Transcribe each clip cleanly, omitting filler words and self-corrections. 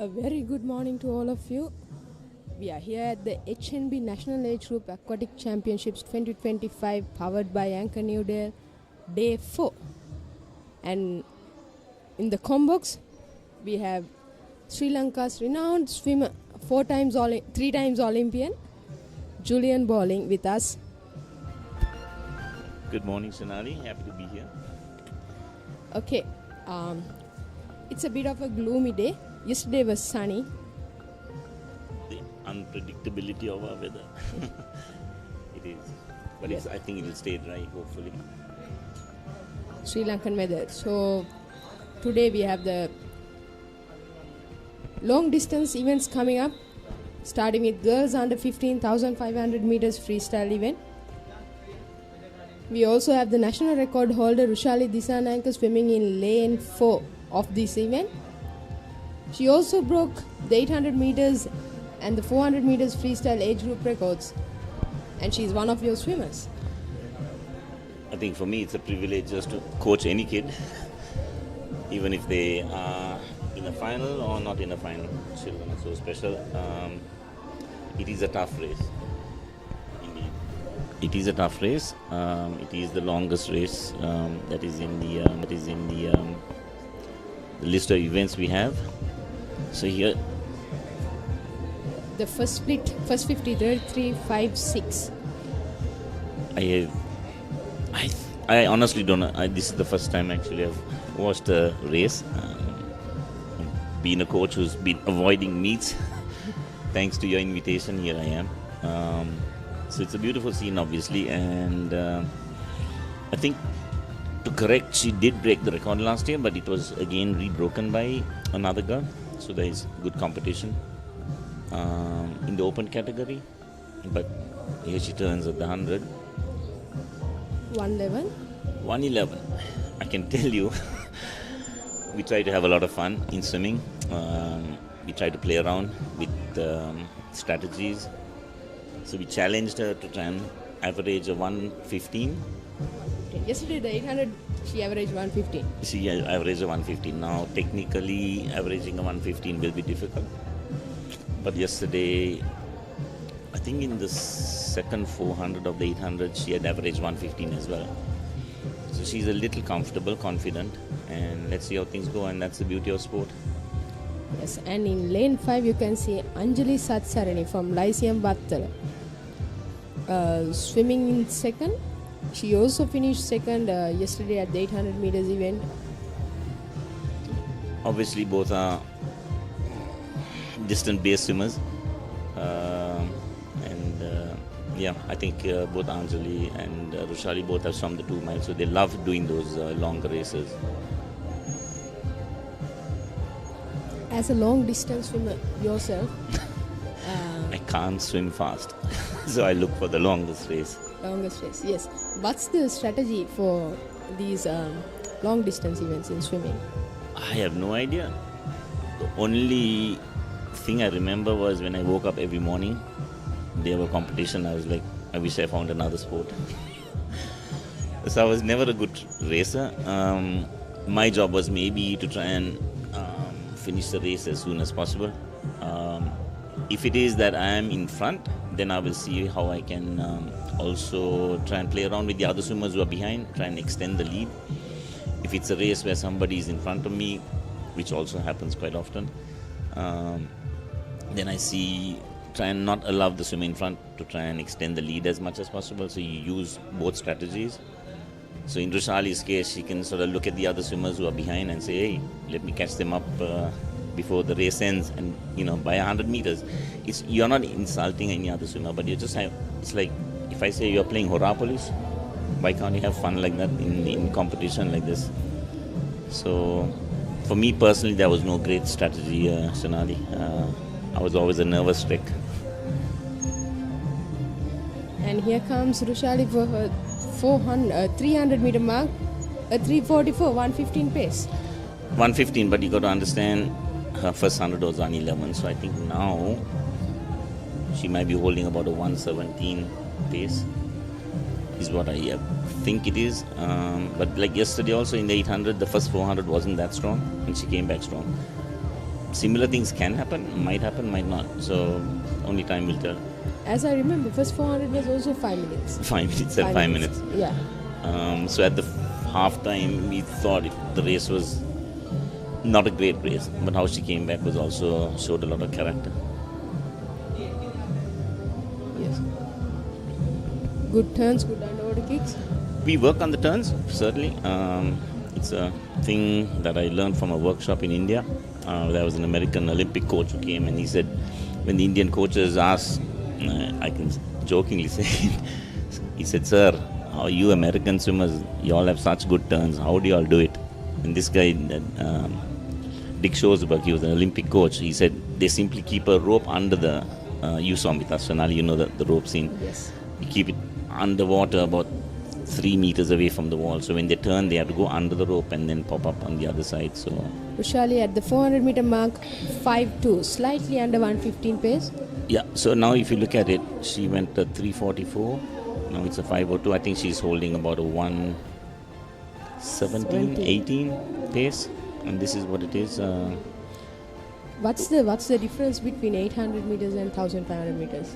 A very good morning to all of you. We are here at the HNB National Age Group Aquatic Championships 2025 powered by Anchor New Day 4. And in the combox, we have Sri Lanka's renowned swimmer, 3 times Olympian, Julian Bowling with us. Good morning, Sonali. Happy to be here. Okay, it's a bit of a gloomy day. Yesterday was sunny. The unpredictability of our weather. It is. But Yes. I think it will stay dry, hopefully. Sri Lankan weather. So today we have the long distance events coming up, starting with girls under 15,500 meters freestyle event. We also have the national record holder Rushali Disananka swimming in lane 4 of this event. She also broke the 800 meters and the 400 meters freestyle age group records, and she's one of your swimmers. I think for me it's a privilege just to coach any kid, even if they are in a final or not in a final. Children are so special. It is a tough race. Indeed. It is a tough race. It is the longest race that is in the list of events we have. So here, The first split, first 50, 33, 5, 6. I honestly don't know. This is the first time actually I've watched a race. Being a coach who's been avoiding meets, thanks to your invitation, here I am. So it's a beautiful scene, obviously, and I think to correct, she did break the record last year, but it was again rebroken by another girl. So there is good competition in the open category, but here she turns at the 100. 111. 111. I can tell you, we try to have a lot of fun in swimming. We try to play around with strategies. So we challenged her to try and average a 115. Yesterday, the 800, she averaged 115. She averaged a 115. Now, technically, averaging a 115 will be difficult. But yesterday, I think in the second 400 of the 800, she had averaged 115 as well. So she's a little comfortable, confident, and let's see how things go. And that's the beauty of sport. Yes, and in lane 5, you can see Anjali Satsarani from Lyceum Battala swimming in second. She also finished second yesterday at the 800 meters event. Obviously, both are distance-based swimmers. I think both Anjali and Rushali both have swum the 2 miles, so they love doing those longer races. As a long distance swimmer yourself, I can't swim fast, so I look for the longest race. longest race, yes. What's the strategy for these long distance events in swimming? I have no idea. The only thing I remember was when I woke up every morning, there were competition. I was like, I wish I found another sport. So I was never a good racer. My job was maybe to try and finish the race as soon as possible. If it is that I am in front, then I will see how I can also try and play around with the other swimmers who are behind, try and extend the lead. If it's a race where somebody is in front of me, which also happens quite often, then I try and not allow the swimmer in front to try and extend the lead as much as possible. So you use both strategies. So in Rushali's case, she can sort of look at the other swimmers who are behind and say, hey, let me catch them up before the race ends. And, by 100 meters, you're not insulting any other swimmer, but it's like, if I say you're playing Hora Police, why can't you have fun like that in competition like this? So for me personally, there was no great strategy, Sonali. I was always a nervous wreck. And here comes Rushali for her 300 meter mark, a 344, 115 pace. 115, but you got to understand her first 100 was 111, so I think now she might be holding about a 117 pace, is what I think it is. But like yesterday also in the 800, the first 400 wasn't that strong, and she came back strong. similar things can happen, might not. So only time will tell. As I remember, first 400 was also 5 minutes. 5 minutes at 5 minutes. Yeah. So at the half time, we thought the race was not a great race, but how she came back was also showed a lot of character. Yes. Good turns, good underwater kicks. We work on the turns, certainly. It's a thing that I learned from a workshop in India. There was an American Olympic coach who came and he said, when the Indian coaches asked, I can jokingly say, he said, "Sir, how you American swimmers, you all have such good turns. How do you all do it?" And this guy, Dick Shoesberg, he was an Olympic coach. He said, they simply keep a rope under the, you saw with us, Sonali, you know the rope scene. Yes. You keep it underwater about 3 meters away from the wall. So when they turn, they have to go under the rope and then pop up on the other side. So Ushali at the 400 meter mark, 5.2, slightly under 115 pace. yeah, so now if you look at it, she went at 3:44. Now it's a 5:02. I think she's holding about a 1:17, 18 pace. And this is what it is. What's the difference between 800 meters and 1500 meters?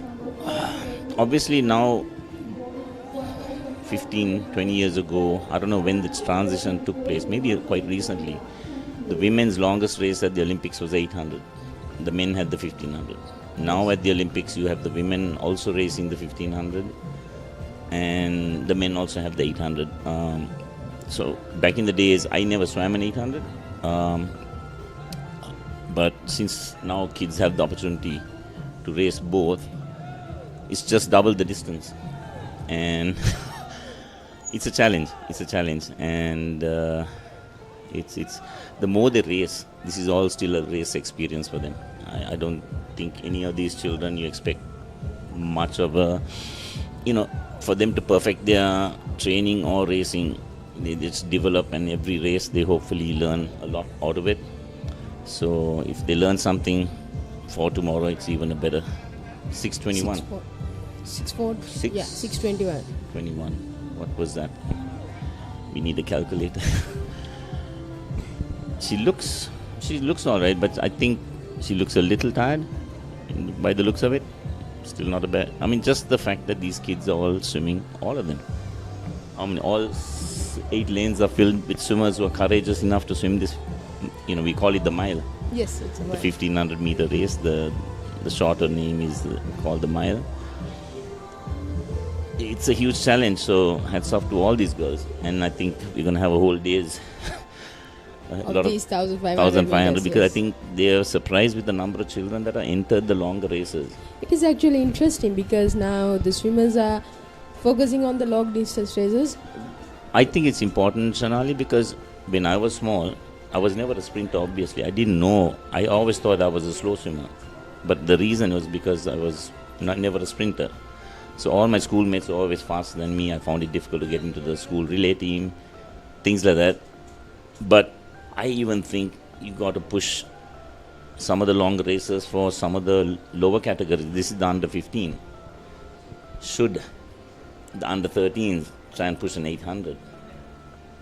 Obviously now, 15, 20 years ago, I don't know when this transition took place, maybe quite recently, the women's longest race at the Olympics was 800. The men had the 1500. Now at the Olympics, you have the women also racing the 1500 and the men also have the 800. So back in the days, I never swam an 800. But since now kids have the opportunity to race both, it's just double the distance. And it's a challenge. And it's the more they race, this is all still a race experience for them. I don't think any of these children you expect much of a, for them to perfect their training or racing. They just develop, and every race they hopefully learn a lot out of it. So if they learn something for tomorrow, it's even a better 6:21. 6:4. Yeah, 6:21. 21. What was that? We need a calculator. She looks all right, but I think she looks a little tired by the looks of it. Still not a bad. I mean, just the fact that these kids are all swimming, all of them. I mean, all 8 lanes are filled with swimmers who are courageous enough to swim this. We call it the mile. Yes, it's a mile. The 1500 meter race. The shorter name is called the mile. It's a huge challenge, so hats off to all these girls. And I think we're going to have a whole day's of these 1,500 because I think they are surprised with the number of children that are entered the longer races. It is actually interesting because now the swimmers are focusing on the long distance races. I think it's important, Shanali, because when I was small, I was never a sprinter, obviously. I didn't know. I always thought I was a slow swimmer. But the reason was because I was never a sprinter. So all my schoolmates were always faster than me. I found it difficult to get into the school relay team, things like that. But I even think you got to push some of the long races for some of the lower categories. This is the under 15. Should the under 13s try and push an 800?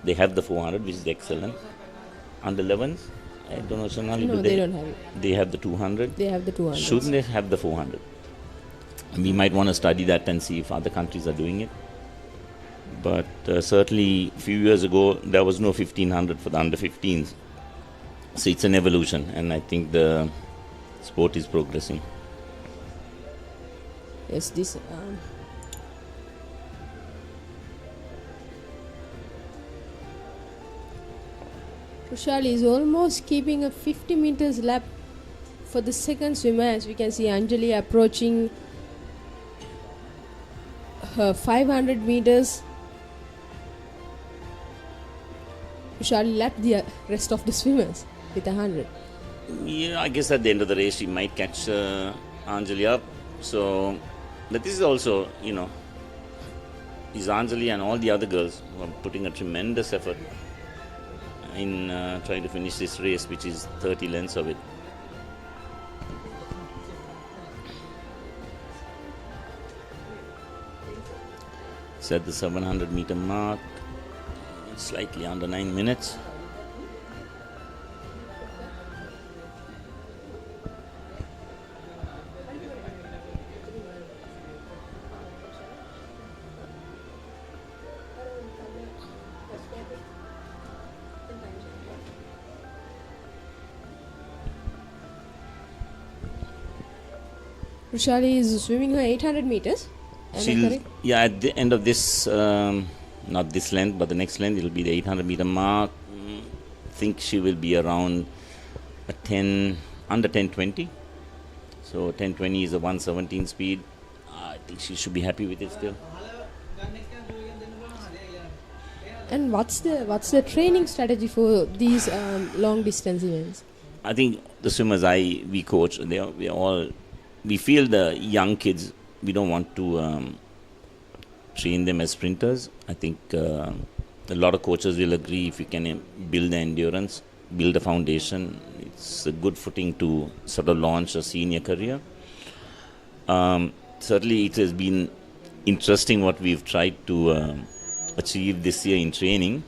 They have the 400, which is excellent. Under 11s, I don't know, Sonali. No, they don't have it. They have the 200. They have the 200. Shouldn't they have the 400? We might want to study that and see if other countries are doing it. But certainly, a few years ago, there was no 1500 for the under 15s. So it's an evolution, and I think the sport is progressing. Yes, this. Kushali is almost keeping a 50 meters lap for the second swimmer. As we can see, Anjali approaching her 500 meters. Kushali lapped the rest of the swimmers with 100. Yeah, I guess at the end of the race, she might catch Anjali up. So, but this is also, is Anjali and all the other girls who are putting a tremendous effort in trying to finish this race, which is 30 lengths of it. It's at the 700 meter mark, slightly under 9 minutes. Rushali is swimming her 800 meters. Yeah, at the end of this, not this length, but the next length, it'll be the 800 meter mark. I think she will be around under 10:20. So 10:20 is a 1:17 speed. I think she should be happy with it still. And what's the training strategy for these long distance events? I think the swimmers we coach, we feel the young kids, we don't want to train them as sprinters. I think a lot of coaches will agree if you can build the endurance, build a foundation, it's a good footing to sort of launch a senior career. Certainly it has been interesting what we've tried to achieve this year in training.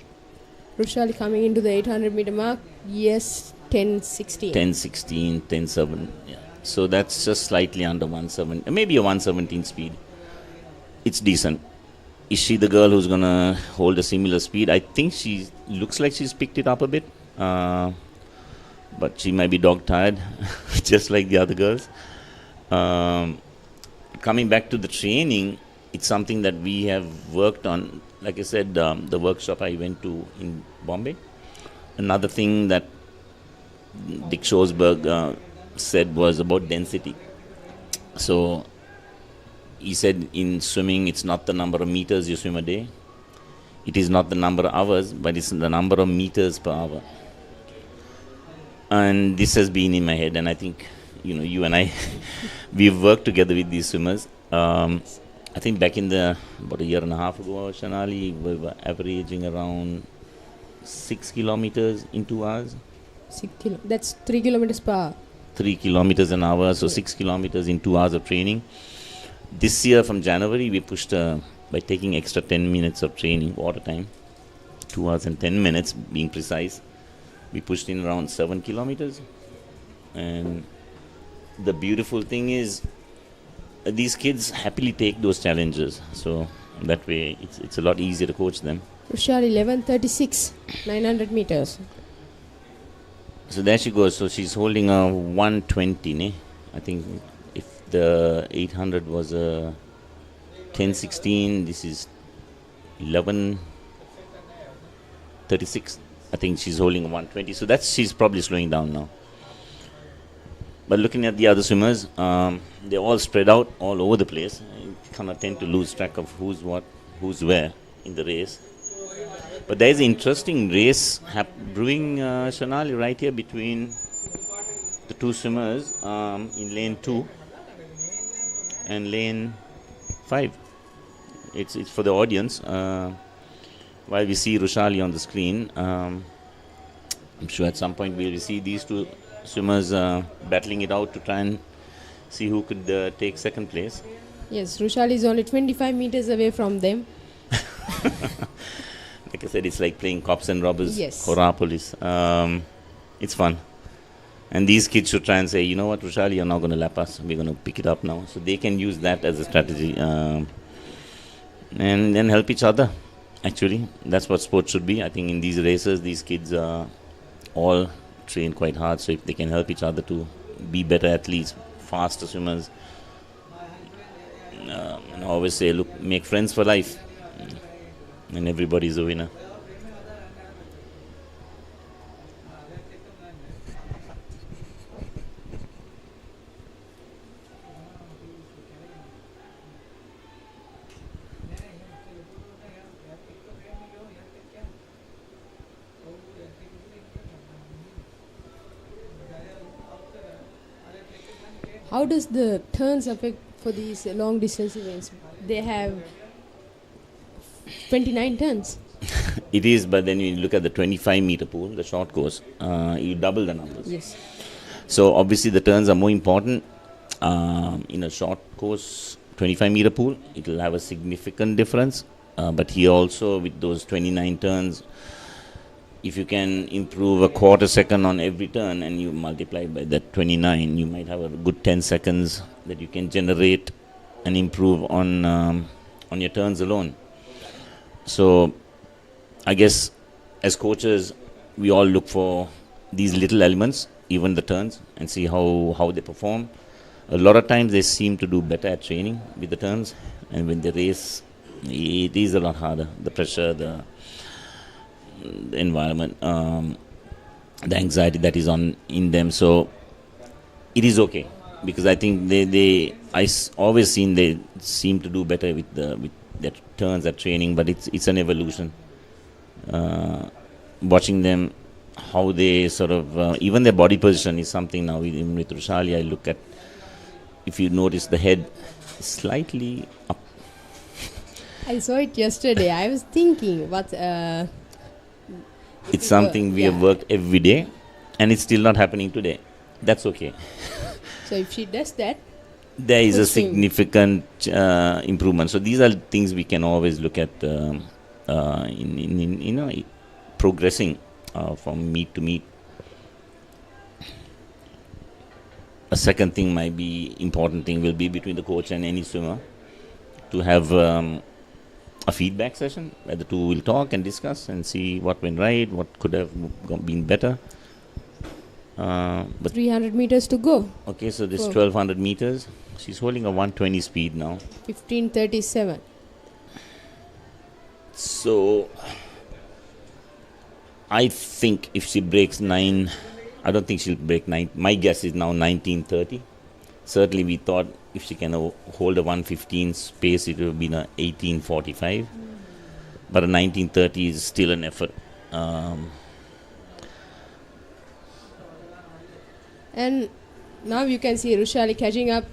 Rushali coming into the 800 meter mark, yes, 10:16. 10:16, 10:7, yeah. So that's just slightly under 1:7, maybe a 1:17 speed. It's decent. Is she the girl who's going to hold a similar speed? I think she looks like she's picked it up a bit. But she might be dog-tired, just like the other girls. Coming back to the training, it's something that we have worked on. Like I said, the workshop I went to in Bombay. Another thing that Dick Schoesberg said was about density. So he said in swimming, it's not the number of meters you swim a day. It is not the number of hours, but it's the number of meters per hour. And this has been in my head, and I think, you and I, we've worked together with these swimmers. I think back in about a year and a half ago, Shanali, we were averaging around 6 kilometers in 2 hours. That's 3 kilometers per hour. 3 kilometers an hour, so 6 kilometers in 2 hours of training. This year from January, we pushed by taking extra 10 minutes of training, water time, 2 hours and 10 minutes being precise. We pushed in around 7 kilometers. And the beautiful thing is, these kids happily take those challenges. So that way, it's a lot easier to coach them. Rushali 11:36, 900 meters. So there she goes. So she's holding a 1:20. Ne? I think if the 800 was a 10:16, this is 11:36. I think she's holding a 1:20. So she's probably slowing down now. But looking at the other swimmers, they're all spread out all over the place. You kind of tend to lose track of who's where in the race. But there's an interesting race brewing, Shanali, right here between the two swimmers in lane 2 and lane 5. It's for the audience. While we see Rushali on the screen, I'm sure at some point we'll see these two swimmers battling it out to try and see who could take second place. Yes, Rushali is only 25 meters away from them. Like I said, it's like playing cops and robbers, yes. Horror police. It's fun. And these kids should try and say, you know what, Rushali, you're not going to lap us. We're going to pick it up now. So they can use that as a strategy. And then help each other. Actually, that's what sports should be. I think in these races, these kids all train quite hard. So if they can help each other to be better athletes, faster swimmers. And I always say, look, make friends for life. And everybody's a winner. How does the turns affect for these long distance events? They have 29 turns. It is, but then you look at the 25 meter pool, the short course, you double the numbers. Yes. So obviously the turns are more important. In a short course, 25 meter pool, it will have a significant difference. But here also with those 29 turns, if you can improve a quarter second on every turn and you multiply by that 29, you might have a good 10 seconds that you can generate and improve on your turns alone. So I guess as coaches, we all look for these little elements, even the turns, and see how they perform. A lot of times they seem to do better at training with the turns, and when they race, it is a lot harder. The pressure, the environment, the anxiety that is on in them. So it is okay, because I think always seen they seem to do better with their turns at training, but it's an evolution. Watching them, how they sort of even their body position is something now. Even with Rushali, I look at, if you notice, the head is slightly up. I saw it yesterday. I was thinking, what? It's something we have worked every day, and it's still not happening today. That's okay. So if she does that, there is a significant improvement. So these are things we can always look at in progressing from meet to meet. A second thing might be important thing will be between the coach and any swimmer to have a feedback session where the two will talk and discuss and see what went right, what could have been better. But 300 meters to go. Okay, so this 1200 meters, she's holding a 120 speed now. 15:37. So I think if she breaks 9, I don't think she'll break 9. My guess is now 19:30. Certainly we thought if she can hold a 115 pace, it would have been a 18:45. But a 19:30 is still an effort. And now you can see Rushali catching up.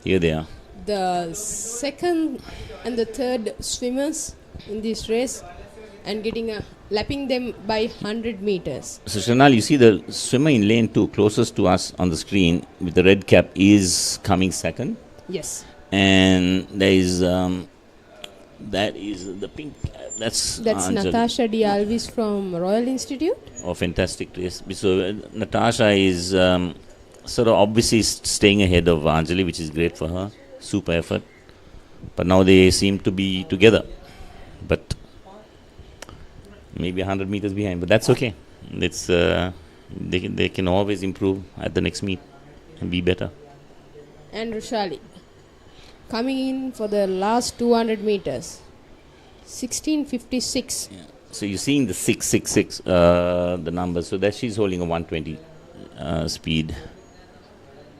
Here they are. The second and the third swimmers in this race, and lapping them by 100 meters. So Shanal, you see the swimmer in lane 2 closest to us on the screen with the red cap is coming second. Yes. And there is that is the pink. That's Natasha Dialvis from Royal Institute. Oh, fantastic race. So Natasha is sort of obviously staying ahead of Anjali, which is great for her. Super effort. But now they seem to be together. But maybe 100 meters behind. But that's okay. It's they can always improve at the next meet and be better. And Rushali coming in for the last 200 meters. 16:56. Yeah. So you're seeing the 666, the number. So that she's holding a 120 speed.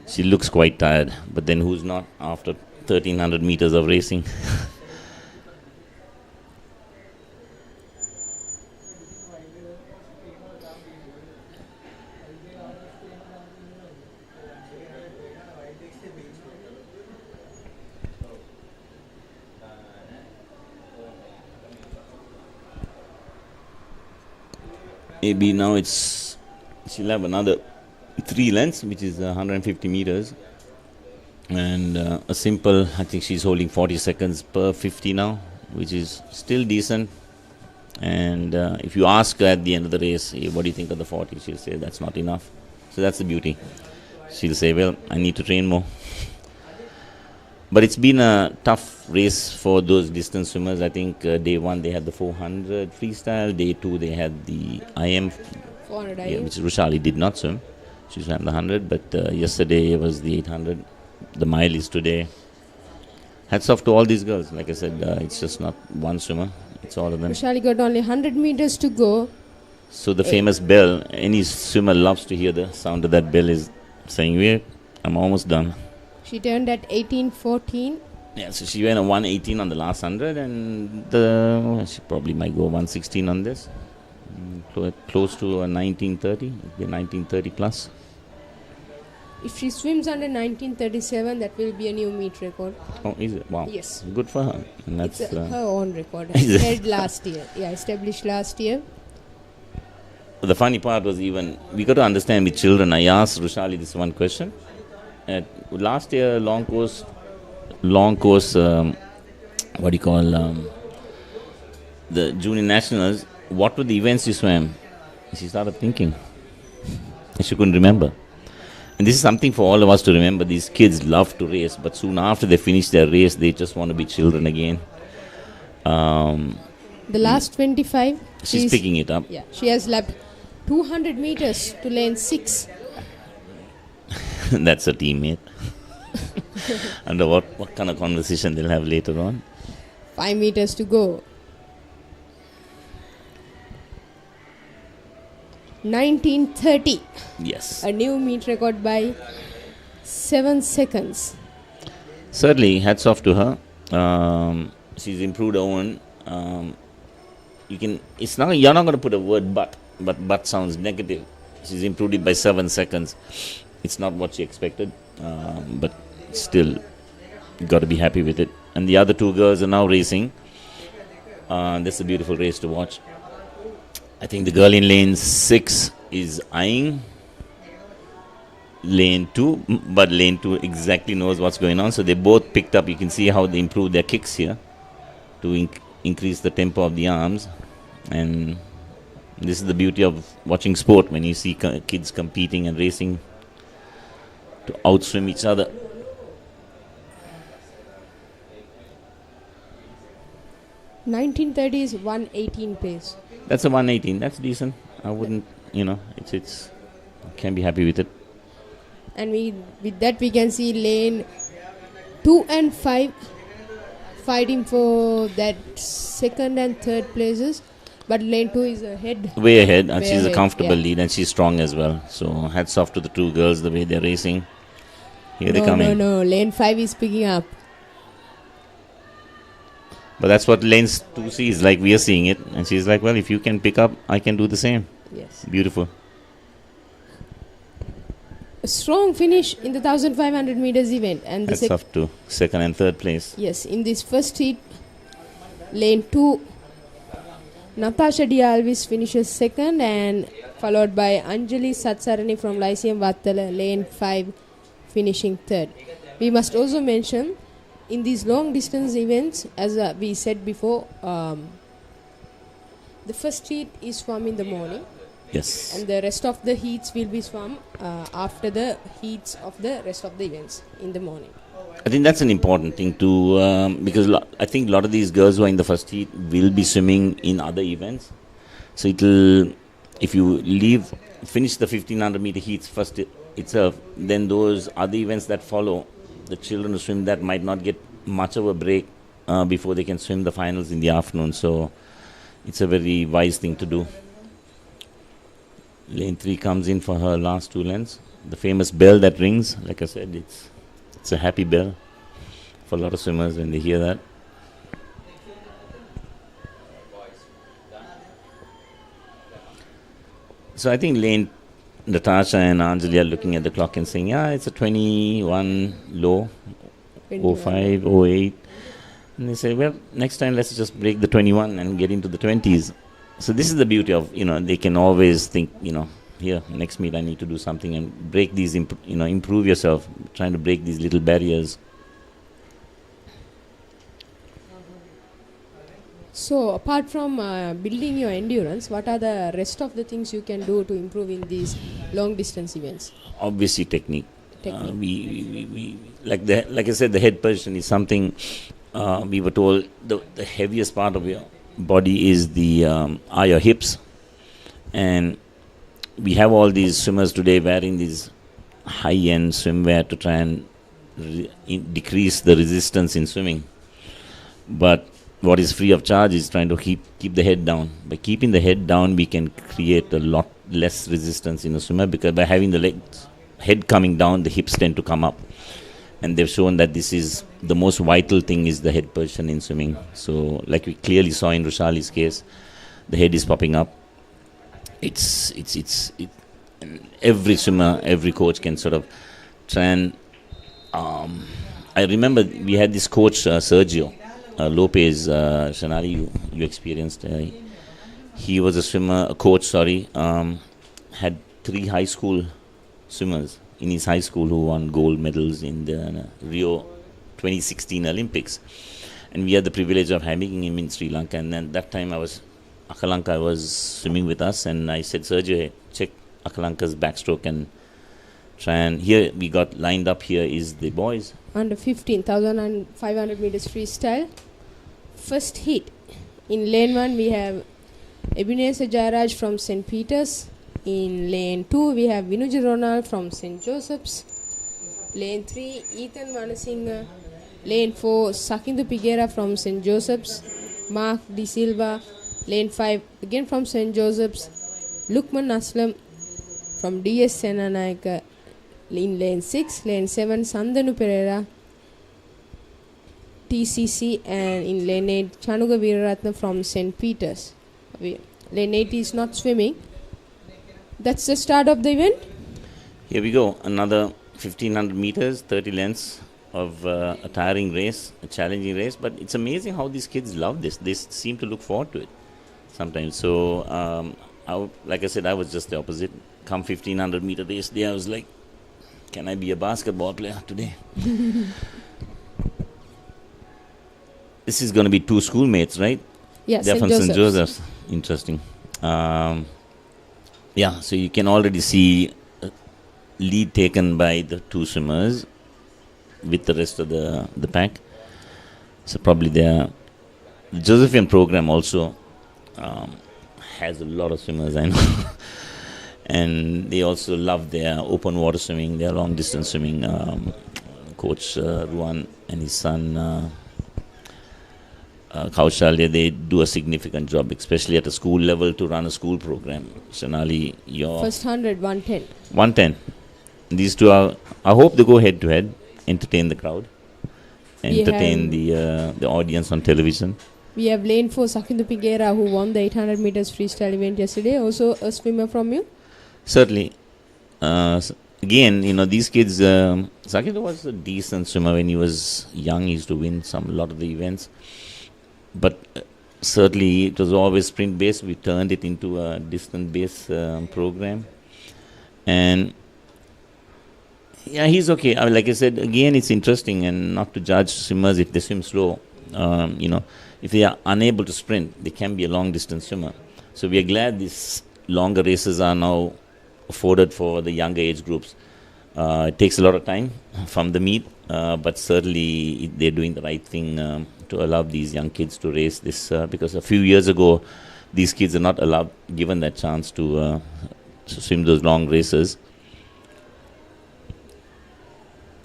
She looks quite tired, but then who's not after 1300 meters of racing? Maybe now she'll have another 3 lengths, which is 150 meters. And a simple, I think she's holding 40 seconds per 50 now, which is still decent. And if you ask her at the end of the race, hey, what do you think of the 40? She'll say, that's not enough. So that's the beauty. She'll say, well, I need to train more. But it's been a tough race for those distance swimmers. I think day 1 they had the 400 freestyle. Day 2 they had the IM, 400 IM. which Rushali did not swim. She swam the 100, but yesterday was the 800. The mile is today. Hats off to all these girls. Like I said, it's just not one swimmer. It's all of them. Rushali got only 100 meters to go. So the famous bell, any swimmer loves to hear the sound of that bell is saying, wait, I'm almost done. She turned at 18:14. Yeah, so she went a 118 on the last 100, and she probably might go 116 on this. Close to a 1930, 1930 plus. If she swims under 19:37, that will be a new meet record. Oh, is it? Wow. Yes. Good for her. And that's it's her own record. Established last year. Yeah, established last year. The funny part was we got to understand with children. I asked Rushali this one question. Last year, long course, what do you call, the junior nationals, what were the events you swam? She started thinking. And she couldn't remember. And this is something for all of us to remember. These kids love to race, but soon after they finish their race, they just want to be children again. The last 25. She's picking it up. Yeah, she has lapped 200 meters to lane 6. That's a teammate. I wonder what kind of conversation they'll have later on. 5 meters to go. 19:30. Yes. A new meet record by 7 seconds. Certainly, hats off to her. She's improved her own. It's not. You're not going to put a word but sounds negative. She's improved it by 7 seconds. It's not what she expected, but still, you got to be happy with it. And the other two girls are now racing. That's a beautiful race to watch. I think the girl in lane 6 is eyeing lane 2, but lane 2 exactly knows what's going on. So they both picked up. You can see how they improved their kicks here to increase the tempo of the arms. And this is the beauty of watching sport, when you see kids competing and racing to outswim each other. (19:30) is 1:18 pace. That's a 1:18. That's decent. I wouldn't, it's can be happy with it. And with that we can see lane 2 and 5 fighting for that second and third places. But lane 2 is ahead. Way ahead, and Way she's ahead, a comfortable yeah. lead, and she's strong as well. So hats off to the two girls, the way they're racing. Here they come in. No, lane 5 is picking up. But that's what lane 2 sees, like we are seeing it. And she's like, well, if you can pick up, I can do the same. Yes. Beautiful. A strong finish in the 1500 meters event. And the That's off to second and third place. Yes, in this first heat, lane 2, Natasha Dialvis finishes second, and followed by Anjali Satsarani from Lyceum Vattala, lane 5, finishing third. We must also mention, in these long distance events, as we said before, the first heat is swum in the morning. Yes. And the rest of the heats will be swum after the heats of the rest of the events in the morning. I think that's an important thing to, because I think a lot of these girls who are in the first heat will be swimming in other events. So if you finish the 1500 meter heats first itself, then those other events that follow, the children who swim that might not get much of a break before they can swim the finals in the afternoon. So it's a very wise thing to do. Lane 3 comes in for her last 2 lengths. The famous bell that rings, like I said, it's a happy bell for a lot of swimmers when they hear that. So I think lane Natasha and Anjali are looking at the clock and saying, yeah, it's a 21 low, 05, 08. And they say, well, next time let's just break the 21 and get into the 20s. So this is the beauty of, they can always think, here, next meet I need to do something and break these, improve yourself, trying to break these little barriers. So apart from building your endurance, what are the rest of the things you can do to improve in these long distance events? Obviously technique. We like I said, the head position is something we were told the heaviest part of your body is are your hips, and we have all these swimmers today wearing these high-end swimwear to try and decrease the resistance in swimming. But what is free of charge is trying to keep the head down. By keeping the head down, we can create a lot less resistance in a swimmer, because by having the head coming down, the hips tend to come up. And they've shown that this is the most vital thing, is the head position in swimming. So like we clearly saw in Roshali's case, the head is popping up. Every swimmer, every coach can sort of try and I remember we had this coach, Sergio Lopez, Shanali, you experienced. He was a coach, had 3 high school swimmers in his high school who won gold medals in the Rio 2016 Olympics. And we had the privilege of having him in Sri Lanka. And then that time Akalanka was swimming with us, and I said, Sergio, check Akalanka's backstroke and try and, here we got lined up, here is the boys. Under 15,500 meters freestyle. First heat. In lane 1 we have Ebenezer Jairaj from St. Peter's. In lane 2 we have Vinuja Ronald from St. Joseph's. Lane 3, Ethan Vanasinghe. Lane 4, Sakindu Piguera from St. Joseph's. Mark De Silva. Lane 5, again from St. Joseph's. Lukman Aslam from DS Senanayaka. In lane 6, lane 7, Sandanu Pereira, TCC, and in lane 8, Chanuga Veeraratna from St. Peter's. Lane 8 is not swimming. That's the start of the event. Here we go, another 1500 meters, 30 lengths of a tiring race, a challenging race, but it's amazing how these kids love this. They seem to look forward to it sometimes. So, like I said, I was just the opposite. Come 1500 meter race day, I was like, can I be a basketball player today? This is going to be two schoolmates, right? Yes, they're from St. Joseph's. Interesting. Yeah, so you can already see lead taken by the two swimmers with the rest of the pack. So probably the Josephian program also has a lot of swimmers, I know. And they also love their open water swimming, their long distance swimming. Coach Ruan and his son Kaushalya, they do a significant job, especially at a school level, to run a school program. Sonali, your first 100, 110. 110. These two are, I hope they go head to head, entertain the crowd, entertain the audience on television. We have lane 4, Sakindu Piguera, who won the 800 meters freestyle event yesterday. Also a swimmer from you? Certainly. Again, you know, these kids, Sakindu was a decent swimmer when he was young. He used to win a lot of the events. But certainly it was always sprint based. We turned it into a distance based program. And yeah, he's okay. I mean, like I said, again, it's interesting, and not to judge swimmers if they swim slow. You know, if they are unable to sprint, they can be a long distance swimmer. So we are glad these longer races are now afforded for the younger age groups. It takes a lot of time from the meet, but certainly they're doing the right thing to allow these young kids to race this, because a few years ago these kids are not given that chance to swim those long races.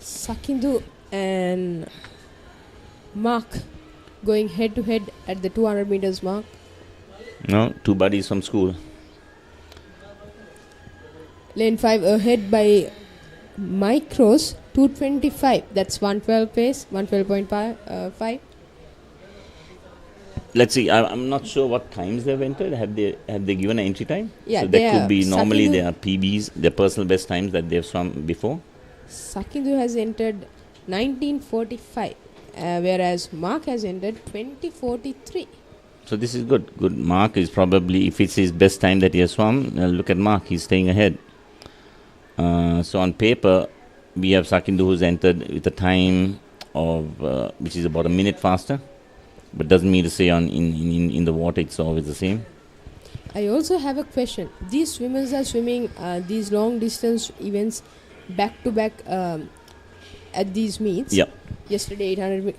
Sakindu and Mark going head to head at the 200 meters mark. No, two buddies from school. Lane 5 ahead by Micros, 225. That's 112 pace, 112.5. Let's see. I'm not sure what times they've entered. Have they given an entry time? Yeah, so that could be normally Sakindu, their PBs, their personal best times that they've swum before. Sakindu has entered 1945, whereas Mark has entered 2043. So this is good. Good. Mark is probably, if it's his best time that he has swum, look at Mark. He's staying ahead. So on paper, we have Sakindu who's entered with a time of which is about a minute faster, but doesn't mean to say in the water it's always the same. I also have a question. These swimmers are swimming these long distance events back to back at these meets. Yep. Yesterday 800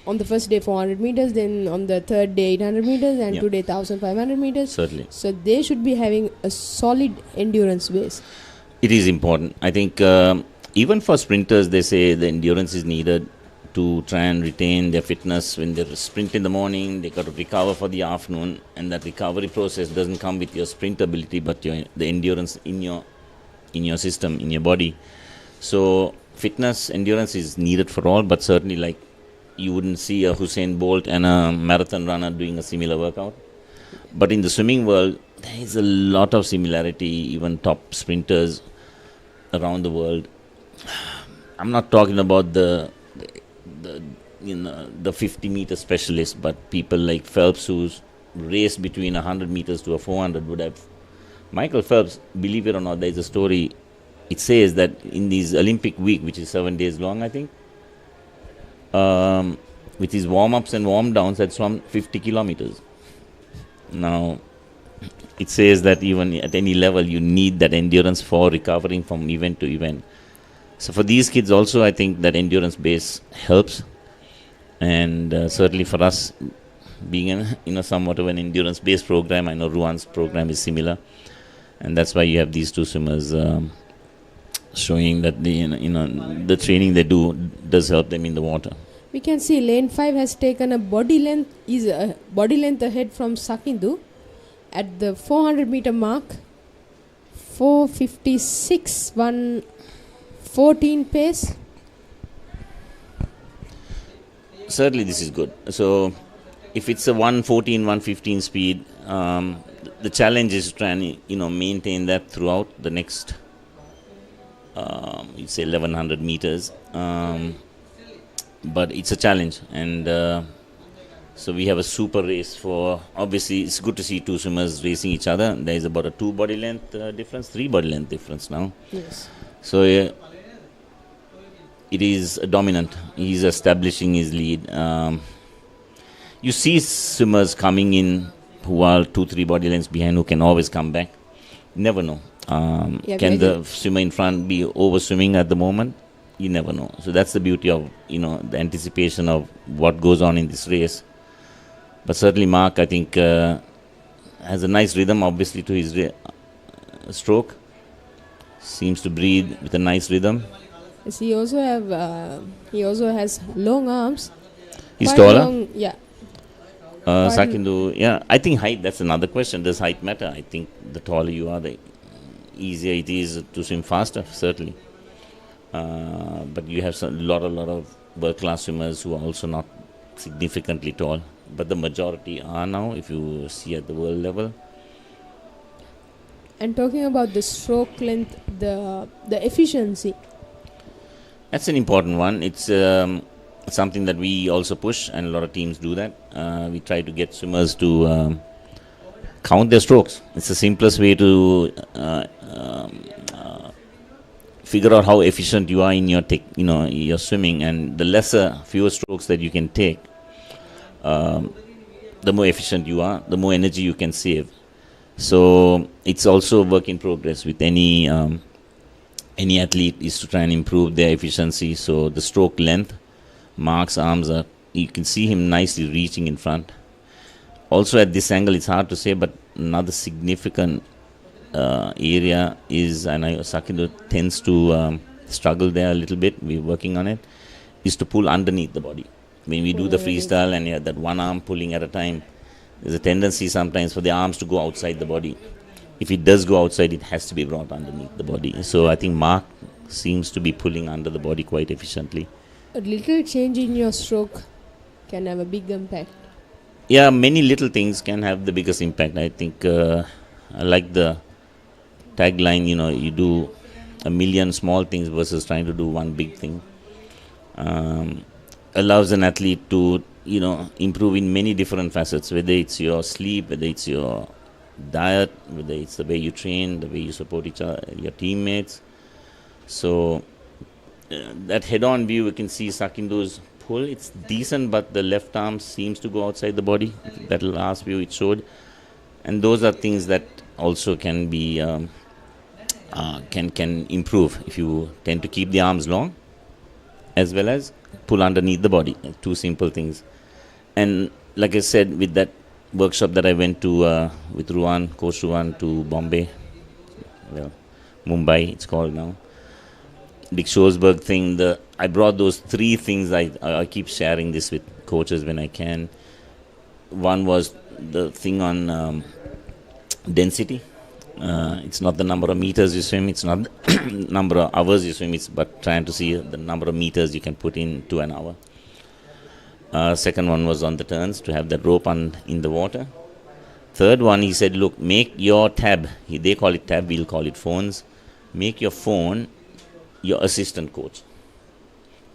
on the first day 400 meters, then on the third day 800 meters, and yep. today 1500 meters. Certainly. So they should be having a solid endurance base. It is important. I think even for sprinters, they say the endurance is needed to try and retain their fitness. When they sprint in the morning, they got to recover for the afternoon, and that recovery process doesn't come with your sprint ability, but the endurance in your system, in your body. So fitness, endurance is needed for all, but certainly like you wouldn't see a Usain Bolt and a marathon runner doing a similar workout. But in the swimming world, there is a lot of similarity, even top sprinters around the world. I'm not talking about the 50-meter specialists, but people like Phelps, who's raced between 100 meters to a 400 would have. Michael Phelps, believe it or not, there's a story. It says that in this Olympic week, which is 7 days long, I think, with his warm-ups and warm-downs, had swum 50 kilometers. Now, it says that even at any level, you need that endurance for recovering from event to event. So for these kids also, I think that endurance base helps. And certainly for us, being somewhat of an endurance-based program, I know Ruan's program is similar. And that's why you have these two swimmers showing that the training they do does help them in the water. We can see lane 5 has taken a body length ahead from Sakindu at the 400 meter mark. 4:56 1:14 pace. Certainly this is good. So if it's a 1:14 1:15 speed, the challenge is to try and maintain that throughout the next you'd say 1100 meters. But it's a challenge, and so we have a super race for. Obviously, it's good to see two swimmers racing each other. There is about a 2 body length difference, 3 body length difference now. Yes. So it is dominant. He's establishing his lead. You see swimmers coming in who are 2-3 body lengths behind, who can always come back. Never know. Can the swimmer in front be over swimming at the moment? You never know. So that's the beauty of the anticipation of what goes on in this race. But certainly Mark, I think, has a nice rhythm, obviously, to his stroke. Seems to breathe with a nice rhythm. Yes, he also has long arms. He's taller. Long, yeah. Sakindu, yeah. I think height. That's another question. Does height matter? I think the taller you are, the easier it is to swim faster. Certainly. But you have a lot of world-class swimmers who are also not significantly tall. But the majority are now, if you see at the world level. And talking about the stroke length, the efficiency. That's an important one. It's something that we also push, and a lot of teams do that. We try to get swimmers to count their strokes. It's the simplest way to figure out how efficient you are in your swimming, and the fewer strokes that you can take, the more efficient you are, the more energy you can save. So it's also a work in progress with any athlete, is to try and improve their efficiency. So the stroke length, Mark's arms are, you can see him nicely reaching in front. Also at this angle, it's hard to say, but another significant area is, and Sakindu tends to struggle there a little bit, we're working on it, is to pull underneath the body. When we do the freestyle and you have that one arm pulling at a time, there's a tendency sometimes for the arms to go outside the body. If it does go outside, it has to be brought underneath the body. So I think Mark seems to be pulling under the body quite efficiently. A little change in your stroke can have a big impact. Yeah, many little things can have the biggest impact. I think I like the tagline, you do a million small things versus trying to do one big thing. Allows an athlete to, improve in many different facets, whether it's your sleep, whether it's your diet, whether it's the way you train, the way you support each other, your teammates. So that head-on view, we can see Sakindu's pull. It's decent, but the left arm seems to go outside the body. That last view it showed. And those are things that also can be can improve if you tend to keep the arms long, as well as pull underneath the body. Two simple things. And like I said, with that workshop that I went to with Coach Ruan to Bombay, Mumbai it's called now, Dick Schoesberg thing, I brought those 3 things. I keep sharing this with coaches when I can. One was the thing on density. It's not the number of meters you swim, it's not the number of hours you swim, but trying to see the number of meters you can put into an hour. Second one was on the turns, to have that rope in the water. Third one, he said, look, make your tab, they call it tab, we'll call it phones, make your phone your assistant coach.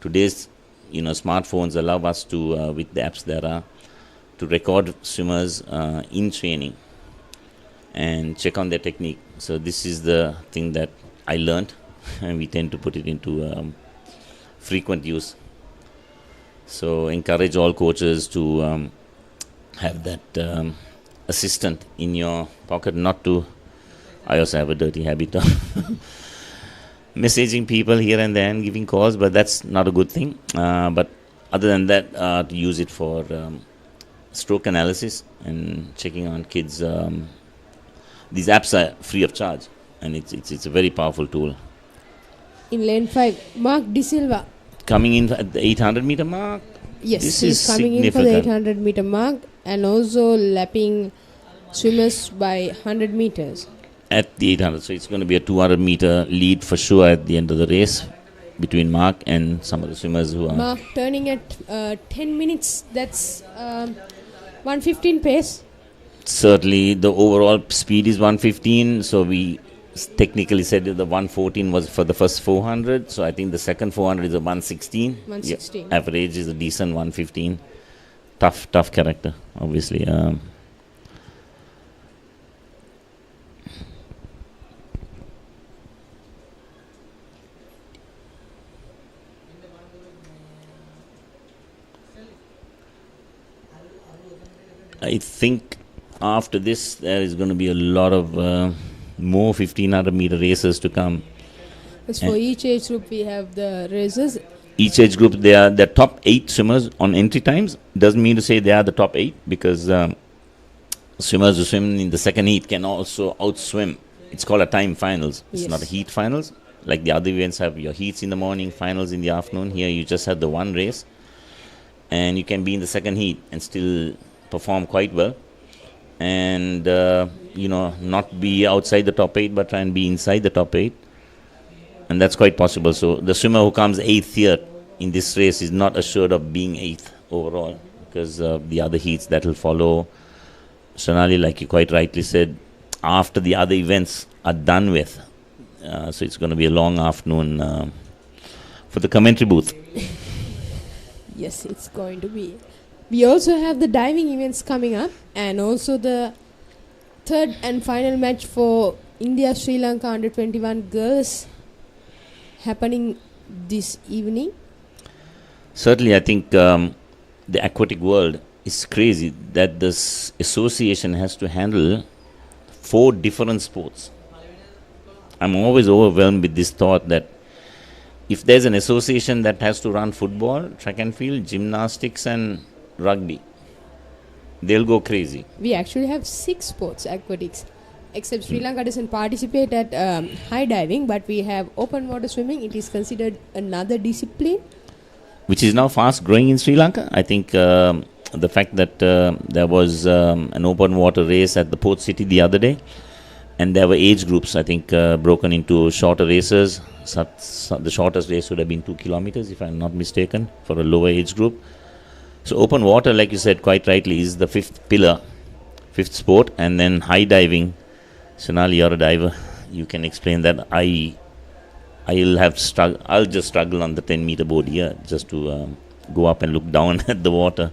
Today's smartphones allow us to, with the apps there are, to record swimmers in training and check on their technique. So this is the thing that I learned, and we tend to put it into frequent use. So encourage all coaches to have that assistant in your pocket. I also have a dirty habit of messaging people here and there and giving calls, but that's not a good thing. But other than that, to use it for stroke analysis and checking on kids. These apps are free of charge, and it's a very powerful tool. In lane 5, Mark De Silva. Coming in at the 800 meter mark. Yes, This he's is coming in for the significant. 800 meter mark and also lapping swimmers by 100 meters. At the 800, so it's going to be a 200 meter lead for sure at the end of the race between Mark and some of the swimmers who are. Mark turning at 10 minutes, that's 115 pace. Certainly, the overall speed is 115, so we technically said that the 114 was for the first 400, so I think the second 400 is a 116. 116. Yeah, average is a decent 115. Tough character, obviously. I think after this there is going to be a lot of more 1500 meter races to come. As for each age group, we have the races. Each age group, they are the top 8 swimmers on entry times. Doesn't mean to say they are the top 8, because swimmers who swim in the second heat can also outswim. It's called a time finals. It's Yes. not a heat finals. Like the other events have your heats in the morning, finals in the afternoon. Here you just have the one race, and you can be in the second heat and still perform quite well, and not be outside the top 8 but try and be inside the top 8, and that's quite possible. So the swimmer who comes 8th here in this race is not assured of being 8th overall, because the other heats that will follow, Sonali, like you quite rightly said, after the other events are done with, so it's going to be a long afternoon for the commentary booth. Yes, it's going to be. We also have the diving events coming up, and also the third and final match for India-Sri Lanka under-21 girls happening this evening. Certainly, I think the aquatic world is crazy that this association has to handle 4 different sports. I'm always overwhelmed with this thought that if there's an association that has to run football, track and field, gymnastics and rugby, they'll go crazy. We actually have 6 sports aquatics, except Sri Lanka doesn't participate at high diving, but we have open water swimming. It is considered another discipline, which is now fast growing in Sri Lanka. I think the fact that there was an open water race at the port city the other day, and there were age groups, I think, broken into shorter races. The shortest race would have been 2 kilometers, if I'm not mistaken, for a lower age group. So open water, like you said quite rightly, is the 5th pillar, 5th sport, and then high diving. Sonali, you're a diver. You can explain that. I'll just struggle on the 10-meter board here, just to go up and look down at the water.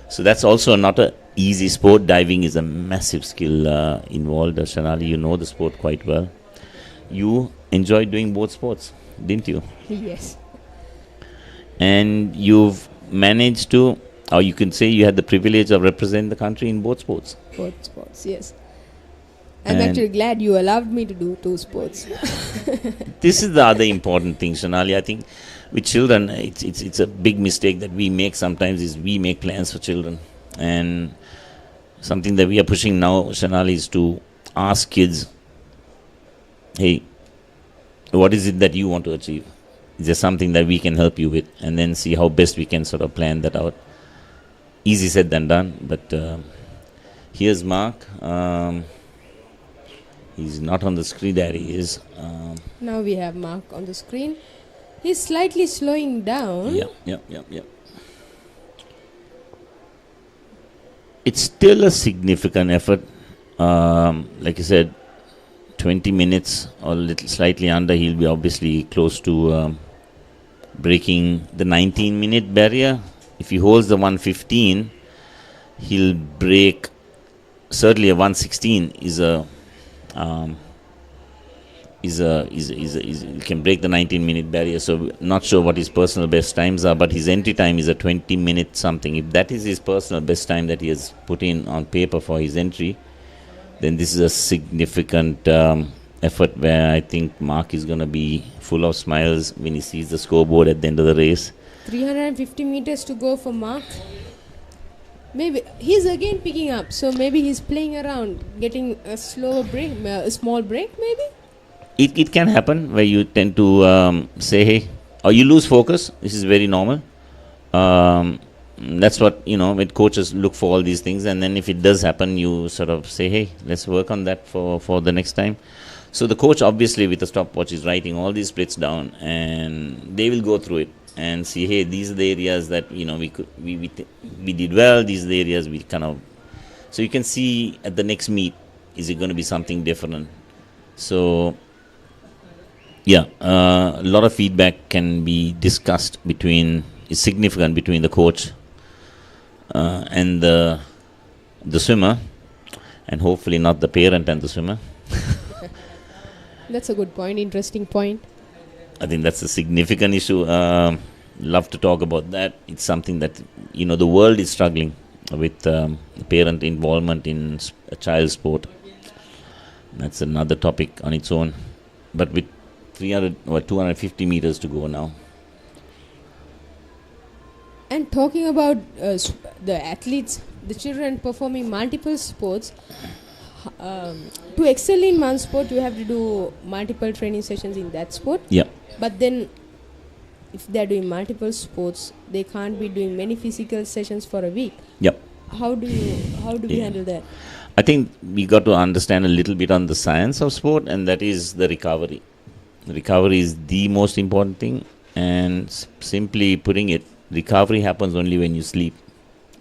So that's also not an easy sport. Diving is a massive skill involved. Sonali, you know the sport quite well. You enjoyed doing both sports, didn't you? Yes. And you've managed to, or you can say you had the privilege of representing the country in both sports. Both sports, yes. I'm And actually glad you allowed me to do 2 sports. this is the other important thing, Sonali. I think with children, it's a big mistake that we make sometimes, is we make plans for children. And something that we are pushing now, Sonali, is to ask kids, hey, what is it that you want to achieve? Is there something that we can help you with? And then see how best we can sort of plan that out. Easy said than done, but here's Mark. He's not on the screen, there he is. Now we have Mark on the screen. He's slightly slowing down. Yeah. It's still a significant effort. Like I said, 20 minutes or little slightly under, he'll be obviously close to breaking the 19-minute barrier. If he holds the 115, he'll break. Certainly a 116 he can break the 19-minute barrier. So not sure what his personal best times are, but his entry time is a 20-minute something. If that is his personal best time that he has put in on paper for his entry, then this is a significant effort where I think Mark is going to be full of smiles when he sees the scoreboard at the end of the race. 350 meters to go for Mark. Maybe he's again picking up, so maybe he's playing around, getting a slower break, a small break maybe. it can happen where you tend to say, hey, or you lose focus. This is very normal. That's what, when coaches look for all these things, and then if it does happen, you sort of say, hey, let's work on that for the next time. So the coach, obviously, with the stopwatch, is writing all these splits down, and they will go through it and see, hey, these are the areas that we did well. These are the areas we kind of. So you can see at the next meet, is it going to be something different? So yeah, a lot of feedback can be discussed is significant between the coach and the swimmer, and hopefully not the parent and the swimmer. That's a good point, interesting point. I think that's a significant issue. Love to talk about that. It's something that, the world is struggling with parent involvement in a child sport. That's another topic on its own. But with 300 or 250 meters to go now. And talking about the athletes, the children performing multiple sports, to excel in one sport, you have to do multiple training sessions in that sport. Yeah. But then, if they're doing multiple sports, they can't be doing many physical sessions for a week. Yep. How do we handle that? I think we got to understand a little bit on the science of sport, and that is the recovery. Recovery is the most important thing, and simply putting it, recovery happens only when you sleep,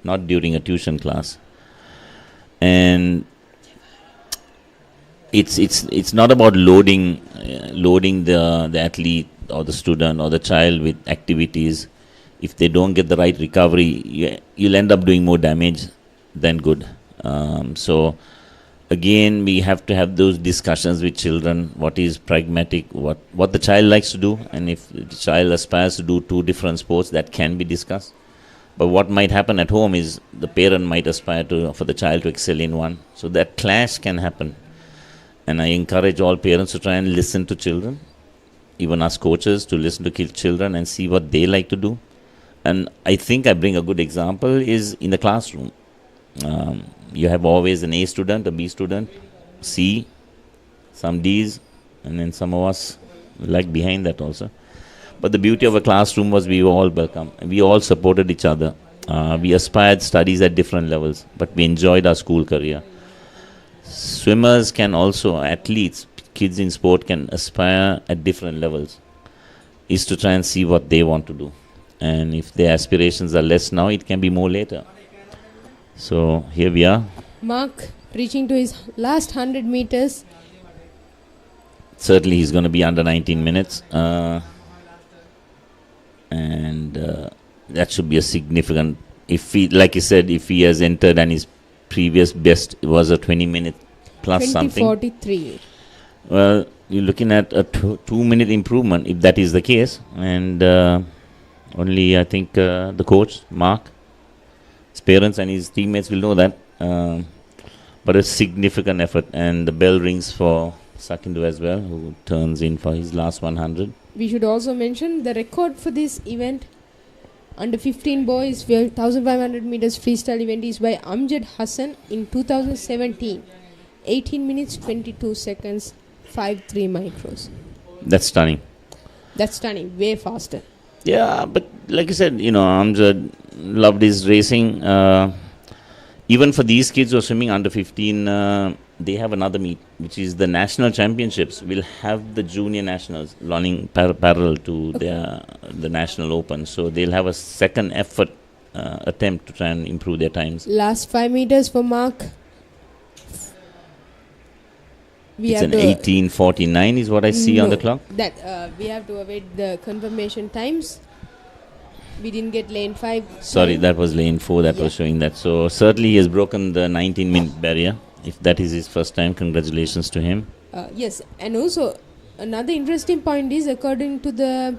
not during a tuition class. And it's not about loading the athlete or the student or the child with activities. If they don't get the right recovery, you'll end up doing more damage than good. So again, we have to have those discussions with children. What is pragmatic? What the child likes to do, and if the child aspires to do two different sports, that can be discussed. But what might happen at home is the parent might aspire for the child to excel in one. So that clash can happen. And I encourage all parents to try and listen to children, even us coaches, to listen to children and see what they like to do. And I think I bring a good example is in the classroom. You have always an A student, a B student, C, some Ds, and then some of us like behind that also. But the beauty of a classroom was we were all welcome. We all supported each other. We aspired studies at different levels, but we enjoyed our school career. Swimmers can also, athletes, kids in sport can aspire at different levels. Is to try and see what they want to do. And if their aspirations are less now, it can be more later. So here we are. Mark reaching to his last 100 meters. Certainly he's going to be under 19 minutes. And that should be a significant, if he, like you said, if he has entered and his previous best was a 20-minute plus something. 20:43. Well, you're looking at a 2-minute improvement if that is the case. And only I think the coach, Mark, his parents and his teammates will know that. But a significant effort, and the bell rings for Sakindu as well, who turns in for his last 100. We should also mention the record for this event, under 15 boys 1500 meters freestyle event, is by Amjad Hassan in 2017. 18 minutes 22 seconds 53 micros. That's stunning. That's stunning. Way faster. Yeah, but like I said, Amjad loved his racing. Even for these kids who are swimming under 15, they have another meet, which is the national championships. We'll have the junior nationals running parallel to the national open. So they'll have a second effort attempt to try and improve their times. Last 5 meters for Mark. It's an 18:49 is what I see on the clock. That we have to await the confirmation times. We didn't get lane 5. Sorry, that was lane 4 that was showing that. So certainly he has broken the 19-minute barrier. If that is his first time, congratulations to him. Yes, and also another interesting point is, according to the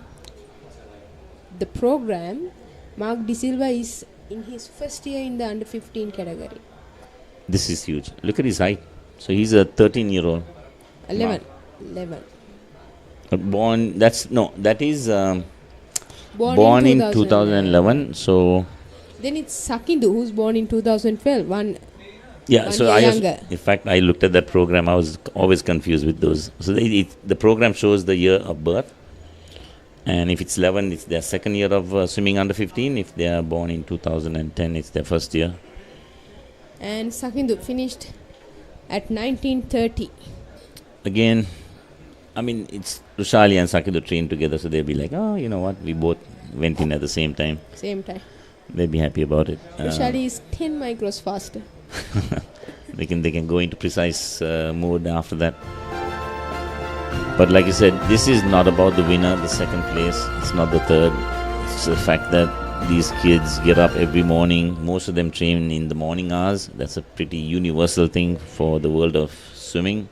program, Mark De Silva is in his first year in the under 15 category. This is huge. Look at his height. So he's a 13-year-old. 11. That is born in 2011. So then it's Sakindu, who's born in 2012. Yeah, 1 so year I also, younger. in fact, I looked at that program. I was always confused with those. So the program shows the year of birth, and if it's 11, it's their second year of swimming under 15. If they are born in 2010, it's their first year. And Sakindu finished at 1930. Again, I mean, it's Rushali and Sakido trained together, so they'll be like, oh, you know what, we both went in at the same time. Same time. They'll be happy about it. Rushali is 10 micros faster. They can go into precise mode after that. But like I said, this is not about the winner, the second place. It's not the third. It's the fact that these kids get up every morning. Most of them train in the morning hours. That's a pretty universal thing for the world of swimming.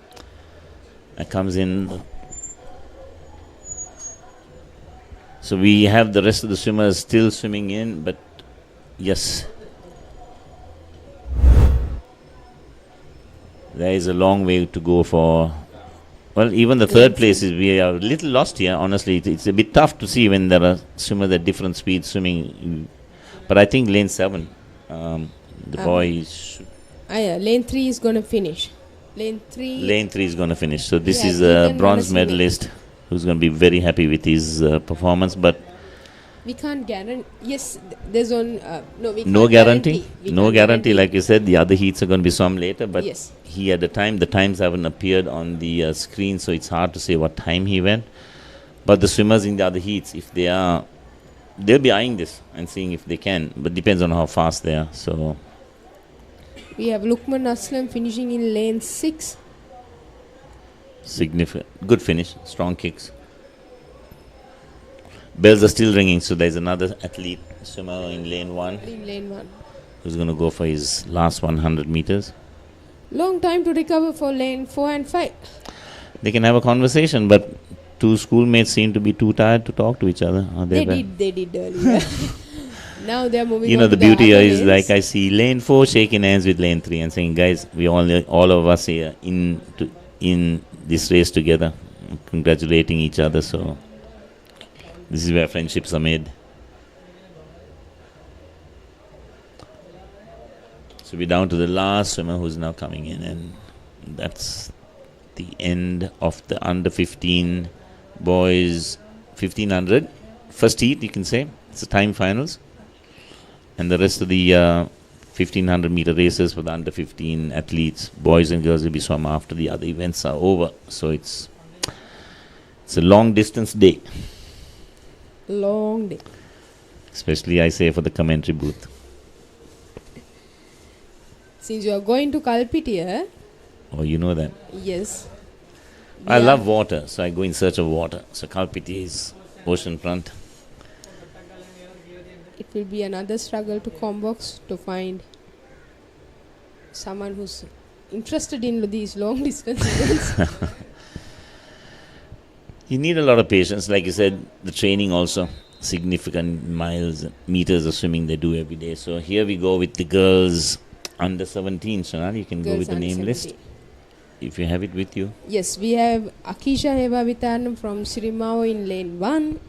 That comes in. So we have the rest of the swimmers still swimming in, but yes, there is a long way to go for. Well, even the third place is, we are a little lost here. Honestly, it's a bit tough to see when there are swimmers at different speeds swimming. But I think lane 7, the boys. Lane 3 is going to finish. Lane 3 is going to finish. So this is a bronze medalist who's going to be very happy with his performance. But we can't guarantee. Yes, there's on. No guarantee. No guarantee. Like you said, the other heats are going to be some later. But yes, he at the times haven't appeared on the screen, so it's hard to say what time he went. But the swimmers in the other heats, if they are, they'll be eyeing this and seeing if they can. But depends on how fast they are. So we have Lukman Aslam finishing in lane 6. Significant, good finish, strong kicks. Bells are still ringing, so there's another athlete swimmer in lane 1. In lane 1. Who's going to go for his last 100 meters. Long time to recover for lane 4 and 5. They can have a conversation, but two schoolmates seem to be too tired to talk to each other. They did earlier. Now they're moving on. You know, the to beauty other is, lanes. like, I see lane 4 shaking hands with lane 3 and saying, guys, we all of us here in this race together, congratulating each other. So this is where friendships are made. So we're down to the last swimmer who's now coming in, and that's the end of the under 15 boys 1500 first heat, you can say. It's the time finals, and the rest of the 1500 meter races for the under 15 athletes, boys and girls, will be swum after the other events are over. So it's a long distance day. Long day. Especially, I say, for the commentary booth. Since you are going to Kalpitiya. Oh, you know that. Yes. I love water, so I go in search of water. So Kalpitiya is ocean front. It will be another struggle to Combox to find someone who's interested in these long distance events. You need a lot of patience. Like you said, the training also, significant meters of swimming they do every day. So here we go with the girls under 17. So now you can go with the name list, if you have it with you. Yes, we have Akisha Hevavitan from Sirimao in lane 1,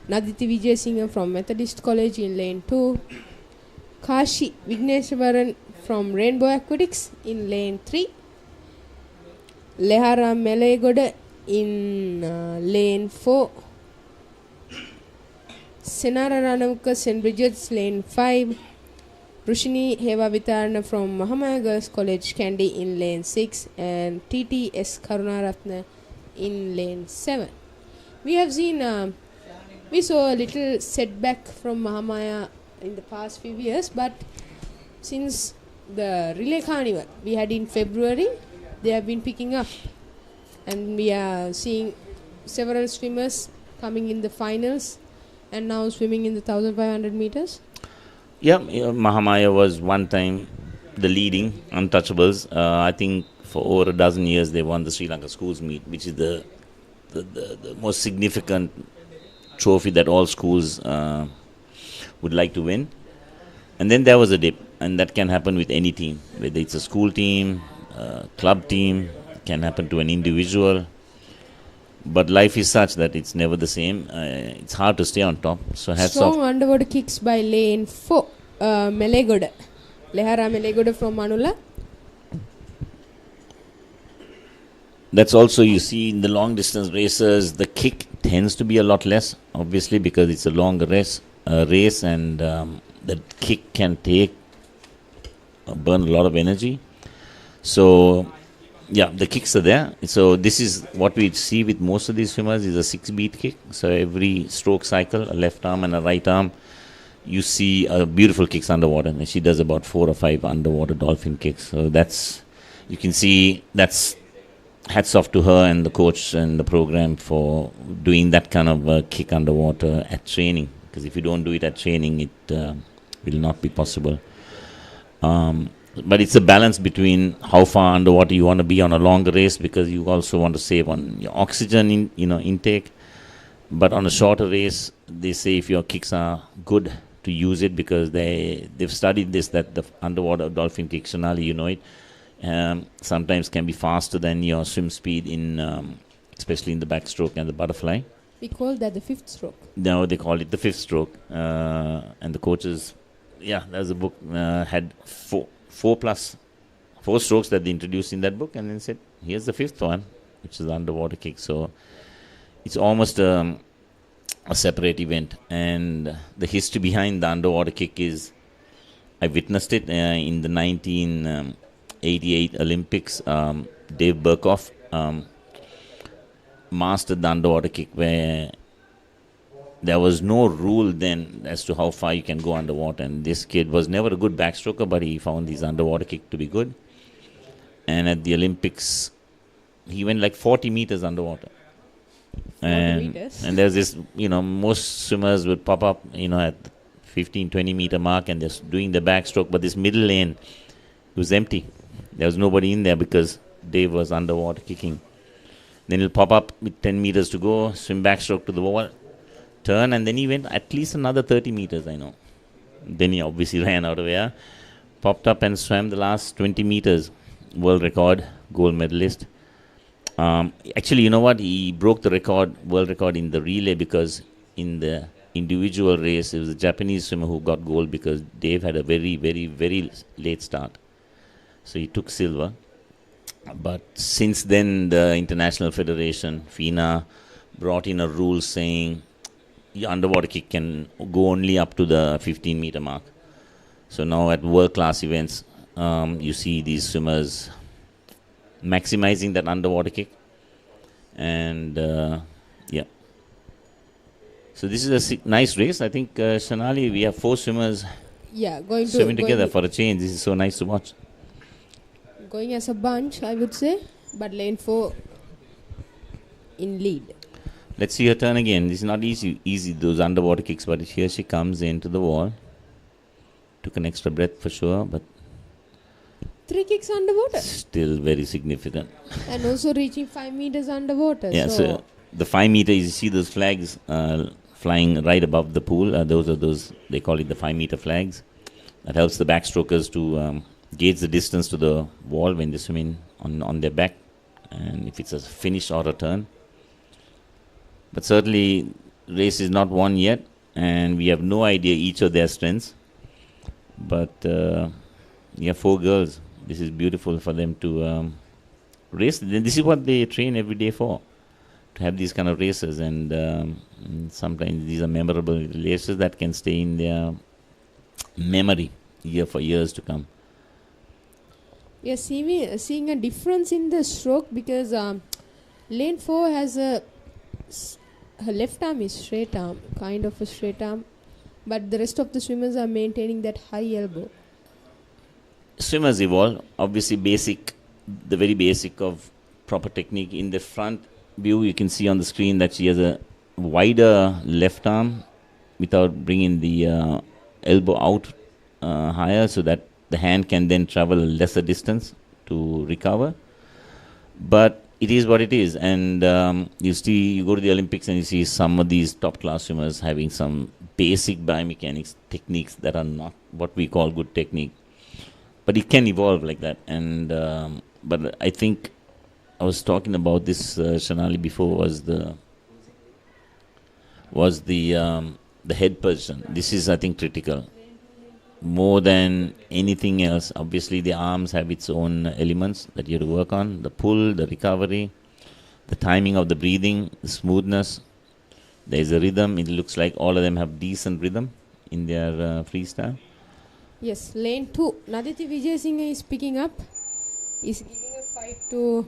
Naditi Vijayasinghe from Methodist College in lane 2, Kashi Vigneswaran from Rainbow Aquatics in lane 3, Lehara Melegoda in lane 4, Senara Ranamukka St. Bridget's lane 5, Rushini Hevavitarna from Mahamaya Girls College Kandy in lane 6, and TTS Karunaratna in lane 7. We have seen, we saw a little setback from Mahamaya in the past few years, but since the relay carnival we had in February, they have been picking up, and we are seeing several swimmers coming in the finals and now swimming in the 1500 meters. Yeah, Mahamaya was one time the leading untouchables. I think for over a dozen years they won the Sri Lanka Schools Meet, which is the most significant trophy that all schools would like to win. And then there was a dip, and that can happen with any team, whether it's a school team, club team, it can happen to an individual. But life is such that it's never the same. It's hard to stay on top. So hats off. Strong underwater kicks by lane 4, Melegoda. Lehara Melegoda from Manula. That's also, you see, in the long distance races, the kick tends to be a lot less, obviously, because it's a longer race, and the kick can burn a lot of energy. So, yeah, the kicks are there. So this is what we see with most of these swimmers, is a 6-beat kick. So every stroke cycle, a left arm and a right arm, you see beautiful kicks underwater. And she does about 4 or 5 underwater dolphin kicks. So you can see that's hats off to her and the coach and the program for doing that kind of kick underwater at training. Because if you don't do it at training, it will not be possible. But it's a balance between how far underwater you want to be on a longer race, because you also want to save on your oxygen intake. But on a shorter race, they say if your kicks are good, to use it, because they've studied this, that the underwater dolphin kick, Sonali, you know it, sometimes can be faster than your swim speed especially in the backstroke and the butterfly. We call that the fifth stroke. No, they call it the fifth stroke. And the coaches, there's a book, had four strokes that they introduced in that book, and then said, here's the fifth one, which is the underwater kick. So it's almost a separate event. And the history behind the underwater kick is, I witnessed it in the 1988 Olympics. Dave Burkoff mastered the underwater kick, where there was no rule then as to how far you can go underwater. And this kid was never a good backstroker, but he found his underwater kick to be good. And at the Olympics, he went like 40 meters underwater. 40 meters? And there's this, most swimmers would pop up, at 15, 20 meter mark, and they're doing the backstroke, but this middle lane was empty. There was nobody in there because Dave was underwater kicking. Then he'll pop up with 10 meters to go, swim backstroke to the wall, turn, and then he went at least another 30 meters, I know. Then he obviously ran out of air, popped up and swam the last 20 meters. World record, gold medalist. Actually, you know what? He broke the world record in the relay, because in the individual race, it was a Japanese swimmer who got gold, because Dave had a very, very, very late start. So he took silver. But since then, the International Federation, FINA, brought in a rule saying your underwater kick can go only up to the 15 meter mark. So now at world-class events, you see these swimmers maximizing that underwater kick. And so this is a nice race. I think, Shanali, we have 4 swimmers swimming together for a change. This is so nice to watch. Going as a bunch, I would say, but lane 4 in lead. Let's see her turn again. This is not easy, those underwater kicks, but here she comes into the wall. Took an extra breath for sure, but 3 kicks underwater. Still very significant. And also reaching 5 meters underwater. Yeah, so the 5 meters, you see those flags flying right above the pool. Those, they call it the 5 meter flags. That helps the backstrokers to gauge the distance to the wall when they swim in on their back, and if it's a finish or a turn. But certainly, race is not won yet, and we have no idea each of their strengths. But 4 girls. This is beautiful for them to race. This is what they train every day for, to have these kind of races. And sometimes these are memorable races that can stay in their memory for years to come. We are seeing a difference in the stroke, because lane 4 has her left arm is straight arm, kind of a straight arm, but the rest of the swimmers are maintaining that high elbow. Swimmers evolve. Obviously, the very basic of proper technique. In the front view, you can see on the screen that she has a wider left arm without bringing the elbow out higher, so that the hand can then travel a lesser distance to recover. But it is what it is. And you go to the Olympics and you see some of these top-class swimmers having some basic biomechanics techniques that are not what we call good technique. But it can evolve like that. And but I think I was talking about this, Shanali, before, was the head position. This is, I think, critical. More than anything else, obviously the arms have its own elements that you have to work on. The pull, the recovery. the timing of the breathing, the smoothness. There is a rhythm. It looks like all of them have decent rhythm in their freestyle. Yes, lane 2. Naditi Vijayasinghe is picking up. Is giving a fight to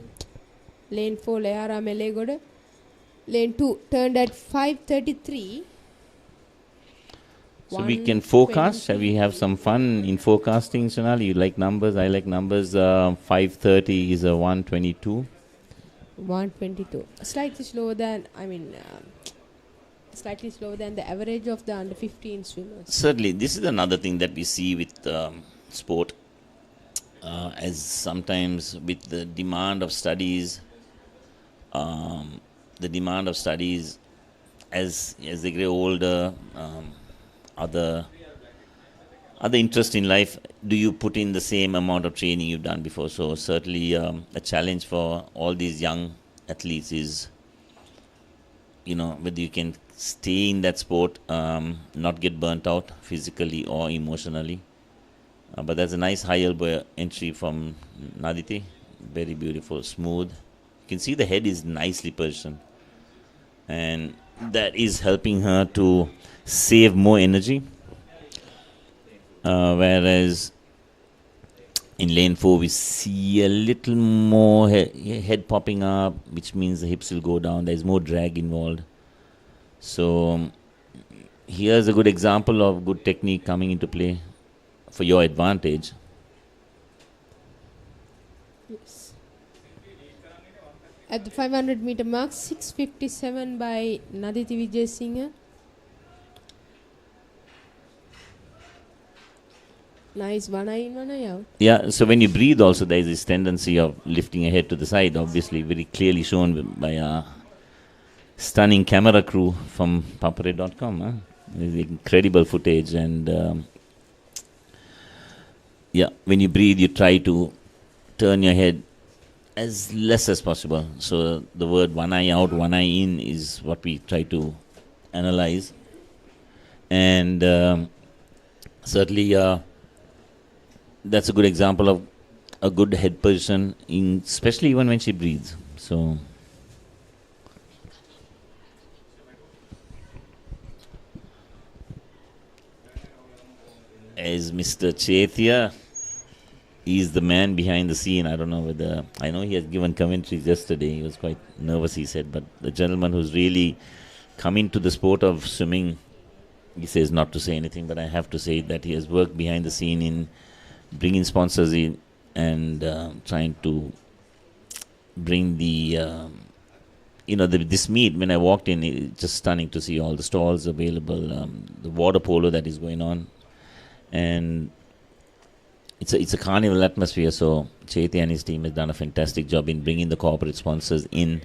lane 4, Layara Melegoda. Lane 2 turned at 5:33. So we can forecast. Shall we have some fun in forecasting, Sonali? You like numbers? I like numbers. 5:30 is a 1:22. 1:22. Slightly slower than, slightly slower than the average of the under 15 swimmers. Certainly, this is another thing that we see with sport. As sometimes with the demand of studies, as they grow older, other interest in life, do you put in the same amount of training you've done before? So certainly a challenge for all these young athletes is, whether you can stay in that sport, not get burnt out physically or emotionally. But that's a nice high elbow entry from Naditi. Very beautiful, smooth. You can see the head is nicely positioned. And that is helping her to save more energy. Whereas in lane 4, we see a little more head popping up, which means the hips will go down. There's more drag involved. So here's a good example of good technique coming into play for your advantage. Yes. At the 500 meter mark, 6:57 by Naditi Vijayasinghe. Nice, one eye in, one eye out. Yeah, so when you breathe also, there is this tendency of lifting your head to the side, obviously very clearly shown by our stunning camera crew from Papare.com. Huh? Incredible footage, and when you breathe, you try to turn your head as less as possible. So the word one eye out, one eye in is what we try to analyze. And certainly that's a good example of a good head position, especially even when she breathes. So as Mr. Chaitya, he's the man behind the scene. I don't know whether, I know he has given commentaries yesterday. He was quite nervous, he said, but the gentleman who's really come into the sport of swimming, he says not to say anything, but I have to say that he has worked behind the scene in bringing sponsors in and trying to bring this meet. When I walked in, it's just stunning to see all the stalls available, the water polo that is going on, and it's a carnival atmosphere. So Chaitya and his team has done a fantastic job in bringing the corporate sponsors in.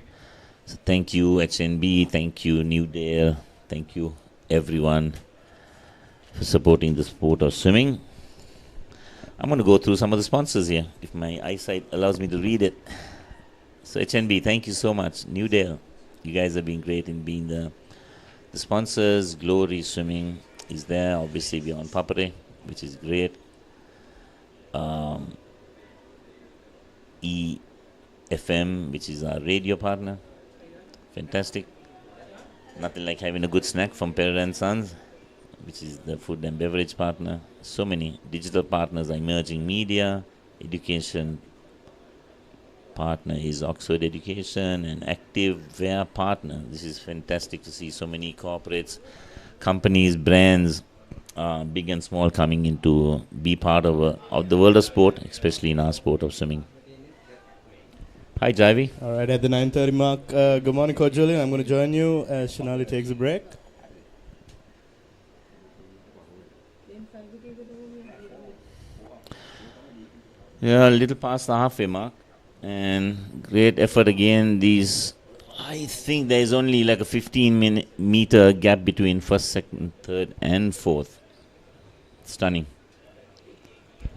So thank you HNB, thank you New Dale, thank you everyone for supporting the sport of swimming. I'm going to go through some of the sponsors here, if my eyesight allows me to read it. So HNB, thank you so much. New Dale, you guys have been great in being the sponsors. Glory Swimming is there, obviously we're on Papare, which is great. EFM, which is our radio partner, fantastic. Nothing like having a good snack from Pereira & Sons, which is the food and beverage partner. So many digital partners are emerging. Media, education partner is Oxford Education, and Active Wear partner. This is fantastic to see so many corporates, companies, brands, big and small, coming into be part of the world of sport, especially in our sport of swimming. Hi, Javi. All right, at the 9:30 mark, good morning, Coach Julian. I'm going to join you as Shanali takes a break. Yeah, a little past the halfway mark, and great effort again. I think there is only like a 15-meter gap between first, second, third, and fourth. Stunning.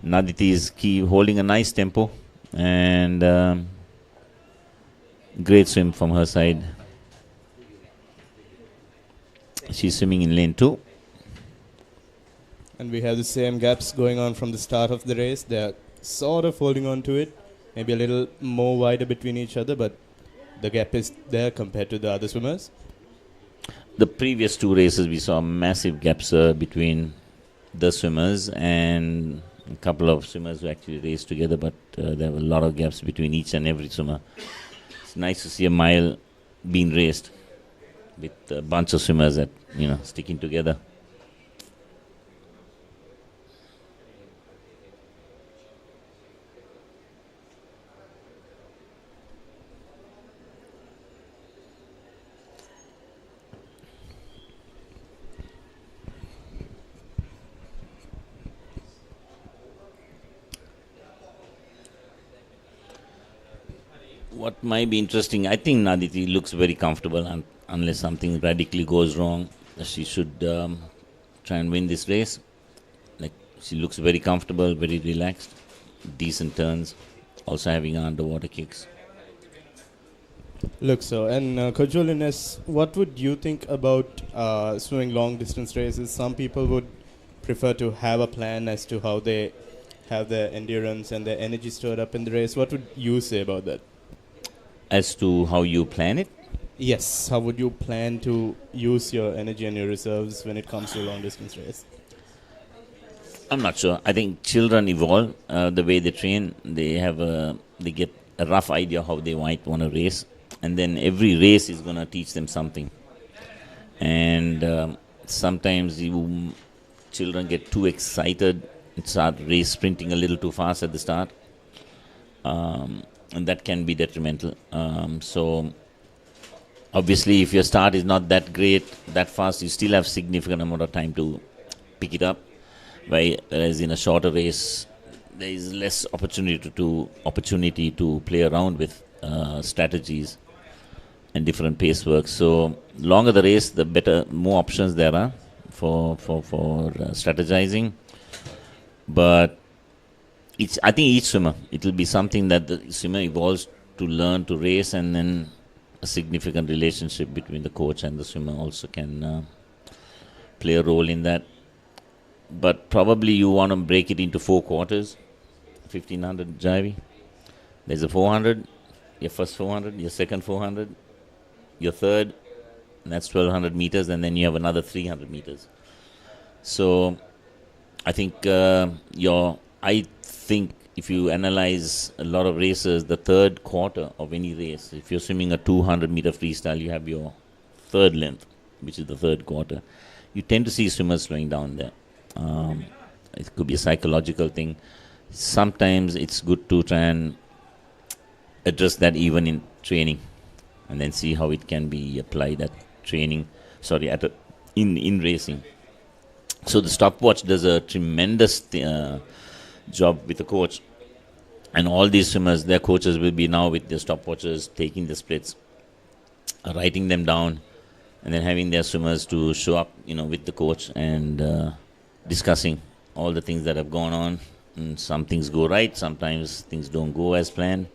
Naditi is holding a nice tempo, and great swim from her side. She's swimming in lane 2. And we have the same gaps going on from the start of the race. They're sort of holding on to it, maybe a little more wider between each other, but the gap is there compared to the other swimmers? The previous two races, we saw massive gaps between the swimmers, and a couple of swimmers who actually raced together, but there were a lot of gaps between each and every swimmer. It's nice to see a mile being raced with a bunch of swimmers that, sticking together. What might be interesting, I think Naditi looks very comfortable, and unless something radically goes wrong, she should try and win this race. Like, she looks very comfortable, very relaxed, decent turns, also having underwater kicks. Looks so. And Coach Julian, what would you think about swimming long distance races? Some people would prefer to have a plan as to how they have their endurance and their energy stored up in the race. What would you say about that? As to how you plan it? Yes. How would you plan to use your energy and your reserves when it comes to a long distance race? I'm not sure. I think children evolve the way they train. They get a rough idea how they might want to race, and then every race is going to teach them something. And sometimes children get too excited and start race sprinting a little too fast at the start. And that can be detrimental. So obviously, if your start is not that great, that fast, you still have significant amount of time to pick it up. Whereas in a shorter race, there is less opportunity to play around with strategies and different pace work. So longer the race, the better, more options there are for strategizing. But I think each swimmer, it will be something that the swimmer evolves to learn to race, and then a significant relationship between the coach and the swimmer also can play a role in that. But probably you want to break it into 4 quarters, 1500 Javi. There's a 400, your first 400, your second 400, your third, and that's 1200 meters, and then you have another 300 meters. So I think if you analyze a lot of races, the third quarter of any race, if you're swimming a 200 meter freestyle, you have your third length, which is the third quarter. You tend to see swimmers slowing down there. It could be a psychological thing. Sometimes it's good to try and address that even in training, and then see how it can be applied at training. In racing. So the stopwatch does a tremendous job with the coach, and all these swimmers, their coaches will be now with their stopwatches, taking the splits, writing them down, and then having their swimmers to show up, with the coach and discussing all the things that have gone on. And some things go right, sometimes things don't go as planned.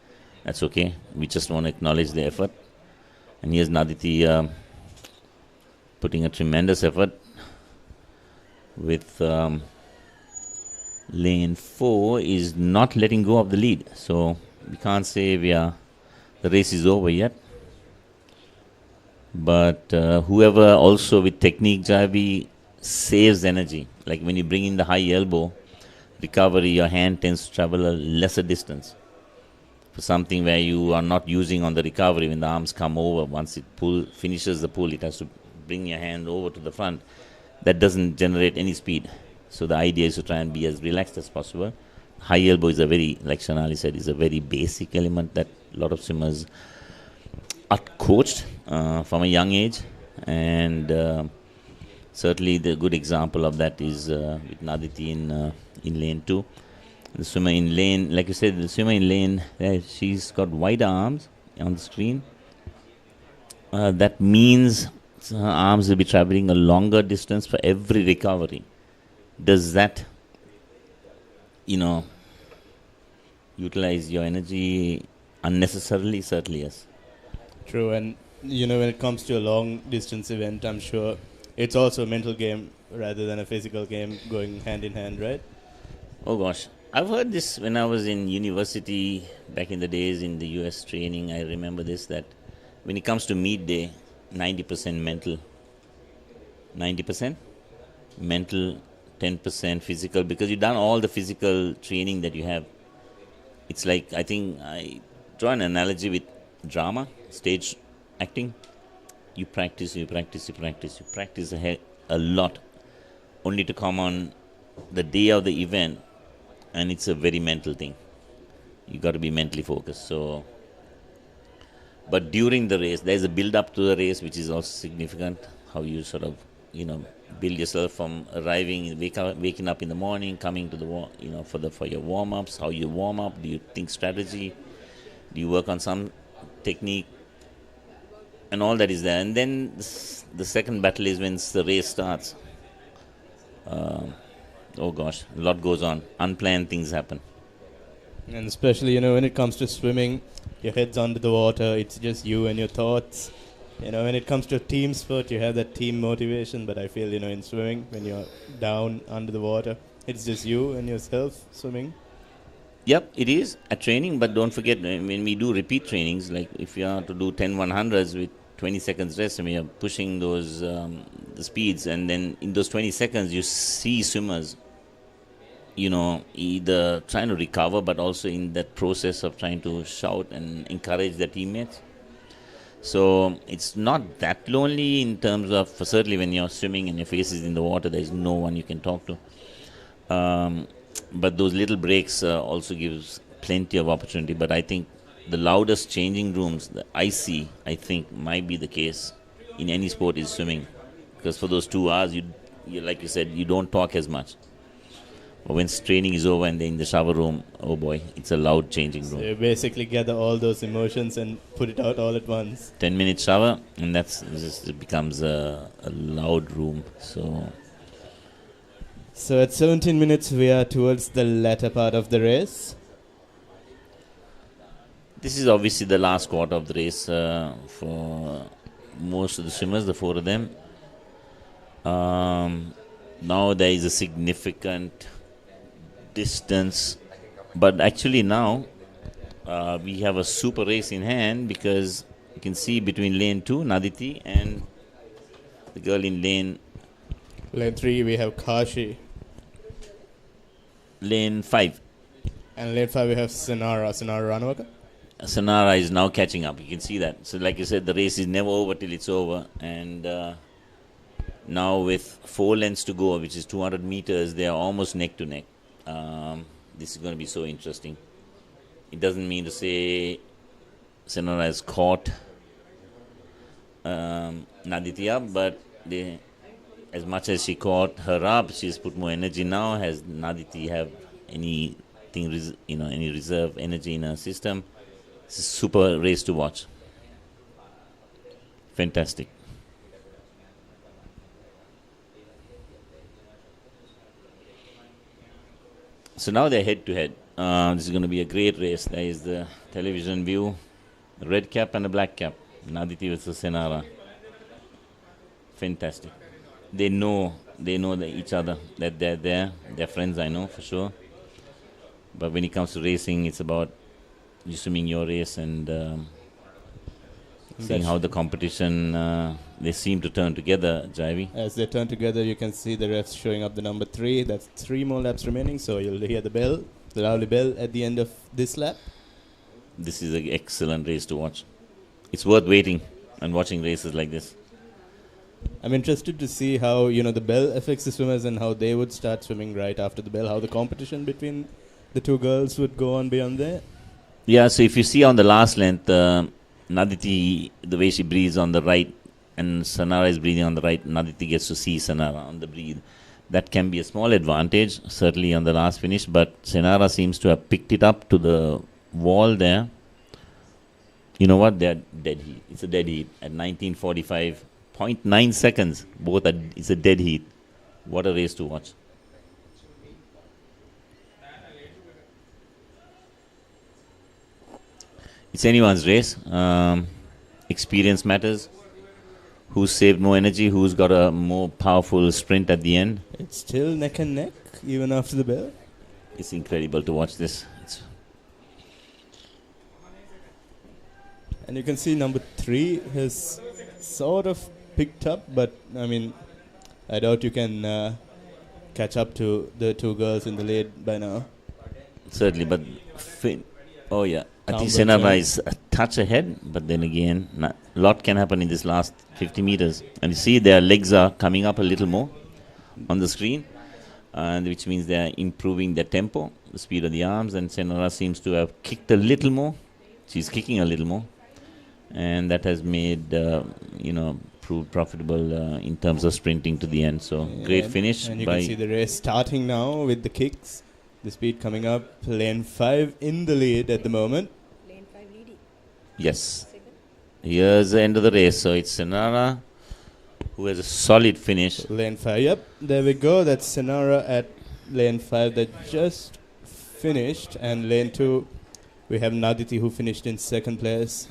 That's okay. We just want to acknowledge the effort. And here's Naditi putting a tremendous effort with lane 4 is not letting go of the lead. So we can't say the race is over yet. But whoever also with technique, Javi, saves energy. Like when you bring in the high elbow recovery, your hand tends to travel a lesser distance. For something where you are not using on the recovery, when the arms come over, once it finishes the pull, it has to bring your hand over to the front. That doesn't generate any speed. So the idea is to try and be as relaxed as possible. High elbow is like Shanali said, is a very basic element that a lot of swimmers are coached from a young age. And certainly the good example of that is with Naditi in lane 2. The swimmer in lane, like you said, she's got wider arms on the screen. That means her arms will be traveling a longer distance for every recovery. Does that, utilize your energy unnecessarily? Certainly, yes. True, and when it comes to a long distance event, I'm sure it's also a mental game rather than a physical game, going hand in hand, right? Oh gosh, I've heard this when I was in university back in the days in the US training. I remember this, that when it comes to meet day, 90% mental. 90% mental, 10% physical, because you've done all the physical training that you have. It's like, I think I draw an analogy with drama, stage acting. You practice a lot, only to come on the day of the event, and it's a very mental thing. You got to be mentally focused. So, but during the race, there's a build up to the race, which is also significant. How you sort of, build yourself from arriving, waking up in the morning, coming to the for your warm ups. How you warm up? Do you think strategy? Do you work on some technique? And all that is there. And then the second battle is when the race starts. Oh gosh, a lot goes on. Unplanned things happen. And especially, when it comes to swimming, your head's under the water. It's just you and your thoughts. When it comes to team sport, you have that team motivation. But I feel, in swimming, when you're down under the water, it's just you and yourself swimming. Yep, it is a training, but don't forget, when we do repeat trainings, like if you are to do 10 100s with 20 seconds rest, and we are pushing those the speeds, and then in those 20 seconds, you see swimmers, either trying to recover, but also in that process of trying to shout and encourage their teammates. So it's not that lonely in terms of, certainly when you're swimming and your face is in the water, there's no one you can talk to. But those little breaks also gives plenty of opportunity. But I think the loudest changing rooms that I see, I think might be the case in any sport is swimming. Because for those 2 hours, you like you said, you don't talk as much. But when training is over and they're in the shower room, oh boy, it's a loud changing room. So you basically gather all those emotions and put it out all at once. 10-minute shower, and it becomes a loud room. So at 17 minutes, we are towards the latter part of the race. This is obviously the last quarter of the race for most of the swimmers, the 4 of them. Now there is a significant distance, but actually now we have a super race in hand, because you can see between lane 2, Naditi, and the girl in lane 3, we have Kashi. Lane 5. And lane 5, we have Sanara Ranwaka. Sanara is now catching up. You can see that. So like you said, the race is never over till it's over. And now with 4 lengths to go, which is 200 meters, they are almost neck to neck. This is going to be so interesting. It doesn't mean to say Sanara has caught Naditya, but as much as she caught her up, she's put more energy now. Has Naditi have anything, any reserve energy in her system? It's a super race to watch. Fantastic. So now they're head to head. This is going to be a great race. There is the television view, the red cap and the black cap. Naditi versus Sanara. Fantastic. They know each other, that they're there. They're friends, I know for sure. But when it comes to racing, it's about you swimming your race and seeing how the competition, they seem to turn together, Jaivi. As they turn together, you can see the refs showing up the number 3. That's 3 more laps remaining, so you'll hear the bell, the lovely bell at the end of this lap. This is an excellent race to watch. It's worth waiting and watching races like this. I'm interested to see how, the bell affects the swimmers and how they would start swimming right after the bell, how the competition between the 2 girls would go on beyond there. Yeah, so if you see on the last length, Naditi, the way she breathes on the right and Sanara is breathing on the right, Naditi gets to see Sanara on the breathe. That can be a small advantage, certainly on the last finish, but Sanara seems to have picked it up to the wall there. You know what? They're dead heat. It's a dead heat at 19:45.9 seconds. It's a dead heat. What a race to watch. It's anyone's race. Experience matters. Who's saved more energy? Who's got a more powerful sprint at the end? It's still neck and neck, even after the bell. It's incredible to watch this. And you can see number 3 has sort of picked up, but I mean, I doubt you can catch up to the 2 girls in the lead by now. Certainly, but oh yeah, I think Downwards, Senara yeah. is a touch ahead, but then again, a lot can happen in this last 50 meters. And you see their legs are coming up a little more on the screen, and which means they are improving their tempo, the speed of the arms, and Senara seems to have kicked a little more. She's kicking a little more, and that has made, proved profitable in terms of sprinting to the end. So great finish. And you can see the race starting now with the kicks. The speed coming up. Lane 5 in the lead at the moment. Lane 5 leading. Yes. Here's the end of the race. So it's Senara who has a solid finish. Lane 5, yep. There we go. That's Senara at lane 5 that just finished. And lane 2, we have Naditi who finished in 2nd place.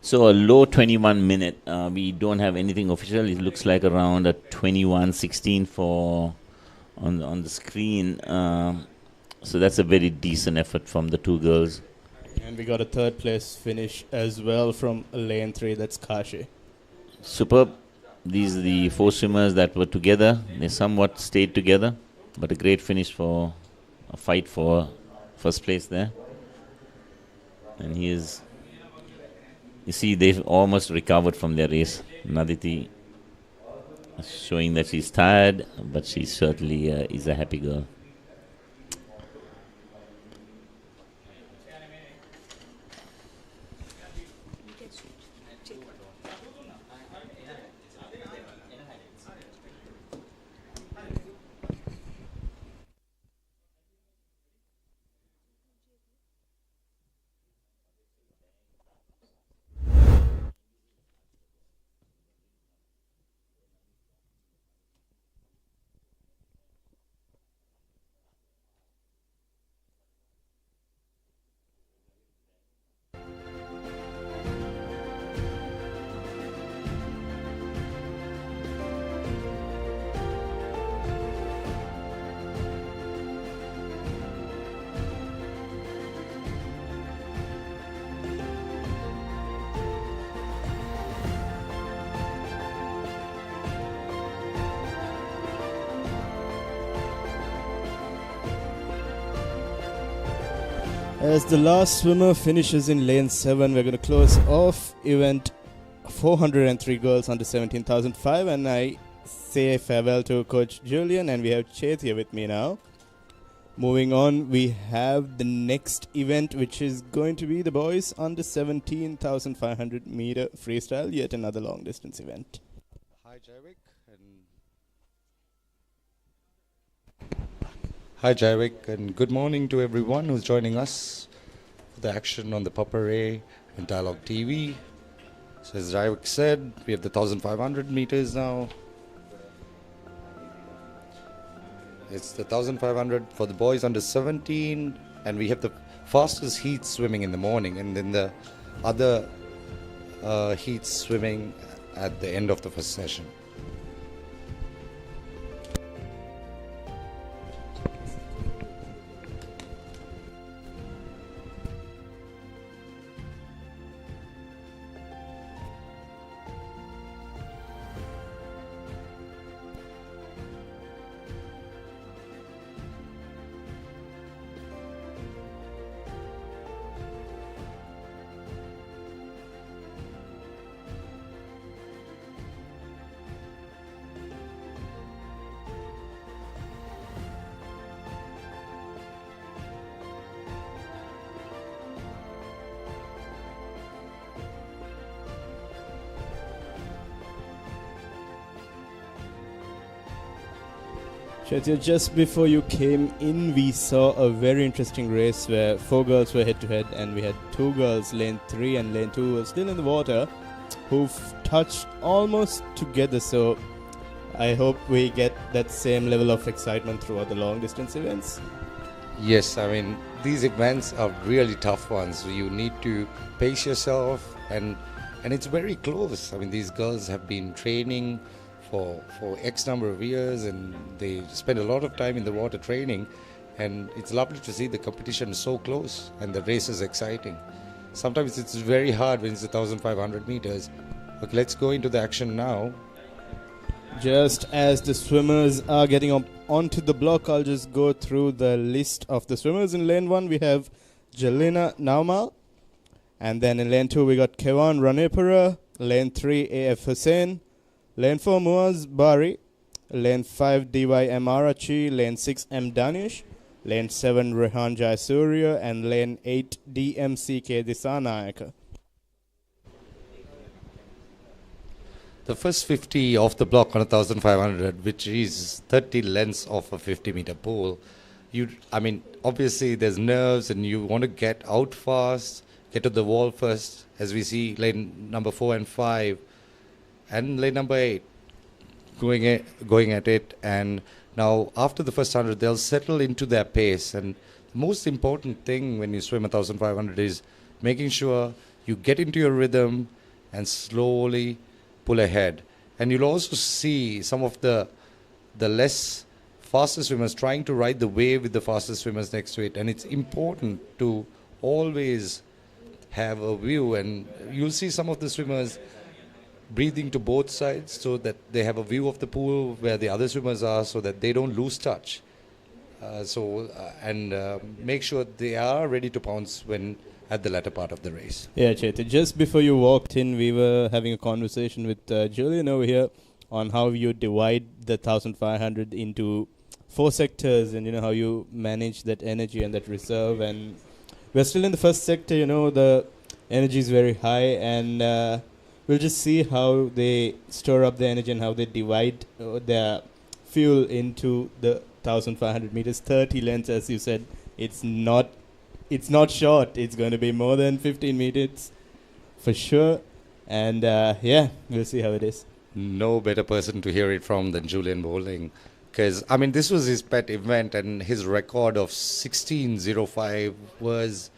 So a low 21 minute. We don't have anything official. It looks like around a 21:16 for on the screen. So that's a very decent effort from the 2 girls. And we got a 3rd place finish as well from lane 3. That's Kashi. Superb. These are the 4 swimmers that were together. They somewhat stayed together, but a great finish for a fight for first place there. And you see, they've almost recovered from their race. Naditi showing that she's tired, but she certainly is a happy girl. As the last swimmer finishes in lane 7, we're going to close off event 403 girls under 17,005, and I say farewell to Coach Julian, and we have Chet here with me now. Moving on, we have the next event, which is going to be the boys under 17,500 meter freestyle, yet another long distance event. Hi Jaivik, and good morning to everyone who's joining us for the action on the Papare and Dialog TV. So as Jaivik said, we have the 1,500 meters now. It's the 1,500 for the boys under 17, and we have the fastest heat swimming in the morning, and then the other heats swimming at the end of the first session. Shaitya, just before you came in, we saw a very interesting race where 4 girls were head-to-head, and we had 2 girls, lane 3 and lane 2, were still in the water, who've touched almost together. So I hope we get that same level of excitement throughout the long-distance events. Yes, I mean, these events are really tough ones. You need to pace yourself, and it's very close. I mean, these girls have been training for X number of years, and they spend a lot of time in the water training, and it's lovely to see the competition so close and the race is exciting. sometimes it's very hard when it's 1,500 meters. Okay, let's go into the action now. Just as the swimmers are getting up onto the block, I'll just go through the list of the swimmers. In lane 1, we have Jelena Naumal. And then in lane 2, we got Kevan Ranepura. Lane 3, AF Hussain. Lane 4, Muaz Bari. Lane 5, DYM Arachi. Lane 6, M Danish. Lane 7, Rehan Jayasuriya. And lane 8, DMCK Disanayaka. The first 50 off the block on 1,500, which is 30 lengths of a 50-meter pool. Obviously there's nerves and you want to get out fast, get to the wall first, as we see lane number 4 and 5, and lane number 8 going at it. And now after the first 100, they'll settle into their pace. And the most important thing when you swim 1,500 is making sure you get into your rhythm and slowly pull ahead. And you'll also see some of the less faster swimmers trying to ride the wave with the faster swimmers next to it. And it's important to always have a view, and you'll see some of the swimmers breathing to both sides so that they have a view of the pool where the other swimmers are, so that they don't lose touch. Make sure they are ready to pounce when at the latter part of the race. Yeah, Chaitanya, just before you walked in, we were having a conversation with Julian over here on how you divide the 1,500 into 4 sectors, and how you manage that energy and that reserve. And we're still in the first sector, the energy is very high, and we'll just see how they store up the energy and how they divide their fuel into the 1,500 meters, 30 lengths, as you said. It's not short. It's going to be more than 15 minutes for sure. And we'll see how it is. No better person to hear it from than Julian Bowling. Because, this was his pet event, and his record of 16:05 was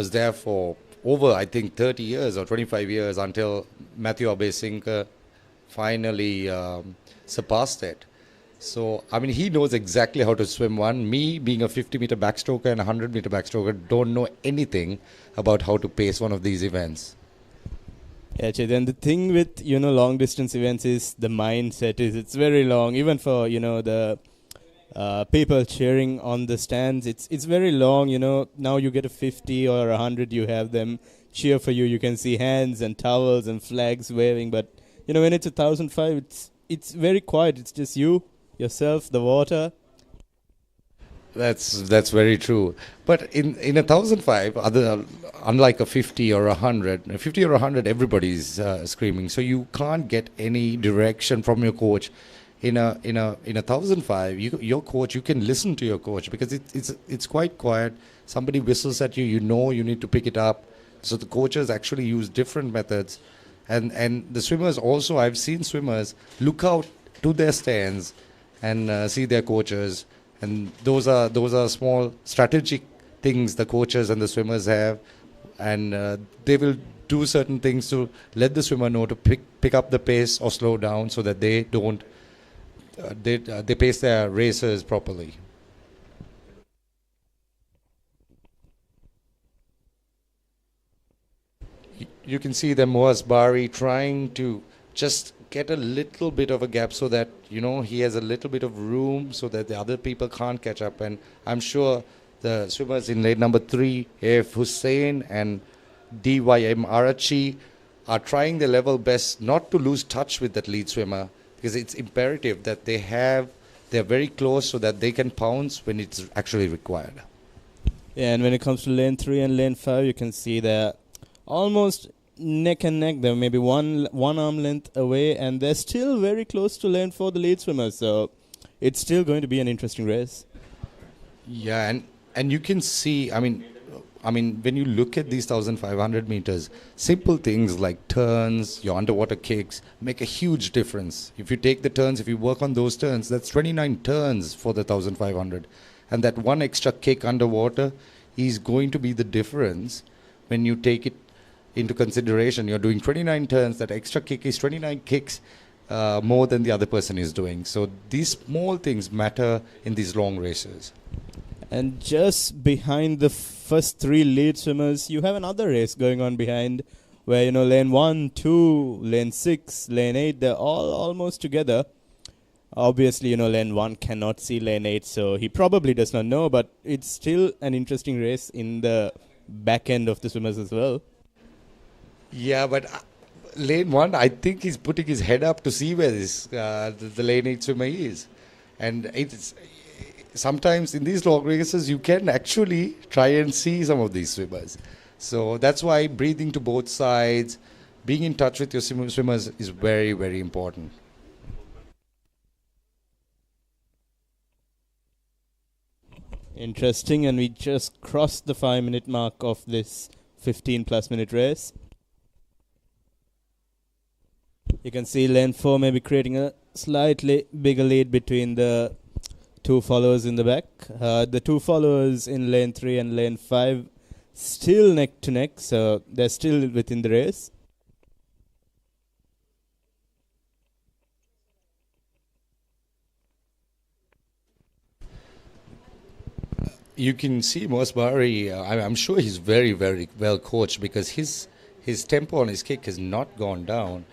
there for over, I think, 30 years or 25 years until Matthew Abesinka finally surpassed it. So, he knows exactly how to swim one. Me, being a 50-meter backstroker and a 100-meter backstroker, don't know anything about how to pace one of these events. Yeah, then the thing with, long distance events is the mindset is it's very long. Even for, the people cheering on the stands, it's very long. Now you get a 50 or 100, you have them cheer for you. You can see hands and towels and flags waving. But, when it's 1,005, it's very quiet. It's just you, yourself, the water. That's very true. But in 1,005, unlike a 50 or 100, a 50 or 100, everybody's screaming. So you can't get any direction from your coach. In a 1,005, your coach, you can listen to your coach because it's quite quiet. Somebody whistles at you, you need to pick it up. So the coaches actually use different methods, and the swimmers also. I've seen swimmers look out to their stands and see their coaches. And those are small strategic things the coaches and the swimmers have, and they will do certain things to let the swimmer know to pick up the pace or slow down so that they don't they pace their races properly. You can see the Muaz Bari trying to just get a little bit of a gap so that he has a little bit of room so that the other people can't catch up. And I'm sure the swimmers in lane number 3, AF Hussain and DYM Arachi, are trying their level best not to lose touch with that lead swimmer, because it's imperative that they're very close so that they can pounce when it's actually required. Yeah, and when it comes to lane 3 and lane 5, you can see they're almost neck and neck. They're maybe one arm length away, and they're still very close to lane 4, the lead swimmers. So it's still going to be an interesting race. Yeah, and you can see, when you look at these 1,500 meters, simple things like turns, your underwater kicks make a huge difference. If you take the turns, if you work on those turns, that's 29 turns for the 1,500. And that one extra kick underwater is going to be the difference when you take it into consideration. You're doing 29 turns, that extra kick is 29 kicks more than the other person is doing. So these small things matter in these long races. And just behind the first three lead swimmers, you have another race going on behind where, you know, lane 1, 2, lane 6, lane 8, they're all almost together. Obviously, you know, lane 1 cannot see lane 8, so he probably does not know, but it's still an interesting race in the back end of the swimmers as well. Yeah, but lane 1, I think he's putting his head up to see where the lane 8 swimmer is. And it's sometimes in these long races, you can actually try and see some of these swimmers. So that's why breathing to both sides, being in touch with your swimmers is very, very important. Interesting, and we just crossed the 5-minute mark of this 15+ minute race. You can see lane 4 maybe creating a slightly bigger lead between the two followers in the back. The two followers in lane 3 and lane 5 still neck to neck, so they're still within the race. You can see Mosbari, I'm sure he's very, very well coached because his tempo on his kick has not gone down.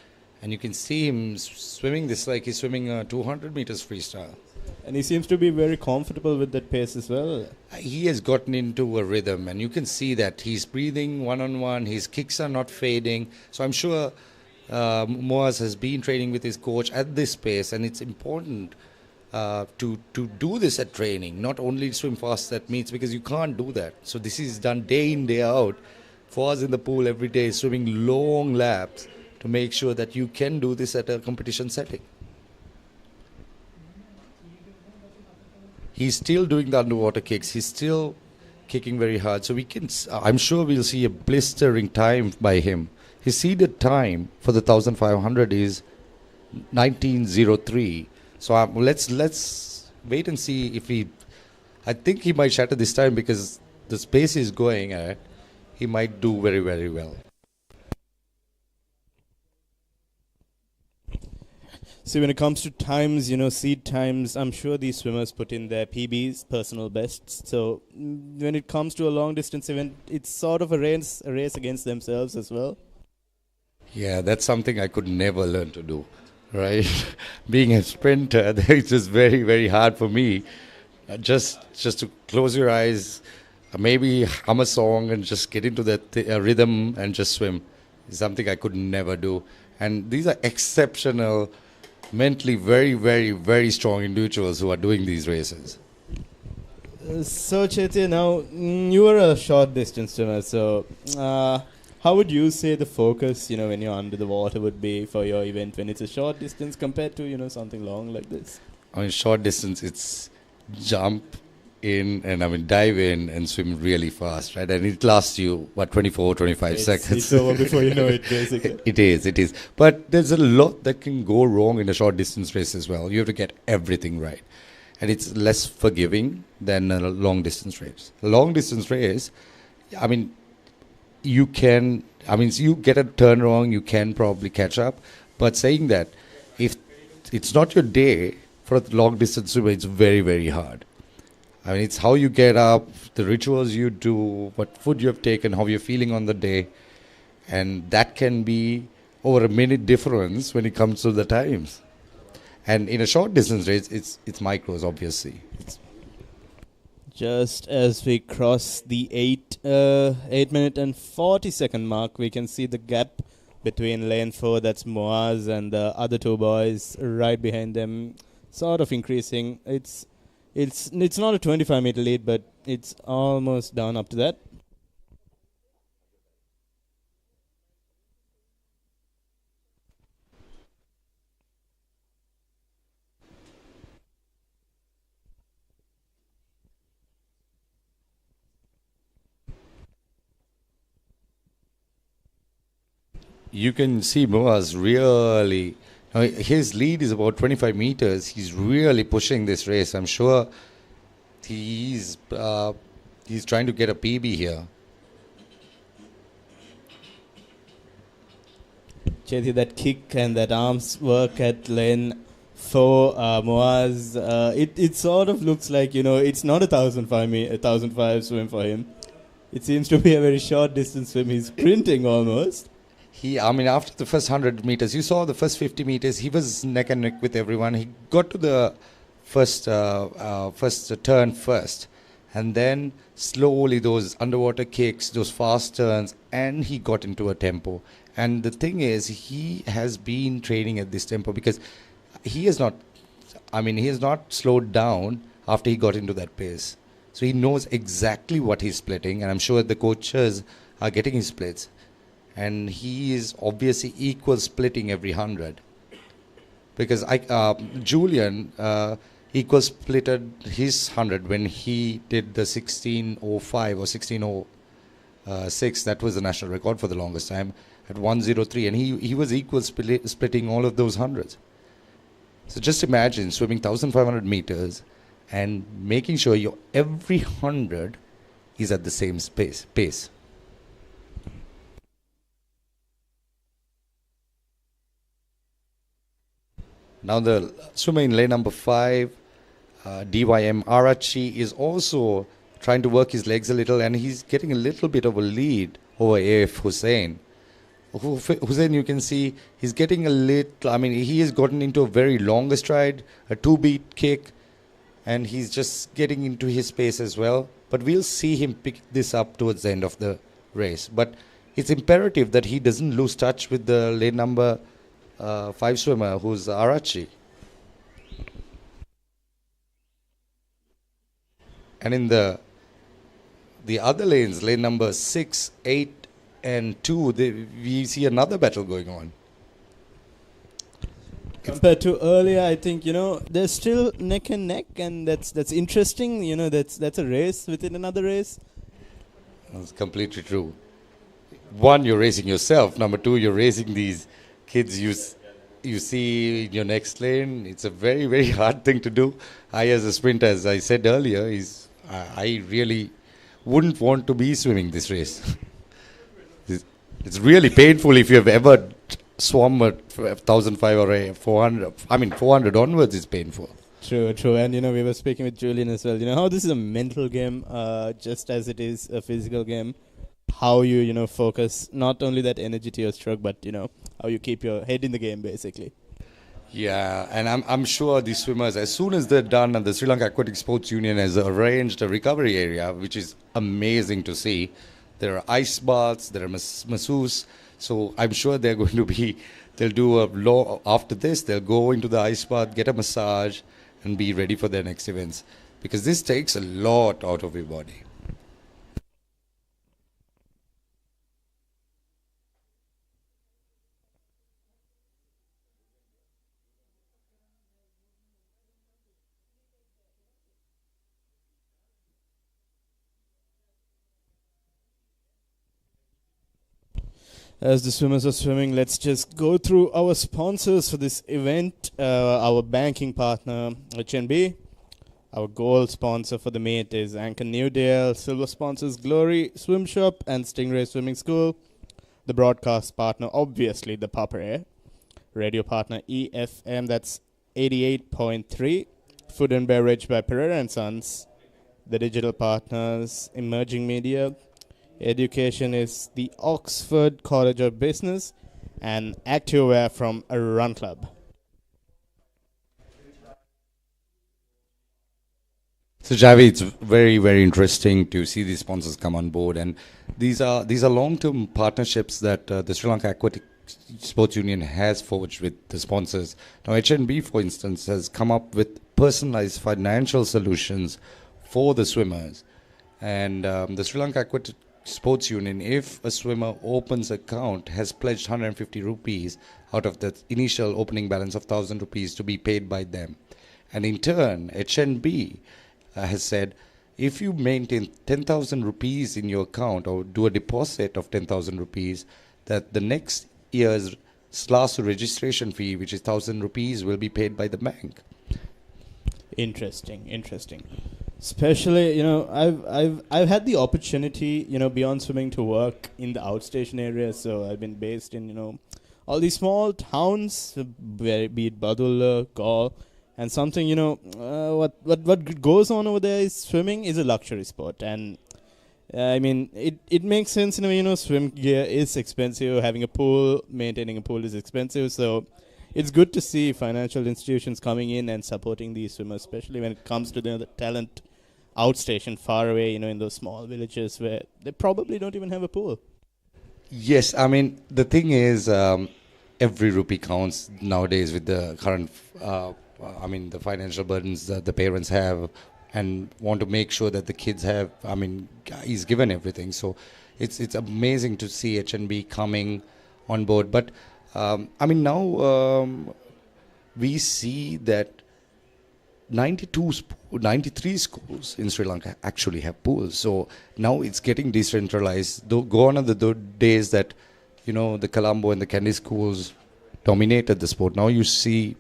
And you can see him swimming this like he's swimming 200 meters freestyle. And he seems to be very comfortable with that pace as well. He has gotten into a rhythm, and you can see that he's breathing one-on-one. His kicks are not fading. So I'm sure Moaz has been training with his coach at this pace, and it's important to do this at training, not only swim fast at meets, because you can't do that. So this is done day in, day out. For us in the pool every day, swimming long laps to make sure that you can do this at a competition setting. He's still doing the underwater kicks. He's still kicking very hard. So I'm sure we'll see a blistering time by him. His seeded time for the 1500 is 19:03. So let's wait and see if I think he might shatter this time because the space he's going at, he might do very, very well. See, when it comes to times, you know, seed times, I'm sure these swimmers put in their PBs, personal bests. So when it comes to a long distance event, it's sort of a race against themselves as well. Yeah, that's something I could never learn to do, right? Being a sprinter, it's just very, very hard for me. Just to close your eyes, maybe hum a song and just get into that rhythm and just swim is something I could never do. And these are exceptional, mentally very, very, very strong individuals who are doing these races. So Chaitya, now you are a short distance swimmer, so how would you say the focus, you know, when you're under the water would be for your event when it's a short distance compared to, you know, something long like this? I mean, short distance, it's jump in and dive in and swim really fast, right? And it lasts you, 25 seconds. It's over before you know it, basically. It is. But there's a lot that can go wrong in a short distance race as well. You have to get everything right. And it's less forgiving than a long distance race. A long distance race, you get a turn wrong, you can probably catch up. But saying that, if it's not your day for a long distance swimmer, it's very, very hard. It's how you get up, the rituals you do, what food you have taken, how you're feeling on the day. And that can be over a minute difference when it comes to the times. And in a short distance race, it's micros, obviously. Just as we cross the 8-minute and 40-second mark, we can see the gap between lane 4, that's Moaz, and the other two boys right behind them, sort of increasing. It's not a 25-meter lead, but it's almost down up to that. You can see Moaz really, his lead is about 25 meters. He's really pushing this race. I'm sure he's trying to get a PB here. Chaitya, that kick and that arms work at lane for Moaz, it sort of looks like, it's not a 1,005 swim for him. It seems to be a very short distance swim. He's sprinting almost. After the first 100 meters, you saw the first 50 meters, he was neck and neck with everyone. He got to the first turn first. And then slowly those underwater kicks, those fast turns, and he got into a tempo. And the thing is, he has been training at this tempo because he has not slowed down after he got into that pace. So he knows exactly what he's splitting, and I'm sure the coaches are getting his splits. And he is obviously equal splitting every 100. Because Julian equal splitted his 100 when he did the 16:05 or 16:06. That was the national record for the longest time at 1:03. And he was equal splitting all of those hundreds. So just imagine swimming 1,500 meters and making sure your every 100 is at the same pace. Now the swimmer in lane number 5, DYM Arachi, is also trying to work his legs a little, and he's getting a little bit of a lead over AF Hussain. Hussain, you can see, he's getting a little, he has gotten into a very long stride, a 2-beat kick, and he's just getting into his pace as well. But we'll see him pick this up towards the end of the race. But it's imperative that he doesn't lose touch with the lane number 5 swimmer, who's Arachi. And in the other lanes, lane number 6, 8 and 2, we see another battle going on. Compared to earlier, I think, they're still neck and neck, and that's interesting. That's a race within another race. That's completely true. One, you're racing yourself. Number 2, you're racing these kids you see in your next lane. It's a very, very hard thing to do. I, as a sprinter, as I said earlier, I really wouldn't want to be swimming this race. It's really painful if you have ever swum at 1,005 or 400. 400 onwards is painful. True. And, we were speaking with Julian as well. How this is a mental game, just as it is a physical game. How you, focus not only that energy to your stroke, but, how you keep your head in the game, basically. Yeah, and I'm sure these swimmers, as soon as they're done, and the Sri Lanka Aquatic Sports Union has arranged a recovery area, which is amazing to see. There are ice baths, there are masseuses, so I'm sure they'll do after this, they'll go into the ice bath, get a massage, and be ready for their next events. Because this takes a lot out of your body. As the swimmers are swimming, let's just go through our sponsors for this event. Our banking partner, HNB. Our gold sponsor for the meet is Anchor Newdale. Silver sponsors Glory Swim Shop and Stingray Swimming School. The broadcast partner, obviously, ThePapare. Radio partner EFM, that's 88.3. Food and beverage by Pereira & Sons. The digital partners, Emerging Media. Education is the Oxford College of Business, and Activewear from a Run Club. So Javi, it's very, very interesting to see these sponsors come on board, and these are long-term partnerships that the Sri Lanka Aquatic Sports Union has forged with the sponsors. Now HNB, for instance, has come up with personalized financial solutions for the swimmers, and the Sri Lanka Aquatic Sports Union, if a swimmer opens account, has pledged 150 rupees out of the initial opening balance of 1,000 rupees to be paid by them. And in turn, HNB has said, if you maintain 10,000 rupees in your account or do a deposit of 10,000 rupees, that the next year's SLASU registration fee, which is 1,000 rupees, will be paid by the bank. Interesting. Especially, I've had the opportunity, beyond swimming, to work in the outstation area. So I've been based in, all these small towns, be it Badulla, Gaul, and something, what goes on over there is swimming is a luxury sport. And I mean, it makes sense, swim gear is expensive. Having a pool, maintaining a pool is expensive. So it's good to see financial institutions coming in and supporting these swimmers, especially when it comes to the talent outstation far away, in those small villages where they probably don't even have a pool. Yes, I mean, the thing is, every rupee counts nowadays with the current, the financial burdens that the parents have and want to make sure that the kids have, he's given everything. So it's amazing to see HNB coming on board. But, now we see that 93 schools in Sri Lanka actually have pools. So now it's getting decentralized. Gone are the days that, the Colombo and the Kandy schools dominated the sport. Now you see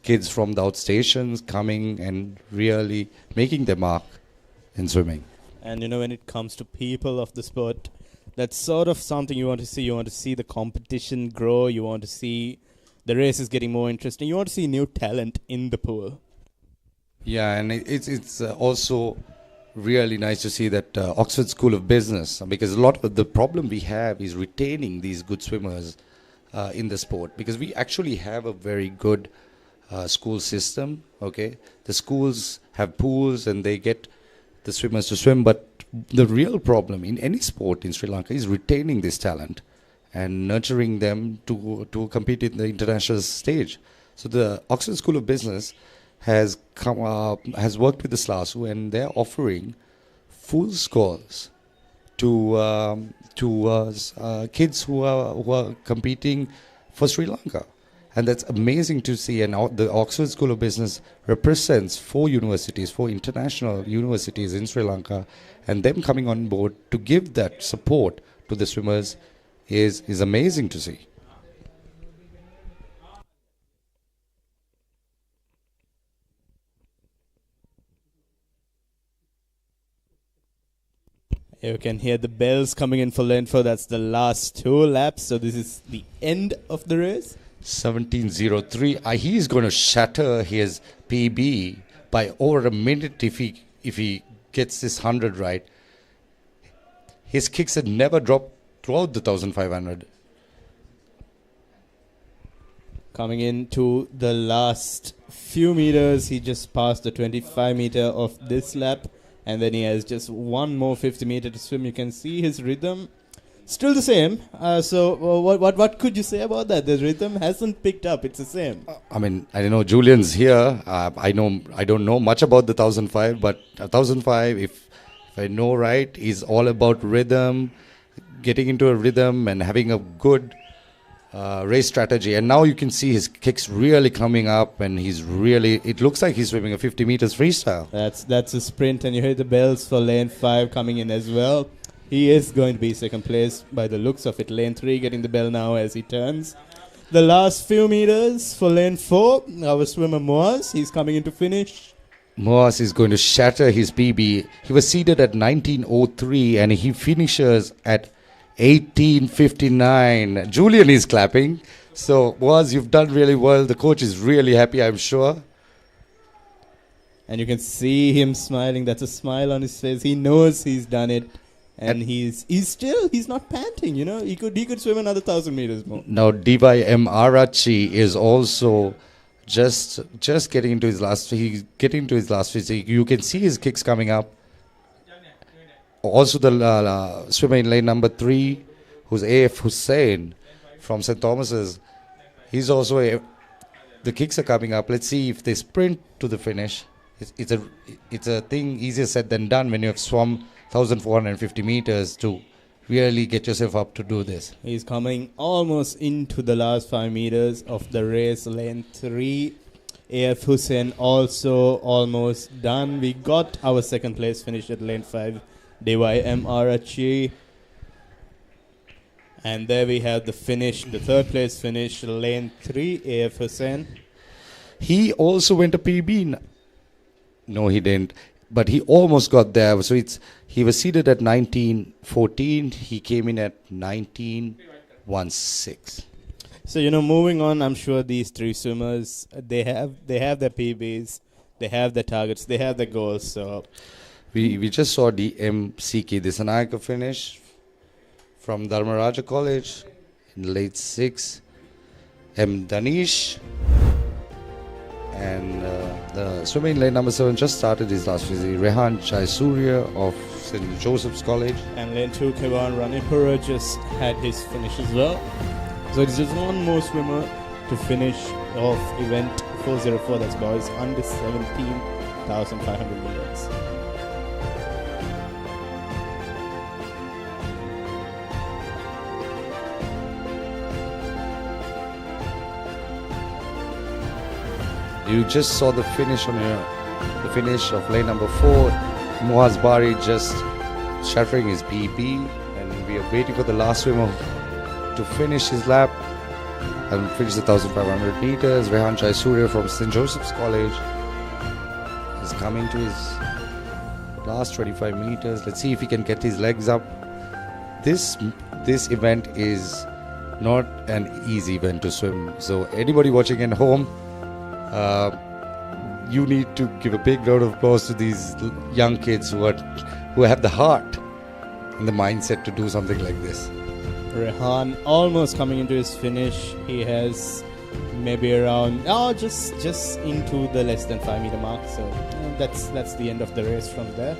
kids from the outstations coming and really making their mark in swimming. And, when it comes to people of the sport, that's sort of something you want to see. You want to see the competition grow. You want to see the races getting more interesting. You want to see new talent in the pool. Yeah, and it's also really nice to see that Oxford School of Business, because a lot of the problem we have is retaining these good swimmers in the sport, because we actually have a very good school system. Okay, the schools have pools and they get the swimmers to swim, but the real problem in any sport in Sri Lanka is retaining this talent and nurturing them to compete in the international stage. So the Oxford School of Business has worked with the SLASU, and they're offering full scores to kids who are competing for Sri Lanka, and that's amazing to see. And the Oxford School of Business represents 4 universities, 4 international universities in Sri Lanka, and them coming on board to give that support to the swimmers is amazing to see. You can hear the bells coming in for lane 4. That's the last 2 laps. So this is the end of the race. 17:03. He's going to shatter his PB by over a minute if he gets this 100 right. His kicks had never dropped throughout the 1500. Coming into the last few meters, he just passed the 25 meter of this lap. And then he has just one more 50 meter to swim. You can see his rhythm still the same. So what could you say about that? The rhythm hasn't picked up. It's the same. I don't know. Julian's here. I don't know much about the 1005, but 1005, if I know right, is all about rhythm, getting into a rhythm and having a good race strategy. And now you can see his kicks really coming up, and it looks like he's swimming a 50 meters freestyle. That's a sprint, and you hear the bells for lane 5 coming in as well. He is going to be second place by the looks of it. Lane 3 getting the bell now as he turns. The last few meters for lane 4, our swimmer Moaz, he's coming in to finish. Moaz is going to shatter his PB. He was seeded at 19:03 and he finishes at 18:59. Julian is clapping. So, Moaz, you've done really well. The coach is really happy, I'm sure. And you can see him smiling. That's a smile on his face. He knows he's done it. And he's not panting, He could swim another 1,000 meters more. Now, DYM Arachi is also just getting into his last. He's getting into his last physique. You can see his kicks coming up. Also, the swimmer in lane number 3, who's AF Hussain from St. Thomas's. He's also the kicks are coming up. Let's see if they sprint to the finish. It's a thing easier said than done when you have swum 1,450 meters to really get yourself up to do this. He's coming almost into the last 5 meters of the race. Lane 3, AF Hussain also almost done. We got our second place finish at lane 5, DYM Arachi. And there we have the finish, the third place finish, lane 3, AF Hussain. He also went a PB. No, he didn't. But he almost got there. So he was seated at 19:14. He came in at 19:16. So moving on, I'm sure these three swimmers they have their PBs, they have their targets, they have their goals. So We just saw the M.C.K. Disanayaka finish from Dharmaraja College in late 6. M. Danish. And the swimming lane number 7 just started his last visit. Rehan Jaisurya of St. Joseph's College. and lane 2 Kevan Ranipura just had his finish as well. So it's just one more swimmer to finish off event 404. That's boys under 17,500 meters. You just saw the finish of lane number 4. Muaz Bari just shattering his PB, and we are waiting for the last swimmer to finish his lap and finish the 1,500 meters. Rehan Jaisurya from St. Joseph's College is coming to his last 25 meters. Let's see if he can get his legs up. This event is not an easy event to swim. So anybody watching at home, you need to give a big round of applause to these young kids who have the heart and the mindset to do something like this. Rehan almost coming into his finish. He has maybe around just into the less than 5 meter mark. So that's the end of the race from there.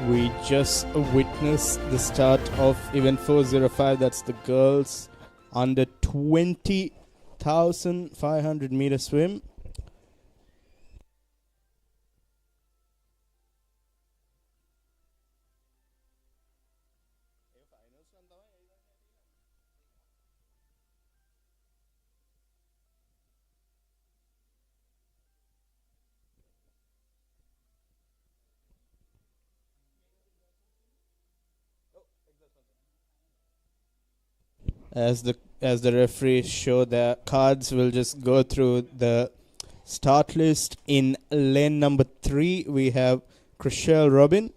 We just witnessed the start of event 405. That's the girls under 20,500 meter swim. As the referees show their cards, we'll just go through the start list. In lane number 3, we have Chriselle Robin.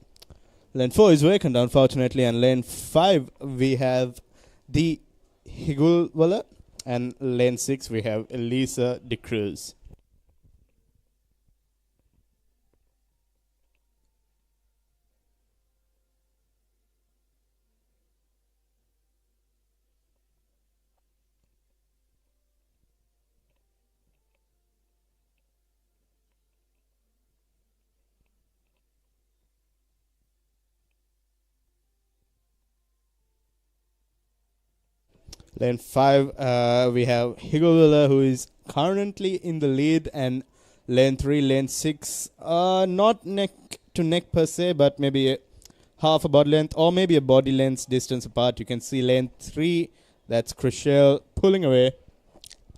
Lane 4 is vacant, unfortunately, and lane 5 we have the Higulwala, and lane 6 we have Elisa De Cruz. Lane 5, we have Higulwala, who is currently in the lead, and lane 3, lane 6, not neck to neck per se, but maybe half a body length or maybe a body length distance apart. You can see lane 3, that's Chriselle pulling away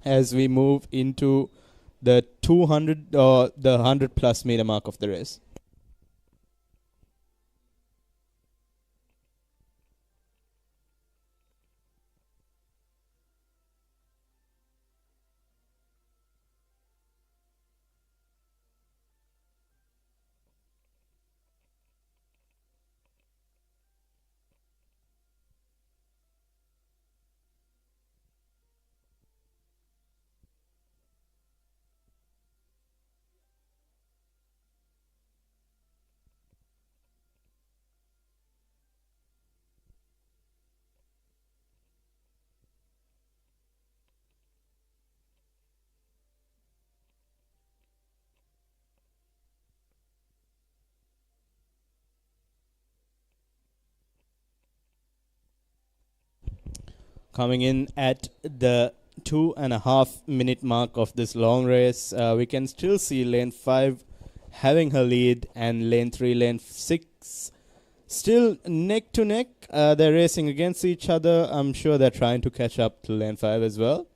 as we move into the 200 or the 100 plus meter mark of the race. Coming in at the 2.5 minute mark of this long race. We can still see lane 5 having her lead, and lane 3, lane 6 still neck to neck. They're racing against each other. I'm sure they're trying to catch up to lane 5 as well.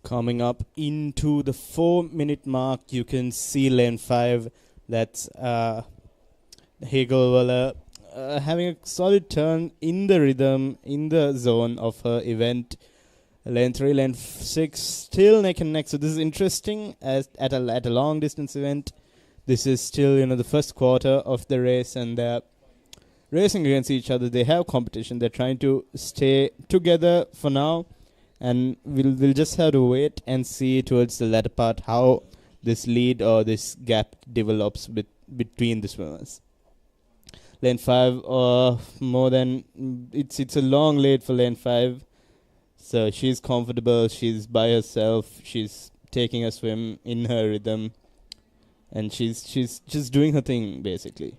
Coming up into the 4-minute mark, you can see lane 5. That's Hegelwala having a solid turn in the rhythm, in the zone of her event. Lane 3, lane 6 still neck and neck. So this is interesting as at a long distance event. This is still, the first quarter of the race, and they're racing against each other. They have competition. They're trying to stay together for now. And we'll just have to wait and see towards the latter part how this lead or this gap develops between the swimmers. Lane 5, it's a long lead for lane 5. So she's comfortable. She's by herself. She's taking a swim in her rhythm, and she's just doing her thing basically.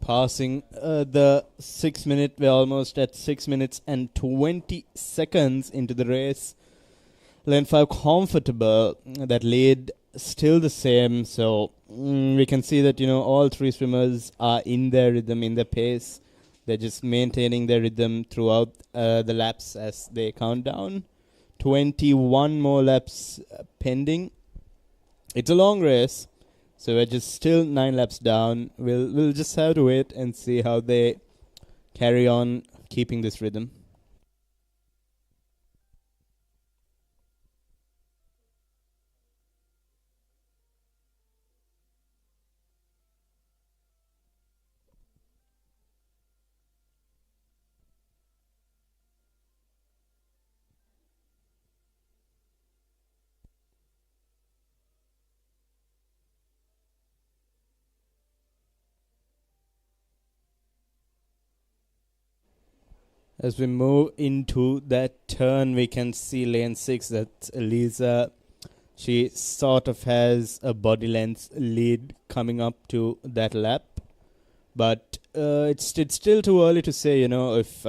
Passing the 6 minute, we're almost at 6 minutes and 20 seconds into the race. Lane 5 comfortable, that lead still the same, so we can see that, all three swimmers are in their rhythm, in their pace. They're just maintaining their rhythm throughout the laps as they count down. 21 more laps pending. It's a long race. So we're just still 9 laps down. We'll just have to wait and see how they carry on keeping this rhythm. As we move into that turn, we can see lane 6, that's Elisa. She sort of has a body length lead coming up to that lap. But it's still too early to say, if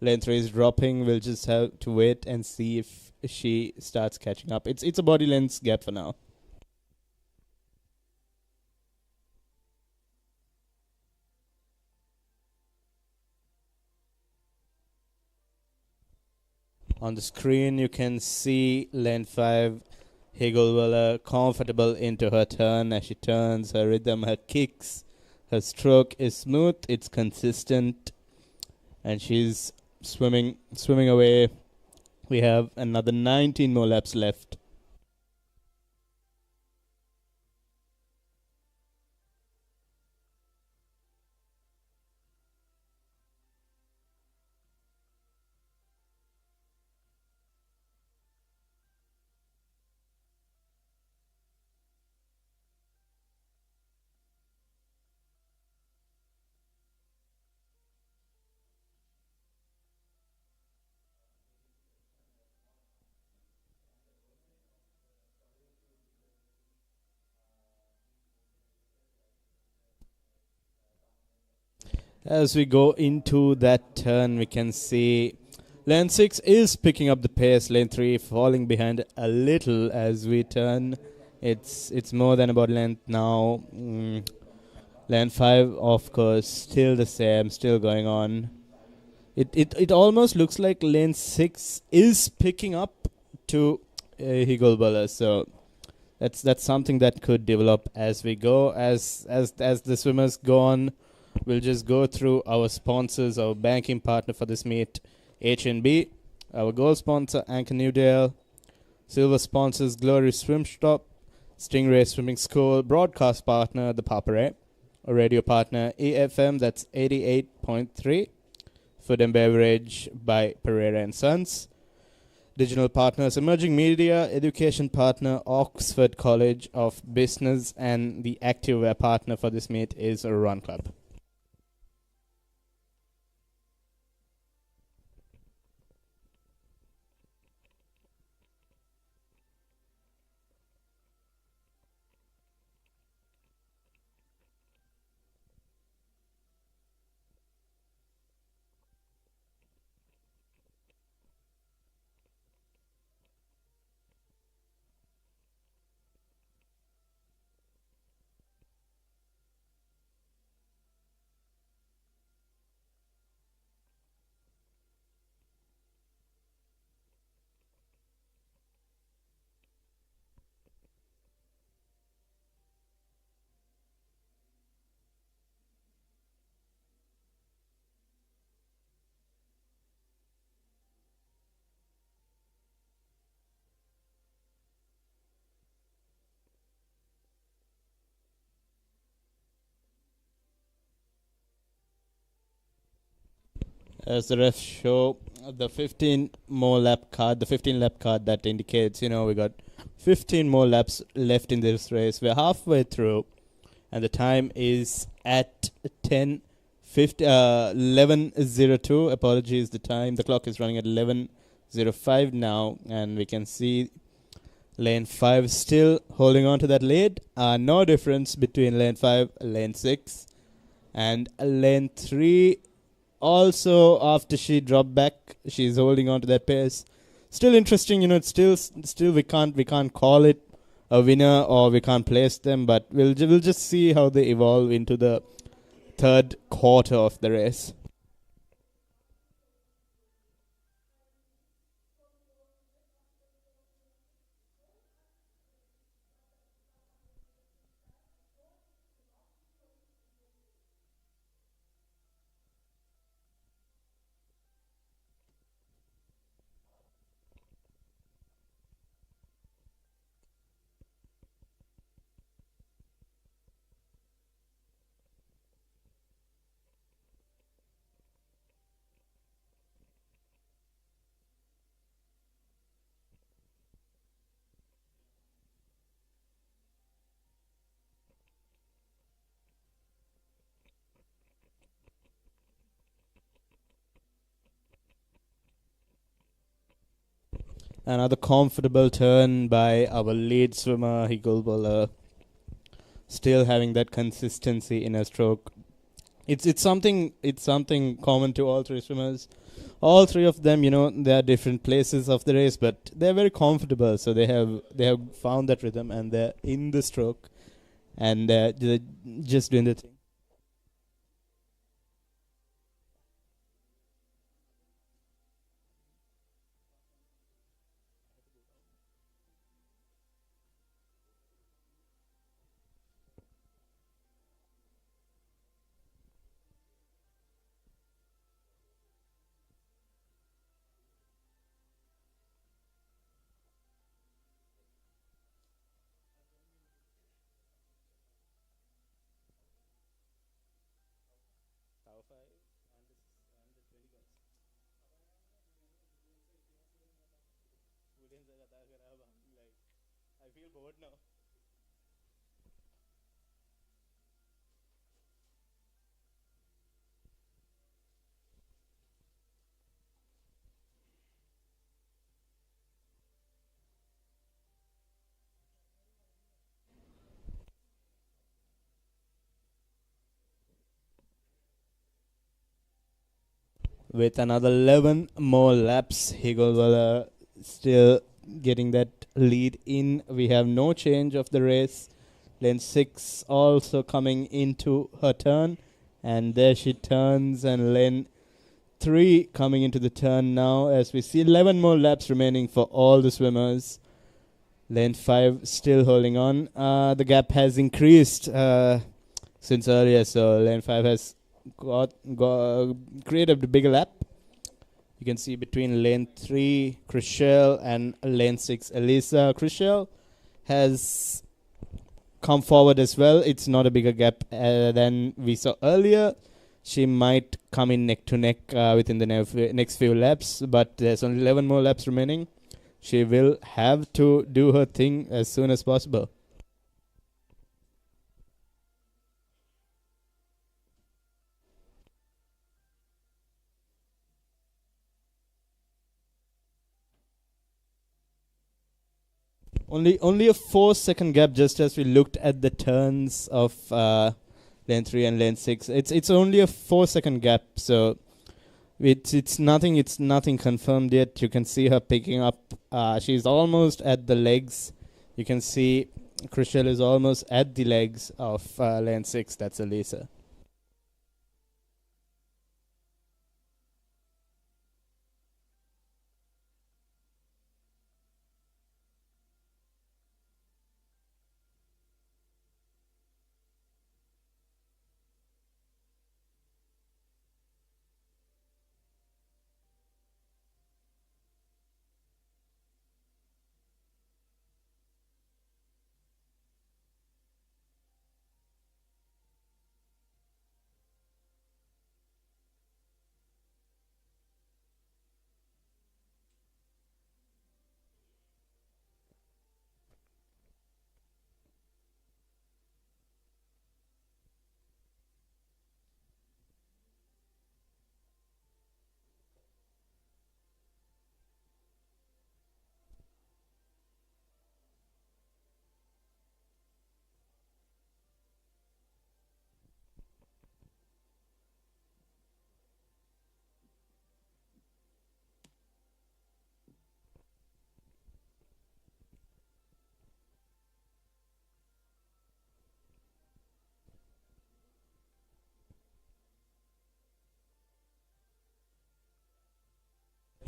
Lane 3 is dropping. We'll just have to wait and see if she starts catching up. It's a body length gap for now. On the screen, you can see lane 5, Higglewala, comfortable into her turn. As she turns, her rhythm, her kicks, her stroke is smooth, it's consistent, and she's swimming away. We have another 19 more laps left. As we go into that turn, we can see lane 6 is picking up the pace. Lane 3 falling behind a little as we turn. It's more than about length now. Lane 5, of course, still the same, still going on. It almost looks like lane 6 is picking up to Higglewala. So that's something that could develop as we go. As the swimmers go on, we'll just go through our sponsors, our banking partner for this meet, HNB, our gold sponsor, Anchor Newdale, silver sponsors, Glory Swim Stop, Stingray Swimming School, broadcast partner, ThePapare, a radio partner, EFM, that's 88.3, food and beverage by Pereira & Sons, digital partners, emerging media, education partner, Oxford College of Business, and the activewear partner for this meet is Run Club. As the refs show the 15 lap card that indicates, we got 15 more laps left in this race. We're halfway through, and the time is at 11:02. Apologies, the time. The clock is running at 11:05 now, and we can see lane 5 still holding on to that lead. No difference between lane 5, lane 6, and lane 3. Also, after she dropped back, she's holding on to that pace. Still interesting, it's still we can't call it a winner or we can't place them, but we'll just see how they evolve into the third quarter of the race. Another comfortable turn by our lead swimmer, Higglewala. Still having that consistency in her stroke. it's something common to all three swimmers. All three of them, they are different places of the race, but they're very comfortable. So they have found that rhythm, and they're in the stroke, and they're just doing the thing. I feel bored now. With another 11 more laps, Higolwala still getting that lead in. We have no change of the race. Lane 6 also coming into her turn, and there she turns, and lane 3 coming into the turn now, as we see 11 more laps remaining for all the swimmers. Lane 5 still holding on. The gap has increased since earlier, so lane 5 has created a bigger lap. You can see between lane 3, Chriselle, and lane 6, Elisa. Chriselle has come forward as well. It's not a bigger gap than we saw earlier. She might come in neck to neck within the next few laps, but there's only 11 more laps remaining. She will have to do her thing as soon as possible. Only a 4-second gap, just as we looked at the turns of lane 3 and lane 6. It's only a 4-second gap, so it's nothing confirmed yet. You can see her picking up. She's almost at the legs. You can see Chriselle is almost at the legs of lane 6. That's Elisa.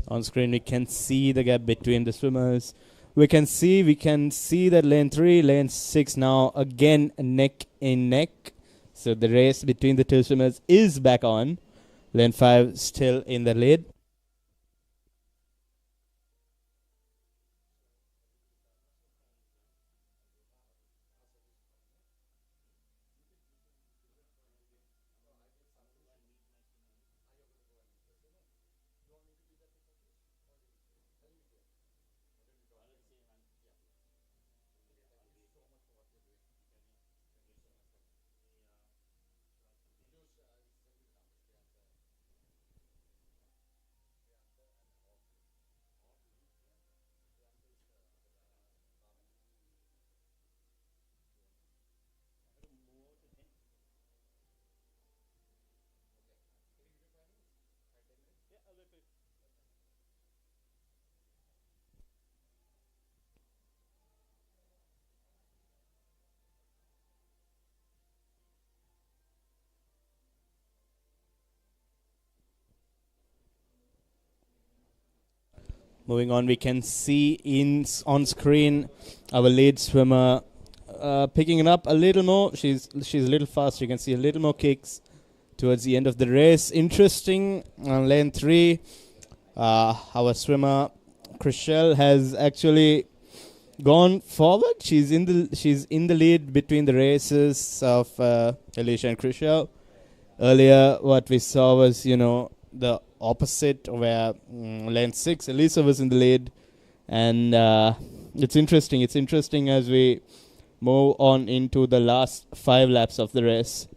On screen, we can see the gap between the swimmers. We can see that lane 3, lane 6 now again neck in neck. So the race between the two swimmers is back on. Lane 5 still in the lead. Moving on, we can see on screen our lead swimmer picking it up a little more. She's a little faster. You can see a little more kicks towards the end of the race. Interesting on lane 3. Our swimmer Chriselle has actually gone forward. She's in the lead between the races of Alicia and Chriselle. Earlier, what we saw was the opposite, where lane 6 Elisa was in the lead, and it's interesting. It's interesting as we move on into the last 5 laps of the race.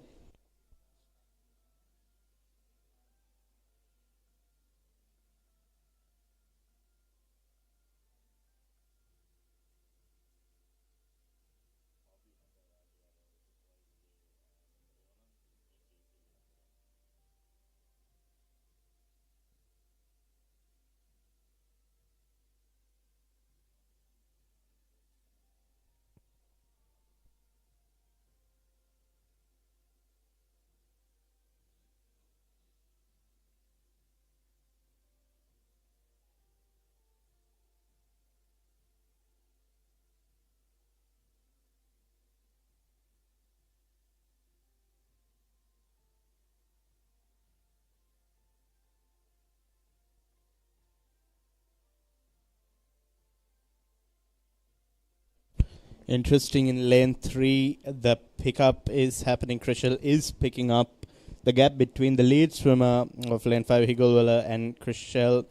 Interesting, in lane 3, the pickup is happening. Chriselle is picking up the gap between the lead swimmer of lane 5, Higolwala, and Chriselle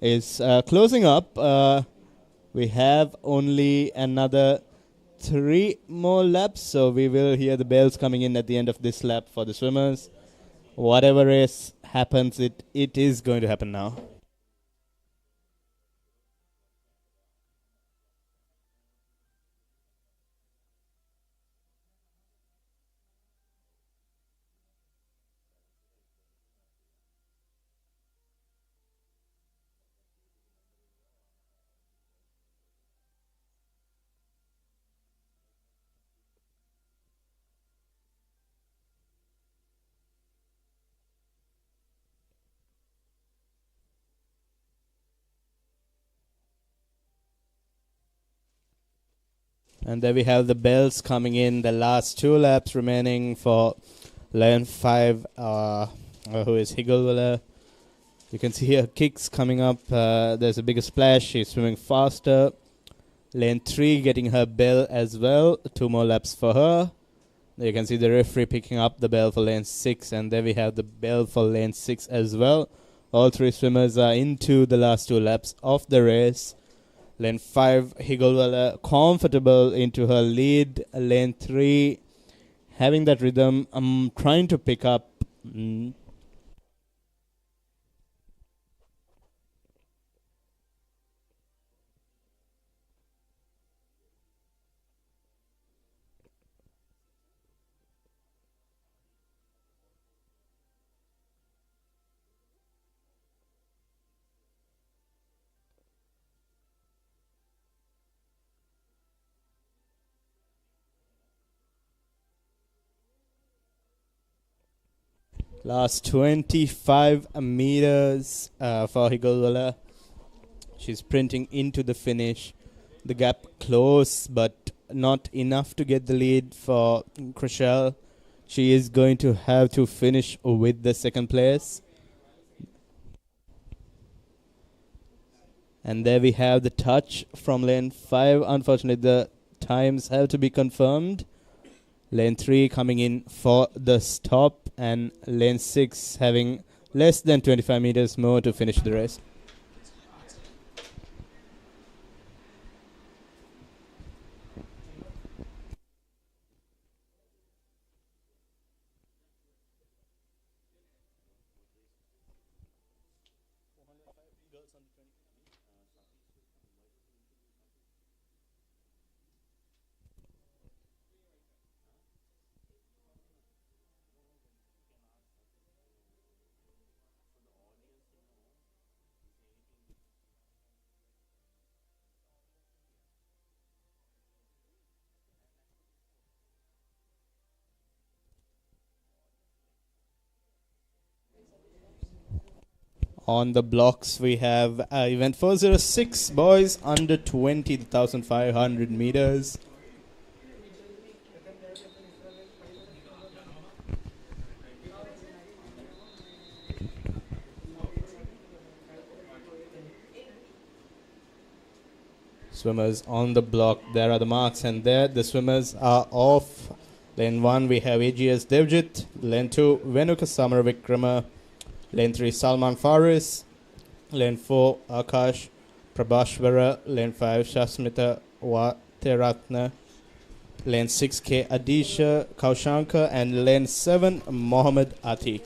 is closing up. We have only another 3 more laps, so we will hear the bells coming in at the end of this lap for the swimmers. Whatever race happens, it is going to happen now. And there we have the bells coming in. The last 2 laps remaining for lane 5, who is Higolwala. You can see her kicks coming up. There's a bigger splash. She's swimming faster. Lane 3 getting her bell as well. 2 more laps for her. There you can see the referee picking up the bell for lane 6. And there we have the bell for lane 6 as well. All 3 swimmers are into the last 2 laps of the race. Lane 5, Higolwala comfortable into her lead. Lane 3 having that rhythm. I'm trying to pick up. Last 25 meters for Higolwala. She's sprinting into the finish. The gap close, but not enough to get the lead for Chriselle. She is going to have to finish with the second place. And there we have the touch from lane 5. Unfortunately, the times have to be confirmed. Lane 3 coming in for the stop, and lane 6 having less than 25 meters more to finish the race. On the blocks, we have event 406, boys under 20, 1,500 meters. Swimmers on the block, there are the marks, and there the swimmers are off. Lane 1, we have AGS Devjit. Lane 2, Venuka Samaravikrama. Lane 3, Salman Faris. Lane 4, Akash Prabhashvara. Lane 5, Shasmita Vateratna. Lane 6, K. Adisha Kaushanka. And lane 7, Mohammed Atik.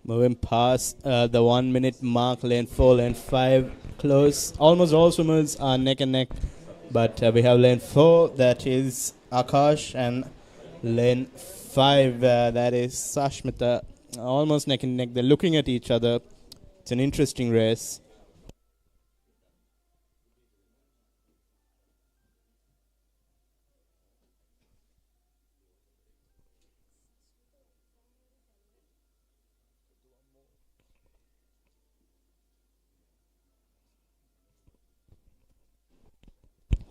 Moving past the 1 minute mark, lane 4, lane 5 close. Almost all swimmers are neck and neck, but we have lane 4, that is Akash, and lane 5, that is Sashmita. Almost neck and neck. They're looking at each other. It's an interesting race.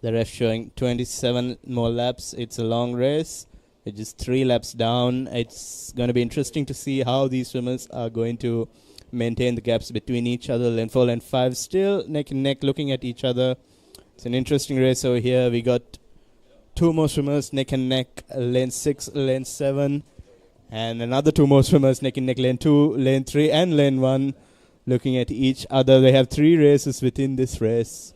The ref showing 27 more laps. It's a long race. It's just 3 laps down. It's going to be interesting to see how these swimmers are going to maintain the gaps between each other. Lane 4, lane 5 still neck and neck looking at each other. It's an interesting race over here. We got 2 more swimmers neck and neck. Lane 6, lane 7. And another 2 more swimmers neck and neck. Lane 2, lane 3 and lane 1 looking at each other. They have 3 races within this race.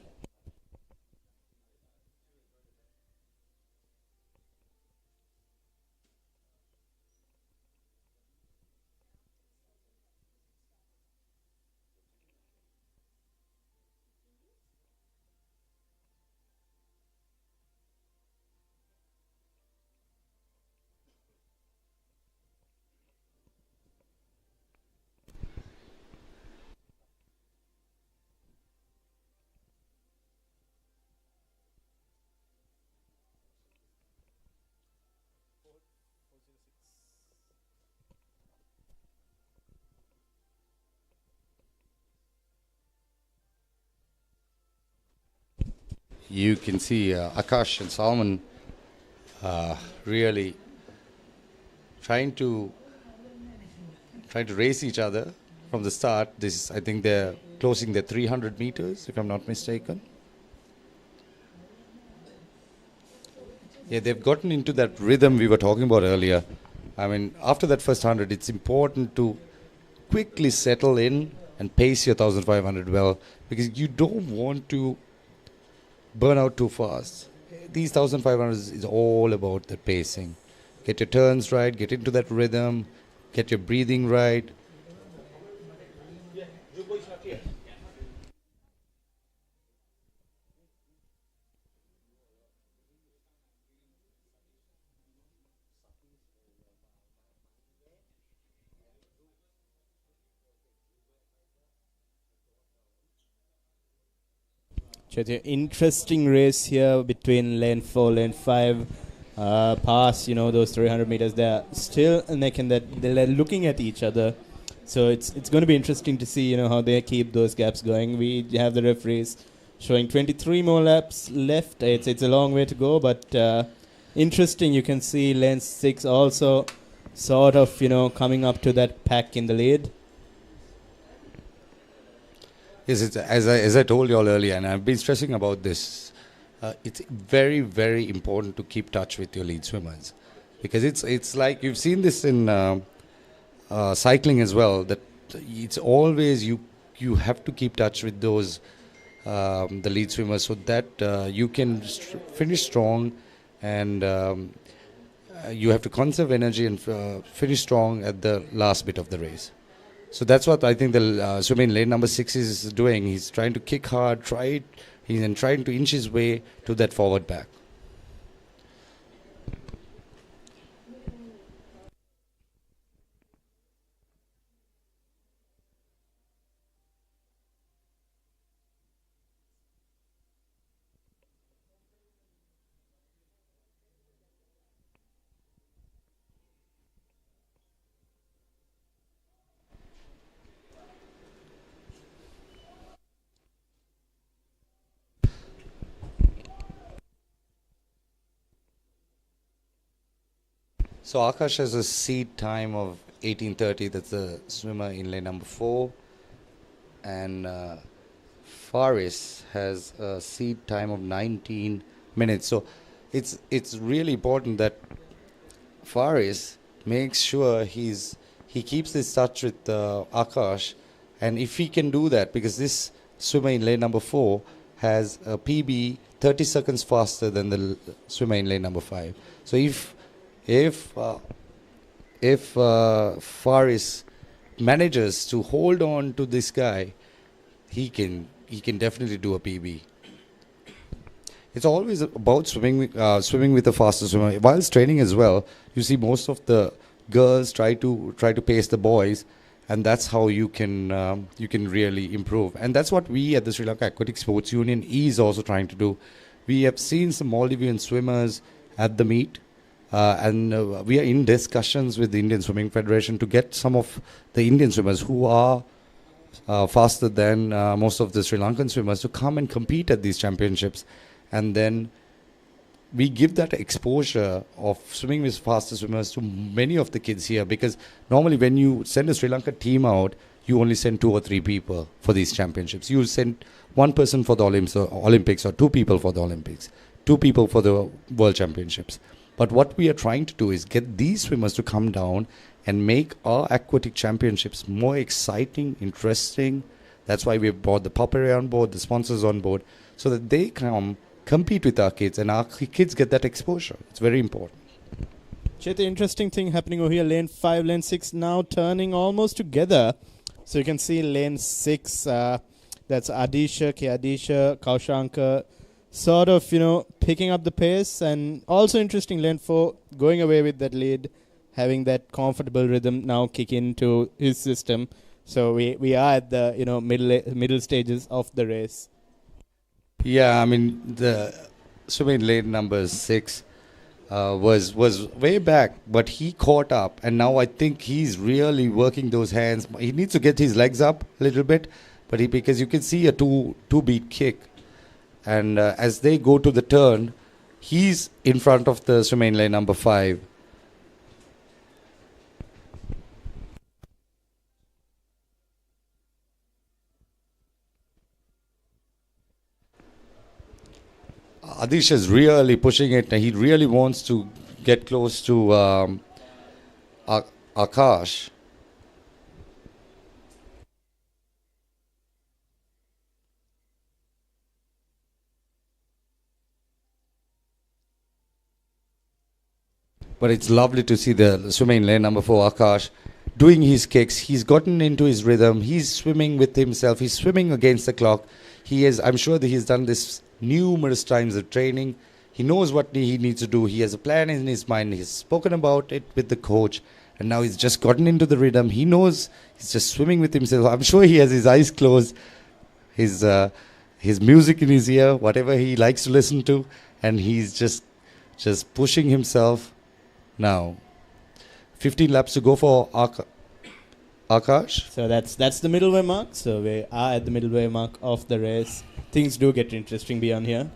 You can see Akash and Salman really trying to race each other from the start. I think they're closing their 300 meters, if I'm not mistaken. Yeah, they've gotten into that rhythm we were talking about earlier. I mean, after that first 100, it's important to quickly settle in and pace your 1500 well, because you don't want to burn out too fast. These 1500s is all about the pacing. Get your turns right, get into that rhythm, get your breathing right. Interesting race here between lane 4, lane 5. Past, those 300 meters, they're still neck and that. They're looking at each other. So it's going to be interesting to see, how they keep those gaps going. We have the referees showing 23 more laps left. It's a long way to go, but interesting. You can see lane 6 also sort of, coming up to that pack in the lead. Yes, as I told you all earlier, and I've been stressing about this, it's very, very important to keep touch with your lead swimmers, because it's like you've seen this in cycling as well, that it's always you have to keep touch with those the lead swimmers, so that you can finish strong, and you have to conserve energy and finish strong at the last bit of the race. So that's what I think the swimmer in lane number 6 is doing. He's trying to kick hard, he's trying to inch his way to that forward back. So Akash has a seed time of 18:30. That's the swimmer in lane number 4. And Faris has a seed time of 19 minutes. So it's really important that Faris makes sure he keeps this touch with Akash. And if he can do that, because this swimmer in lane number 4 has a PB 30 seconds faster than the swimmer in lane number 5. So if Faris manages to hold on to this guy, he can definitely do a PB. It's always about swimming with the fastest swimmer. Whilst training as well, you see most of the girls try to pace the boys, and that's how you can really improve. And that's what we at the Sri Lanka Aquatic Sports Union is also trying to do. We have seen some Maldivian swimmers at the meet. And we are in discussions with the Indian Swimming Federation to get some of the Indian swimmers who are faster than most of the Sri Lankan swimmers to come and compete at these championships. And then we give that exposure of swimming with faster swimmers to many of the kids here, because normally when you send a Sri Lanka team out, you only send 2 or 3 people for these championships. You send 1 person for the Olympics or 2 people for the Olympics, 2 people for the World Championships. But what we are trying to do is get these swimmers to come down and make our aquatic championships more exciting, interesting. That's why we've brought the Papare on board, the sponsors on board, so that they come compete with our kids and our kids get that exposure. It's very important. Chet, interesting thing happening over here. Lane 5, lane 6 now turning almost together. So you can see lane 6, that's Adisha, Kaushanka, sort of, picking up the pace, and also interesting lane 4 going away with that lead, having that comfortable rhythm now kick into his system. So we are at the middle stages of the race. Yeah, I mean the swimming lane number 6 was way back, but he caught up, and now I think he's really working those hands. He needs to get his legs up a little bit, but because you can see a two beat kick. And as they go to the turn, he's in front of the swimmer in lane number 5. Adish is really pushing it. He really wants to get close to Akash. But it's lovely to see the swimmer in lane number 4, Akash, doing his kicks. He's gotten into his rhythm. He's swimming with himself. He's swimming against the clock. I'm sure that he's done this numerous times of training. He knows what he needs to do. He has a plan in his mind. He's spoken about it with the coach. And now he's just gotten into the rhythm. He knows he's just swimming with himself. I'm sure he has his eyes closed, his music in his ear, whatever he likes to listen to. And he's just pushing himself. Now, 15 laps to go for Akash. So that's the middle way mark. So we are at the middle way mark of the race. Things do get interesting beyond here.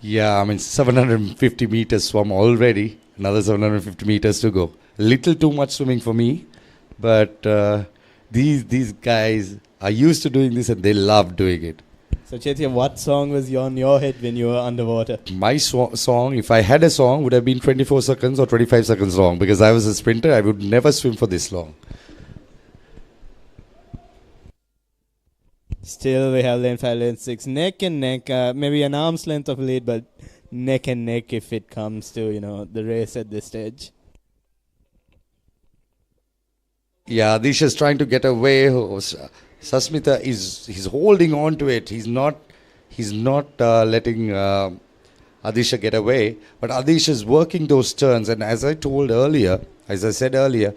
Yeah, I mean 750 meters swum already. Another 750 meters to go. A little too much swimming for me, but these guys are used to doing this and they love doing it. So Chaitya, what song was on your head when you were underwater? My song, if I had a song, would have been 24 seconds or 25 seconds long, because I was a sprinter. I would never swim for this long. Still, we have lane 5, lane 6, neck and neck. Maybe an arm's length of lead, but neck and neck if it comes to, the race at this stage. Yeah, Adish is trying to get away. Sasmita he's holding on to it. He's not letting Adisha get away. But Adish is working those turns, and as I said earlier,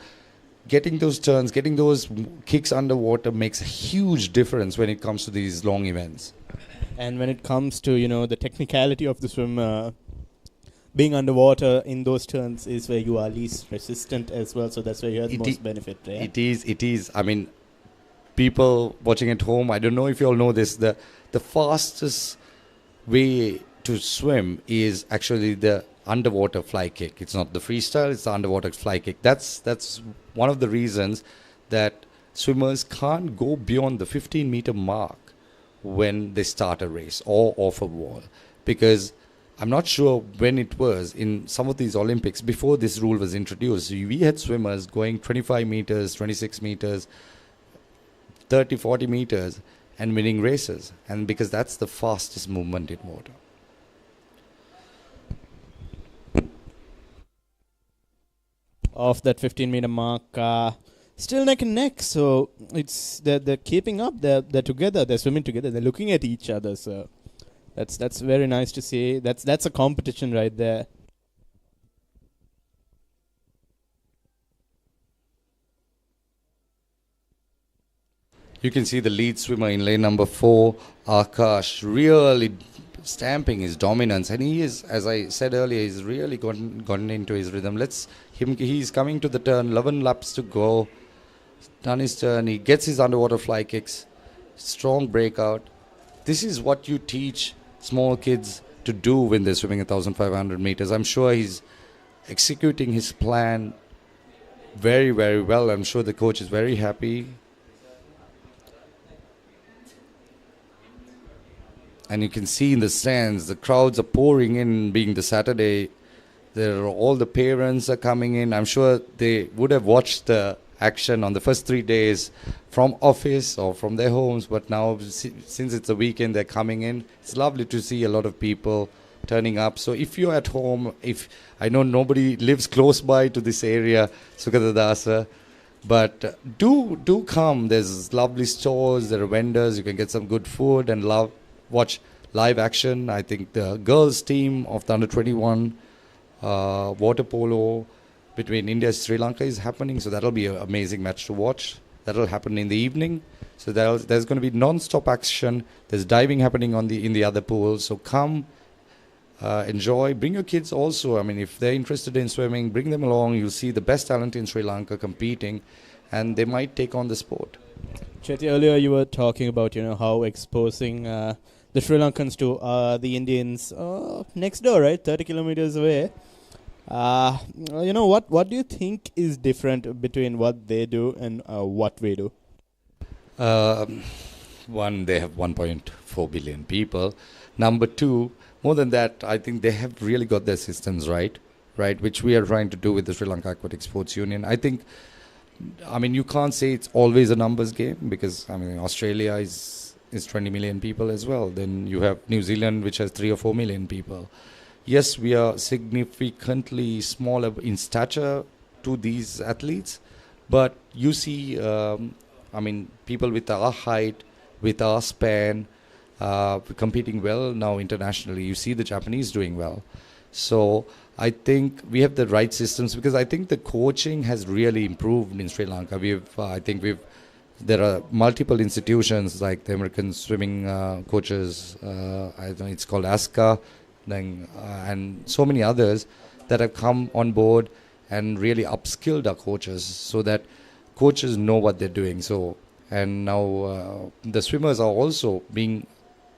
getting those turns, getting those kicks underwater makes a huge difference when it comes to these long events. And when it comes to, the technicality of the swim, being underwater in those turns is where you are least resistant as well. So that's where you have the most benefit there. It is. I mean, people watching at home, I don't know if you all know this, the fastest way to swim is actually the underwater fly kick. It's not the freestyle, it's the underwater fly kick. That's one of the reasons that swimmers can't go beyond the 15-meter mark when they start a race or off a wall, because I'm not sure when it was in some of these Olympics before this rule was introduced. We had swimmers going 25 meters, 26 meters, 30, 40 meters and winning races, and because that's the fastest movement in water. Off that 15-meter mark, still neck and neck. So it's they're keeping up. They're together. They're swimming together. They're looking at each other. So that's very nice to see. That's a competition right there. You can see the lead swimmer in lane number 4, Akash, really stamping his dominance, and he is, as I said earlier, he's really gotten into his rhythm. He's coming to the turn, 11 laps to go, done his turn, he gets his underwater fly kicks, strong breakout. This is what you teach small kids to do when they're swimming 1,500 meters. I'm sure he's executing his plan very, very well. I'm sure the coach is very happy. And you can see in the stands, the crowds are pouring in, being the Saturday. All the parents are coming in. I'm sure they would have watched the action on the first 3 days from office or from their homes. But now, since it's a weekend, they're coming in. It's lovely to see a lot of people turning up. So if you're at home, I know nobody lives close by to this area, Sugathadasa, but do come. There's lovely stores, there are vendors, you can get some good food and watch live action. I think the girls team of the under-21 water polo between India and Sri Lanka is happening, so that'll be an amazing match to watch. That'll happen in the evening. So there's going to be non-stop action. There's diving happening in the other pools. So come, enjoy. Bring your kids also. I mean, if they're interested in swimming, bring them along. You'll see the best talent in Sri Lanka competing, and they might take on the sport. Chetty, earlier you were talking about how exposing the Sri Lankans to the Indians next door, right? 30 kilometers away. What do you think is different between what they do and what we do? One, they have 1.4 billion people. Number two, more than that, I think they have really got their systems right, which we are trying to do with the Sri Lanka Aquatic Sports Union. I mean, you can't say it's always a numbers game, because, Australia is 20 million people as well. Then you have New Zealand, which has 3 or 4 million people. Yes, we are significantly smaller in stature to these athletes, but you see, people with our height, with our span, competing well now internationally. You see the Japanese doing well. So I think we have the right systems, because I think the coaching has really improved in Sri Lanka. There are multiple institutions like the American swimming coaches, I know it's called ASCA, and so many others that have come on board and really upskilled our coaches, so that coaches know what they're doing. So, and now the swimmers are also being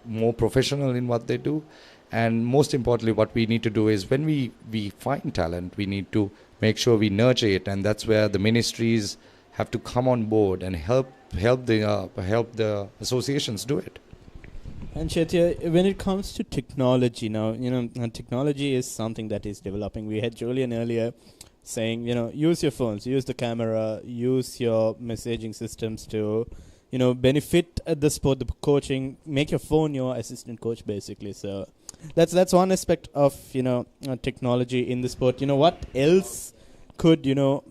more professional in what they do. And most importantly, what we need to do is, when we find talent, we need to make sure we nurture it, and that's where the ministries have to come on board and help the associations do it. And Chetya, when it comes to technology now, technology is something that is developing. We had Julian earlier saying, use your phones, use the camera, use your messaging systems to benefit the sport, the coaching, make your phone your assistant coach basically. So that's one aspect of technology in the sport. What else could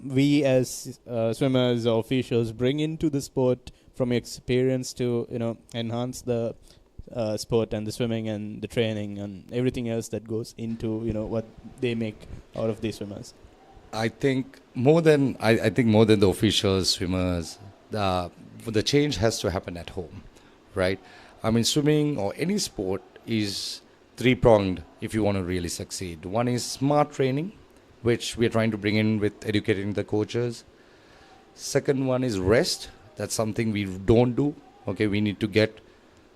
we as swimmers or officials bring into the sport from your experience to enhance the sport and the swimming and the training and everything else that goes into what they make out of these swimmers? I think more than the officials, swimmers, the change has to happen at home, right? I mean, swimming or any sport is three-pronged if you want to really succeed. One is smart training, which we are trying to bring in with educating the coaches. Second one is rest. That's something we don't do. Okay, we need to get,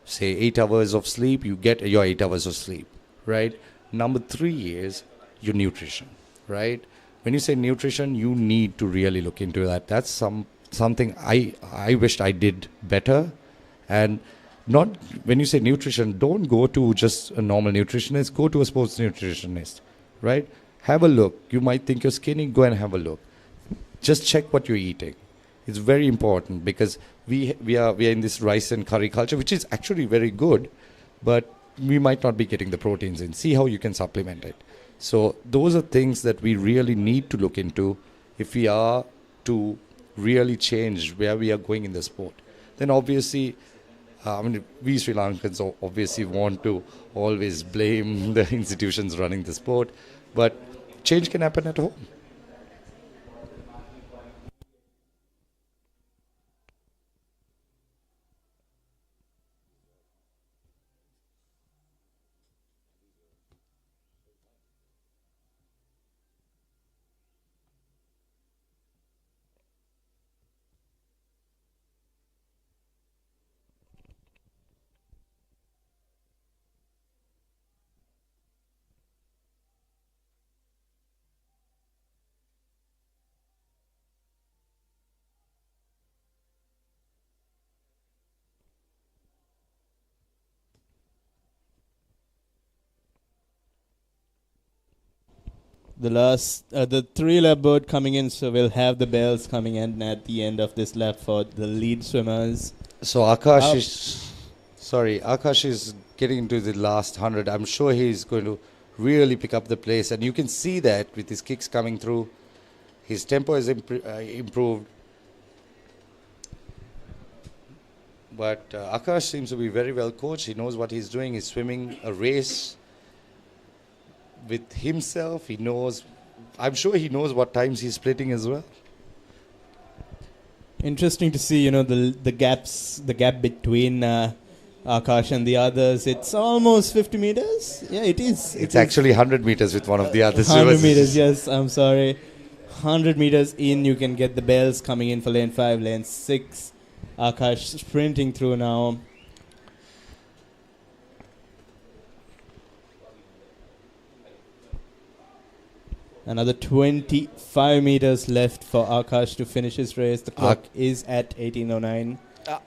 say, 8 hours of sleep. You get your 8 hours of sleep, right? Number 3 is your nutrition, right? When you say nutrition, you need to really look into that. That's something I wished I did better. And not, when you say nutrition, don't go to just a normal nutritionist, go to a sports nutritionist, right? Have a look. You might think you're skinny, go and have a look. Just check what you're eating. It's very important because we are in this rice and curry culture, which is actually very good, but we might not be getting the proteins in. See how you can supplement it. So those are things that we really need to look into if we are to really change where we are going in the sport. Then obviously, we Sri Lankans obviously want to always blame the institutions running the sport, but change can happen at home. The three-lap board coming in, so we'll have the bells coming in at the end of this lap for the lead swimmers. So Akash is getting into the last 100. I'm sure he's going to really pick up the pace, and you can see that with his kicks coming through. His tempo has improved. But Akash seems to be very well coached. He knows what he's doing. He's swimming a race with himself. I'm sure he knows what times he's splitting as well. Interesting to see, the gap between Akash and the others. It's almost 50 meters. Yeah, it is. It's actually 100 meters with one of the others. 100 meters, yes, I'm sorry. 100 meters in, you can get the bells coming in for lane 5, lane 6. Akash sprinting through now. Another 25 meters left for Akash to finish his race. The clock is at 18:09.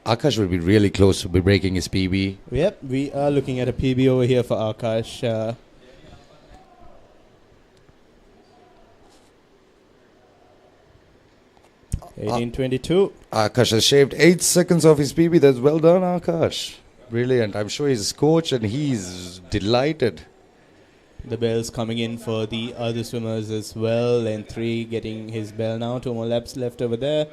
Akash will be really close to be breaking his PB. Yep, we are looking at a PB over here for Akash. 18:22. Akash has shaved 8 seconds off his PB. That's well done, Akash. Brilliant. I'm sure he's coach and he's delighted. The bell's coming in for the other swimmers as well. Lane 3 getting his bell now. 2 more laps left over there.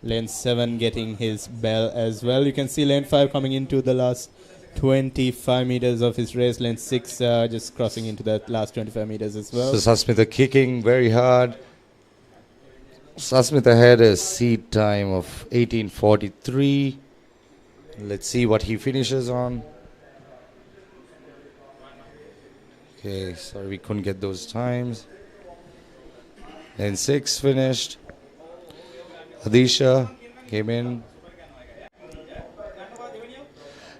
Lane 7 getting his bell as well. You can see lane 5 coming into the last 25 meters of his race. Lane 6 just crossing into that last 25 meters as well. So Sasmitha kicking very hard. Sasmitha had a seed time of 18:43. Let's see what he finishes on. Okay, sorry we couldn't get those times. Lane 6 finished. Adisha came in.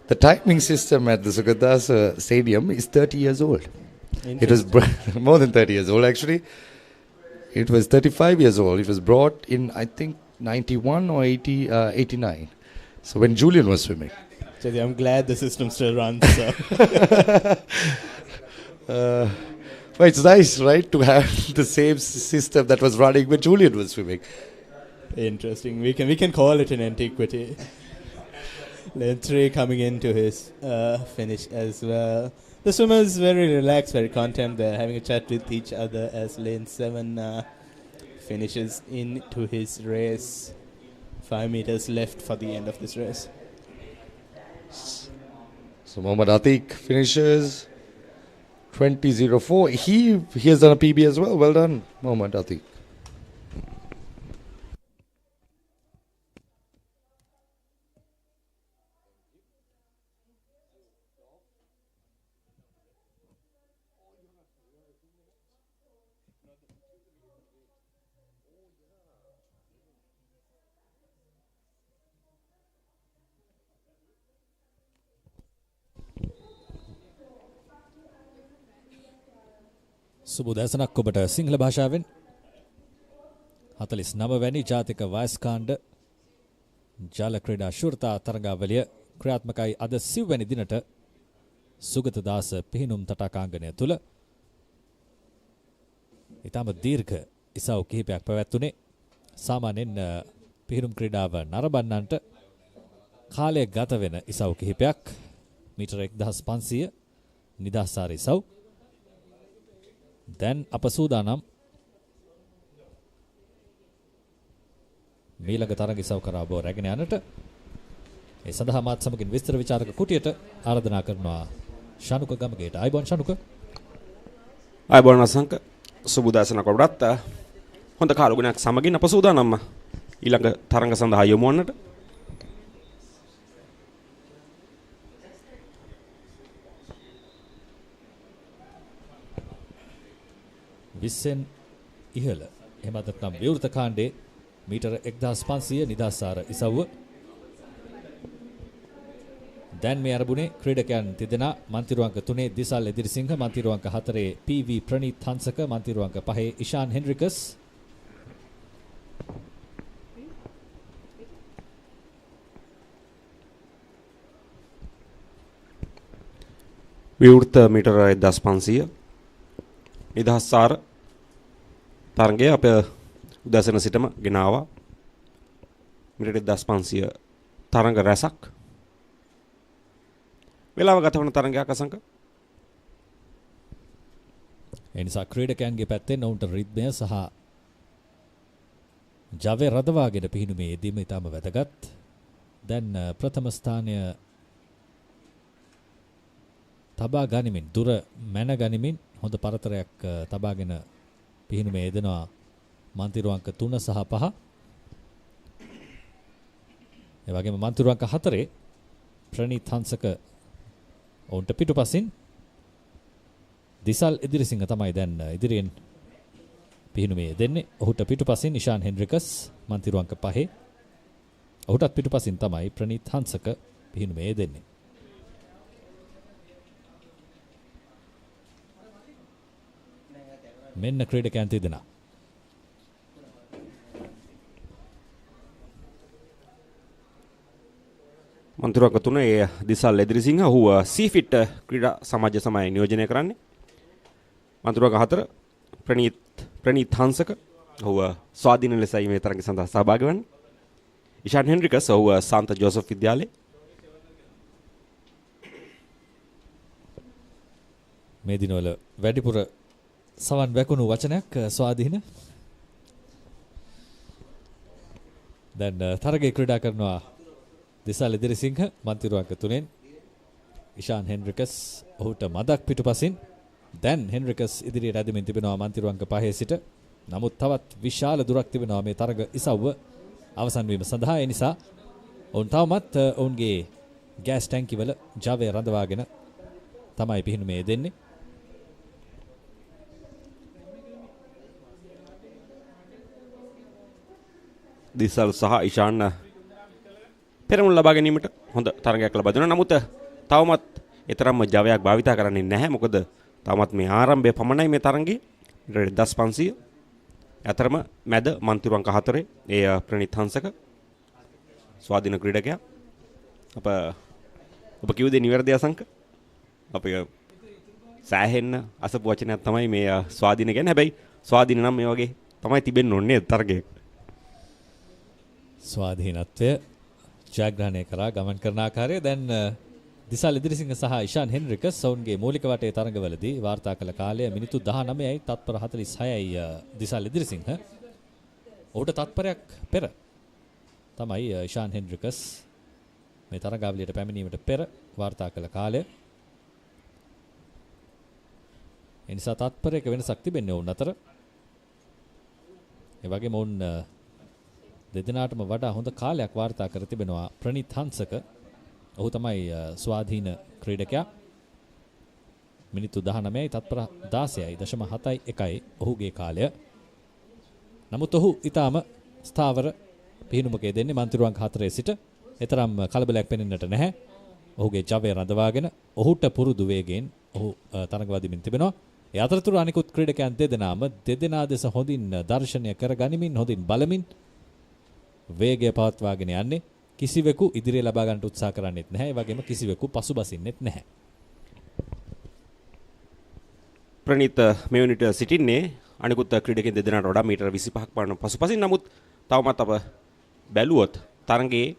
The timing system at the Sugathadasa Stadium is 30 years old. It was more than 30 years old actually. It was 35 years old. It was brought in, I think, 91 or 89. So when Julian was swimming. I'm glad the system still runs. So. Well, it's nice, right, to have the same system that was running when Julian was swimming. Interesting. We can call it an antiquity. Lane 3 coming into his finish as well. The swimmers very relaxed, very content. They're having a chat with each other as Lane 7 finishes into his race. 5 meters left for the end of this race. So Mohammad Atik finishes 20.04. He has done a PB as well. Well done, Mohammad Atik. සුබෝදෑසනක් ඔබට සිංහල භාෂාවෙන් 49 වැනි ජාතික වයස්කාණ්ඩ ජල ක්‍රීඩා ශූරතා තරගාවලිය ක්‍රියාත්මකයි අද සිව්වැනි දිනට සුගතදාස පිහිනුම් තටාකාංගනය තුළ ඉතාම දීර්ඝ ඉසව් කිහිපයක් පැවැත්වුණේ සාමාන්‍යයෙන් පිහිනුම් ක්‍රීඩාව නරඹන්නන්ට කාලය ගත වෙන ඉසව් කිහිපයක් මීටර 1500 නිදහස්සාර ඉසව් දැන් අප සූදානම් මීළඟ තරග ඉසව් කරා බෝ රැගෙන යන්නට ඒ සඳහා මාත් සමගින් විස්තර විචාරක කුටියට ආරාධනා කරනවා ශනුක ගමගේට ආයිබෝන් ශනුක ආයිබෝන් අසංක සුබෝදෑසනක් ඔබට හොඳ කාලගුණයක් සමගින් අප සූදානම් ඊළඟ තරඟ සඳහා යමු වන්නට විස්සෙන් ඉහළ එහෙමත් නැත්නම් විවෘත කාණ්ඩේ මීටර 1500 නිදහස්සාර ඉසව්ව දැන් මේ අරබුනේ ක්‍රීඩකයන් තිදෙනා මන්තිරුවංක 3 දිසල් එදිරිසිංහ මන්තිරුවංක 4 පී.වී. ප්‍රනීත් හංසක මන්තිරුවංක 5 ඉෂාන් හෙන්රිකස් විවෘත මීටර 1500 නිදහස්සාර තරගය අප උදැසන සිටම ගෙනාවා මීටර 1500 තරඟ රැසක් වෙලාව ගත වන තරඟයක් අසංක ඒ නිසා ක්‍රීඩකයන්ගේ පැත්තෙන් ඔවුන්ට රිද්මය සහ ජවය රඳවාගෙන පිහිනුමේ යෙදීම ඉතාම වැදගත් දැන් ප්‍රථම ස්ථානය තබා ගනිමින් දුර මැන ගනිමින් හොඳ පරතරයක් තබාගෙන පිහිනුමේ යෙදෙනවා මන්තිරුවංක 3 සහ 5 ඒ වගේම මන්තිරුවංක 4 ප්‍රනීත් හංසක ඔවුන්ට පිටුපසින් දිසල් එදිරිසිංහ තමයි දැන් ඉදිරියෙන් පිහිනුමේ යෙදෙන්නේ ඔහුට පිටුපසින් ඉෂාන් හෙන්රිකස් මන්තිරුවංක 5 ඔහුටත් පිටුපසින් තමයි ප්‍රනීත් හංසක පිහිනුමේ යෙදෙන්නේ මෙන්න ක්‍රීඩකයන් තිදෙනා මන්තිරුවංක 3 ඒ දිසල් එදිරිසිංහ ඔහු සීෆිට් ක්‍රීඩා සමාජ සමය නියෝජනය කරන්නේ මන්තිරුවංක 4 ප්‍රනීත් හංසක ඔහු ස්වාධීන ලෙසයි මේ තරඟ සඳහා සහභාගී වන්නේ ඉෂාන් හෙන්රිකස් ඔහු සාන්ත ජෝසප් විද්‍යාලයේ මේ දිනවල වැඩිපුර සවන් වැකුණු වචනයක් ස්වාධීන දැන් තරගයේ ක්‍රීඩා කරනවා දිසල් එදිරිසිංහ මන්තිරුවංක 3න් ඉෂාන් හෙන්රිකස් ඔහුට මදක් පිටුපසින් දැන් හෙන්රිකස් ඉදිරියට ඇදමින් තිබෙනවා මන්තිරුවංක 5 සිට නමුත් තවත් විශාල දුරක් තිබෙනවා මේ තරග ඉසව්ව අවසන් වීම සඳහා ඒ නිසා ඔවුන් තවමත් ඔවුන්ගේ ගෑස් ටැංකි වල ජවය රඳවාගෙන තමයි පිහිනුමේ දෙන්නේ දිසල් සහ ඉෂාන් පෙරමුණ ලබා ගැනීමට හොඳ තරගයක් ලබා දෙනවා. නමුත් තවමත් ඊතරම්ම ජවයක් භාවිතා කරන්නේ නැහැ. මොකද තවමත් මේ ආරම්භය පමණයි මේ තරගයේ 1500. අතරම මැද මන්තිරුවංක 4 ඒ ප්‍රනීත් හංසක ස්වාධීන ක්‍රීඩකයා. ඔබ කිව්වේ නිවැරදි අසංක. අපේ සෑහෙන්න අසපු වචනයක් තමයි මේ ස්වාධීන කියන්නේ. හැබැයි ස්වාධීන නම් මේ වගේ තමයි තිබෙන්න ඕනේ තරගයක. ස්වාධීනත්වය ජයග්‍රහණය කරා ගමන් කරන ආකාරය දැන් දිසාල් ඉදිරිසිංහ සහ ඉෂාන් හෙන්රිකස් සවුන්ගේ මූලික වටේ තරඟවලදී වාර්තා කළ කාලය මිනිත්තු 19යි තත්පර 46යි දිසාල් ඉදිරිසිංහ. ඔහුට තත්පරයක් පෙර තමයි ඉෂාන් හෙන්රිකස් මේ තරඟාවලියට පැමිණීමට පෙර වාර්තා කළ කාලය. ඒ නිසා තත්පරයක වෙනසක් තිබෙන්නේ ඔවුන් අතර. ඒ වගේම ඔවුන් දෙදෙනාටම වඩා හොඳ කාලයක් වාර්තා කර තිබෙනවා ප්‍රනිත් හංසක. ඔහු තමයි ස්වාධීන ක්‍රීඩකයා. මිනිත්තු 19යි තත්පර 16.71යි ඔහුගේ කාලය. නමුත් ඔහු ඊටාම ස්ථාවර පිහිනුමකේ දෙන්නේ මන්තිරුවන්ක 4 සිට. එතරම් කලබලයක් පෙනෙන්නට නැහැ. ඔහුගේ ජවය රඳවාගෙන ඔහුට පුරුදු වේගයෙන් ඔහු තරඟ වදිමින් තිබෙනවා. ඒ අතරතුර අනිකුත් ක්‍රීඩකයන් දෙදෙනාම දෙදෙනා දෙස හොඳින් දර්ශනය කර ගනිමින් හොඳින් බලමින් වේගය පවත්වාගෙන යන්නේ. කිසිවෙකු ඉදිරිය ලබා ගන්නට උත්සාහ කරන්නේත් නැහැ. ඒ වගේම කිසිවෙකු පසුබසින්නෙත් නැහැ. ප්‍රණීත මේ වෙනිට සිටින්නේ අනිකුත් ක්‍රීඩකයන් දෙදෙනාට වඩා මීටර 25ක් පමණ පසුපසින්. නමුත් තවමත් අප බැලුවොත් තරඟයේ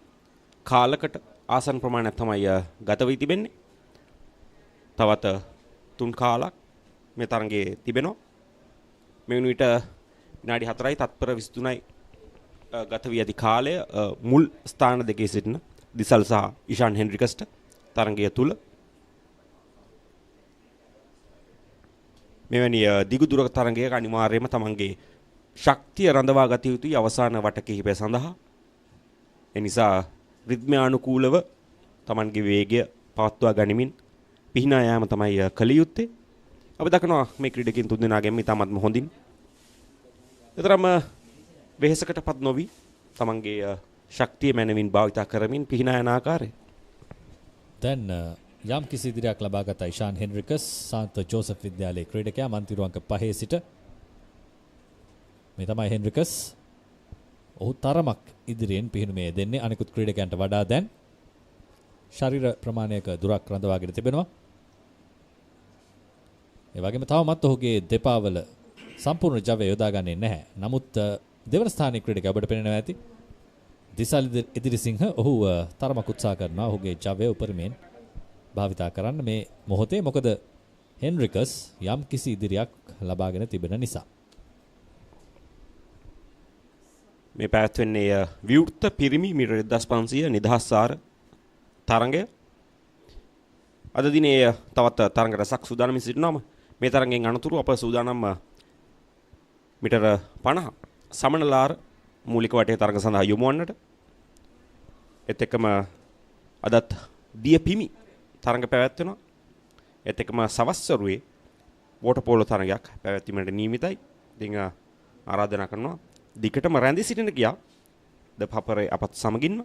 කාලකට ආසන්න ප්‍රමාණයක් තමයි ගත වී තිබෙන්නේ. තවත් 3 කාලක් මේ තරඟයේ තිබෙනවා. මේ වෙනිට විනාඩි 4යි තත්පර 23යි ගත වී ඇති කාලය මුල් ස්ථාන දෙකේ සිටින දිසල් සහ ඉෂාන් හෙන්රිකස්ට තරඟය තුල මෙවැනි දිගු දුරක තරඟයක අනිවාර්යයෙන්ම තමන්ගේ ශක්තිය රඳවා ගත යුතුයි අවසාන වට කිහිපය සඳහා. ඒ නිසා රිද්මයානුකූලව තමන්ගේ වේගය පවත්වා ගනිමින් පිහිනා යාම තමයි කළ යුත්තේ. අපි දකිනවා මේ ක්‍රීඩකයන් තුන්දෙනාගෙන් ඉතාමත්ම හොඳින් එතරම් වෙහෙසකටපත් නොවි තමන්ගේ ශක්තිය මැනවින් භාවිතා කරමින් පිහිනා යන ආකාරය. දැන් යම් කිසි ඉදිරියක් ලබාගත් ඉෂාන් හෙන්රිකස් සාන්ත ජෝසප් විද්‍යාලයේ ක්‍රීඩකයා මන්තිරුවන්ක 5 සිට. මේ තමයි හෙන්රිකස්. ඔහු තරමක් ඉදිරියෙන් පිහිනුමේ දෙන්නේ අනිකුත් ක්‍රීඩකයන්ට වඩා. දැන් ශරීර ප්‍රමාණයක දුරක් රඳවාගෙන තිබෙනවා. ඒ වගේම තවමත් ඔහුගේ දෙපා වල සම්පූර්ණ ජවය යොදාගන්නේ නැහැ. නමුත් දෙවන ස්ථානයේ ක්‍රීඩකයා ඔබට පෙනෙනවා ඇති දිසාල් ඉදිරිසිංහ. ඔහු තරමක් උත්සාහ කරනවා ඔහුගේ ජවය උපරිමයෙන් භාවිතා කරන්න මේ මොහොතේ. මොකද හෙන්රිකස් යම් කිසි ඉදිරියක් ලබාගෙන තිබෙන නිසා. මේ පැවැත්වෙන්නේ විවෘත පිරිමි මීටර 1500 නිදහස් සාර තරඟය. අද දිනේ තවත් තරඟ රසක් සූදානම් සිටිනවා. මේ තරඟෙන් අනතුරු අප සූදානම් මීටර 50 සමනලාර මූලික වටේ තරඟ සඳහා යොමු වන්නට. ඒත් එක්කම අදත් දිය පිමි තරඟ පැවැත්වෙනවා. ඒත් එක්කම සවස්වරුවේ වෝටර් පෝලෝ තරඟයක් පැවැත්වීමට නියමිතයි. ඉතින් ආරාධනා කරනවා දිගටම රැඳී සිටින්න කියා ThePapare අපත් සමගින්ම.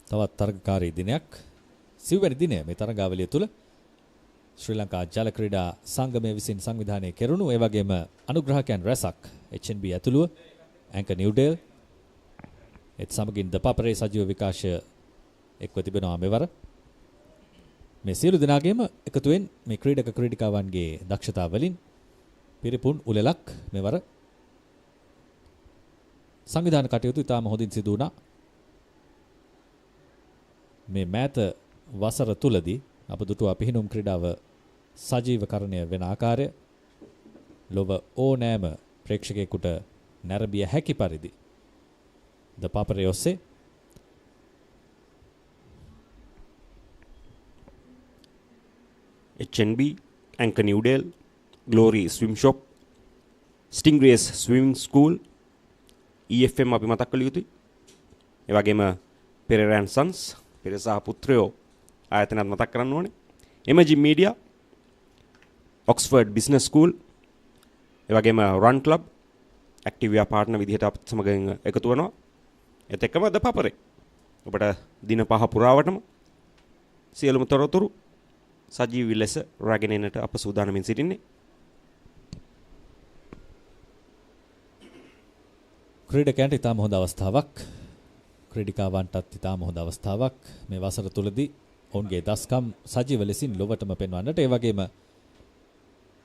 තවත් තරගකාරී දිනයක් සිව්වැනි දිනය මේ තරගාවලිය තුල ශ්‍රී ලංකා ජල ක්‍රීඩා සංගමය විසින් සංවිධානය කෙරුණු ඒ වගේම අනුග්‍රහකයන් රැසක් HNB ඇතුළුව ඇංකර් නිව්ඩේල් ඒත් සමගින් ThePapare සජීව විකාශය එක්ව තිබෙනවා මෙවර. මේ සියලු දෙනාගේම එකතුවෙන් මේ ක්‍රීඩක ක්‍රීඩිකාවන්ගේ දක්ෂතා වලින් පිරිපුන් උළෙලක් මෙවර සංවිධාන කටයුතු ඉතාම හොඳින් සිදු වුණා. මේ මෑත වසර තුලදී අප දුටුවා පිහිනුම් ක්‍රීඩාව සජීවකරණය වෙන ආකාරය ලොව ඕනෑම ප්‍රේක්ෂකයෙකුට නැරඹිය හැකි පරිදි ThePapare ඔස්සේ HNB, Anchor Newdale, Glory Swim Shop, Stingrays Swimming School, EFM අපි මතක් කළ යුතුයි. ඒ වගේම Pereira and Sons, පෙරේස පුත්‍රයෝ ආයතනත් මතක් කරන්න ඕනේ. Emerging Media, Oxford Business School, ඒ වගේම Run Club, Activia partner විදිහට අපත් සමගින් එකතු වෙනවා. ඒත් එක්කම ThePapare. ඔබට දින 5 පුරාවටම සියලුම තොරතුරු සජීවී ලෙස රැගෙන එන්නට අප සූදානම්ින් සිටින්නේ. ක්‍රීඩකයන්ට ඉතාම හොඳ අවස්ථාවක්. ක්‍රීඩිකාවන්ටත් ඉතාම හොඳ අවස්ථාවක්. මේ වසර තුලදී ඔවුන්ගේ දස්කම් සජීව ලෙසින් ලොවටම පෙන්වන්නට ඒ වගේම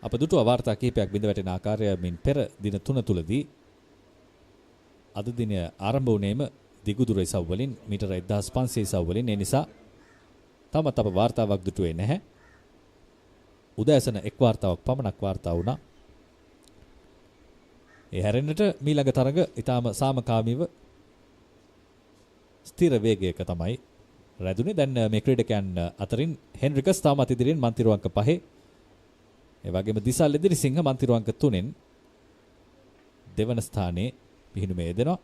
අප දුටුව වාර්තා කිහිපයක් බිඳ වැටෙන ආකාරයෙන් පෙර දින 3 තුලදී අද දින ආරම්භ වුණේම දිගුදුර ඉසව් වලින් මීටර 1500 ඉසව් වලින්. ඒ නිසා තාමත් අප වාර්තාවක් දුටුවේ නැහැ. උදෑසන එක් වාර්තාවක් පමණක් වාර්තා වුණා. ඒ හැරෙන්නට මීළඟ තරඟ ඊටාම සාමකාමීව ස්ථිර වේගයක තමයි රැඳුනේ. දැන් මේ ක්‍රීඩකයන් අතරින් හෙන්රිකස් තාමත් ඉදිරියෙන් මන්තිරු අංක 5. ඒ වගේම දිසල් එදිරිසිංහ මන්තිරු අංක 3න් දෙවන ස්ථානයේ පිහිනුමේ යෙදෙනවා.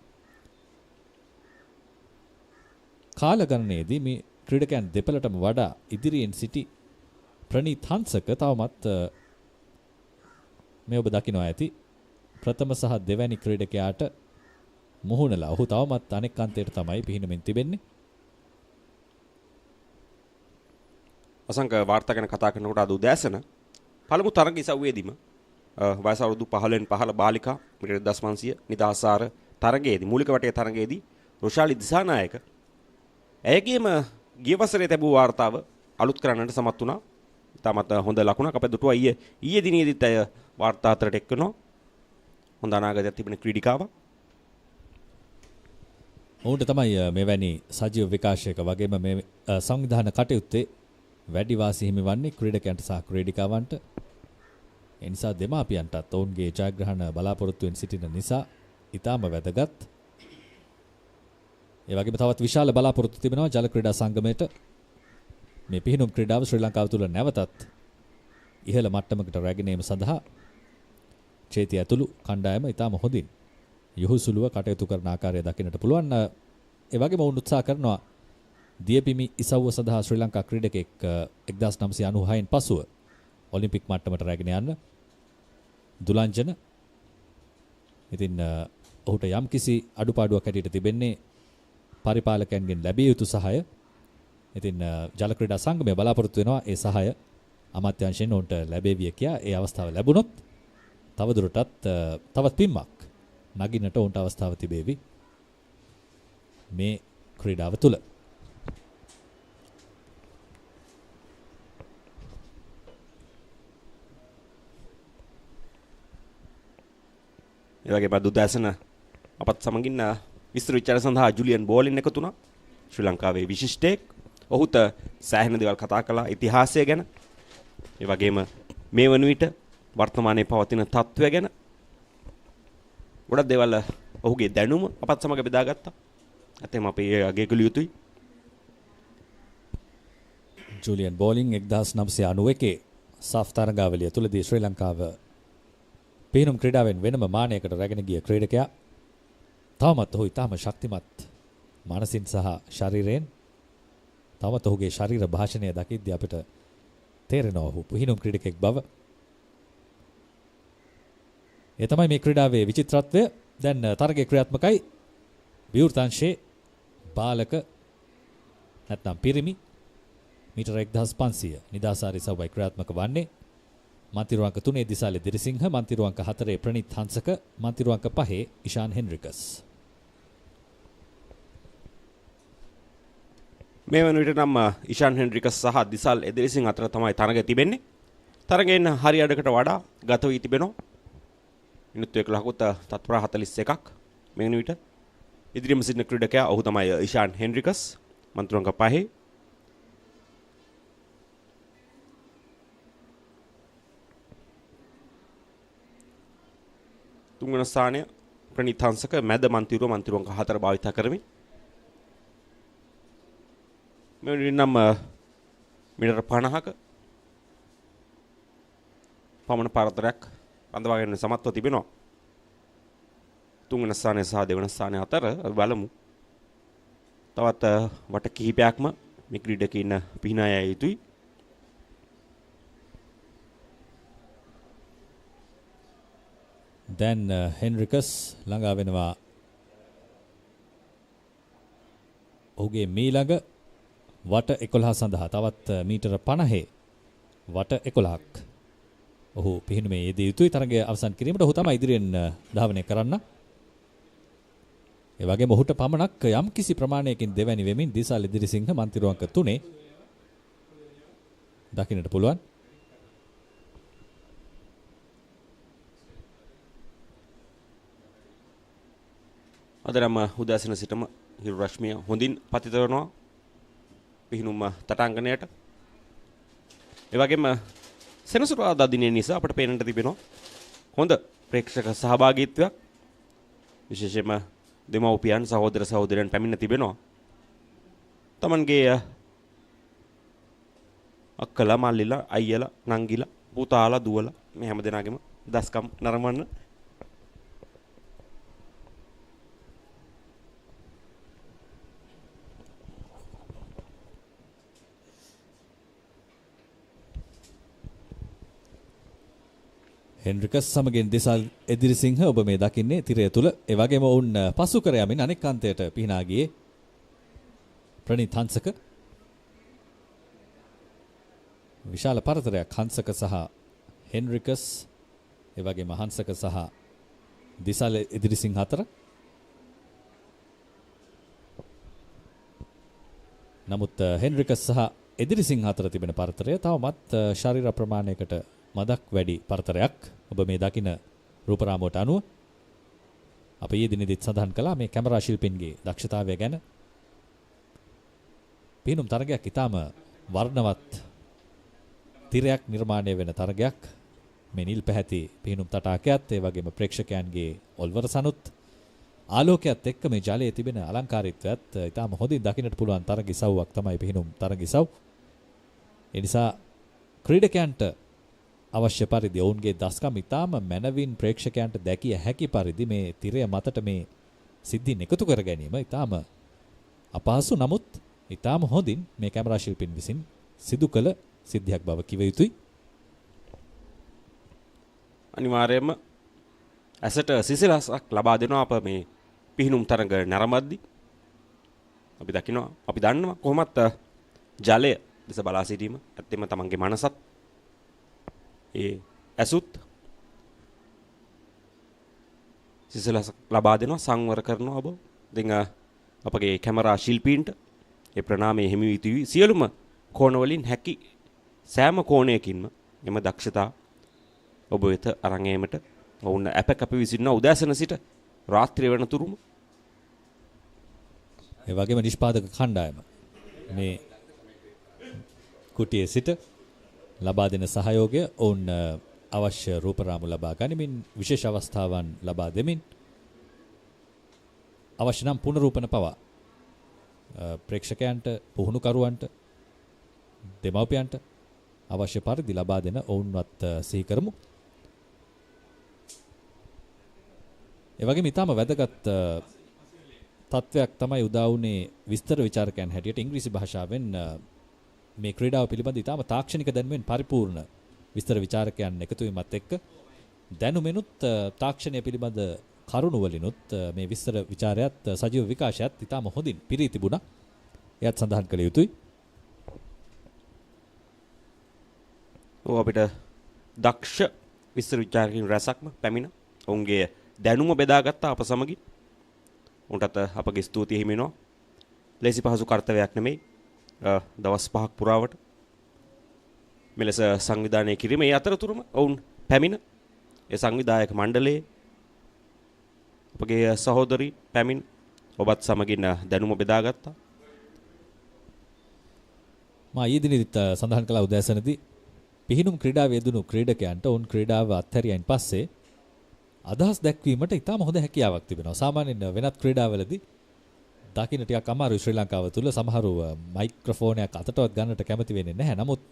කාල ගණනයේදී මේ ක්‍රීඩකයන් දෙපළටම වඩා ඉදිරියෙන් සිටි ප්‍රනීත් හංසක තවමත් මේ ඔබ දකිනවා ඇති ප්‍රථම සහ දෙවැනි ක්‍රීඩකයාට මුහුණලා ඔහු තවමත් අනෙක් අන්තයට තමයි පිහිනුමින් තිබෙන්නේ. අසංක වාර්තා ගැන කතා කරනකොට අද උදෑසන පළමු තරඟ ඉසව්වේදීම වයස අවුරුදු 15න් 15 බාලිකා මීටර 1500 නිදහසාර තරඟයේදී මූලික වටේ තරඟයේදී රොෂාලි දිසානායක ඇයගේම ගිය වසරේ තිබූ වාර්තාව අලුත් කරන්නට සමත් වුණා. තාමත් හොඳ ලකුණක් අපේ දුටුවා ඊයේ දිනේදීත් අය වාර්තා අතරට එක්කනවා. හොඳ අනාගතයක් තිබෙන ක්‍රීඩිකාවක්. ඔවුන්ට තමයි මෙවැනි සජීව විකාශයක වගේම මේ සංවිධාන කටයුත්තේ වැඩි වාසි හිමි වන්නේ ක්‍රීඩකයන්ට සහ ක්‍රීඩිකාවන්ට. ඒ නිසා දෙමාපියන්ටත් ඔවුන්ගේ ජයග්‍රහණ බලාපොරොත්තුවෙන් සිටින නිසා ඊටම වැදගත්. ඒ වගේම තවත් විශාල බලාපොරොත්තු තිබෙනවා ජල ක්‍රීඩා සංගමයට. මේ පිහිනුම් ක්‍රීඩාව ශ්‍රී ලංකාව තුළ නැවතත් ඉහළ මට්ටමකට රැගෙන ඒම සඳහා චේතිය ඇතුළු කණ්ඩායම ඊටම හොඳින් යහුසුලුව කටයුතු කරන ආකාරය දකින්නට පුළුවන්. ඒ වගේම වුන් උත්සාහ කරනවා දියපිමි ඉසව්ව සඳහා ශ්‍රී ලංකා ක්‍රීඩකෙක් 1996න් පසුව ඔලිම්පික් මට්ටමට රැගෙන යන්න. දුලංජන ඉතින් ඔහුට යම්කිසි අඩුපාඩුවක් හැටියට තිබෙන්නේ පරිපාලකයන්ගෙන් ලැබිය යුතු සහාය. ඉතින් ජල ක්‍රීඩා සංගමය බලාපොරොත්තු වෙනවා ඒ සහාය අමාත්‍යාංශයෙන් ඔවුන්ට ලැබෙවිය කියා. ඒ අවස්ථාව ලැබුණොත් තවදුරටත් තවත් පිම්මක් නගින්නට ඔවුන්ට අවස්ථාව තිබේවි මේ ක්‍රීඩාව තුළ. ඒ වගේම දුදාසන අපත් සමගින් විස්තර විචාර සඳහා ජුලියන් බෝලින් එකතු වුණා. ශ්‍රී ලංකාවේ විශිෂ්ටයෙක්. ඔහුට සෑහෙන දේවල් කතා කළා ඉතිහාසය ගැන. ඒ වගේම මේ වන විට වර්තමානයේ පවතින තත්ත්වය ගැන ගොඩක් දේවල් ඔහුගේ දැනුම අපත් සමග බෙදාගත්තා. ඇතැම් අපි අගය කළ යුතුයි. ජුලියන් බෝලින් 1991 සාෆ් තරගාවලිය තුලදී ශ්‍රී ලංකාව පිහිනුම් ක්‍රීඩාවෙන් වෙනම මානයකට රැගෙන ගිය ක්‍රීඩකයා. තවමත් ඔහු ඉතාම ශක්තිමත් මානසින් සහ ශරීරයෙන්. තවමත් ඔහුගේ ශරීර භාෂණය දකිද්දී අපිට තේරෙනවා ඔහු පිහිනුම් ක්‍රීඩකෙක් බව. ඒ තමයි මේ ක්‍රීඩාවේ විචිත්‍රත්වය. දැන් තරගයේ ක්‍රියාත්මකයි විවෘතාංශයේ බාලක නැත්නම් පිරිමි මීටර 1500 නිදාසාරි සවයි ක්‍රියාත්මක වන්නේ. මන්තිරු අංක 3 දිසාලේ දිරිසිංහ, මන්තිරු අංක 4 ප්‍රනීත් හංසක, මන්තිරු අංක 5 ඉෂාන් හෙන්රිකස්. මේ වන විට නම් ඉෂාන් හෙන්රිකස් සහ දිසල් එදිරිසිංහ අතර තමයි තරගය තිබෙන්නේ. තරගයෙන් හරි අඩකට වඩා ගත වී තිබෙනවා. මිනිත්තු 11කට තත්පර 41ක් මේ වන විට ඉදිරියම සිටින ක්‍රීඩකයා ඔහු තමයි ඉෂාන් හෙන්රිකස්, මන්තිරු අංක 5. තුන්වන ස්ථානය ප්‍රනීත් හංසක, මැද මන්තිරුව මන්තිරු අංක 4 භාවිත කරමින් මේ නම් මීටර 50ක පමණ පරතරයක් රඳවාගෙන සමත්ව තිබෙනවා. තුන්වන ස්ථානය සහ දෙවන ස්ථානය අතර බලමු. තවත් වට කිහිපයක්ම මේ ක්‍රීඩකයින් පිහිනා යා යුතුයි. දැන් හෙන්රිකස් ළඟා වෙනවා ඔහුගේ මීළඟ වට 11 සඳහා. තවත් මීටර 50 වට 11ක් ඔහු පිහිනුමේ යෙදිය යුතුයි තරගය අවසන් කිරීමට. ඔහු තමයි ඉදිරියෙන් ධාවනය කරන්න. ඒ වගේම ඔහුට පමණක් යම් කිසි ප්‍රමාණයකින් දෙවැනි වෙමින් දිසාල් ඉදිරිසිංහ මන්තිරු අංක 3 දකින්නට පුළුවන්. අදරම උදෑසන සිටම හිරු රශ්මිය හොඳින් පතිත වෙනවා පිහිනුම් තටාංගණයට. ඒ වගේම සෙනසුරාදා දිනේ නිසා අපට පේන්නට තිබෙනවා හොඳ ප්‍රේක්ෂක සහභාගීත්වයක්. විශේෂයෙන්ම දෙමව්පියන් සහෝදර සහෝදරයන් පැමිණ තිබෙනවා. තමන්ගේ අක්කලා මල්ලිලා අයියලා නංගිලා පුතාලා දුවලා මේ හැම දෙනාගේම දස්කම් නරඹන්න. හෙන්රිකස් සමගින් දිසල් එදිරිසිංහ ඔබ මේ දකින්නේ තිරය තුල. ඒ වගේම වුන් පසු කර යමින් අනෙක් අන්තයට පිහිනා ගියේ ප්‍රණීත් හංසක. විශාල පරතරයක් හංසක සහ හෙන්රිකස් ඒ වගේම හංසක සහ දිසල් එදිරිසිංහ අතර. නමුත් හෙන්රිකස් සහ එදිරිසිංහ අතර තිබෙන පරතරය තවමත් ශරීර ප්‍රමාණයකට මදක් වැඩි පරතරයක්. ඔබ මේ දකින රූපරාමුවට අනුව අප ඊයේ දිනෙදිත් සඳහන් කළා මේ කැමරා ශිල්පීන්ගේ දක්ෂතාවය ගැන. පිහිනුම් තරගයක් ඊටාම වර්ණවත් තිරයක් නිර්මාණය වෙන තරගයක්. මේ නිල් පැහැති පිහිනුම් තටාකයත් ඒ වගේම ප්‍රේක්ෂකයන්ගේ ඔල්වර සනුත් ආලෝකයත් එක්ක මේ ජලයේ තිබෙන අලංකාරීත්වයත් ඊටාම හොඳින් දකින්නට පුළුවන් තරග ඉසව්වක් තමයි පිහිනුම් තරග ඉසව්. ඒ නිසා ක්‍රීඩකයන්ට අවශ්‍ය පරිදි ඔවුන්ගේ දස්කම් ඉතාම මනවින් ප්‍රේක්ෂකයන්ට දැකිය හැකි පරිදි මේ තිරය මතට මේ සිද්ධීන් එකතු කර ගැනීම ඉතාම අපහසු. නමුත් ඉතාම හොඳින් මේ කැමරා ශිල්පීන් විසින් සිදු කළ සිද්ධියක් බව කිව යුතුයි. අනිවාර්යයෙන්ම ඇසට සිසිලසක් ලබා දෙනවා අප මේ පිහිනුම් තරඟ නරඹද්දී. අපි දකිනවා අපි දන්නවා කොහොමත් ජලය දෙස බලා සිටීම ඇත්තෙම තමන්ගේ මනසත් ඒ ඇසුත් සිසිලස ලබා දෙනවා සංවර කරනවා ඔබ. ඉතින් අපගේ කැමරා ශිල්පීන්ට ඒ ප්‍රණාමයේ හිමි වී තිබී සියලුම කෝණ වලින් හැකි සෑම කෝණයකින්ම එම දක්ෂතා ඔබ වෙත අරන් ඒමට ඔවුන් අප කැප විසින්නා උදෑසන සිට රාත්‍රිය වෙනතුරුම. ඒ වගේම නිෂ්පාදක කණ්ඩායම මේ කුටියේ සිට ලබා දෙන සහයෝගය ඔවුන් අවශ්‍ය රූපරාමු ලබා ගනිමින් විශේෂ අවස්ථාවන් ලබා දෙමින් අවශ්‍ය නම් පුනරූපන පවා ප්‍රේක්ෂකයන්ට පුහුණුකරුවන්ට දෙමව්පියන්ට අවශ්‍ය පරිදි ලබා දෙන ඔවුන්වත් සිහි කරමු. ඒ වගේම ඊටම වැදගත් තත්වයක් තමයි උදා වුණේ විස්තර විචාරකයන් හැටියට ඉංග්‍රීසි භාෂාවෙන් මේ ක්‍රීඩාව පිළිබඳ ඉතාම තාක්ෂණික දැනුමෙන් පරිපූර්ණ විස්තර විචාරකයන් එකතු වීමත් එක්ක දැනුමෙනුත් තාක්ෂණය පිළිබඳ කරුණු වලිනුත් මේ විස්තර විචාරයත් සජීව විකාශයත් ඉතාම හොඳින් පිරී තිබුණා. එයත් සඳහන් කළ යුතුයි. අපිට දක්ෂ විස්තර විචාරකින් රැසක්ම පැමිණ ඔවුන්ගේ දැනුම බෙදාගත්තා අප සමගින්. උන්ටත් අපගේ ස්තුතිය හිමි වෙනවා. ලේසි පහසු කාර්යයක් නෙමෙයි. දවස් 5ක් පුරාවට මෙලෙස සංවිධානය කිරීම. ඒ අතරතුරම ඔවුන් පැමිණ ඒ සංවිධායක මණ්ඩලයේ අපගේ සහෝදරි පැමිණ ඔබත් සමගින් දැනුම බෙදාගත්තා. මා ඊයේ දිනෙදිත් සඳහන් කළා උදෑසනදී පිහිනුම් ක්‍රීඩාවේ යෙදුණු ක්‍රීඩකයන්ට ඔවුන් ක්‍රීඩාව අත්හැරියයින් පස්සේ අදහස් දැක්වීමට ඉතාම හොඳ හැකියාවක් තිබෙනවා. සාමාන්‍යයෙන් වෙනත් ක්‍රීඩාවලදී දකින්න ටිකක් අමාරුයි. ශ්‍රී ලංකාව තුල සමහරු මයික්‍රොෆෝනයක් අතටවත් ගන්නට කැමති වෙන්නේ නැහැ. නමුත්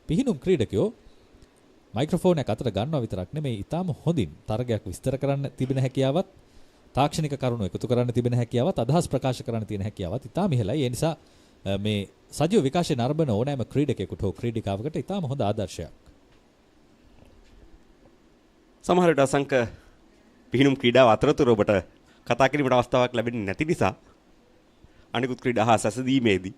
පිහිනුම් ක්‍රීඩකයෝ මයික්‍රොෆෝනයක් අතට ගන්නවා විතරක් නෙමෙයි ඉතාම හොඳින් තරගයක් විස්තර කරන්න තිබෙන හැකියාවත් තාක්ෂණික කරුණු එකතු කරන්න තිබෙන හැකියාවත් අදහස් ප්‍රකාශ කරන්න තියෙන හැකියාවත් ඉතාම ඉහළයි. ඒ නිසා මේ සජීව විකාශය නරඹන ඕනෑම ක්‍රීඩකයෙකුට හෝ ක්‍රීඩිකාවකට ඉතාම හොඳ ආදර්ශයක්. සමහර විට අසංක පිහිනුම් ක්‍රීඩාව අතරතුර ඔබට කතා කිරීමට අවස්ථාවක් ලැබෙන්නේ නැති නිසා අනිකුත් ක්‍රීඩා හා සැසඳීමේදී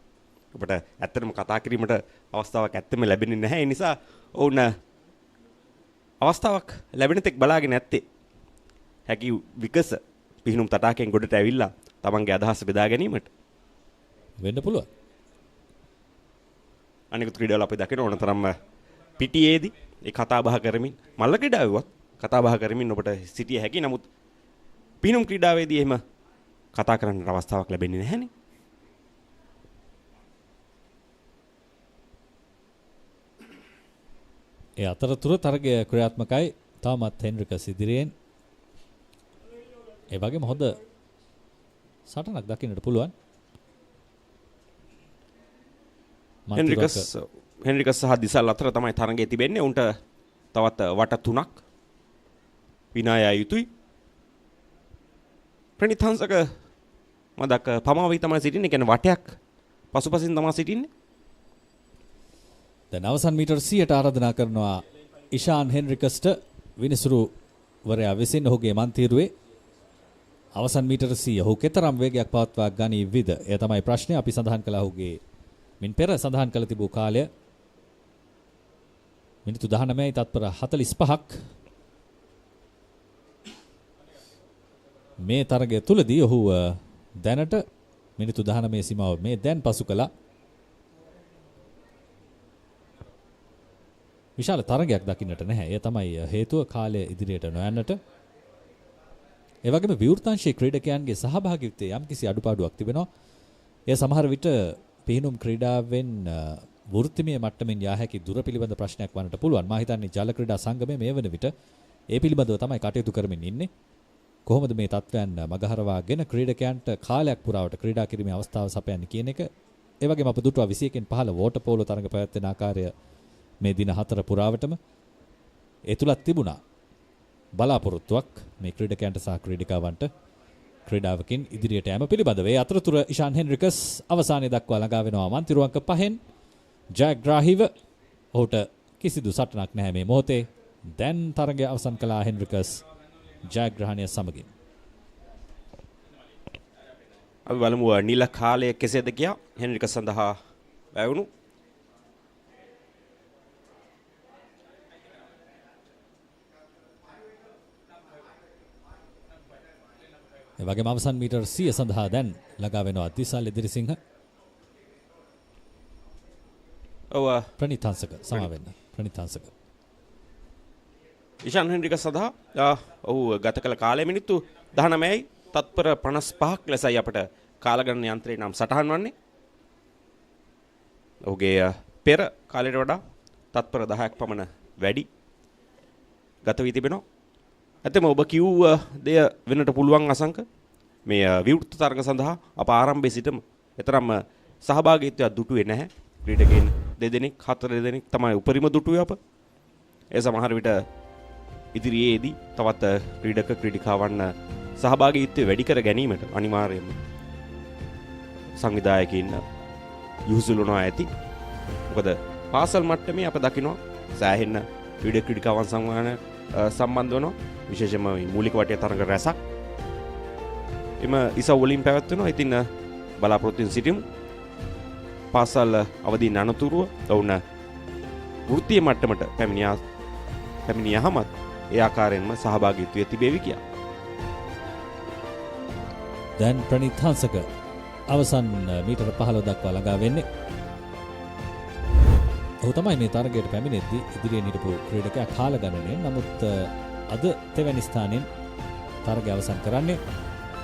ඔබට ඇත්තටම කතා කිරීමට අවස්ථාවක් ඇත්තම ලැබෙන්නේ නැහැ. ඒ නිසා ඔවුන් අවස්ථාවක් ලැබෙන තෙක් බලාගෙන ඇත්තේ හැකි විකස පිහිනුම් තටාකයෙන් ගොඩට ඇවිල්ලා තමන්ගේ අදහස් බෙදා ගැනීමට වෙන්න පුළුවන්. අනිකුත් ක්‍රීඩාවල අපි දකින ඕනතරම් පිටියේදී ඒ කතා බහ කරමින් මල්ල ක්‍රීඩාවෙවත් කතා බහ කරමින් ඔබට සිටිය හැකි. නමුත් පිනුම් ක්‍රීඩාවේදී එහෙම කතා කරන්න අවස්ථාවක් ලැබෙන්නේ නැහැනේ. ඒ අතරතුර තරගය ක්‍රියාත්මකයි. තාමත් හෙන්රිකස් ඉදිරියෙන්. ඒ වගේම හොඳ සටනක් දකින්නට පුළුවන්. හෙන්රිකස් සහ දිසල් අතර තමයි තරගයේ තිබෙන්නේ. උන්ට තවත් වට 3ක් විනාය යුතුයි. ප්‍රණීත් හංසක මදක් පමාවි තමයි සිටින්නේ. කියන්නේ වටයක් පසුපසින් තමයි සිටින්නේ. දැන් අවසන් මීටර් 100ට ආරාධනා කරනවා ඉෂාන් හෙන්රිකස්ට විනිසුරු වරයා විසින් ඔහුගේ මන්තිරුවේ අවසන් මීටර 100 ඔහු කෙතරම් වේගයක් පවත්වා ගනීවිද? එය තමයි ප්‍රශ්නේ. අපි සඳහන් කළා ඔහුගේ මින් පෙර සඳහන් කළ තිබූ කාලය මිනිත්තු 19යි තත්පර 45ක්. මේ තරගය තුලදී ඔහු දැනට මිනිත්තු 19 සීමාව මේ දැන් පසු කළා. විශාල තරගයක් දකින්නට නැහැ. ඒ තමයි හේතුව කාලය ඉදිරියට නොයන්නට. ඒ වගේම විවෘතාංශයේ ක්‍රීඩකයන්ගේ සහභාගීත්වයේ යම්කිසි අඩුපාඩුවක් තිබෙනවා. ඒ සමහර විට පිහිනුම් ක්‍රීඩාවෙන් වෘත්තිමය මට්ටමින් යා හැකි දුර පිළිබඳ ප්‍රශ්නයක් වන්නට පුළුවන්. මා හිතන්නේ ජල ක්‍රීඩා සංගමය මේ වන විට ඒ පිළිබඳව තමයි කටයුතු කරමින් ඉන්නේ. කොහොමද මේ තත්ත්වයන් මගහරවාගෙන ක්‍රීඩකයන්ට කාලයක් පුරාවට ක්‍රීඩා කිරීමේ අවස්ථාව සපයන්නේ කියන එක. ඒ වගේම අප දුටුවා 21කින් 15 වෝටර් පෝලෝ තරඟ පැවැත්වෙන ආකාරය මේ දින 4 පුරාවටම ඒ තුලත් තිබුණා බලාපොරොත්තුවක් මේ ක්‍රීඩකයන්ට සහ ක්‍රීඩිකාවන්ට ක්‍රීඩාවකින් ඉදිරියට යෑම පිළිබඳව. ඒ අතරතුර ඉෂාන් හෙන්රිකස් අවසානයේ දක්වා ළඟා වෙනවා මන්තිරු අංක 5න් ජයග්‍රාහීව. ඔහුට කිසිදු සටනක් නැහැ මේ මොහොතේ. දැන් තරගය අවසන් කළා හෙන්රිකස් ජයග්‍රහණය සමගින්. අපි බලමු නිල කාලය කෙසේද කියා හෙන්රිකස් සඳහා වැවුණු ඒ වගේම අවසන් මීටර් 100 සඳහා දැන් ළඟා වෙනවා දිසල් ඉදිරිසිංහ. ඔව් ප්‍රණීත් හංසක සමාවෙන්න. ප්‍රණීත් හංසක. ඉෂාන් හෙන්රිකස් සඳහා ඔහු ගත කළ කාලය මිනිත්තු 19යි තත්පර 55ක් ලෙසයි අපට කාලගණන යන්ත්‍රේ නම් සටහන් වන්නේ. ඔහුගේ පෙර කාලයට වඩා තත්පර 10ක් පමණ වැඩි ගත වී තිබෙනවා. ඇත්තම ඔබ කිව් දෙය වෙනට පුළුවන් අසංක මේ විවෘත තරග සඳහා අප ආරම්භයේ සිටම එතරම් සහභාගීත්වයක් දුටුවේ නැහැ. ක්‍රීඩකයන් 2 දෙනෙක් 4 දෙනෙක් තමයි උපරිම දුටුවේ අප. ඒ සමහර විට ඉදිරියේදී තවත් ක්‍රීඩක ක්‍රීඩිකාවන් සහභාගීත්වය වැඩි කර ගැනීමට අනිවාර්යයෙන්ම සංවිධායකයින් යොහුසුලනවා ඇති. මොකද පාසල් මට්ටමේ අප දකිනවා සෑහෙන ක්‍රීඩක ක්‍රීඩිකාවන් සම්බන්ධ වෙනවා. විශේෂයෙන්ම මූලික වටේ තරඟ රැසක් එම ඉසව් වලින් පැවැත්වෙනවා. ඉතින් බලාපොරොත්තු වෙන සිටිමු පාසල් අවදීන් අනතුරුව ඔවුන් වෘත්තීය මට්ටමට පැමිණියාමත් ඒ ආකාරයෙන්ම සහභාගීත්වය තිබේවි කියා. දැන් ප්‍රණීත් හංසක අවසන් මීටර 15 දක්වා ළඟා වෙන්නේ. ඔහු තමයි මේ තරගයට පැමිණෙද්දී ඉදිරියෙන් හිටපු ක්‍රීඩකයා කාල ගණනෙන්. නමුත් අද තෙවැනි ස්ථානයෙන් තරගය අවසන් කරන්නේ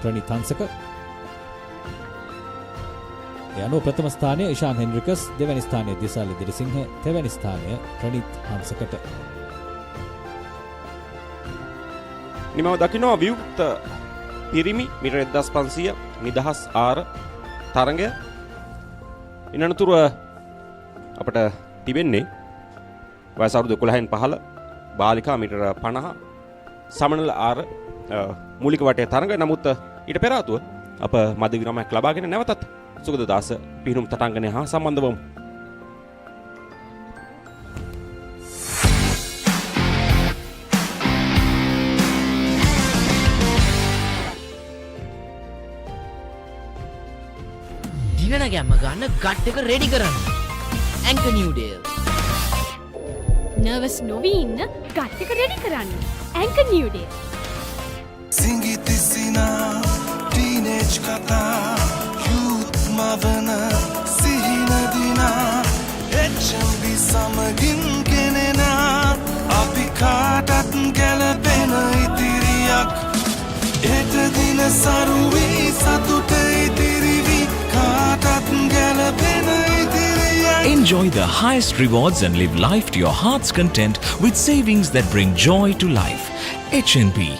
ප්‍රණීත් හංසක. ඒ අනුව ප්‍රථම ස්ථානය ඉෂාන් හෙන්රිකස්, දෙවැනි ස්ථානය දිසල් ඉදිරිසිංහ, තෙවැනි ස්ථානය ප්‍රණීත් හංසකට. නිමව දකිනවා විවෘත පිරිමි මීටර 1500 නිදහස් ආර තරඟය. ඉන්නතුරු අපට තිබෙන්නේ වයස අවුරුදු 11න් 15 බාලිකා මීටර 50 සමනල ආර මූලික වටේ තරඟ. නමුත් ඊට පෙර ආතුව අප මද විරාමයක් ලබාගෙන නැවතත් සුගතදාස පිහිනුම් තටංගනය හා සම්බන්ධ වමු. දිනන ගැම්ම ගන්න ගට් එක රෙඩි කරන්න. ඇන්කර් නිව්ඩේල්. නර්වස් නොවී ඉන්න ගට් එක රෙඩි කරන්න. ඇන්කර් නිව්ඩේල්. සිංගිතිසිනා ටීනේජ් කතා යූත් මවන සිහින දිනා HNB saruvi satute itirivi kaatat galapena itiriya. Enjoy the highest rewards and live life to your heart's content with savings that bring joy to life. HNB.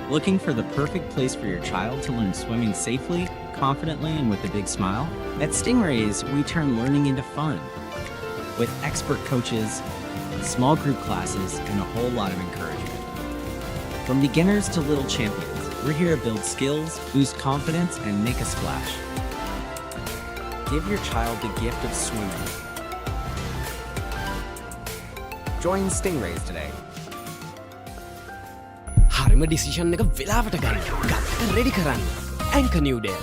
Looking for the perfect place for your child to learn swimming safely, confidently, and with a big smile? At Stingrays, we turn learning into fun. With expert coaches, small group classes, and a whole lot of encouragement. From beginners to little champions, we're here to build skills, boost confidence, and make a splash. Give your child the gift of swimming. Join Stingrays today. හරිම decision එක වෙලාවට ගන්න. ගත්තක ready කරන්න. Anchor New Day.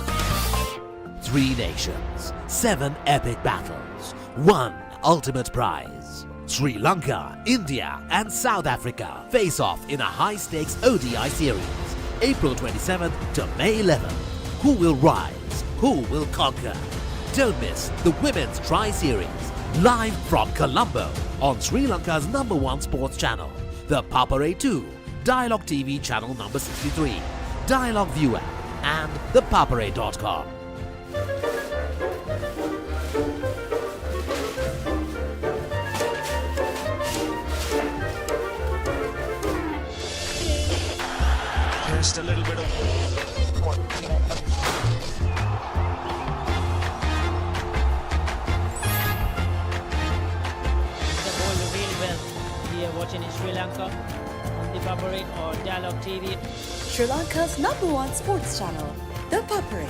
3 nations, 7 epic battles, 1 ultimate prize. Sri Lanka, India and South Africa face off in a high-stakes ODI series, April 27th to May 11th. Who will rise? Who will conquer? Don't miss the Women's Tri-Series, live from Colombo on Sri Lanka's #1 sports channel, ThePapare 2, Dialog TV channel number 63, Dialog ViU App and ThePapare.com. Just a little bit of really well. We are watching in Sri Lanka on ThePapare or Dialog TV. Sri Lanka's #1 sports channel, ThePapare.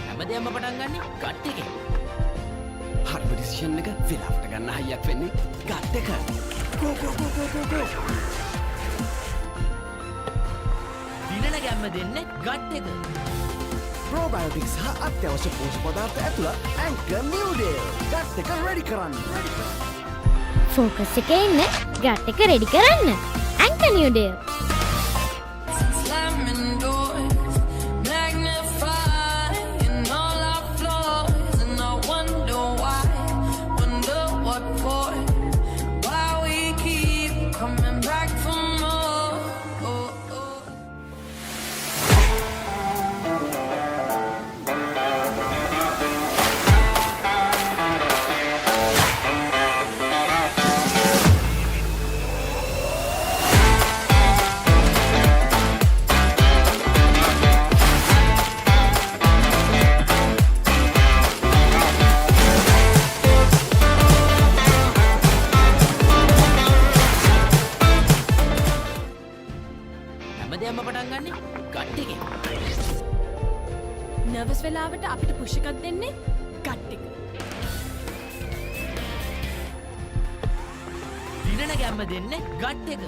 හැමදේම පටන් ගන්නේ gut එකෙන්. හරිම decision එක වෙලාවට ගන්න හයියක් වෙන්නේ gut එක. Go. දිනන ගැම්ම දෙන්නේ ගට් එක. Probiotics හා අත්‍යවශ්‍ය පෝෂක පදාර්ථ ඇතුළත් Anchor New Day. ගට් එක රෙඩි කරන්න. ෆෝකස් එකේ ඉන්න ගට් එක රෙඩි කරන්න. Anchor New Day. නර්වස් වෙලාවට අපිට පුෂ් එකක් දෙන්නේ ගට් එක. දිනන ගැම්ම දෙන්නේ ගට් එක.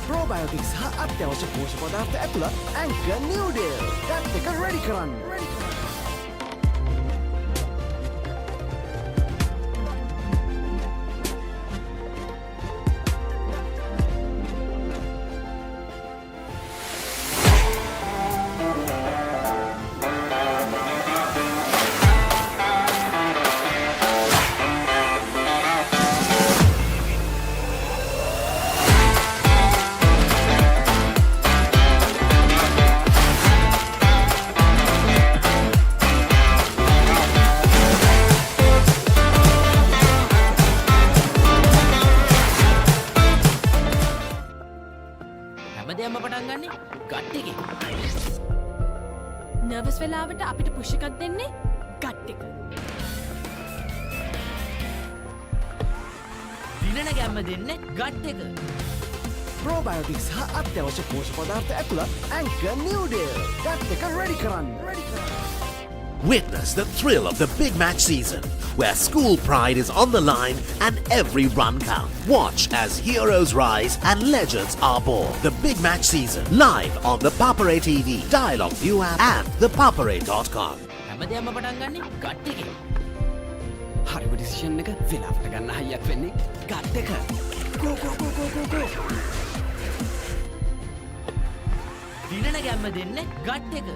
Probiotics හා අත්‍යවශ්‍ය පෝෂක පදාර්ථ ඇතුළත් Anchor New Day. ගට් එක රෙඩි කරන්න. හැමදේම පටන් ගන්නේ ගට් එකෙන්. නර්වස් වෙලාවට අපිට පුෂ් එකක් දෙන්නේ ගට් එක. දිනන ගැම්ම දෙන්නේ ගට් එක. Probiotics හා අත්‍යවශ්‍ය පෝෂක පදාර්ථ ඇතුළත් Anchor New Day. ගට් එක රෙඩි කරන්න. Witness the thrill of the big match season, where school pride is on the line and every run counts. Watch as heroes rise and legends are born. The big match season, live on the Papare TV, Dialog ViU App and ThePapare.com. හැමදේම පටන් ගන්නේ gut එකෙන්. හරිම decision එක වෙලාවට ගන්න හයියක් වෙන්නේ gut එක. Go. දිනන ගැම්ම දෙන්නේ ගට් එක.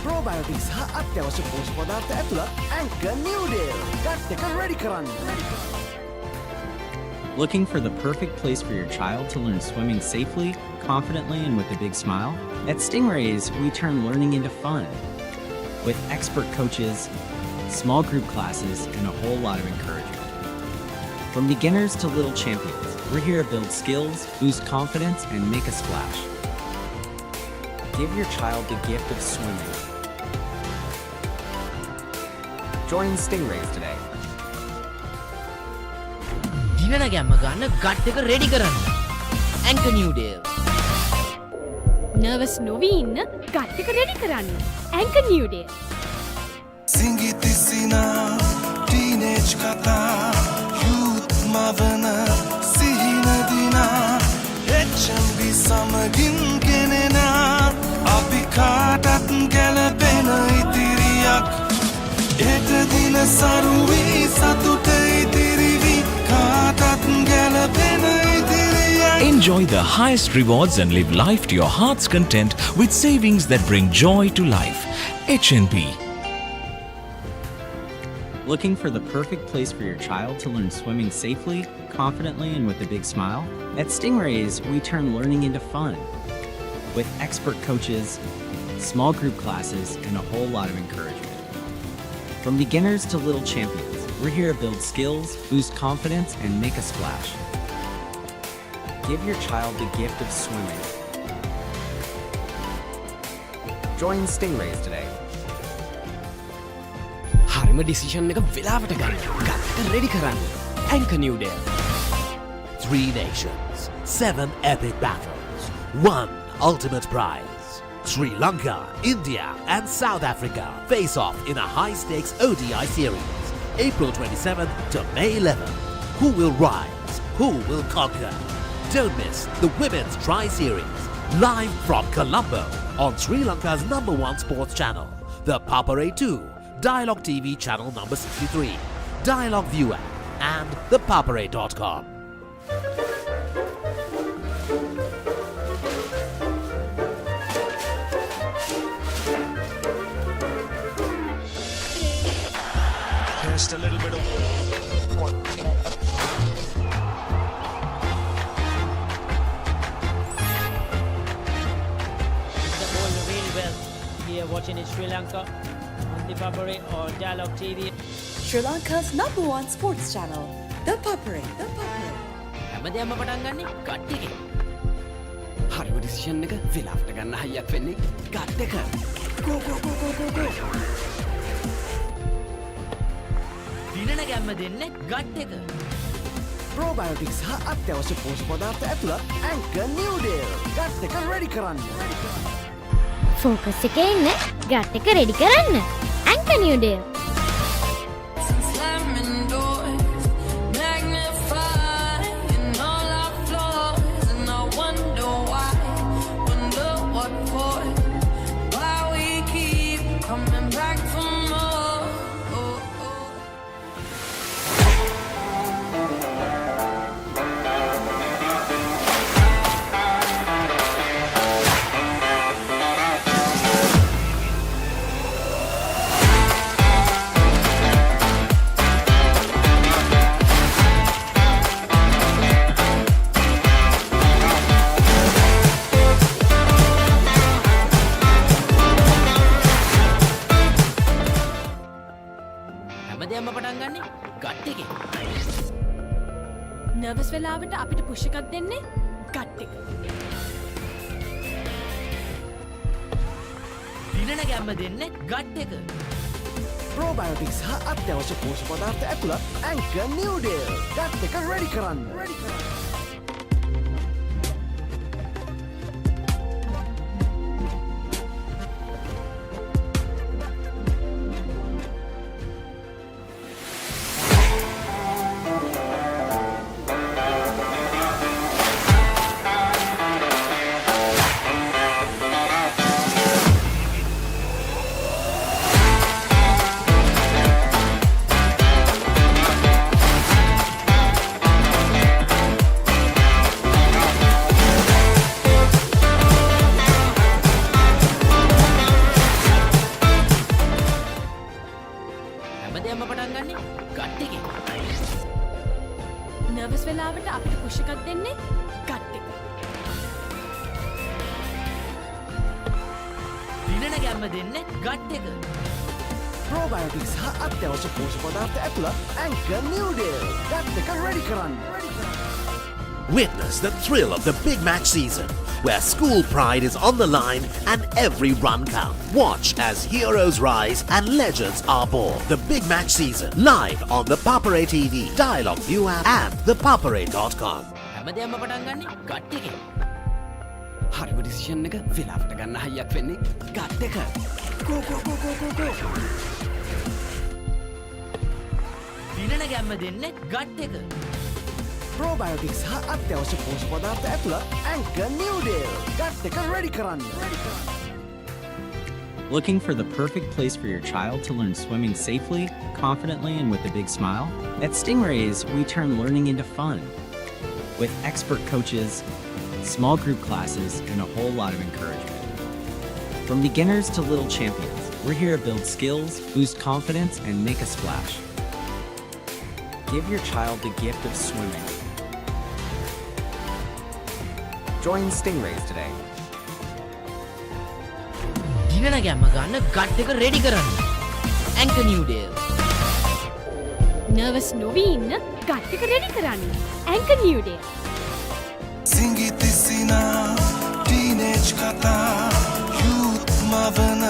Probiotics හා අත්‍යවශ්‍ය පෝෂක පදාර්ථ ඇතුළත් Anchor New Day. ගට් එක රෙඩි කරන්න. Looking for the perfect place for your child to learn swimming safely, confidently, and with a big smile? At Stingrays, we turn learning into fun. With expert coaches, small group classes, and a whole lot of encouragement. From beginners to little champions, we're here to build skills, boost confidence, and make a splash. Give your child the gift of swimming. Join Stingrays today. දිනන ගැම්ම ගන්න gut එක ready කරන්න. Anchor New Deal. Nervous නොවී ඉන්න gut එක ready කරන්න. Anchor New Deal. සිංගිති සිනා teenage කතා යූත් මවන සිහින දිනා HNB සමගින් ගෙනෙන අපි කාටත් ගැලපෙන ඉතිරියක් එත දින සරුවී සතුට ඉතිරිවි කාටත් ගැලපෙන ඉතිරියක්. Enjoy the highest rewards and live life to your heart's content with savings that bring joy to life. HNB. Looking for the perfect place for your child to learn swimming safely, confidently, and with a big smile? At Stingrays, we turn learning into fun. With expert coaches, small group classes, and a whole lot of encouragement. From beginners to little champions, we're here to build skills, boost confidence, and make a splash. Give your child the gift of swimming. Join Stingrays today. හරිම decision එක වෙලාවට ගන්න. Gut එක ready කරන්න. Anchor New Deal. 3 nations, 7 epic battles, 1 ultimate prize. Sri Lanka, India, and South Africa face off in a high-stakes ODI series, April 27th to May 11th. Who will rise? Who will conquer? Don't miss the Women's Tri-Series, live from Colombo on Sri Lanka's #1 sports channel, ThePapare 2, Dialog TV channel number 63, Dialog ViU App, and ThePapare.com. Just a little bit of The ball really well. Here watching in Sri Lanka on ThePapare or Dialog TV. Sri Lanka's #1 sports channel, ThePapare. හැමදේම පටන් ගන්නේ gut එකේ. හරිම decision එක වෙලාවට ගන්න හයියක් වෙන්නේ gut එක. Go. දිනන ගැම්ම දෙන්නේ ගට් එක. Probiotics හා අත්‍යවශ්‍ය පෝෂක පදාර්ථ ඇතුළත් Anchor New Deal. ගට් එක රෙඩි කරන්න. ෆෝකස් එකේ ඉන්න ගට් එක රෙඩි කරන්න. Anchor New Deal. හැමදේම පටන් ගන්නේ ගට් එකේ. නර්වස් වෙලාවට අපිට පුෂ් එකක් දෙන්නේ ගට් එක. දිනන ගැම්ම දෙන්නේ ගට් එක. Probiotics හා අත්‍යවශ්‍ය පෝෂක පදාර්ථ ඇතුළත් Anchor New Deal. ගට් එක රෙඩි කරන්න. වෙලාවට අපිට පුෂ් එකක් දෙන්නේ ගට් එක. දිනන ගැම්ම දෙන්නේ ගට් එක. Probiotics හා අත්‍යවශ්‍ය පෝෂක පදාර්ථ ඇතුළත් Anchor Noodle. ගට් එක ready කරන්න. Witness the thrill of the big match season, where school pride is on the line and every run counts. Watch as heroes rise and legends are born. The big match season, live on the Papare TV, Dialog ViU App and ThePapare.com. හැමදේම පටන් ගන්නේ gut එකෙන්. හරිම decision එක වෙලාවට ගන්න හයියක් වෙන්නේ gut එක. Go go go go go go. දිනන ගැම්ම දෙන්නේ ගට් එක. Probiotics හා අත්‍යවශ්‍ය පෝෂක පදාර්ථ ඇතුළත් Anchor Noodle. ගට් එක ready කරන්න. Looking for the perfect place for your child to learn swimming safely, confidently, and with a big smile? At Stingrays, we turn learning into fun. With expert coaches, small group classes, and a whole lot of encouragement. From beginners to little champions, we're here to build skills, boost confidence, and make a splash. Give your child the gift of swimming. Join Stingrays today. දිනන ගැම්ම ගන්න gut එක ready කරන්න. Anchor Noodle. Nervous නොවී ඉන්න gut එක ready කරන්න. Anchor Noodle. සිංගිතිසිනා teenage කතා youth මවන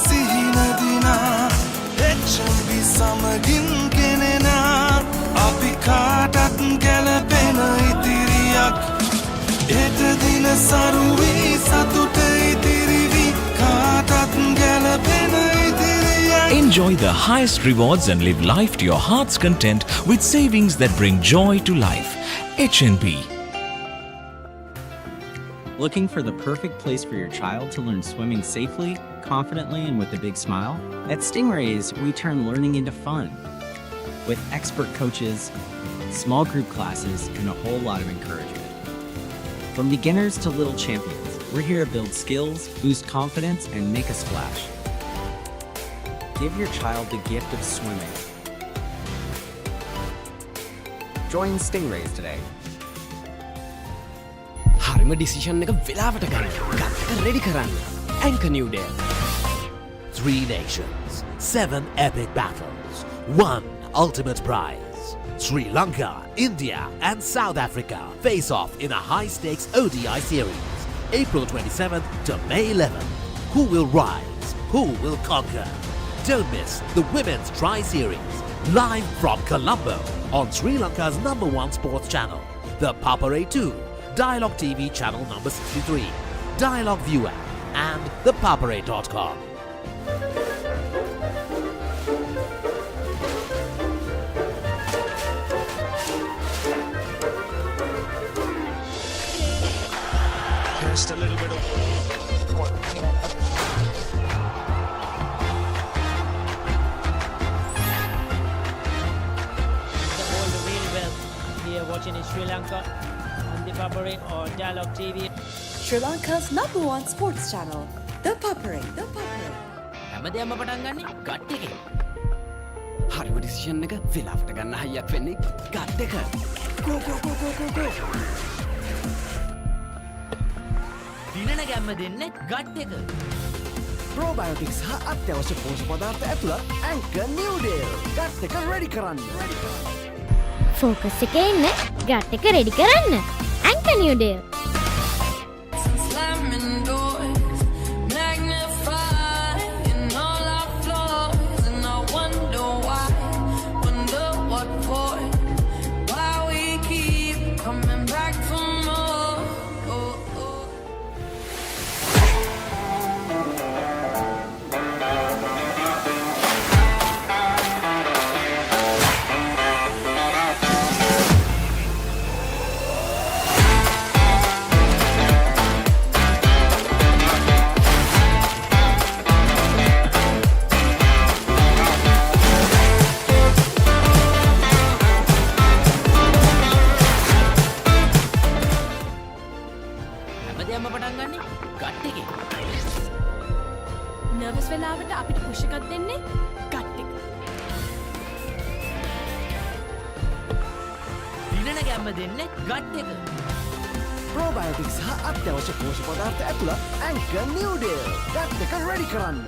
සිහිනදිනා HNB සමගින් ගෙනෙනා අපි කාටත් ගැලපෙන ඉතිරියක් එට දින සරුවී සතුට ඉතිරිවි කාටත් ගැලපෙන ඉතිරියක්. Enjoy the highest rewards and live life to your heart's content with savings that bring joy to life. HNB. Looking for the perfect place for your child to learn swimming safely, confidently, and with a big smile? At Stingrays, we turn learning into fun. With expert coaches, small group classes, and a whole lot of encouragement. From beginners to little champions, we're here to build skills, boost confidence, and make a splash. Give your child the gift of swimming. Join Stingrays today. හරිම decision එක වෙලාවට ගන්න gut එක ready කරන්න. Anchor Noodle. 3 nations, 7 epic battles, 1 ultimate prize. Sri Lanka, India, and South Africa face off in a high-stakes ODI series, April 27th to May 11th. Who will rise? Who will conquer? Don't miss the Women's Tri-Series, live from Colombo on Sri Lanka's #1 sports channel, the Papare 2, Dialog TV channel number 63, Dialog ViU App, and ThePapare.com. Just a little bit of The ball really well. Here watching in Sri Lanka on ThePapare or Dialog TV. Sri Lanka's #1 sports channel, ThePapare. හැමදේම පටන් ගන්නේ gut එකෙන්. හරිම decision එක වෙලාවට ගන්න හයියක් වෙන්නේ gut එක. Go go go go go go. දිනන ගැම්ම දෙන්නේ ගට් එක. Probiotics හා අත්‍යවශ්‍ය පෝෂක පදාර්ථ ඇතුළත් Anchor Noodle. ගට් එක ready කරන්න. ෆෝකස් එකේ ඉන්න ගට් එක රෙඩි කරන්න. Anchor Noodle. slamming doors, magnifying all our flaws, and I wonder why, wonder what for, why we keep coming back for more. Nervous වෙලාවට අපිට පුෂ් එකක් දෙන්නේ ගට් එක. දිනන ගැම්ම ගැම්ම දෙන්නේ ගට් එක. probiotics සහ අත්‍යවශ්‍ය පෝෂක පදාර්ථ ඇතුළත් Anchor New Day. ගට් එක ready කරන්න.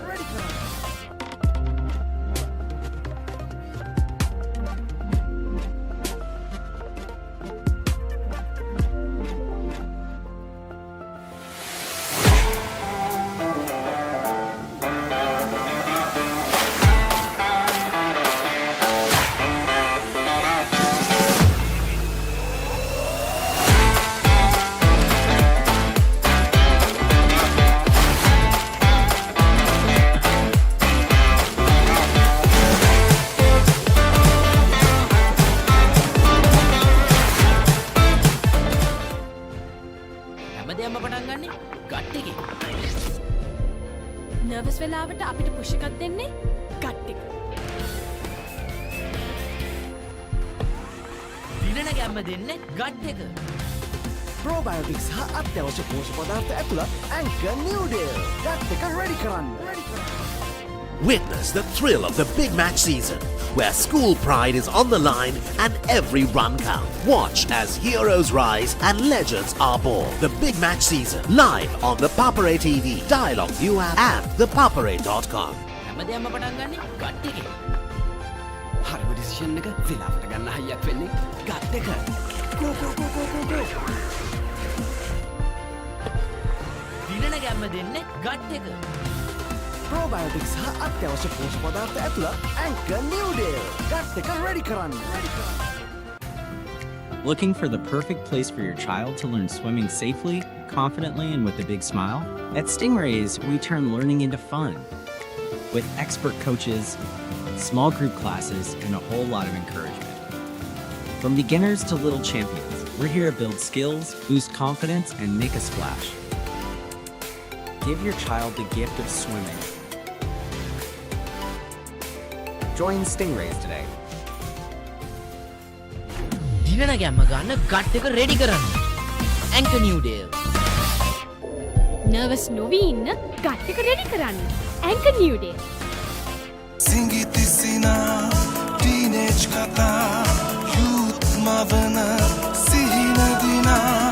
නර්වස් වෙලාවට අපිට පුෂ් එකක් දෙන්නේ ගට් එක. දිනන ගැම්ම දෙන්නේ ගට් එක. probiotics සහ අත්‍යවශ්‍ය පෝෂක පදාර්ථ ඇතුළත් Anchor New Day. ගට් එක ready කරන්න. Witness the thrill of the big match season, where school pride is on the line and every run counts. Watch as heroes rise and legends are born. The big match season, live on the Papare TV, Dialog ViU App and ThePapare.com. හැමදේම පටන් ගන්නේ gut එකේ. හරිම decision එක වෙලාවට ගන්න හයියක් වෙන්නේ gut එක. Go go go go go go. දිනන ගැම්ම දෙන්නේ ගට් එක. probiotics සහ අත්‍යවශ්‍ය පෝෂක පදාර්ථ ඇතුළත් Anchor New Day. ගට් එක ready කරන්න. Looking for the perfect place for your child to learn swimming safely, confidently, and with a big smile? At Stingrays, we turn learning into fun. With expert coaches, small group classes, and a whole lot of encouragement. From beginners to little champions, we're here to build skills, boost confidence, and make a splash. Give your child the gift of swimming. Join Stingrays today. දිනන ගැම්ම ගන්න gut එක ready කරන්න. Anchor New Day. Nervous නොවී ඉන්න gut එක ready කරන්න. Anchor New Day. සිංගිති සිනා teenage කතා යූත් මවන සිහින දිනා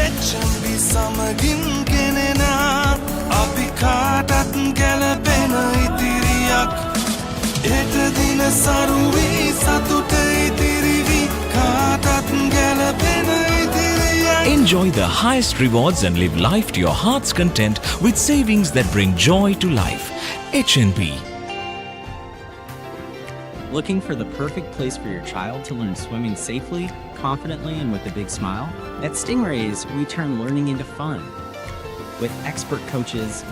HNB සමගින් ගෙනෙනා අපි කාටත් ගැලපෙන ඉතිරියක් හෙට දින සරුවී සතුට ඉතිරිවි කාටත් ගැලපෙන ඉතිරියක්. Enjoy the highest rewards and live life to your heart's content with savings that bring joy to life. HNB. Looking for the perfect place for your child to learn swimming safely, confidently, and with a big smile? At Stingrays, we turn learning into fun. With expert coaches,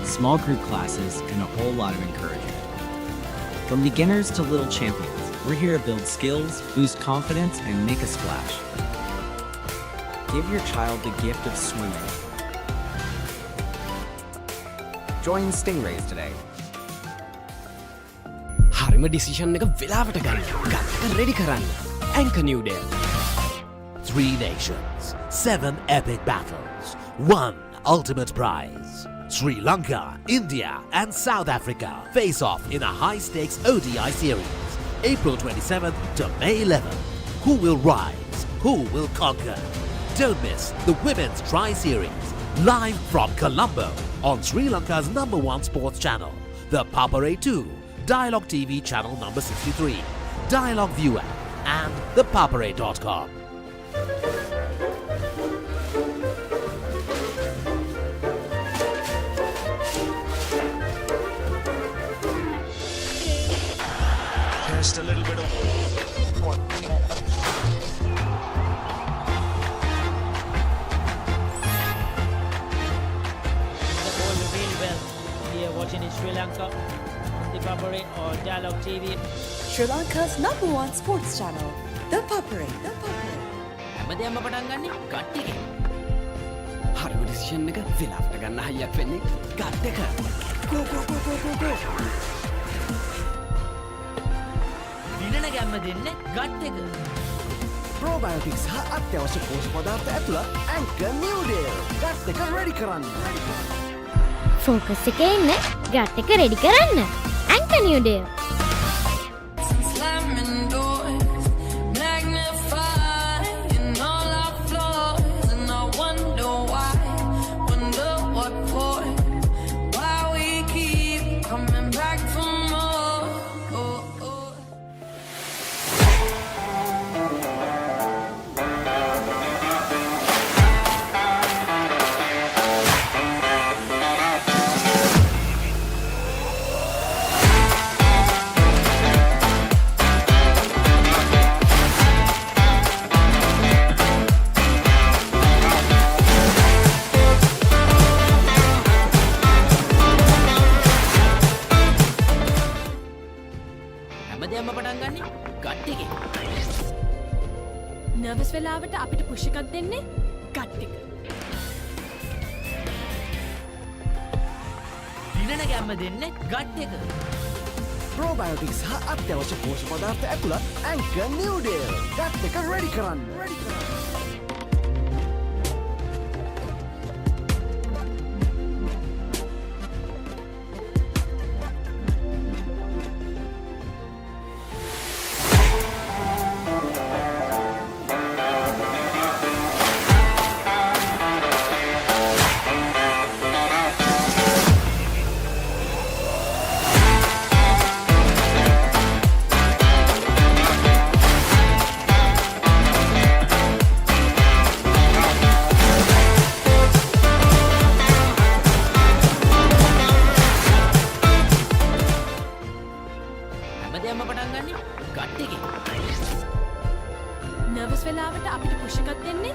small group classes, and a whole lot of encouragement. From beginners to little champions, we're here to build skills, boost confidence, and make a splash. Give your child the gift of swimming. Join Stingrays today. හරිම decision එක වෙලාවට ගන්න gut එක ready කරන්න. Anchor New Day. 3 nations, 7 epic battles, 1 ultimate prize. Sri Lanka, India, and South Africa face off in a high-stakes ODI series, April 27th to May 11th. Who will rise? Who will conquer? Don't miss the Women's Tri-Series, live from Colombo on Sri Lanka's #1 sports channel, ThePapare 2, Dialog TV channel number 63, Dialog ViU App, and ThePapare.com. Just a little bit of The ball really well. We are watching in Sri Lanka on ThePapare or Dialog TV. Sri Lanka's #1 sports channel, ThePapare. හැමදේම පටන් ගන්නේ gut එකේ. හරිම decision එක වෙලාවට ගන්න හයියක් වෙන්නේ gut එක. Go go go go go go. දිනන ගැම්ම දෙන්නේ ගට් එක. probiotics සහ අත්‍යවශ්‍ය පෝෂක පදාර්ථ ඇතුළත් Anchor New Day. ගට් එක ready කරන්න. ෆෝකස් එකේ ඉන්න ගට් එක රෙඩි කරන්න. Anchor New Day. Slamming doors, magnifying වෙලාවට අපිට පුෂ් එකක් දෙන්නේ ගට් එක. දිනන ගැම්ම දෙන්නේ ගට් එක. ප්‍රෝබයෝටික්ස් හා අත්‍යවශ්‍ය පෝෂ්‍ය පදාර්ථ ඇතුළත් ඇන්කර් නිව්ඩේල් ගට් එක රෙඩි කරන්න. නර්වස් වෙලාවට අපිට පුෂ් එකක් දෙන්නේ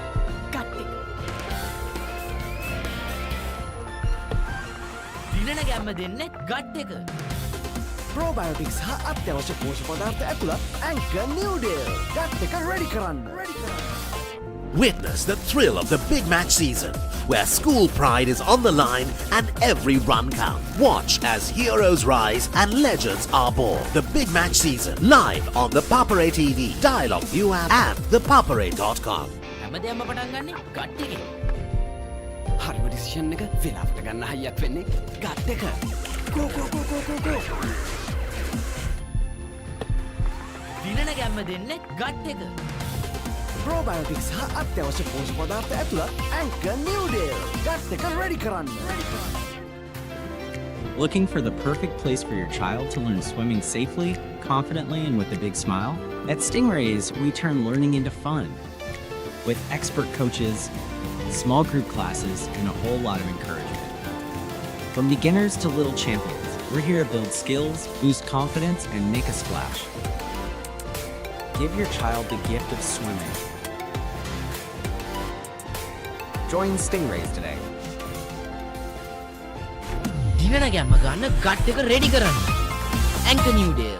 ගට් එක. දිනන ගැම්ම දෙන්නේ ගට් එක. ප්‍රෝබයෝටික්ස් හා අත්‍යවශ්‍ය පෝෂ්‍ය පදාර්ථ ඇතුළත් ඇන්කර් නිව්ඩේල් ගට් එක රෙඩි කරන්න. Witness the thrill of the big match season, where school pride is on the line and every run counts. Watch as heroes rise and legends are born. The big match season, live on the Papare TV, Dialog ViU App and ThePapare.com. හැමදේම පටන් ගන්නේ gut එකේ. හරිම decision එක වෙලාවට ගන්න හයියක් වෙන්නේ gut එක. ගෝ ගෝ ගෝ ගෝ ගෝ ගෝ. දිනන ගැම්ම දෙන්නේ ගට් එක. ප්‍රෝබයෝටික්ස් හා අත්‍යවශ්‍ය පෝෂ්‍ය පදාර්ථ ඇතුළත් ඇන්කර් නිව්ඩේල් ගට් එක රෙඩි කරන්න. Looking for the perfect place for your child to learn swimming safely, confidently, and with a big smile? At Stingrays, we turn learning into fun. With expert coaches, small group classes, and a whole lot of encouragement. From beginners to little champions, we're here to build skills, boost confidence, and make a splash. Give your child the gift of swimming. Join Stingrays today. දිනන ගැම්ම ගන්න gut එක ready කරන්න. Anchor නිව්ඩේල්.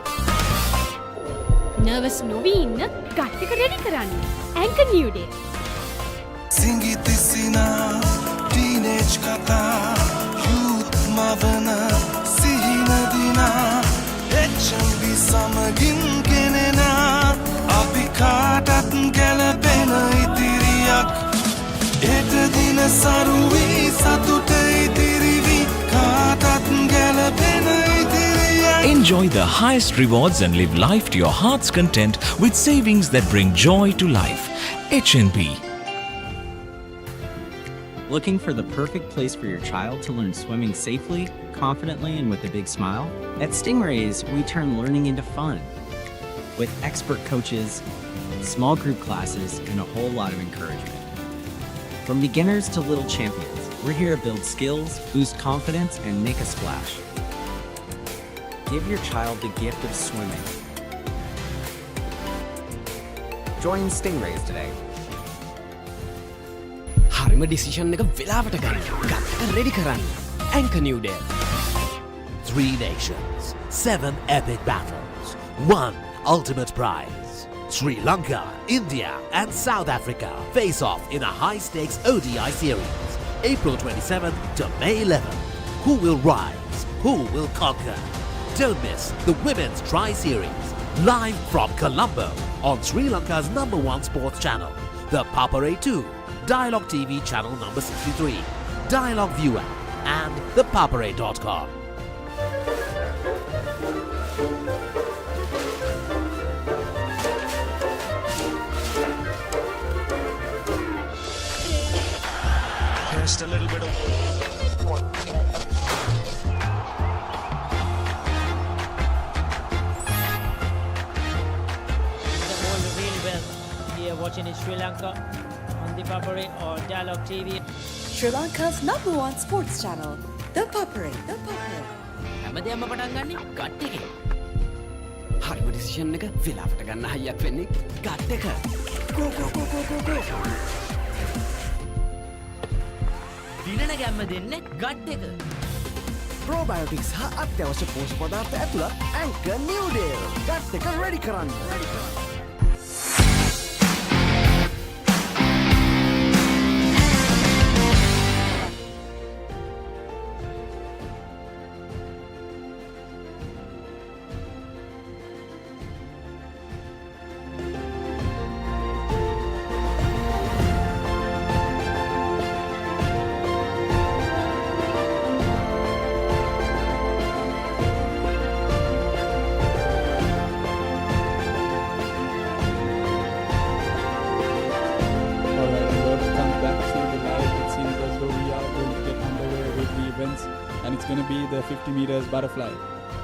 Nervous නොවී ඉන්න gut එක ready කරන්න. Anchor නිව්ඩේල්. සිංගිතිසිනා teenage කතා youth මවන සිහිනදිනා HNB සමගින් ගෙනෙනා අපි කාටත් ගැලපෙන ඉතිරියක් එට දින සරුවී සතුට ඉතිරිවි කාටත් ගැලපෙන ඉතිරියක්. Enjoy the highest rewards and live life to your heart's content with savings that bring joy to life. HNB. Looking for the perfect place for your child to learn swimming safely, confidently, and with a big smile? At Stingrays, we turn learning into fun. With expert coaches, small group classes, and a whole lot of encouragement. From beginners to little champions, we're here to build skills, boost confidence, and make a splash. Give your child the gift of swimming. Join Stingrays today. හරිම decision එක වෙලාවට ගන්න gut එක ready කරන්න. Anchor නිව්ඩේල්. 3 nations, 7 epic battles, 1 ultimate prize. Sri Lanka, India, and South Africa face off in a high-stakes ODI series, April 27th to May 11th. Who will rise? Who will conquer? Don't miss the Women's Tri-Series, live from Colombo on Sri Lanka's #1 sports channel, the Papare 2, Dialog TV channel number 63, Dialog ViU App, and ThePapare.com. Just a little bit of The ball really well. Here watching in Sri Lanka on ThePapare or Dialog TV. Sri Lanka's #1 sports channel, ThePapare. හැමදේම පටන් ගන්නේ gut එකේ. හරිම decision එක වෙලාවට ගන්න හයියක් වෙන්නේ gut එක. ගෝ ගෝ ගෝ ගෝ ගෝ ගෝ. දිනන ගැම්ම දෙන්නේ ගට් එක. ප්‍රෝබයෝටික්ස් හා අත්‍යවශ්‍ය පෝෂ්‍ය පදාර්ථ ඇතුළත් ඇන්කර් නිව්ඩේල් ගට් එක රෙඩි කරන්න. going to be the 50 meters butterfly.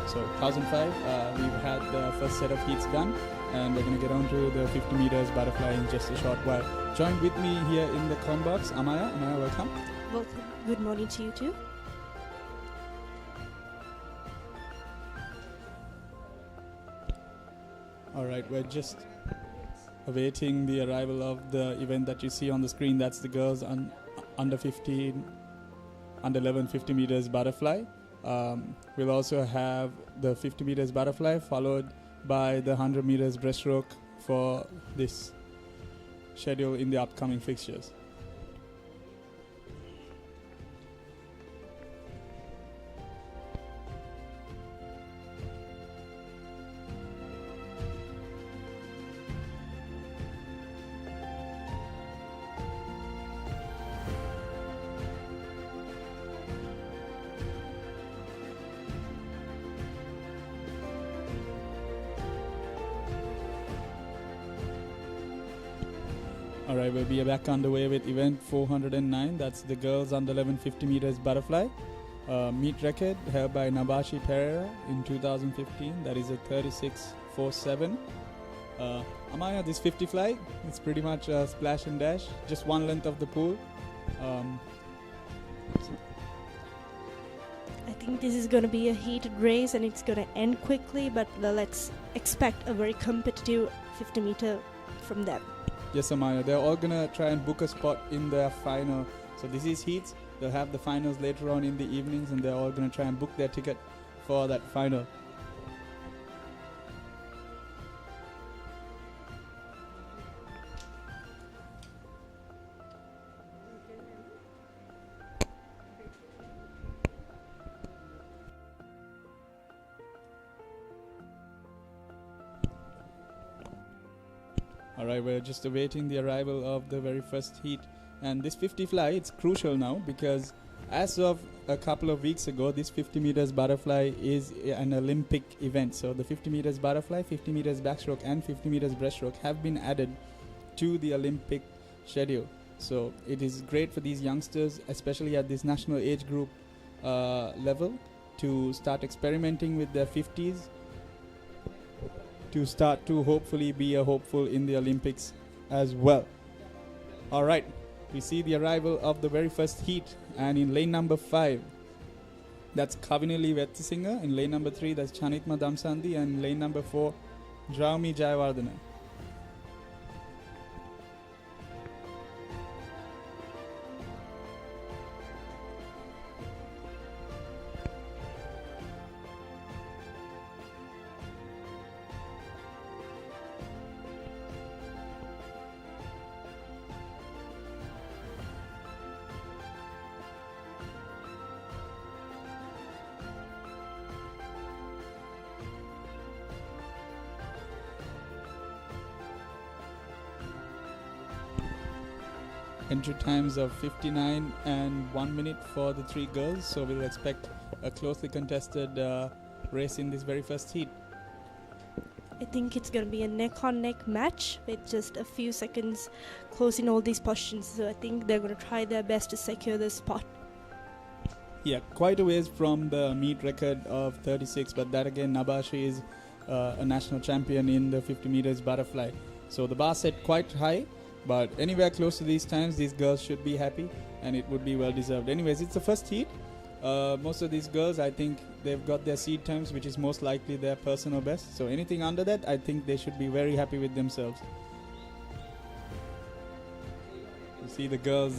So 1005, we've had the first set of heats done, and we're going to get on to the 50 meters butterfly in just a short while. Joined with me here in the com box, Amaya. Amaya, welcome. Welcome. Good morning to you too. All right, we're just awaiting the arrival of the event that you see on the screen. That's the girls under 11 50 meters butterfly. We'll also have the 50 meters butterfly followed by the 100 meters breaststroke for this schedule in the upcoming fixtures. All right, we'll be back underway with event 409. That's the girls under 11 50 meters butterfly. Meet record held by Nabashi Pereira in 2015. That is a 36.47. Amaya, this 50 fly, it's pretty much a splash and dash. Just one length of the pool. I think this is going to be a heated race and it's going to end quickly, but let's expect a very competitive 50 meter from them. Yes, Amaya, they're all going to try and book a spot in their final. So this is heats. They'll have the finals later on in the evenings, and they're all going to try and book their ticket for that final. Alright, we're just awaiting the arrival of the very first heat. And this 50 fly, it's crucial now because as of a couple of weeks ago, this 50 meters butterfly is an Olympic event. So the 50 meters butterfly, 50 meters backstroke and 50 meters breaststroke have been added to the Olympic schedule. So it is great for these youngsters, especially at this national age group level, to start experimenting with their 50s, to start to hopefully be a hopeful in the Olympics as well. All right, we see the arrival of the very first heat, and in lane number 5, that's Kavinili Vettisinghe. In lane number 3, that's Chanitma Damsandi, and lane number 4, Draumi Jayawardena. Entry times of 59 and 1 minute for the 3 girls, so we'll expect a closely contested race in this very first heat. I think it's going to be a neck-on-neck match with just a few seconds closing all these positions, so I think they're going to try their best to secure the spot. Yeah, quite a ways from the meet record of 36, but that again, Nabashi is a national champion in the 50 meters butterfly, so the bar set quite high. But anywhere close to these times, these girls should be happy, and it would be well deserved. Anyways, it's the first heat. Most of these girls, I think they've got their seed times, which is most likely their personal best. So anything under that, I think they should be very happy with themselves. You see the girls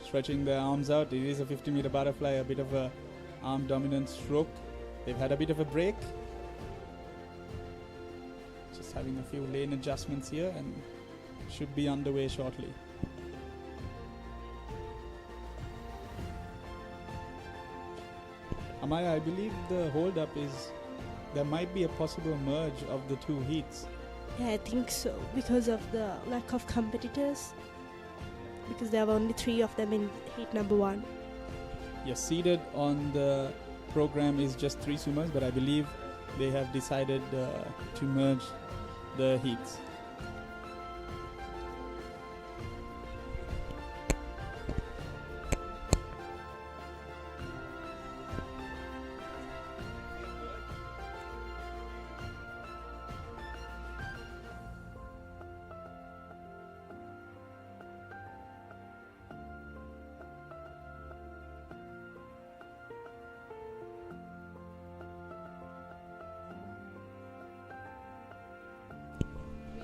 stretching their arms out. It is a 50 meter butterfly, a bit of a arm dominant stroke. They've had a bit of a break. Just having a few lane adjustments here, and should be underway shortly. Amaya, I believe the hold up is there might be a possible merge of the 2 heats. Yeah, I think so, because of the lack of competitors, because there are only 3 of them in heat number 1. Yes, seated on the program is just 3 swimmers, but I believe they have decided to merge the heats.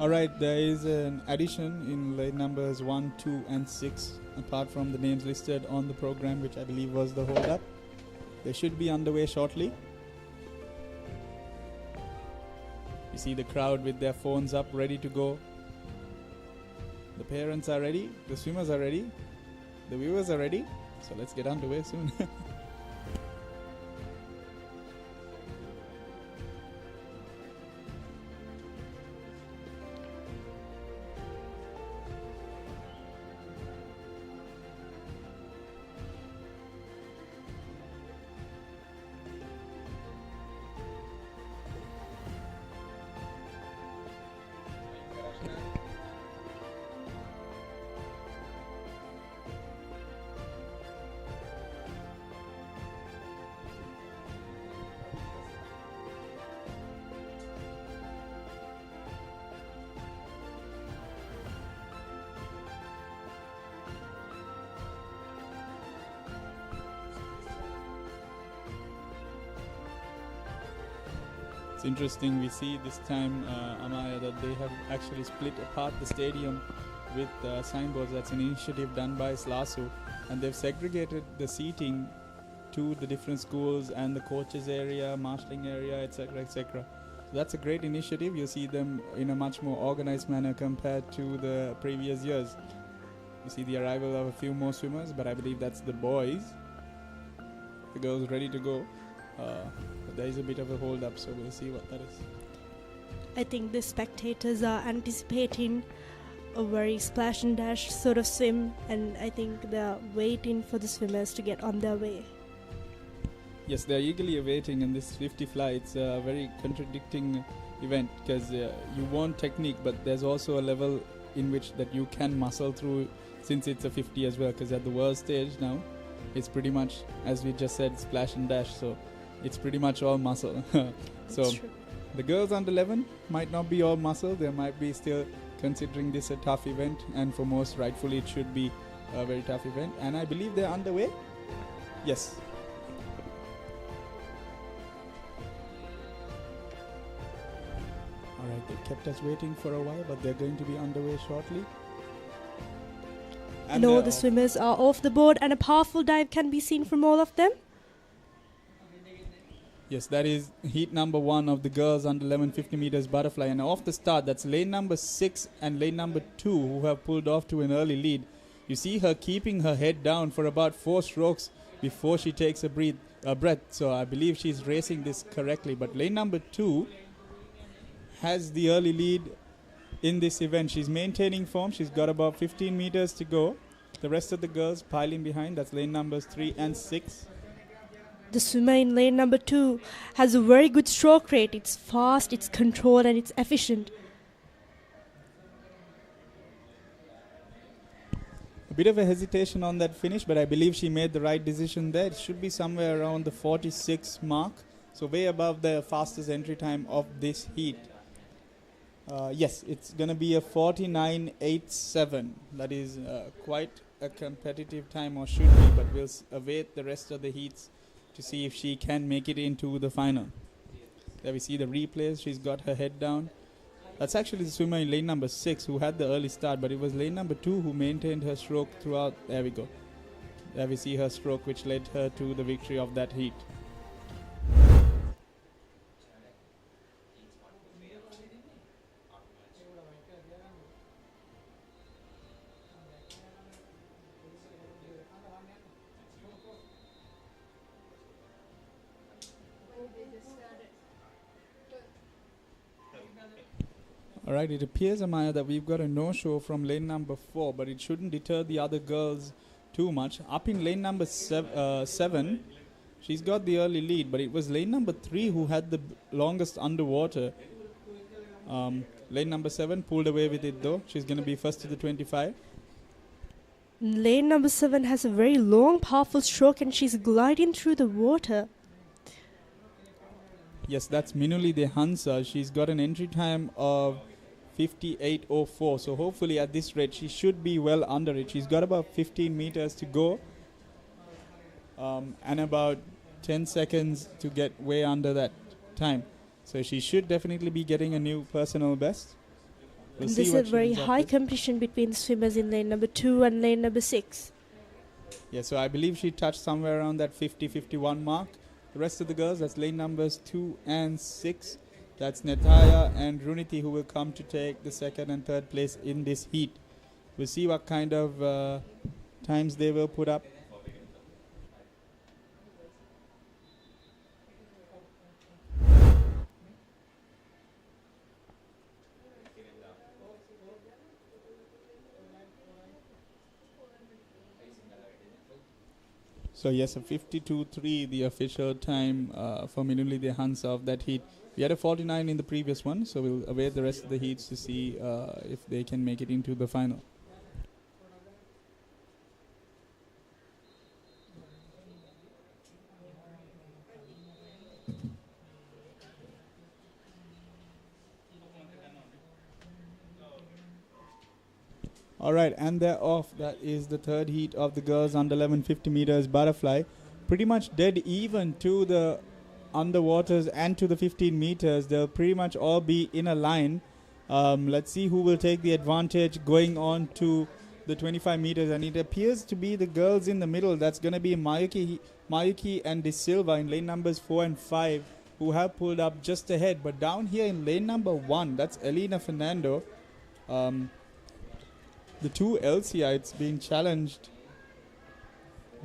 Alright, there is an addition in lane numbers 1, 2 and 6, apart from the names listed on the program, which I believe was the hold-up. They should be underway shortly. You see the crowd with their phones up, ready to go. The parents are ready, the swimmers are ready, the viewers are ready. So let's get underway soon. It's interesting, we see this time, Amaya, that they have actually split apart the stadium with signboards. That's an initiative done by SLASU, and they've segregated the seating to the different schools and the coaches area, marshalling area, etc., etc. So that's a great initiative. You see them in a much more organized manner compared to the previous years. You see the arrival of a few more swimmers, but I believe that's the boys. The girls ready to go. But there is a bit of a hold up, so we'll see what that is. I think the spectators are anticipating a very splash and dash sort of swim, and I think they're waiting for the swimmers to get on their way. Yes, they're eagerly awaiting, and this 50 fly, it's a very contradicting event, because you want technique, but there's also a level in which that you can muscle through, since it's a 50 as well, because at the world stage now, it's pretty much, as we just said, splash and dash, so it's pretty much all muscle. So the girls under 11 might not be all muscle. They might be still considering this a tough event, and for most, rightfully, it should be a very tough event. And I believe they're underway. Yes. Alright, they kept us waiting for a while, but they're going to be underway shortly. And all the swimmers are off the board, and a powerful dive can be seen from all of them. Yes, that is heat number 1 of the girls under 11 50 meters butterfly. And off the start, that's lane number 6 and lane number 2 who have pulled off to an early lead. You see her keeping her head down for about 4 strokes before she takes a breath. So I believe she's racing this correctly. But lane number 2 has the early lead in this event. She's maintaining form. She's got about 15 meters to go. The rest of the girls piling behind. That's lane numbers 3 and 6. The swimmer in lane number 2 has a very good stroke rate. It's fast, it's controlled, and it's efficient. A bit of a hesitation on that finish, but I believe she made the right decision there. It should be somewhere around the 46 mark, so way above the fastest entry time of this heat. Yes, it's going to be a 49.87. That is quite a competitive time, or should be, but we'll await the rest of the heats to see if she can make it into the final. There we see the replays. She's got her head down. That's actually the swimmer in lane number 6 who had the early start, but it was lane number 2 who maintained her stroke throughout. There we go. There we see her stroke, which led her to the victory of that heat. Alright, it appears, Amaya, that we've got a no-show from lane number 4, but it shouldn't deter the other girls too much. Up in lane number 7, she's got the early lead, but it was lane number 3 who had the longest underwater. Lane number 7 pulled away with it though. She's going to be first to the 25. Lane number 7 has a very long, powerful stroke, and she's gliding through the water. Yes, that's Minuli De Hansa. She's got an entry time of 58.04. So hopefully at this rate, she should be well under it. She's got about 15 meters to go. And about 10 seconds to get way under that time. So she should definitely be getting a new personal best. We'll And see there's what a she very ends up high with. competition between the swimmers in lane number 2 and lane number 6. Yeah, so I believe she touched somewhere around that 50-51 mark. The rest of the girls, that's lane numbers 2 and 6. That's Netaya and Runiti who will come to take the second and third place in this heat. We'll see what kind of times they will put up. So yes, a 52.3, the official time for Minuli the Hansa of that heat. We had a 49 in the previous one, so we'll await the rest of the heats to see if they can make it into the final. All right, and they're off. That is the third heat of the girls under 1150 meters butterfly. Pretty much dead even to the underwaters and to the 15 meters. They'll pretty much all be in a line. Let's see who will take the advantage going on to the 25 meters. And it appears to be the girls in the middle. That's going to be Mayuki and De Silva in lane numbers 4 and 5 who have pulled up just ahead. But down here in lane number 1, that's Elena Fernando. The two LCites being challenged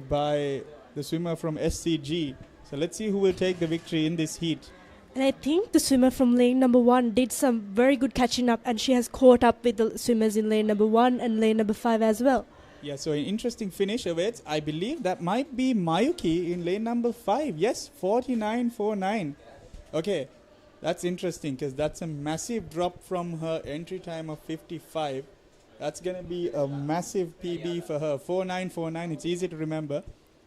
by the swimmer from SCG. So let's see who will take the victory in this heat. And I think the swimmer from lane number 1 did some very good catching up, and she has caught up with the swimmers in lane number 1 and lane number 5 as well. Yeah, so an interesting finish awaits. I believe that might be Mayuki in lane number 5. Yes, 49.49. Okay, that's interesting because that's a massive drop from her entry time of 55. That's going to be a massive PB for her. 49.49, it's easy to remember.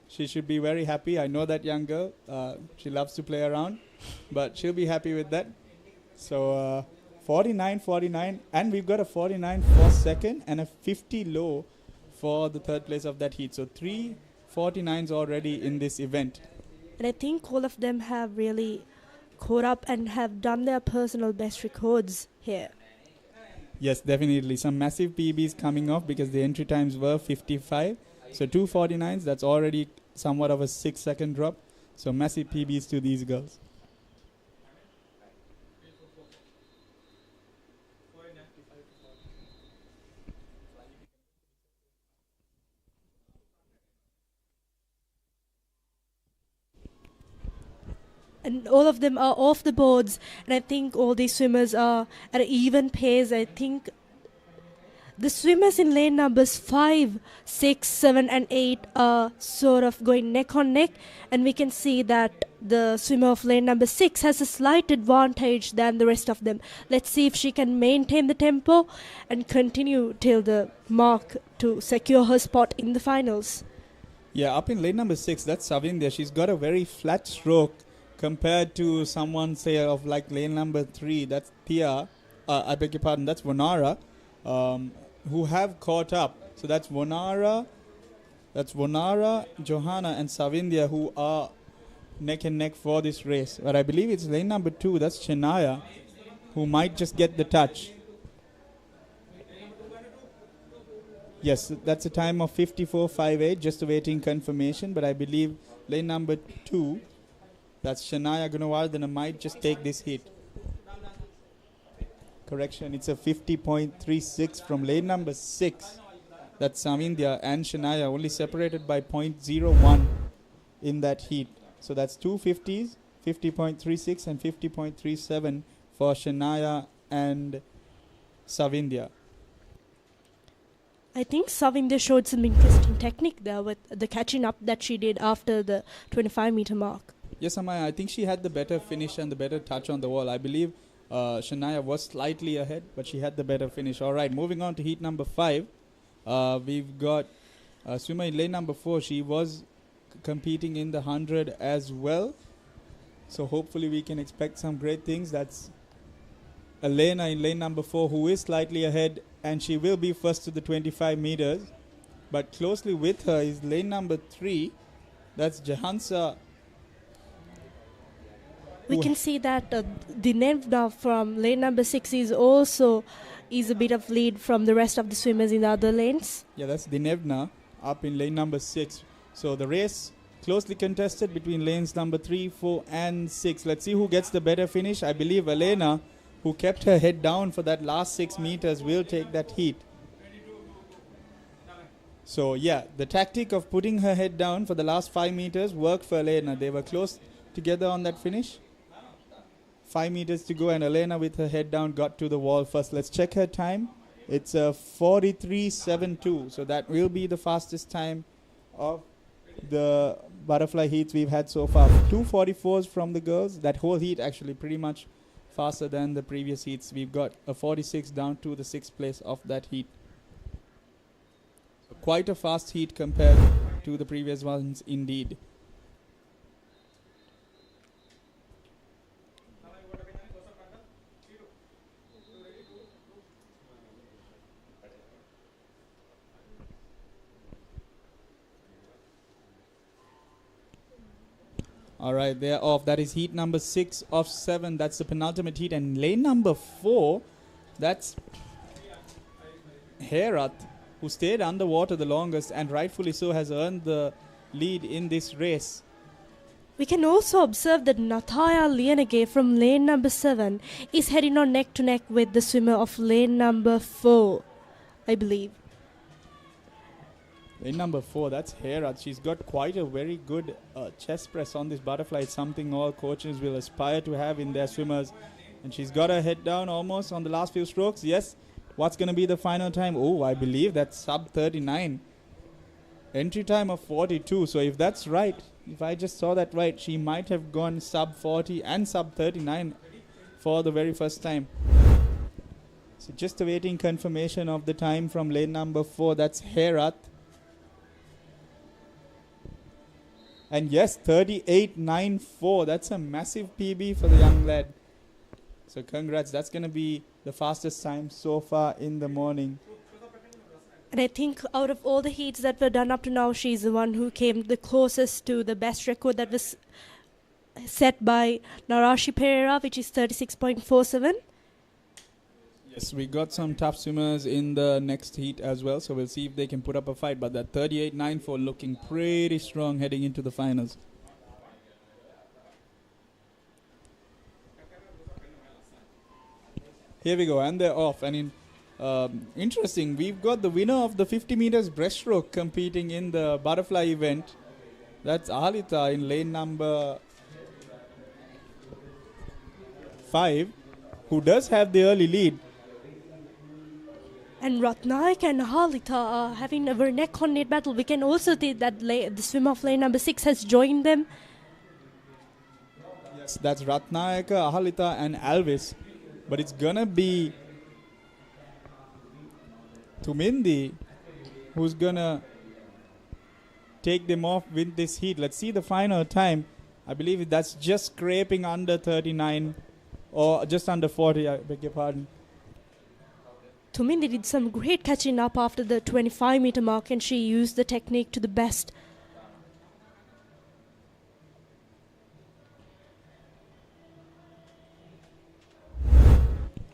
She should be very happy. I know that young girl. She loves to play around, but she'll be happy with that. So 49.49, and we've got a 49 for second and a 50 low for the third place of that heat. So 3 49s already in this event. And I think all of them have really caught up and have done their personal best records here. Yes, definitely. Some massive PBs coming off because the entry times were 55. So 2 49s, that's already somewhat of a 6-second drop. So massive PBs to these girls. And all of them are off the boards, and I think all these swimmers are at an even pace. I think the swimmers in lane numbers 5, 6, 7 and 8 are sort of going neck on neck, and we can see that the swimmer of lane number 6 has a slight advantage than the rest of them. Let's see if she can maintain the tempo and continue till the mark to secure her spot in the finals. Yeah, up in lane number 6, that's Savindya. She's got a very flat stroke compared to someone, say, of like lane number 3, that's Thea, I beg your pardon, that's Vonara, who have caught up. So that's Vonara, Johanna and Savindya who are neck and neck for this race. But I believe it's lane number 2, that's Chennaya, who might just get the touch. Yes, that's a time of 54.58, just awaiting confirmation, but I believe lane number 2, that's Shania Gunawardena, might just take this hit. Correction, it's a 50.36 from lane number 6. That's Savindya and Shania, only separated by 0.01 in that heat. So that's 2 50s, 50.36 and 50.37 for Shania and Savindya. I think Savindya showed some interesting technique there with the catching up that she did after the 25-meter mark. Yes, Amaya, I think she had the better finish and the better touch on the wall. I believe Shania was slightly ahead, but she had the better finish. All right, moving on to heat number 5. We've got swimmer in lane number 4. She was competing in the 100 as well. So hopefully we can expect some great things. That's Elena in lane number 4, who is slightly ahead, and she will be first to the 25 meters. But closely with her is lane number 3. That's Jahansa We can see that the Nevna from lane number 6 is also is a bit of lead from the rest of the swimmers in the other lanes. Yeah, that's Dinevna up in lane number 6. So the race closely contested between lanes number 3, 4 and 6. Let's see who gets the better finish. I believe Elena, who kept her head down for that last 6 meters, will take that heat. So yeah, the tactic of putting her head down for the last 5 meters worked for Elena. They were close together on that finish. 5 meters to go and Elena with her head down got to the wall first. Let's check her time. It's a 43.72. So that will be the fastest time of the butterfly heats we've had so far. 2:44s from the girls. That whole heat actually pretty much faster than the previous heats. We've got a 46 down to the 6th place of that heat. So quite a fast heat compared to the previous ones indeed. All right, they're off. That is heat number 6 of 7. That's the penultimate heat. And lane number 4, that's Herat, who stayed underwater the longest and rightfully so has earned the lead in this race. We can also observe that Nataya Lienege from lane number 7 is heading on neck to neck with the swimmer of lane number 4, I believe. Lane number 4, that's Herat. She's got quite a very good chest press on this butterfly. It's something all coaches will aspire to have in their swimmers. And she's got her head down almost on the last few strokes. Yes, what's going to be the final time? Oh, I believe that's sub 39. Entry time of 42. So if that's right, if I just saw that right, she might have gone sub 40 and sub 39 for the very first time. So just awaiting confirmation of the time from lane number 4. That's Herat. And yes, 38.94. That's a massive PB for the young lad. So congrats. That's going to be the fastest time so far in the morning. And I think out of all the heats that were done up to now, she's the one who came the closest to the best record that was set by Narashi Pereira, which is 36.47. Yes, we got some tough swimmers in the next heat as well, so we'll see if they can put up a fight. But that 38.94 looking pretty strong heading into the finals. Here we go, and they're off. And interesting, we've got the winner of the 50 meters breaststroke competing in the butterfly event. That's Ahalita in lane number 5, who does have the early lead. And Ratnaik and Halita are having a very neck-on-neck battle. We can also see that the swimmer of lane number 6 has joined them. Yes, that's Ratnaika, Ahalita and Alvis. But it's gonna be Tumindi who's gonna take them off with this heat. Let's see the final time. I believe that's just scraping under 39 or just under 40, I beg your pardon. Tumindi did some great catching up after the 25-meter mark, and she used the technique to the best.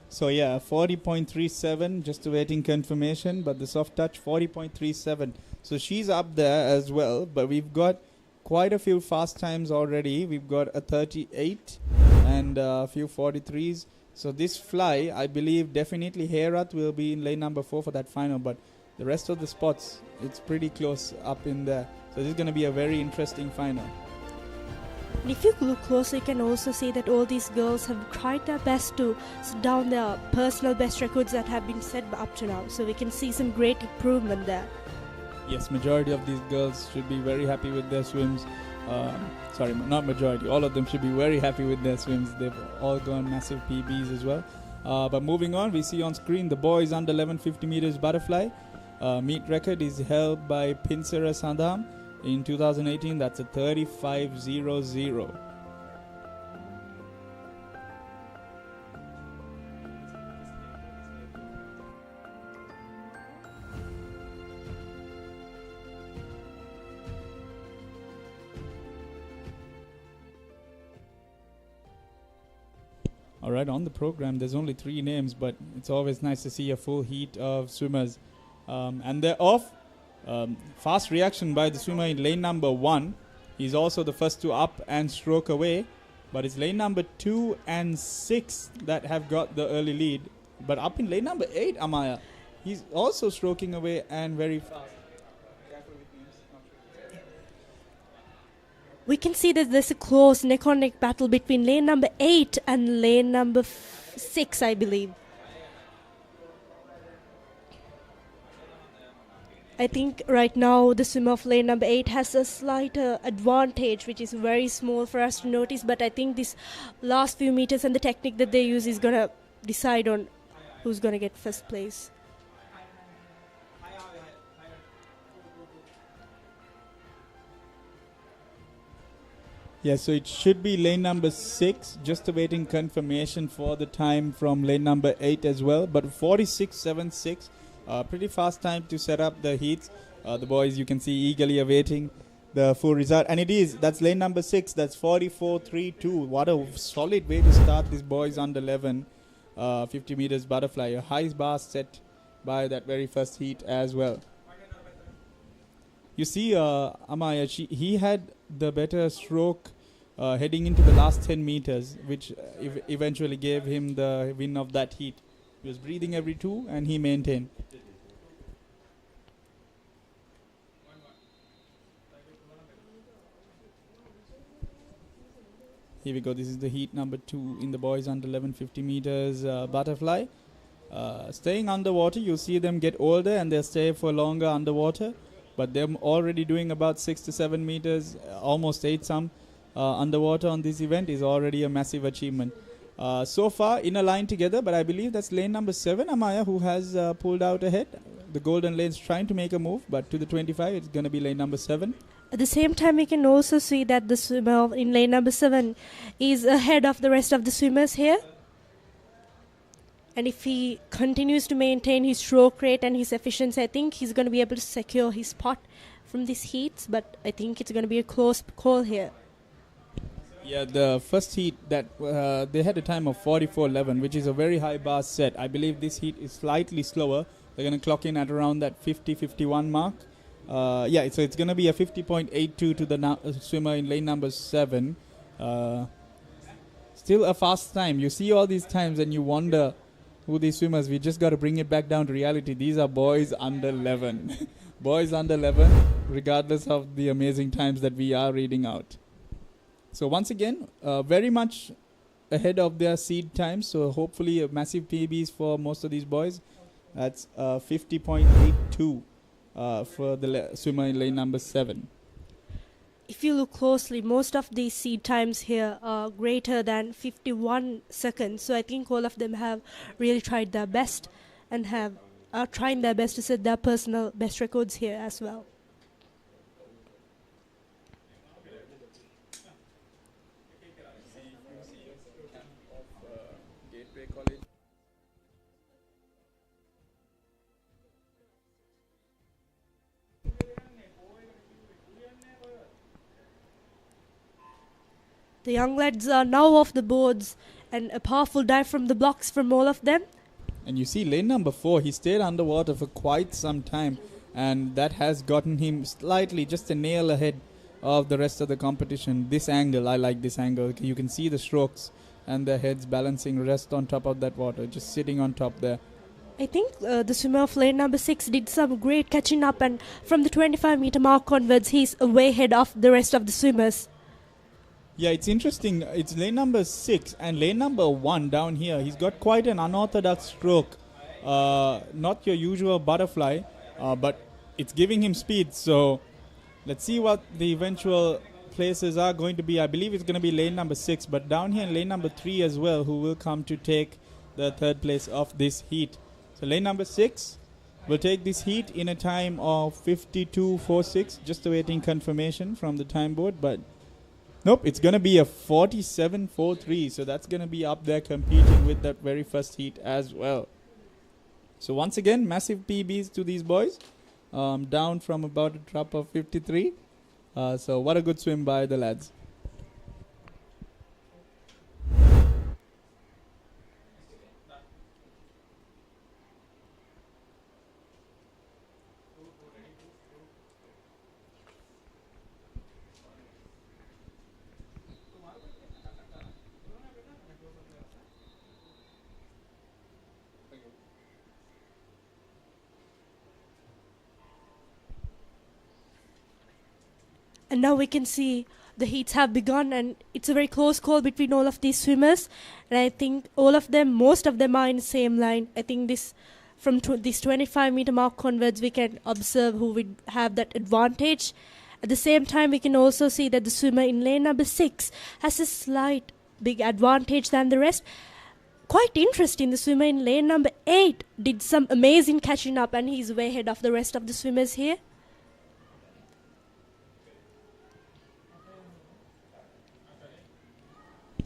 So yeah, 40.37, just awaiting confirmation, but the soft touch 40.37. So she's up there as well, but we've got quite a few fast times already. We've got a 38 and a few 43s. So this fly, I believe definitely Herat will be in lane number 4 for that final, but the rest of the spots, it's pretty close up in there. So this is going to be a very interesting final. And if you look closely, you can also see that all these girls have tried their best to sit down their personal best records that have been set up to now. So we can see some great improvement there. Yes, majority of these girls should be very happy with their swims. Sorry, not majority. All of them should be very happy with their swims. They've all gone massive PBs as well. But moving on, we see on screen the boys under 1150 meters butterfly. Meet record is held by Pinsera Sandham in 2018. That's a 35.00. All right, on the program, there's only 3 names, but it's always nice to see a full heat of swimmers. And they're off. Fast reaction by the swimmer in lane number 1. He's also the first to up and stroke away. But it's lane number 2 and 6 that have got the early lead. But up in lane number 8, Amaya, he's also stroking away and very fast. We can see that there's a close neck-on-neck battle between lane number 8 and lane number 6, I believe. I think right now the swimmer of lane number 8 has a slight advantage, which is very small for us to notice. But I think this last few meters and the technique that they use is going to decide on who's going to get first place. Yeah, so it should be lane number 6, just awaiting confirmation for the time from lane number 8 as well. But 46.76, pretty fast time to set up the heats. The boys, you can see, eagerly awaiting the full result. And that's lane number 6, that's 44.32. What a solid way to start this boys under 11 50 meters butterfly. A high bar set by that very first heat as well. You see, Amaya, he had the better stroke heading into the last 10 meters, which eventually gave him the win of that heat. He was breathing every 2 and he maintained. Here we go. This is the heat number 2 in the boys under 11 50 meters butterfly. Staying underwater, you see them get older and they'll stay for longer underwater. But they're already doing about 6 to 7 meters, almost 8 some underwater on this event is already a massive achievement. So far in a line together, but I believe that's lane number 7, Amaya, who has pulled out ahead. The golden lane's trying to make a move, but to the 25, it's going to be lane number 7. At the same time, we can also see that the swimmer in lane number 7 is ahead of the rest of the swimmers here. And if he continues to maintain his stroke rate and his efficiency, I think he's going to be able to secure his spot from these heats. But I think it's going to be a close call here. Yeah, the first heat that they had a time of 44.11, which is a very high bar set. I believe this heat is slightly slower. They're going to clock in at around that 50-51 mark. Yeah, so it's going to be a 50.82 to the swimmer in lane number 7. Still a fast time. You see all these times and you wonder who these swimmers. We just got to bring it back down to reality. These are boys under 11. Boys under 11, regardless of the amazing times that we are reading out. So once again, very much ahead of their seed times. So hopefully a massive PBs for most of these boys. That's 50.82 for the swimmer in lane number 7. If you look closely, most of these seed times here are greater than 51 seconds. So I think all of them have really tried their best and are trying their best to set their personal best records here as well. The young lads are now off the boards, and a powerful dive from the blocks from all of them. And you see lane number 4, he stayed underwater for quite some time, and that has gotten him slightly just a nail ahead of the rest of the competition. This angle, I like this angle. You can see the strokes and their heads balancing rest on top of that water, just sitting on top there. I think the swimmer of lane number 6 did some great catching up, and from the 25-meter mark onwards, he's way ahead of the rest of the swimmers. Yeah, it's interesting. It's lane number 6 and lane number 1 down here. He's got quite an unorthodox stroke. Not your usual butterfly, but it's giving him speed. So let's see what the eventual places are going to be. I believe it's going to be lane number 6, but down here in lane number 3 as well, who will come to take the 3rd place of this heat. So lane number 6 will take this heat in a time of 52.46. Just awaiting confirmation from the time board, but nope, it's going to be a 47.43, so that's going to be up there competing with that very first heat as well. So once again, massive PBs to these boys, down from about a drop of 53. So what a good swim by the lads. And now we can see the heats have begun, and it's a very close call between all of these swimmers. And I think most of them are in the same line. I think from this 25-meter mark onwards, we can observe who would have that advantage. At the same time, we can also see that the swimmer in lane number 6 has a slight big advantage than the rest. Quite interesting, the swimmer in lane number 8 did some amazing catching up, and he's way ahead of the rest of the swimmers here.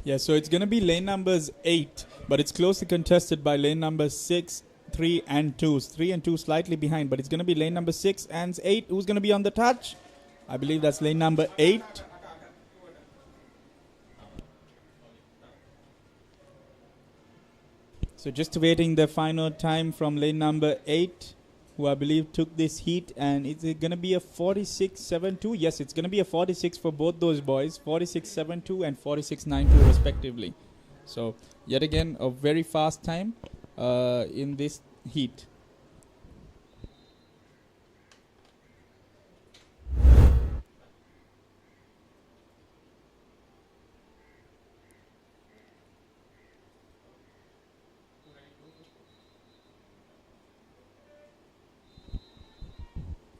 Yeah, so it's going to be lane numbers 8, but it's closely contested by lane number 6, 3 and 2. 3 and 2 slightly behind, but it's going to be lane number 6 and 8. Who's going to be on the touch? I believe that's lane number 8. So just waiting the final time from lane number 8, who I believe took this heat. And it's going to be a 46.72. Yes, it's going to be a 46 for both those boys. 46.72 and 46.92 respectively. So yet again, a very fast time in this heat.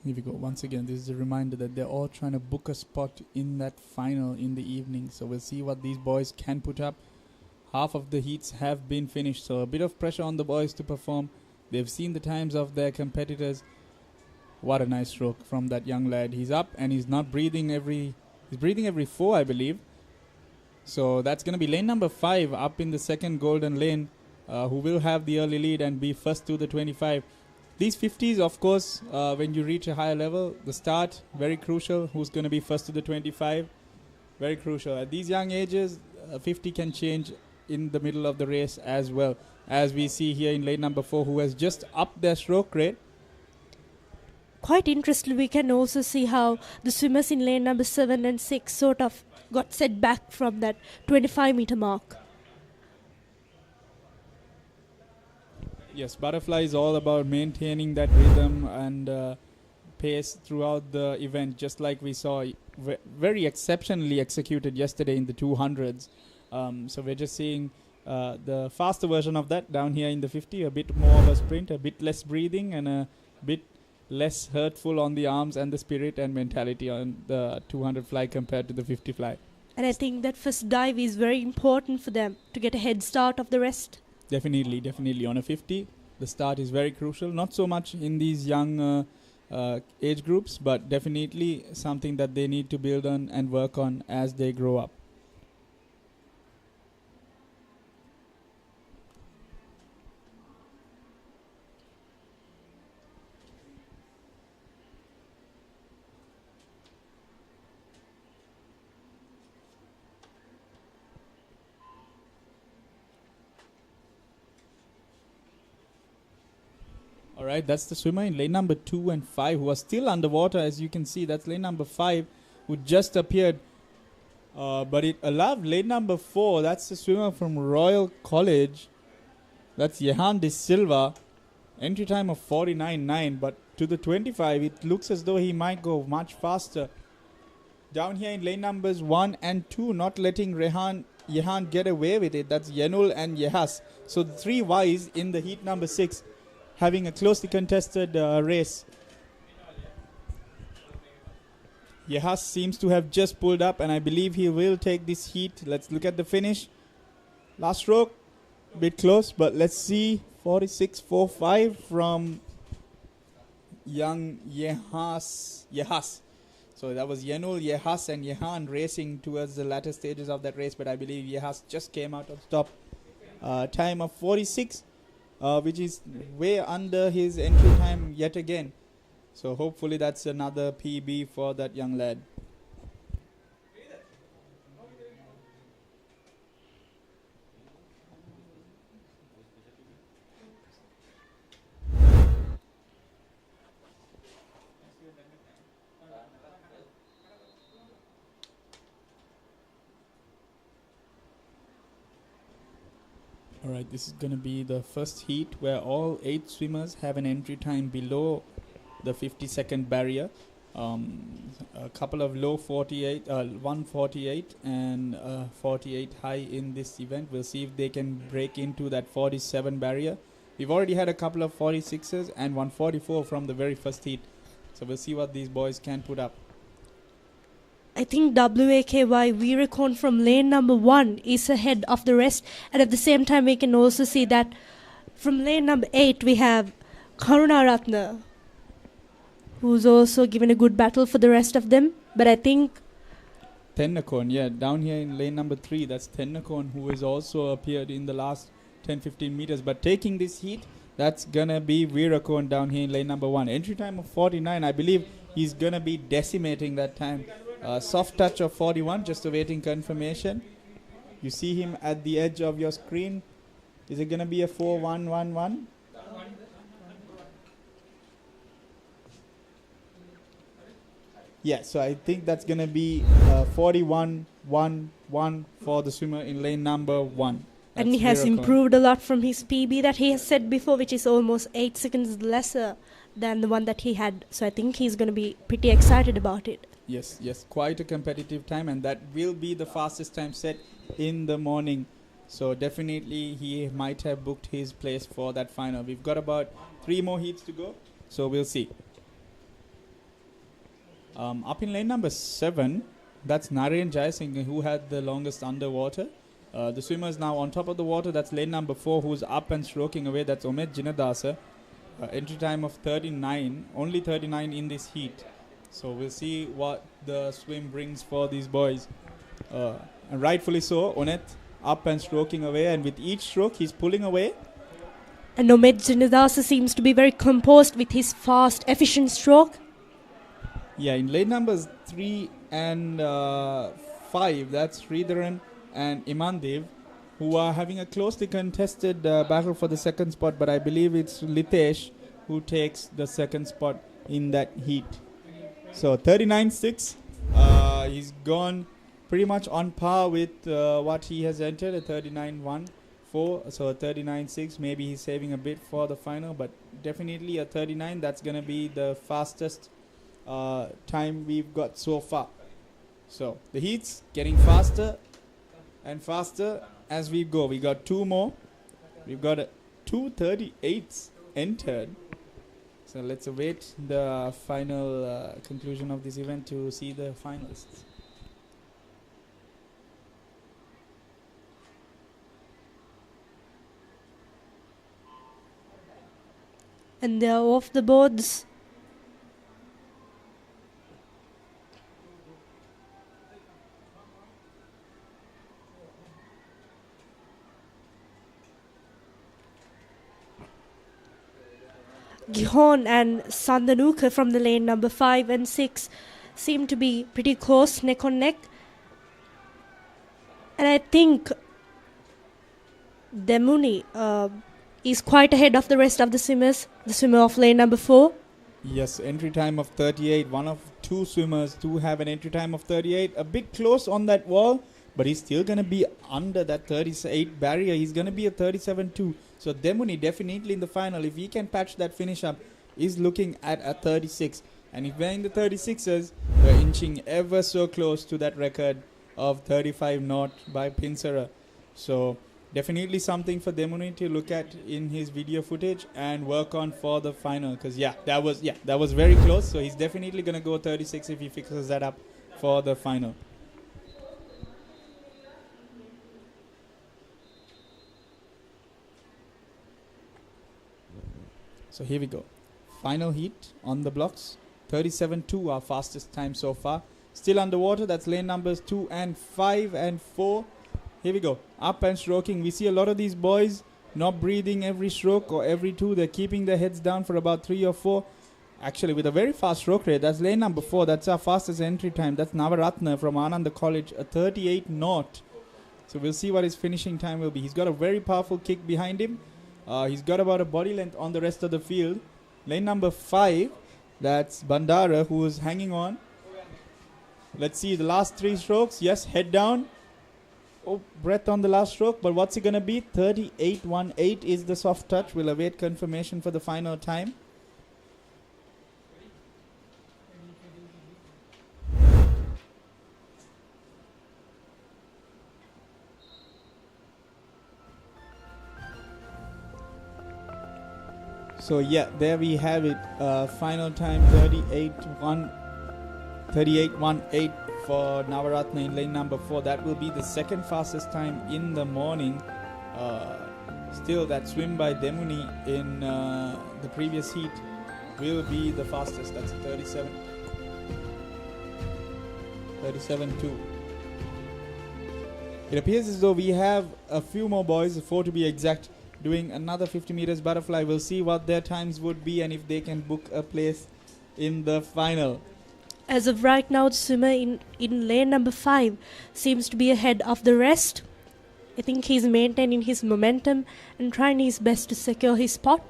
Here we go. Once again, this is a reminder that they're all trying to book a spot in that final in the evening. So we'll see what these boys can put up. Half of the heats have been finished, so a bit of pressure on the boys to perform. They've seen the times of their competitors. What a nice stroke from that young lad. He's up and he's not breathing he's breathing every 4, I believe. So that's going to be lane number 5 up in the second golden lane, who will have the early lead and be first to the 25. These 50s, of course, when you reach a higher level, the start, very crucial. Who's going to be first to the 25? Very crucial. At these young ages, 50 can change in the middle of the race as well. As we see here in lane number 4, who has just upped their stroke rate. Quite interesting, we can also see how the swimmers in lane number 7 and 6 sort of got set back from that 25-meter mark. Yes, butterfly is all about maintaining that rhythm and pace throughout the event, just like we saw very exceptionally executed yesterday in the 200s. So we're just seeing the faster version of that down here in the 50, a bit more of a sprint, a bit less breathing, and a bit less hurtful on the arms and the spirit and mentality on the 200 fly compared to the 50 fly. And I think that first dive is very important for them to get a head start of the rest. Definitely. On a 50, the start is very crucial. Not so much in these young age groups, but definitely something that they need to build on and work on as they grow up. Alright, that's the swimmer in lane number 2 and 5 who are still underwater. As you can see, that's lane number 5 who just appeared. But it allowed lane number 4, that's the swimmer from Royal College. That's Jehan De Silva. Entry time of 49.9. But to the 25, it looks as though he might go much faster. Down here in lane numbers 1 and 2, not letting Jehan get away with it. That's Yenul and Yehas. So the 3 Ys in the heat number 6. Having a closely contested race. Yehas seems to have just pulled up, and I believe he will take this heat. Let's look at the finish. Last stroke, a bit close, but let's see. 46.45 from young Yehas. So that was Yenul, Yehas, and Jehan racing towards the latter stages of that race, but I believe Yehas just came out on top. Time of 46. Which is way under his entry time yet again. So hopefully that's another PB for that young lad. Alright, this is going to be the first heat where all 8 swimmers have an entry time below the 50-second barrier. A couple of low 48, 148 and 48 high in this event. We'll see if they can break into that 47 barrier. We've already had a couple of 46s and 144 from the very first heat. So we'll see what these boys can put up. I think WAKY Viracon from lane number 1 is ahead of the rest. And at the same time, we can also see that from lane number 8, we have Karunaratna, who's also given a good battle for the rest of them. But I think Tennakon, yeah, down here in lane number 3, that's Tennakon, who has also appeared in the last 10-15 meters. But taking this heat, that's going to be Viracon down here in lane number 1. Entry time of 49, I believe he's going to be decimating that time. Soft touch of 41, just awaiting confirmation. You see him at the edge of your screen. Is it going to be a 4-1-1-1? Yeah, so I think that's going to be 41-1-1 for the swimmer in lane number 1. and he has improved a lot from his PB that he has set before, which is almost 8 seconds lesser than the one that he had. So I think he's going to be pretty excited about it. Yes, yes, quite a competitive time, and that will be the fastest time set in the morning. So definitely he might have booked his place for that final. We've got about 3 more heats to go, so we'll see. Up in lane number 7, that's Naren Jayasinghe, who had the longest underwater. The swimmers now on top of the water, that's lane number 4, who's up and stroking away. That's Omed Jinadasa. Entry time of 39, only 39 in this heat. So we'll see what the swim brings for these boys. And rightfully so, Onet up and stroking away, and with each stroke he's pulling away. And Omed Jinadasa seems to be very composed with his fast, efficient stroke. Yeah, in lane numbers 3 and 5, that's Sridharan and Imandev, who are having a closely contested battle for the second spot, but I believe it's Litesh who takes the second spot in that heat. So 39.6, he's gone pretty much on par with what he has entered, a 39.14, so a 39.6. Maybe he's saving a bit for the final, but definitely a 39. That's going to be the fastest time we've got so far. So the heat's getting faster and faster as we go. We got 2 more. We've got a 2:38 entered. So let's await the final conclusion of this event to see the finalists. And they're off the boards. Gihon and Sandanuka from the lane number 5 and 6 seem to be pretty close, neck on neck. And I think Demuni is quite ahead of the rest of the swimmers, the swimmer of lane number 4. Yes, entry time of 38. One of 2 swimmers to have an entry time of 38. A bit close on that wall, but he's still going to be under that 38 barrier. He's going to be a 37.2. So Demuni definitely in the final, if he can patch that finish up, is looking at a 36. And if we're in the 36s, we're inching ever so close to that record of 35 knot by Pinsara. So definitely something for Demuni to look at in his video footage and work on for the final. Because that was very close. So he's definitely going to go 36 if he fixes that up for the final. So here we go. Final heat on the blocks. 37.2, our fastest time so far. Still underwater. That's lane numbers 2 and 5 and 4. Here we go. Up and stroking. We see a lot of these boys not breathing every stroke or every 2. They're keeping their heads down for about 3 or 4. Actually, with a very fast stroke rate. That's lane number 4. That's our fastest entry time. That's Navaratna from Ananda College. A 38 knot. So we'll see what his finishing time will be. He's got a very powerful kick behind him. He's got about a body length on the rest of the field. Lane number 5, that's Bandara, who is hanging on. Let's see the last 3 strokes. Yes, head down. Oh, breath on the last stroke. But what's it going to be? 38.18 is the soft touch. We'll await confirmation for the final time. So yeah, there we have it. Final time 38:18 for Navaratna in lane number 4. That will be the second fastest time in the morning. Still, that swim by Demuni in the previous heat will be the fastest. That's 37.2. It appears as though we have a few more boys, 4 to be exact, doing another 50 meters butterfly. We'll see what their times would be and if they can book a place in the final. As of right now, the swimmer in lane number 5 seems to be ahead of the rest. I think he's maintaining his momentum and trying his best to secure his spot.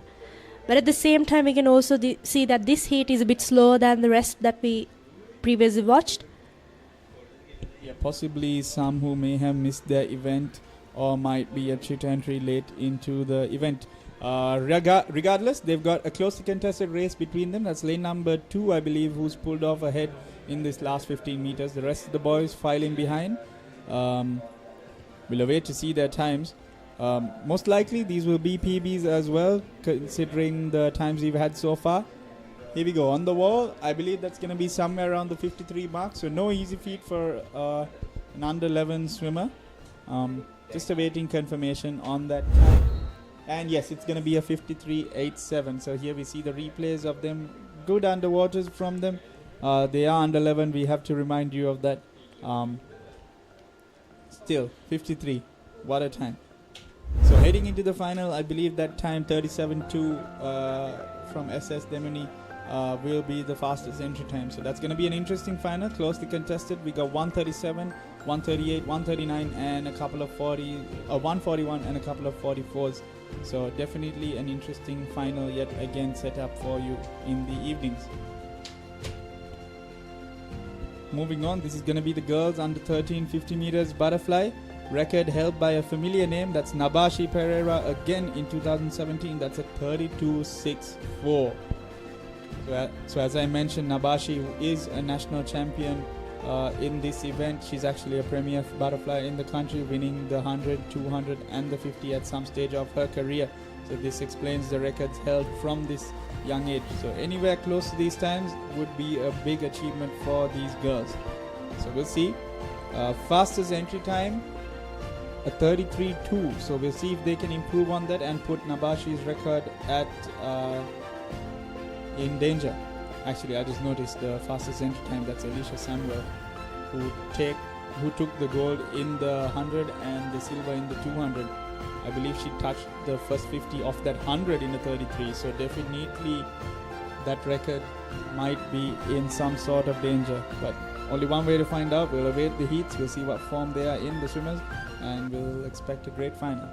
But at the same time, we can also see that this heat is a bit slower than the rest that we previously watched. Yeah, possibly some who may have missed their event or might be a cheat entry late into the event. Regardless, they've got a closely contested race between them. That's lane number 2, I believe, who's pulled off ahead in this last 15 meters. The rest of the boys filing behind. We'll await to see their times. Most likely, these will be PBs as well, considering the times we've had so far. Here we go. On the wall, I believe that's going to be somewhere around the 53 mark. So no easy feat for an under 11 swimmer. Just awaiting confirmation on that time. And yes, it's going to be a 53.87. So here we see the replays of them. Good underwaters from them. They are under 11. We have to remind you of that. Still, 53. What a time. So heading into the final, I believe that time 37.2 from SS Demoni will be the fastest entry time. So that's going to be an interesting final, closely contested. We got 137, 138, 139 and a couple of 141 and a couple of 44s. So definitely an interesting final yet again set up for you in the evenings. Moving on, this is going to be the girls under 13 50 meters butterfly. Record held by a familiar name, that's Nabashi Pereira again in 2017. That's a 32.64. So as I mentioned, Nabashi is a national champion in this event. She's actually a premier butterfly in the country, winning the 100, 200 and the 50 at some stage of her career. So this explains the records held from this young age. So anywhere close to these times would be a big achievement for these girls. So we'll see. Fastest entry time, a 33.2. So we'll see if they can improve on that and put Nabashi's record at in danger. Actually, I just noticed the fastest entry time. That's Alicia Samuel, who took the gold in the 100 and the silver in the 200. I believe she touched the first 50 of that 100 in the 33. So definitely that record might be in some sort of danger. But only one way to find out. We'll await the heats. We'll see what form they are in, the swimmers, and we'll expect a great final.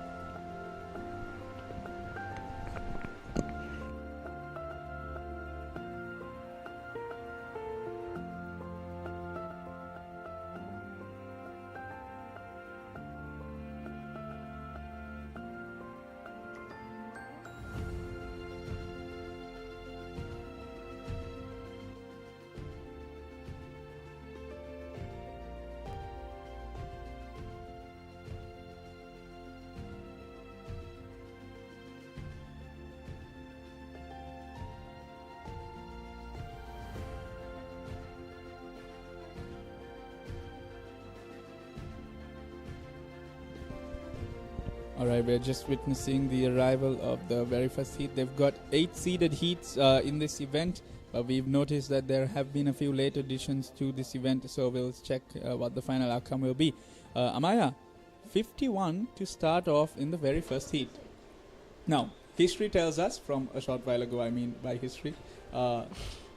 Alright, we're just witnessing the arrival of the very first heat. They've got 8 seeded heats in this event, but we've noticed that there have been a few late additions to this event, so we'll check what the final outcome will be. Amaya, 51 to start off in the very first heat. Now, history tells us, from a short while ago, I mean by history, all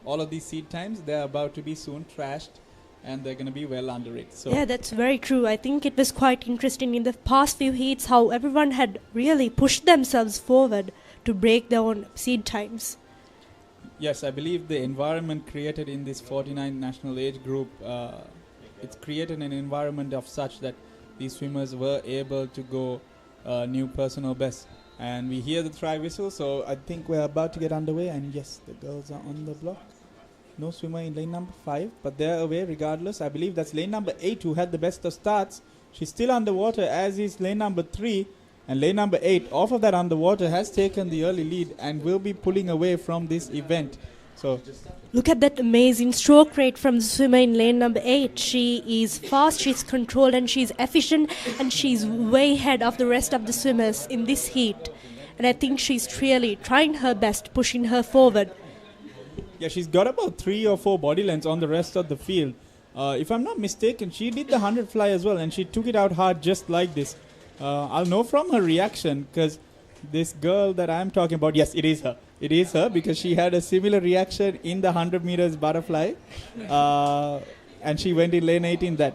of these seed times, they're about to be soon trashed, and they're going to be well under it. So yeah, that's very true. I think it was quite interesting in the past few heats how everyone had really pushed themselves forward to break their own seed times. Yes, I believe the environment created in this 49 national age group, it's created an environment of such that these swimmers were able to go new personal best. And we hear the try whistle, so I think we're about to get underway. And yes, the girls are on the block. No swimmer in lane number 5, but they're away regardless. I believe that's lane number 8 who had the best of starts. She's still underwater, as is lane number 3. And lane number 8, off of that underwater, has taken the early lead and will be pulling away from this event. So Look at that amazing stroke rate from the swimmer in lane number 8. She is fast, she's controlled, and she's efficient, and she's way ahead of the rest of the swimmers in this heat. And I think she's really trying her best, pushing her forward. yeah, she's got about 3 or 4 body lengths on the rest of the field. If I'm not mistaken, she did the 100 fly as well, and she took it out hard just like this. I'll know from her reaction, because this girl that I'm talking about, yes, it is her. It is her, because she had a similar reaction in the 100 meters butterfly, and she went in lane 18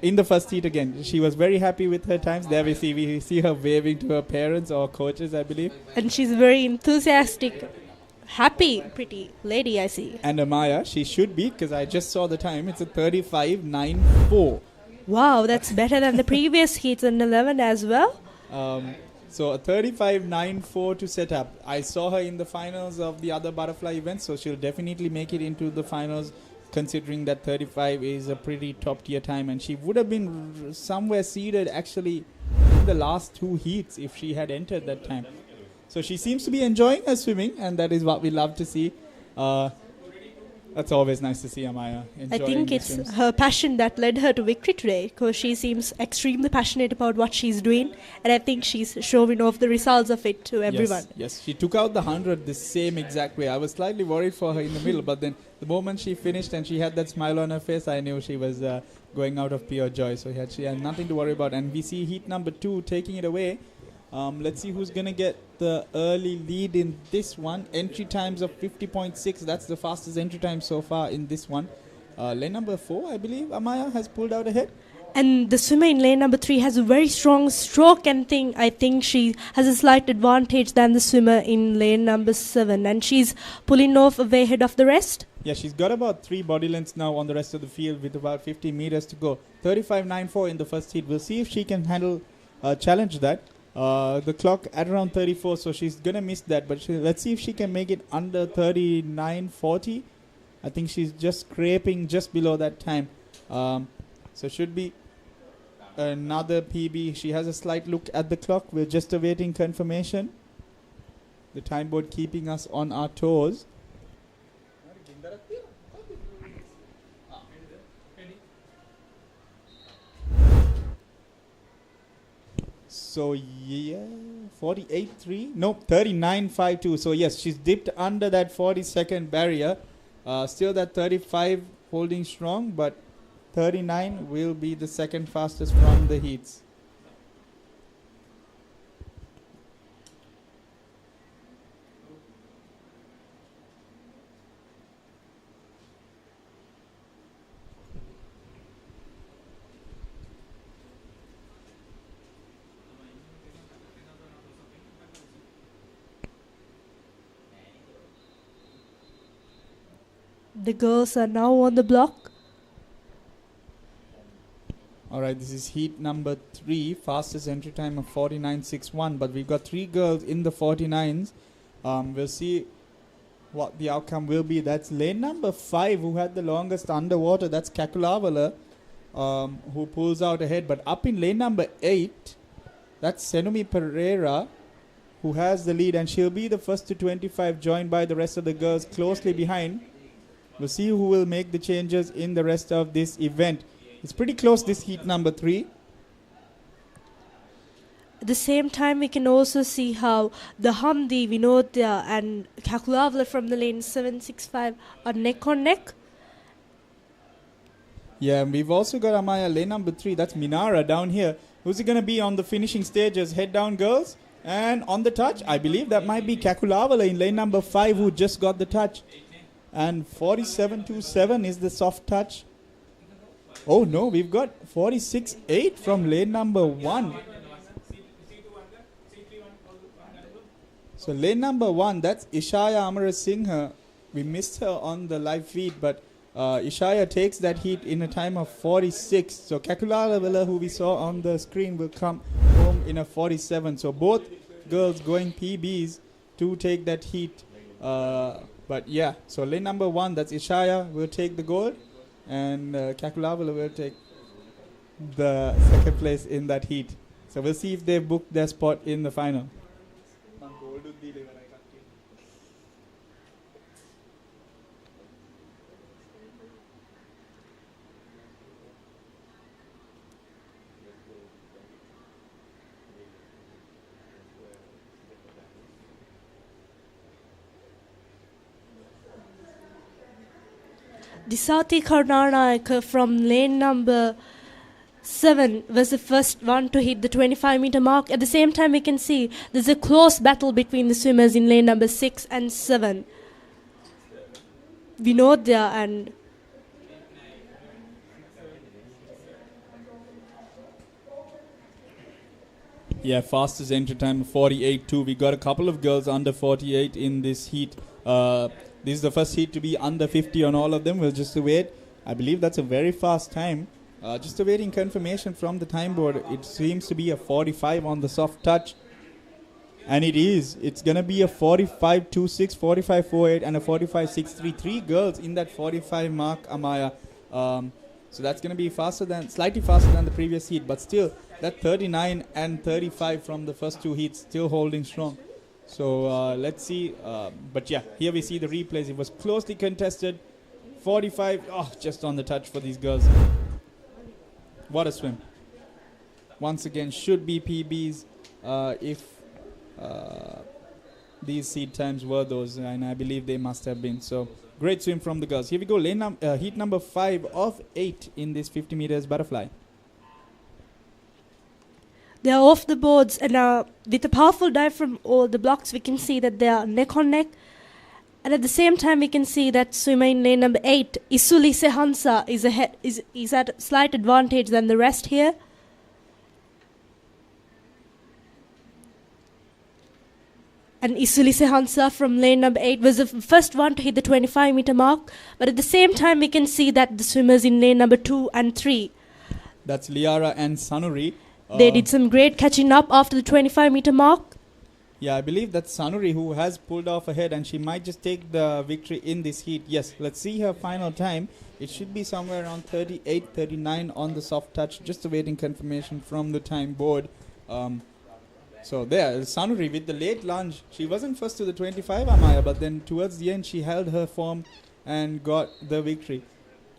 in the first heat again. She was very happy with her times. There we see her waving to her parents or coaches, I believe. And she's very enthusiastic, happy, pretty lady, I see. And Amaya, she should be, because I just saw the time. It's a 35.94. Wow, that's better than the previous heats in 11 as well. So a 35.94 to set up. I saw her in the finals of the other butterfly events, so she'll definitely make it into the finals, considering that 35 is a pretty top tier time, and she would have been somewhere seeded actually in the last 2 heats if she had entered that time. So she seems to be enjoying her swimming, and that is what we love to see. That's always nice to see Amaya enjoying I think the it's swims. her passion that led her to victory today, because she seems extremely passionate about what she's doing, and I think she's showing off the results of it to everyone. Yes, she took out the 100 the same exact way. I was slightly worried for her in the middle, but then the moment she finished and she had that smile on her face, I knew she was going out of pure joy. So she had nothing to worry about. And we see heat number 2 taking it away. Let's see who's going to get the early lead in this one. Entry times of 50.6. That's the fastest entry time so far in this one. Lane number 4, I believe, Amaya has pulled out ahead. And the swimmer in lane number 3 has a very strong stroke, and I think she has a slight advantage than the swimmer in lane number 7. And she's pulling off way ahead of the rest. Yeah, she's got about 3 body lengths now on the rest of the field with about 50 meters to go. 35.94 in the first heat. We'll see if she can challenge that. The clock at around 34, so she's gonna miss that, but let's see if she can make it under 39.40. I think she's just scraping just below that time, so should be another PB. She has a slight look at the clock. We're just awaiting confirmation. The time board keeping us on our toes. So yeah, 48.3. Nope, 39.52. So yes, she's dipped under that 40-second barrier. Still that 35 holding strong, but 39 will be the second fastest from the heats. The girls are now on the block. Alright, this is heat number 3, fastest entry time of 49.61, but we've got 3 girls in the 49s. We'll see what the outcome will be. That's lane number 5 who had the longest underwater. That's Kakulavala, who pulls out ahead. But up in lane number 8, that's Senumi Pereira, who has the lead, and she'll be the first to 25, joined by the rest of the girls closely behind. We'll see who will make the changes in the rest of this event. It's pretty close, this heat number 3. At the same time, we can also see how the Hamdi, Vinodya and Kakulavala from the lane 765 are neck on neck. Yeah, and we've also got Amaya, lane number 3. That's Minara down here. Who's it going to be on the finishing stages? Head down, girls. And on the touch, I believe that might be Kakulavala in lane number 5 who just got the touch. And 47.27 is the soft touch. Oh no, we've got 46.8 from lane number 1. So lane number 1, that's Ishaya Amarasinghe. We missed her on the live feed, but Ishaya takes that heat in a time of 46. So Kakulavala, who we saw on the screen, will come home in a 47. So both girls going PBs to take that heat. But yeah, so lane number 1, that's Ishaya, will take the gold, and Kakulavala will take the second place in that heat. So we'll see if they book their spot in the final. Disati Karnanayaka from lane number 7 was the first one to hit the 25-meter mark. At the same time, we can see there's a close battle between the swimmers in lane number 6 and 7. Vinodya and Yeah, fastest entry time 48.2. We got a couple of girls under 48 in this heat. This is the first heat to be under 50 on all of them. We'll just wait. I believe that's a very fast time. Just awaiting confirmation from the time board. It seems to be a 45 on the soft touch. And it is. It's going to be a 45.26, 45.48 and a 45.63. 3 girls in that 45 mark, Amaya. So that's going to be slightly faster than the previous heat. But still, that 39 and 35 from the first 2 heats still holding strong. So let's see. But yeah, here we see the replays. It was closely contested. 45, just on the touch for these girls. What a swim. Once again, should be PBs if these seed times were those. And I believe they must have been. So great swim from the girls. Here we go. Heat number 5 of 8 in this 50 meters butterfly. they are off the boards, and with a powerful dive from all the blocks, we can see that they are neck on neck. And at the same time, we can see that swimmer in lane number 8, Isuli Sehansa, is at a slight advantage than the rest here. And Isuli Sehansa from lane number 8 was the first one to hit the 25-meter mark. But at the same time, we can see that the swimmers in lane number 2 and 3, that's Liara and Sanuri. They did some great catching up after the 25-meter mark. Yeah, I believe that's Sanuri who has pulled off ahead, and she might just take the victory in this heat. Yes, let's see her final time. It should be somewhere around 38, 39 on the soft touch. Just awaiting confirmation from the time board. So there, Sanuri with the late lunge. She wasn't first to the 25, Amaya, but then towards the end she held her form and got the victory.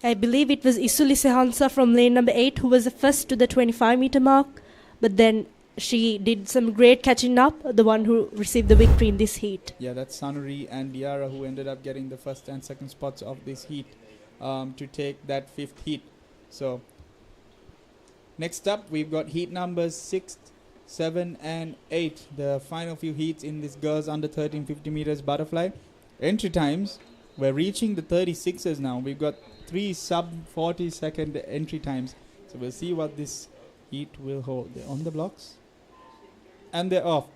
I believe it was Isuli Sehansa from lane number 8 who was the first to the 25-meter mark. But then she did some great catching up, the one who received the victory in this heat. Yeah, that's Sanuri and Liara who ended up getting the first and second spots of this heat to take that fifth heat. So next up, we've got heat numbers 6, 7 and 8. The final few heats in this girls under 13 50 meters butterfly. Entry times, we're reaching the 36s now. We've got 3 sub 40 second entry times. So we'll see what this heat will hold. They're on the blocks. And they're off.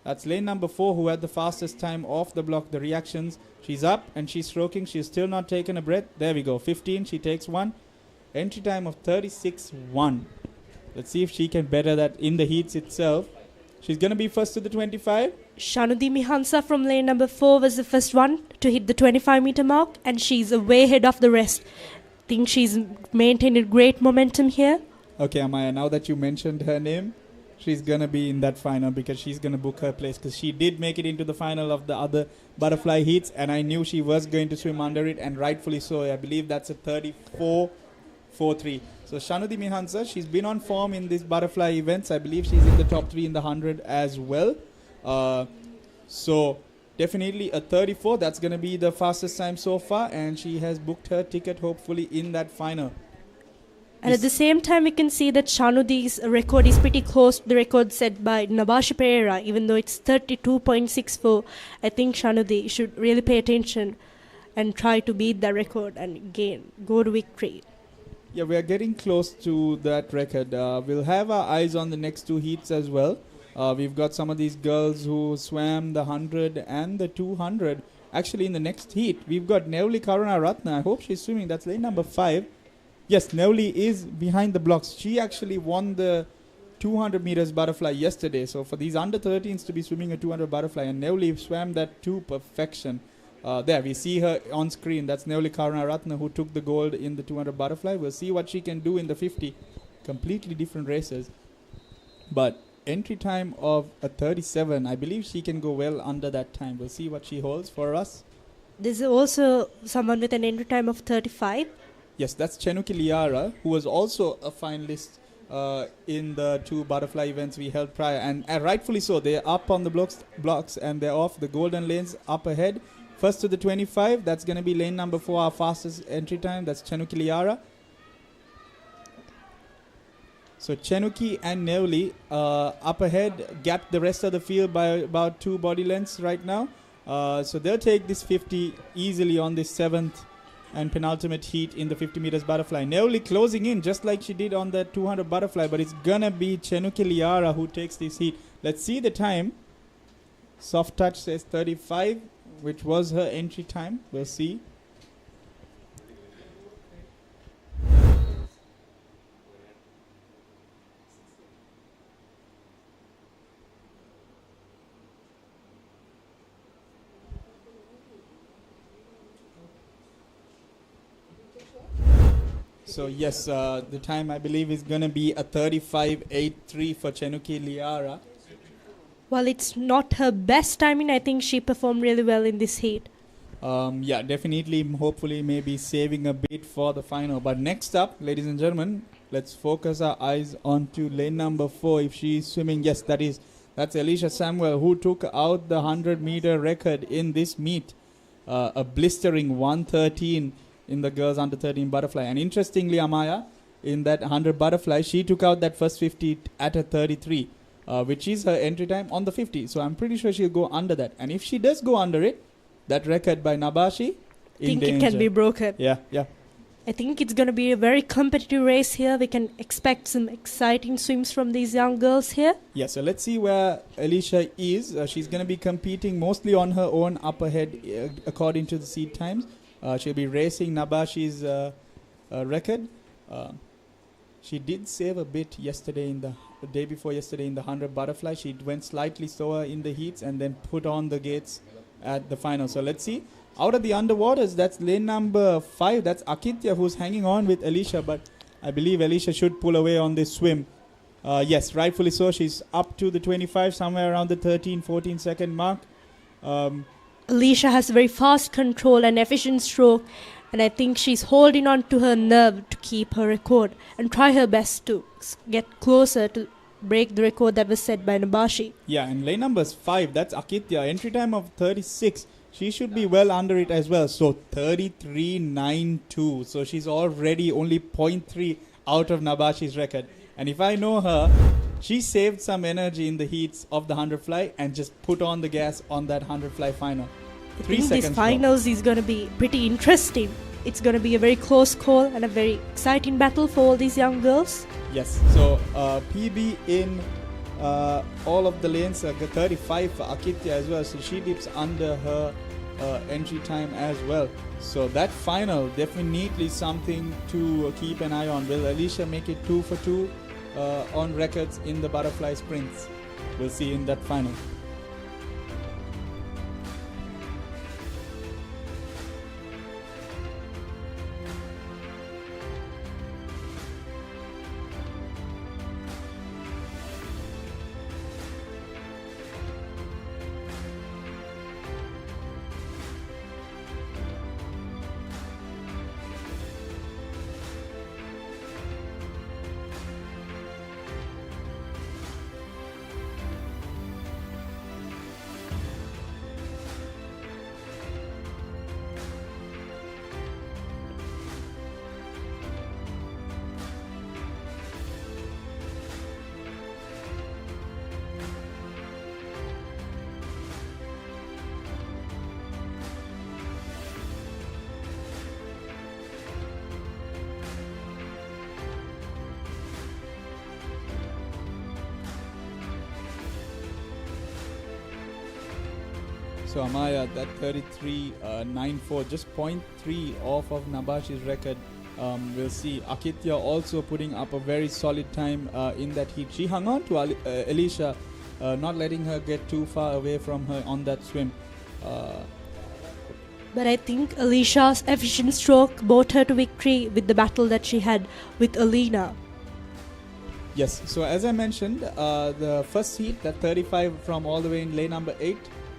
That's lane number 4 who had the fastest time off the block. The reactions, she's up and she's stroking. She's still not taken a breath. There we go. 15, she takes 1. Entry time of 36.1. Let's see if she can better that in the heats itself. She's going to be first to the 25. Shanudi Mihansa from lane number 4 was the first one to hit the 25-meter mark, and she's way ahead of the rest. I think she's maintained a great momentum here. Okay, Amaya, now that you mentioned her name, she's going to be in that final because she's going to book her place, because she did make it into the final of the other butterfly heats, and I knew she was going to swim under it, and rightfully so. I believe that's a 34.43. So Shanudi Mihansa, she's been on form in these butterfly events. I believe she's in the top 3 in the 100 as well. So definitely a 34. That's going to be the fastest time so far, and she has booked her ticket hopefully in that final. And at the same time, we can see that Shanudi's record is pretty close to the record set by Nabashi Pereira, even though it's 32.64. I think Shanudi should really pay attention and try to beat that record and go to victory. Yeah, we are getting close to that record. We'll have our eyes on the next 2 heats as well. We've got some of these girls who swam the 100 and the 200. Actually, in the next heat, we've got Nevli Karuna Ratna. I hope she's swimming. That's lane number 5. Yes, Nevli is behind the blocks. She actually won the 200 meters butterfly yesterday. So for these under 13s to be swimming a 200 butterfly, and Nevli swam that to perfection. There, we see her on screen. That's Nevli Karuna Ratna who took the gold in the 200 butterfly. We'll see what she can do in the 50. Completely different races. but entry time of a 37, I believe she can go well under that time. We'll see what she holds for us. There's also someone with an entry time of 35. Yes, that's Chenuki Liara, who was also a finalist in the 2 butterfly events we held prior. And rightfully so, they're up on the blocks and they're off the golden lanes up ahead. First to the 25, that's going to be lane number 4, our fastest entry time. That's Chenuki Liara. So Chenuki and Neuli up ahead, gap the rest of the field by about 2 body lengths right now. So they'll take this 50 easily on this 7th and penultimate heat in the 50 meters butterfly. Neuli closing in just like she did on the 200 butterfly, but it's gonna be Chenuki Liara who takes this heat. Let's see the time. Soft touch says 35, which was her entry time. We'll see. So yes, the time I believe is going to be a 35.83 for Chenuki Liara. Well, it's not her best timing. I think she performed really well in this heat. Yeah, definitely, hopefully, maybe saving a bit for the final. But next up, ladies and gentlemen, let's focus our eyes onto lane number 4. If she's swimming, yes, that's Alicia Samuel, who took out the 100-meter record in this meet. A blistering 1:13 in the girls under 13 butterfly. And interestingly, Amaya, in that 100 butterfly, she took out that first 50 at a 33, which is her entry time on the 50. So I'm pretty sure she'll go under that. And if she does go under it, that record by Nabashi, I think it can be broken. Yeah. I think it's going to be a very competitive race here. We can expect some exciting swims from these young girls here. Yeah, so let's see where Alicia is. She's going to be competing mostly on her own up ahead, according to the seed times. She'll be racing Nabashi's record. She did save a bit yesterday the day before yesterday in the 100 butterfly. She went slightly slower in the heats and then put on the gates at the final. So let's see. Out of the underwaters, that's lane number 5. That's Akitya who's hanging on with Alicia, but I believe Alicia should pull away on this swim. Yes, rightfully so. She's up to the 25, somewhere around the 13-14 second mark. Alicia has very fast control and efficient stroke, and I think she's holding on to her nerve to keep her record and try her best to get closer to break the record that was set by Nabashi. Yeah, and lane number 5, that's Akitya. Entry time of 36. She should be well under it as well. So 33.92. So she's already only 0.3 out of Nabashi's record. And if I know her, she saved some energy in the heats of the 100 fly and just put on the gas on that 100 fly final. I think these finals is going to be pretty interesting. It's going to be a very close call and a very exciting battle for all these young girls. Yes, so PB in all of the lanes, 35 for Akitya as well. So she dips under her entry time as well. So that final, definitely something to keep an eye on. Will Alicia make it 2 for 2 on records in the butterfly sprints? We'll see in that final. So Amaya, that 33.94, just 0.3 off of Nabashi's record. We'll see. Akitya also putting up a very solid time in that heat. She hung on to Alicia, not letting her get too far away from her on that swim. But I think Alicia's efficient stroke brought her to victory with the battle that she had with Alina. Yes, so as I mentioned, the first heat, that 35 from all the way in lane number 8,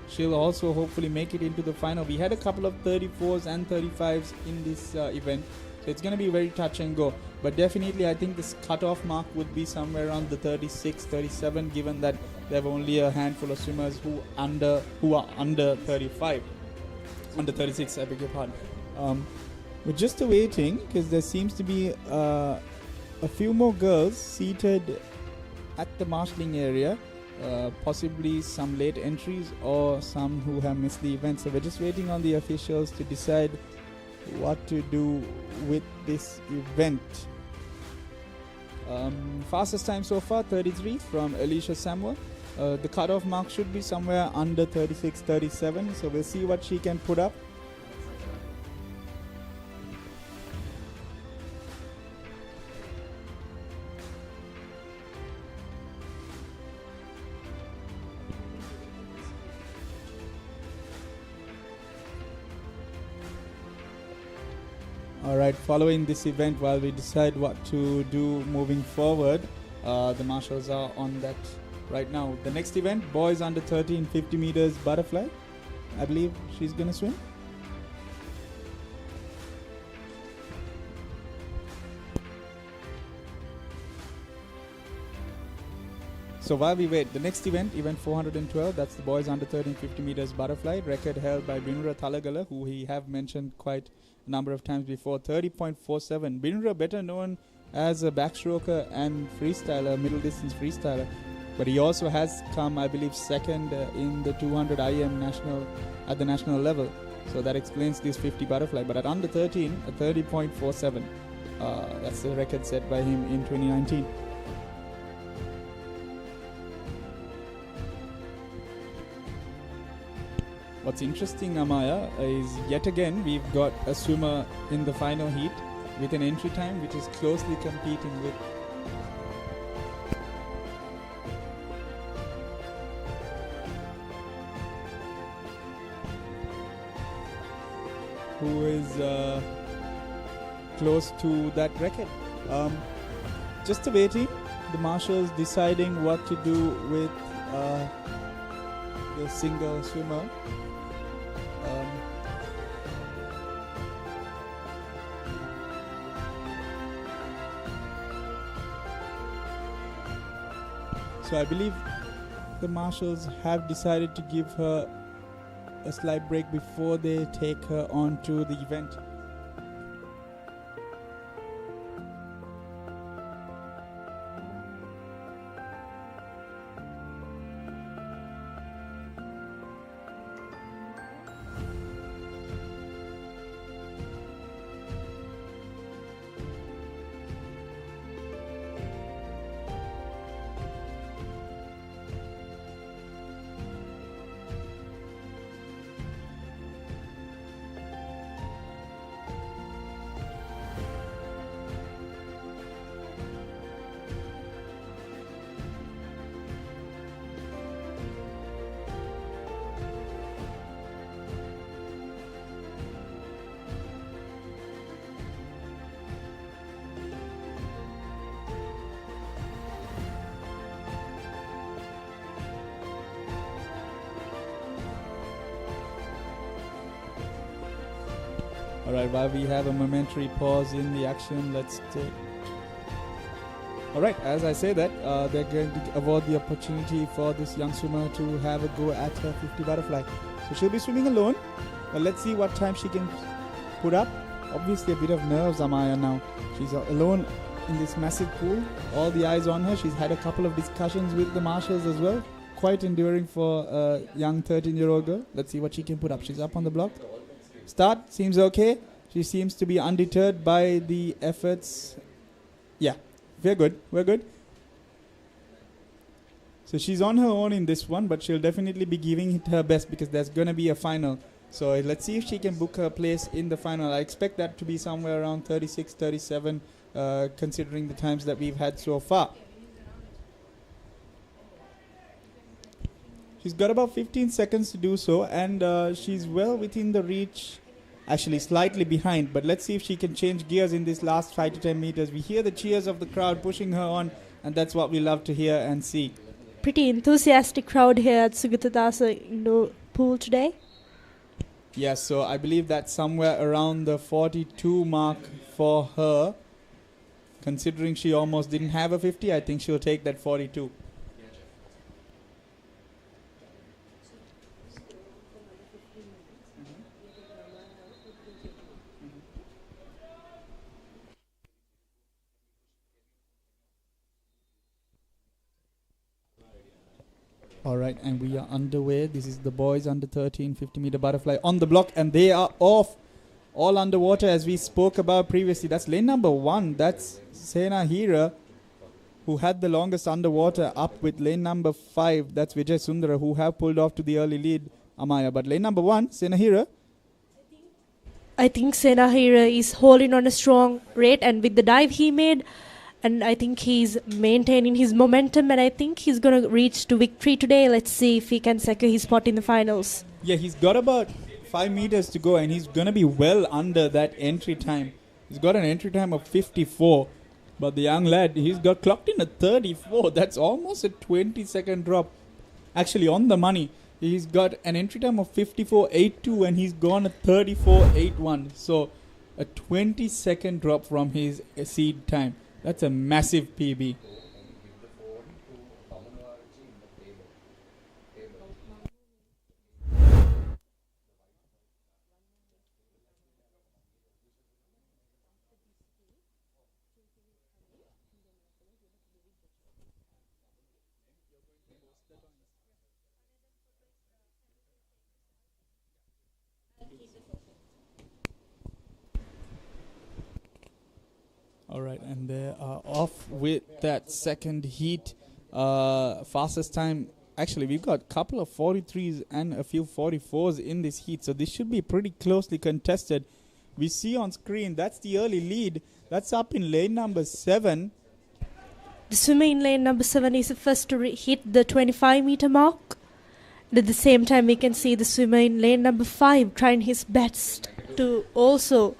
she'll also hopefully make it into the final. We had a couple of 34s and 35s in this event, so it's going to be very touch and go. But definitely I think this cutoff mark would be somewhere around the 36, 37, given that there are only a handful of swimmers who are under 35. Under 36, I beg your pardon. We're just awaiting, because there seems to be a few more girls seated at the marshalling area, possibly some late entries or some who have missed the event. So we're just waiting on the officials to decide what to do with this event. Fastest time so far, 33 from Alicia Samuel. The cutoff mark should be somewhere under 36, 37. So we'll see what she can put up. Alright, following this event, while we decide what to do moving forward, the marshals are on that right now. The next event, boys under 13, 50 meters butterfly. I believe she's going to swim. So while we wait, the next event, event 412, that's the boys under 13, 50 meters butterfly. Record held by Binura Thalagala, who we have mentioned quite a number of times before, 30.47. Binura, better known as a backstroker and freestyler, middle distance freestyler. But he also has come, I believe, second in the 200 IM national at the national level. So that explains this 50 butterfly. But at under 13, a 30.47. That's the record set by him in 2019. What's interesting, Amaya, is yet again we've got a swimmer in the final heat with an entry time which is closely competing with who is close to that record. Just awaiting the marshals deciding what to do with the single swimmer. So I believe the marshals have decided to give her a slight break before they take her on to the event. Alright, while we have a momentary pause in the action, let's take... Alright, as I say that, they're going to award the opportunity for this young swimmer to have a go at her 50 butterfly. So she'll be swimming alone. Let's see what time she can put up. Obviously a bit of nerves, Amaya, now. She's alone in this massive pool. All the eyes on her. She's had a couple of discussions with the marshals as well. Quite enduring for a young 13-year-old girl. Let's see what she can put up. She's up on the block. Start seems okay. She seems to be undeterred by the efforts. Yeah, we're good. We're good. So she's on her own in this one, but she'll definitely be giving it her best because there's going to be a final. So let's see if she can book her place in the final. I expect that to be somewhere around 36, 37, considering the times that we've had so far. She's got about 15 seconds to do so, and she's well within the reach, actually slightly behind. But let's see if she can change gears in this last 5 to 10 meters. We hear the cheers of the crowd pushing her on. and that's what we love to hear and see. Pretty enthusiastic crowd here at Sugathadasa Indo Pool today. Yes, so I believe that's somewhere around the 42 mark for her. Considering she almost didn't have a 50, I think she'll take that 42. All right, and we are underway. This is the boys under 13 50-meter butterfly on the block, and they are off, all underwater as we spoke about previously. That's lane number 1. That's Sena Hira, who had the longest underwater, up with lane number 5. That's Vijay Sundara, who have pulled off to the early lead, Amaya. But lane number 1, Sena Hira. I think Sena Hira is holding on a strong rate, and with the dive he made, and I think he's maintaining his momentum, and I think he's going to reach to victory today. Let's see if he can secure his spot in the finals. Yeah, he's got about 5 meters to go, and he's going to be well under that entry time. He's got an entry time of 54, but the young lad, he's got clocked in at 34. That's almost a 20-second drop. Actually, on the money, he's got an entry time of 54.82, and he's gone at 34.81. So a 20-second drop from his seed time. That's a massive PB. All right, and they are off with that second heat. Fastest time. Actually, we've got a couple of 43s and a few 44s in this heat, so this should be pretty closely contested. We see on screen, that's the early lead. That's up in lane number 7. The swimmer in lane number 7 is the first to hit the 25-meter mark. And at the same time, we can see the swimmer in lane number 5 trying his best to also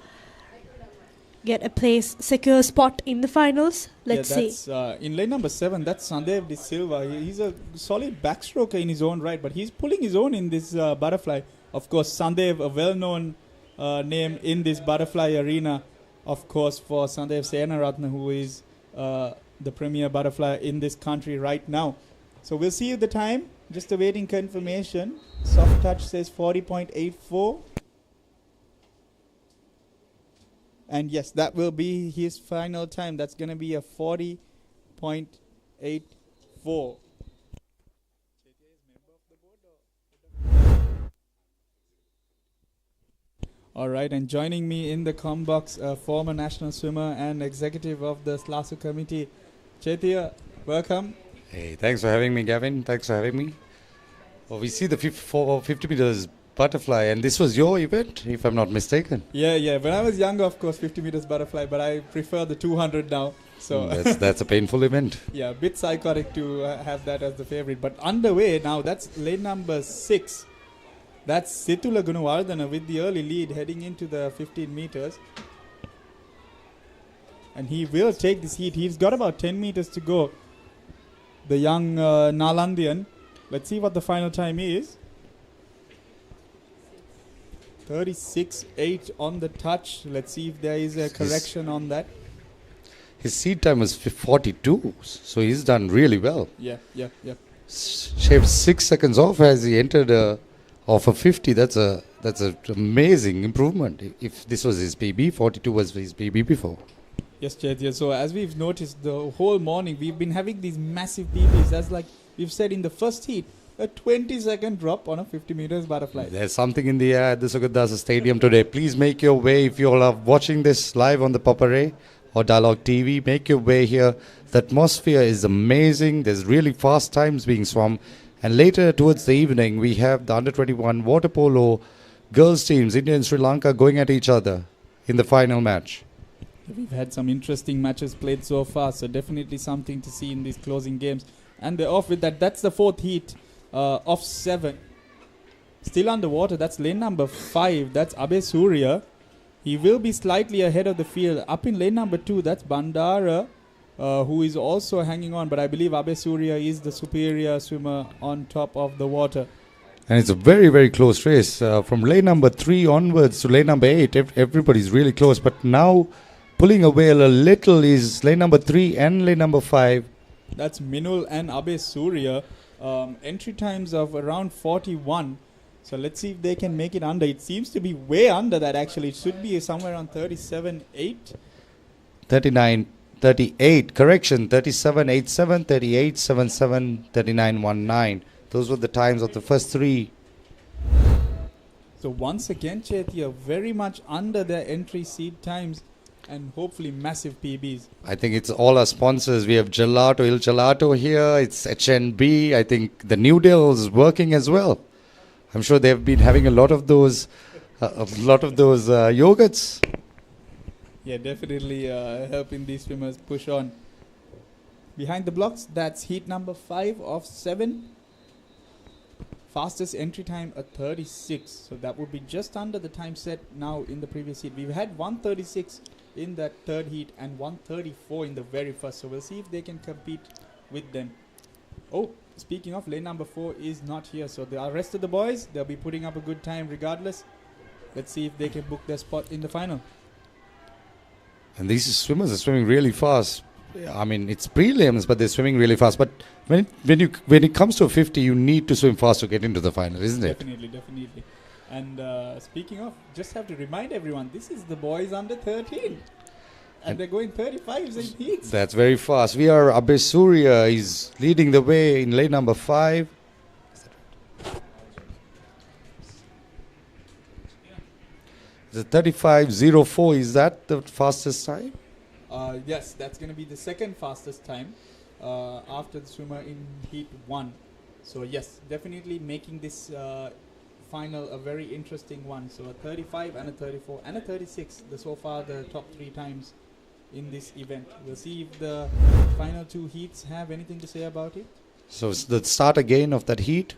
get a place, secure a spot in the finals. Let's see. In lane number 7, that's Sandev De Silva. He's a solid backstroker in his own right, but he's pulling his own in this butterfly. Of course, Sandev, a well-known name in this butterfly arena, of course, for Sandev Senaratne, who is the premier butterfly in this country right now. So we'll see the time. Just awaiting confirmation. Soft touch says 40.84. And yes, that will be his final time. That's going to be a 40.84. All right, and joining me in the comm box, a former national swimmer and executive of the SLASU committee, Chaitya, welcome. Hey, thanks for having me, Gavin. Thanks for having me. Well, we see the 50 meters butterfly, and this was your event, if I'm not mistaken. Yeah. When I was younger, of course, 50 meters butterfly, but I prefer the 200 now. So that's a painful event. Yeah, a bit psychotic to have that as the favorite. But underway now, that's lane number 6. That's Situla Gunawardana with the early lead heading into the 15 meters. And he will take this heat. He's got about 10 meters to go. The young Nalandian. Let's see what the final time is. 36.8 on the touch. Let's see if there is a correction on that. His seed time was 42, so he's done really well. Yeah. Shaved 6 seconds off as he entered off a 50. That's a amazing improvement. If this was his PB, 42 was his PB before. Yes, Chaitya. So as we've noticed the whole morning, we've been having these massive PBs. As like we've said in the first heat, a 20-second drop on a 50 meters butterfly. There's something in the air at the Sugathadasa Stadium today. Please make your way, if you all are watching this live on the Papare or Dialog TV, make your way here. The atmosphere is amazing. There's really fast times being swum. And later towards the evening, we have the under-21 water polo girls teams, India and Sri Lanka, going at each other in the final match. We've had some interesting matches played so far, so definitely something to see in these closing games. And they're off with that. That's the fourth heat. Off 7. Still underwater. That's lane number 5. That's Abe Surya. He will be slightly ahead of the field. Up in lane number 2, that's Bandara. who is also hanging on, but I believe Abe Surya is the superior swimmer on top of the water. And it's a very, very close race. From lane number 3 onwards to lane number 8, everybody's really close. But now, pulling away a little is lane number 3 and lane number 5. That's Minul and Abe Surya. Entry times of around 41. So let's see if they can make it under. It seems to be way under that actually. It should be somewhere around 37.8. 38. Correction. 37.87, 38.77, 39.19. Those were the times of the first 3. So once again, Chaitya, very much under their entry seed times and hopefully massive PBs. I think it's all our sponsors. We have Gelato, Il Gelato here. It's HNB. I think the New Deal is working as well. I'm sure they've been having a lot of those yogurts. Yeah, definitely helping these swimmers push on. Behind the blocks, that's heat number 5 of 7. Fastest entry time at 36. So that would be just under the time set now in the previous heat. We've had 136 in that third heat and 134 in the very first. So we'll see if they can compete with them. Oh, speaking of, lane number 4 is not here. So the rest of the boys, they'll be putting up a good time regardless. Let's see if they can book their spot in the final. And these swimmers are swimming really fast. I mean, it's prelims, but they're swimming really fast. But when it comes to a 50, you need to swim fast to get into the final, isn't it? Definitely. And speaking of, just have to remind everyone, this is the boys under 13. And they're going 35s in heats. That's very fast. We are Abe Surya is leading the way in lane number 5. The 35.04, is that the fastest time? Yes, that's going to be the second fastest time after the swimmer in heat 1. So yes, definitely making this final a very interesting one. So a 35 and a 34 and a 36, so far the top 3 times in this event. We'll see if the final 2 heats have anything to say about it. So it's the start again of that heat.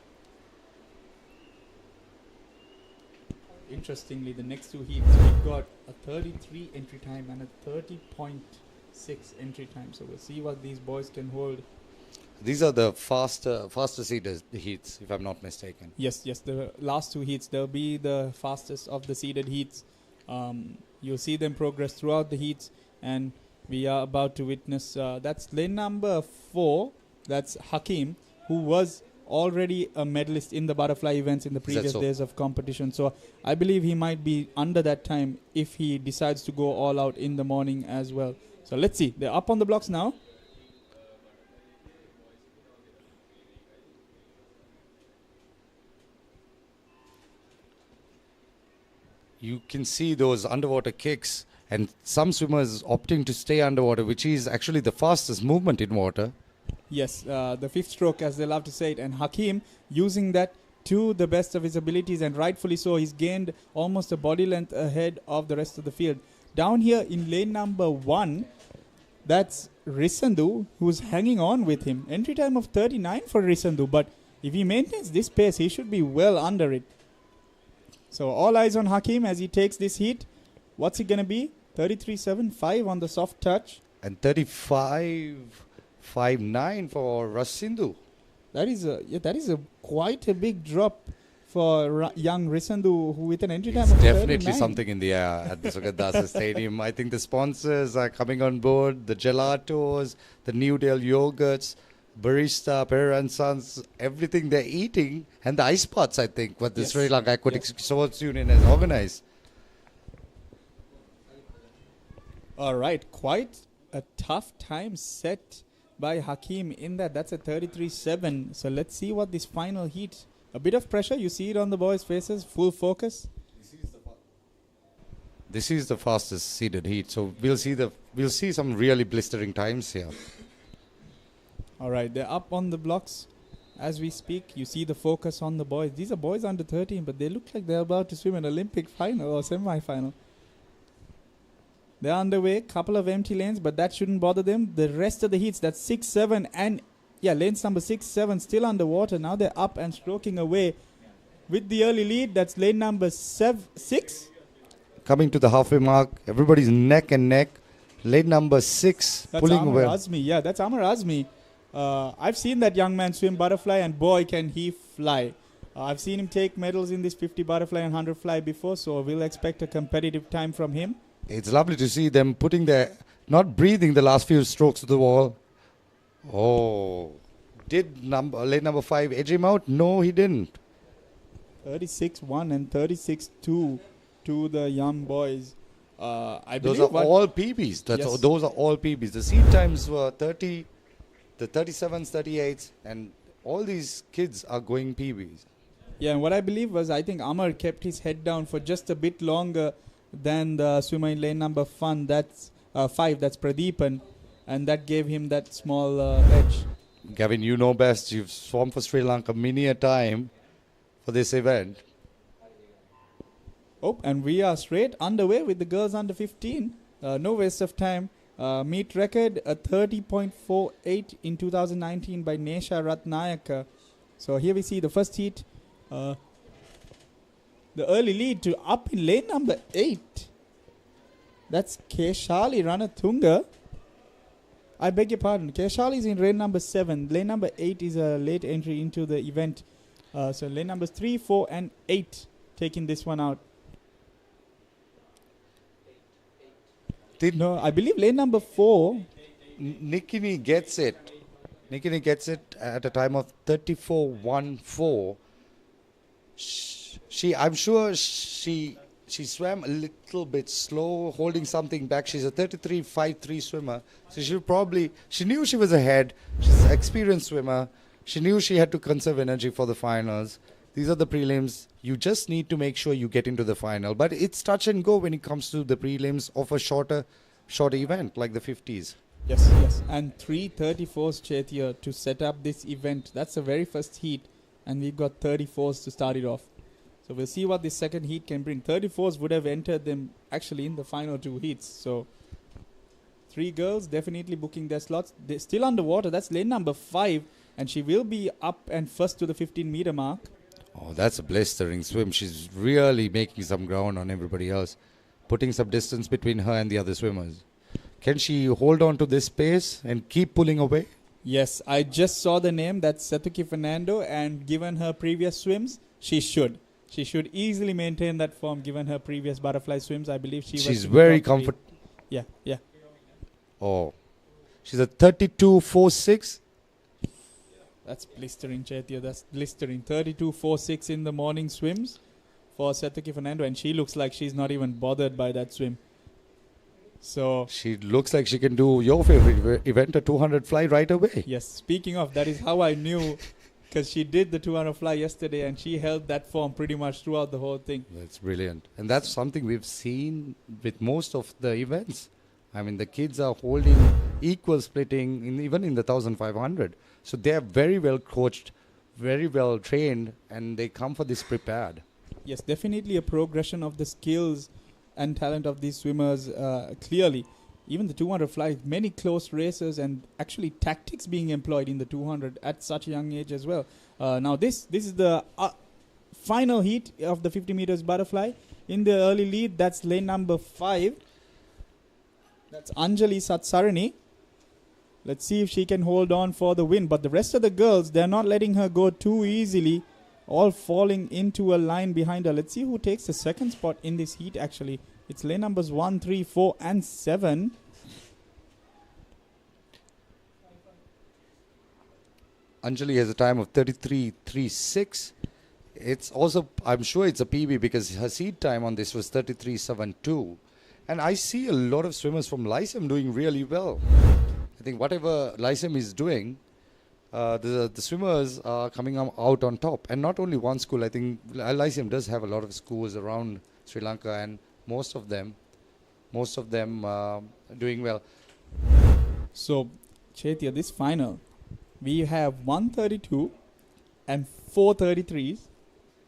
Interestingly, the next 2 heats, we've got a 33 entry time and a 30.6 entry time. So we'll see what these boys can hold. These are the faster seeded heats, if I'm not mistaken. Yes, the last 2 heats, they'll be the fastest of the seeded heats. You'll see them progress throughout the heats, and we are about to witness, that's lane number 4, that's Hakim, who was already a medalist in the butterfly events in the previous days of competition. So I believe he might be under that time if he decides to go all out in the morning as well. So let's see. They're up on the blocks now. You can see those underwater kicks and some swimmers opting to stay underwater, which is actually the fastest movement in water. Yes, the 5th stroke, as they love to say it, and Hakim using that to the best of his abilities, and rightfully so. He's gained almost a body length ahead of the rest of the field. Down here in lane number 1, that's Risandu, who's hanging on with him. Entry time of 39 for Risandu, but if he maintains this pace, he should be well under it. So all eyes on Hakim as he takes this heat. What's it going to be? 33.75 on the soft touch. And 35.59 for Rasindu. That is quite a big drop for young Risandu, who with an entry time of Definitely 39. something in the air at the Sugathadasa Stadium. I think the sponsors are coming on board. The gelatos, the New Deal yogurts, Barista, Papare and Sons, everything they're eating, and the ice pots, I think, what the Sri Lanka Aquatic Sports Union has organized. All right, quite a tough time set by Hakim in that. That's a 33.7. So let's see what this final heat. A bit of pressure. You see it on the boys' faces. Full focus. This is the fastest seeded heat. So we'll see some really blistering times here. All right, they're up on the blocks as we speak. You see the focus on the boys. These are boys under 13, but they look like they're about to swim an Olympic final or semi-final. They're underway, couple of empty lanes, but that shouldn't bother them. The rest of the heats, that's 6, 7, and lanes number 6, 7 still underwater. Now they're up and stroking away with the early lead. That's lane number 6. Coming to the halfway mark, everybody's neck and neck. Lane number 6 That's pulling Amar away. Azmi. Yeah, that's Amar Azmi. I've seen that young man swim butterfly, and boy, can he fly. I've seen him take medals in this 50 butterfly and 100 fly before, so we'll expect a competitive time from him. It's lovely to see them putting not breathing the last few strokes to the wall. Oh, did lane number 5 edge him out? No, he didn't. 36-1 and 36-2 to the young boys. I Those believe are all PBs. Those are all PBs. The seed times were 30, the 37s, 38s, and all these kids are going PBs. Yeah, and what I believe was, I think Amar kept his head down for just a bit longer than the swimmer in lane number 5, that's Pradeepan, and that gave him that small edge. Gavin, you know best. You've swum for Sri Lanka many a time for this event. Oh, and we are straight underway with the girls under 15. No waste of time. Meet record a 30.48 in 2019 by Nesha Ratnayaka. So here we see the first heat. The early lead to up in lane number 8. That's Keshali Ranatunga. I beg your pardon. Keshali is in lane number 7. Lane number 8 is a late entry into the event. So lane numbers 3, 4 and 8 taking this one out. No, I believe lane number 4. Nikini gets it. Nikini gets it at a time of 34.14. I'm sure she swam a little bit slow, holding something back. She's a 33.53 swimmer. So she knew she was ahead. She's an experienced swimmer. She knew she had to conserve energy for the finals. These are the prelims. You just need to make sure you get into the final. But it's touch and go when it comes to the prelims of a shorter event like the 50s. Yes. And 3:34s, Chaitya, to set up this event. That's the very first heat. And we've got 34s to start it off. So we'll see what this second heat can bring. 34s would have entered them actually in the final 2 heats. So 3 girls definitely booking their slots. They're still underwater. That's lane number 5. And she will be up and first to the 15-meter mark. Oh, that's a blistering swim. She's really making some ground on everybody else, putting some distance between her and the other swimmers. Can she hold on to this pace and keep pulling away? Yes, I just saw the name. That's Satuki Fernando, and given her previous swims, she should. She should easily maintain that form given her previous butterfly swims. I believe she's very comfortable. Yeah. Oh, she's a 32.46. That's blistering, Chaitya. That's blistering. 32.46 in the morning swims for Satuki Fernando, and she looks like she's not even bothered by that swim. So she looks like she can do your favorite event, a 200 fly, right away. Yes. Speaking of, that is how I knew, because she did the 200 fly yesterday, and she held that form pretty much throughout the whole thing. That's brilliant, and that's something we've seen with most of the events. I mean, the kids are holding equal splitting even in the 1500. So they are very well coached, very well trained, and they come for this prepared. Yes, definitely a progression of the skills and talent of these swimmers. Clearly, even the 200 fly, many close races and actually tactics being employed in the 200 at such a young age as well. Now this is the final heat of the 50 meters butterfly. In the early lead, that's lane number 5. That's Anjali Satsarani. Let's see if she can hold on for the win. But the rest of the girls, they're not letting her go too easily, all falling into a line behind her. Let's see who takes the second spot in this heat actually. It's lane numbers 1, 3, 4 and 7. Anjali has a time of 33.36. It's also, I'm sure it's a PB because her seed time on this was 33.72. And I see a lot of swimmers from Lyceum doing really well. I think whatever Lyceum is doing, the swimmers are coming out on top. And not only one school, I think Lyceum does have a lot of schools around Sri Lanka, and most of them doing well. So, Chaitya, this final, we have 132 and 433s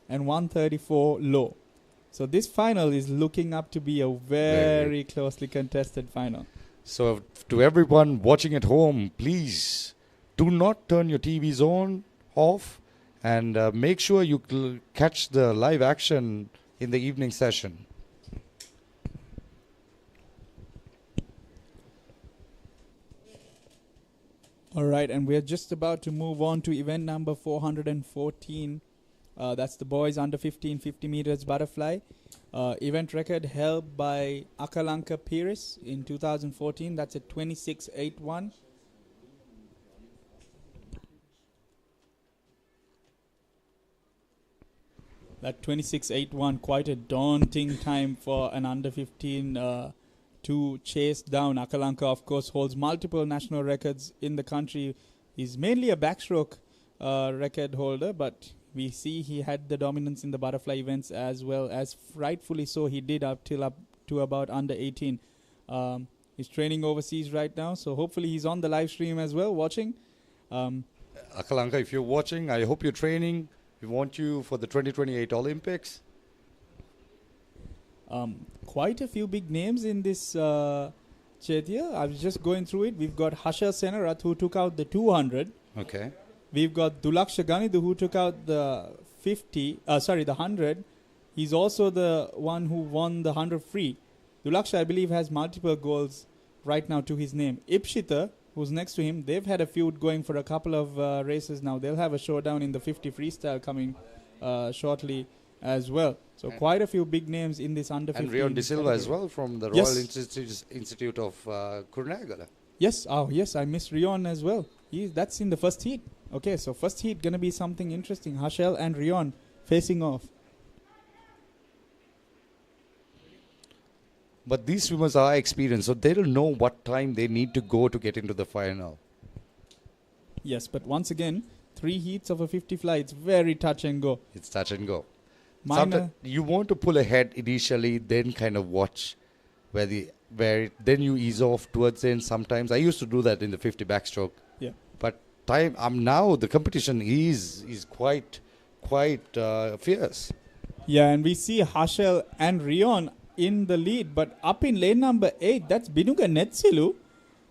and 134 low. So this final is looking up to be a very closely contested final. So to everyone watching at home, please do not turn your TVs off, and make sure you catch the live action in the evening session. All right, and we're just about to move on to event number 414. That's the boys under 15 50 meters butterfly. Event record held by Akalanka Pires in 2014. That's at 26.81. That 26.81, quite a daunting time for an under 15 to chase down. Akalanka, of course, holds multiple national records in the country. He's mainly a backstroke record holder, but we see he had the dominance in the butterfly events as well, as rightfully so he did up to about under 18. He's training overseas right now, so hopefully he's on the live stream as well, watching. Akalanka, if you're watching, I hope you're training. We want you for the 2028 Olympics. Quite a few big names in this Chaitya. I was just going through it. We've got Hashal Senarath, who took out the 200. Okay. We've got Dulaksha Ganidhu, who took out the 100. He's also the one who won the 100 free. Dulaksha, I believe, has multiple goals right now to his name. Ipshita, who's next to him, they've had a feud going for a couple of races now. They'll have a showdown in the 50 freestyle coming shortly as well. So quite a few big names in this under 15. And Rion De Silva as well from the Royal Institute of Kurunegala. Yes, I missed Rion as well. That's in the first heat. Okay, so first heat going to be something interesting. Hashel and Rion facing off. But these swimmers are experienced, so they don't know what time they need to go to get into the final. Yes, but once again, 3 heats of a 50 fly, it's very touch and go. It's touch and go. Sometimes you want to pull ahead initially, then kind of watch then you ease off towards the end. Sometimes I used to do that in the 50 backstroke. Yeah. But now the competition is quite fierce. Yeah, and we see Hashel and Rion in the lead, but up in lane number 8, that's Binuga Netsilu,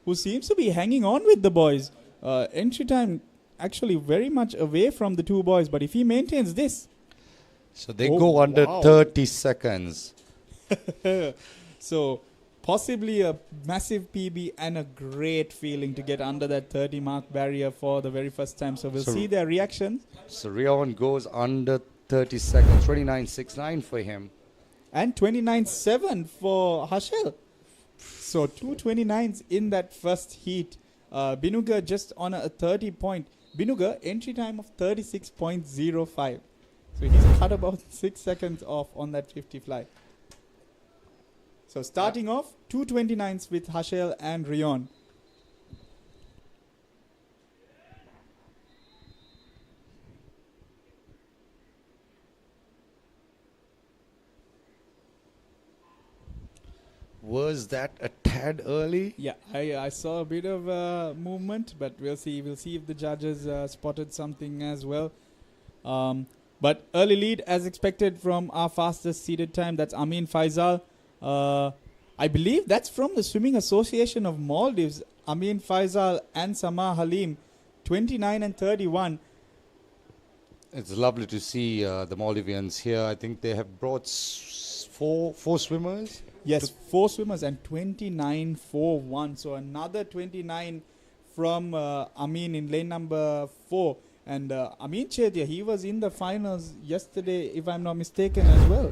who seems to be hanging on with the boys. Entry time actually very much away from the two boys, but if he maintains this... So they go under 30 seconds. So possibly a massive PB and a great feeling to get under that 30 mark barrier for the very first time. So we'll see their reactions. So Rion goes under 30 seconds, 29.69 for him. And 29.7 for Hashel. So 2:29s in that first heat. Binuga just on a 30 point. Binuga entry time of 36.05. So he's cut about 6 seconds off on that 50 fly. So starting off, 2:29s with Hashel and Rion. Was that a tad early? Yeah, I saw a bit of movement, but we'll see. We'll see if the judges spotted something as well. But early lead as expected from our fastest seeded time. That's Amin Faisal. I believe that's from the Swimming Association of Maldives. Amin Faisal and Sama Halim, 29 and 31. It's lovely to see the Maldivians here. I think they have brought four swimmers. Yes, 4 swimmers and 29.41. So another 29 from Amin in lane number 4. And Amin Chetia, he was in the finals yesterday, if I'm not mistaken, as well.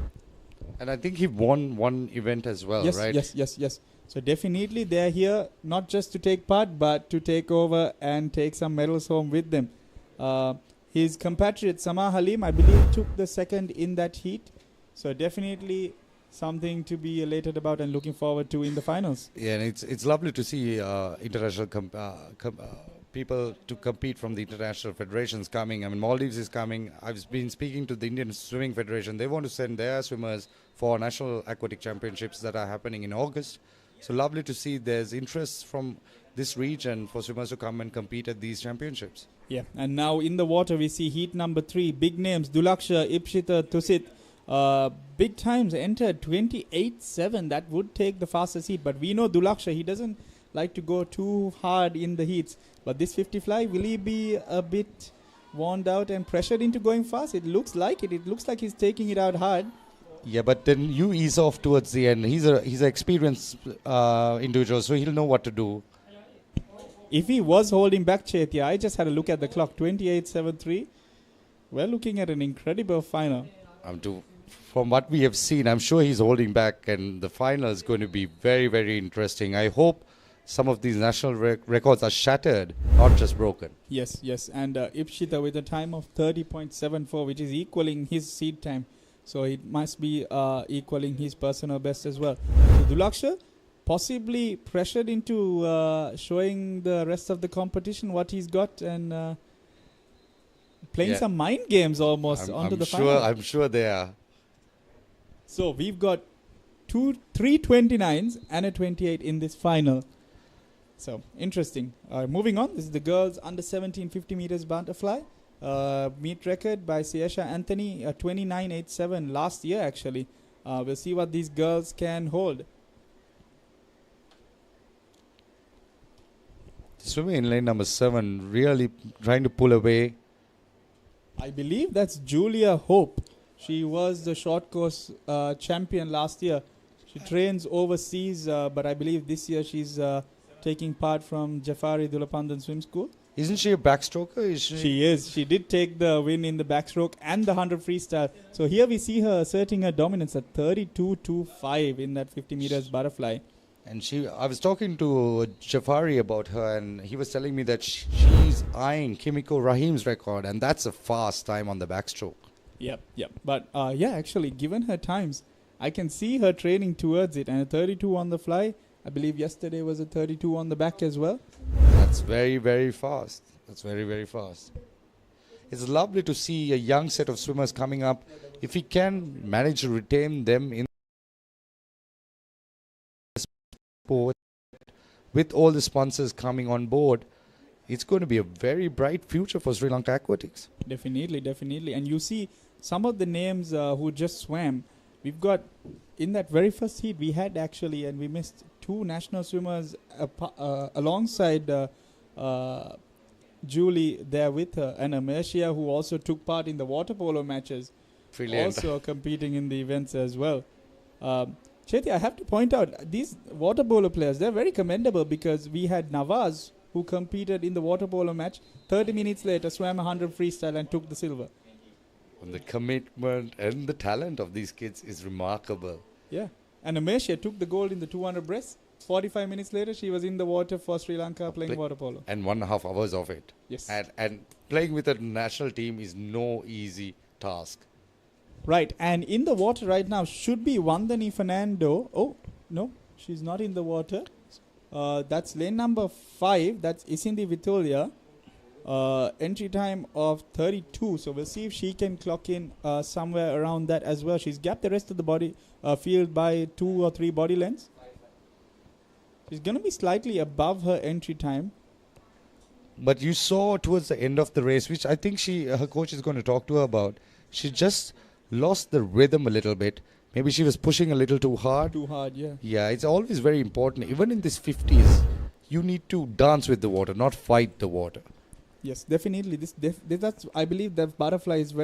And I think he won one event as well, right? Yes. So definitely they're here not just to take part, but to take over and take some medals home with them. His compatriot Sama Halim, I believe, took the second in that heat. So definitely something to be elated about and looking forward to in the finals. Yeah, and it's lovely to see international people to compete from the international federations coming. I mean, Maldives is coming. I've been speaking to the Indian Swimming Federation. They want to send their swimmers for national aquatic championships that are happening in August. So lovely to see there's interest from this region for swimmers to come and compete at these championships. Yeah, and now in the water we see heat number 3. Big names, Dulaksha, Ipshita, Tusit. Big times entered 28.7. That would take the fastest heat. But we know Dulaksha, he doesn't like to go too hard in the heats. But this 50 fly, will he be a bit worn out and pressured into going fast? It looks like it. It looks like he's taking it out hard. Yeah, but then you ease off towards the end. He's an experienced individual, so he'll know what to do. if he was holding back Chaitya, I just had a look at the clock, 28.73. We're looking at an incredible final. From what we have seen, I'm sure he's holding back, and the final is going to be very, very interesting. I hope some of these national records are shattered, not just broken. Yes, and Ipshita with a time of 30.74, which is equaling his seed time. So it must be equaling his personal best as well. So Dulaksha, possibly pressured into showing the rest of the competition what he's got, and playing some mind games almost onto the final. I'm sure they are. So we've got 3 29s and a 28 in this final. So interesting. Moving on, this is the girls under 17 50 meters butterfly. Meet record by Siesha Anthony, 29.87 last year actually. We'll see what these girls can hold. Swimming in lane number 7, really trying to pull away. I believe that's Julia Hope. She was the short course champion last year. She trains overseas, but I believe this year she's taking part from Jafari Dulapandan Swim School. Isn't she a backstroker? She is. She did take the win in the backstroke and the 100 freestyle. So here we see her asserting her dominance at 32.25 in that 50 meters butterfly. And I was talking to Jafari about her, and he was telling me that she's eyeing Kimiko Rahim's record, and that's a fast time on the backstroke. Yep. But actually, given her times, I can see her training towards it. And a 32 on the fly, I believe yesterday was a 32 on the back as well. That's very, very fast. That's very, very fast. It's lovely to see a young set of swimmers coming up. If we can manage to retain them in sport, with all the sponsors coming on board, it's going to be a very bright future for Sri Lanka Aquatics. Definitely. And you see some of the names who just swam. We've got, in that very first heat we had actually, and we missed 2 national swimmers alongside Julie there with her, and Amercia, who also took part in the water polo matches. Brilliant. Also competing in the events as well. Chetty, I have to point out, these water polo players, they're very commendable, because we had Nawaz, who competed in the water polo match, 30 minutes later swam 100 freestyle and took the silver. And the commitment and the talent of these kids is remarkable. Yeah. And Amercia took the gold in the 200 breast. 45 minutes later, she was in the water for Sri Lanka playing water polo. And 1.5 hours of it. Yes. And playing with a national team is no easy task. Right. And in the water right now should be Vandani Fernando. Oh, no, she's not in the water. That's lane number 5. That's Isindi Vitolia. Entry time of 32. So we'll see if she can clock in somewhere around that as well. She's gapped the rest of the body field by 2 or 3 body lengths. She's going to be slightly above her entry time. But you saw towards the end of the race, which I think her coach is going to talk to her about, she just lost the rhythm a little bit. Maybe she was pushing a little too hard. Too hard, yeah. Yeah, it's always very important. Even in this 50s, you need to dance with the water, not fight the water. Yes, definitely. That's, I believe that butterfly is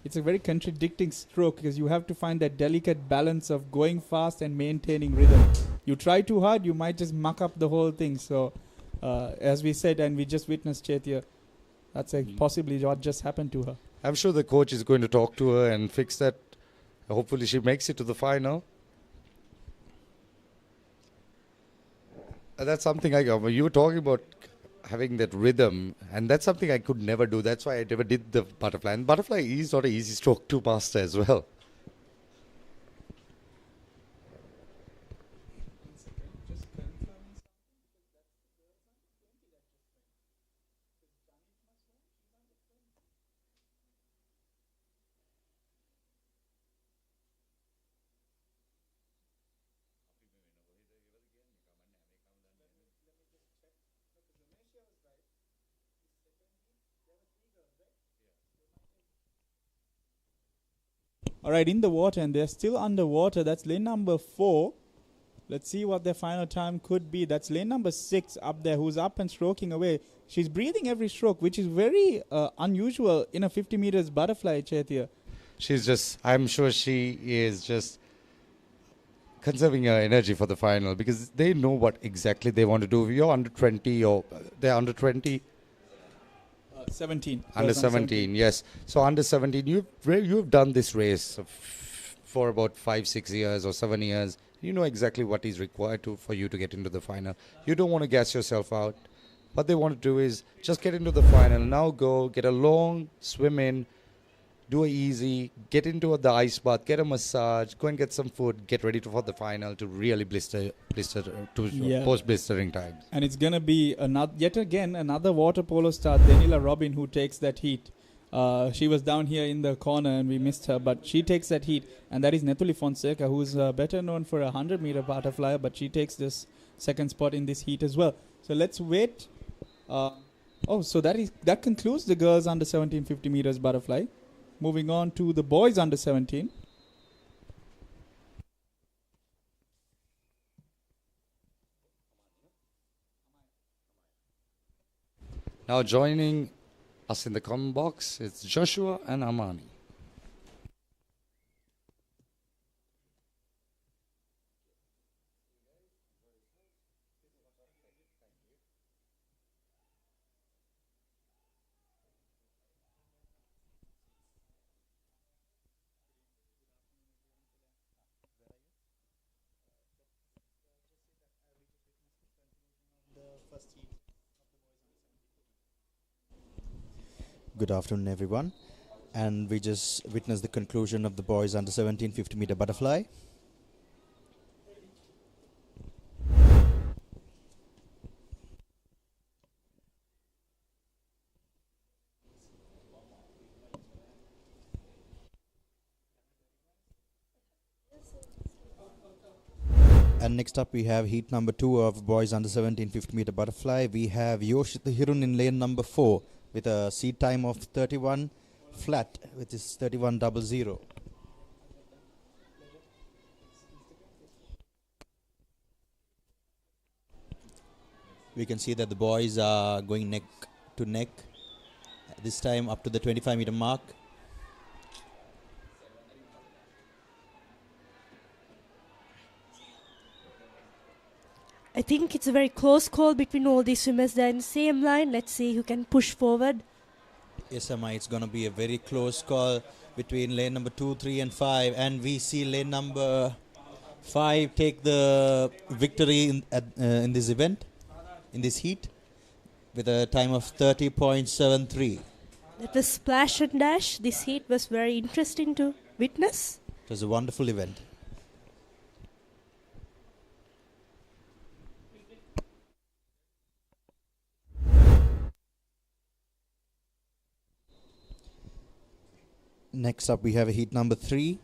it's a very contradicting stroke, because you have to find that delicate balance of going fast and maintaining rhythm. You try too hard, you might just muck up the whole thing. So, as we said, and we just witnessed Chaitya, that's possibly what just happened to her. I'm sure the coach is going to talk to her and fix that. Hopefully she makes it to the final. That's something you were talking about having that rhythm, and that's something I could never do. That's why I never did the butterfly. And butterfly is not an easy stroke to master as well. All right, in the water, and they're still underwater. That's lane number 4. Let's see what their final time could be. That's lane number 6 up there, who's up and stroking away. She's breathing every stroke, which is very unusual in a 50 meters butterfly, Chaitya. I'm sure she is just conserving your energy for the final because they know what exactly they want to do. You're under 20 or they're under 20. 17. Under 17, yes. So under 17, you've done this race for about 5-6 years or 7 years. You know exactly what is required for you to get into the final. You don't want to gas yourself out. What they want to do is just get into the final. Now go, get a long swim in, do a easy, get into the ice bath, get a massage, go and get some food, get ready for the final to really blister to post-blistering times. And it's going to be yet again another water polo star, Daniela Robin, who takes that heat. She was down here in the corner and we missed her, but she takes that heat. And that is Netuli Fonseca, who's better known for a 100-meter butterfly, but she takes this second spot in this heat as well. So let's wait. So that concludes the girls under 17 50 meters butterfly. Moving on to the boys under 17. Now joining us in the comment box, it's Joshua and Amani. Good afternoon, everyone. And we just witnessed the conclusion of the boys under 17 50 meter butterfly. And next up we have heat number 2 of boys under 17 50 meter butterfly. We have Yoshita Hirun in lane number 4 with a seat time of 31 flat, which is 31.00. We can see that the boys are going neck to neck, this time up to the 25 meter mark. I think it's a very close call between all these swimmers. They're in the same line. Let's see who can push forward. Yes, Amma, it's going to be a very close call between lane number 2, 3 and 5. And we see lane number 5 take the victory in this event, in this heat, with a time of 30.73. That was splash and dash. This heat was very interesting to witness. It was a wonderful event. Next up we have heat number 3,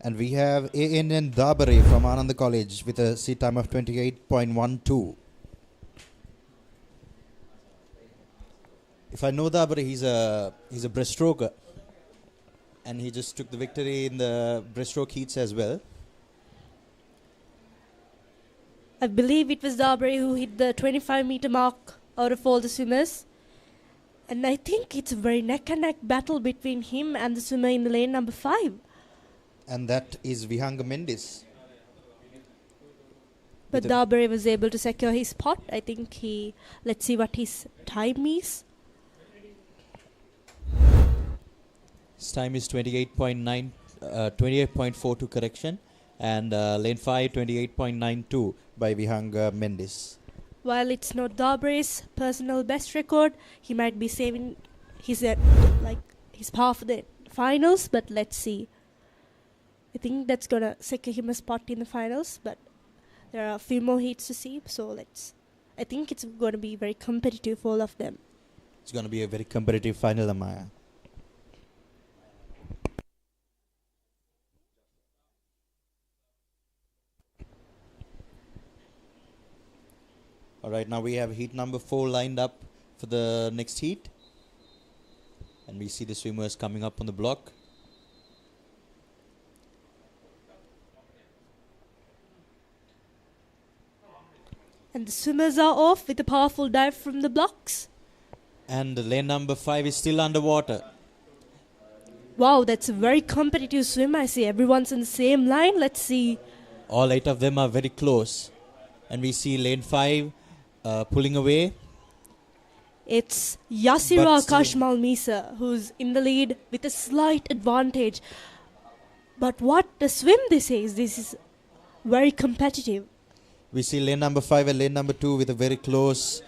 and we have ANN Dabare from Ananda College with a seat time of 28.12. If I know Dabare, he's a breaststroker, and he just took the victory in the breaststroke heats as well. I believe it was Dabare who hit the 25 meter mark out of all the swimmers. And I think it's a very neck-and-neck battle between him and the swimmer in the lane number 5. And that is Vihanga Mendes. But Dabare was able to secure his spot. I think let's see what his time is. His time is 28.42 correction. And lane 5, 28.92 by Vihanga Mendes. While it's not Dabare's personal best record, he might be saving his path for the finals, but let's see. I think that's gonna secure him a spot in the finals, but there are a few more heats to see, so I think it's gonna be very competitive for all of them. It's gonna be a very competitive final, Amaya. Alright, now we have heat number 4 lined up for the next heat. And we see the swimmers coming up on the block. And the swimmers are off with a powerful dive from the blocks. And the lane number 5 is still underwater. Wow, that's a very competitive swim. I see everyone's in the same line. Let's see. All 8 of them are very close. And we see lane 5 pulling away. It's Yasiru Akash Malmisa who's in the lead with a slight advantage. But what a swim this is. This is very competitive. We see lane number 5 and lane number 2 with a very close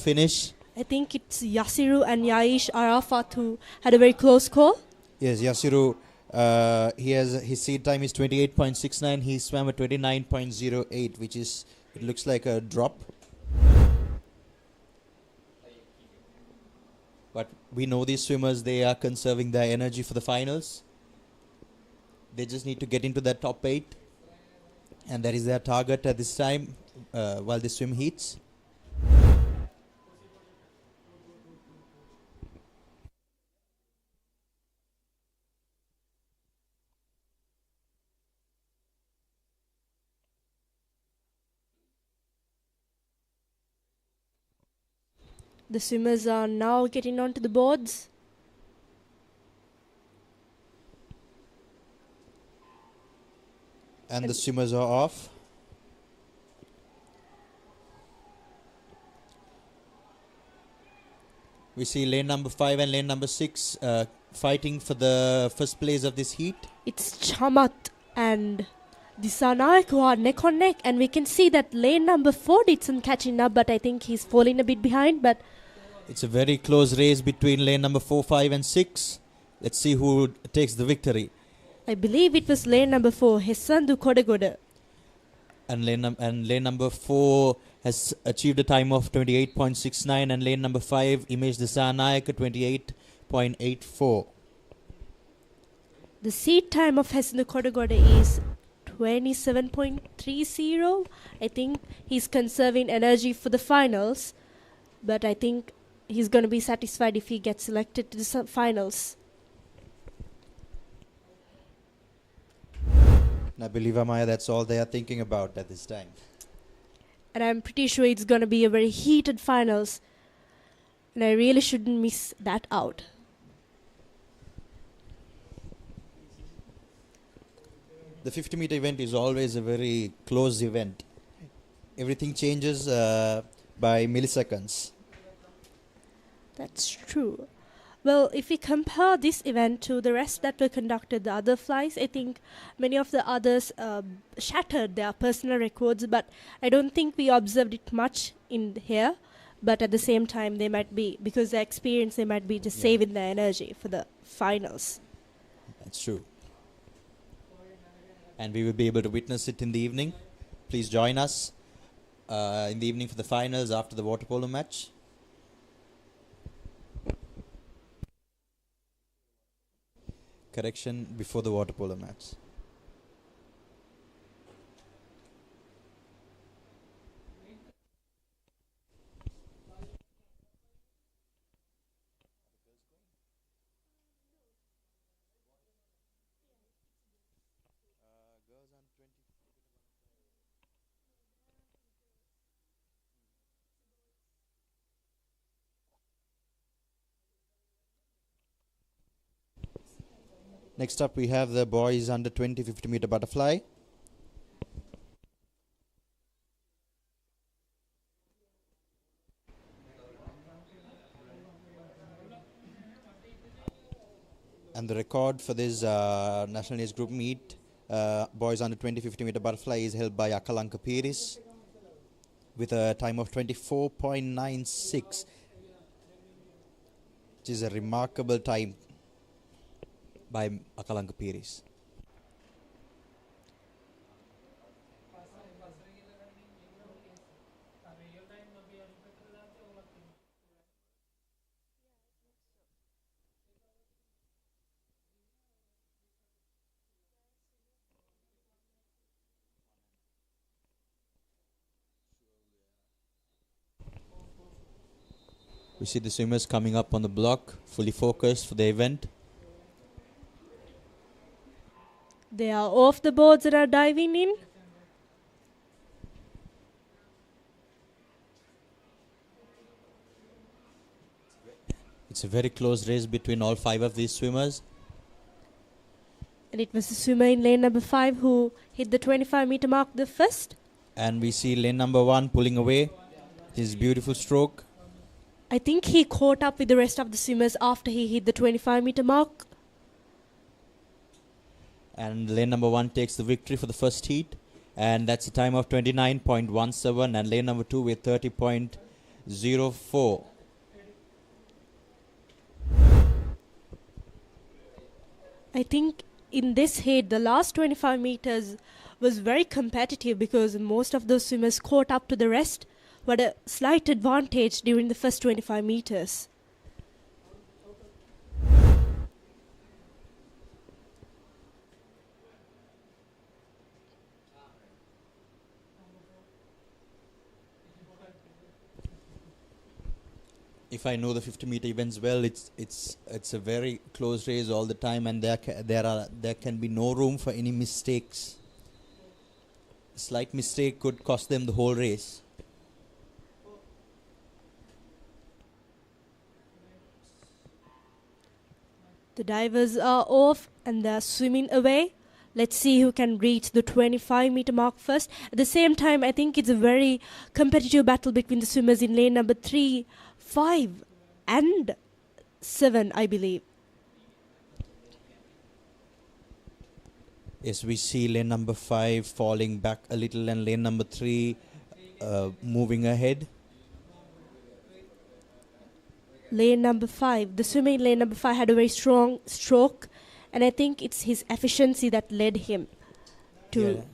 finish. I think it's Yasiru and Yaish Arafat who had a very close call. Yes, Yasiru, his seed time is 28.69. He swam at 29.08, which is, it looks like a drop. But we know these swimmers, they are conserving their energy for the finals. They just need to get into that top 8. And that is their target at this time while they swim heats. The swimmers are now getting onto the boards. And the swimmers are off. We see lane number 5 and lane number 6 fighting for the first place of this heat. It's Chamat and Disanayak who are neck on neck, and we can see that lane number 4 did some catching up, but I think he's falling a bit behind. But it's a very close race between lane number 4, 5 and 6. Let's see who takes the victory. I believe it was lane number 4, Hessandu Kodagoda. And lane number 4 has achieved a time of 28.69, and lane number 5, Imesh Disanayaka, 28.84. The seed time of Hessandu Kodagoda is 27.30. I think he's conserving energy for the finals, but I think he's going to be satisfied if he gets selected to the finals. I believe, Amaya, that's all they are thinking about at this time. And I'm pretty sure it's going to be a very heated finals. And I really shouldn't miss that out. The 50-meter event is always a very close event. Everything changes by milliseconds. That's true. Well, if we compare this event to the rest that were conducted, the other flies, I think many of the others shattered their personal records, but I don't think we observed it much in here. But at the same time, they might be, because their experience, they might be just saving their energy for the finals. That's true. And we will be able to witness it in the evening. Please join us in the evening for the finals after the water polo match. Correction, before the water polo match. Next up, we have the boys under 20 50-meter butterfly. And the record for this national age group meet, boys under 20 50-meter butterfly, is held by Akalanka Piris with a time of 24.96, which is a remarkable time by Akalanka Piris. We see the swimmers coming up on the block, fully focused for the event. They are off the boards and are diving in. It's a very close race between all 5 of these swimmers. And it was the swimmer in lane number 5 who hit the 25-meter mark the first. And we see lane number 1 pulling away. His beautiful stroke. I think he caught up with the rest of the swimmers after he hit the 25-meter mark. And lane number 1 takes the victory for the first heat. And that's a time of 29.17. And lane number 2 with 30.04. I think in this heat, the last 25 meters was very competitive because most of those swimmers caught up to the rest, who had a slight advantage during the first 25 meters. If I know the 50-meter events well, it's a very close race all the time, and there can be no room for any mistakes. A slight mistake could cost them the whole race. The divers are off and they're swimming away. Let's see who can reach the 25-meter mark first. At the same time, I think it's a very competitive battle between the swimmers in lane number 3, 5 and 7, I believe. Yes, we see lane number 5 falling back a little and lane number 3 moving ahead. Lane number 5, the swimmer in lane number 5 had a very strong stroke, and I think it's his efficiency that led him to...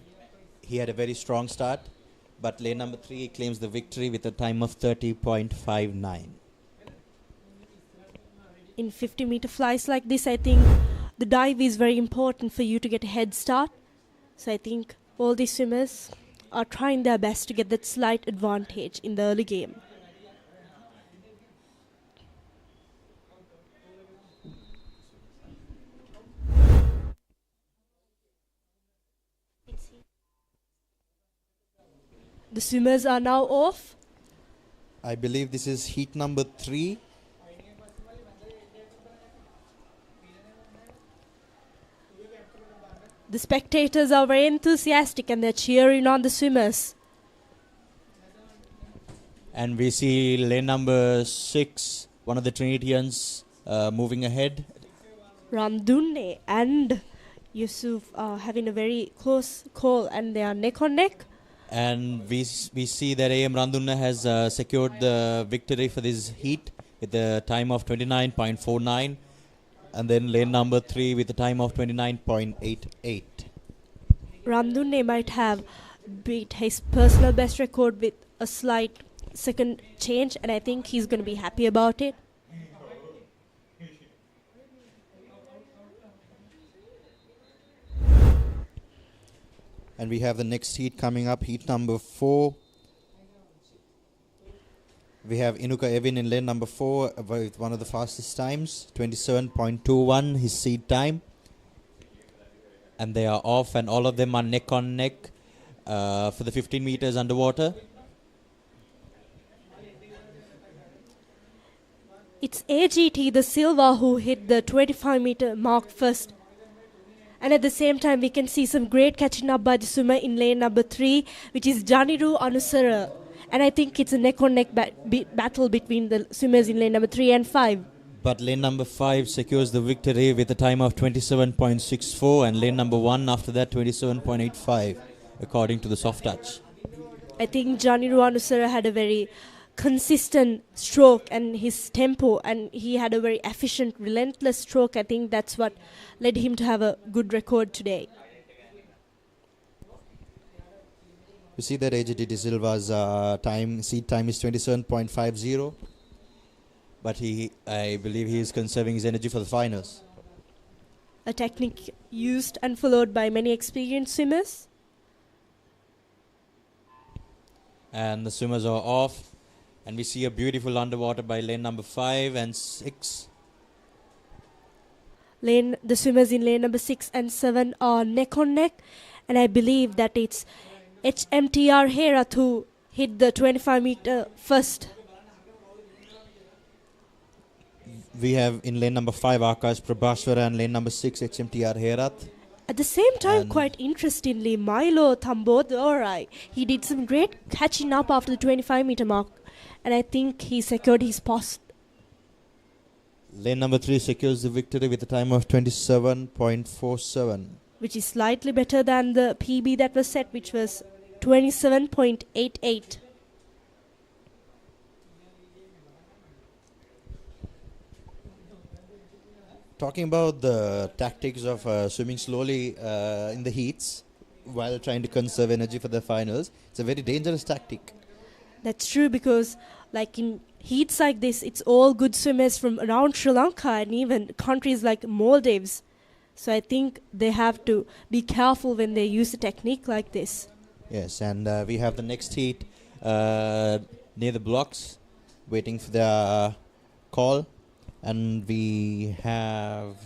He had a very strong start, but lane number 3 claims the victory with a time of 30.59. In 50-meter flies like this, I think the dive is very important for you to get a head start. So I think all these swimmers are trying their best to get that slight advantage in the early game. The swimmers are now off. I believe this is heat number 3. The spectators are very enthusiastic and they're cheering on the swimmers. And we see lane number 6, one of the Trinitians, moving ahead. Ramdunne and Yusuf are having a very close call and they are neck on neck. And we see that AM Randunna has secured the victory for this heat with a time of 29.49. And then lane number 3 with a time of 29.88. Ramdunne might have beat his personal best record with a slight second change, and I think he's going to be happy about it. And we have the next heat coming up, heat number 4. We have Inuka Evin in lane number 4 with one of the fastest times, 27.21 his seed time. And they are off, and all of them are neck on neck for the 15 meters underwater. It's AGT the Silva who hit the 25-meter mark first. And at the same time, we can see some great catching up by the swimmer in lane number 3, which is Janiru Anusara. And I think it's a neck-on-neck battle between the swimmers in lane number 3 and 5. But lane number 5 secures the victory with a time of 27.64, and lane number 1 after that 27.85, according to the soft touch. I think Janiru Anusara had a very consistent stroke and his tempo, and he had a very efficient, relentless stroke. I think that's what led him to have a good record today. You see that AGT De Silva's seed time is 27.50, but I believe he is conserving his energy for the finals. A technique used and followed by many experienced swimmers. And the swimmers are off. And we see a beautiful underwater by lane number 5 and 6. The swimmers in lane number 6 and 7 are neck on neck. And I believe that it's HMTR Herat who hit the 25-meter first. We have in lane number 5 Akash Prabhaswara and lane number 6 HMTR Herat. At the same time, quite interestingly, Milo Thambodhorai, he did some great catching up after the 25-meter mark, and I think he secured his post. Lane number 3 secures the victory with a time of 27.47. Which is slightly better than the PB that was set, which was 27.88. Talking about the tactics of swimming slowly in the heats while trying to conserve energy for the finals, it's a very dangerous tactic. That's true, because like in heats like this, it's all good swimmers from around Sri Lanka and even countries like Maldives. So I think they have to be careful when they use a technique like this. Yes, and we have the next heat near the blocks waiting for their call. And we have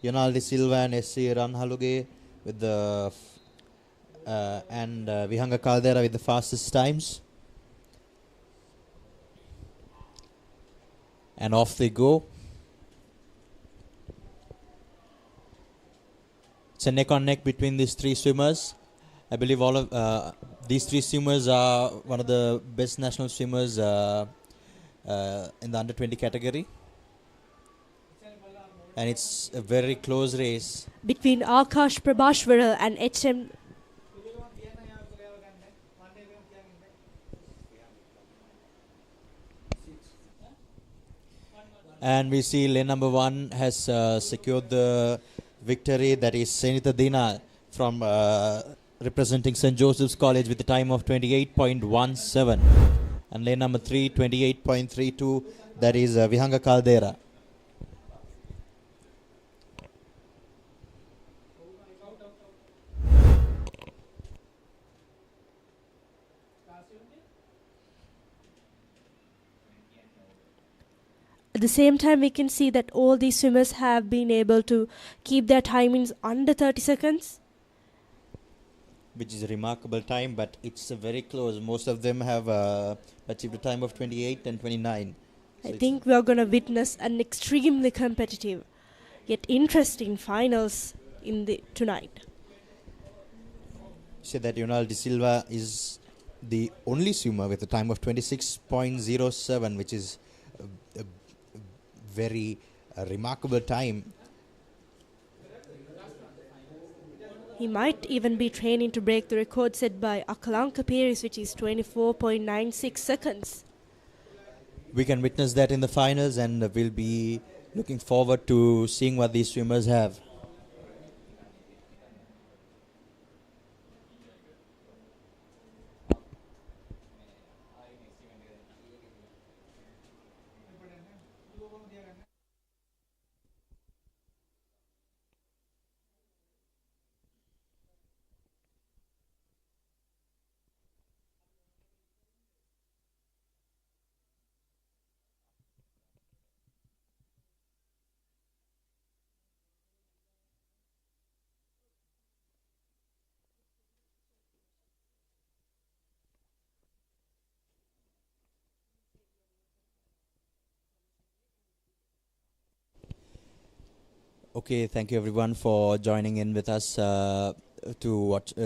Yonaldi Silva and SC Ranhaluge with the and Vihanga Caldera with the fastest times. And off they go. It's a neck on neck between these three swimmers. I believe all of these three swimmers are one of the best national swimmers in the under 20 category. And it's a very close race between Akash Prabhashwara and HM. And we see lane number 1 has secured the victory. That is Senita Dina from representing St. Joseph's College with a time of 28.17. And lane number 3, 28.32. That is Vihanga Caldera. At the same time, we can see that all these swimmers have been able to keep their timings under 30 seconds. Which is a remarkable time, but it's very close. Most of them have achieved a time of 28 and 29. So I think we are going to witness an extremely competitive yet interesting finals in the tonight. Say that Yonal De Silva is the only swimmer with a time of 26.07, which is a very remarkable time. He might even be training to break the record set by Akalanka Paris, which is 24.96 seconds. We can witness that in the finals, and we'll be looking forward to seeing what these swimmers have. Okay, thank you everyone for joining in with us to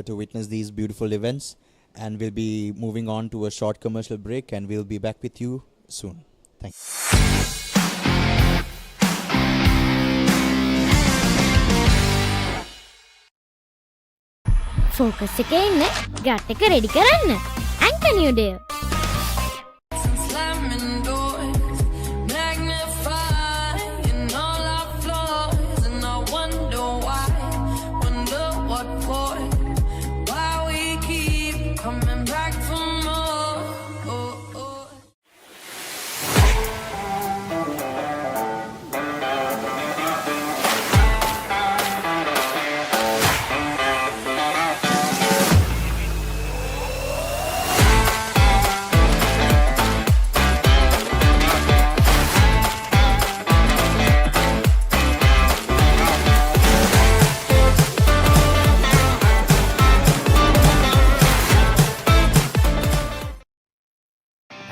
witness these beautiful events, and we'll be moving on to a short commercial break, and we'll be back with you soon. Thank you. Focus එකේ ඉන්න gut එක ready කරන්න. Anchor New Deal. Slamming doors, magnifying all our flaws, and I wonder why, wonder what for, why we keep coming back for more. Oh, oh.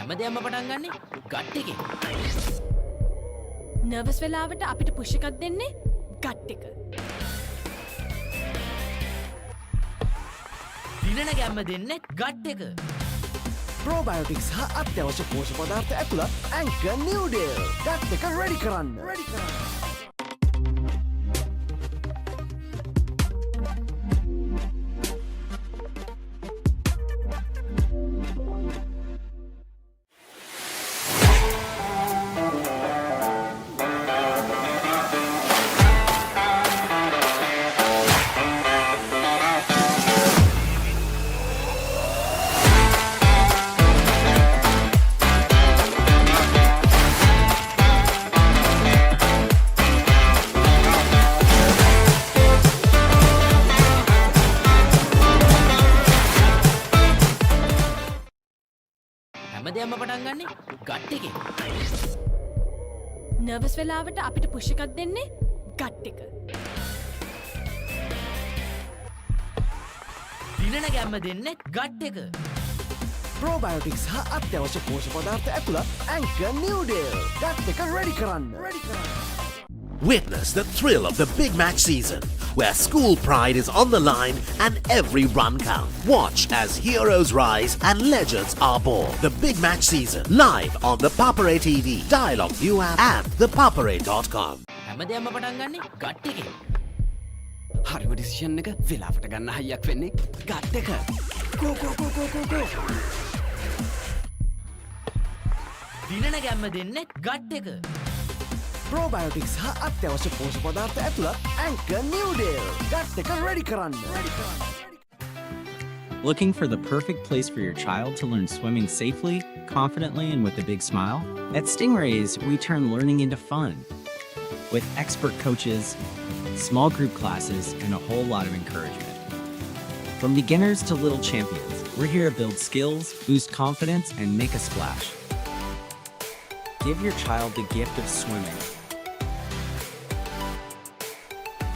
හැමදේම පටන් ගන්නේ gut එකේ. Nervous වෙලාවට අපිට පුෂ් එකක් දෙන්නේ ගට් එක. දිනන ගැම්ම දෙන්නේ ගට් එක. ප්‍රෝබයෝටික්ස් හා අත්‍යවශ්‍ය පෝෂක පදාර්ථ ඇතුළත් ඇන්කර් නිව්ඩේල්. ගට් එක රෙඩි කරන්න. හැමදේම පටන් ගන්නේ ගට් එකෙන්. නර්වස් වෙලාවට අපිට පුෂ් එකක් දෙන්නේ ගට් එක. දිනන ගැම්ම දෙන්නේ ගට් එක. ප්‍රෝබයෝටික්ස් හා අත්‍යවශ්‍ය පෝෂක පදාර්ථ ඇතුළත් ඇන්කර් නිව්ඩේල්. ගට් එක රෙඩි කරන්න. Witness the thrill of the big match season, where school pride is on the line and every run counts. Watch as heroes rise and legends are born. The big match season, live on the Papare TV, Dialog ViU App and ThePapare.com. හැමදේම පටන් ගන්නේ gut එකෙන්. හරිම decision එක වෙලාවට ගන්න හයියක් වෙන්නේ gut එක. ගෝ ගෝ ගෝ ගෝ ගෝ ගෝ. දිනන ගැම්ම දෙන්නේ ගට් එක. ප්‍රෝබයෝටික්ස් හා අත්‍යවශ්‍ය පෝෂක පදාර්ථ ඇතුළත් ඇන්කර් නිව්ඩේල්. ගට් එක රෙඩි කරන්න. Looking for the perfect place for your child to learn swimming safely, confidently, and with a big smile? At Stingrays, we turn learning into fun. With expert coaches, small group classes, and a whole lot of encouragement. From beginners to little champions, we're here to build skills, boost confidence, and make a splash. Give your child the gift of swimming.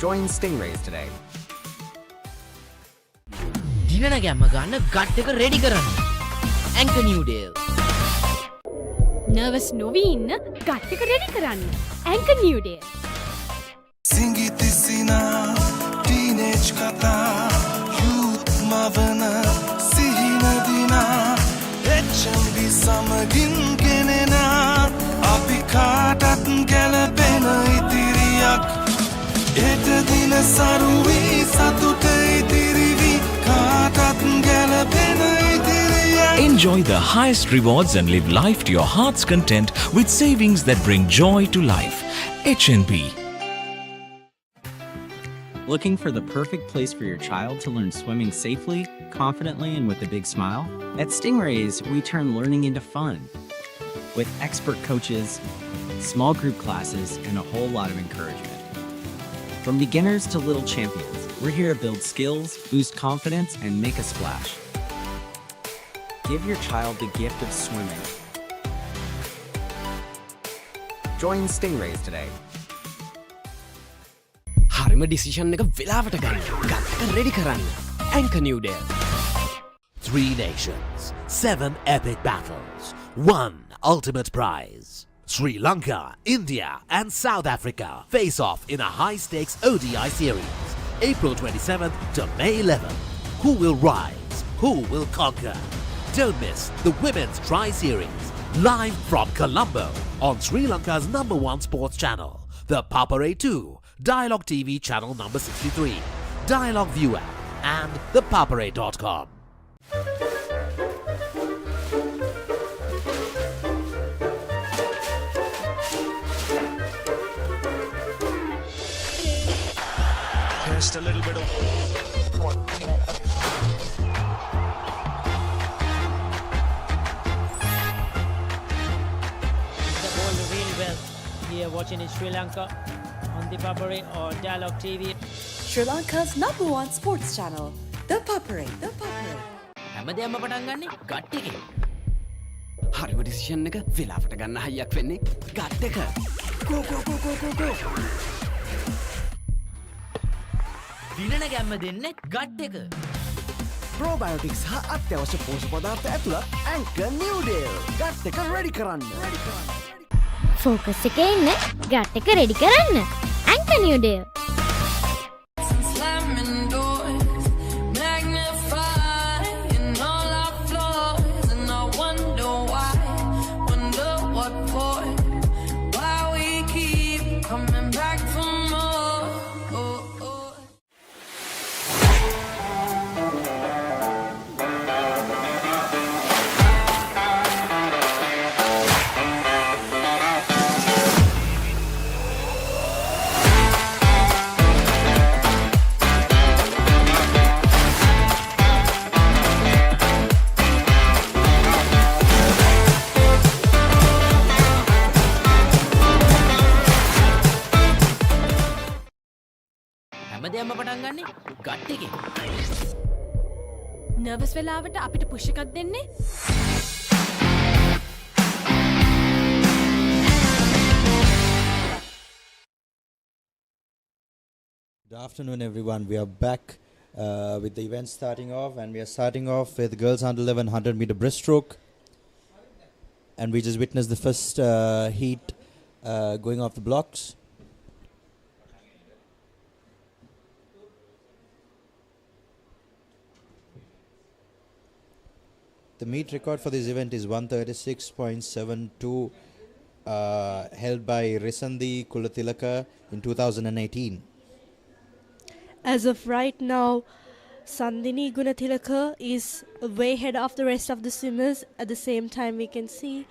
Join Stingrays today. දිනන ගැම්ම ගන්න gut එක ready කරන්න. Anchor නිව්ඩේල්. Nervous නොවී ඉන්න gut එක ready කරන්න. Anchor නිව්ඩේල්. සිංගිතිසිනා teenage කතා youth මවන සිහිනදිනා HNB සමගින් ගෙනෙනා අපි කාටත් ගැලපෙන ඉතිරියක් එට දින සරුවී සතුට ඉතිරිවි කාටත් ගැලපෙන ඉතිරියක්. Enjoy the highest rewards and live life to your heart's content with savings that bring joy to life. HNB. Looking for the perfect place for your child to learn swimming safely, confidently, and with a big smile? At Stingrays, we turn learning into fun. With expert coaches, small group classes, and a whole lot of encouragement. From beginners to little champions, we're here to build skills, boost confidence, and make a splash. Give your child the gift of swimming. Join Stingrays today. හරිම decision එක වෙලාවට ගන්න. Gut එක ready කරන්න. Anchor නිව්ඩේල්. 3 nations, 7 epic battles, 1 ultimate prize. Sri Lanka, India, and South Africa face off in a high-stakes ODI series, April 27th to May 11th. Who will rise? Who will conquer? Don't miss the Women's Tri-Series, live from Colombo on Sri Lanka's #1 sports channel, the Papare 2, Dialog TV channel number 63, Dialog ViU App, and ThePapare.com. Just a little bit of The ball really well here watching in Sri Lanka on ThePapare or Dialog TV. Sri Lanka's #1 sports channel, ThePapare. හැමදේම පටන් ගන්නේ gut එකෙන්. හරිම decision එක වෙලාවට ගන්න හයියක් වෙන්නේ gut එක. ගෝ ගෝ ගෝ ගෝ ගෝ ගෝ. දිනන ගැම්ම දෙන්නේ ගට් එක. ප්‍රෝබයෝටික්ස් හා අත්‍යවශ්‍ය පෝෂක පදාර්ථ ඇතුළත් ඇන්කර් නිව්ඩේල්. ගට් එක රෙඩි කරන්න. ෆෝකස් එකේ ඉන්න ගට් එක රෙඩි කරන්න. ඇන්කර් නිව්ඩේල්. Slamming doors, magnify හැමදේම පටන් ගන්නේ ගට් එකේ. නර්වස් වෙලාවට අපිට පුෂ් එකක් දෙන්නේ. Good afternoon, everyone. We are back with the event starting off, and we are starting off with girls under 11 100-meter breaststroke. And we just witnessed the first heat going off the blocks. The meet record for this event is 136.72, held by Risandi Kulatilaka in 2018. As of right now, Sandini Gunathilaka is way ahead of the rest of the swimmers. At the same time, we can see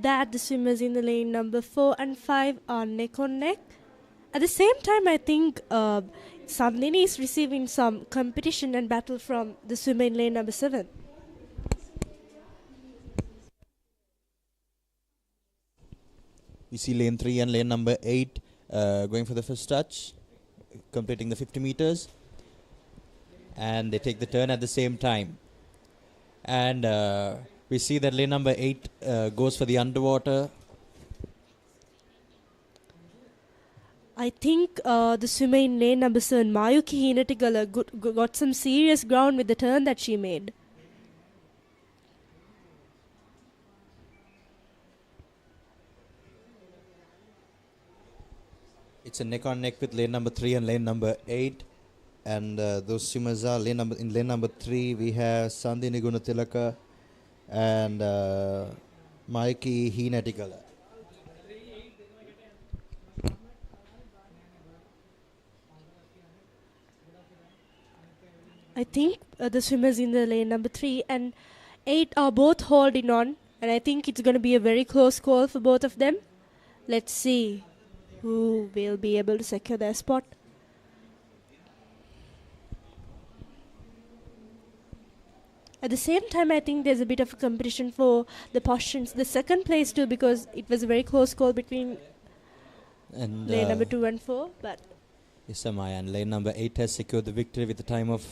that the swimmers in the lane number 4 and 5 are neck on neck. At the same time, I think Sandini is receiving some competition and battle from the swimmer in lane number 7. We see lane 3 and lane number 8 going for the first touch, completing the 50 meters. And they take the turn at the same time. And we see that lane number 8 goes for the underwater. I think the swimmer in lane number 7, Mayuki Hinatigala, got some serious ground with the turn that she made. It's a neck on neck with lane number 3 and lane number 8. And those swimmers are in lane number 3 we have Sandini Gunatilaka and Mayuki Hinatigala. I think the swimmers in the lane number 3 and 8 are both holding on, and I think it's going to be a very close call for both of them. Let's see who will be able to secure their spot. At the same time, I think there's a bit of a competition for the positions, the second place too, because it was a very close call between lane number 2 and 4. But yes, Amaya, and lane number 8 has secured the victory with a time of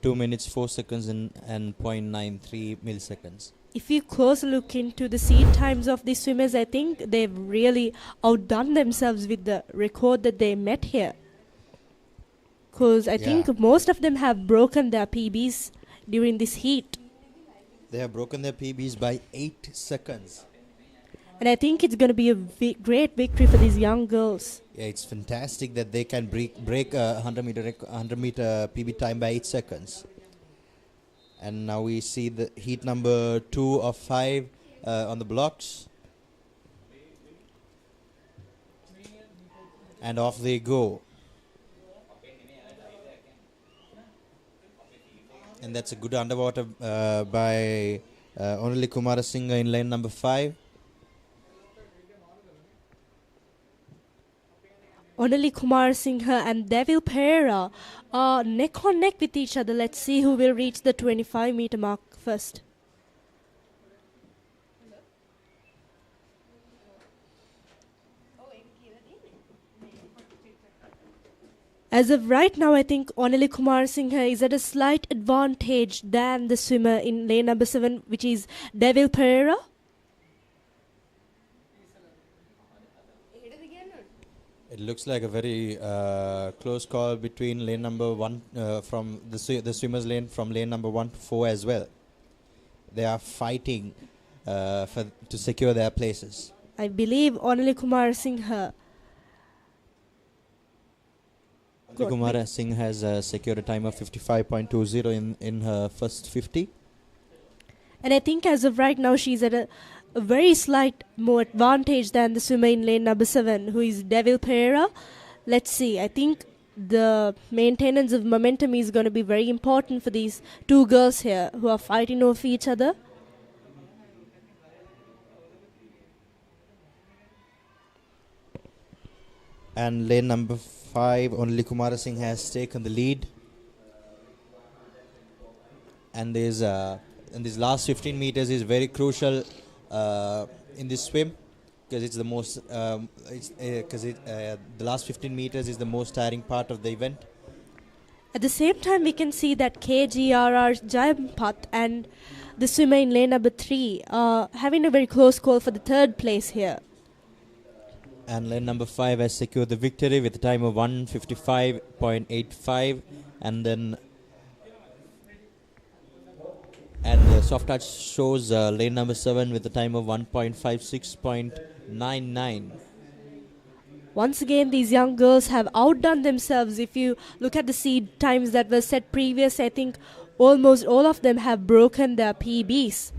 2 minutes 4 seconds and 0.93 milliseconds. If you close look into the seed times of these swimmers, I think they've really outdone themselves with the record that they met here. Because I think most of them have broken their PBs during this heat. They have broken their PBs by 8 seconds. And I think it's going to be a great victory for these young girls. Yeah, it's fantastic that they can break a 100-meter PB time by 8 seconds. And now we see the heat number 2 of 5 on the blocks. And off they go. And that's a good underwater by Onali Kumarasinghe in lane number 5. Onali Kumarasinghe and ThePapare are neck on neck with each other. Let's see who will reach the 25-meter mark first. As of right now, I think Onali Kumarasinghe is at a slight advantage than the swimmer in lane number 7, which is ThePapare. It looks like a very close call between lane number 1 from the swimmers lane from lane number 1 to 4 as well. They are fighting to secure their places. I believe Onali Kumarasinghe. Kumara Singh has secured a time of 55.20 in her first 50. And I think as of right now, she's at a very slight more advantage than the swimmer in lane number 7, who is ThePapare. Let's see. I think the maintenance of momentum is going to be very important for these two girls here who are fighting over each other. And lane number 5, Onali Kumarasinghe has taken the lead. And this last 15 meters is very crucial in this swim, because it's the most the last 15 meters is the most tiring part of the event. At the same time, we can see that KGRR Jayampath and the swimmer in lane number 3 are having a very close call for the third place here. And lane number 5 has secured the victory with a time of 1:55.85, and then the soft touch shows lane number 7 with a time of 1:56.99. Once again, these young girls have outdone themselves. If you look at the seed times that were set previous, I think almost all of them have broken their PBs.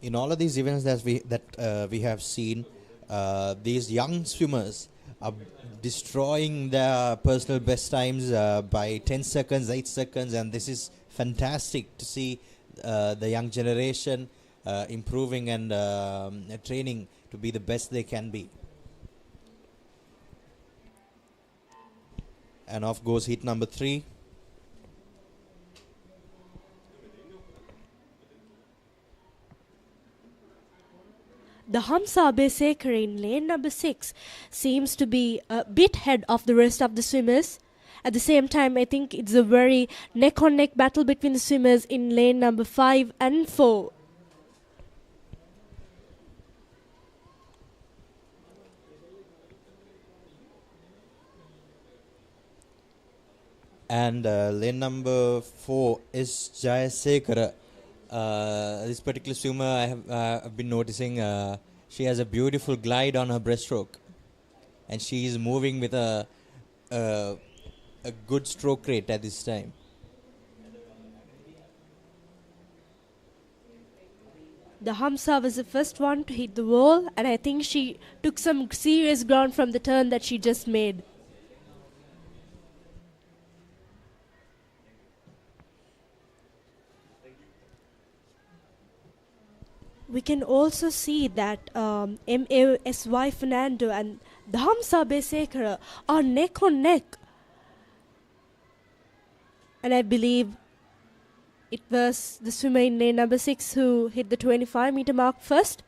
In all of these events that we have seen, these young swimmers are destroying their personal best times by 10 seconds, 8 seconds, and this is fantastic to see the young generation improving and training to be the best they can be. And off goes heat number 3. The Hamza Besekar in lane number 6 seems to be a bit ahead of the rest of the swimmers. At the same time, I think it's a very neck-on-neck battle between the swimmers in lane number 5 and 4. And lane number 4 is Jayasekara. This particular swimmer, I've been noticing, she has a beautiful glide on her breaststroke, and she is moving with a good stroke rate at this time. The Hamza was the first one to hit the wall, and I think she took some serious ground from the turn that she just made. We can also see that MASY Fernando and the Hamza Besekara are neck on neck. And I believe it was the swimmer in lane number 6 who hit the 25-meter mark first.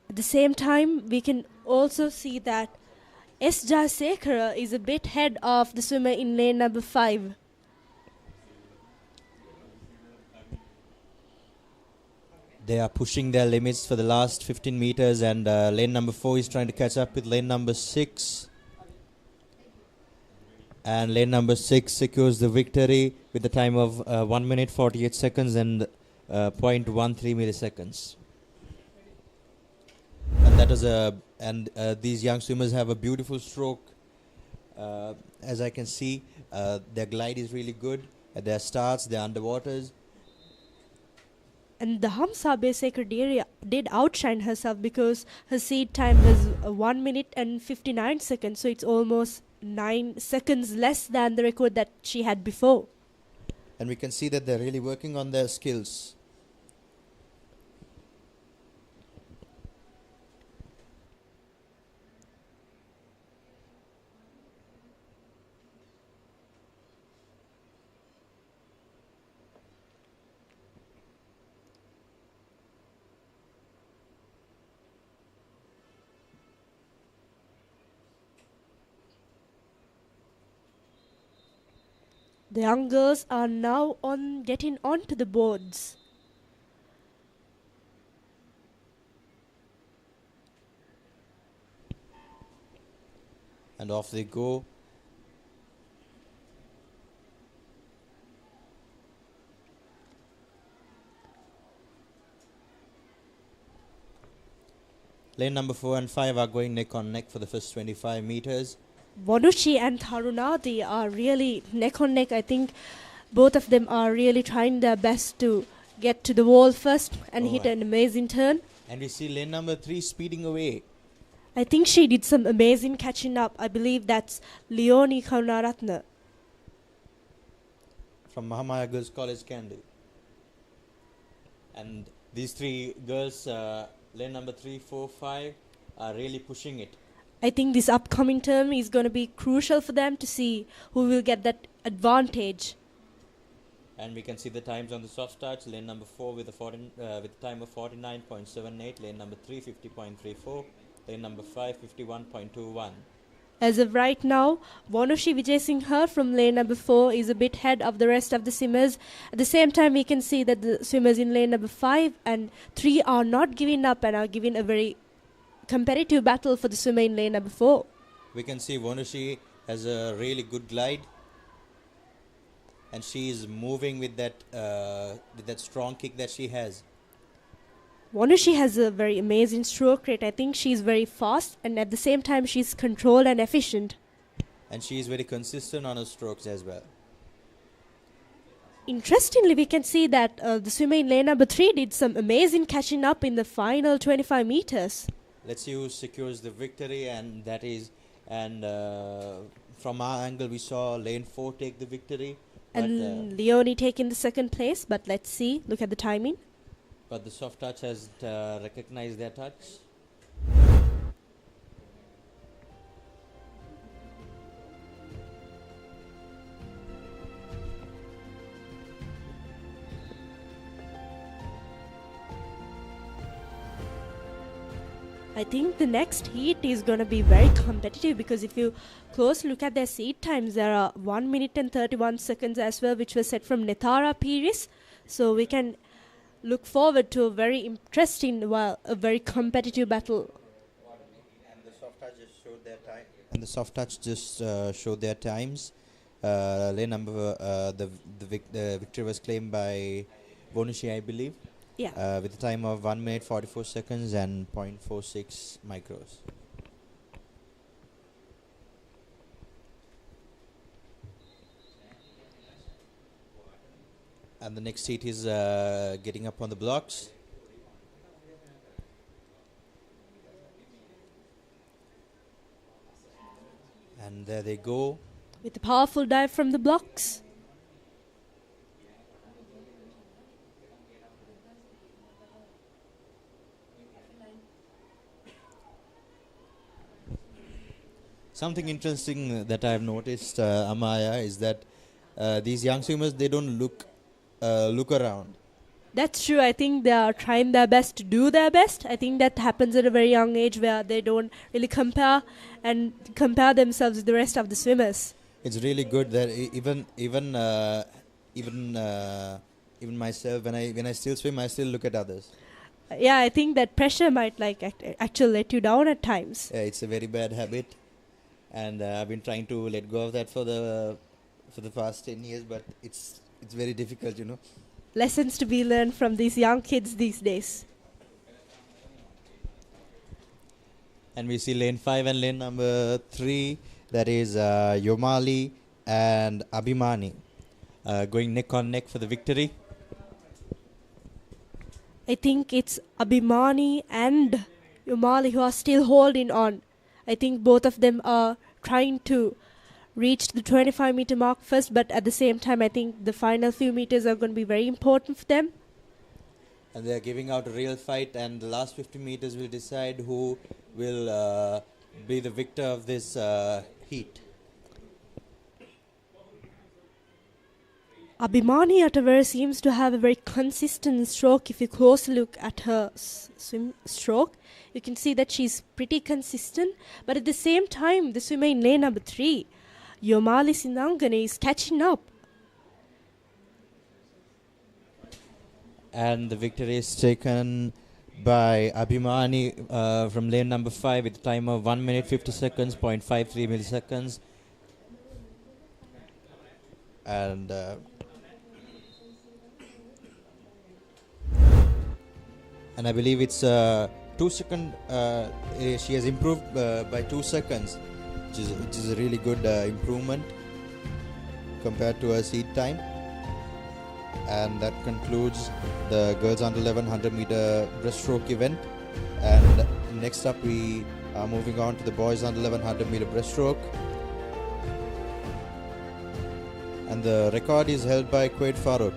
At the same time, we can also see that S. Jayasekara is a bit ahead of the swimmer in lane number 5. They are pushing their limits for the last 15 meters, and lane number 4 is trying to catch up with lane number 6. And lane number 6 secures the victory with a time of 1 minute 48 seconds and 0.13 milliseconds. And that is these young swimmers have a beautiful stroke. As I can see, their glide is really good. At their starts, their underwaters. And the Hamza Besekar did outshine herself because her seed time was 1 minute and 59 seconds. So it's almost 9 seconds less than the record that she had before. And we can see that they're really working on their skills. The young girls are now getting onto the boards. And off they go. Lane number 4 and 5 are going neck on neck for the first 25 meters. Vanushi and Tharunadi are really neck on neck. I think both of them are really trying their best to get to the wall first and hit an amazing turn. And we see lane number 3 speeding away. I think she did some amazing catching up. I believe that's Leonie Karunaratne from Mahamaya Girls College, Kandy. And these 3 girls, lane number 3, 4, 5, are really pushing it. I think this upcoming term is going to be crucial for them to see who will get that advantage. And we can see the times on the soft starts. Lane number 4 with a time of 49.78. Lane number 3, 50.34. Lane number 5, 51.21. As of right now, Vanushi Vijay from lane number 4 is a bit ahead of the rest of the swimmers. At the same time, we can see that the swimmers in lane number 5 and 3 are not giving up and are giving a very competitive battle for the swimmer in lane number 4. We can see Vanushi has a really good glide. And she is moving with that strong kick that she has. Vanushi has a very amazing stroke rate. I think she's very fast and at the same time she's controlled and efficient. And she is very consistent on her strokes as well. Interestingly, we can see that the swimmer in lane number 3 did some amazing catching up in the final 25 meters. Let's see who secures the victory, and from our angle we saw lane 4 take the victory. And Leonie taking the second place, but let's see. Look at the timing. But the soft touch has recognized their touch. I think the next heat is going to be very competitive because if you close look at their seat times, there are 1 minute and 31 seconds as well, which was set from Nethara Pires. So we can look forward to a very interesting, a very competitive battle. And the soft touch just showed their times. Lane number, the victory was claimed by Vanushi, I believe. Yeah. With a time of 1 minute 44 seconds and 0.46 micros. And the next heat is getting up on the blocks. And there they go. With a powerful dive from the blocks. Something interesting that I have noticed, Amaya, is that these young swimmers, they don't look around. That's true. I think they are trying their best to do their best. I think that happens at a very young age where they don't really compare themselves with the rest of the swimmers. It's really good that even myself, when I still swim, I still look at others. Yeah, I think that pressure might actually let you down at times. Yeah, it's a very bad habit. And I've been trying to let go of that for the past 10 years, but it's very difficult, you know. Lessons to be learned from these young kids these days. And we see lane 5 and lane number 3, that is Yomali and Abhimani, going neck on neck for the victory. I think it's Abhimani and Yomali who are still holding on. I think both of them are trying to reach the 25-meter mark first, but at the same time, I think the final few meters are going to be very important for them. And they're giving out a real fight, and the last 50 meters will decide who will be the victor of this heat. Abhimani Atavara seems to have a very consistent stroke. If you closely look at her swim stroke, you can see that she's pretty consistent. But at the same time, the swimmer in lane number 3, Yomali Sinangane, is catching up. And the victory is taken by Abhimani from lane number 5 with a time of 1 minute 50 seconds, 0.53 milliseconds. And I believe it's 2 seconds. She has improved by 2 seconds, which is a really good improvement compared to her seed time. And that concludes the girls under 1100 meter breaststroke event. And next up, we are moving on to the boys under 1100 meter breaststroke. And the record is held by Quaid Farooq.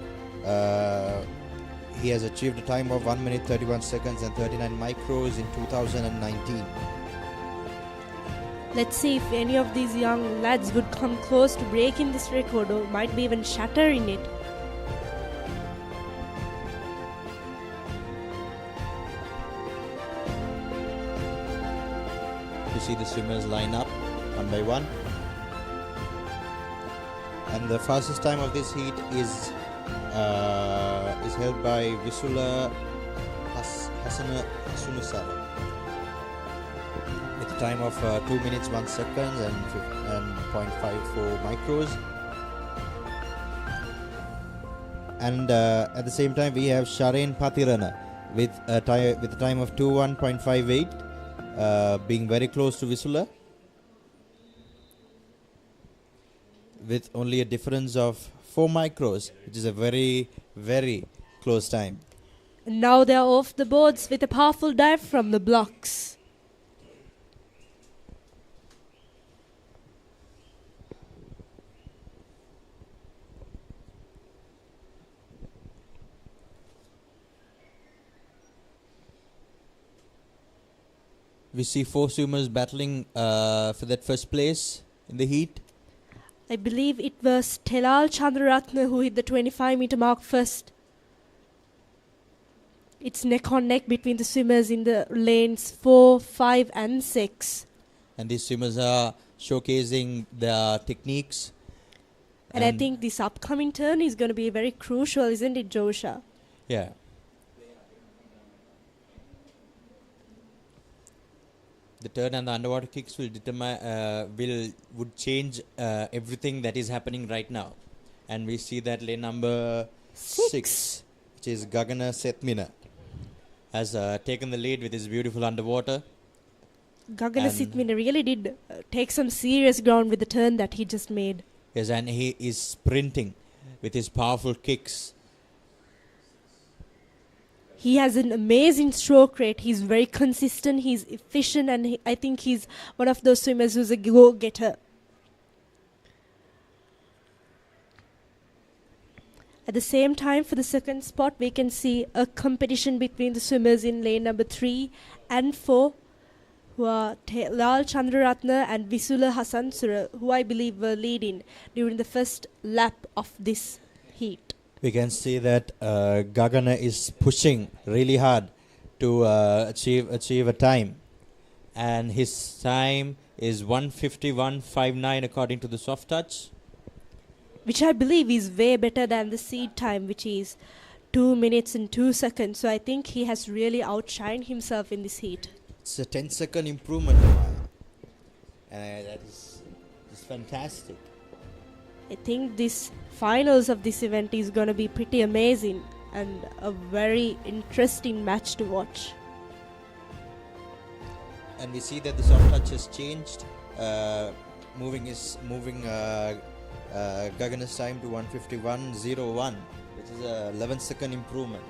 He has achieved a time of 1 minute 31 seconds and 39 micros in 2019. Let's see if any of these young lads would come close to breaking this record or might be even shattering it. to see the swimmers line up one by one. And the fastest time of this heat is held by Visula Hasunusara with a time of 2 minutes 1 second and 0.54 micros. And at the same time we have Sharen Patirana with a time of 21.58, being very close to Visula, with only a difference of 4 micros, which is a very, very close time. Now they are off the boards with a powerful dive from the blocks. We see 4 swimmers battling for that first place in the heat. I believe it was Telal Chandraratne who hit the 25-meter mark first. It's neck on neck between the swimmers in the lanes 4, 5 and 6. And these swimmers are showcasing their techniques. And I think this upcoming turn is going to be very crucial, isn't it, Josha? Yeah. The turn and the underwater kicks will determine, would change everything that is happening right now. And we see that lane number 6, which is Gagana Setmina, has taken the lead with his beautiful underwater. Gagana Setmina really did take some serious ground with the turn that he just made. Yes, and he is sprinting with his powerful kicks. He has an amazing stroke rate. He's very consistent. He's efficient, and I think he's one of those swimmers who's a go-getter. At the same time, for the second spot, we can see a competition between the swimmers in lane number 3 and 4, who are Lal Chandraratna and Visula Hasansura, who I believe were leading during the first lap of this heat. We can see that Gagana is pushing really hard to achieve a time, and his time is 1:51.59 according to the soft touch, which I believe is way better than the seed time, which is 2 minutes and 2 seconds. So I think he has really outshined himself in this heat. It's a 10-second improvement, and that is fantastic. I think this finals of this event is going to be pretty amazing and a very interesting match to watch. And we see that the soft touch has changed, moving Gagana's time to 1:51.01, which is a 11-second improvement.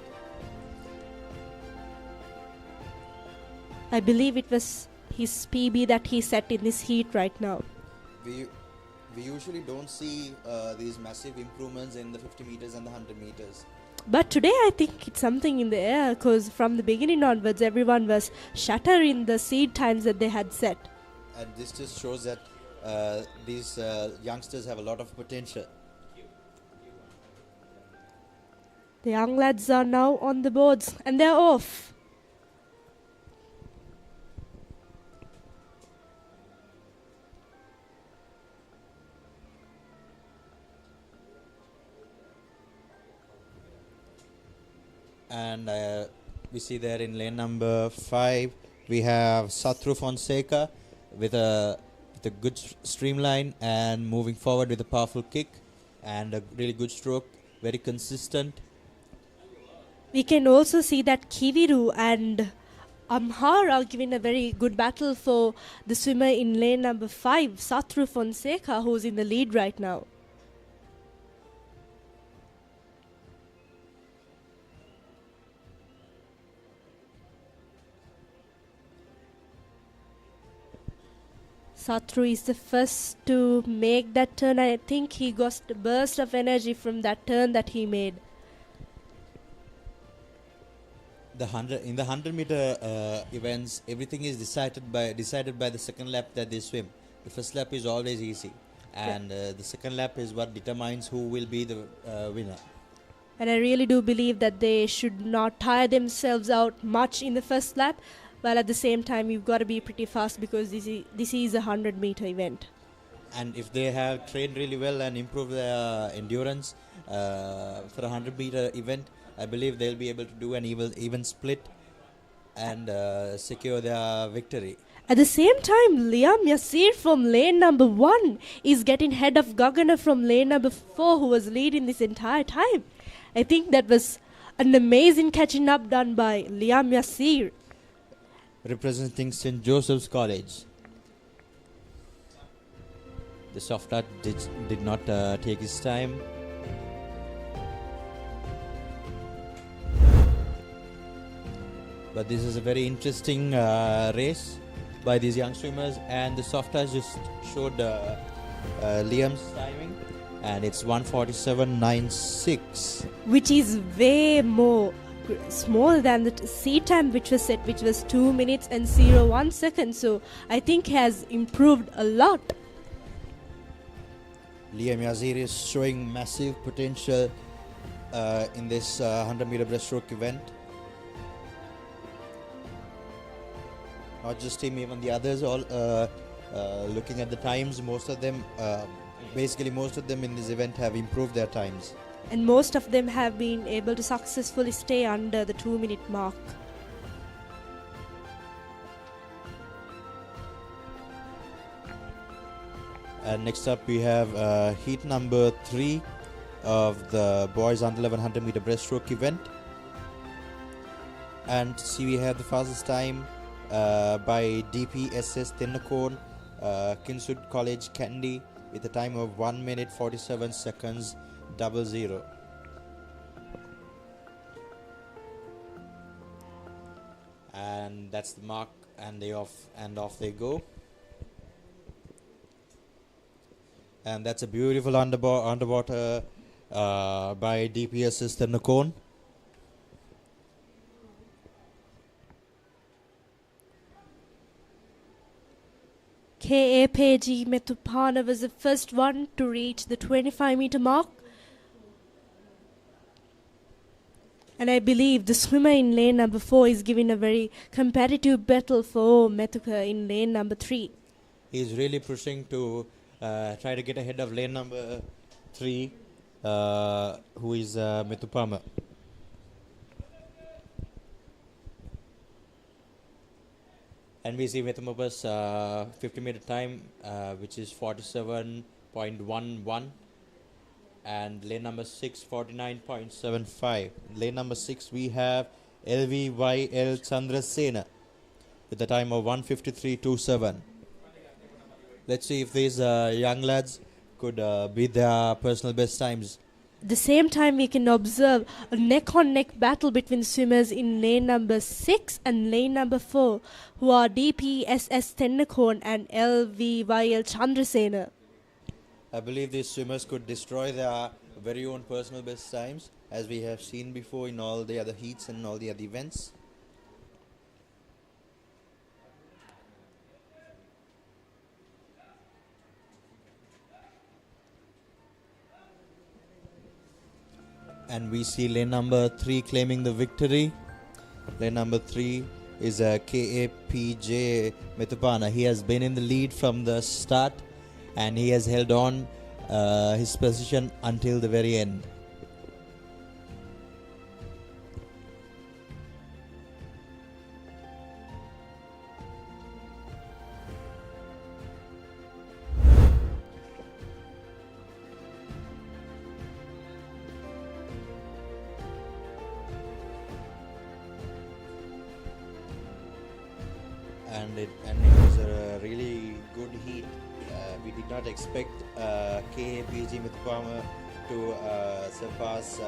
I believe it was his PB that he set in this heat right now. We usually don't see these massive improvements in the 50 meters and the 100 meters. But today I think it's something in the air, because from the beginning onwards everyone was shattering the seed times that they had set. And this just shows that these youngsters have a lot of potential. The young lads are now on the boards and they're off. And we see there in lane number 5 we have Satru Fonseca with a good streamline and moving forward with a powerful kick and a really good stroke, very consistent. We can also see that Kiviru and Amhar are giving a very good battle for the swimmer in lane number 5, Satru Fonseca, who's in the lead right now. Satru is the first to make that turn. I think he got a burst of energy from that turn that he made. In the 100-meter events, everything is decided by the second lap that they swim. The first lap is always easy, and the second lap is what determines who will be the winner. And I really do believe that they should not tire themselves out much in the first lap. while at the same time you've got to be pretty fast because this is a 100-meter event. And if they have trained really well and improved their endurance for a 100-meter event, I believe they'll be able to do an even split and secure their victory. At the same time, Liam Yassir from lane number 1 is getting ahead of Gagana from lane number 4, who was leading this entire time. I think that was an amazing catching up done by Liam Yassir. Representing St. Joseph's College. The soft touch did not take his time. But this is a very interesting race by these young swimmers, and the soft touch just showed Liam's timing, and it's 1:47.96, which is way more small than the seed time which was set, which was 2 minutes and 01 seconds. So I think has improved a lot. Liam Yazir is showing massive potential in this 100-meter breaststroke event. Not just him, even the others. All looking at the times, most of them in this event have improved their times. And most of them have been able to successfully stay under the 2-minute mark. And next up we have heat number 3 of the boys under 1100 meter breaststroke event. And see, we have the fastest time by DPSS Tennakon, Kinswood College, Kandy, with a time of 1 minute 47 seconds 00. And that's the mark, and off they go. And that's a beautiful underwater by DPSS Tennakon. KAPG Metupana was the first one to reach the 25-meter mark. And I believe the swimmer in lane number 4 is giving a very competitive battle for Methuka in lane number 3. He's really pushing to try to get ahead of lane number 3, who is Methupama. And we see Methupapa's 50-meter time, which is 47.11. And lane number 6, 49.75. Lane number 6, we have LVYL Chandrasena with a time of 1:53.27. Let's see if these young lads could beat their personal best times. At the same time, we can observe a neck-on-neck battle between swimmers in lane number 6 and lane number 4, who are DPSS Tennakon and LVYL Chandrasena. I believe these swimmers could destroy their very own personal best times, as we have seen before in all the other heats and all the other events. And we see lane number 3 claiming the victory. Lane number 3 is KAPJ Methupana. He has been in the lead from the start, and he has held on his position until the very end. And it was a really good heat. We did not expect KAPG Mithupama to surpass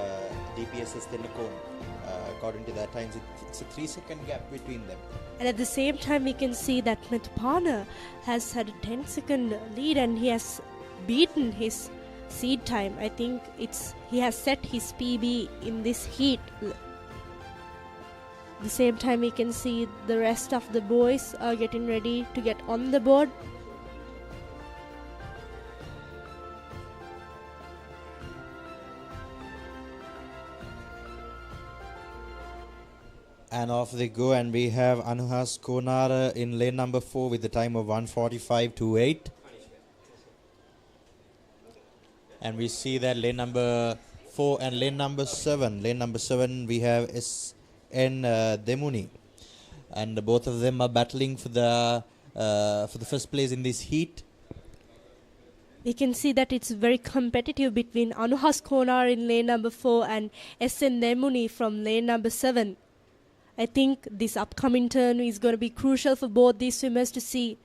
DPSS Tennakon. According to their times, it's a 3-second gap between them. And at the same time, we can see that Mithupana has had a 10-second lead, and he has beaten his seed time. I think he has set his PB in this heat. At the same time, we can see the rest of the boys are getting ready to get on the board. And off they go, and we have Anuhas Konara in lane number 4 with the time of 1:45.28. And we see that lane number 4 and lane number 7. Lane number 7 we have SN Demuni, and both of them are battling for the first place in this heat. We can see that it's very competitive between Anuhas Konar in lane number 4 and SN Demuni from lane number 7. I think this upcoming turn is going to be crucial for both these swimmers to see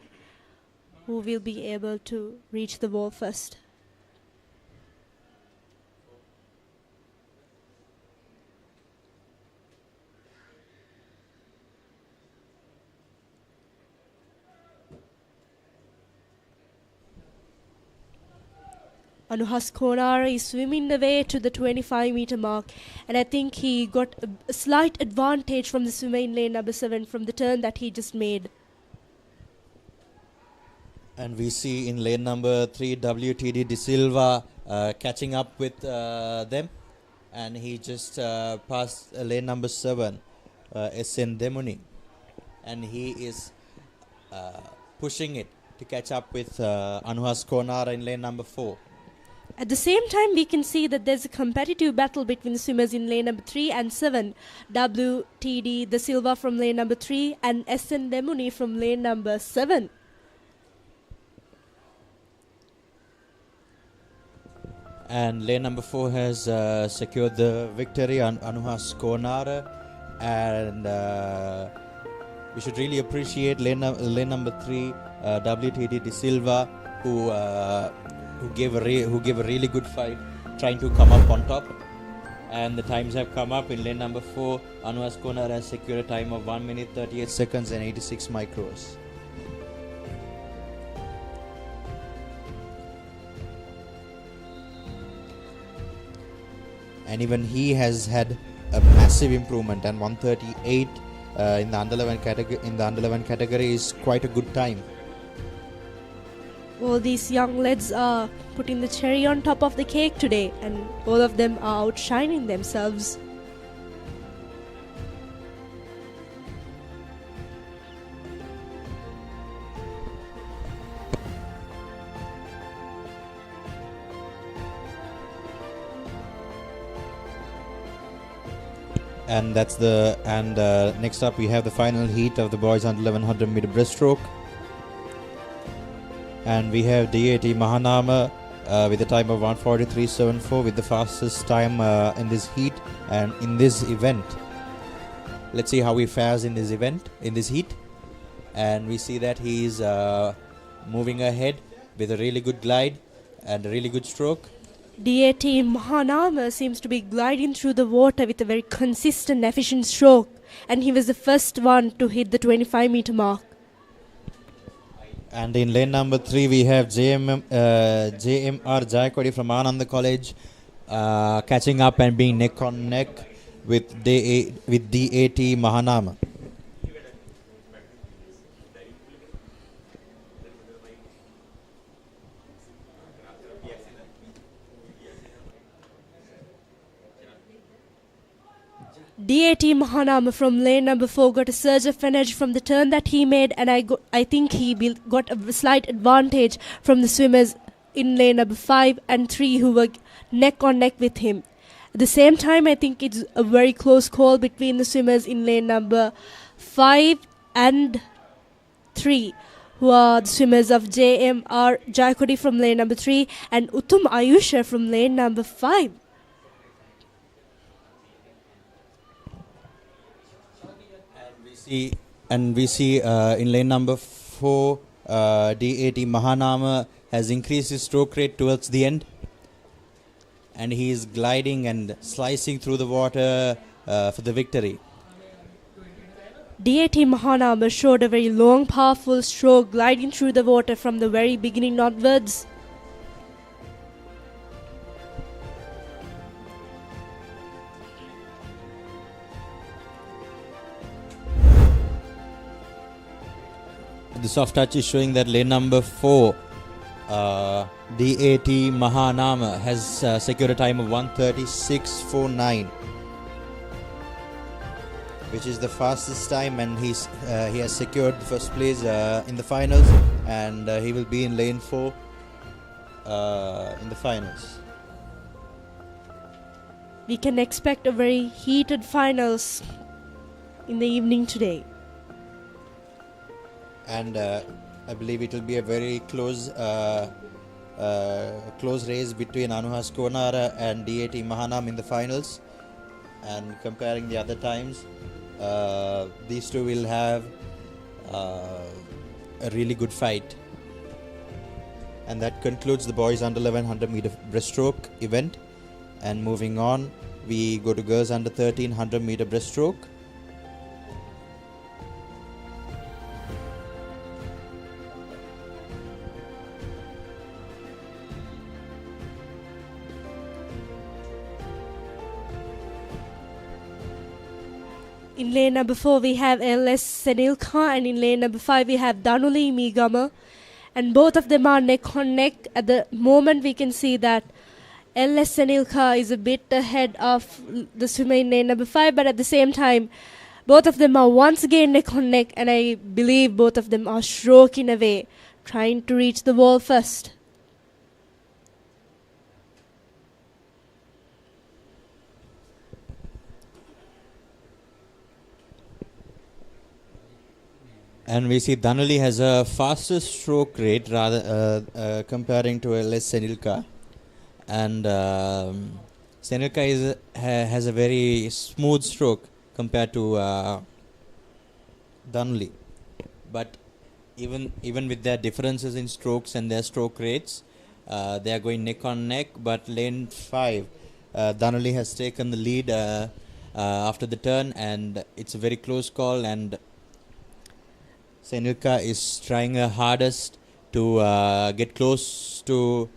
who will be able to reach the wall first. Anuhas Konar is swimming the way to the 25-meter mark, and I think he got a slight advantage from the swimmer in lane number 7 from the turn that he just made. And we see in lane number 3 WTD De Silva catching up with them, and he just passed lane number 7 SN Demoni, and he is pushing it to catch up with Anuhas Konar in lane number 4. At the same time, we can see that there's a competitive battle between the swimmers in lane number 3 and 7. WTD De Silva from lane number 3 and SN Demuni from lane number 7. And lane number 4 has secured the victory on Anuhas Konara, and we should really appreciate lane number 3 WTD De Silva, who gave a really good fight, trying to come up on top. And the times have come up. In lane number 4, Anuhas Konara has secured a time of 1 minute 38 seconds and 86 micros. And even he has had a massive improvement, and 138 in the under 11 category is quite a good time. All these young lads are putting the cherry on top of the cake today, and all of them are outshining themselves. And next up we have the final heat of the boys under 1100 meter breaststroke. And we have DAT Mahanama with a time of 1:43.74 with the fastest time in this heat and in this event. Let's see how he fares in this event, in this heat. And we see that he is moving ahead with a really good glide and a really good stroke. DAT Mahanama seems to be gliding through the water with a very consistent, efficient stroke, and he was the first one to hit the 25-meter mark. And in lane number 3, we have JMR Jayakodi from Ananda College catching up and being neck on neck with DAT Mahanama. DAT Mahanama from lane number 4 got a surge of energy from the turn that he made, and I think he got a slight advantage from the swimmers in lane number 5 and 3 who were neck on neck with him. At the same time, I think it's a very close call between the swimmers in lane number 5 and 3, who are the swimmers of JMR Jayakodi from lane number 3 and Uttam Ayusha from lane number 5. And we see in lane number 4, DAT Mahanama has increased his stroke rate towards the end, and he is gliding and slicing through the water for the victory. DAT Mahanama showed a very long, powerful stroke gliding through the water from the very beginning onwards. The soft touch is showing that lane number 4, DAT Mahanama has secured a time of 1:36.49. which is the fastest time, and he has secured first place in the finals, and he will be in lane 4 in the finals. We can expect a very heated finals in the evening today. And I believe it will be a very close race between Anuhas Konara and DAT Mahanam in the finals. And comparing the other times, these two will have a really good fight. And that concludes the boys under 1100 meter breaststroke event. And moving on, we go to girls under 1300 meter breaststroke. In lane number 4 we have LS Senilka, and in lane number 5 we have Danuli Migama, and both of them are neck on neck. At the moment we can see that LS Senilka is a bit ahead of the swimmer in lane number 5, but at the same time both of them are once again neck on neck, and I believe both of them are stroking away, trying to reach the wall first. And we see Dhanali has a faster stroke rate rather comparing to LS Senilka, and Senilka has a very smooth stroke compared to Dhanali. But even with their differences in strokes and their stroke rates, they are going neck on neck. But lane 5, Dhanali has taken the lead after the turn, and it's a very close call, and Senilka is trying her hardest to get close to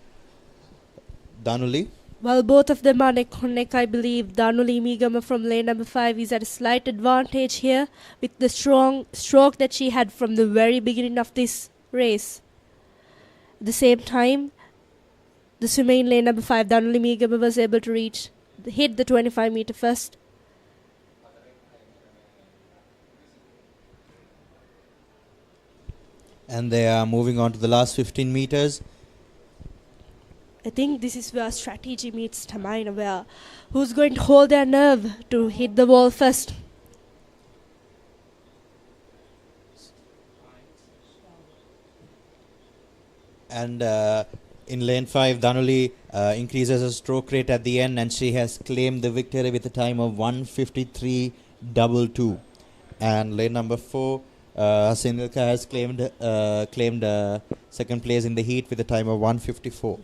Danuli. While both of them are neck on neck, I believe Danuli Migama from lane number 5 is at a slight advantage here with the strong stroke that she had from the very beginning of this race. At the same time, the swimmer in lane number 5, Danuli Migama, was able to hit the 25 meter first. And they are moving on to the last 15 meters. I think this is where strategy meets stamina, where who's going to hold their nerve to hit the wall first. And in lane 5, Danuli increases her stroke rate at the end, and she has claimed the victory with a time of 1:53.22. And lane number 4, Senilka has claimed second place in the heat with a time of 1:54.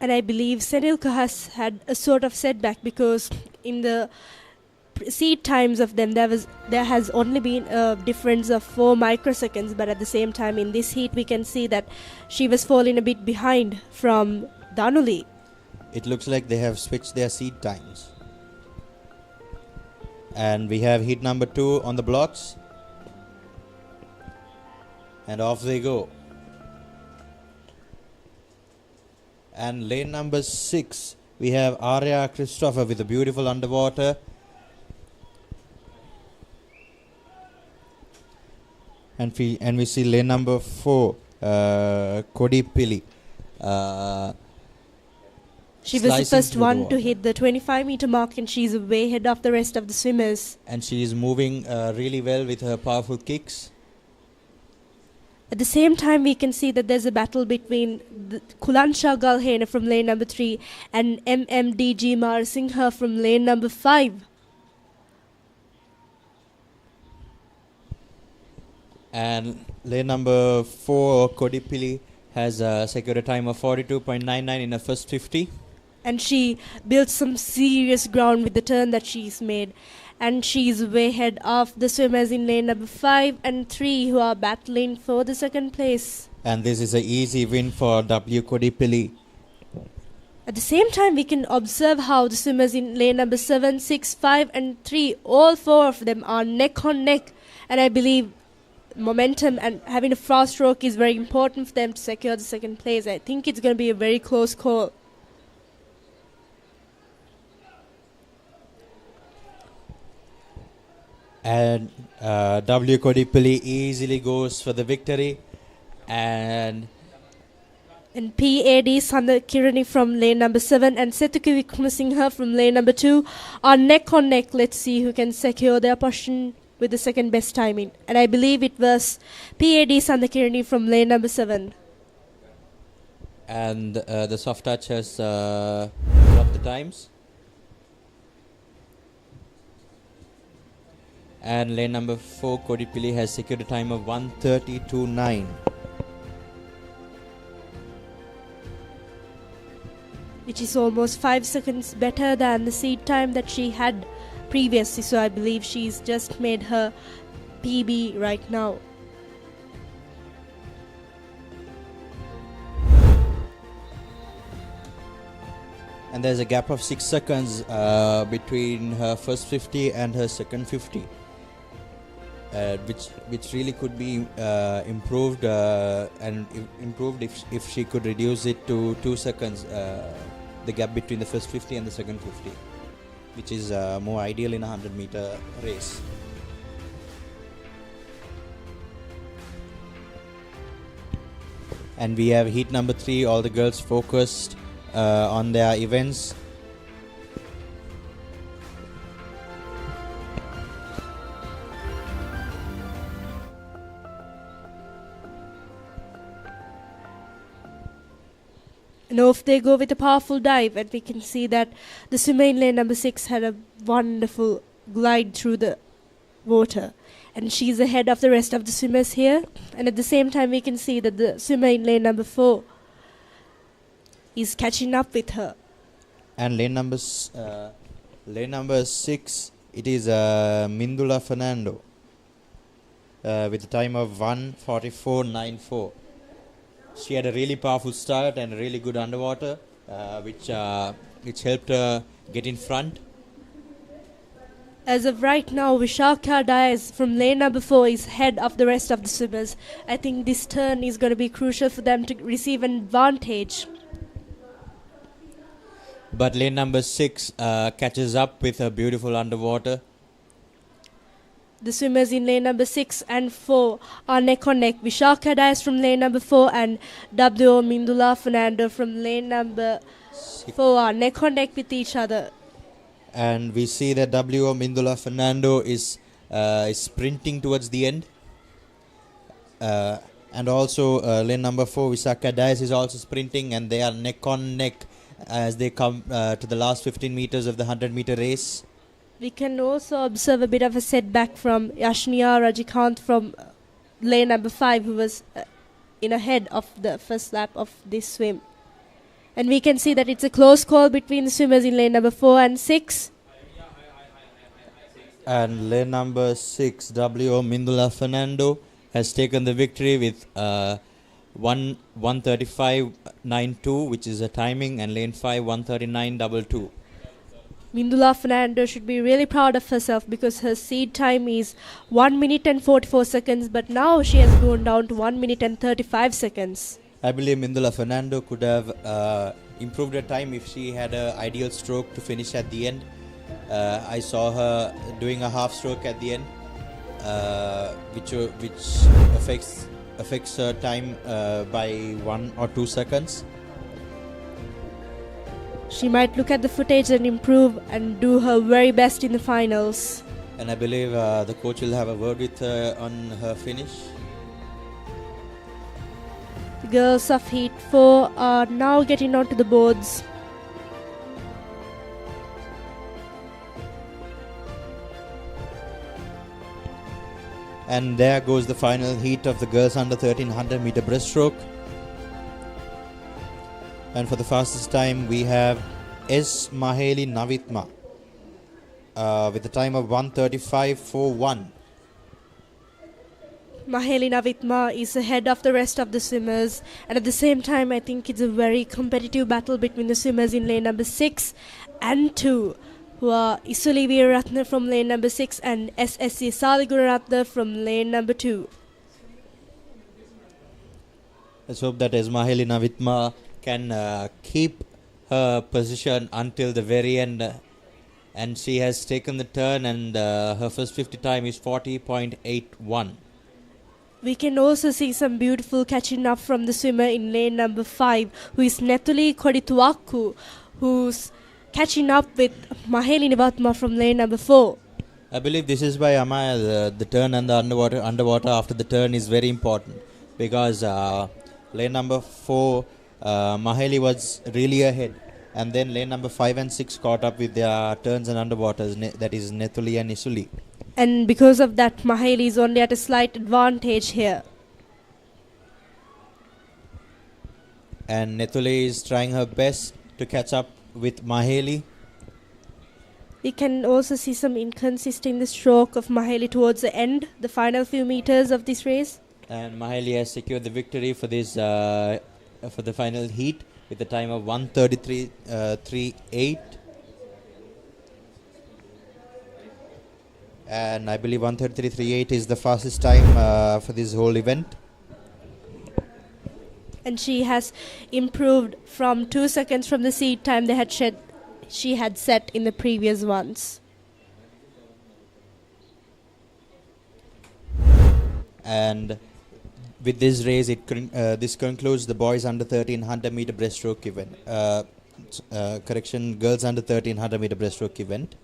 And I believe Senilka has had a sort of setback, because in the seed times of them there has only been a difference of 4 microseconds, but at the same time in this heat we can see that she was falling a bit behind from Danuli. It looks like they have switched their seed times. And we have heat number 2 on the blocks. And off they go. And lane number 6, we have Arya Christopher with a beautiful underwater. And we see lane number 4, Kodi Pili. She was the first one to hit the 25 meter mark, and she's way ahead of the rest of the swimmers. And she is moving really well with her powerful kicks. At the same time, we can see that there's a battle between Kulansha Galhena from lane number 3 and MMDG Marsingha from lane number 5. And lane number 4, Kodipili, has secured a time of 42.99 in her first 50. And she built some serious ground with the turn that she's made. And she's way ahead of the swimmers in lane number 5 and 3 who are battling for the second place. And this is an easy win for W. Kodipili. At the same time, we can observe how the swimmers in lane number 7, 6, 5 and 3, all 4 of them are neck on neck. And I believe momentum and having a fast stroke is very important for them to secure the second place. I think it's going to be a very close call. And W. Kodipalli easily goes for the victory. And PAD Sandakirani from lane number 7 and Setuki Vikramasinghe from lane number 2 are neck on neck. Let's see who can secure their position with the second best timing. And I believe it was PAD Sandakirani from lane number 7. And the soft touch has dropped the times. And lane number 4, Kodipalli, has secured a time of 1:30.29. Which is almost 5 seconds better than the seed time that she had previously. So I believe she's just made her PB right now. And there's a gap of 6 seconds between her first 50 and her second 50. Which really could be improved improved if she could reduce it to 2 seconds, the gap between the first 50 and the second 50, which is more ideal in a 100-meter race. And we have heat number 3, all the girls focused on their events. And off they go with a powerful dive, and we can see that the swimmer in lane number 6 had a wonderful glide through the water. And she's ahead of the rest of the swimmers here. And at the same time, we can see that the swimmer in lane number 4 is catching up with her. And lane number 6, it is Mindula Fernando with a time of 1:44.94. She had a really powerful start and a really good underwater, which helped her get in front. As of right now, Vishaka Dias from lane number 4 is ahead of the rest of the swimmers. I think this turn is going to be crucial for them to receive an advantage. But lane number 6 catches up with a beautiful underwater. The swimmers in lane number 6 and 4 are neck on neck. Vishaka Dias from lane number 4 and W. Mindula Fernando from lane number 4 are neck on neck with each other. And we see that W. Mindula Fernando is sprinting towards the end. And also lane number 4, Vishaka Dias, is also sprinting, and they are neck on neck as they come to the last 15 meters of the 100-meter race. We can also observe a bit of a setback from Yashniya Rajikant from lane number 5, who was in ahead of the first lap of this swim. And we can see that it's a close call between the swimmers in lane number 4 and 6. And lane number 6, W. Mindula Fernando, has taken the victory with 1:35.92, which is a timing, and lane 5, 1:39.22. Mindula Fernando should be really proud of herself because her seed time is 1 minute and 44 seconds, but now she has gone down to 1 minute and 35 seconds. I believe Mindula Fernando could have improved her time if she had an ideal stroke to finish at the end. I saw her doing a half stroke at the end, which affects her time by 1 or 2 seconds. She might look at the footage and improve and do her very best in the finals. And I believe the coach will have a word with her on her finish. The girls of Heat 4 are now getting onto the boards. And there goes the final heat of the girls under 1300 meter breaststroke. And for the fastest time, we have S. Maheli Navitma with a time of 1:35.41. Maheli Navitma is ahead of the rest of the swimmers, and at the same time, I think it's a very competitive battle between the swimmers in lane number 6 and 2, who are Isuli Veeraratne from lane number 6 and SSC Saligunaratne from lane number 2. Let's hope that S. Maheli Navitma can keep her position until the very end and she has taken the turn, and her first 50 time is 40.81. We can also see some beautiful catching up from the swimmer in lane number 5, who is Netuli Kodituaku, who's catching up with Maheli Nivatma from lane number 4. I believe this is by Amaya. The turn and the underwater after the turn is very important, because lane number 4, Maheli was really ahead, and then lane number 5 and 6 caught up with their turns and underwaters, that is Netuli and Isuli. And because of that, Maheli is only at a slight advantage here. And Netuli is trying her best to catch up with Maheli. We can also see some inconsistency in the stroke of Maheli towards the end, the final few meters of this race. And Maheli has secured the victory for this for the final heat with a time of 1:33.38. And I believe 1:33.38 is the fastest time for this whole event. And she has improved from 2 seconds from the seed time she had set in the previous ones. And with this race, this concludes the boys under 1300 meter breaststroke event. Girls under 1300 meter breaststroke event.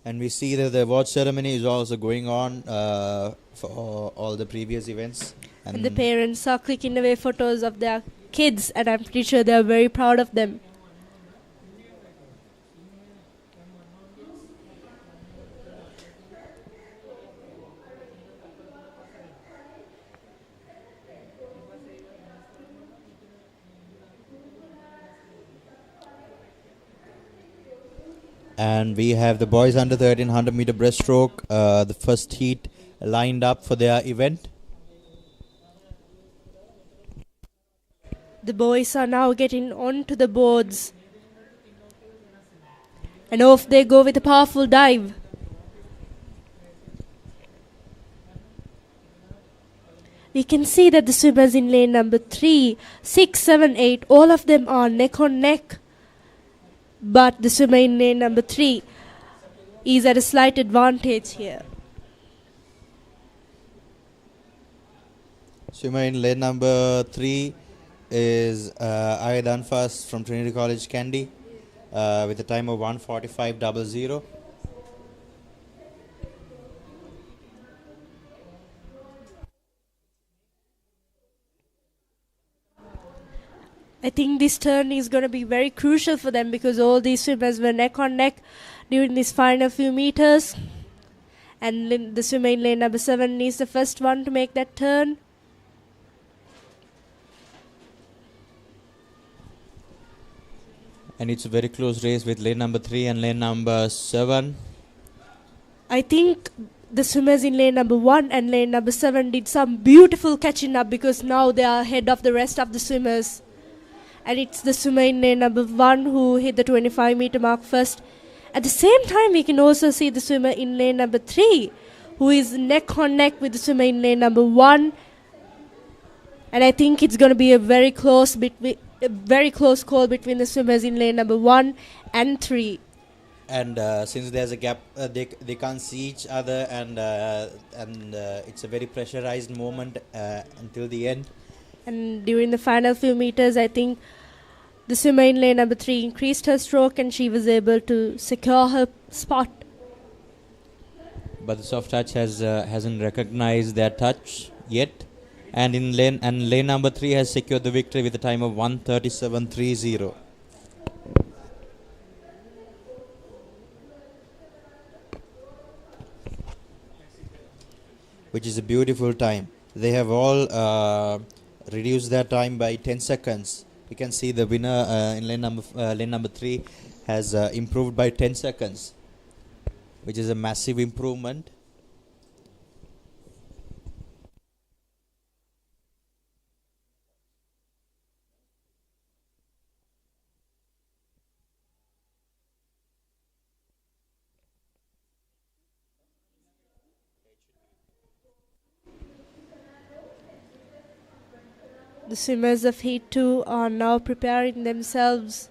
And we see that the award ceremony is also going on for all the previous events. And the parents are clicking away photos of their kids, and I'm pretty sure they're very proud of them. And we have the boys under 1300 meter breaststroke, the first heat lined up for their event. The boys are now getting onto the boards. And off they go with a powerful dive. We can see that the swimmers in lane number 3, 6, 7, 8, all of them are neck on neck. But the swimmer in lane number 3 is at a slight advantage here. Swimmer in lane number 3 is Ayad Anfas from Trinity College, Kandy, with a time of 1:45.00. I think this turn is going to be very crucial for them, because all these swimmers were neck on neck during these final few meters. And the swimmer in lane number 7 is the first one to make that turn. And it's a very close race with lane number 3 and lane number 7. I think the swimmers in lane number 1 and lane number 7 did some beautiful catching up, because now they are ahead of the rest of the swimmers. And it's the swimmer in lane number 1 who hit the 25 meter mark first. At the same time, we can also see the swimmer in lane number 3, who is neck on neck with the swimmer in lane number 1. And I think it's going to be a very close call between the swimmers in lane number 1 and 3. And since there's a gap, they can't see each other, and it's a very pressurized moment until the end. And during the final few meters, I think the swimmer in lane number 3 increased her stroke, and she was able to secure her spot. But the soft touch hasn't recognized their touch yet. And lane number 3 has secured the victory with a time of 1:37.30. Which is a beautiful time. They have all reduced their time by 10 seconds. You can see the winner in lane number 3 has improved by 10 seconds, which is a massive improvement. The swimmers of Heat 2 are now preparing themselves.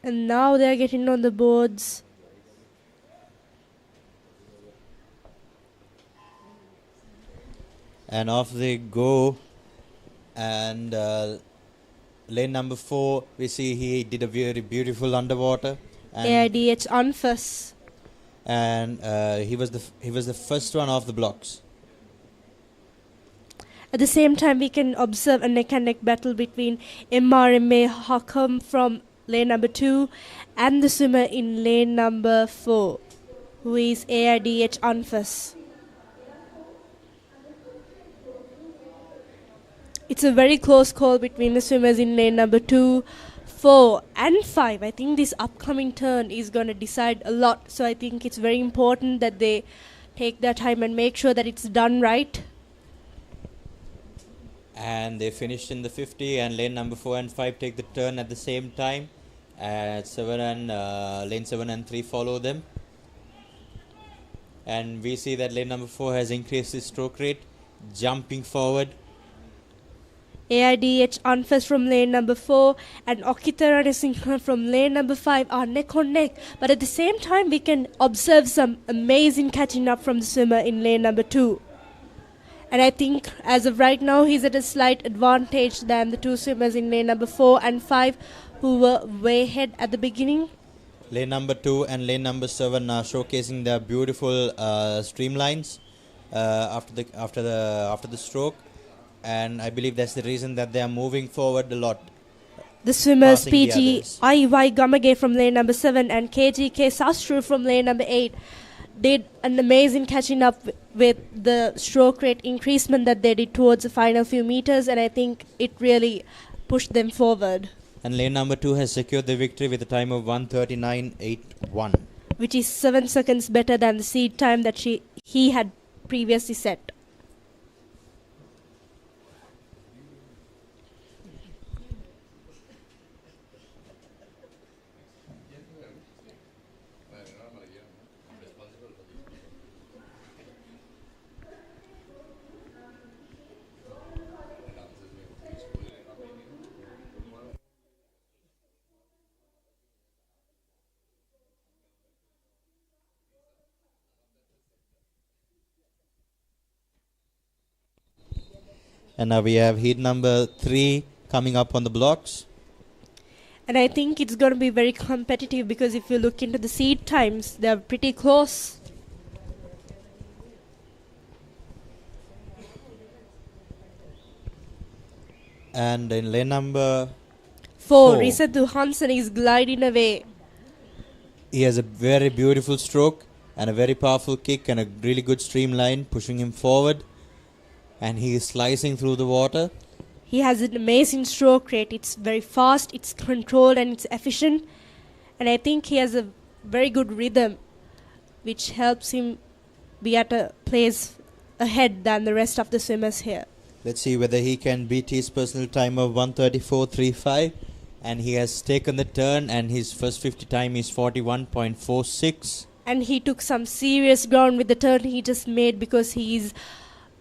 And now they are getting on the boards. And off they go. And lane number 4, we see he did a very beautiful underwater. And AIDH Anfas. And he was the first one off the blocks. At the same time, we can observe a neck-and-neck battle between MRMA Hakam from lane number 2 and the swimmer in lane number 4, who is AIDH Anfas. It's a very close call between the swimmers in lane number 2, 4 and 5. I think this upcoming turn is going to decide a lot. So I think it's very important that they take their time and make sure that it's done right. And they finished in the 50, and lane number 4 and 5 take the turn at the same time. Lane 7 and 3 follow them. And we see that lane number 4 has increased his stroke rate, jumping forward. AIDH Anfas from lane number 4 and Okitara Singha from lane number 5 are neck on neck. But at the same time, we can observe some amazing catching up from the swimmer in lane number 2. And I think as of right now, he's at a slight advantage than the two swimmers in lane number 4 and 5 who were way ahead at the beginning. Lane number 2 and lane number 7 are showcasing their beautiful streamlines after the stroke. And I believe that's the reason that they are moving forward a lot. The swimmers PG IY Gamage from lane number 7 and KGK Sastru from lane number 8 did an amazing catching up with the stroke rate increasement that they did towards the final few meters, and I think it really pushed them forward. And lane number 2 has secured the victory with a time of 1:39.81, which is 7 seconds better than the seed time that he had previously set. And now we have heat number 3 coming up on the blocks. And I think it's going to be very competitive because if you look into the seed times, they're pretty close. And in lane number 4, Risatu Hansen is gliding away. He has a very beautiful stroke and a very powerful kick and a really good streamline pushing him forward. And he is slicing through the water. He has an amazing stroke rate. It's very fast, it's controlled and it's efficient. And I think he has a very good rhythm, which helps him be at a place ahead than the rest of the swimmers here. Let's see whether he can beat his personal time of 1:34.35. And he has taken the turn, and his first 50 time is 41.46. And he took some serious ground with the turn he just made because he is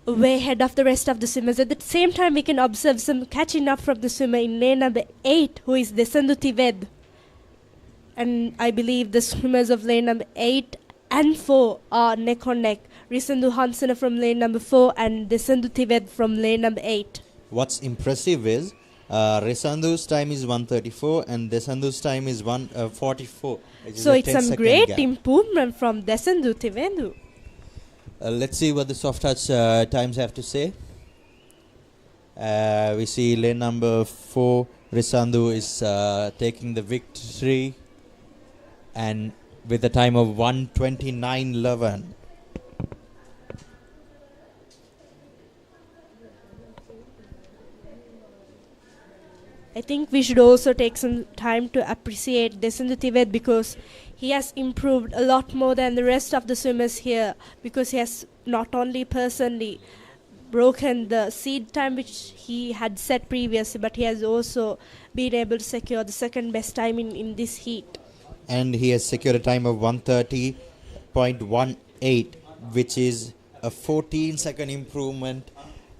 way ahead of the rest of the swimmers. At the same time, we can observe some catching up from the swimmer in lane number 8, who is Desendu Tived. And I believe the swimmers of lane number 8 and 4 are neck on neck. Risendu Hansen from lane number 4 and Desendu Tived from lane number 8. What's impressive is Risandu's time is 1:34 and Desendu's time is 1:44. So it's some great improvement from Desendu Tivendu. Let's see what the soft touch times have to say. We see lane number 4, Risandu is taking the victory and with a time of 1:29.11. I think we should also take some time to appreciate Desendu Tived because he has improved a lot more than the rest of the swimmers here, because he has not only personally broken the seed time which he had set previously, but he has also been able to secure the second best time in this heat. and he has secured a time of 1:30.18, which is a 14-second improvement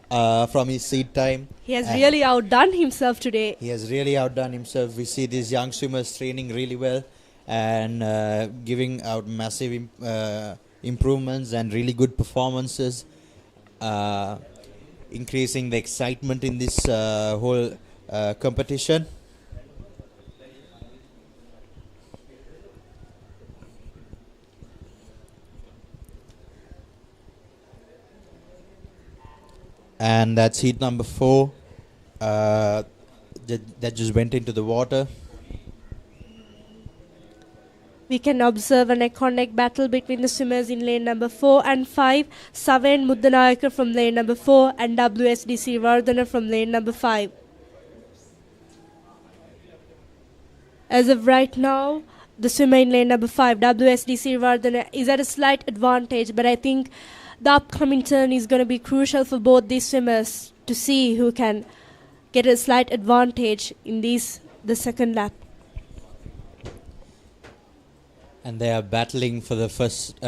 from his seed time. He has really outdone himself today. He has really outdone himself. We see these young swimmers training really well and giving out massive improvements and really good performances, increasing the excitement in this whole competition. And that's heat number 4 that just went into the water. We can observe a neck-on-neck battle between the swimmers in lane number 4 and 5. Saven Muddanayaka from lane number 4 and WSDC Vardhana from lane number 5. As of right now, the swimmer in lane number 5, WSDC Vardhana, is at a slight advantage, but I think the upcoming turn is going to be crucial for both these swimmers to see who can get a slight advantage in the second lap. And they are battling for the first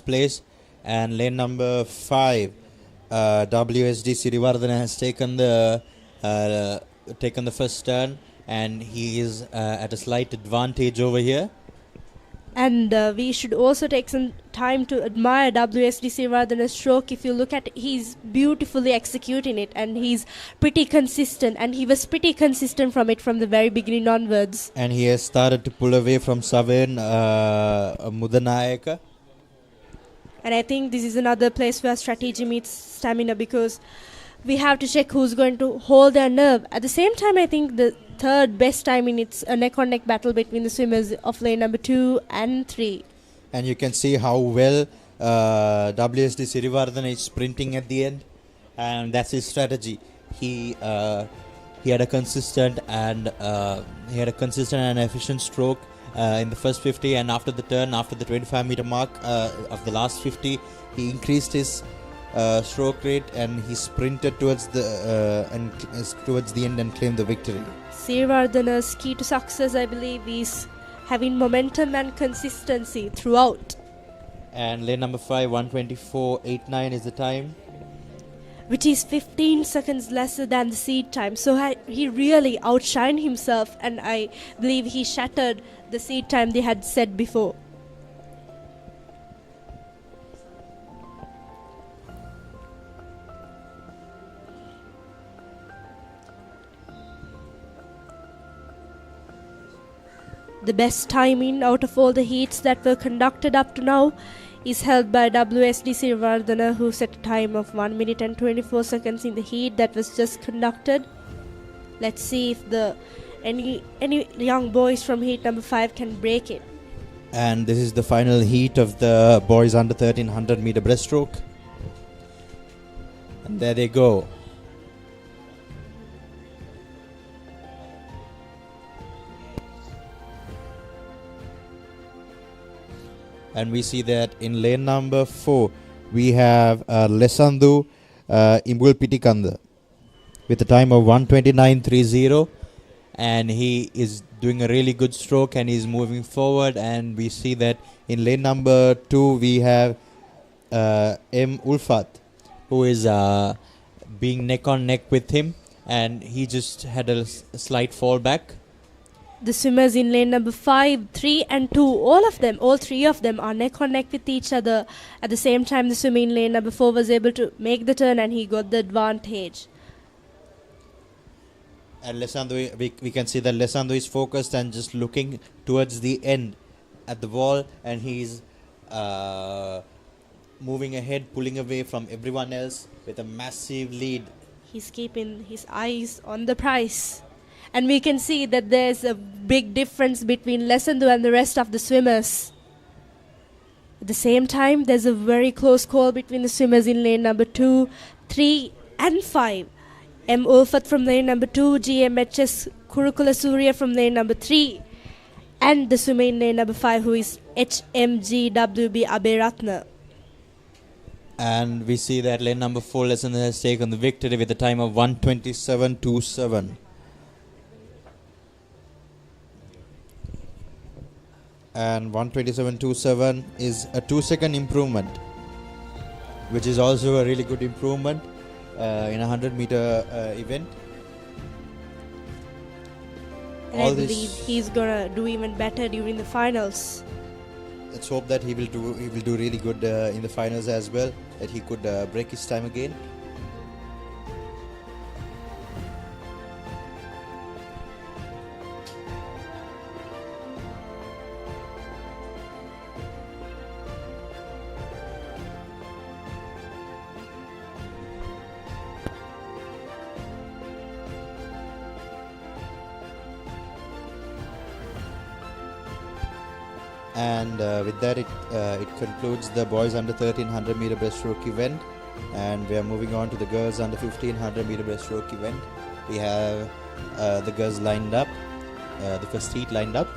place. And lane number 5, WSD Sirivardhana has taken the first turn, and he is at a slight advantage over here. And we should also take some time to admire WSD Sirivardhana's stroke. If you look at it, he's beautifully executing it, and he's pretty consistent, and he was pretty consistent from the very beginning onwards. And he has started to pull away from Saven Muddanayaka. And I think this is another place where strategy meets stamina, because we have to check who's going to hold their nerve. At the same time, I think the third best time in it's a neck-on-neck battle between the swimmers of lane number 2 and 3. And you can see how well WSD Sirivardhana is sprinting at the end, and that's his strategy. He had a consistent and efficient stroke in the first 50, and after the turn, after the 25-meter mark of the last 50, he increased his stroke rate, and he sprinted towards the end and claimed the victory. Sirivardhana's key to success, I believe, is having momentum and consistency throughout. And lane number 5, 1:24.89 is the time, which is 15 seconds lesser than the seed time. So he really outshined himself, and I believe he shattered the seed time they had set before. The best timing out of all the heats that were conducted up to now is held by WSD Sirivardhana, who set a time of 1 minute and 24 seconds in the heat that was just conducted. Let's see if any young boys from heat number 5 can break it. And this is the final heat of the boys under 1300 meter breaststroke. And there they go. And we see that in lane number 4, we have Lesandhu Imbulpitikanda with a time of 1:29.30, and he is doing a really good stroke, and he's moving forward. And we see that in lane number 2, we have M. Ulfat, who is being neck on neck with him, and he just had a slight fallback. The swimmers in lane number 5, 3 and 2, all three of them are neck on neck with each other. At the same time, the swimmer in lane number 4 was able to make the turn, and he got the advantage. And Lesandhu, we can see that Lesandhu is focused and just looking towards the end at the wall, and he's moving ahead, pulling away from everyone else with a massive lead. He's keeping his eyes on the prize. And we can see that there's a big difference between Lesandhu and the rest of the swimmers. At the same time, there's a very close call between the swimmers in lane number 2, 3 and 5. M. Ulfat from lane number 2, GMHS Kurukula Surya from lane number 3, and the swimmer in lane number 5, who is HMGWB Aberatna. And we see that lane number 4, Lesandhu, has taken the victory with a time of 1:27.27. and 1:27.27 is a 2-second improvement, which is also a really good improvement in a 100-meter event. And I believe he's gonna do even better during the finals. Let's hope that he will do really good in the finals as well, that he could break his time again. And with that, it concludes the boys under 1300 meter breaststroke event, and we are moving on to the girls under 1500 meter breaststroke event. We have the girls lined up, the first heat lined up,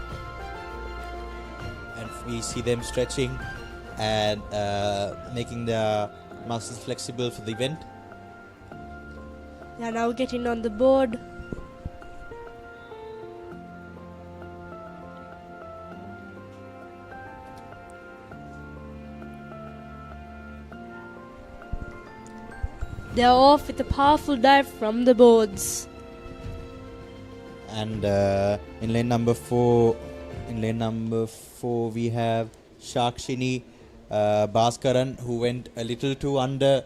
and we see them stretching and making their muscles flexible for the event. They are now getting on the board. They are off with a powerful dive from the boards. And in lane number 4, we have Shakshini Bhaskaran, who went a little too under,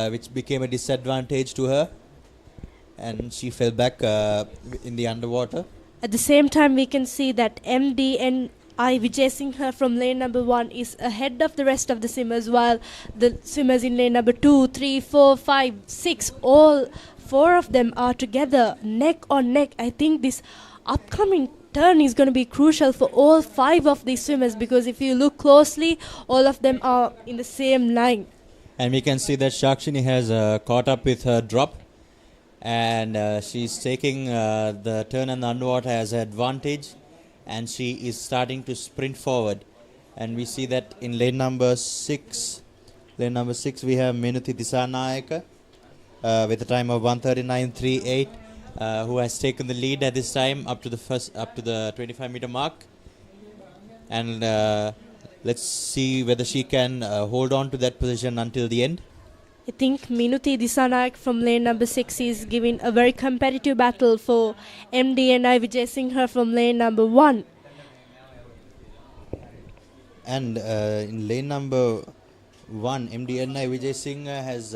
which became a disadvantage to her, and she fell back in the underwater. At the same time, we can see that MDNI Vijay Singh from lane number 1 is ahead of the rest of the swimmers, while the swimmers in lane number 2, 3, 4, 5, 6, all 4 of them are together, neck on neck. I think this upcoming turn is going to be crucial for all 5 of these swimmers, because if you look closely, all of them are in the same line. And we can see that Shakshini has caught up with her drop, and she's taking the turn and the underwater as an advantage, and she is starting to sprint forward. And we see that in lane number 6, we have Menuthi Disanayaka with a time of 1:39.38, who has taken the lead at this time up to the 25-meter mark. And let's see whether she can hold on to that position until the end. I think Minuti Disanayak from lane number 6 is giving a very competitive battle for MDNI Vijay Singh from lane number 1. And in lane number 1, MDNI Vijay Singh has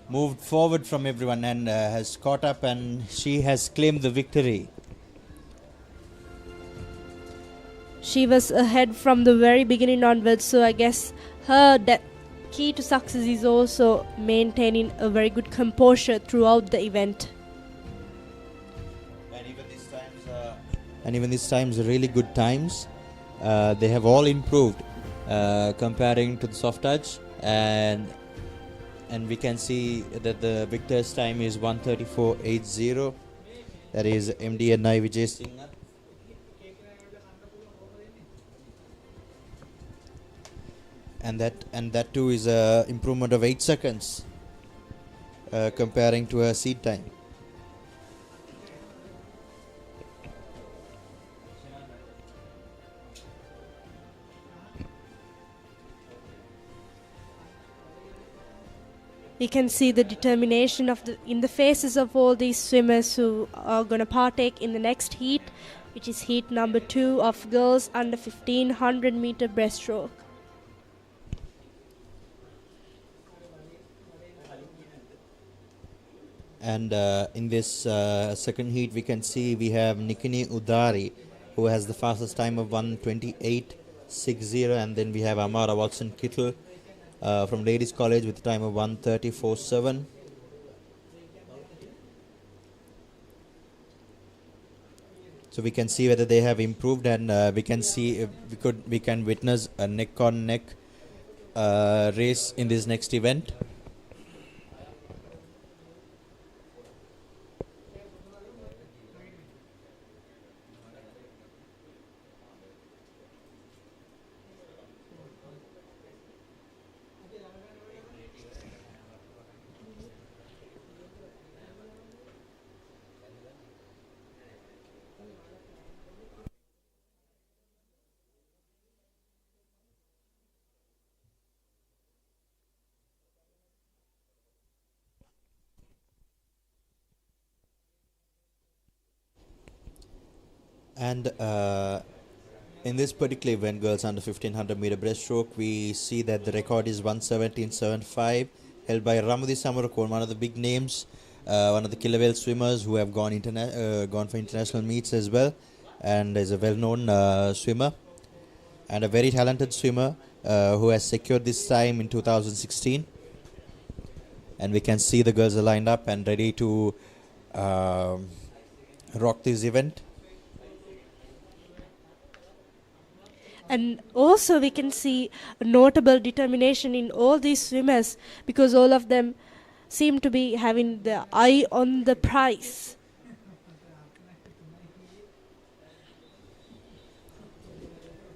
moved forward from everyone and has caught up, and she has claimed the victory. She was ahead from the very beginning onwards, so I guess her key to success is also maintaining a very good composure throughout the event. And even these times are really good times. They have all improved comparing to the soft touch, and we can see that the victor's time is 1:34.80. That is MDNI Vijay Singh. And that too is a improvement of 8 seconds comparing to her seed time. We can see the determination in the faces of all these swimmers who are going to partake in the next heat, which is heat number 2 of girls under 1500 meter breaststroke. And in this second heat, we can see we have Nikini Udari, who has the fastest time of 1:28.60, and then we have Amara Watson Kittle from Ladies College with a time of 1:34.7. So we can see whether they have improved, and we can see if we can witness a neck-on-neck race in this next event. And in this particular event, girls under 1500 meter breaststroke, we see that the record is 117.75, held by Ramudi Samarakon, one of the big names, one of the killer whale swimmers who have gone for international meets as well, and is a well-known swimmer and a very talented swimmer who has secured this time in 2016. And we can see the girls are lined up and ready to rock this event. And also we can see a notable determination in all these swimmers, because all of them seem to be having their eye on the prize.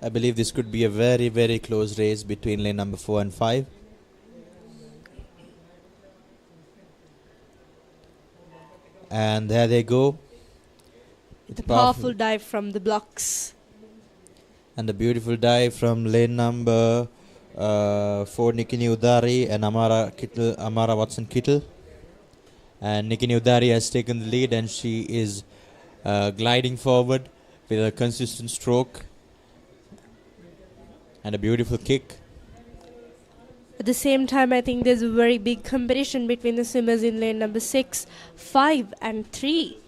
I believe this could be a very, very close race between lane number 4 and 5. And there they go. The powerful dive from the blocks. And a beautiful dive from lane number 4, Nikini Udari and Amara Watson Kittle. And Nikini Udari has taken the lead, and she is gliding forward with a consistent stroke and a beautiful kick. At the same time, I think there's a very big competition between the swimmers in lane number 6, 5 and 3.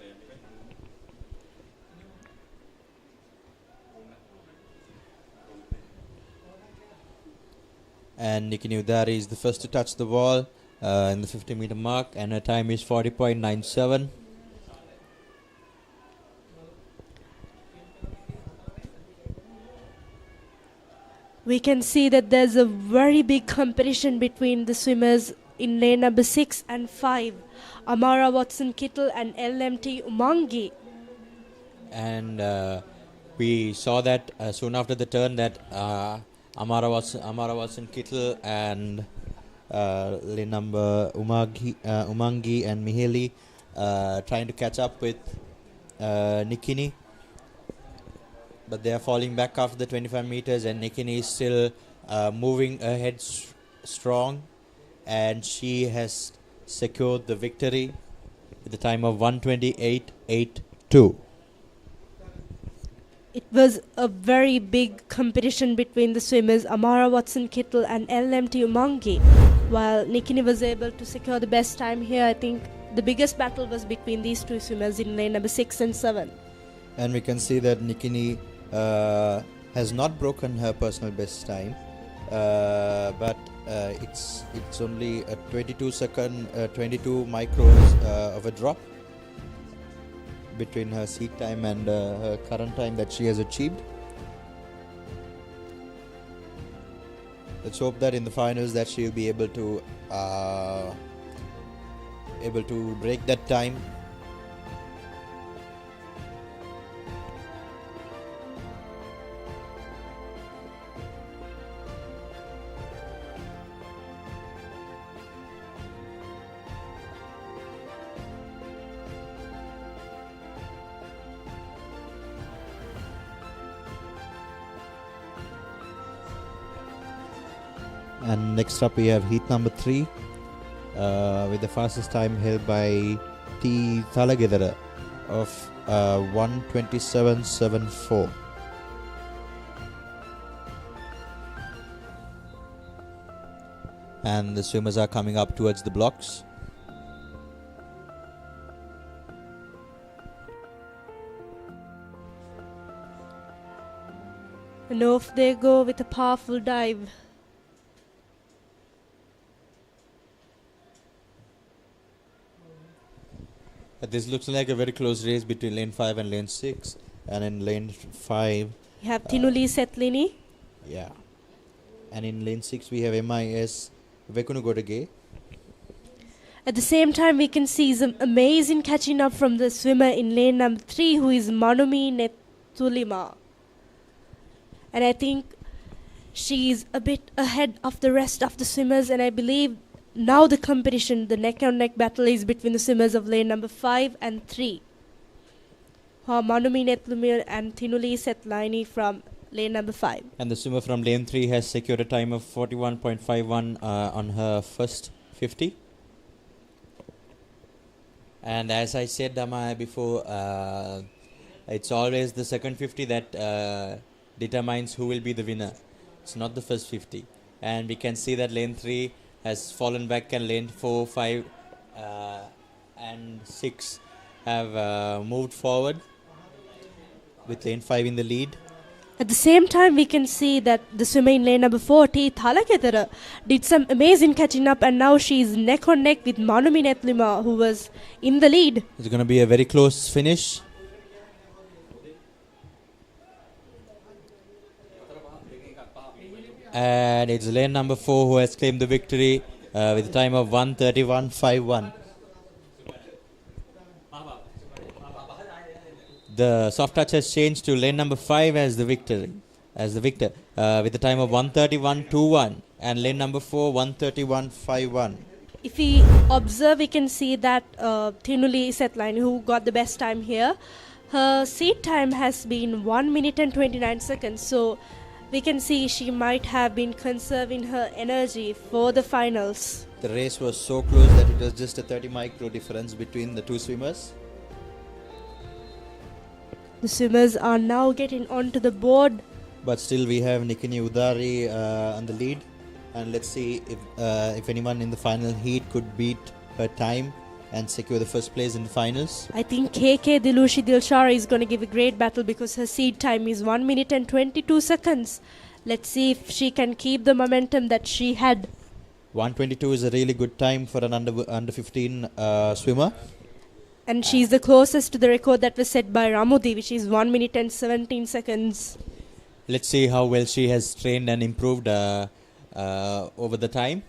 And Nikini Udari is the first to touch the wall in the 50-meter mark, and her time is 40.97. We can see that there's a very big competition between the swimmers in lane number 6 and 5, Amara Watson Kittle and LMT Umangi. And we saw that soon after the turn that Amara Watson Kittle and lane number Umangi and Miheli trying to catch up with Nikini. But they are falling back after the 25 meters, and Nikini is still moving ahead strong, and she has secured the victory with a time of 1:28.82. It was a very big competition between the swimmers Amara Watson Kittle and LMT Umangi. While Nikini was able to secure the best time here, I think the biggest battle was between these two swimmers in lane number 6 and 7. And we can see that Nikini has not broken her personal best time, but it's only a 22 micros of a drop between her seat time and her current time that she has achieved. Let's hope that in the finals that she will be able to break that time. And next up we have heat number 3 with the fastest time held by T. Thalagedara of 1:27.74. And the swimmers are coming up towards the blocks. And off they go with a powerful dive. This looks like a very close race between lane 5 and lane 6. And in lane 5... You have Tinuli Setlini. Yeah. And in lane 6 we have MIS Vekunugodage. At the same time, we can see some amazing catching up from the swimmer in lane number 3, who is Manumi Netulima. And I think she's a bit ahead of the rest of the swimmers, and I believe now the competition, the neck-on-neck battle is between the swimmers of lane number 5 and 3. Manumi Netlumir and Tinuli Setlaini from lane number 5. And the swimmer from lane 3 has secured a time of 41.51 on her first 50. And as I said before, It's always the second 50 that determines who will be the winner. It's not the first 50. And we can see that lane 3 has fallen back and lane 4, 5 and 6 have moved forward with lane 5 in the lead. At the same time, we can see that the swimmer in lane number 4, T. Thalakethara, did some amazing catching up, and now she's neck on neck with Manumi Netlima, who was in the lead. It's going to be a very close finish. And it's lane number 4 who has claimed the victory with a time of 1:31.51. The soft touch has changed to lane number 5 as the victor, with a time of 1:31.21, and lane number 4 1:31.51. If we observe, we can see that Thinuli Setline, who got the best time here, her seat time has been 1 minute and 29 seconds. So we can see she might have been conserving her energy for the finals. The race was so close that it was just a 30 micro difference between the two swimmers. The swimmers are now getting onto the board. But still we have Nikini Udari on the lead. And let's see if anyone in the final heat could beat her time and secure the first place in the finals. I think KK Dilushi Dilshara is going to give a great battle because her seed time is 1 minute and 22 seconds. Let's see if she can keep the momentum that she had. 1:22 is a really good time for an under 15 swimmer. And she's the closest to the record that was set by Ramudi, which is 1 minute and 17 seconds. Let's see how well she has trained and improved over the time.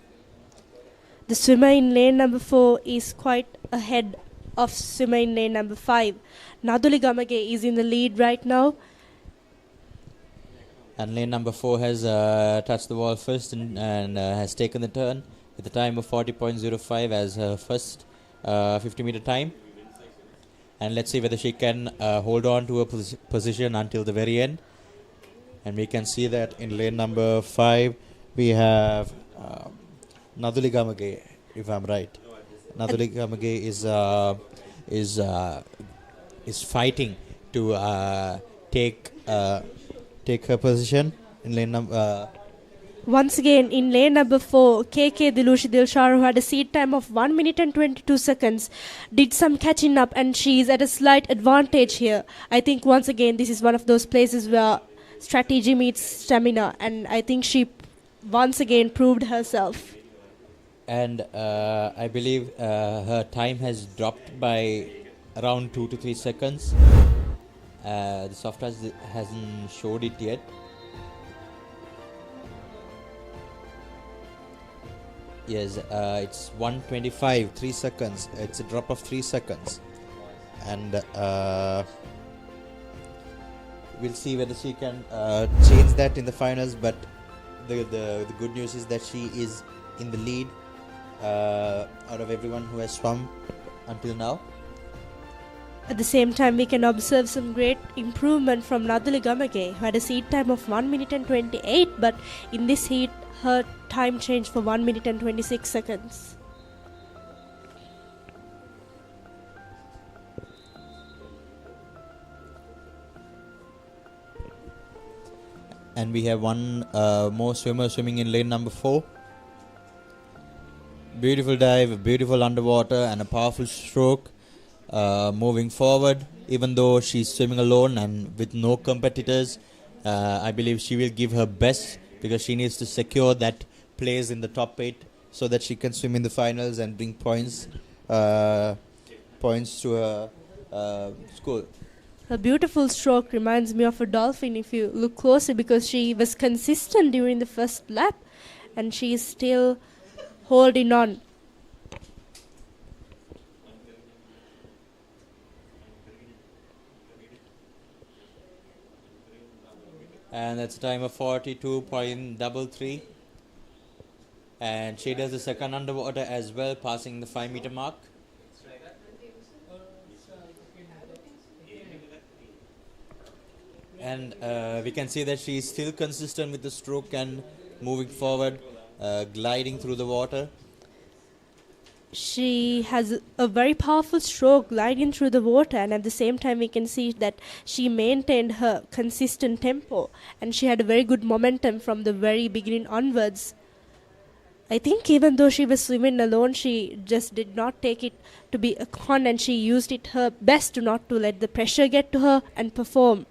The swimmer in lane number 4 is quite ahead of swimmer in lane number 5. Naduli Gamage is in the lead right now. And lane number 4 has touched the wall first and has taken the turn with a time of 40.05 as her first 50-meter time. And let's see whether she can hold on to her position until the very end. And we can see that in lane number 5 we have Naduli Gamage, if I'm right. Naduli Gamage is fighting to take her position in lane number. Once again, in lane number 4, KK Dilushi Dilshara, who had a seat time of 1 minute and 22 seconds, did some catching up, and she's at a slight advantage here. I think once again this is one of those places where strategy meets stamina, and I think she once again proved herself. And I believe her time has dropped by around 2 to 3 seconds. The soft touch hasn't showed it yet. Yes, it's 1:25, 3 seconds. It's a drop of 3 seconds. And we'll see whether she can change that in the finals. But the good news is that she is in the lead out of everyone who has swum until now. At the same time, we can observe some great improvement from Naduli Gamage, who had a seat time of 1 minute and 28, but in this heat, her time changed for 1 minute and 26 seconds. And we have one more swimmer swimming in lane number 4. Beautiful dive, beautiful underwater, and a powerful stroke. Moving forward, even though she's swimming alone and with no competitors, I believe she will give her best because she needs to secure that place in the top 8 so that she can swim in the finals and bring points to her school. Her beautiful stroke reminds me of a dolphin if you look closely, because she was consistent during the first lap and she is still holding on. And that's a time of 42.33. And she does the second underwater as well, passing the 5-meter mark. And we can see that she is still consistent with the stroke and moving forward, gliding through the water. she has a very powerful stroke gliding through the water, and at the same time we can see that she maintained her consistent tempo and she had a very good momentum from the very beginning onwards. I think even though she was swimming alone, she just did not take it to be a con, and she used it her best to not to let the pressure get to her and perform.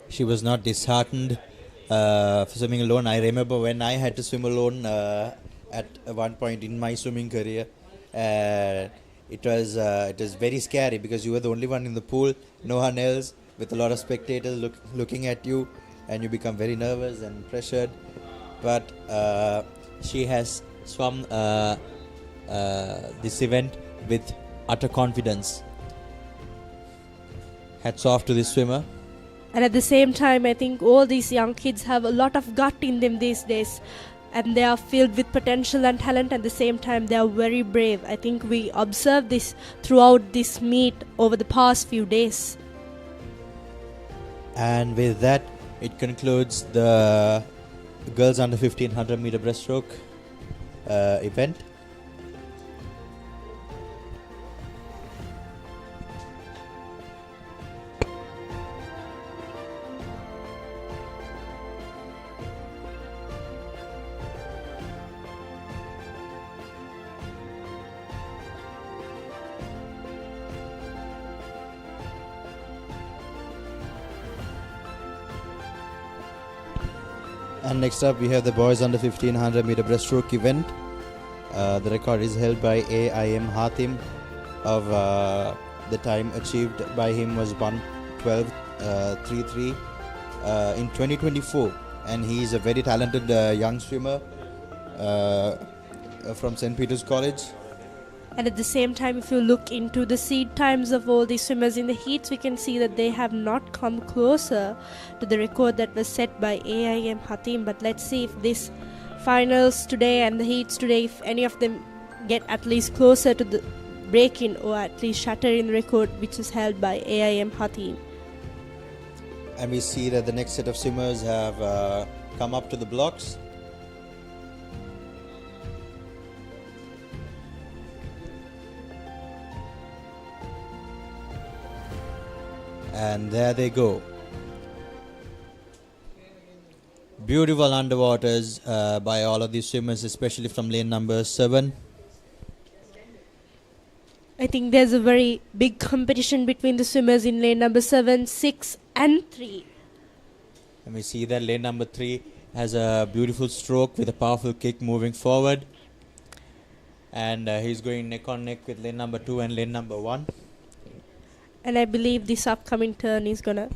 She was not disheartened for swimming alone. I remember when I had to swim alone at one point in my swimming career. It was very scary because you were the only one in the pool, no one else, with a lot of spectators looking at you, and you become very nervous and pressured. But she has swum this event with utter confidence. Hats off to this swimmer. And at the same time, I think all these young kids have a lot of gut in them these days, and they are filled with potential and talent. At the same time, they are very brave. I think we observed this throughout this meet over the past few days. And with that, it concludes the girls under 1500 meter breaststroke event. And next up we have the boys under 1500 meter breaststroke event. The record is held by AIM Hatim. Of the time achieved by him was 1:12.33 in 2024, and he is a very talented young swimmer from St. Peter's College. And at the same time, if you look into the seed times of all these swimmers in the heats, we can see that they have not come closer to the record that was set by AIM Hatim. But let's see if this finals today and the heats today, if any of them get at least closer to the break-in or at least shattering the record which is held by AIM Hatim. And we see that the next set of swimmers have come up to the blocks. And there they go. Beautiful underwaters by all of these swimmers, especially from lane number 7. I think there's a very big competition between the swimmers in lane number 7, 6 and 3. And we see that lane number 3 has a beautiful stroke with a powerful kick moving forward. And he's going neck on neck with lane number 2 and lane number 1. And I believe this upcoming turn is going to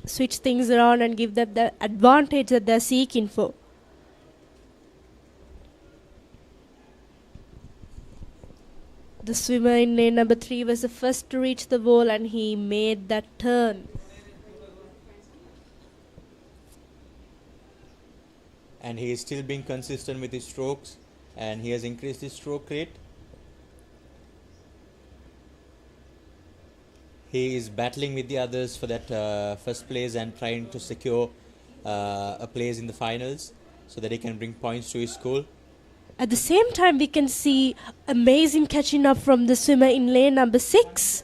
switch things around and give them the advantage that they're seeking for. The swimmer in lane number 3 was the first to reach the wall, and he made that turn. And he is still being consistent with his strokes, and he has increased his stroke rate. He is battling with the others for that first place and trying to secure a place in the finals so that he can bring points to his school. At the same time, we can see amazing catching up from the swimmer in lane number 6.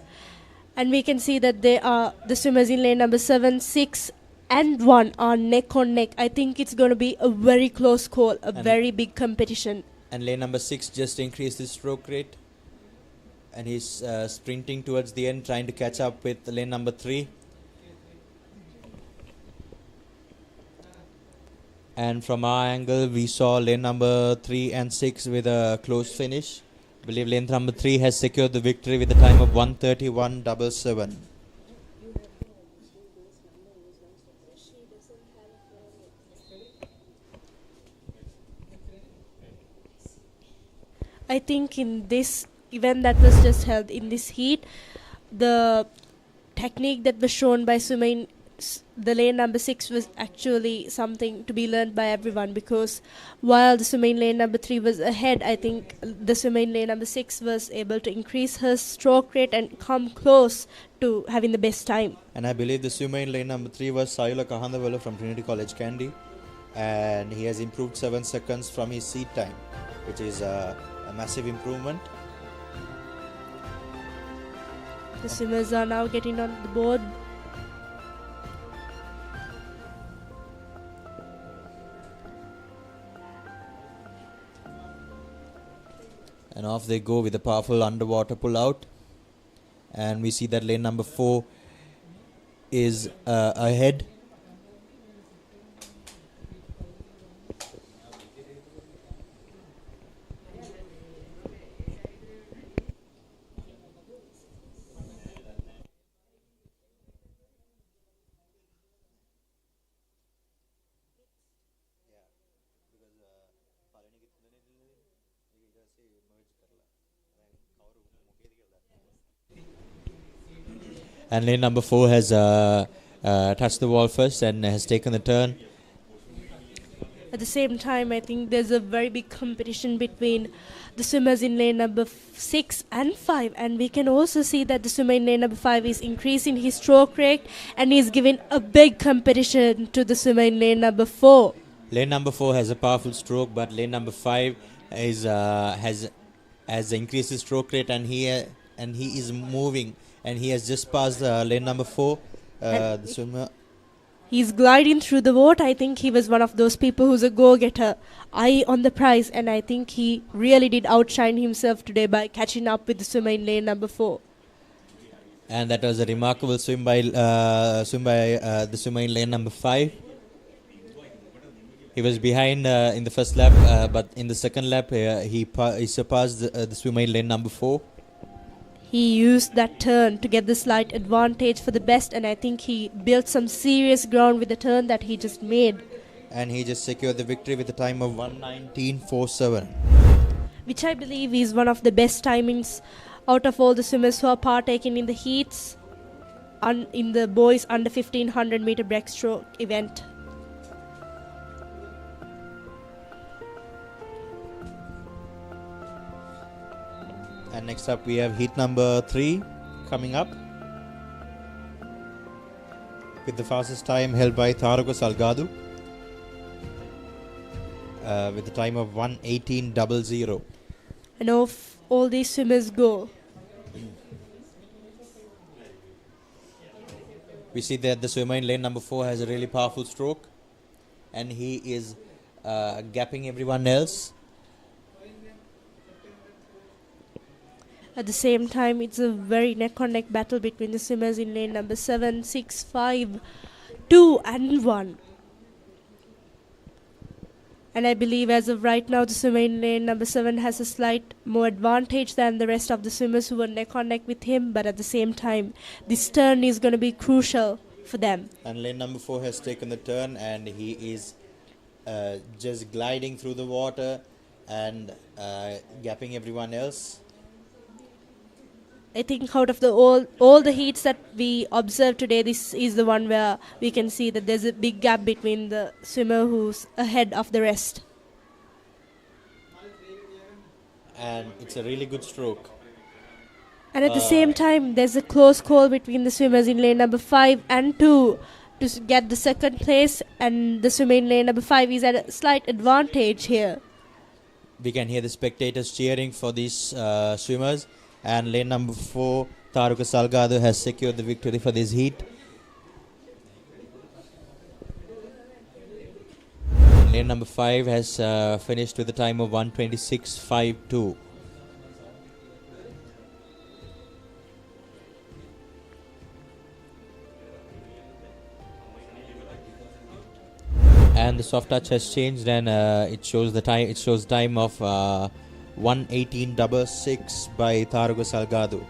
And we can see that they are the swimmers in lane number 7, 6 and 1 are neck on neck. I think it's going to be a very close call, a very big competition. And lane number 6 just increased his stroke rate. And he's sprinting towards the end, trying to catch up with lane number 3. And from our angle, we saw lane number 3 and 6 with a close finish. I believe lane number 3 has secured the victory with a time of 1:31.77. I think in this event that was just held in this heat, the technique that was shown by swimmer in the lane number 6 was actually something to be learned by everyone, because while the swimmer in lane number 3 was ahead, I think the swimmer in lane number 6 was able to increase her stroke rate and come close to having the best time. And I believe the swimmer in lane number 3 was Sayula Kahandawala from Trinity College, Kandy, and he has improved 7 seconds from his seat time, which is a massive improvement. The swimmers are now getting on the board. And off they go with a powerful underwater pull out. And we see that lane number 4 is ahead. And lane number 4 has touched the wall first and has taken the turn. At the same time, I think there's a very big competition between the swimmers in lane number 6 and 5. And we can also see that the swimmer in lane number 5 is increasing his stroke rate and is giving a big competition to the swimmer in lane number 4. Lane number 4 has a powerful stroke, but lane number 5 is has increased his stroke rate, and he is moving, and he has just passed lane number 4. The swimmer. He's gliding through the water. I think he was one of those people who's a go-getter, eye on the prize, and I think he really did outshine himself today by catching up with the swimmer in lane number 4. And that was a remarkable swim by the swimmer in lane number 5. He was behind in the first lap, but in the second lap he surpassed the swimmer in lane number 4. He used that turn to get the slight advantage for the best, and I think he built some serious ground with the turn that he just made. And he just secured the victory with a time of 1:19.47. Which I believe is one of the best timings out of all the swimmers who are partaking in the heats in the boys under 1500 meter breaststroke event. And next up we have heat number 3 coming up, with the fastest time held by Tharuka Salgado with a time of 1:18.00. And off all these swimmers go. We see that the swimmer in lane number 4 has a really powerful stroke, and he is gapping everyone else. At the same time, it's a very neck-on-neck battle between the swimmers in lane number 7, 6, 5, 2 and 1. And I believe as of right now, the swimmer in lane number 7 has a slight more advantage than the rest of the swimmers who were neck-on-neck with him. But at the same time, this turn is going to be crucial for them. And lane number 4 has taken the turn, and he is just gliding through the water and gapping everyone else. I think out of the all the heats that we observed today, this is the one where we can see that there's a big gap between the swimmer who's ahead of the rest. And it's a really good stroke. And at the same time, there's a close call between the swimmers in lane number 5 and 2 to get the second place, and the swimmer in lane number 5 is at a slight advantage here. We can hear the spectators cheering for these swimmers. And lane number 4, Tharuka Salgado, has secured the victory for this heat. Lane number 5 has finished with a time of 1:26.52. And the soft touch has changed, and it shows the time. It shows time of 1:18.66 by Tharuka Salgado,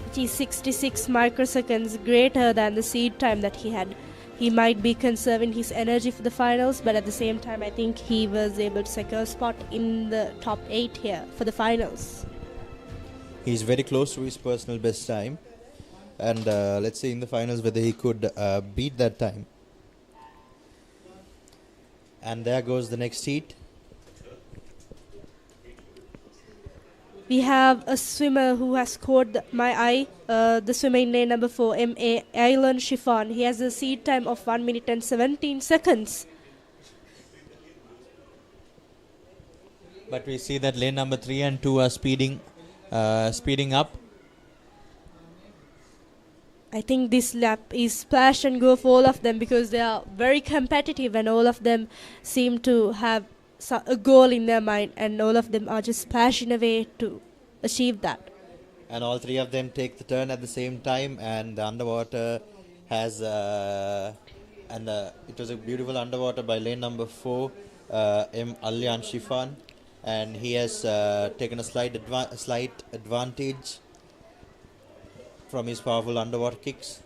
which is 66 microseconds greater than the seed time that he had. He might be conserving his energy for the finals, but at the same time, I think he was able to secure a spot in the top 8 here for the finals. He's very close to his personal best time, and let's see in the finals whether he could beat that time. And there goes the next heat. We have a swimmer who has scored my eye, the swimmer in lane number 4, M.A. Aylan Chiffon. He has a seed time of 1 minute and 17 seconds. But we see that lane number 3 and 2 are speeding up. I think this lap is splash and go for all of them because they are very competitive and all of them seem to have a goal in their mind and all of them are just splashing away to achieve that. And all three of them take the turn at the same time, and the underwater has it was a beautiful underwater by lane number 4, M. Alyan Shifan, and he has taken a slight advantage from his powerful underwater kicks.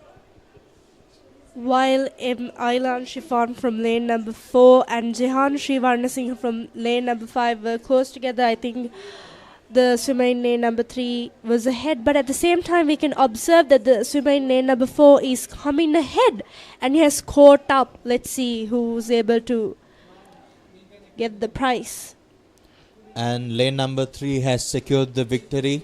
While M. Ailan Shifan from lane number 4 and Jehan Srivarnasinghe from lane number 5 were close together, I think the swimmer in lane number 3 was ahead, but at the same time we can observe that the swimmer in lane number 4 is coming ahead and he has caught up. Let's see who's able to get the prize. And lane number 3 has secured the victory.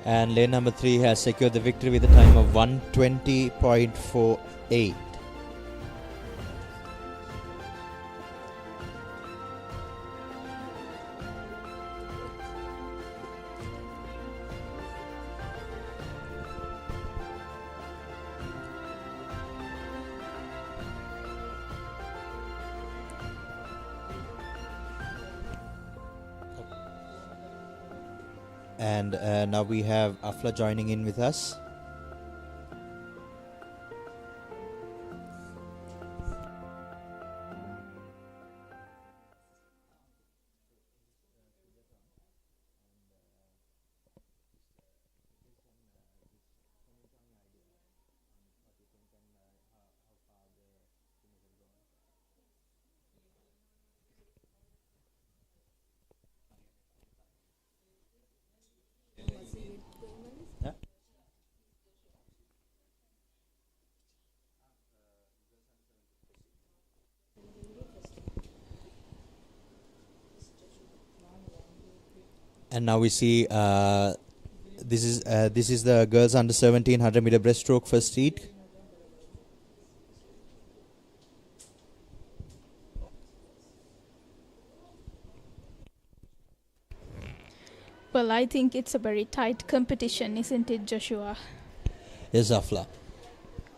And lane number 3 has secured the victory with a time of 1:20.48. And now we have Afla joining in with us. And now we see this is the girls under 17 100-meter breaststroke first heat. Well, I think it's a very tight competition, isn't it, Joshua? Yes, Afla.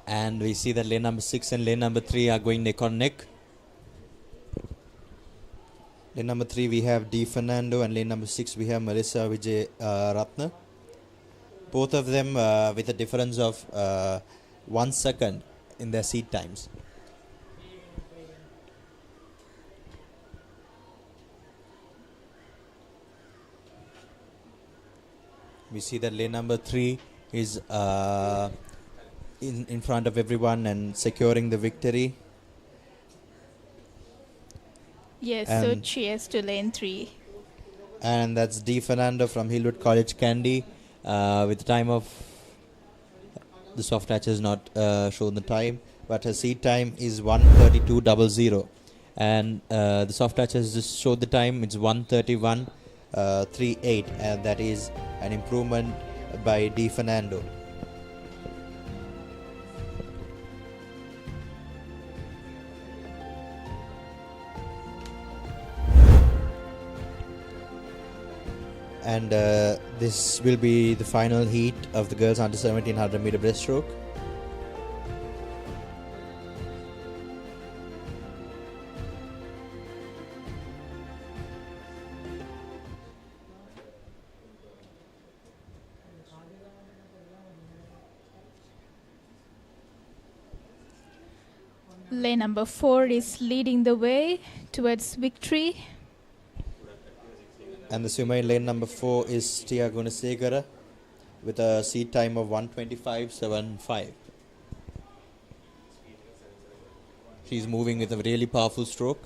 And we see that lane number 6 and lane number 3 are going neck on neck. Lane number 3 we have D. Fernando and lane number 6 we have Marissa Vijay Ratna. Both of them with a difference of 1 second in their seat times. We see that lane number 3 is in front of everyone and securing the victory. Yes, so cheers to lane 3. And that's D. Fernando from Hillwood College, Kandy, with the time of... The soft touch has not shown the time, but her seat time is 1:32.00. And the soft touch has just showed the time, it's 1:31.38, and that is an improvement by D. Fernando. And this will be the final heat of the girls under 17 100-meter breaststroke. Lane number 4 is leading the way towards victory. And the swimmer in lane number 4 is Tia Gunasekara with a seat time of 1:25.75. She's moving with a really powerful stroke.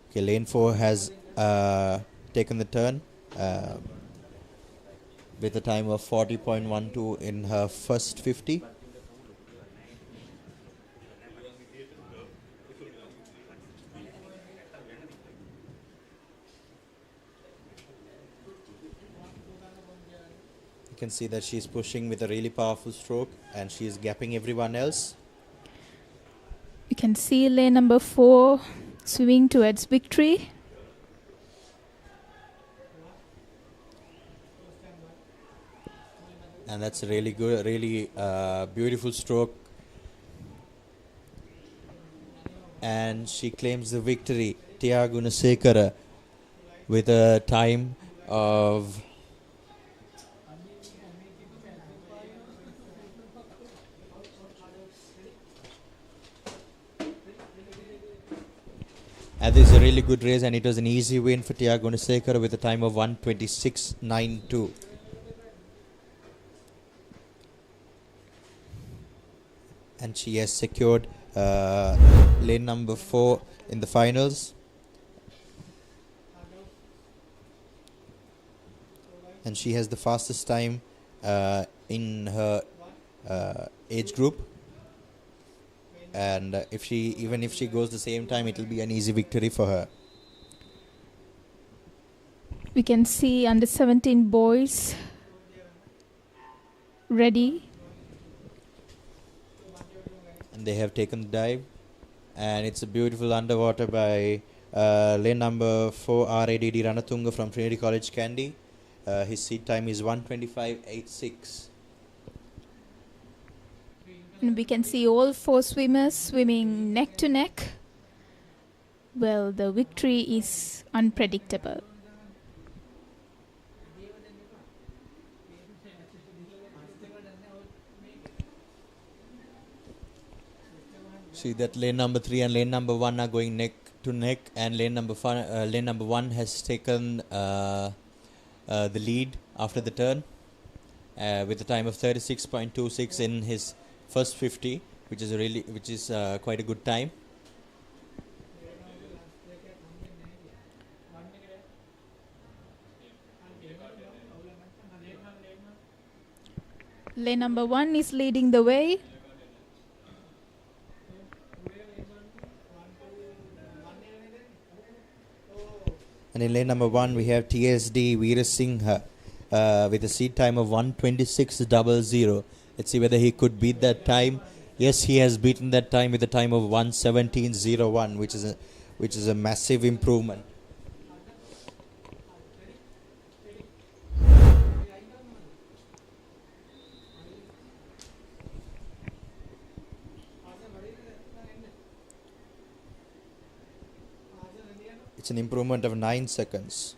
Okay, lane 4 has taken the turn with a time of 40.12 in her first 50. You can see that she's pushing with a really powerful stroke and she's gapping everyone else. You can see lane number 4 swimming towards victory. And that's a really good, really beautiful stroke. And she claims the victory, Tia Gunasekara, with a time of and this is a really good race, and it was an easy win for Tia Gunasekara with a time of 1:26.92. And she has secured lane number 4 in the finals. And she has the fastest time in her age group. And even if she goes the same time, it will be an easy victory for her. We can see under 17 boys ready. And they have taken the dive, and it's a beautiful underwater by lane number 4 RADD Ranatunga from Trinity College Kandy. His seat time is 1:25.86. And we can see all 4 swimmers swimming neck to neck. Well, the victory is unpredictable. See that lane number 3 and lane number 1 are going neck to neck, and lane number 1 has taken the lead after the turn with a time of 36.26 in his first 50, which is quite a good time. Lane number 1 is leading the way. And in lane number 1, we have TSD Veerasinghe with a seat time of 1:26.00. Let's see whether he could beat that time. Yes, he has beaten that time with a time of 1:17.01, which is a massive improvement. It's an improvement of 9 seconds.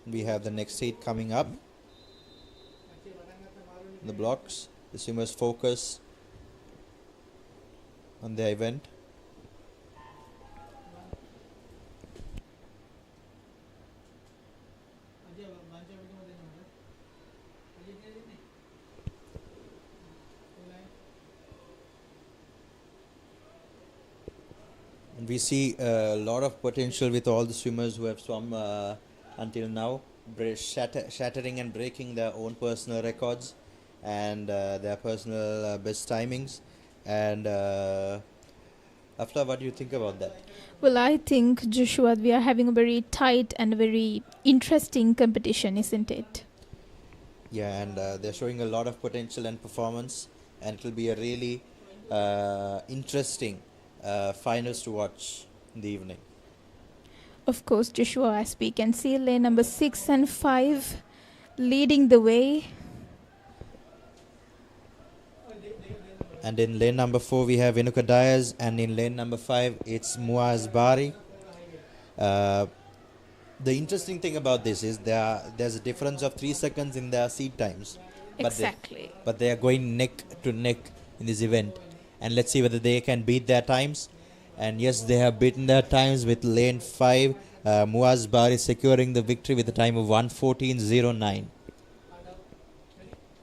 We have the next heat coming up. The blocks, the swimmers focus on the event. And we see a lot of potential with all the swimmers who have swum until now, shattering and breaking their own personal records and their personal best timings. And Afla, what do you think about that? Well, I think, Joshua, we are having a very tight and very interesting competition, isn't it? Yeah, and they're showing a lot of potential and performance, and it will be a really interesting finals to watch in the evening. Of course, Joshua, as we can see, lane number 6 and 5 leading the way. And in lane number 4, we have Inuka Diaz, and in lane number 5, it's Muaz Bari. The interesting thing about this is there's a difference of 3 seconds in their seat times. Exactly. But they are going neck to neck in this event. And let's see whether they can beat their times. And yes, they have beaten their times with lane 5, Muaz Bari securing the victory with a time of 1:14.09.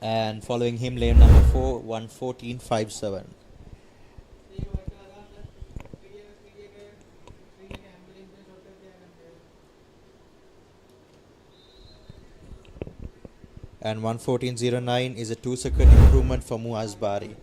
And following him, lane number 4, 1:14.57. And 1:14.09 is a 2-second improvement for Muaz Bari.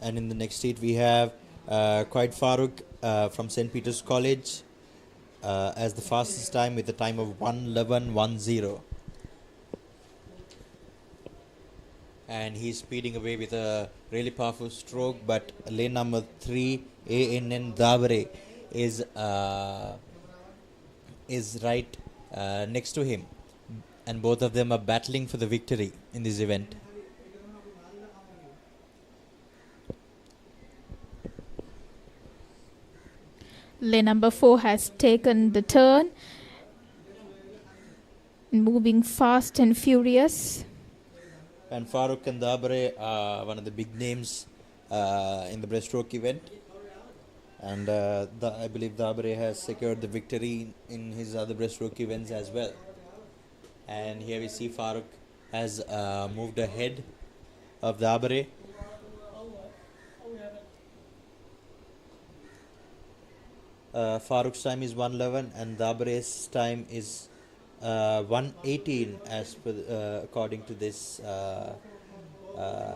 And in the next heat we have Quaid Farooq from St. Peter's College as the fastest time with a time of 1:11.10. And he's speeding away with a really powerful stroke, but lane number 3, ANN Davare, is right next to him. And both of them are battling for the victory in this event. Lane number 4 has taken the turn, moving fast and furious. And Farooq and Dabare are one of the big names in the breaststroke event. And I believe Dabare has secured the victory in his other breaststroke events as well. And here we see Farooq has moved ahead of Dabare. Farooq's time is 1:11 and Dabare's time is 1:18 as per according to this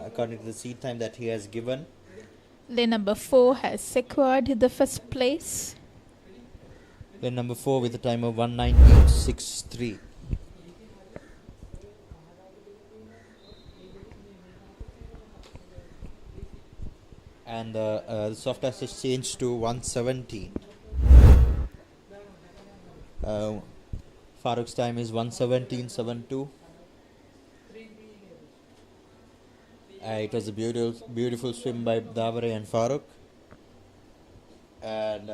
according to the seat time that he has given. Lane number 4 has secured the first place. Lane number 4 with a time of 1:19.63. And the soft touch has changed to 1:17. Farooq's time is 1:17.72. It was a beautiful swim by Davare and Farooq. And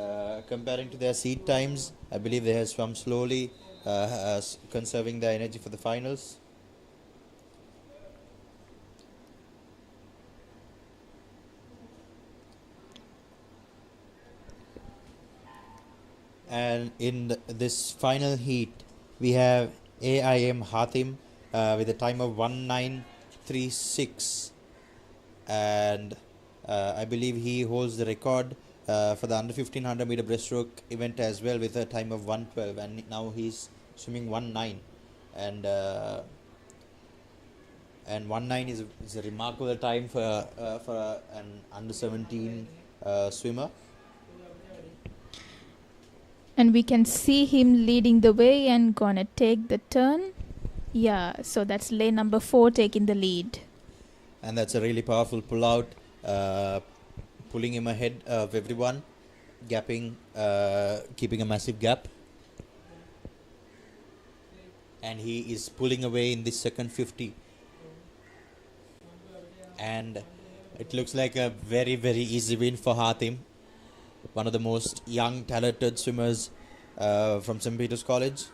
comparing to their seat times, I believe they have swum slowly, conserving their energy for the finals. And in this final heat, we have AIM Hatim with a time of 1:9.36. And I believe he holds the record for the under 1500 meter breaststroke event as well with a time of 1:12. And now he's swimming 1:9. And 1:9 is a remarkable time for an under 17 swimmer. And we can see him leading the way and gonna take the turn. Yeah, so that's lane number 4 taking the lead. And that's a really powerful pull out, pulling him ahead of everyone, gapping, keeping a massive gap. And he is pulling away in this second 50. And it looks like a very, very easy win for Hatim, one of the most young, talented swimmers from St. Peter's College.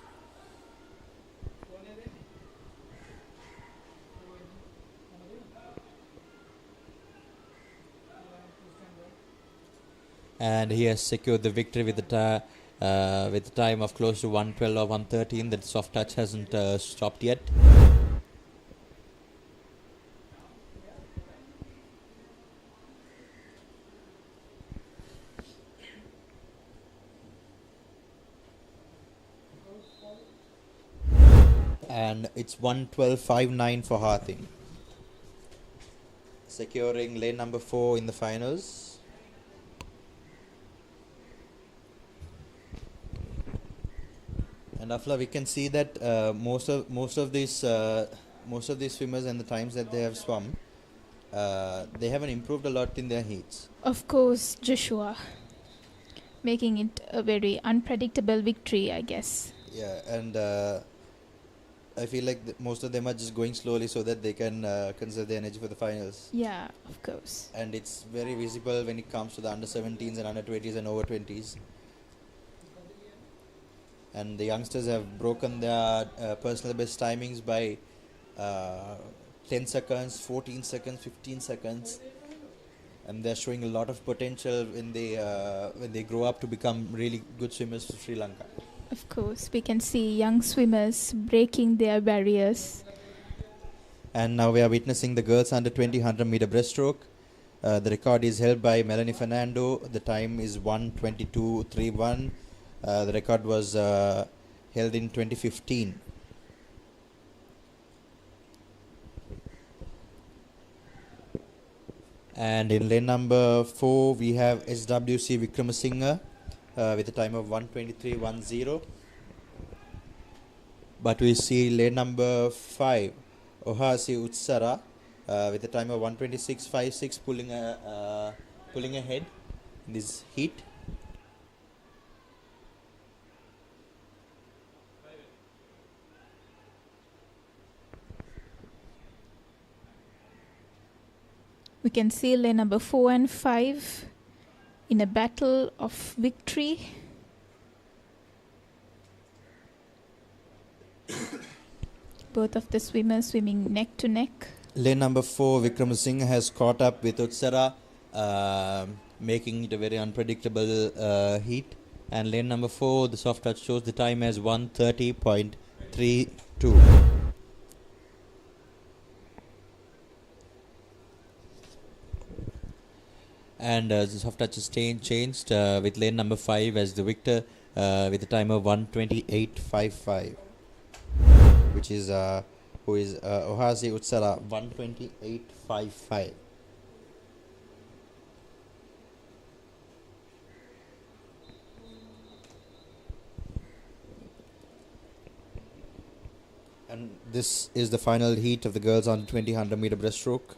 And he has secured the victory with a time of close to 1:12 or 1:13. That soft touch hasn't stopped yet. And it's 1:12.59 for Hatim, securing lane number 4 in the finals. And Afla, we can see that most of these swimmers and the times that they have swum, they haven't improved a lot in their heats. Of course, Joshua, making it a very unpredictable victory, I guess. Yeah, and I feel like most of them are just going slowly so that they can conserve their energy for the finals. Yeah, of course. And it's very visible when it comes to the under 17s and under 20s and over 20s. And the youngsters have broken their personal best timings by 10 seconds, 14 seconds, 15 seconds. And they're showing a lot of potential when they grow up to become really good swimmers for Sri Lanka. Of course, we can see young swimmers breaking their barriers. And now we are witnessing the girls under 20 100-meter breaststroke. The record is held by Melanie Fernando. The time is 1:22.31. The record was held in 2015. And in lane number 4, we have SWC Vikramasinghe with a time of 1:23.10. But we see lane number 5, Ohasi Utsara, with a time of 1:26.56, pulling ahead in this heat. We can see lane number 4 and 5 in a battle of victory. Both of the swimmers swimming neck to neck. Lane number 4, Vikramasinghe has caught up with Utsara, making it a very unpredictable heat. And lane number 4, the soft touch shows the time as 1:30.32. And the soft touch is changed with lane number 5 as the victor with a time of 1:28.55, which is who is Ohasi Utsara, 1:28.55. And this is the final heat of the girls on 20 100-meter breaststroke.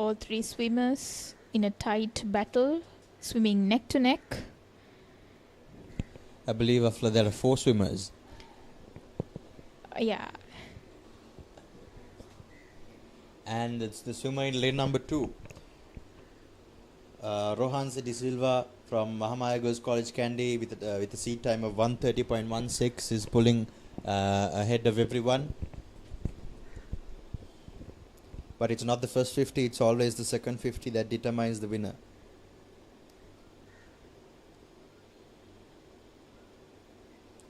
All three swimmers in a tight battle, swimming neck to neck. I believe there are 4 swimmers. Yeah. And it's the swimmer in lane number 2. Rohan De Silva from Mahamaya Girls College Kandy with a seat time of 1:30.16 is pulling ahead of everyone. But it's not the first 50, it's always the second 50 that determines the winner.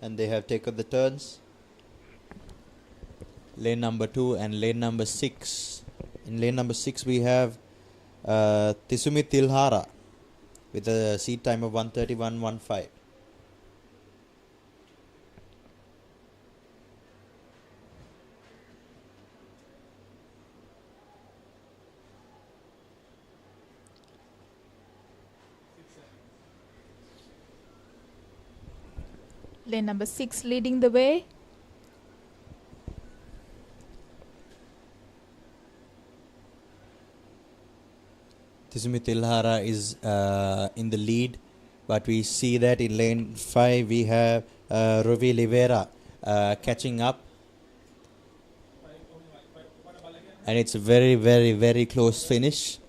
And they have taken the turns. Lane number 2 and lane number 6. In lane number 6 we have Tisumi Tilhara with a seat time of 1:31.15. Lane number 6 leading the way. Tisumi Tilhara is in the lead, but we see that in lane 5 we have Rovi Livera catching up. And it's a very, very, very close finish.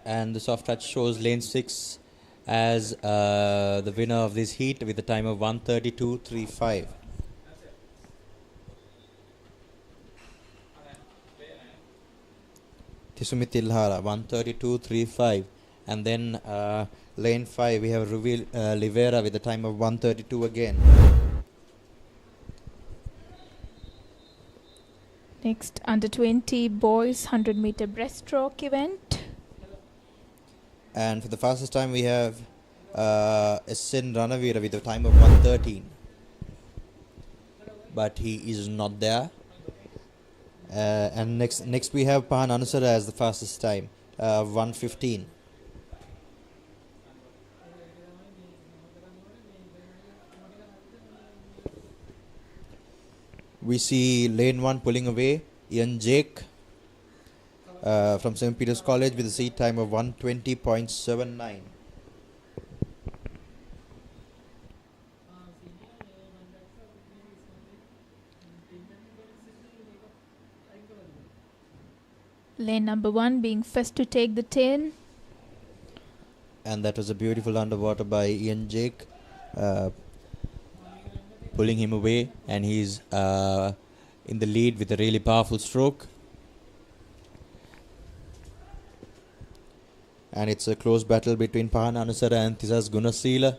And the soft touch shows lane 6 as the winner of this heat with a time of 1:32.35. Tisumi Tilhara, 1:32.35. And then lane 5 we have Ruvi Livera with a time of 1:32 again. Next, under 20 boys 100-meter breaststroke event. And for the fastest time we have SN Ranavira with a time of 1:13. But he is not there. And next we have Pahan Anusara as the fastest time, 1:15. We see lane 1 pulling away, Ian Jake from St. Peter's College with a seat time of 1:20.79. Lane number 1 being first to take the turn. And that was a beautiful underwater by Ian Jake, pulling him away, and he's in the lead with a really powerful stroke. And it's a close battle between Pahana Anusara and Thisas Gunasila.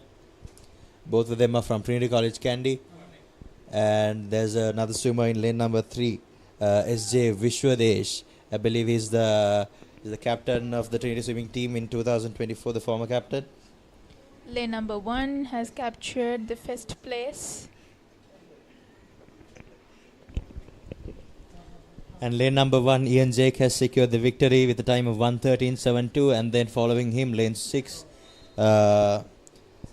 Both of them are from Trinity College Kandy. And there's another swimmer in lane number 3, SJ Vishwadesh. I believe he's the captain of the Trinity swimming team in 2024, the former captain. Lane number 1 has captured the first place. And lane number 1, Ian Jake has secured the victory with a time of 1:13.72, and then following him, lane 6.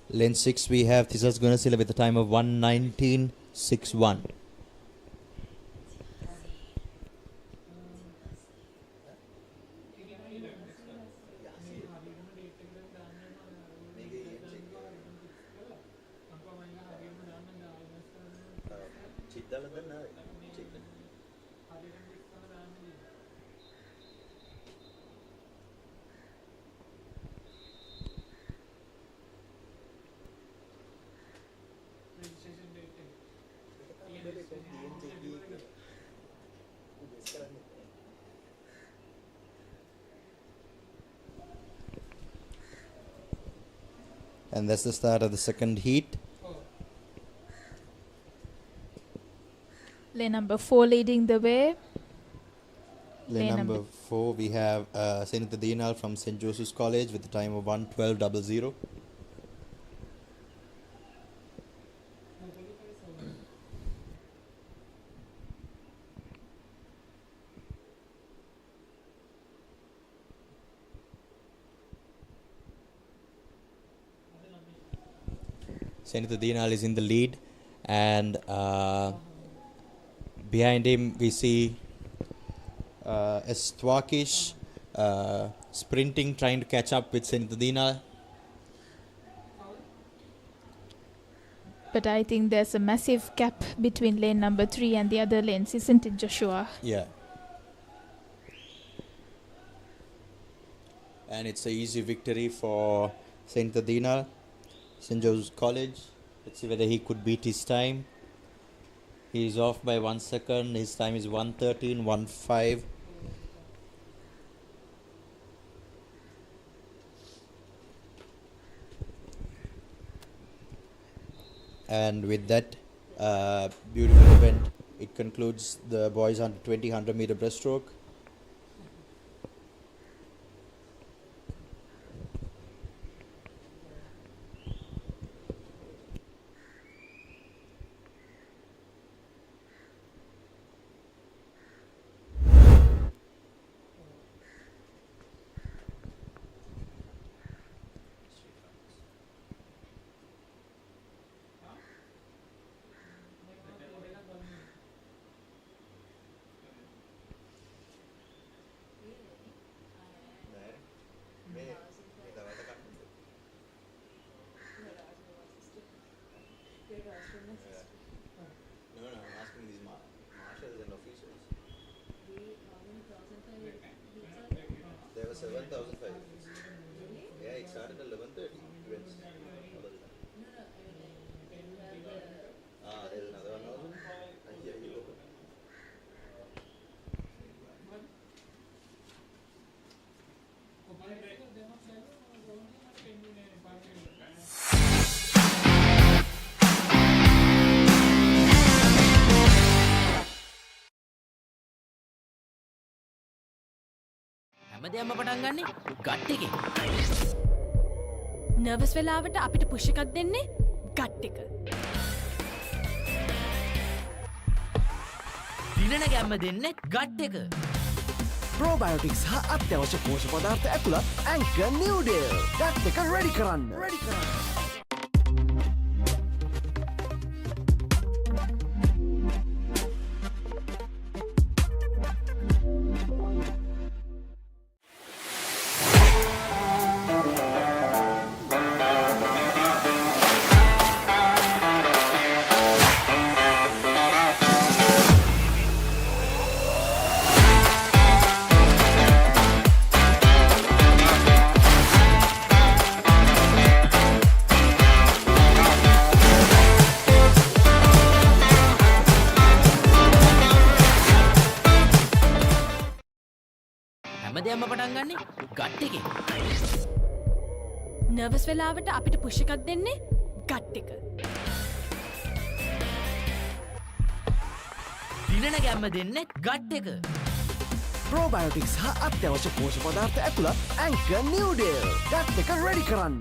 Lane 6 we have Thisas Gunasila with a time of 1:19.61. And that's the start of the second heat. Lane number 4 leading the way. Lane number 4 we have Senator Dinal from St. Joseph's College with a time of 1:12.00. Senator Dinal is in the lead, and behind him we see Estwakish sprinting, trying to catch up with Senator Dinal. But I think there's a massive gap between lane number 3 and the other lanes, isn't it, Joshua? Yeah. And it's an easy victory for Senator Dinal, St. Joseph's College. Let's see whether he could beat his time. He's off by 1 second. His time is 1:13.15. And with that beautiful event, it concludes the boys under 20 100-meter breaststroke. There were 7,500. Yeah, it started at 11:30. Events. There's another one also. හැමදේම පටන් ගන්නේ gut එකේ. Nervous වෙලාවට අපිට push එකක් දෙන්නේ gut එක. දිනන ගැම්ම දෙන්නේ ගට් එක. Probiotics හා අත්‍යවශ්‍ය පෝෂක පදාර්ථ ඇතුළත් Anchor Noodle. ගට් එක ready කරන්න. හැමදේම පටන් ගන්නේ ගට් එකේ. නර්වස් වෙලාවට අපිට පුෂ් එකක් දෙන්නේ ගට් එක. දිනන ගැම්ම දෙන්නේ ගට් එක. ප්‍රෝබයෝටික්ස් හා අත්‍යවශ්‍ය පෝෂක පදාර්ථ ඇතුළත් ඇන්කර් නිව්ඩේල්. ගට් එක රෙඩි කරන්න.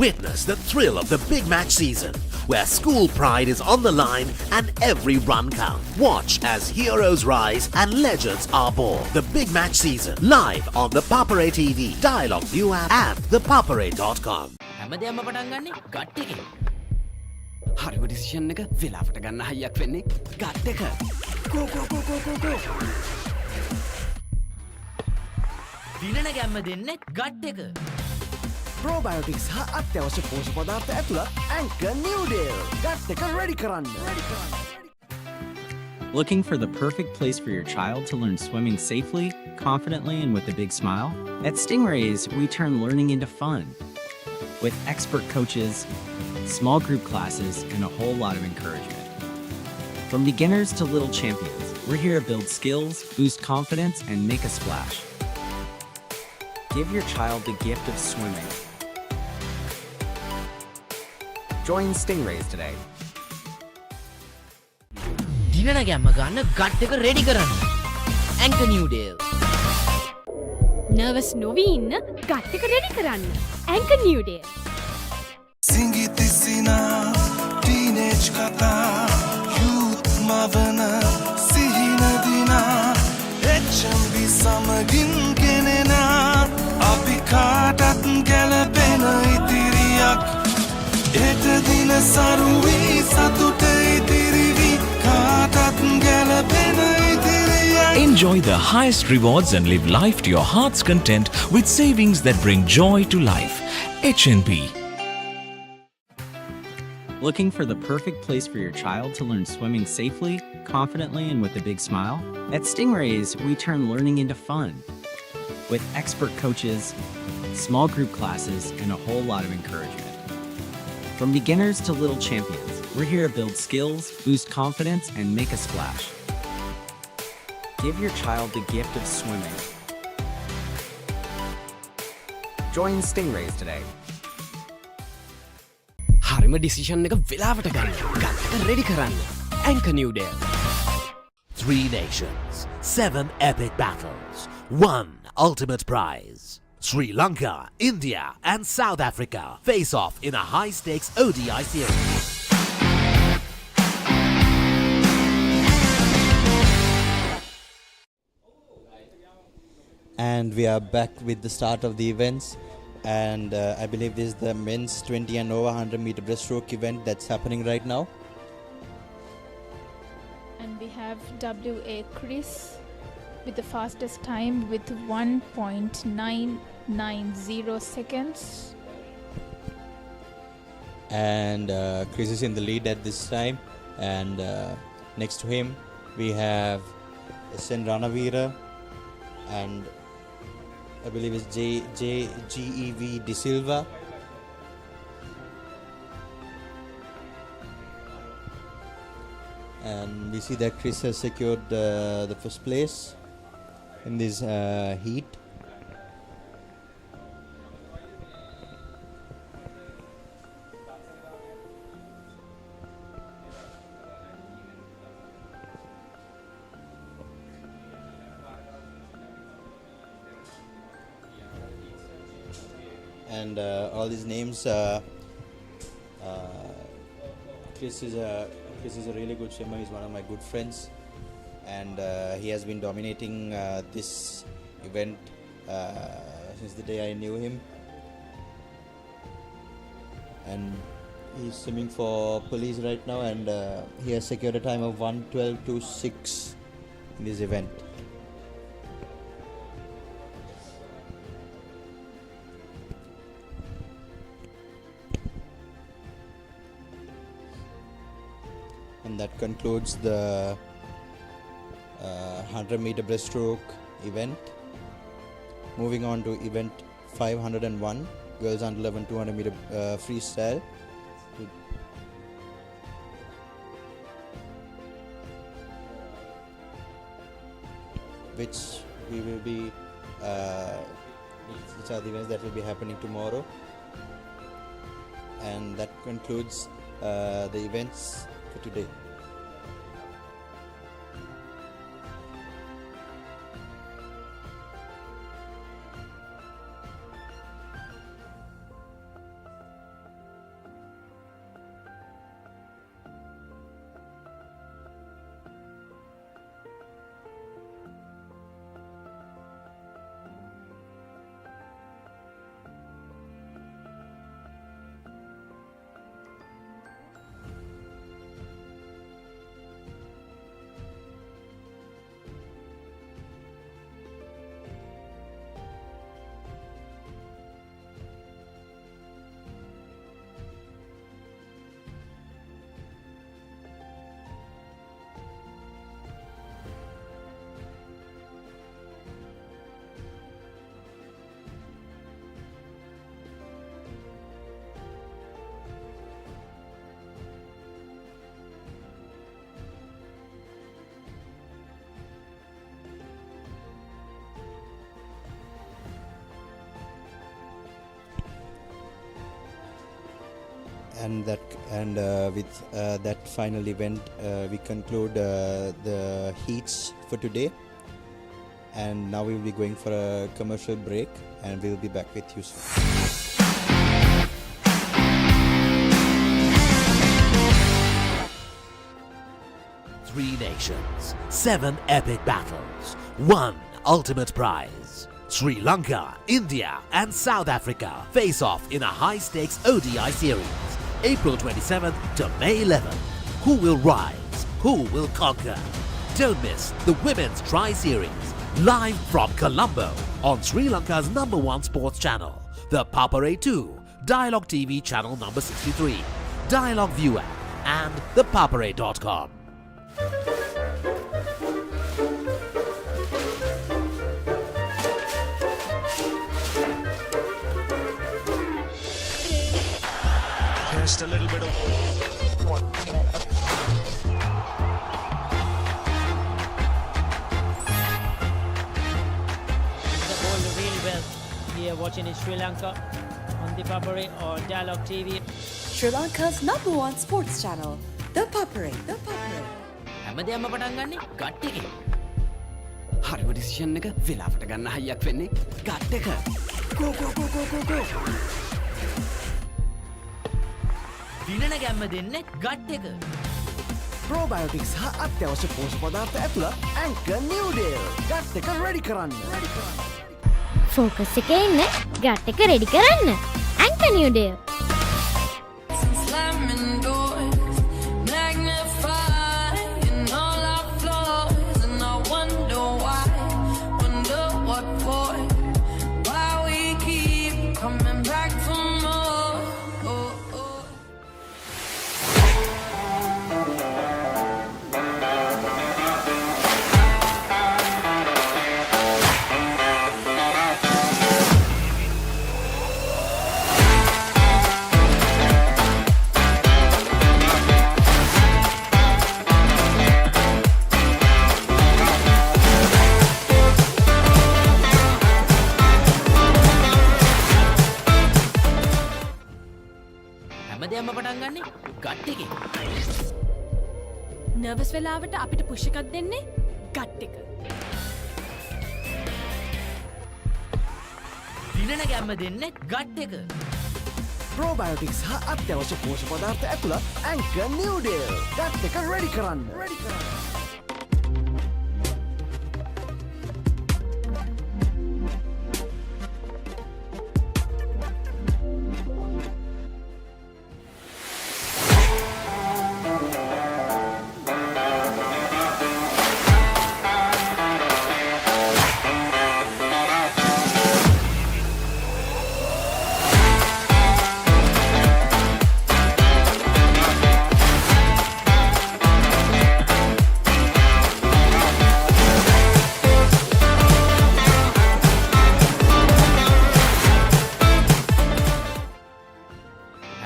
Witness the thrill of the Big Match season, where school pride is on the line and every run counts. Watch as heroes rise and legends are born. The Big Match season, live on the Papare TV, Dialog ViU App and ThePapare.com. හැමදේම පටන් ගන්නේ gut එකේ. හරිම decision එක වෙලාවට ගන්න හයියක් වෙන්නේ gut එක. ගෝ ගෝ ගෝ ගෝ ගෝ ගෝ. දිනන ගැම්ම දෙන්නේ ගට් එක. ප්‍රෝබයෝටික්ස් හා අත්‍යවශ්‍ය පෝෂක පදාර්ථ ඇතුළත් ඇන්කර් නිව්ඩේල්. ගට් එක රෙඩි කරන්න. Looking for the perfect place for your child to learn swimming safely, confidently, and with a big smile? At Stingrays, we turn learning into fun. With expert coaches, small group classes, and a whole lot of encouragement. From beginners to little champions, we're here to build skills, boost confidence, and make a splash. Give your child the gift of swimming. Join Stingrays today. දිනන ගැම්ම ගන්න gut එක ready කරන්න. Anchor නිව්ඩේල්. Nervous නොවී ඉන්න gut එක ready කරන්න. Anchor නිව්ඩේල්. සිංගිතිසිනා teenage කතා youth මවන සිහිනදිනා HNB සමගින් ගෙනෙනා අපි කාටත් ගැලපෙන ඉතිරියක් එට දින සරුවී සතුට ඉතිරිවි කාටත් ගැලපෙන ඉතිරියක්. Enjoy the highest rewards and live life to your heart's content with savings that bring joy to life. HNB. Looking for the perfect place for your child to learn swimming safely, confidently, and with a big smile? At Stingrays, we turn learning into fun. With expert coaches, small group classes, and a whole lot of encouragement. From beginners to little champions, we're here to build skills, boost confidence, and make a splash. Give your child the gift of swimming. Join Stingrays today. හරිම decision එක වෙලාවට ගන්න gut එක ready කරන්න. Anchor නිව්ඩේල්. 3 nations, 7 epic battles, 1 ultimate prize. Sri Lanka, India, and South Africa face off in a high-stakes ODI series. And we are back with the start of the events. And I believe this is the men's 20 and over 100 meter breaststroke event that's happening right now. And we have WA Chris with the fastest time with 1.990 seconds. And Chris is in the lead at this time. And next to him we have SN Ranavira and I believe it's GEV De Silva. And we see that Chris has secured the first place in this heat. And all these names, Chris is a really good swimmer. He's one of my good friends, and he has been dominating this event since the day I knew him. And he's swimming for police right now, and he has secured a time of 1:12.26 in this event. And that concludes the 100 meter breaststroke event. Moving on to event 501, girls under 11 200 meter freestyle. Which we will be which are the events that will be happening tomorrow, and that concludes the events for today. And with that final event, we conclude the heats for today. And now we will be going for a commercial break, and we will be back with you soon. Three nations, 7 epic battles, 1 ultimate prize. Sri Lanka, India and South Africa face off in a high-stakes ODI series, April 27th to May 11th. Who will rise? Who will conquer? Don't miss the Women's Tri-Series, live from Colombo on Sri Lanka's #1 sports channel, ThePapare 2, Dialog TV channel number 63, Dialog ViU App and ThePapare.com. Just a little bit of The ball really well here watching in Sri Lanka on ThePapare or Dialog TV. Sri Lanka's #1 sports channel, ThePapare. හැමදේම පටන් ගන්නේ gut එකේ. හරිම decision එක වෙලාවට ගන්න හයියක් වෙන්නේ gut එක. go. දිනන ගැම්ම දෙන්නේ ගට් එක. Probiotics හා අත්‍යවශ්‍ය පෝෂක පදාර්ථ ඇතුළත් Anchor New Deal. ගට් එක ready කරන්න. ෆෝකස් එකේ ඉන්න ගට් එක රෙඩි කරන්න. Anchor New Deal. Slamming doors, magnifying all our flaws, and I wonder why, wonder what for, why we keep coming back for more. හැමදේම පටන් ගන්නේ gut එකේ. නර්වස් වෙලාවට අපිට පුෂ් එකක් දෙන්නේ ගට් එක. දිනන ගැම්ම දෙන්නේ ගට් එක. Probiotics හා අත්‍යවශ්‍ය පෝෂක පදාර්ථ ඇතුළත් Anchor New Deal. ගට් එක ready කරන්න.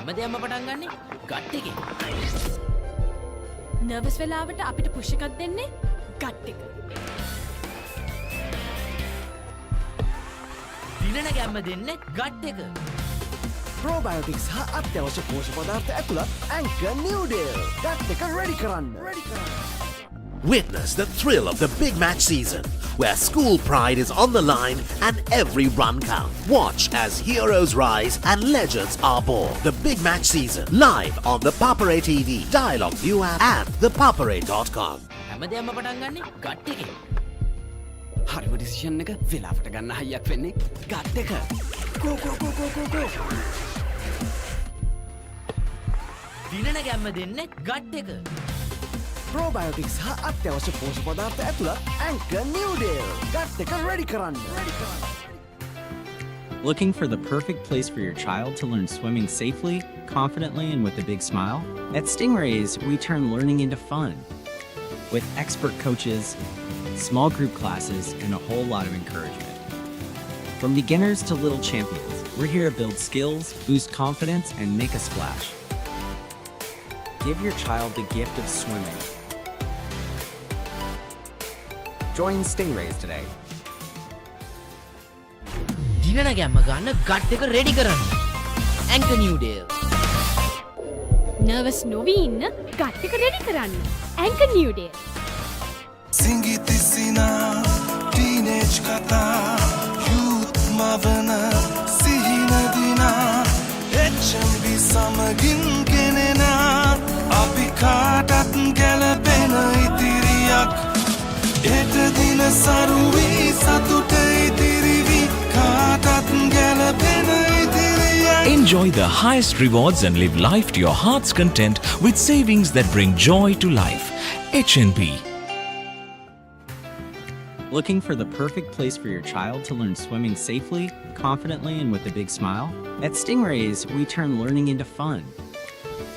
හැමදේම පටන් ගන්නේ ගට් එකේ. නර්වස් වෙලාවට අපිට පුෂ් එකක් දෙන්නේ ගට් එක. දිනන ගැම්ම දෙන්නේ ගට් එක. probiotics හා අත්‍යවශ්‍ය පෝෂක පදාර්ථ ඇතුළත් Anchor Noodle. ගට් එක ready කරන්න. Witness the thrill of the big match season, where school pride is on the line and every run counts. Watch as heroes rise and legends are born. The big match season, live on the Papare TV, Dialog ViU App and ThePapare.com. හැමදේම පටන් ගන්නේ gut එකේ. හරිම decision එක වෙලාවට ගන්න හයියක් වෙන්නේ gut එක. Go go go go go go. දිනන ගැම්ම දෙන්නේ ගට් එක. probiotics හා අත්‍යවශ්‍ය පෝෂක පදාර්ථ ඇතුළත් Anchor Noodle. ගට් එක ready කරන්න. Looking for the perfect place for your child to learn swimming safely, confidently, and with a big smile? At Stingrays, we turn learning into fun. With expert coaches, small group classes, and a whole lot of encouragement. From beginners to little champions, we're here to build skills, boost confidence, and make a splash. Give your child the gift of swimming. Join Stingrays today. දිනන ගැම්ම ගන්න gut එක ready කරන්න. Anchor Noodle. Nervous නොවී ඉන්න gut එක ready කරන්න. Anchor Noodle. සිංගිති සිනා teenage කතා යූත් මවන සිහින දිනා HNB සමගින් ගෙනෙනා අපි කාටත් ගැලපෙන ඉතිරියක් එට දින සරුවී සතුට ඉතිරිවි කාටත් ගැලපෙන ඉතිරියක්. Enjoy the highest rewards and live life to your heart's content with savings that bring joy to life. HNB. Looking for the perfect place for your child to learn swimming safely, confidently, and with a big smile? At Stingrays, we turn learning into fun.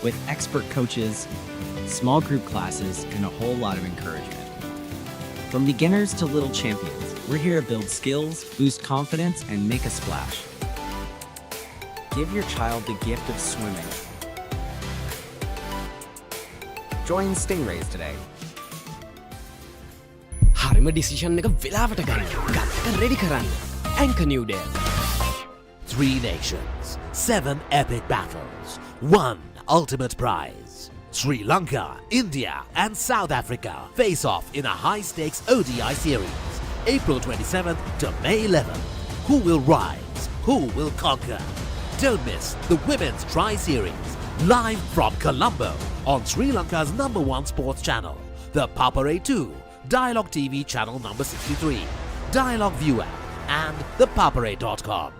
With expert coaches, small group classes, and a whole lot of encouragement. From beginners to little champions, we're here to build skills, boost confidence, and make a splash. Give your child the gift of swimming. Join Stingrays today. හරිම decision එක වෙලාවට ගන්න gut එක ready කරන්න. Anchor Noodle. 3 nations, 7 epic battles, 1 ultimate prize. Sri Lanka, India, and South Africa face off in a high-stakes ODI series, April 27th to May 11th. Who will rise? Who will conquer? Don't miss the Women's Tri-Series, live from Colombo on Sri Lanka's #1 sports channel, ThePapare 2, Dialog TV channel number 63, Dialog ViU App, and ThePapare.com.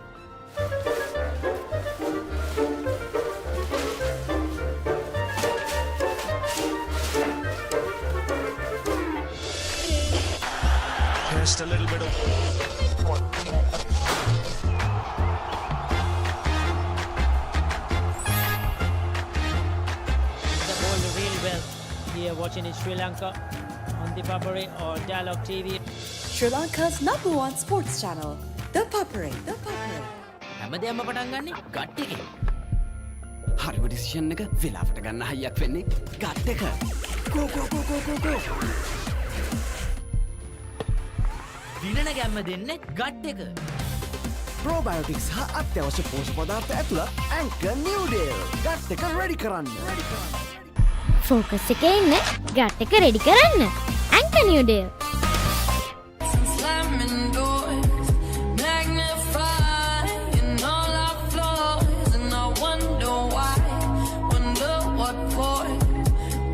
Just a little bit of The ball really well. Here watching in Sri Lanka on ThePapare or Dialog TV. Sri Lanka's #1 sports channel, ThePapare. හැමදේම පටන් ගන්නේ gut එකේ. හරිම decision එක වෙලාවට ගන්න හයියක් වෙන්නේ gut එක. Go go go go go go. දිනන ගැම්ම දෙන්නේ ගට් එක. probiotics හා අත්‍යවශ්‍ය පෝෂක පදාර්ථ ඇතුළත් Anchor Noodle. ගට් එක ready කරන්න. ෆෝකස් එකේ ඉන්න ගට් එක රෙඩි කරන්න. Anchor Noodle. slamming doors, magnifying all our flaws, and I wonder why, wonder what for,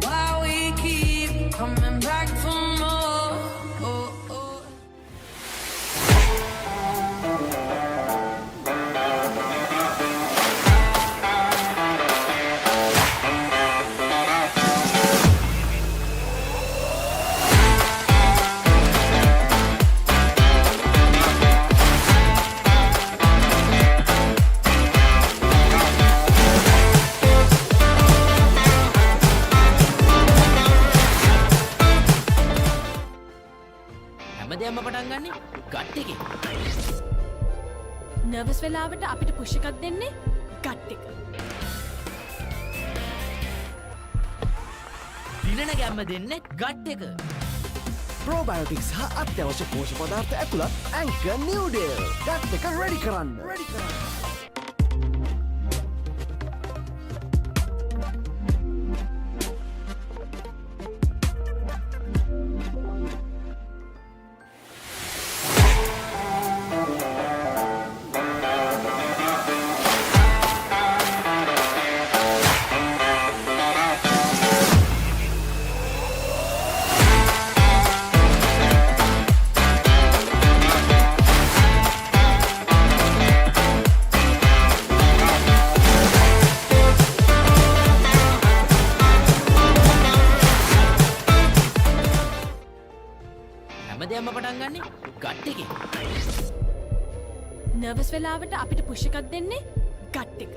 why we keep coming back for more. Oh, oh. හැමදේම පටන් ගන්නේ gut එකේ. නර්වස් වෙලාවට අපිට පුෂ් එකක් දෙන්නේ ගට් එක. දිනන ගැම්ම දෙන්නේ ගට් එක. ප්‍රෝබයෝටික්ස් හා අත්‍යවශ්‍ය පෝෂ්‍ය පදාර්ථ ඇතුළත් ඇංකර් නිව්ඩේල්. ගට් එක රෙඩි කරන්න. හැමදේම පටන් ගන්නේ ගට් එකෙන්. නර්වස් වෙලාවට අපිට පුෂ් එකක් දෙන්නේ ගට් එක.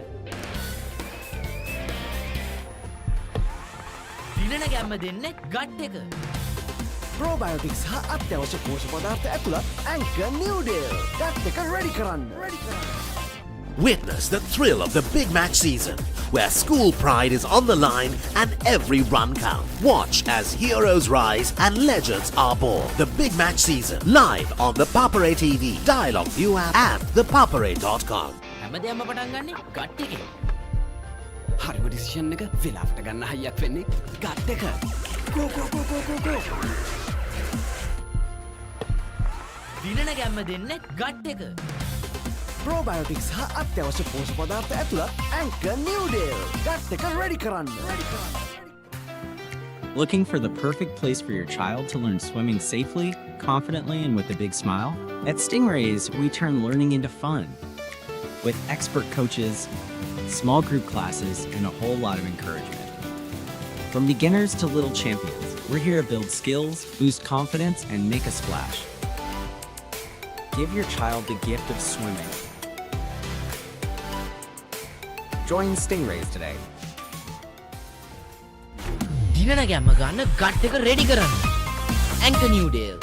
දිනන ගැම්ම දෙන්නේ ගට් එක. ප්‍රෝබයෝටික්ස් හා අත්‍යවශ්‍ය පෝෂ්‍ය පදාර්ථ ඇතුළත් ඇංකර් නිව්ඩේල්. ගට් එක රෙඩි කරන්න. Witness the thrill of the big match season, where school pride is on the line and every run counts. Watch as heroes rise and legends are born. The big match season, live on the Papare TV, Dialog ViU App and ThePapare.com. හැමදේම පටන් ගන්නේ gut එකෙන්. හරිම decision එක වෙලාවට ගන්න හයියක් වෙන්නේ gut එක. ගෝ ගෝ ගෝ ගෝ ගෝ ගෝ. දිනන ගැම්ම දෙන්නේ ගට් එක. ප්‍රෝබයෝටික්ස් හා අත්‍යවශ්‍ය පෝෂ්‍ය පදාර්ථ ඇතුළත් ඇංකර් නිව්ඩේල්. ගට් එක රෙඩි කරන්න. Looking for the perfect place for your child to learn swimming safely, confidently, and with a big smile? At Stingrays, we turn learning into fun. With expert coaches, small group classes, and a whole lot of encouragement. From beginners to little champions, we're here to build skills, boost confidence, and make a splash. Give your child the gift of swimming. Join Stingrays today. දිනන ගැම්ම ගන්න gut එක ready කරන්න. ඇංකර් නිව්ඩේල්.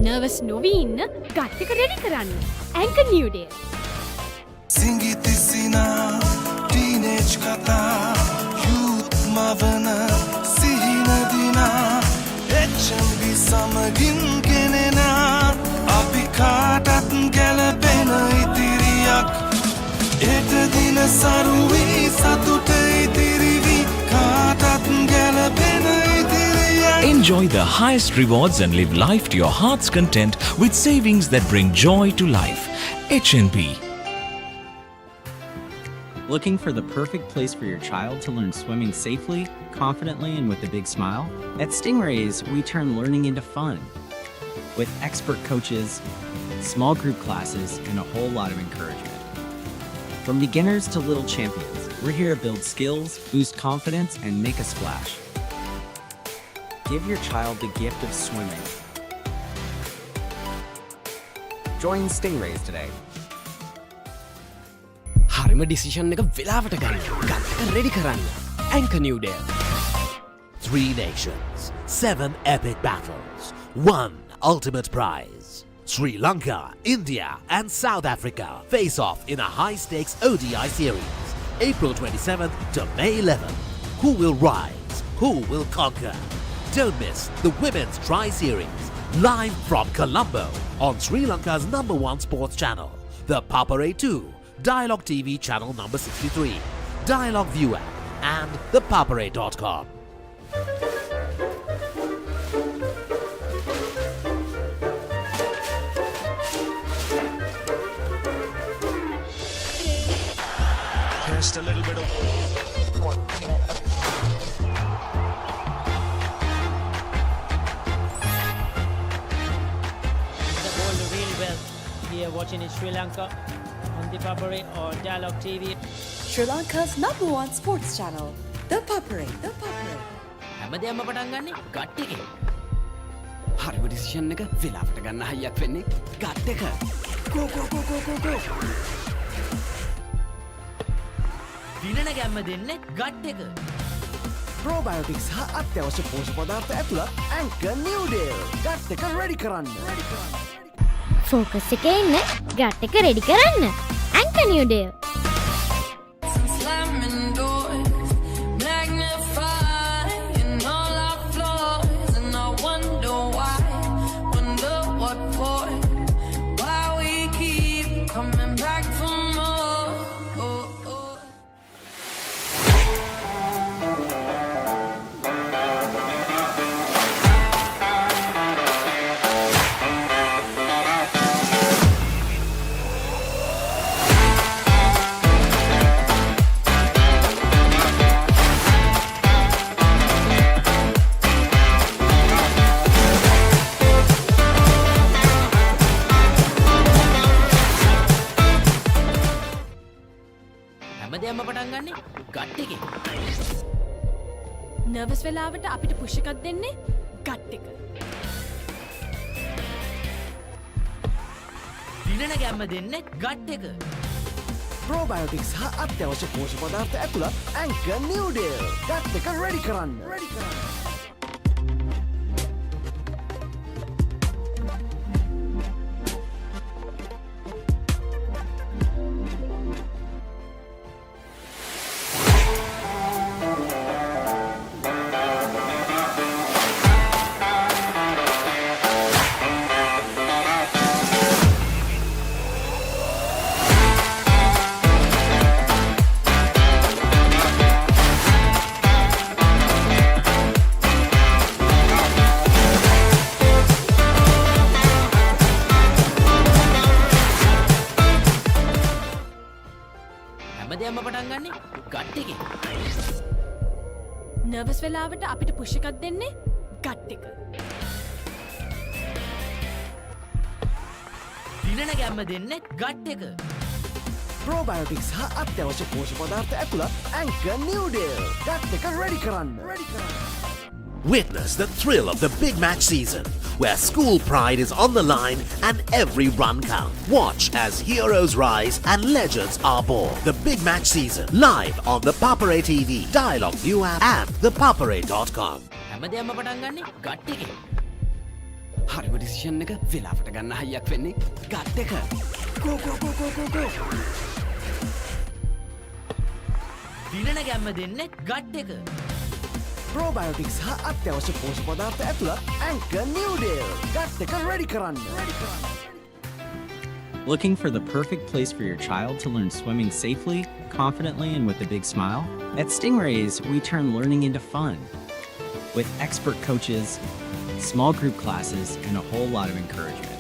Nervous නොවී ඉන්න gut එක ready කරන්න. ඇංකර් නිව්ඩේල්. සිංගිතිසිනා teenage කතා youth මවන සිහිනදිනා HNB සමගින් ගෙනෙනා අපි කාටත් ගැලපෙන ඉතිරියක් එට දින සරුවී සතුට ඉතිරිවි කාටත් ගැලපෙන ඉතිරියක්. Enjoy the highest rewards and live life to your heart's content with savings that bring joy to life. HNB. Looking for the perfect place for your child to learn swimming safely, confidently, and with a big smile? At Stingrays, we turn learning into fun. With expert coaches, small group classes, and a whole lot of encouragement. From beginners to little champions, we're here to build skills, boost confidence, and make a splash. Give your child the gift of swimming. Join Stingrays today. හරිම decision එක වෙලාවට ගන්න gut එක ready කරන්න. ඇංකර් නිව්ඩේල්. 3 nations, 7 epic battles, 1 ultimate prize. Sri Lanka, India, and South Africa face off in a high-stakes ODI series, April 27th to May 11th. Who will rise? Who will conquer? Don't miss the Women's Tri-Series, live from Colombo on Sri Lanka's #1 sports channel, ThePapare 2, Dialog TV channel number 63, Dialog ViU App, and ThePapare.com. Just a little bit of The ball really well. We are watching in Sri Lanka on ThePapare or Dialog TV. Sri Lanka's #1 sports channel, ThePapare. හැමදේම පටන් ගන්නේ gut එකෙන්. හරිම decision එක වෙලාවට ගන්න හයියක් වෙන්නේ gut එක. ගෝ ගෝ ගෝ ගෝ ගෝ ගෝ. දිනන ගැම්ම දෙන්නේ ගට් එක. ප්‍රෝබයෝටික්ස් හා අත්‍යවශ්‍ය පෝෂ්‍ය පදාර්ථ ඇතුළත් ඇංකර් නිව්ඩේල්. ගට් එක රෙඩි කරන්න. ෆෝකස් එකේ ඉන්න ගට් එක රෙඩි කරන්න. ඇංකර් නිව්ඩේල්. slamming doors, magnifying all our flaws, and I wonder nervous වෙලාවට අපිට පුෂ් එකක් දෙන්නේ ගට් එක. දිනන ගැම්ම දෙන්නේ ගට් එක. ප්‍රෝබයෝටික්ස් හා අත්‍යවශ්‍ය පෝෂක පදාර්ථ ඇතුළත් ඇන්කර් නිව්ඩේල් ගට් එක රෙඩි කරන්න. නර්වස් වෙලාවට අපිට පුෂ් එකක් දෙන්නේ ගට් එක. දිනන ගැම්ම දෙන්නේ ගට් එක. ප්‍රෝබයෝටික්ස් හා අත්‍යවශ්‍ය පෝෂක පදාර්ථ ඇතුළත් ඇන්කර් නිව්ඩේල් ගට් එක රෙඩි කරන්න. Witness the thrill of the big match season, where school pride is on the line and every run counts. Watch as heroes rise and legends are born. The big match season, live on the Papare TV, Dialog ViU App and ThePapare.com. හැමදේම පටන් ගන්නේ gut එකේ. හරිම decision එක වෙලාවට ගන්න හයියක් වෙන්නේ gut එක. ගෝ ගෝ ගෝ ගෝ ගෝ ගෝ. දිනන ගැම්ම දෙන්නේ ගට් එක. ප්‍රෝබයෝටික්ස් හා අත්‍යවශ්‍ය පෝෂක පදාර්ථ ඇතුළත් ඇන්කර් නිව්ඩේල් ගට් එක රෙඩි කරන්න. Looking for the perfect place for your child to learn swimming safely, confidently, and with a big smile? At Stingrays, we turn learning into fun. With expert coaches, small group classes, and a whole lot of encouragement.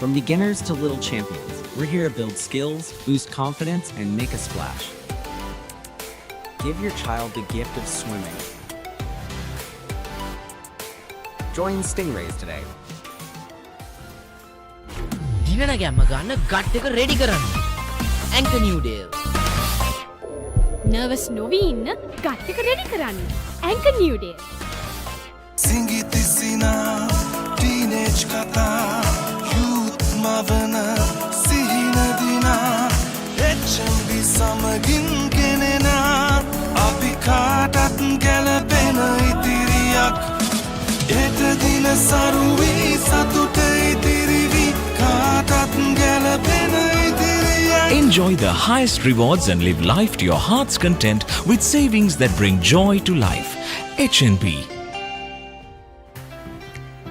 From beginners to little champions, we're here to build skills, boost confidence, and make a splash. Give your child the gift of swimming. Join Stingrays today. දිනන ගැම්ම ගන්න gut එක ready කරන්න. Anchor නිව්ඩේල්. Nervous නොවී ඉන්න gut එක ready කරන්න. Anchor නිව්ඩේල්. සිංගිති සිනා teenage කතා යූත් මවන සිහින දිනා HNB සමගින් ගෙනෙනා අපි කාටත් ගැලපෙන ඉතිරියක් එට දින සරුවී සතුට ඉතිරිවි කාටත් ගැලපෙන ඉතිරියක්. Enjoy the highest rewards and live life to your heart's content with savings that bring joy to life. HNB.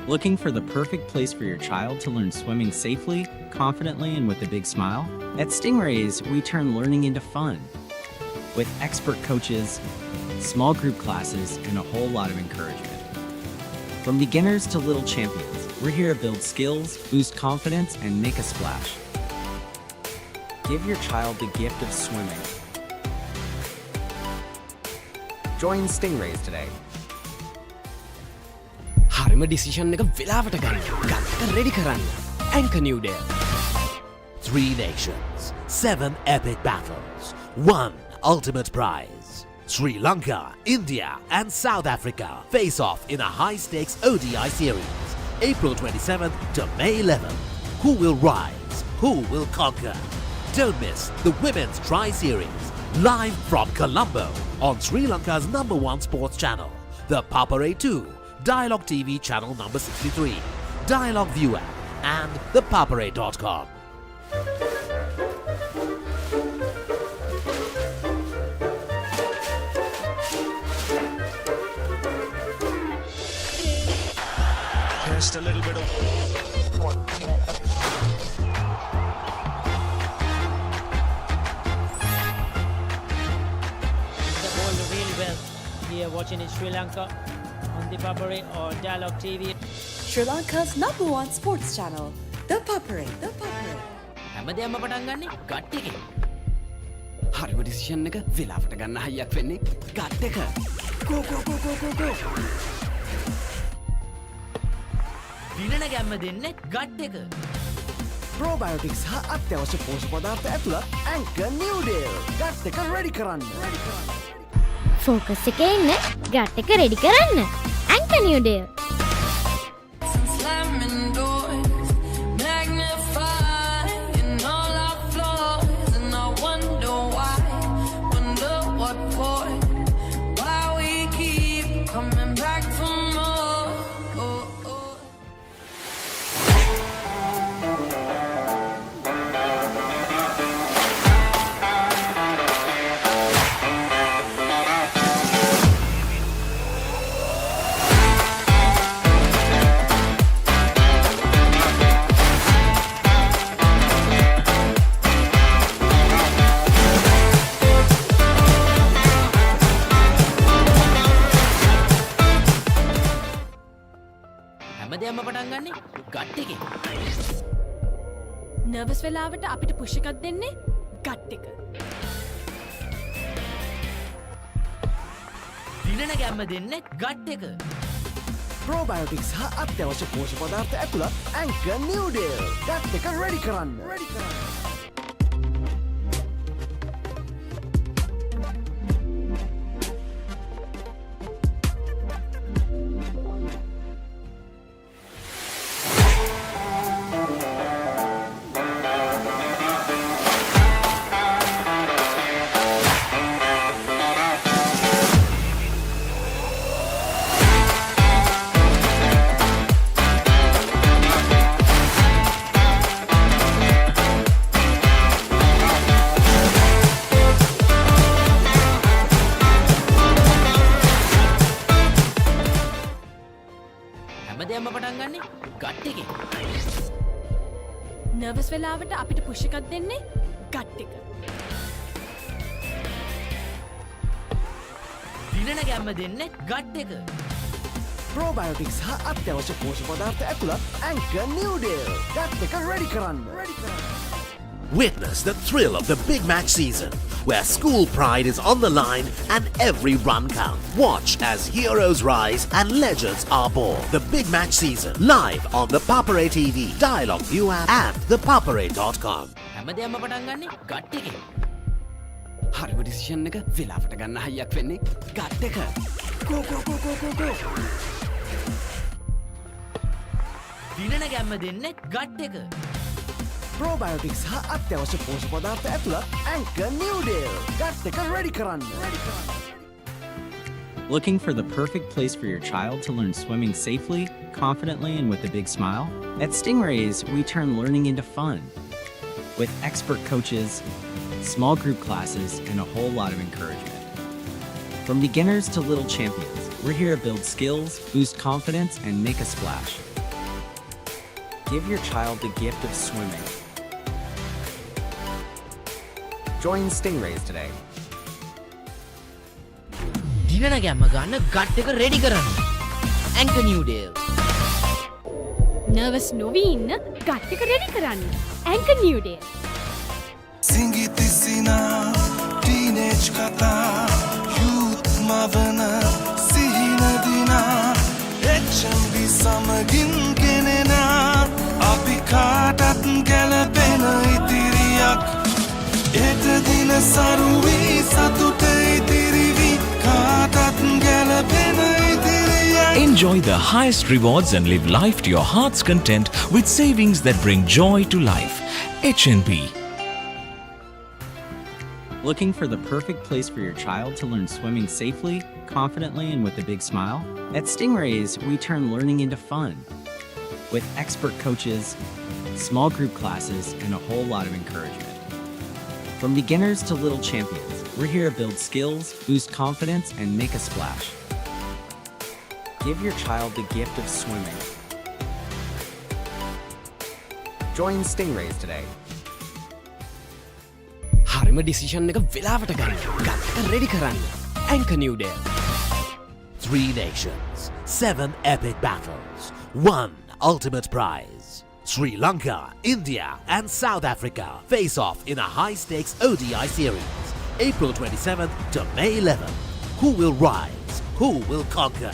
Looking for the perfect place for your child to learn swimming safely, confidently, and with a big smile? At Stingrays, we turn learning into fun. With expert coaches, small group classes, and a whole lot of encouragement. From beginners to little champions, we're here to build skills, boost confidence, and make a splash. Give your child the gift of swimming. Join Stingrays today. හරිම decision එක වෙලාවට ගන්න gut එක ready කරන්න. Anchor නිව්ඩේල්. 3 nations, 7 epic battles, 1 ultimate prize. Sri Lanka, India, and South Africa face off in a high-stakes ODI series, April 27th to May 11th. Who will rise? Who will conquer? Don't miss the Women's Tri-Series, live from Colombo on Sri Lanka's #1 sports channel, the Papare 2, Dialog TV channel number 63, Dialog ViU App, and ThePapare.com. Just a little bit of The ball really well here watching in Sri Lanka on ThePapare or Dialog TV. Sri Lanka's #1 sports channel, ThePapare. හැමදේම පටන් ගන්නේ gut එකේ. හරිම decision එක වෙලාවට ගන්න හයියක් වෙන්නේ gut එක. ගෝ ගෝ ගෝ ගෝ ගෝ ගෝ. දිනන ගැම්ම දෙන්නේ ගට් එක. ප්‍රෝබයෝටික්ස් හා අත්‍යවශ්‍ය පෝෂක පදාර්ථ ඇතුළත් ඇන්කර් නිව්ඩේල් ගට් එක රෙඩි කරන්න. ෆෝකස් එකේ ඉන්න ගට් එක රෙඩි කරන්න. Anchor new day. Slamming doors, magnifying all our flaws, and I wonder why, wonder what for, why we keep coming back for more. හැමදේම පටන් ගන්නේ ගට් එකේ. නර්වස් වෙලාවට අපිට පුෂ් එකක් දෙන්නේ ගට් එක. දිනන ගැම්ම දෙන්නේ ගට් එක. ප්‍රෝබයෝටික්ස් හා අත්‍යවශ්‍ය පෝෂක පදාර්ථ ඇතුළත් ඇන්කර් නිව් ඩේ. ගට් එක රෙඩි කරන්න. හැමදේම පටන් ගන්නේ ගට් එකේ. නර්වස් වෙලාවට අපිට පුෂ් එකක් දෙන්නේ ගට් එක. දිනන ගැම්ම දෙන්නේ ගට් එක. ප්‍රෝබයෝටික්ස් හා අත්‍යවශ්‍ය පෝෂක පදාර්ථ ඇතුළත් ඇන්කර් නිව් ඩේ. ගට් එක රෙඩි කරන්න. Witness the thrill of the big match season, where school pride is on the line and every run counts. Watch as heroes rise and legends are born. The big match season, live on the Papare TV, Dialog ViU App and ThePapare.com. හැමදේම පටන් ගන්නේ gut එකේ. හරිම decision එක වෙලාවට ගන්න හයියක් වෙන්නේ gut එක. ගෝ ගෝ ගෝ ගෝ ගෝ ගෝ. දිනන ගැම්ම දෙන්නේ ගට් එක. ප්‍රෝබයෝටික්ස් හා අත්‍යවශ්‍ය පෝෂක පදාර්ථ ඇතුළත් ඇන්කර් නිව් ඩේ. ගට් එක රෙඩි කරන්න. Looking for the perfect place for your child to learn swimming safely, confidently, and with a big smile? At Stingrays, we turn learning into fun. With expert coaches, small group classes, and a whole lot of encouragement. From beginners to little champions, we're here to build skills, boost confidence, and make a splash. Give your child the gift of swimming. Join Stingrays today. දිනන ගැම්ම ගන්න gut එක ready කරන්න. Anchor new day. Nervous නොවී ඉන්න gut එක ready කරන්න. Anchor new day. සිංගිති සිනා ටීනේජ් කතා යූත් මවන සිහින දිනා HNB සමගින් ගෙනෙනා අපි කාටත් ගැලපෙන ඉතිරියක් එත දින සරුවී සතුට ඉතිරිවි කාටත් ගැලපෙන ඉතිරියක්. Enjoy the highest rewards and live life to your heart's content with savings that bring joy to life. HNB. Looking for the perfect place for your child to learn swimming safely, confidently, and with a big smile? At Stingrays, we turn learning into fun. With expert coaches, small group classes, and a whole lot of encouragement. From beginners to little champions, we're here to build skills, boost confidence, and make a splash. Give your child the gift of swimming. Join Stingrays today. හරිම decision එක වෙලාවට ගන්න gut එක ready කරන්න. Anchor new day. 3 nations, 7 epic battles, 1 ultimate prize. Sri Lanka, India, and South Africa face off in a high-stakes ODI series, April 27th to May 11th. Who will rise? Who will conquer?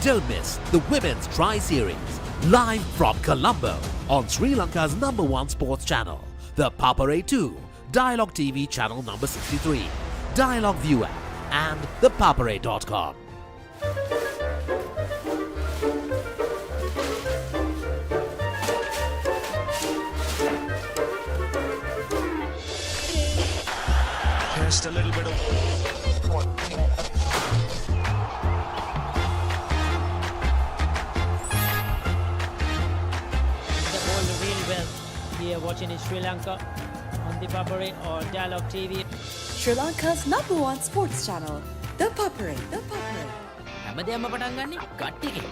Don't miss the Women's Tri-Series, live from Colombo on Sri Lanka's #1 sports channel, the Papare 2, Dialog TV channel number 63, Dialog ViU App, and ThePapare.com. Just a little bit of The ball really well here watching in Sri Lanka on ThePapare or Dialog TV. Sri Lanka's #1 sports channel, ThePapare. හැමදේම පටන් ගන්නේ gut එකෙන්.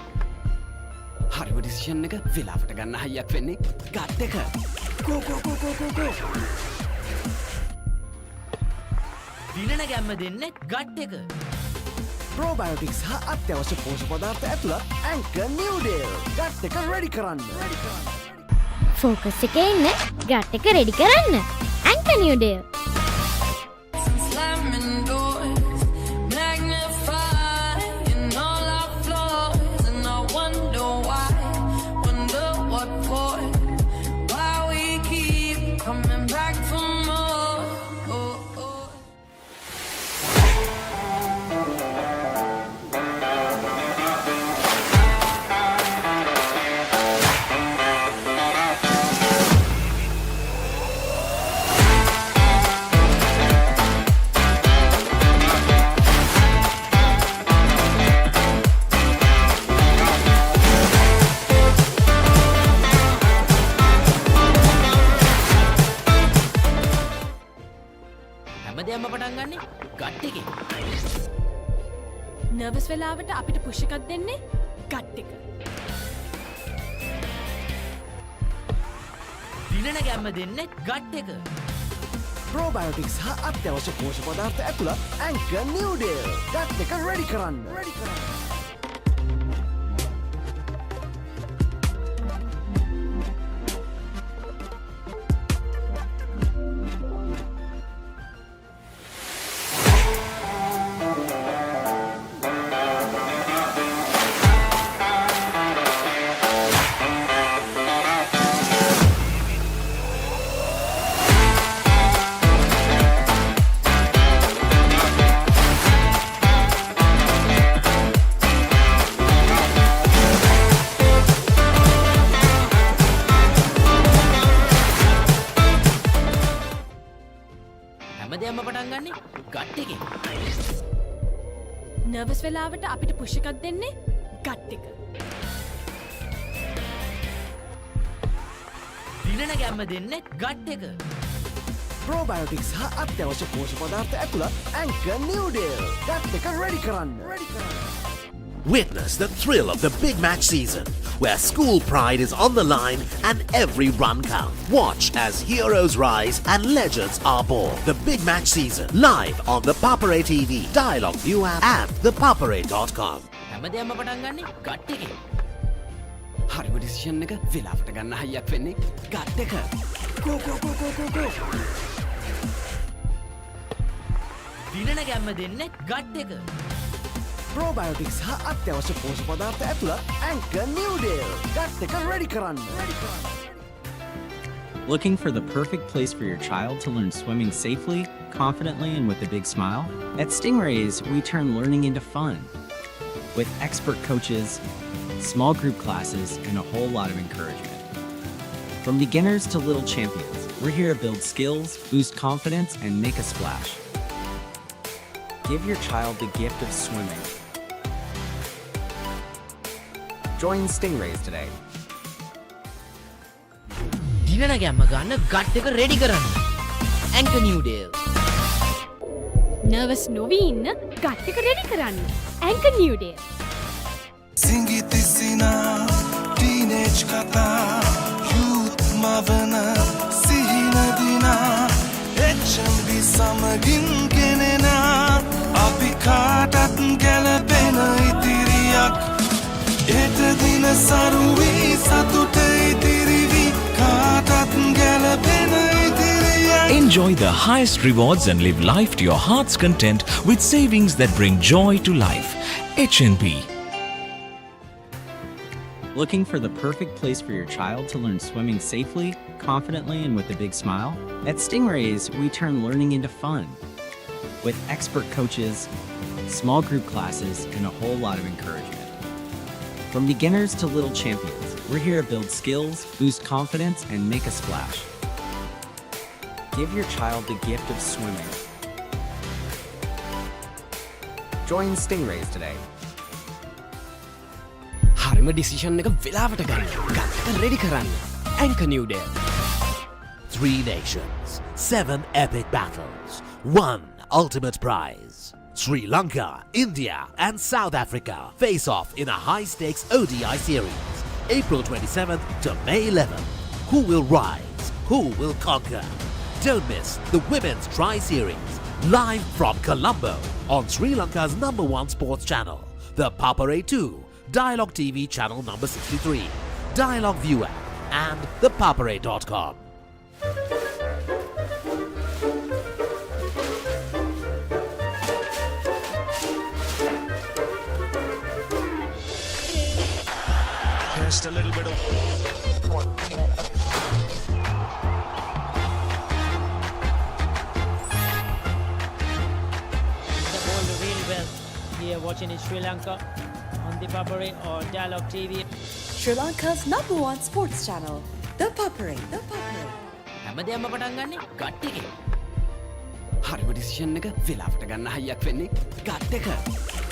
හරිම decision එක වෙලාවට ගන්න හයියක් වෙන්නේ gut එක. Go go go go go go. දිනන ගැම්ම දෙන්නේ ගට් එක. Probiotics හා අත්‍යවශ්‍ය පෝෂක පදාර්ථ ඇතුළත් Anchor New Deal. ගට් එක ready කරන්න. ෆෝකස් එකේ ඉන්න ගට් එක රෙඩි කරන්න. Anchor New Day. Slamming doors, magnifying all our flaws, and I wonder why, wonder what for, why we keep coming back for more. හැමදේම පටන් ගන්නේ gut එකෙන්. නර්වස් වෙලාවට අපිට පුෂ් එකක් දෙන්නේ ගට් එක. දිනන ගැම්ම දෙන්නේ ගට් එක. Probiotics හා අත්‍යවශ්‍ය පෝෂක පදාර්ථ ඇතුළත් Anchor New Deal. ගට් එක ready කරන්න. හැමදේම පටන් ගන්නේ ගට් එකෙන්. නර්වස් වෙලාවට අපිට පුෂ් එකක් දෙන්නේ ගට් එක. දිනන ගැම්ම දෙන්නේ ගට් එක. Probiotics හා අත්‍යවශ්‍ය පෝෂක පදාර්ථ ඇතුළත් Anchor New Deal. ගට් එක ready කරන්න. Witness the thrill of the big match season, where school pride is on the line and every run counts. Watch as heroes rise and legends are born. The big match season, live on the Papare TV, Dialog ViU App and ThePapare.com. හැමදේම පටන් ගන්නේ gut එකෙන්. හරිම decision එක වෙලාවට ගන්න හයියක් වෙන්නේ gut එක. Go go go go go go. දිනන ගැම්ම දෙන්නේ ගට් එක. Probiotics හා අත්‍යවශ්‍ය පෝෂක පදාර්ථ ඇතුළත් Anchor New Deal. ගට් එක ready කරන්න. Looking for the perfect place for your child to learn swimming safely, confidently, and with a big smile? At Stingrays, we turn learning into fun. With expert coaches, small group classes, and a whole lot of encouragement. From beginners to little champions, we're here to build skills, boost confidence, and make a splash. Give your child the gift of swimming. Join Stingrays today. දිනන ගැම්ම ගන්න gut එක ready කරන්න. Anchor New Deal. Nervous නොවී ඉන්න gut එක ready කරන්න. Anchor New Day. සිංගිතිසිනා teenage කතා යුත් මවන සිහිනදිනා HNB සමගින් ගෙනෙනා අපි කාටත් ගැලපෙන ඉතිරියක් එත දින සරුවී සතුට ඉතිරිවි කාටත් ගැලපෙන ඉතිරියක්. Enjoy the highest rewards and live life to your heart's content with savings that bring joy to life. HNB. Looking for the perfect place for your child to learn swimming safely, confidently, and with a big smile? At Stingrays, we turn learning into fun. with expert coaches, small group classes, and a whole lot of encouragement. From beginners to little champions, we're here to build skills, boost confidence, and make a splash. Give your child the gift of swimming. Join Stingrays today. හරිම decision එක වෙලාවට ගන්න. ගත්තට ready කරන්න. Anchor New Day. 3 nations, 7 epic battles, 1 ultimate prize. Sri Lanka, India and South Africa face off in a high-stakes ODI series, April 27th to May 11th. Who will rise? Who will conquer? Don't miss the Women's Tri-Series, live from Colombo on Sri Lanka's #1 sports channel, ThePapare 2, Dialog TV channel number 63, Dialog ViU App and ThePapare.com. Just a little bit of The ball really well here watching in Sri Lanka on ThePapare or Dialog TV. Sri Lanka's #1 sports channel, ThePapare. හැමදේම පටන් ගන්නේ gut එකේ. හරිම decision එක වෙලාවට ගන්න හයියක් වෙන්නේ gut එක.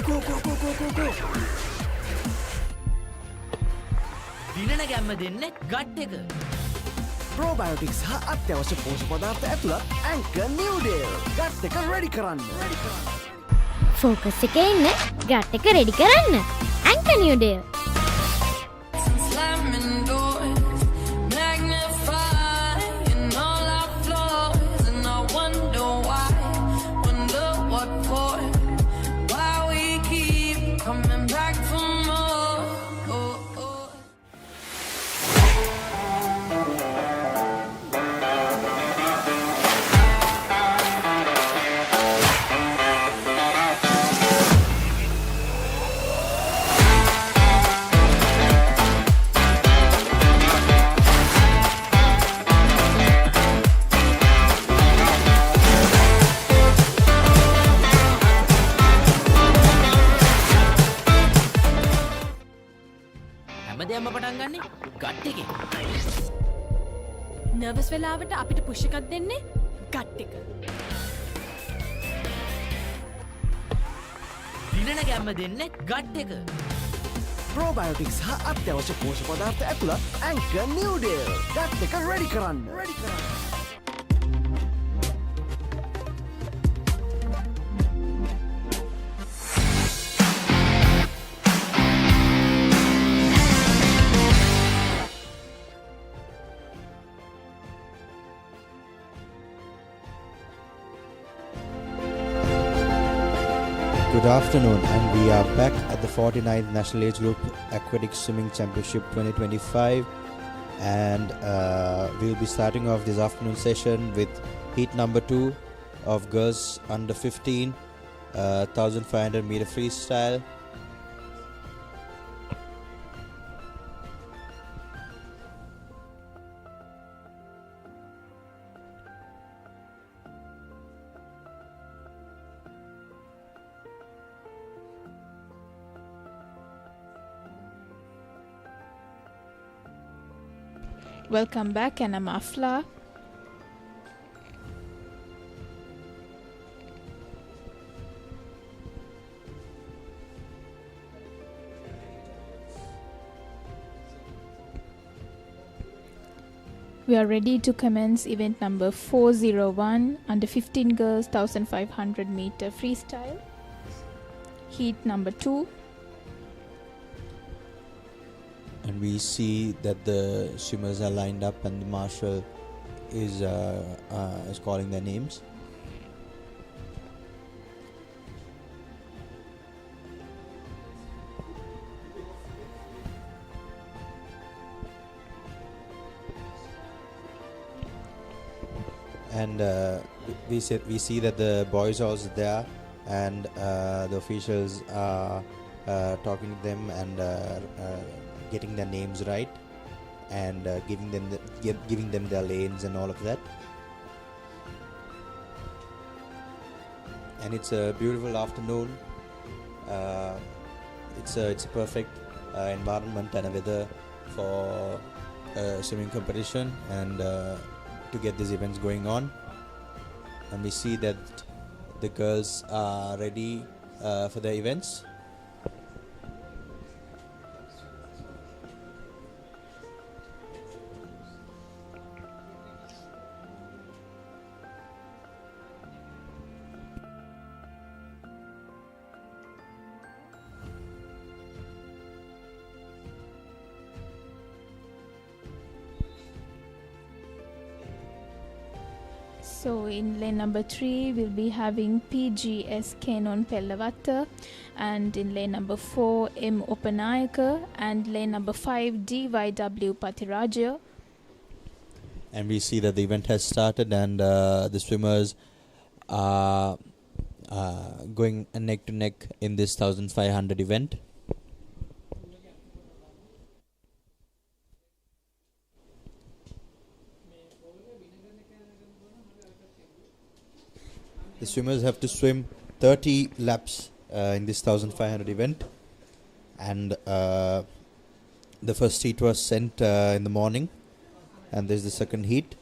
Go go go go go go. දිනන ගැම්ම දෙන්නේ ගට් එක. Probiotics හා අත්‍යවශ්‍ය පෝෂක පදාර්ථ ඇතුළත් Anchor New Day. ගට් එක ready කරන්න. ෆෝකස් එකේ ඉන්න ගට් එක රෙඩි කරන්න. Anchor New Day. Slamming doors, magnifying all our flaws, and I wonder why, wonder what for, why we keep coming back for more. හැමදේම පටන් ගන්නේ gut එකේ. නර්වස් වෙලාවට අපිට පුෂ් එකක් දෙන්නේ ගට් එක. දිනන ගැම්ම දෙන්නේ ගට් එක. Probiotics හා අත්‍යවශ්‍ය පෝෂක පදාර්ථ ඇතුළත් Anchor New Day. ගට් එක ready කරන්න. Good afternoon, and we are back at the 49th National Age Group Aquatic Swimming Championship 2025, and we'll be starting off this afternoon session with heat number 2 of girls under 15, 1500 meter freestyle. Welcome back, and I'm Afla. We are ready to commence event number 401, under 15 girls 1500 meter freestyle. Heat number 2. And we see that the swimmers are lined up, and the marshal is calling their names. And we see that the boys are also there, and the officials are talking to them and getting their names right, and giving them their lanes and all of that. and it's a beautiful afternoon. It's a perfect environment and a weather for swimming competition and to get these events going on. And we see that the girls are ready for the events. So in lane number 3, we'll be having PGS Kenon Pellavatta, and in lane number 4, M Opanayaka, and lane number 5, DYW Patiraja. And we see that the event has started, and the swimmers are going neck to neck in this 1500 event. The swimmers have to swim 30 laps in this 1500 event, and the first heat was sent in the morning, and there's the second heat.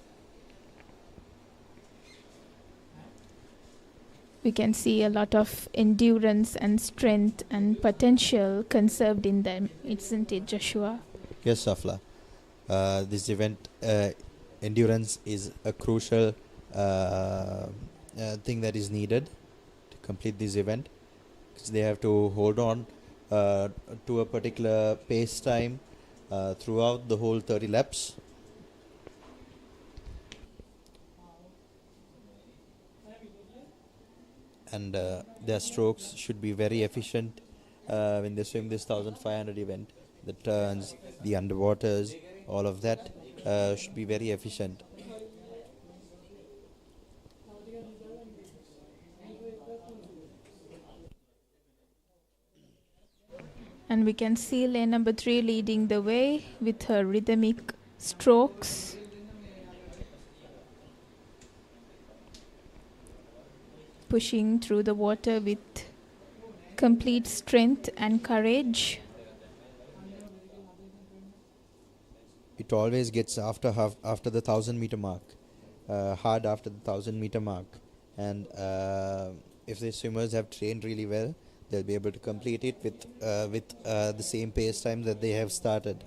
We can see a lot of endurance and strength and potential conserved in them, isn't it, Joshua? Yes, Safla. This event, endurance is a crucial thing that is needed to complete this event, because they have to hold on to a particular pace time throughout the whole 30 laps. And their strokes should be very efficient when they swim this 1500 event. The turns, the underwaters, all of that should be very efficient. And we can see lane number 3 leading the way with her rhythmic strokes. Pushing through the water with complete strength and courage. It always gets after the 1000 meter mark, hard after the 1000 meter mark, and if the swimmers have trained really well, they'll be able to complete it with the same pace time that they have started.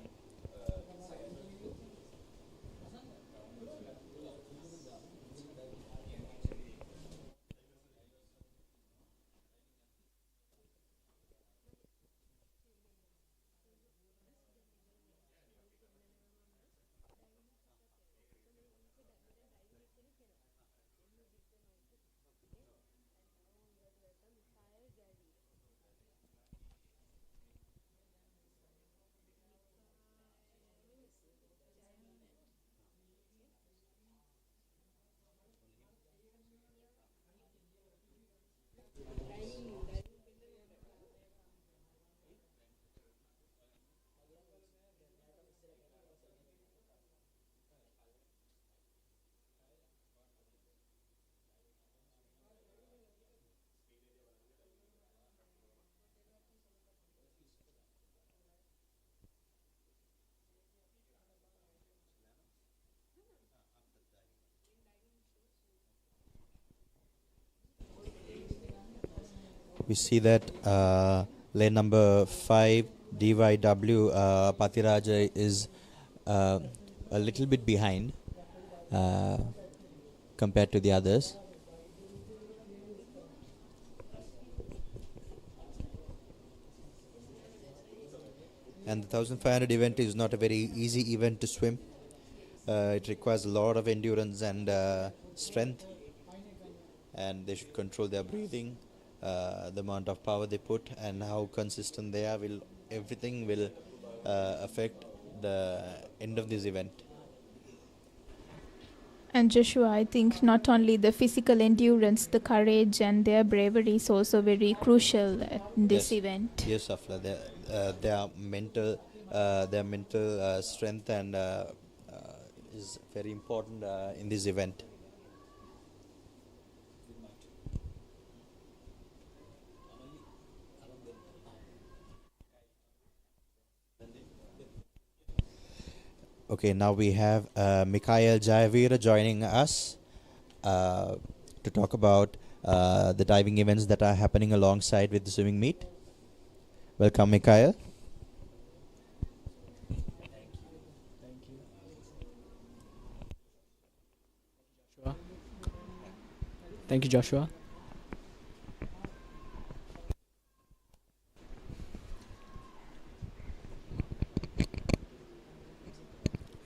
We see that lane number 5, DYW Patiraja, is a little bit behind compared to the others. And the 1500 event is not a very easy event to swim. It requires a lot of endurance and strength, and they should control their breathing, the amount of power they put, and how consistent they are. Everything will affect the end of this event. And Joshua, I think not only the physical endurance, the courage and their bravery is also very crucial in this event. Yes, Afla. Their mental strength and is very important in this event. Okay, now we have Mikhail Jayavira joining us to talk about the diving events that are happening alongside with the swimming meet. Welcome, Mikhail. Thank you, Joshua.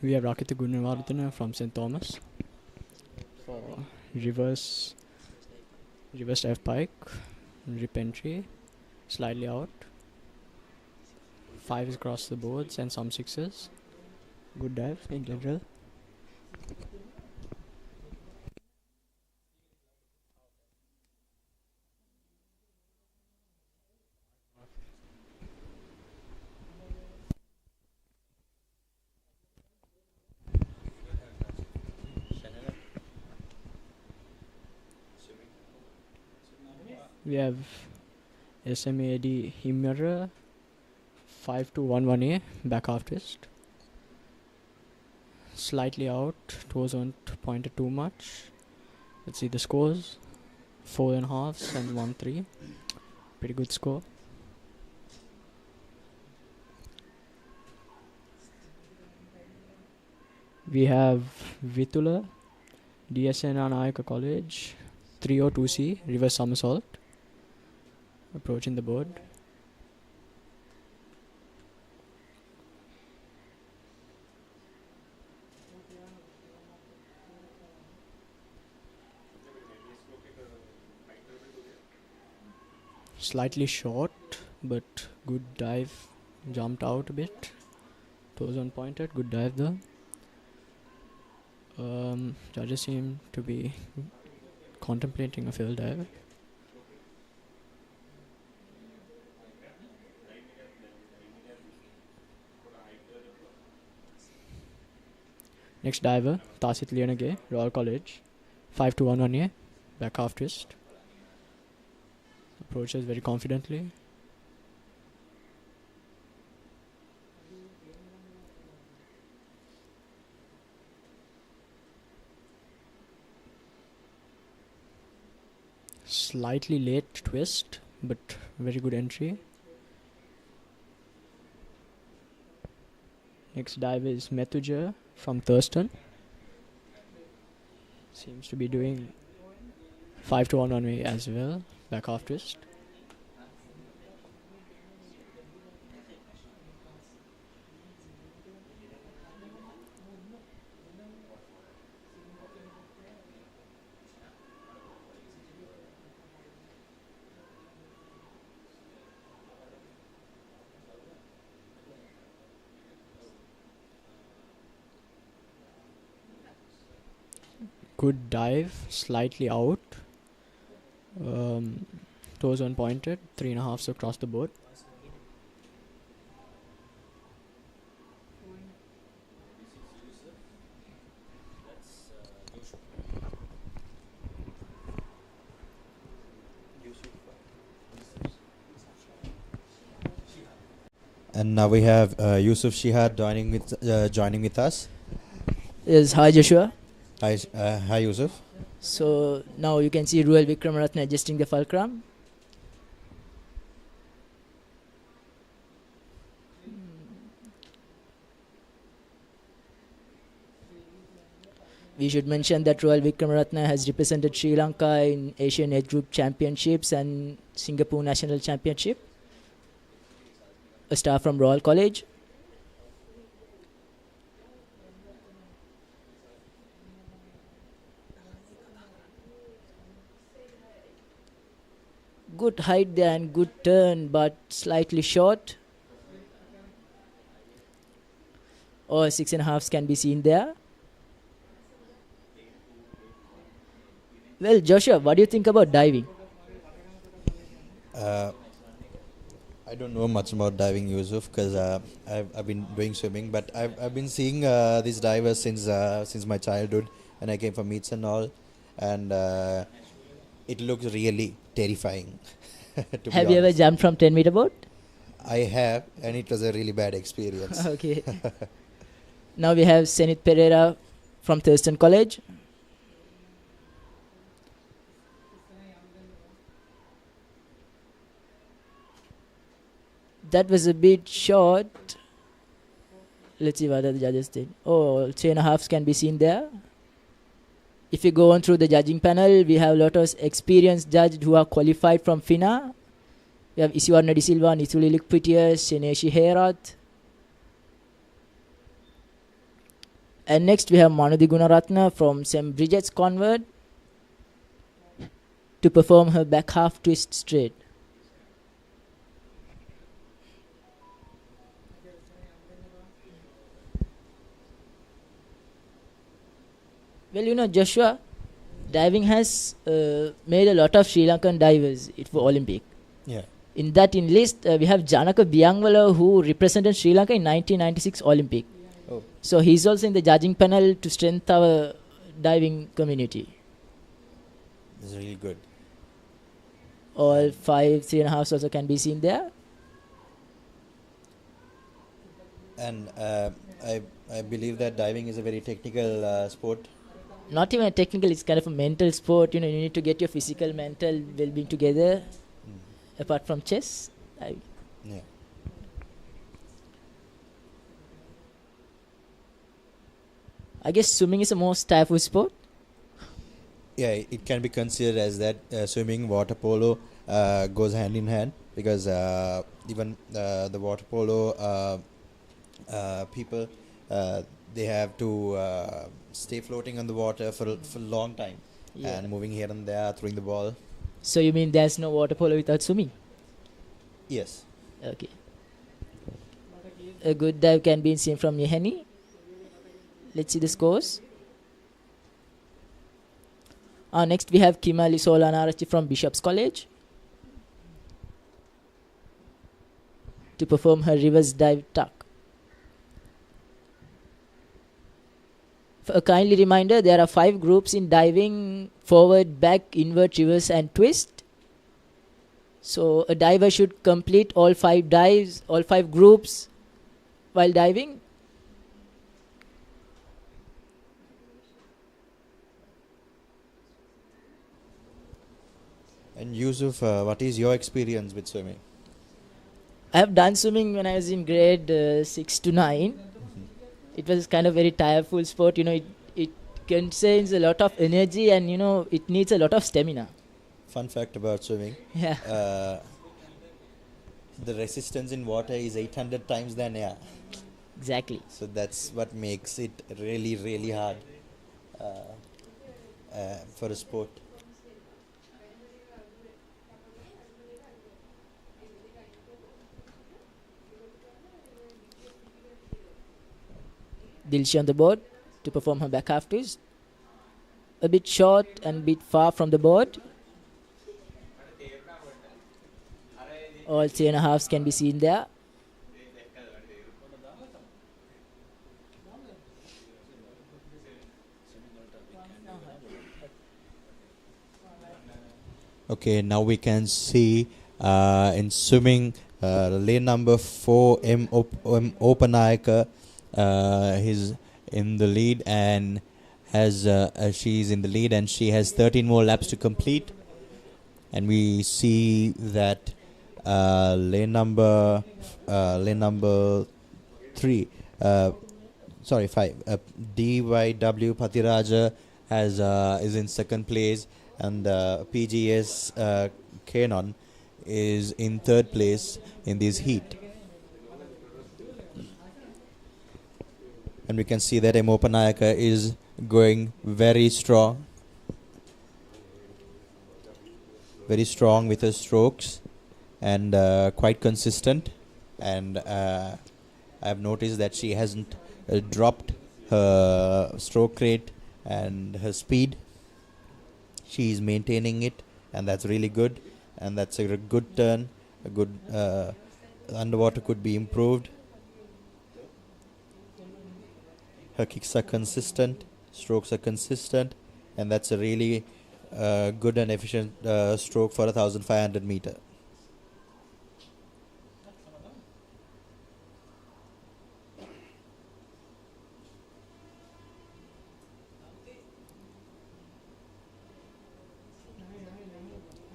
We have Rakita Gunavardhana from St. Thomas for reverse F pike, rip entry, slightly out, 5s across the boards and some 6s. Good dive, lateral. We have SMAD Himera 5211A back half twist. Slightly out, toes aren't pointed too much. Let's see the scores. 4.5s and 1.3. Pretty good score. We have Vitula, DSN Anayaka College, 302C, reverse somersault. Approaching the board. Slightly short, but good dive. Jumped out a bit. Toes unpointed. Good dive there. Judges seem to be contemplating a failed dive. Next diver, Tasit Lianage, Royal College, 5211A, back half twist. Approaches very confidently. Slightly late twist, but very good entry. Next dive is Methuja from Thurston. Seems to be doing 5-1-1 as well. Back half twist. Good dive, slightly out. Toes unpointed, 3.5s across the board. And now we have Yusuf Shihad joining with us. Yes, hi Joshua. Hi Yusuf. So now you can see Ruel Vikramaratne adjusting the fulcrum. We should mention that Ruel Vikramaratne has represented Sri Lanka in Asian Age Group Championships and Singapore National Championship. A star from Royal College. Good height there and good turn, but slightly short. Or 6.5s can be seen there. Well, Joshua, what do you think about diving? I don't know much about diving, Yusuf, because I've been doing swimming, but I've been seeing these divers since my childhood, and I came from meets and all, and it looks really terrifying. Have you ever jumped from 10-meter board? I have, and it was a really bad experience. Okay. Now we have Senith Pereira from Thurston College. That was a bit short. Let's see what the judges did. Oh, 3.5s can be seen there. If you go on through the judging panel, we have a lot of experienced judges who are qualified from FINA. We have Isiwarna De Silva, Nithuli Likpitius, Sheneshi Herath. And next we have Manudi Gunaratna from St. Bridget's Convent to perform her back half twist straight. Well, you know, Joshua, diving has made a lot of Sri Lankan divers for Olympic. Yeah. In that list, we have Janaka Biangwala, who represented Sri Lanka in 1996 Olympic. Oh. So he's also in the judging panel to strengthen our diving community. This is really good. All 5 3.5s also can be seen there. And I believe that diving is a very technical sport. Not even a technical, it's kind of a mental sport. You know, you need to get your physical, mental well-being together. Apart from chess. Yeah. I guess swimming is the most typhoon sport. Yeah, it can be considered as that. Swimming, water polo goes hand in hand, because even the water polo people, they have to stay floating on the water for a long time, and moving here and there, throwing the ball. So you mean there's no water polo without swimming? Yes. Okay. A good dive can be seen from Yehani. Let's see the scores. Next we have Kimali Solanarachi from Bishop's College to perform her reverse dive tuck. For a kindly reminder, there are 5 groups in diving: forward, back, invert, reverse and twist. So a diver should complete all 5 dives, all 5 groups while diving. And Yusuf, what is your experience with swimming? I have done swimming when I was in grade 6 to 9. It was kind of very tireful sport. You know, it contains a lot of energy, and you know, it needs a lot of stamina. Fun fact about swimming. Yeah. The resistance in water is 800 times than air. Exactly. So that's what makes it really, really hard for a sport. Dilshi on the board to perform her back half twist. A bit short and a bit far from the board. All 3.5s can be seen there. Okay, now we can see in swimming lane number 4, M. Opanayaka. He's in the lead, and she's in the lead, and she has 13 more laps to complete. And we see that lane number 3, 5, DYW Patiraja is in second place, and PGS Canon is in third place in this heat. And we can see that M. Opanayaka is going very strong with her strokes, and quite consistent. And I've noticed that she hasn't dropped her stroke rate and her speed. She's maintaining it, and that's really good. And that's a good turn. A good underwater could be improved. Her kicks are consistent, strokes are consistent, and that's a really good and efficient stroke for 1,500 meter.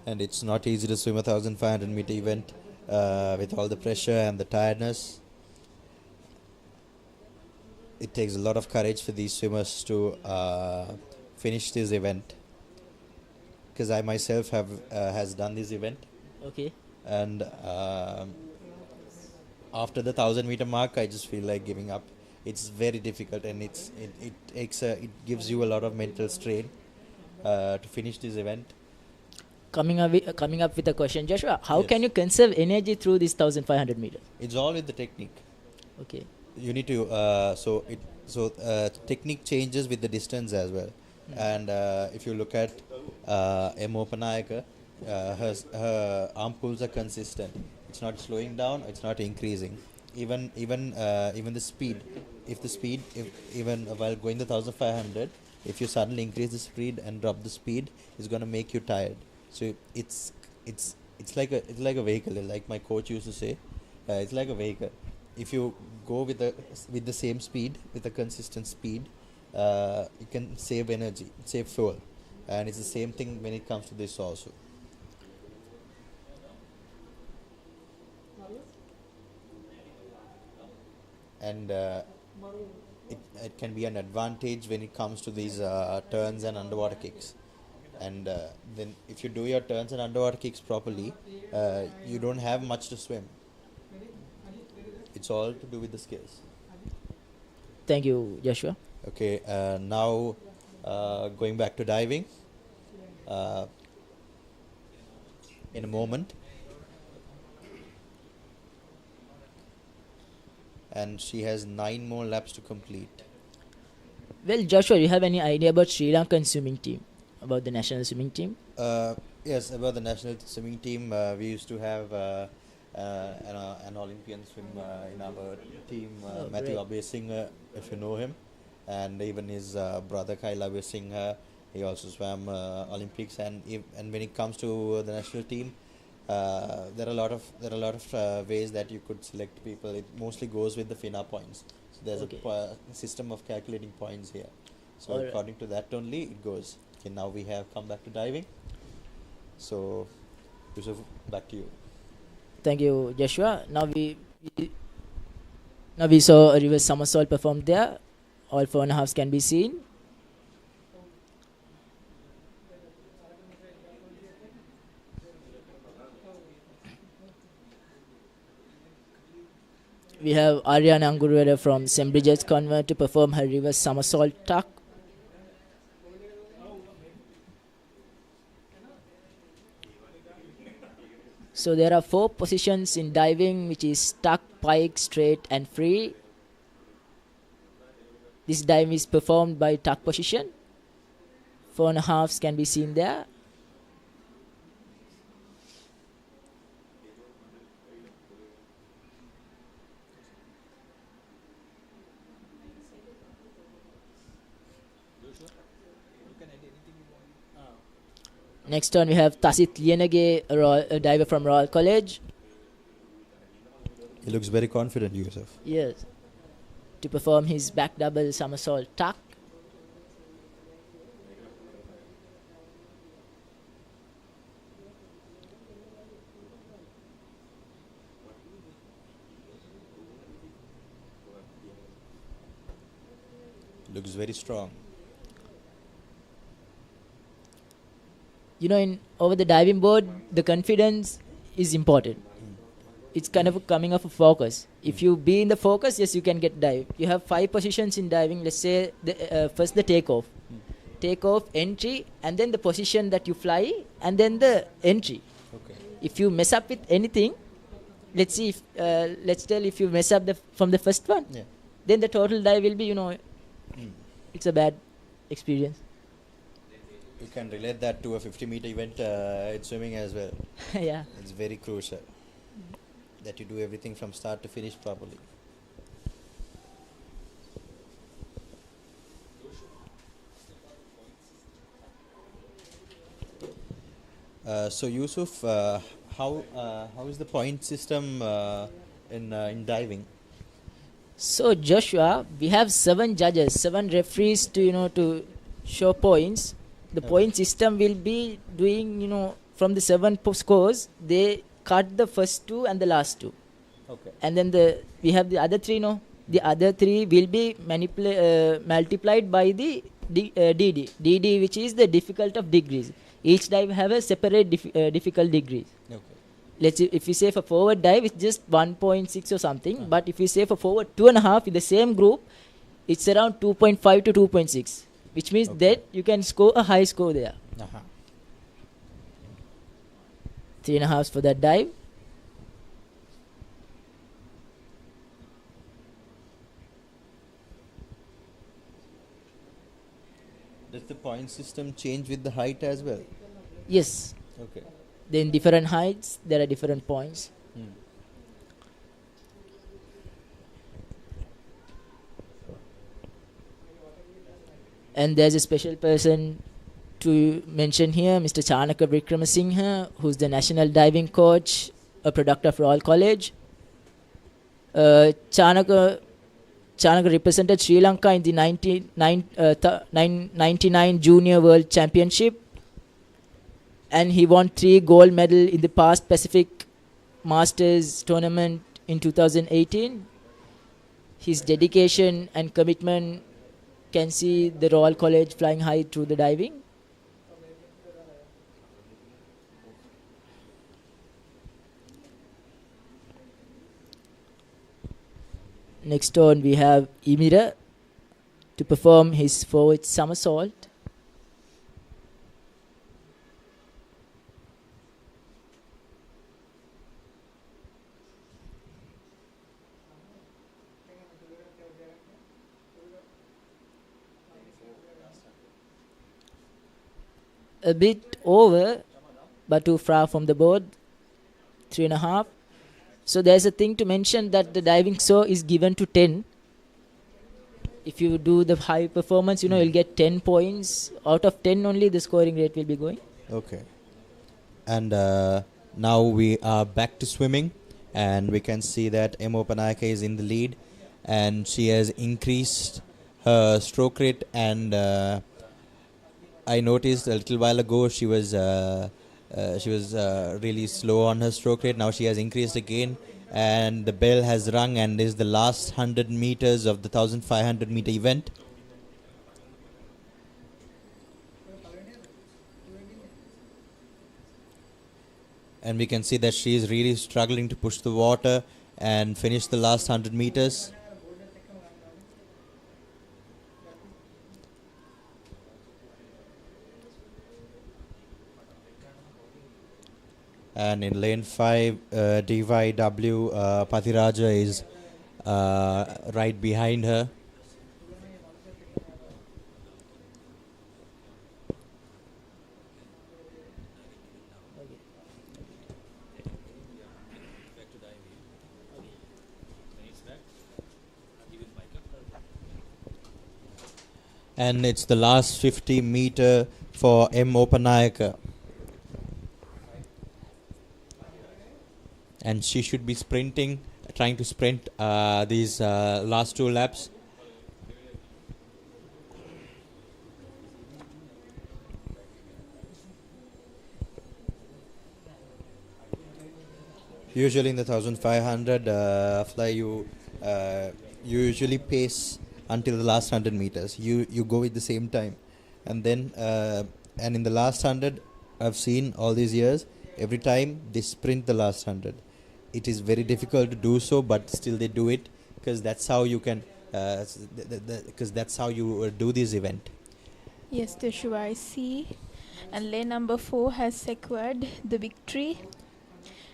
and it's not easy to swim a 1,500 meter event with all the pressure and the tiredness. It takes a lot of courage for these swimmers to finish this event, because I myself has done this event. Okay. And after the 1,000 meter mark, I just feel like giving up. It's very difficult, and it gives you a lot of mental strain to finish this event. Coming up with a question, Joshua, how can you conserve energy through this 1,500 meters? It's all with the technique. Okay. You need to technique changes with the distance as well. And if you look at M. Opanayaka, her arm pulls are consistent. It's not slowing down. It's not increasing. Even the speed. Even while going the 1,500, if you suddenly increase the speed and drop the speed, it's gonna make you tired. So it's like a vehicle. Like my coach used to say, it's like a vehicle. If you go with the same speed, with a consistent speed, you can save energy, save fuel, and it's the same thing when it comes to this also. And it can be an advantage when it comes to these turns and underwater kicks. And then if you do your turns and underwater kicks properly, you don't have much to swim. It's all to do with the skills. Thank you, Joshua. Okay, now going back to diving. In a moment. And she has 9 more laps to complete. Well, Joshua, do you have any idea about Sri Lankan swimming team? About the national swimming team? Yes, about the national swimming team, we used to have an Olympian swim in our team, Matthew Abesinghe, if you know him, and even his brother Kyle Abesinghe, he also swam Olympics. And when it comes to the national team, there are a lot of ways that you could select people. It mostly goes with the FINA points. So there's a system of calculating points here. So according to that only it goes. Okay, now we have come back to diving. So Yusuf, back to you. Thank you, Joshua. Now we saw a reverse somersault performed there. All 4.5s can be seen. We have Ariana Angurwala from St. Bridget's Convent to perform her reverse somersault tuck. So there are 4 positions in diving, which is tuck, pike, straight and free. This dive is performed by tuck position. 4.5s can be seen there. Next on we have Tasit Lienage, a diver from Royal College. He looks very confident, Yusuf. Yes. To perform his back double somersault tuck. Looks very strong. You know, over the diving board, the confidence is important. It's kind of coming off a focus. If you be in the focus, yes, you can get dive. You have 5 positions in diving. Let's say first the takeoff, entry, and then the position that you fly, and then the entry. Okay. If you mess up with anything, let's see. Let's tell if you mess up from the first one, then the total dive will be, it's a bad experience. You can relate that to a 50-meter event in swimming as well. Yeah. It's very crucial that you do everything from start to finish properly. So Yusuf, how is the point system in diving? So Joshua, we have 7 judges, 7 referees to show points. The point system will be doing from the 7 scores, they cut the first 2 and the last 2. Okay. And then we have the other 3, no? The other 3 will be multiplied by the DD, which is the difficult of degrees. Each dive have a separate difficult degrees. Okay. Let's say if we say for forward dive, it's just 1.6 or something. But if we say for forward 2.5 in the same group, it's around 2.5 to 2.6, which means that you can score a high score there. 3.5 for that dive. Does the point system change with the height as well? Yes. Okay. Then different heights, there are different points. And there's a special person to mention here, Mr. Chanaka Vikramasinghe, who's the national diving coach, a product of Royal College. Chanaka represented Sri Lanka in the 99 Junior World Championship, and he won 3 gold medals in the past Pacific Masters tournament in 2018. His dedication and commitment can see the Royal College flying high through the diving. Next on we have Imira to perform his forward somersault. A bit over, but too far from the board. 3.5. So there's a thing to mention that the diving score is given to 10. If you do the high performance, you'll get 10 points. Out of 10 only, the scoring rate will be going. Okay. And now we are back to swimming, and we can see that M. Opanayake is in the lead, and she has increased her stroke rate. And I noticed a little while ago she was really slow on her stroke rate. Now she has increased again, and the bell has rung, and is the last 100 meters of the 1,500 meter event. And we can see that she is really struggling to push the water and finish the last 100 meters. And in lane 5, DYW Pathiraja is right behind her. And it's the last 50 meter for M. Opanayaka. And she should be sprinting, trying to sprint these last 2 laps. Usually in the 1,500 fly, you usually pace until the last 100 meters. You go with the same time, and then and in the last 100, I've seen all these years, every time they sprint the last 100. It is very difficult to do so, but still they do it, because that's how you can, because that's how you do this event. Yes, Joshua, I see. And lane number 4 has secured the victory.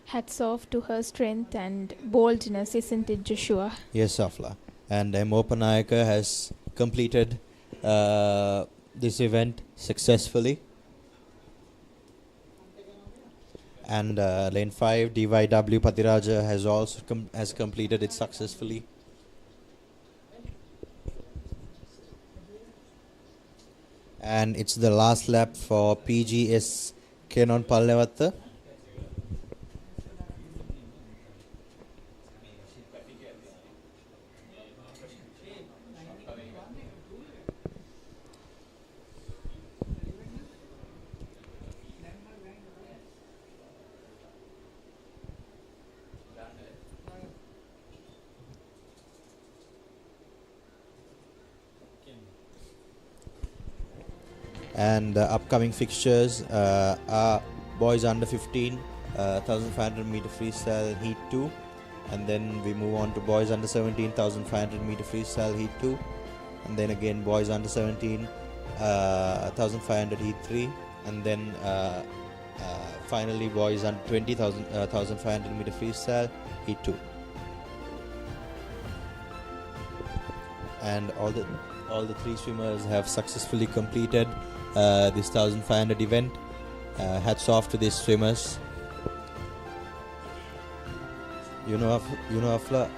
Hats off to her strength and boldness, isn't it, Joshua? Yes, Safla. And M. Opanayaka has completed this event successfully. And lane 5, DYW Pathiraja has also has completed it successfully. And it's the last lap for PGS Kenon Pallavatta. And the upcoming fixtures are boys under 15, 1500 meter freestyle heat 2, and then we move on to boys under 17, 1500 meter freestyle heat 2, and then again boys under 17, 1500 heat 3, and then finally boys under 20, 1500 meter freestyle heat 2. And all the three swimmers have successfully completed this 1500 event. Hats off to these swimmers. Afla,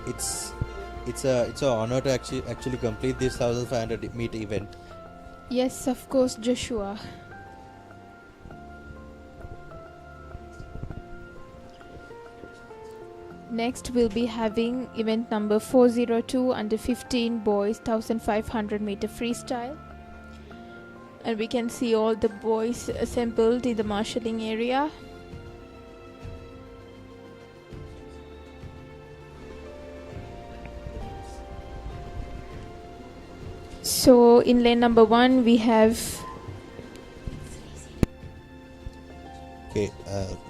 it's an honor to actually complete this 1500 meter event. Yes, of course, Joshua. Next we'll be having event number 402 under 15 boys 1500 meter freestyle. And we can see all the boys assembled in the marshalling area. So in lane number 1 we have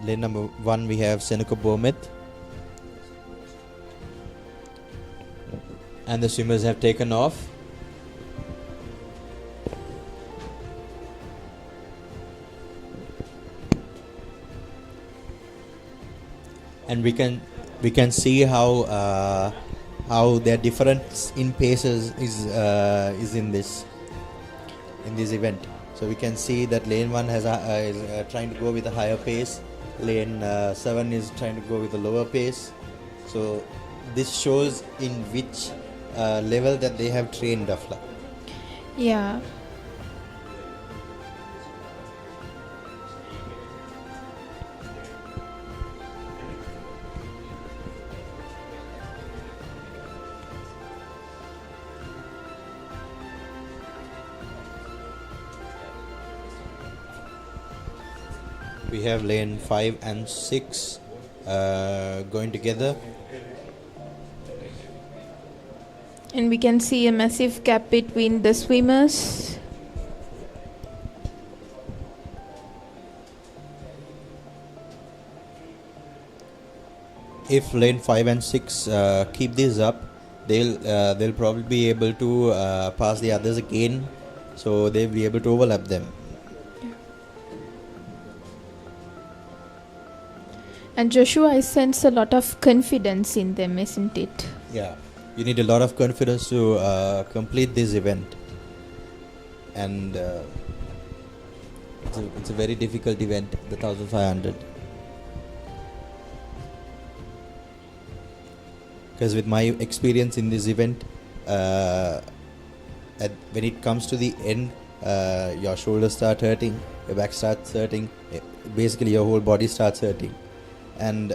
lane number 1 we have Seneca Bomit, and the swimmers have taken off. And we can see how their difference in paces is in this event. So we can see that lane 1 is trying to go with a higher pace, lane 7 is trying to go with a lower pace. So this shows in which level that they have trained Afla. Yeah. We have lane 5 and 6 going together. And we can see a massive gap between the swimmers. If lane 5 and 6 keep this up, they'll probably be able to pass the others again, so they'll be able to overlap them. And Joshua, I sense a lot of confidence in them, isn't it? Yeah, you need a lot of confidence to complete this event, and it's a very difficult event, the 1500. Because with my experience in this event, when it comes to the end, your shoulders start hurting, your back starts hurting, basically your whole body starts hurting. And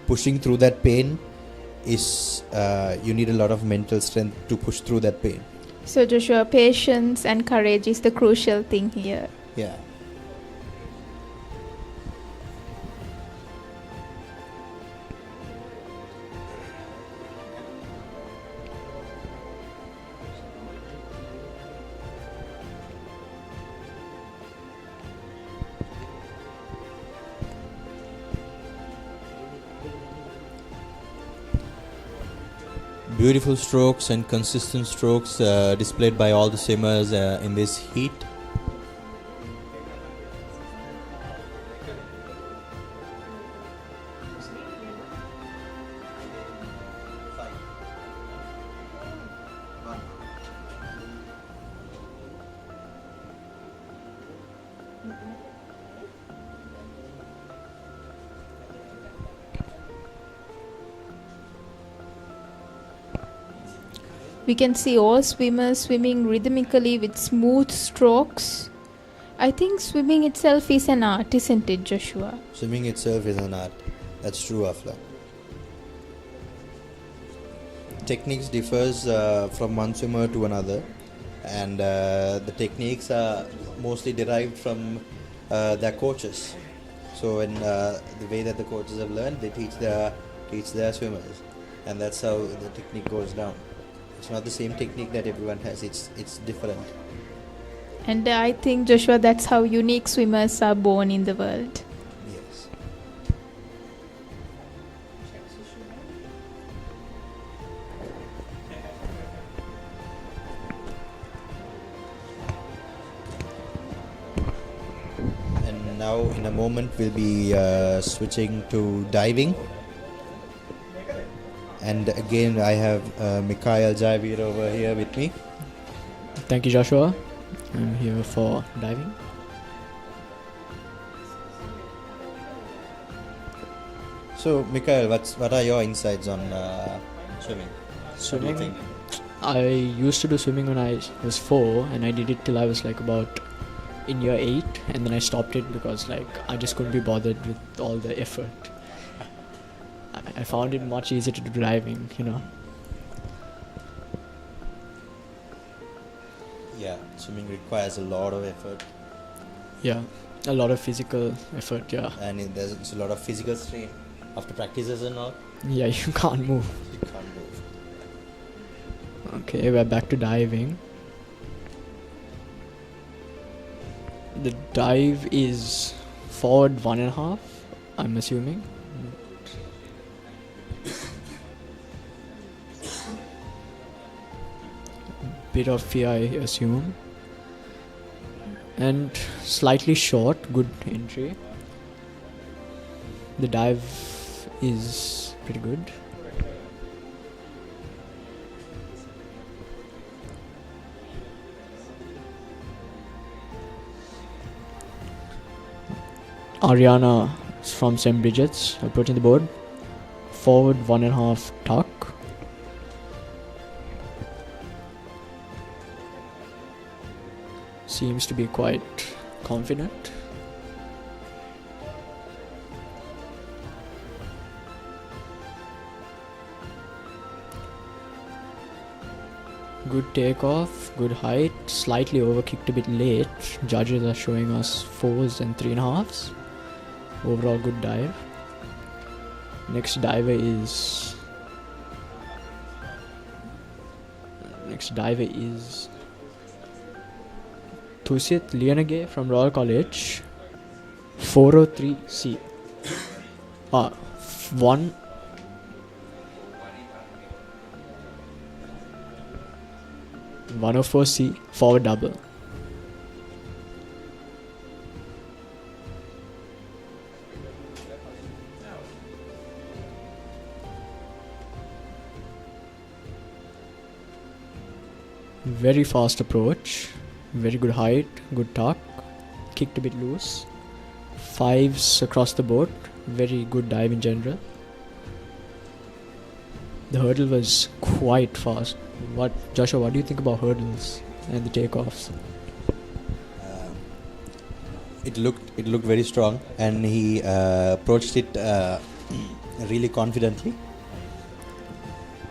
pushing through that pain is you need a lot of mental strength to push through that pain. So Joshua, patience and courage is the crucial thing here. Yeah. Beautiful strokes and consistent strokes displayed by all the swimmers in this heat. We can see all swimmers swimming rhythmically with smooth strokes. I think swimming itself is an art, isn't it, Joshua? Swimming itself is an art. That's true, Afla. Techniques differs from one swimmer to another, and the techniques are mostly derived from their coaches. So when the way that the coaches have learned, they teach their swimmers, and that's how the technique goes down. It's not the same technique that everyone has. It's different. And I think, Joshua, that's how unique swimmers are born in the world. Yes. And now, in a moment, we'll be switching to diving. And again, I have Mikhail Jaivir over here with me. Thank you, Joshua. I'm here for diving. So, Mikhail, what are your insights on swimming? What do you think? I used to do swimming when I was 4, and I did it till I was like about in year 8, and then I stopped it because like I just couldn't be bothered with all the effort. I found it much easier to do diving, you know. Yeah, swimming requires a lot of effort. Yeah, a lot of physical effort, yeah. And there's a lot of physical strain after practices and all. Yeah, you can't move. You can't move. Okay, we're back to diving. The dive is forward 1.5, I'm assuming. Bit of fear, I assume. And slightly short, good entry. The dive is pretty good. Ariana from St. Bridget's approaching the board. Forward 1.5 tuck. Seems to be quite confident. Good takeoff, good height, slightly overkicked a bit late. Judges are showing us 4s and 3.5s. Overall good dive. Next diver is Thusit Lianage from Royal College. 403C. 104C forward double. Very fast approach, very good height, good tuck, kicked a bit loose. 5s across the board, very good dive in general. The hurdle was quite fast. Joshua, what do you think about hurdles and the takeoffs? It looked very strong, and he approached it really confidently.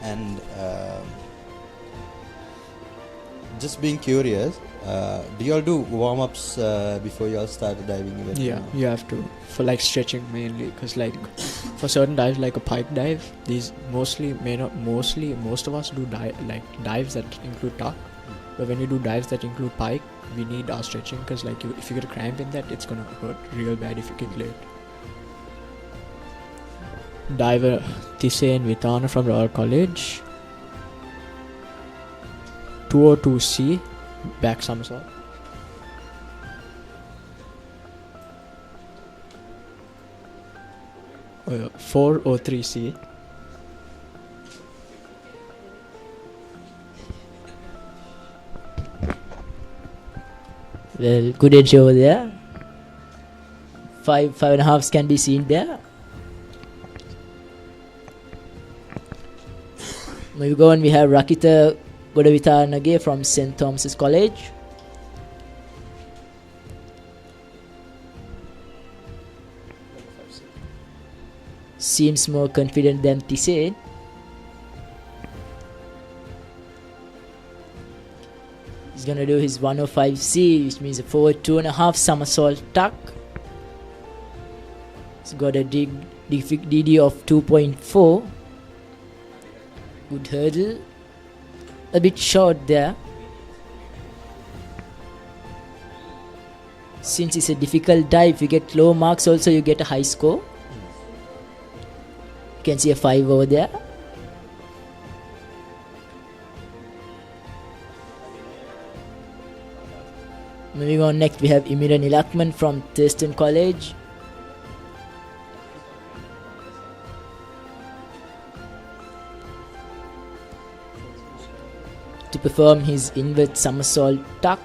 And just being curious, do you all do warm-ups before you all start the diving event? Yeah, you have to, for like stretching mainly, because like for certain dives like a pike dive, these most of us do dives that include tuck, but when you do dives that include pike, we need our stretching, because like if you get a cramp in that, it's gonna hurt real bad if you kick late. Diver Tisen Vitana from Royal College. 202C back somersault. Oh, yeah. 403C. Well, good entry over there. 5.5s can be seen there. Moving on, we have Rakita Godavitanage from St. Thomas's College. Seems more confident than Tise. He's gonna do his 105C, which means a forward 2.5 somersault tuck. He's got a DD of 2.4. Good hurdle. a bit short there. Since it's a difficult dive, you get low marks, also you get a high score. You can see a 5 over there. Moving on, next we have Imiran Ilakman from Thurston College. To perform his inward somersault tuck.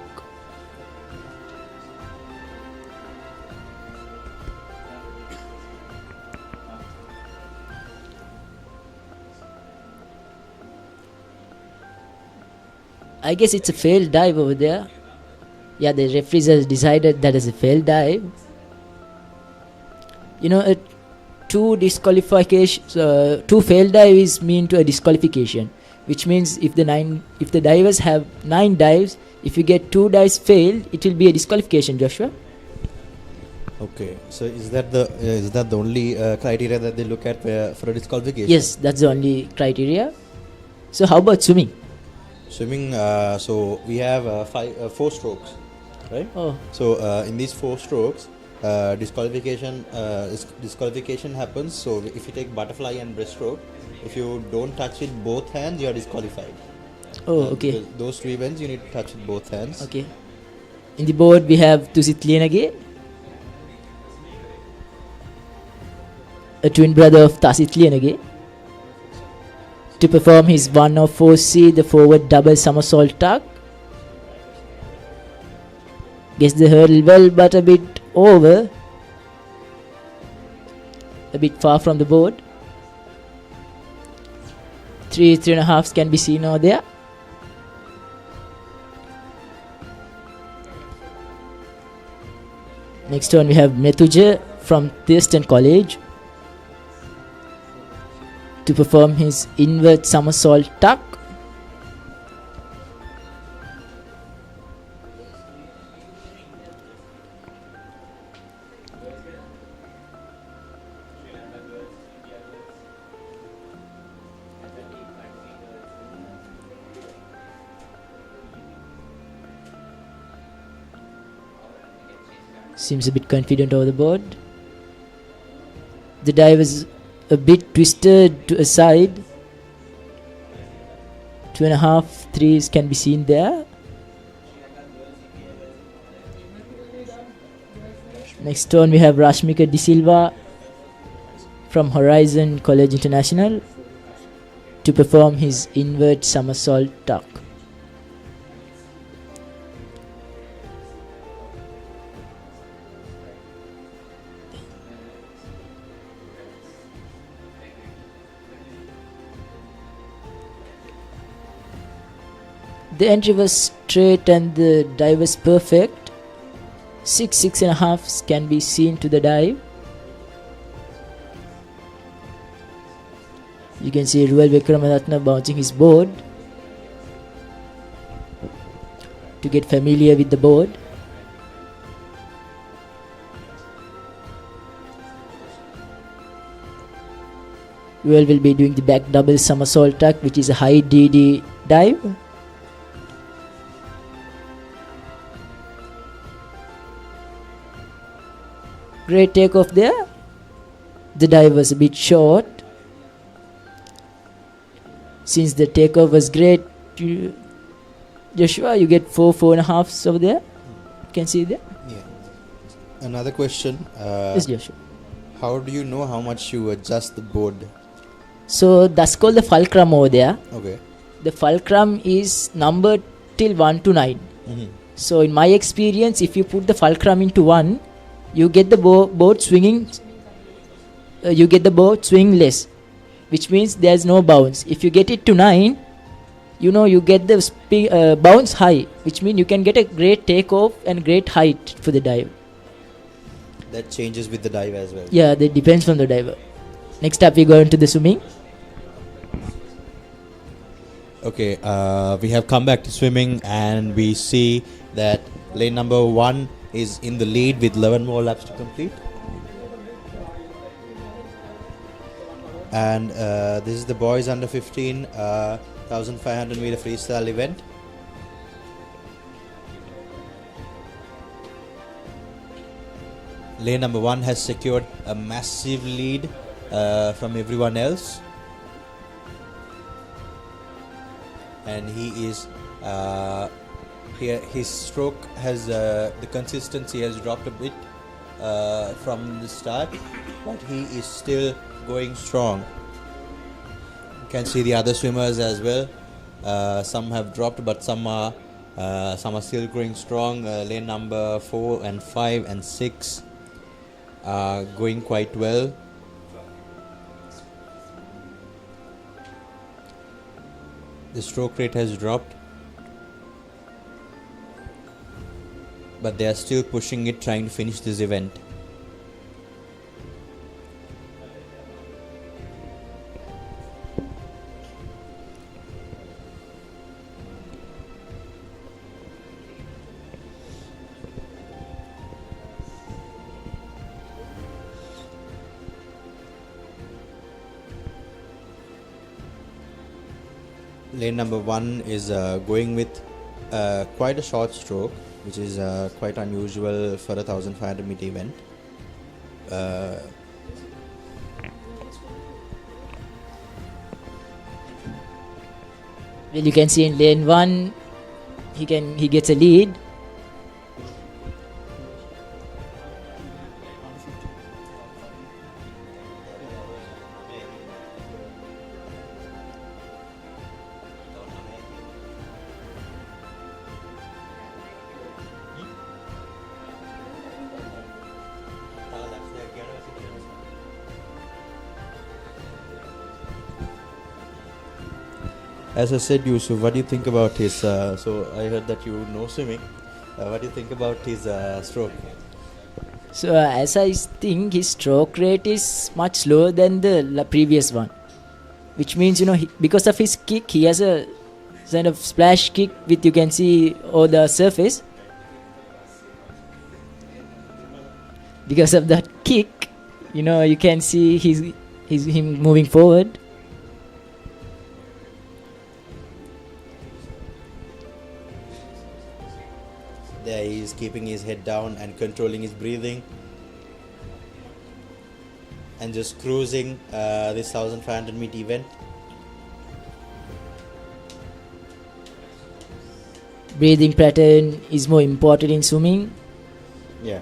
I guess it's a failed dive over there. Yeah, the referees has decided that as a failed dive. You know, two failed dives mean to a disqualification, which means if the divers have 9 dives, if you get 2 dives failed, it will be a disqualification, Joshua. Okay, so is that the only criteria that they look at for a disqualification? Yes, that's the only criteria. So how about swimming? Swimming, so we have 4 strokes, right? Oh. So in these 4 strokes, disqualification happens. So if you take butterfly and breaststroke, if you don't touch with both hands, you are disqualified. Oh, okay. Those 2 events you need to touch with both hands. Okay. In the board we have Tusit Lienage, a twin brother of Tasit Lienage, to perform his 104C, the forward double somersault tuck. Gets the hurdle well, but a bit over, a bit far from the board. 3.5s can be seen over there. Next one we have Methuja from Thurston College to perform his inward somersault tuck. Seems a bit confident over the board. The dive is a bit twisted to a side. 2.5, 3s can be seen there. Next one we have Rashmika De Silva from Horizon College International to perform his inward somersault tuck. The entry was straight and the dive was perfect. 6.5s can be seen to the dive. You can see Ruel Vikramaratne bouncing his board to get familiar with the board. Ruel will be doing the back double somersault tuck, which is a high DD dive. Great takeoff there. The dive was a bit short. Since the takeoff was great, Joshua, you get 4.5s over there. You can see there. Yeah. Another question. Yes, Joshua. How do you know how much you adjust the board? So that's called the fulcrum over there. Okay. The fulcrum is numbered till 1 to 9. Mm-hmm. So in my experience, if you put the fulcrum into 1, you get the board swinging. You get the board swing less, which means there's no bounce. If you get it to 9, you get the bounce high, which means you can get a great takeoff and great height for the dive. That changes with the dive as well. Yeah, that depends on the diver. Next up, we go into the swimming. Okay, we have come back to swimming and we see that lane number 1 is in the lead with 11 more laps to complete. And this is the boys under 15. 1500 meter freestyle event. Lane number 1 has secured a massive lead from everyone else, and he is here. His stroke has the consistency has dropped a bit from the start, but he is still going strong. You can see the other swimmers as well. Some have dropped, but some are still going strong. Lane number 4 and 5 and 6 are going quite well. The stroke rate has dropped, but they are still pushing it, trying to finish this event. Lane number 1 is going with quite a short stroke, which is quite unusual for a 1500 meter event. Well, you can see in lane 1, he gets a lead. As I said, Yusuf, what do you think about his? So I heard that you know swimming. What do you think about his stroke? So as I think, his stroke rate is much slower than the previous one, which means, because of his kick, he has a kind of splash kick with, you can see, all the surface. Because of that kick, you can see him moving forward. There he is, keeping his head down and controlling his breathing, and just cruising this 1500 meter event. Breathing pattern is more important in swimming. Yeah,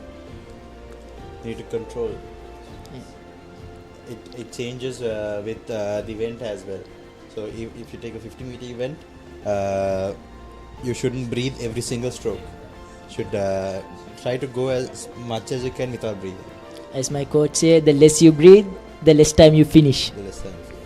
you need to control. It changes with the event as well. So if you take a 50 meter event, you shouldn't breathe every single stroke. Should try to go as much as you can without breathing. As my coach said, the less you breathe, the less time you finish. The less time you finish.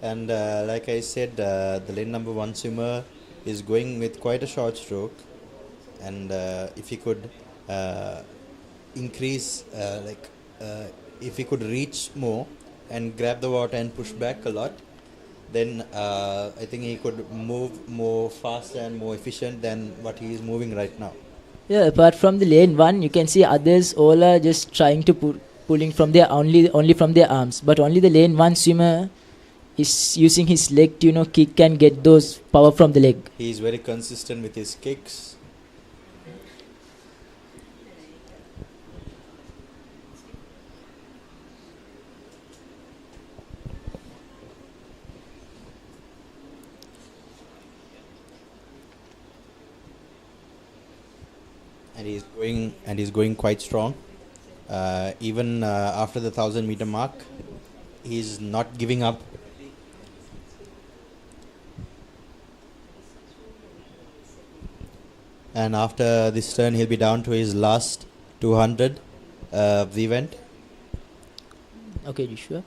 And like I said, the lane number 1 swimmer is going with quite a short stroke, and if he could increase, if he could reach more and grab the water and push back a lot, then I think he could move more faster and more efficient than what he is moving right now. Yeah, apart from the lane 1, you can see others all are just trying to pulling from their only from their arms, but only the lane 1 swimmer is using his leg to kick and get those power from the leg. He is very consistent with his kicks. And he's going quite strong. Even after the 1000 meter mark, he's not giving up. And after this turn, he'll be down to his last 200 of the event. Okay, you sure?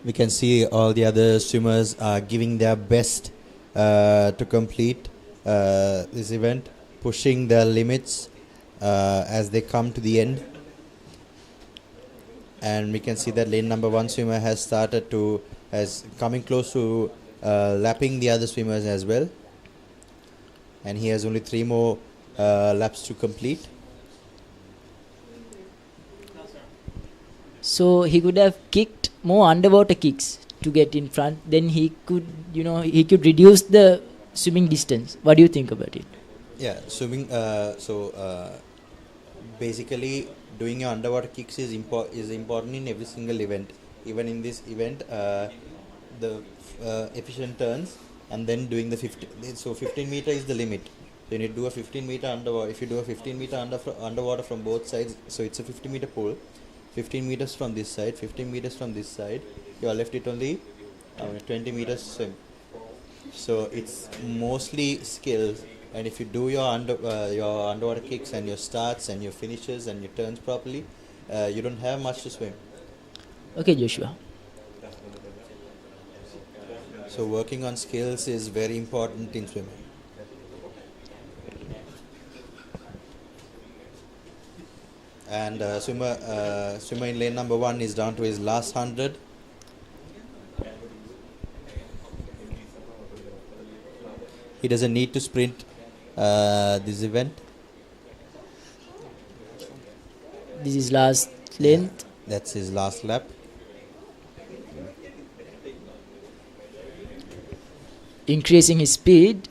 We can see all the other swimmers are giving their best to complete this event, pushing their limits as they come to the end. And we can see that lane number 1 swimmer has coming close to lapping the other swimmers as well. And he has only 3 more laps to complete. So he could have kicked more underwater kicks to get in front. Then he could, he could reduce the swimming distance. What do you think about it? Yeah, swimming. Basically, doing your underwater kicks is important in every single event. Even in this event, the efficient turns and then doing the 15. So 15 meter is the limit. So you need to do a 15 meter underwater. If you do a 15 meter underwater from both sides, so it's a 50 meter pool. 15 meters from this side, 15 meters from this side. You are left it only 20 meters swim. So it's mostly skills. And if you do your underwater kicks and your starts and your finishes and your turns properly, you don't have much to swim. Okay, Joshua. So working on skills is very important in swimming. And swimmer in lane number 1 is down to his last 100. He doesn't need to sprint this event. This is last length. That's his last lap. Increasing his speed.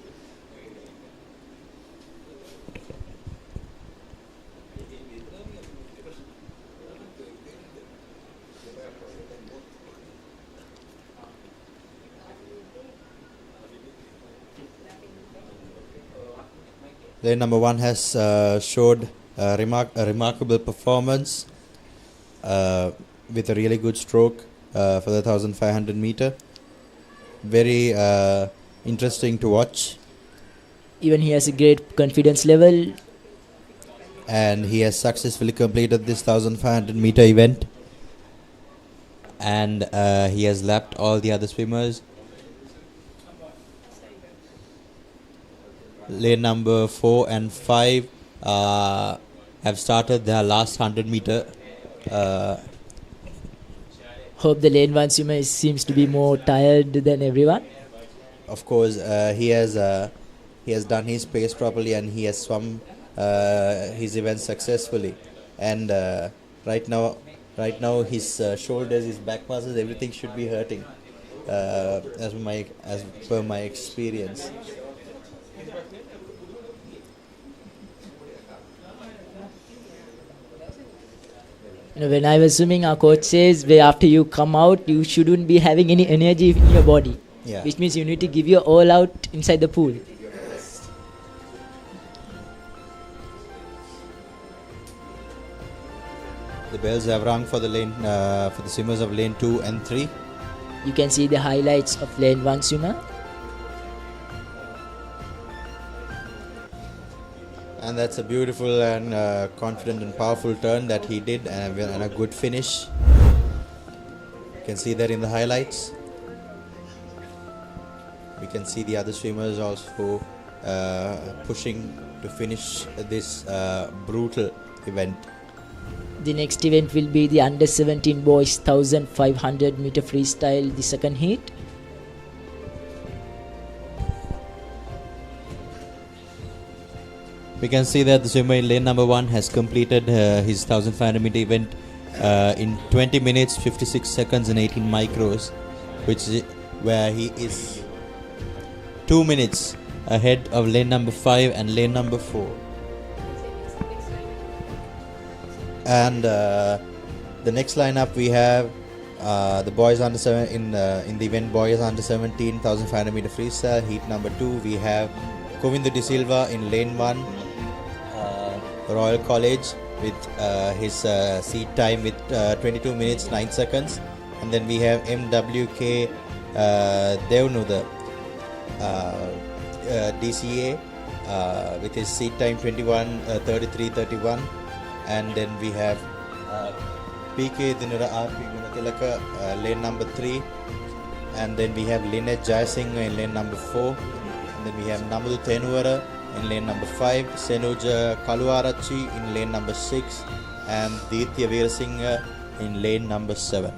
Lane number 1 has showed a remarkable performance with a really good stroke for the 1500 meter. Very interesting to watch. Even he has a great confidence level. And he has successfully completed this 1500 meter event. And he has lapped all the other swimmers. Lane number 4 and 5 have started their last 100 meter. Hope the lane 1 swimmer seems to be more tired than everyone. Of course, he has done his pace properly and he has swum his event successfully. And right now his shoulders, his back muscles, everything should be hurting, as per my experience. When I was swimming, our coach says after you come out, you shouldn't be having any energy in your body. Yeah. Which means you need to give your all out inside the pool. The bells have rung for the swimmers of lane 2 and 3. You can see the highlights of lane 1 swimmer. And that's a beautiful and confident and powerful turn that he did, and a good finish. You can see that in the highlights. We can see the other swimmers also pushing to finish this brutal event. The next event will be the under 17 boys 1500 meter freestyle, the second heat. We can see that the swimmer in lane number 1 has completed his 1500 meter event in 20 minutes, 56 seconds and 18 micros, where he is 2 minutes ahead of lane number 5 and lane number 4. And the next lineup we have the boys under 7 in the event boys under 17 1500 meter freestyle heat number 2. We have Govinda De Silva in lane 1, Royal College, with his seat time with 22 minutes 9 seconds. And then we have MWK Devnuda DCA with his seat time 33:31. And then we have PK Dinara RP Gunatilaka lane number 3. And then we have Lynette Jayasingh in lane number 4. then we have Namudu Tenuwara in lane number 5, Senuja Kaluarachi in lane number 6, and Ditya Veerasinghe in lane number 7.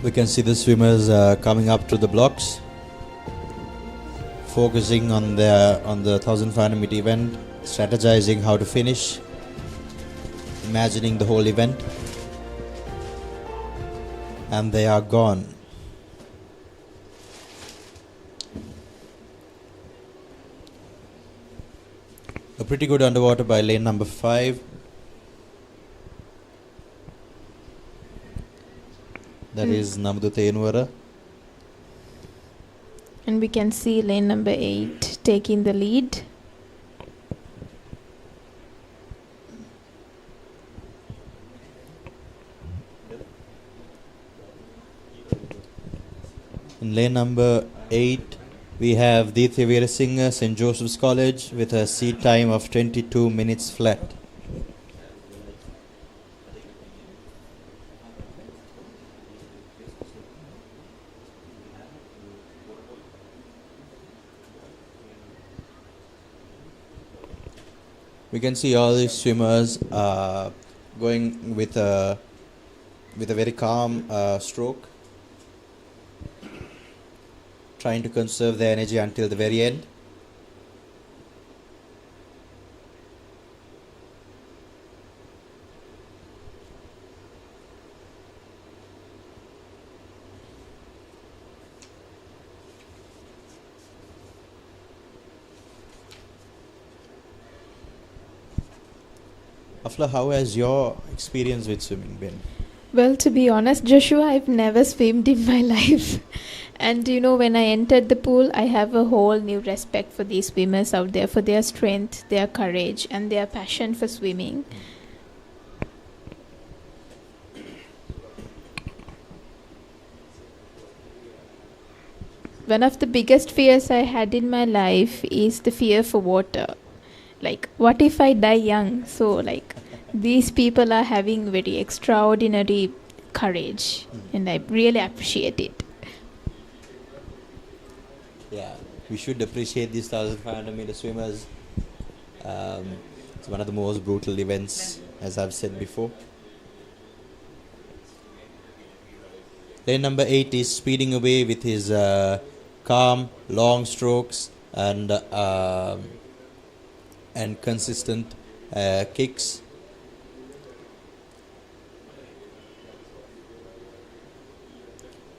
We can see the swimmers coming up to the blocks, focusing on the 1500 meter event, strategizing how to finish, imagining the whole event, and they are gone. A pretty good underwater by lane number 5. That is Namudu Tenuwara. And we can see lane number 8 taking the lead. In lane number 8, we have Ditya Veerasinghe, St. Joseph's College, with a seat time of 22 minutes flat. We can see all these swimmers going with a very calm stroke, trying to conserve their energy until the very end. Afla, how has your experience with swimming been? Well, to be honest, Joshua, I've never swimmed in my life. And you know, when I entered the pool, I have a whole new respect for these swimmers out there, for their strength, their courage, and their passion for swimming. One of the biggest fears I had in my life is the fear for water. Like, what if I die young? So, like, these people are having very extraordinary courage, and I really appreciate it. Yeah, we should appreciate these 1500 meter swimmers. It's one of the most brutal events, as I've said before. Lane number 8 is speeding away with his calm, long strokes and consistent kicks.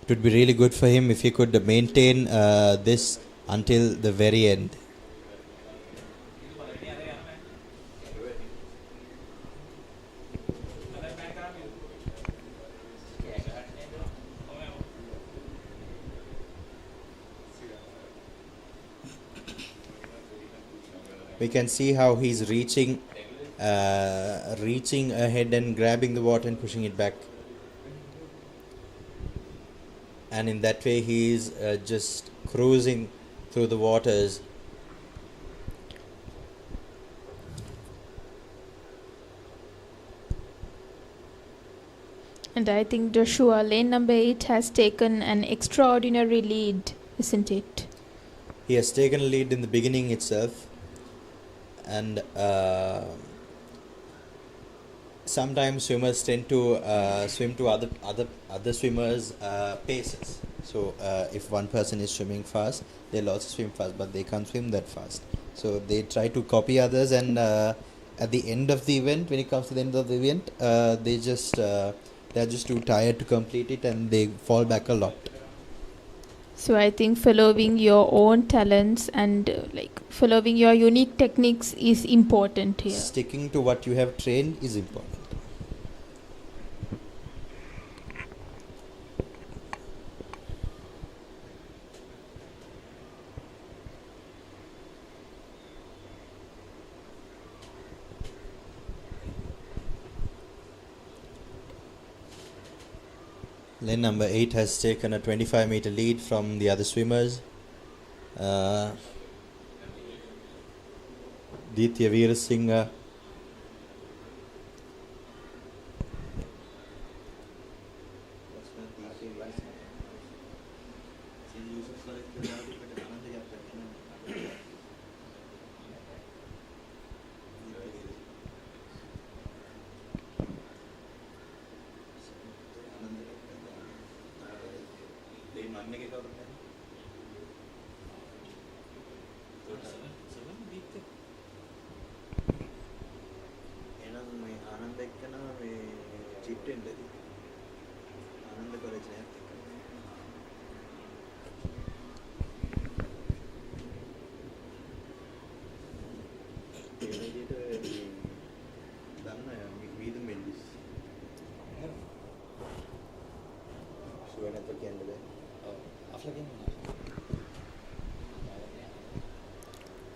It would be really good for him if he could maintain this until the very end. We can see how he's reaching ahead and grabbing the water and pushing it back. And in that way he's just cruising through the waters. And I think Joshua, lane number 8 has taken an extraordinary lead, isn't it? He has taken a lead in the beginning itself, and sometimes swimmers tend to swim to other swimmers' paces. So if one person is swimming fast, they'll also swim fast, but they can't swim that fast. So they try to copy others, and at the end of the event, when it comes to the end of the event, they're just too tired to complete it, and they fall back a lot. So I think following your own talents and following your unique techniques is important here. Sticking to what you have trained is important. Lane number 8 has taken a 25-meter lead from the other swimmers. Ditya Veerasinghe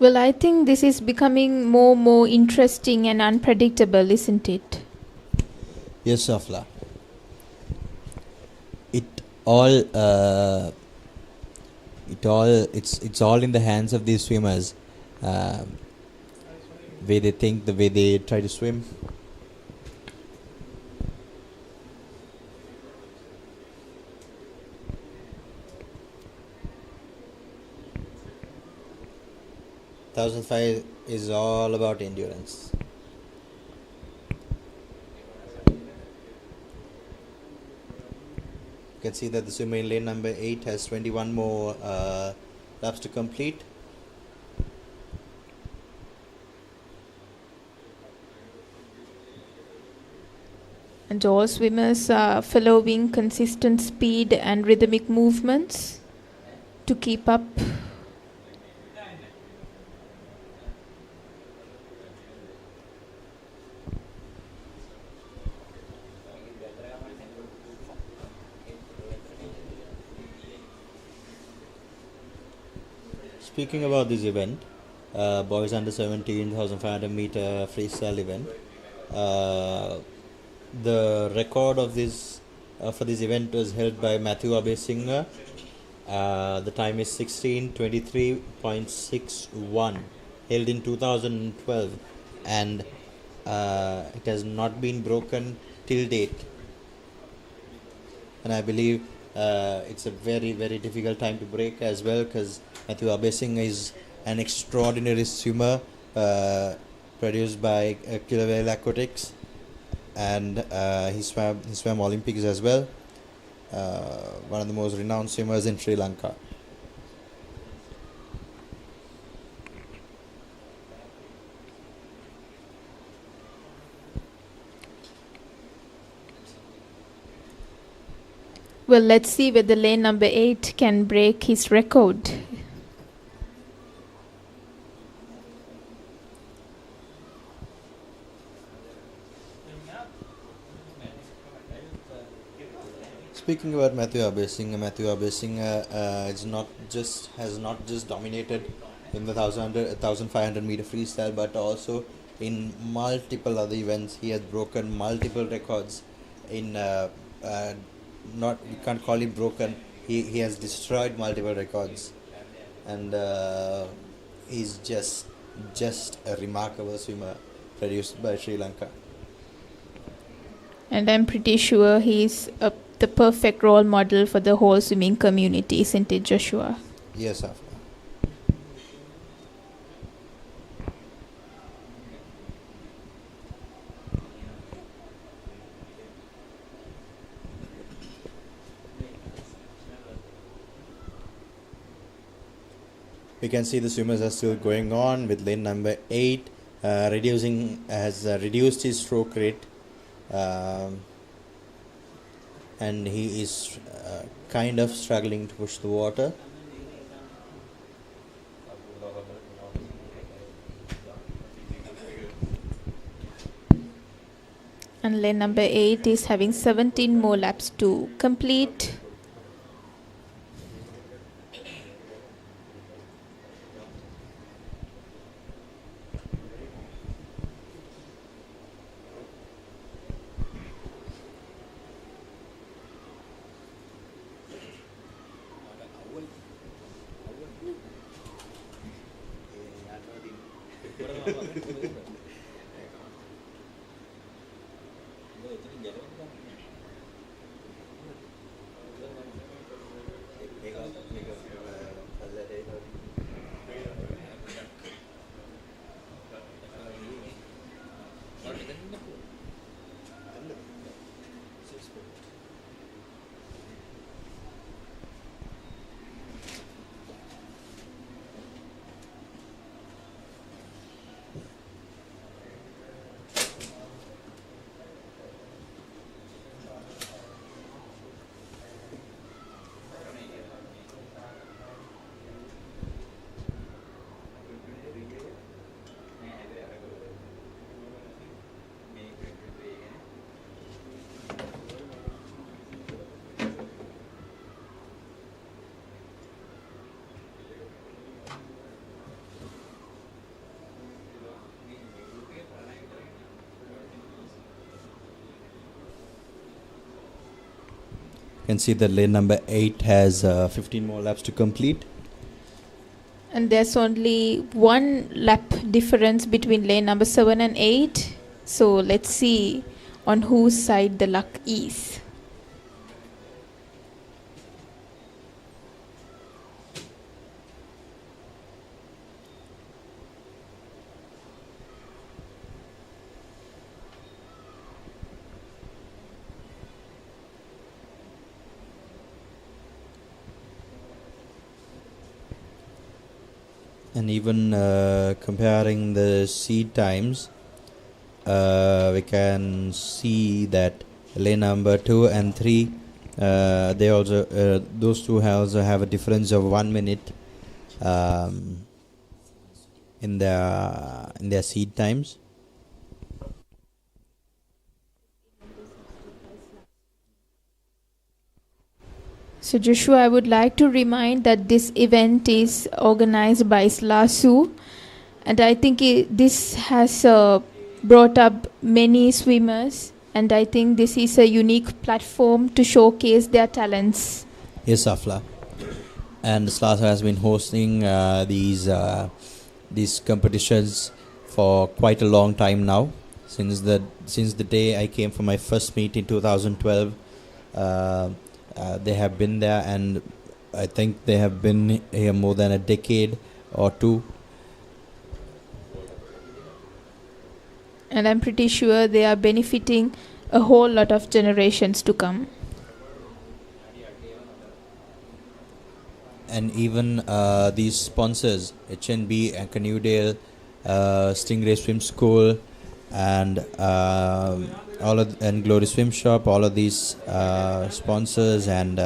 Well, I think this is becoming more interesting and unpredictable, isn't it? Yes, Afla. It's all in the hands of these swimmers. Way they think, the way they try to swim. $1,005 is all about endurance. You can see that the swimmer in lane number 8 has 21 more laps to complete. And all swimmers are following consistent speed and rhythmic movements to keep up. Speaking about this event, boys under 17 1,500 meter freestyle event, the record of this for this event was held by Matthew Abesinghe. The time is 16:23.61, held in 2012, and it has not been broken till date. And I believe it's a very, very difficult time to break as well, because Matthew Abesinghe is an extraordinary swimmer produced by Kilawale Aquatics, and he swam Olympics as well. One of the most renowned swimmers in Sri Lanka. Well, let's see whether lane number 8 can break his record. Speaking about Matthew Abesinghe has not just dominated in the 1,500 meter freestyle, but also in multiple other events. He has broken multiple records. You can't call it broken. He has destroyed multiple records, and he's just a remarkable swimmer produced by Sri Lanka. And I'm pretty sure he's the perfect role model for the whole swimming community, isn't it, Joshua? Yes, sir. We can see the swimmers are still going on, with lane number 8 has reduced his stroke rate, and he is kind of struggling to push the water. And lane number 8 is having 17 more laps to complete. You can see that lane number 8 has 15 more laps to complete. And there's only one lap difference between lane number 7 and 8. So let's see on whose side the luck is. And even comparing the seed times, we can see that lane number 2 and 3, they also those two also have a difference of 1 minute in their seed times. So Joshua, I would like to remind that this event is organized by SLASU, and I think this has brought up many swimmers, and I think this is a unique platform to showcase their talents. Yes, Afla. And SLASU has been hosting these competitions for quite a long time now. Since the day I came for my first meet in 2012. They have been there, and I think they have been here more than a decade or two. And I'm pretty sure they are benefiting a whole lot of generations to come. And even these sponsors, HNB, Canoedale, Stingray Swim School, and and Glory Swim Shop, all of these sponsors and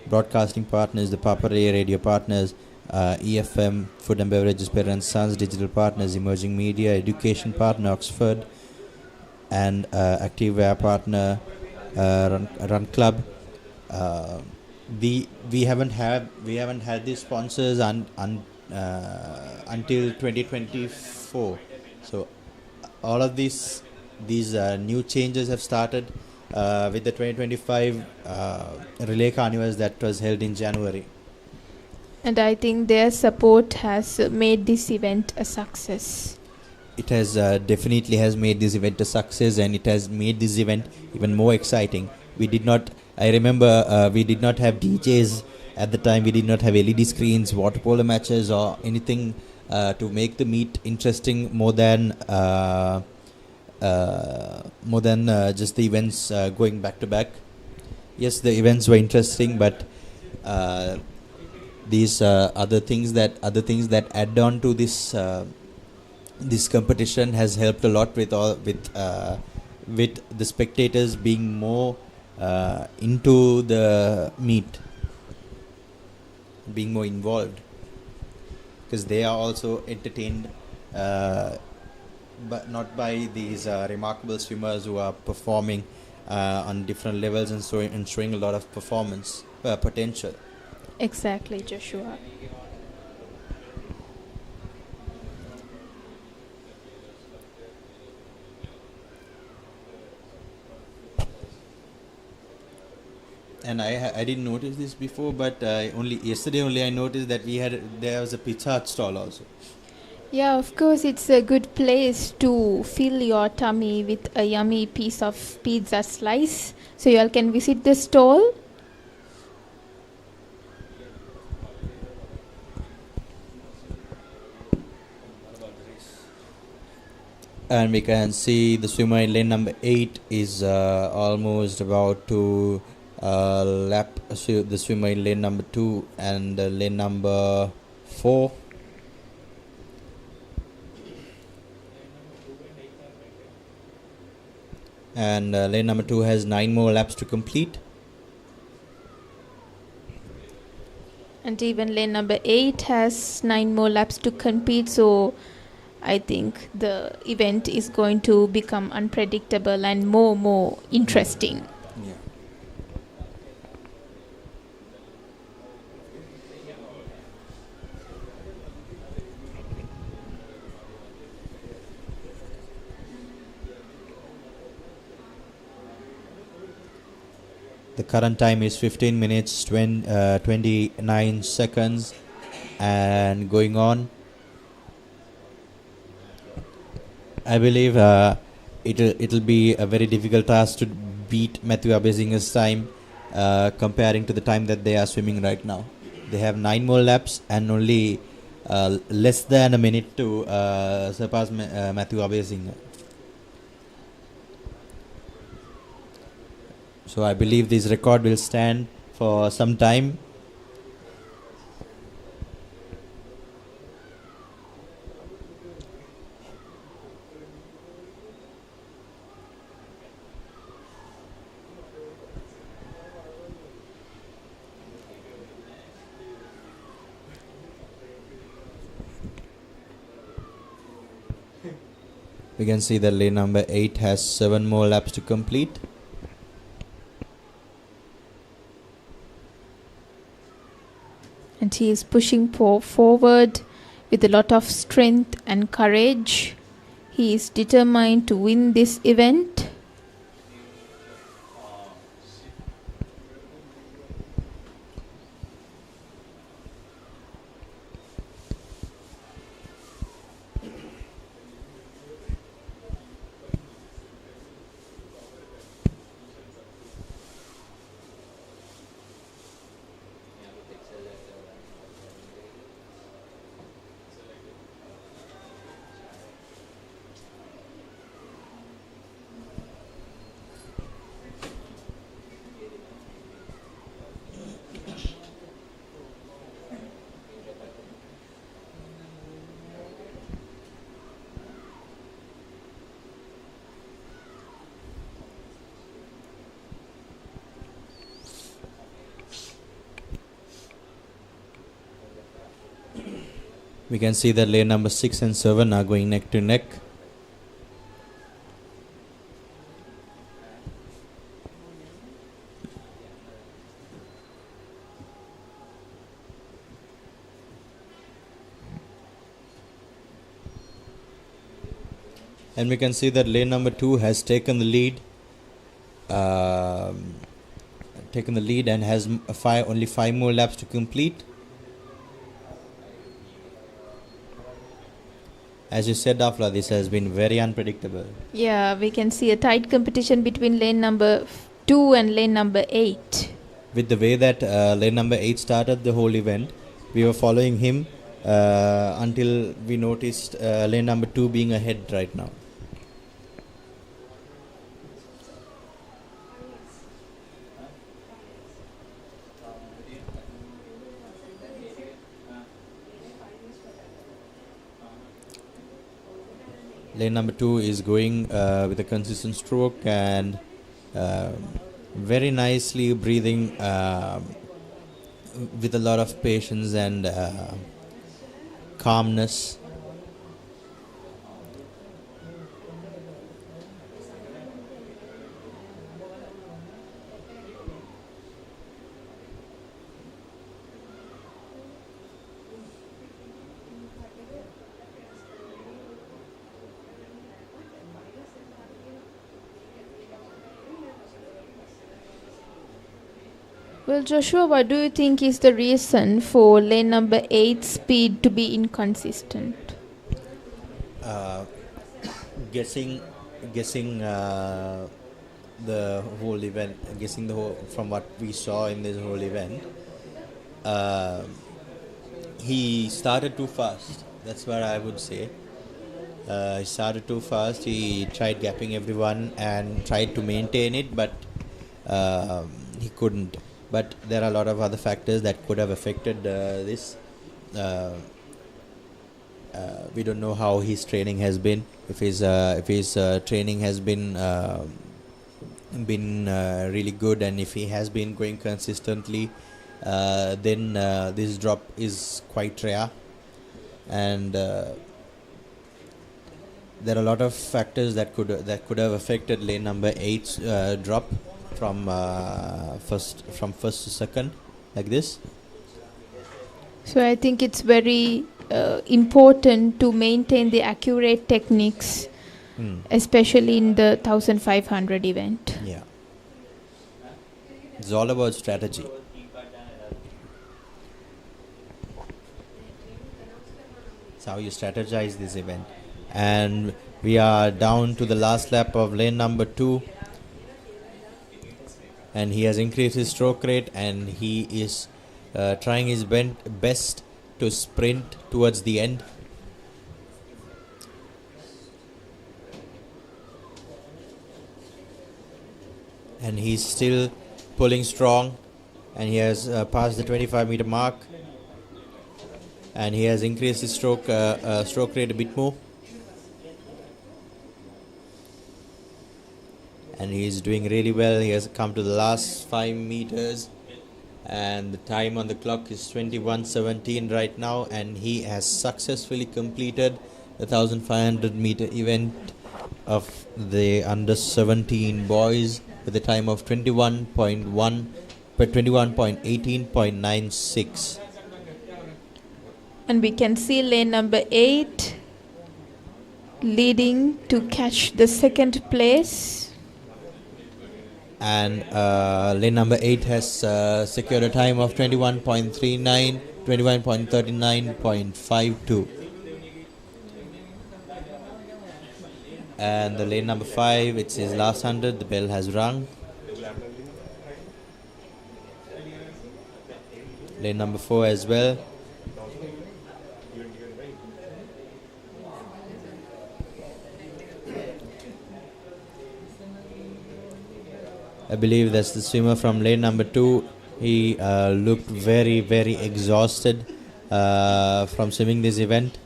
broadcasting partners, the Papare radio partners, EFM, Food and Beverages, Parents Sons, digital partners, emerging media, education partner, Oxford, and Activewear partner, Run Club. We haven't had these sponsors until 2024. So all of these new changes have started with the 2025 Relay Carnivals that was held in January. And I think their support has made this event a success. It has definitely has made this event a success, and it has made this event even more exciting. I remember we did not have DJs at the time. We did not have LED screens, water polo matches, or anything to make the meet interesting more than just the events going back to back. Yes, the events were interesting, but these other things that add on to this this competition has helped a lot with the spectators being more into the meet, being more involved, because they are also entertained, but not by these remarkable swimmers who are performing on different levels and showing a lot of performance potential. Exactly, Joshua. And I didn't notice this before, but yesterday only I noticed that there was a Pizza Hut stall also. Yeah, of course, it's a good place to fill your tummy with a yummy piece of pizza slice. So you all can visit the stall. And we can see the swimmer in lane number 8 is almost about to lap the swimmer in lane number 2 and lane number 4. And lane number 2 has 9 more laps to complete. And even lane number 8 has 9 more laps to compete. So I think the event is going to become unpredictable and more interesting. Yeah. The current time is 15 minutes 29 seconds and going on. I believe it'll be a very difficult task to beat Matthew Abesinger's time comparing to the time that they are swimming right now. They have 9 more laps and only less than a minute to surpass Matthew Abesinger. So I believe this record will stand for some time. We can see that lane number 8 has 7 more laps to complete. And he is pushing forward with a lot of strength and courage. He is determined to win this event. We can see that lane number 6 and 7 are going neck to neck. And we can see that lane number 2 has taken the lead. And has only 5 more laps to complete. As you said, Afla, this has been very unpredictable. Yeah, we can see a tight competition between lane number 2 and lane number 8. With the way that lane number 8 started the whole event, we were following him until we noticed lane number 2 being ahead right now. Lane number 2 is going with a consistent stroke and very nicely breathing with a lot of patience and calmness. Well, Joshua, what do you think is the reason for lane number 8 speed to be inconsistent? guessing the whole event, guessing the whole from what we saw in this whole event. He started too fast. That's what I would say. He started too fast. He tried gapping everyone and tried to maintain it, but he couldn't. But there are a lot of other factors that could have affected this. We don't know how his training has been. If his training has been really good, and if he has been going consistently, then this drop is quite rare. And there are a lot of factors that could have affected lane number 8's drop from first to second, like this. So I think it's very important to maintain the accurate techniques, especially in the 1500 event. Yeah, it's all about strategy. It's how you strategize this event. And we are down to the last lap of lane number 2, and he has increased his stroke rate, and he is trying his best to sprint towards the end. And he's still pulling strong, and he has passed the 25-meter mark, and he has increased his stroke rate a bit more. And he is doing really well. He has come to the last 5 meters, and the time on the clock is 21:17 right now, and he has successfully completed the 1500 meter event of the under 17 boys with a time of 21.18.96. And we can see lane number 8 leading to catch the second place. And lane number 8 has secured a time of 21.39, 21.39.52. And the lane number 5, it's his last 100, the bell has rung. Lane number 4 as well. I believe that's the swimmer from lane number 2. He looked very, very exhausted from swimming this event.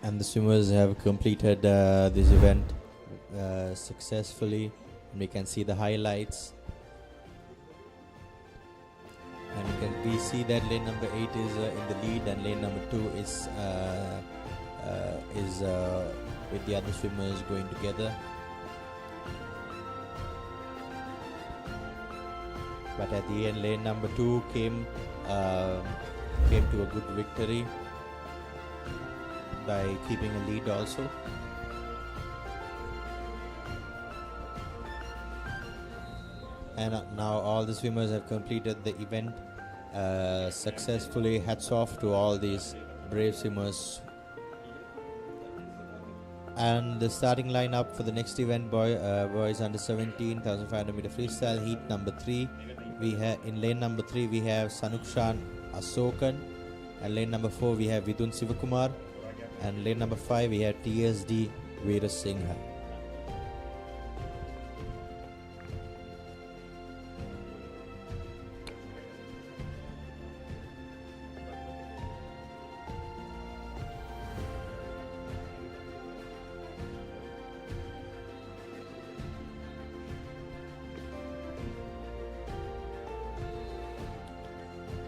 And the swimmers have completed this event successfully. We can see the highlights, and we see that lane number 8 is in the lead, and lane number 2 is with the other swimmers going together. But at the end, lane number 2 came to a good victory by keeping a lead also. And now all the swimmers have completed the event successfully. Hats off to all these brave swimmers. And the starting lineup for the next event, boys under 17 1500 meter freestyle heat number 3. We have in lane number 3 we have Sanukshan Asokan, and lane number 4 we have Vidun Sivakumar, and lane number 5 we have TSD Veerasinghe.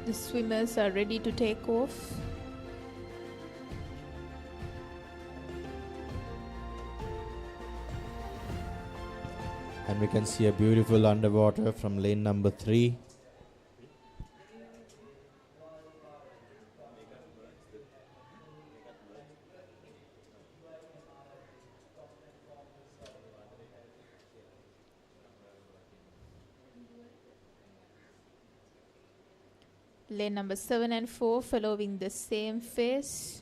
The swimmers are ready to take off. And we can see a beautiful underwater from lane number 3. Lane number 7 and 4 following the same phase.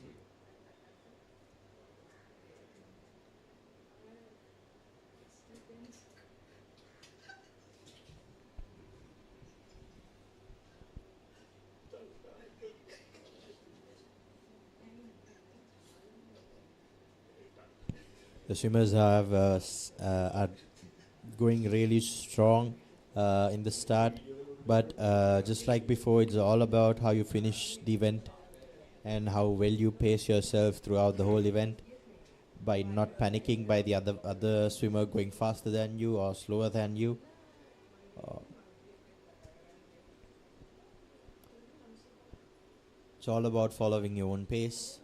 The swimmers are going really strong in the start, but just like before, it's all about how you finish the event and how well you pace yourself throughout the whole event by not panicking by the other swimmer going faster than you or slower than you. It's all about following your own pace.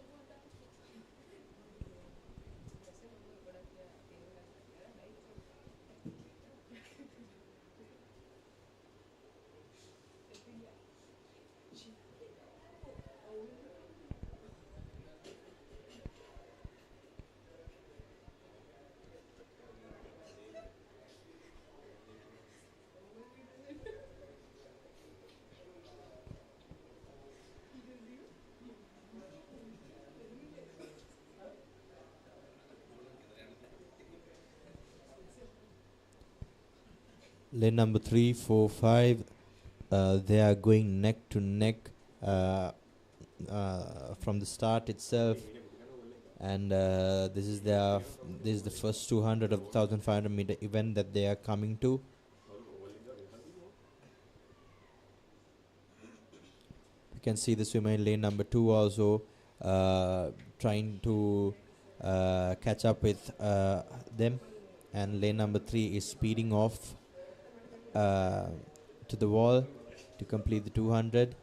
Lane number 3, 4, 5, they are going neck to neck from the start itself, and this is the first 200 of the 1500 meter event that they are coming to. You can see the swimmer in lane number 2 also trying to catch up with them, and lane number 3 is speeding off to the wall to complete the 200.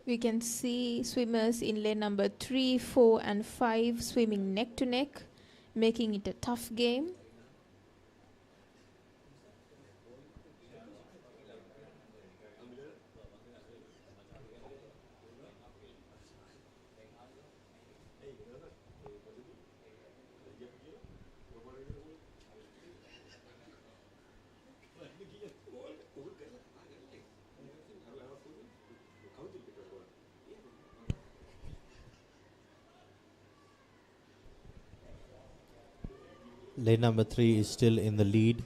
We can see swimmers in lane number 3, 4 and 5 swimming neck to neck, making it a tough game. Lane number 3 is still in the lead.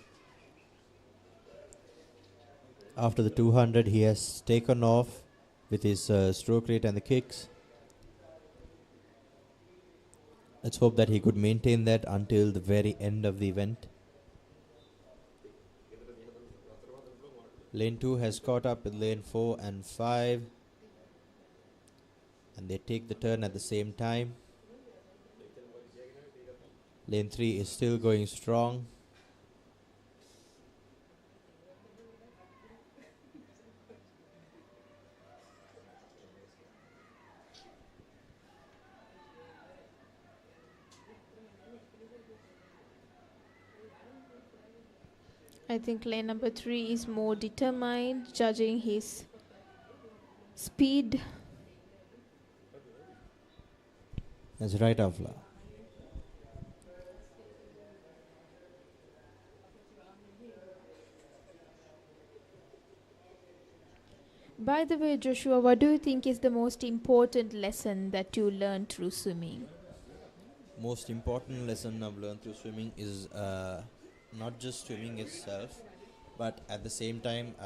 After the 200, he has taken off with his stroke rate and the kicks. Let's hope that he could maintain that until the very end of the event. Lane 2 has caught up with lane 4 and 5, and they take the turn at the same time. Lane 3 is still going strong. I think lane number 3 is more determined, judging his speed. That's right, Afla. By the way, Joshua, what do you think is the most important lesson that you learned through swimming? Most important lesson I've learned through swimming is not just swimming itself, but at the same time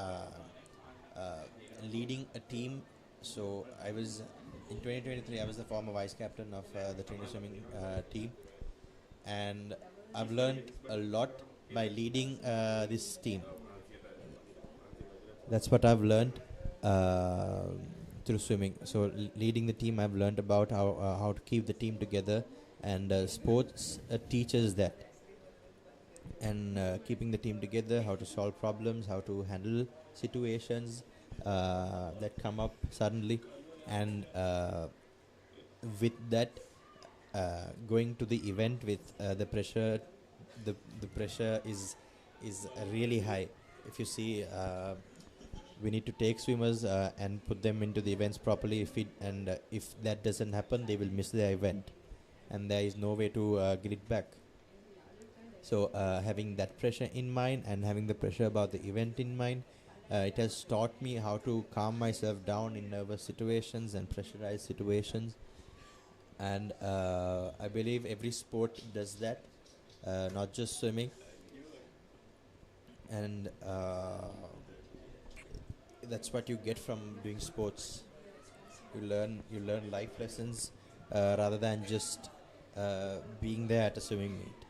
leading a team. So I was in 2023, I was the former vice captain of the trainer swimming team, and I've learned a lot by leading this team. That's what I've learned through swimming. So leading the team, I've learned about how to keep the team together and sports teaches that, and keeping the team together, how to solve problems, how to handle situations that come up suddenly, and with that, going to the event with the pressure, the pressure is really high. If you see, we need to take swimmers and put them into the events properly. If that doesn't happen, they will miss the event, and there is no way to get it back. So having that pressure in mind and having the pressure about the event in mind, it has taught me how to calm myself down in nervous situations and pressurized situations. And I believe every sport does that, not just swimming. And that's what you get from doing sports. You learn life lessons rather than just being there at a swimming meet.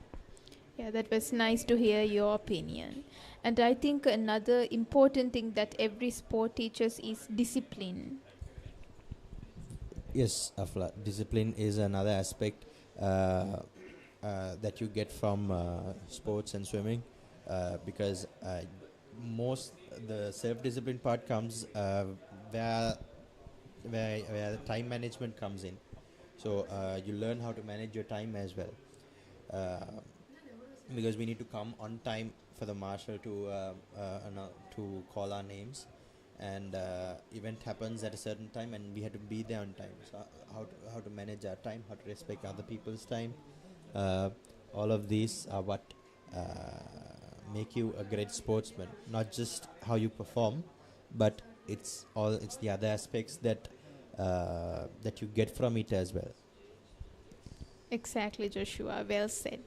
Yeah, that was nice to hear your opinion. And I think another important thing that every sport teaches is discipline. Yes, Afla, discipline is another aspect that you get from sports and swimming, because most the self-discipline part comes where the time management comes in. So you learn how to manage your time as well, because we need to come on time for the marshal to call our names, and event happens at a certain time and we have to be there on time. So how to manage our time, how to respect other people's time, all of these are what make you a great sportsman. Not just how you perform, but it's the other aspects that you get from it as well. Exactly, Joshua. Well said.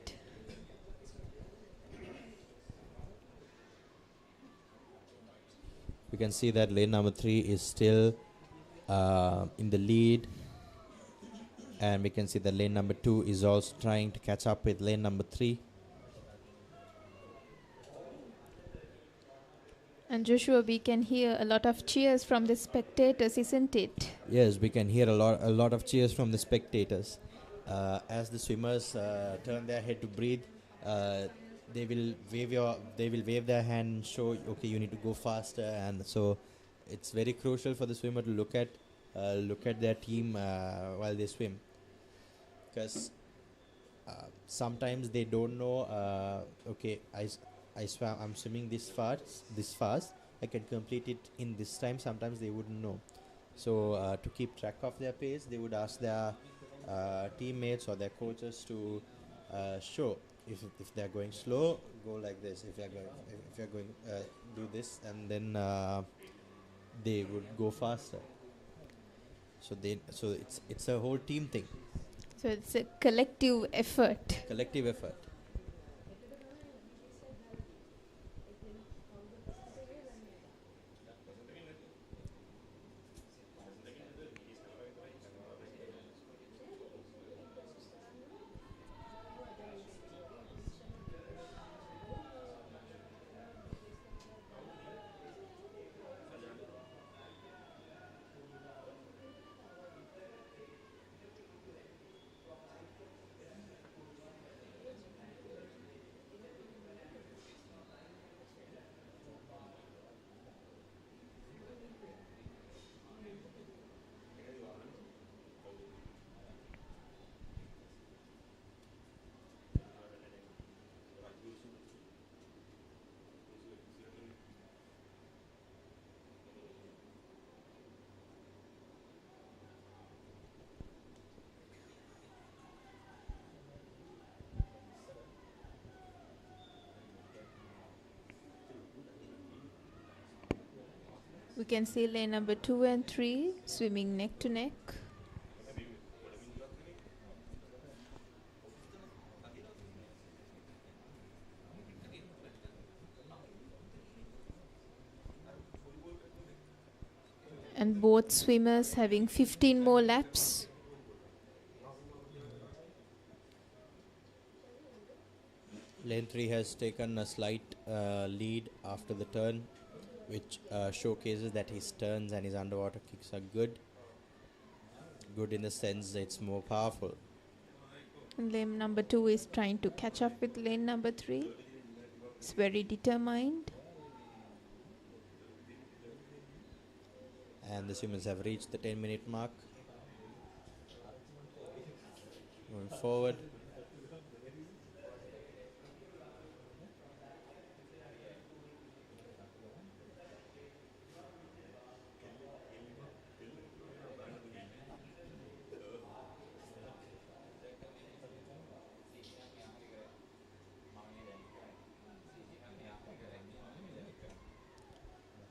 We can see that lane number 3 is still in the lead, and we can see that lane number 2 is also trying to catch up with lane number 3. And Joshua, we can hear a lot of cheers from the spectators, isn't it? Yes, we can hear a lot of cheers from the spectators. As the swimmers turn their head to breathe, they will wave their hand and show, okay, you need to go faster. And so it's very crucial for the swimmer to look at their team while they swim, because sometimes they don't know, okay, I'm swimming this fast, I can complete it in this time. Sometimes they wouldn't know. So to keep track of their pace, they would ask their teammates or their coaches to show. If they're going slow, go like this. If you're going do this, and then they would go faster. So it's a whole team thing. So it's a collective effort. Collective effort. We can see lane number 2 and 3 swimming neck to neck. And both swimmers having 15 more laps. Lane 3 has taken a slight lead after the turn, which showcases that his turns and his underwater kicks are good. Good in the sense that it's more powerful. Lane number 2 is trying to catch up with lane number 3. It's very determined. And the swimmers have reached the 10-minute mark. Moving forward.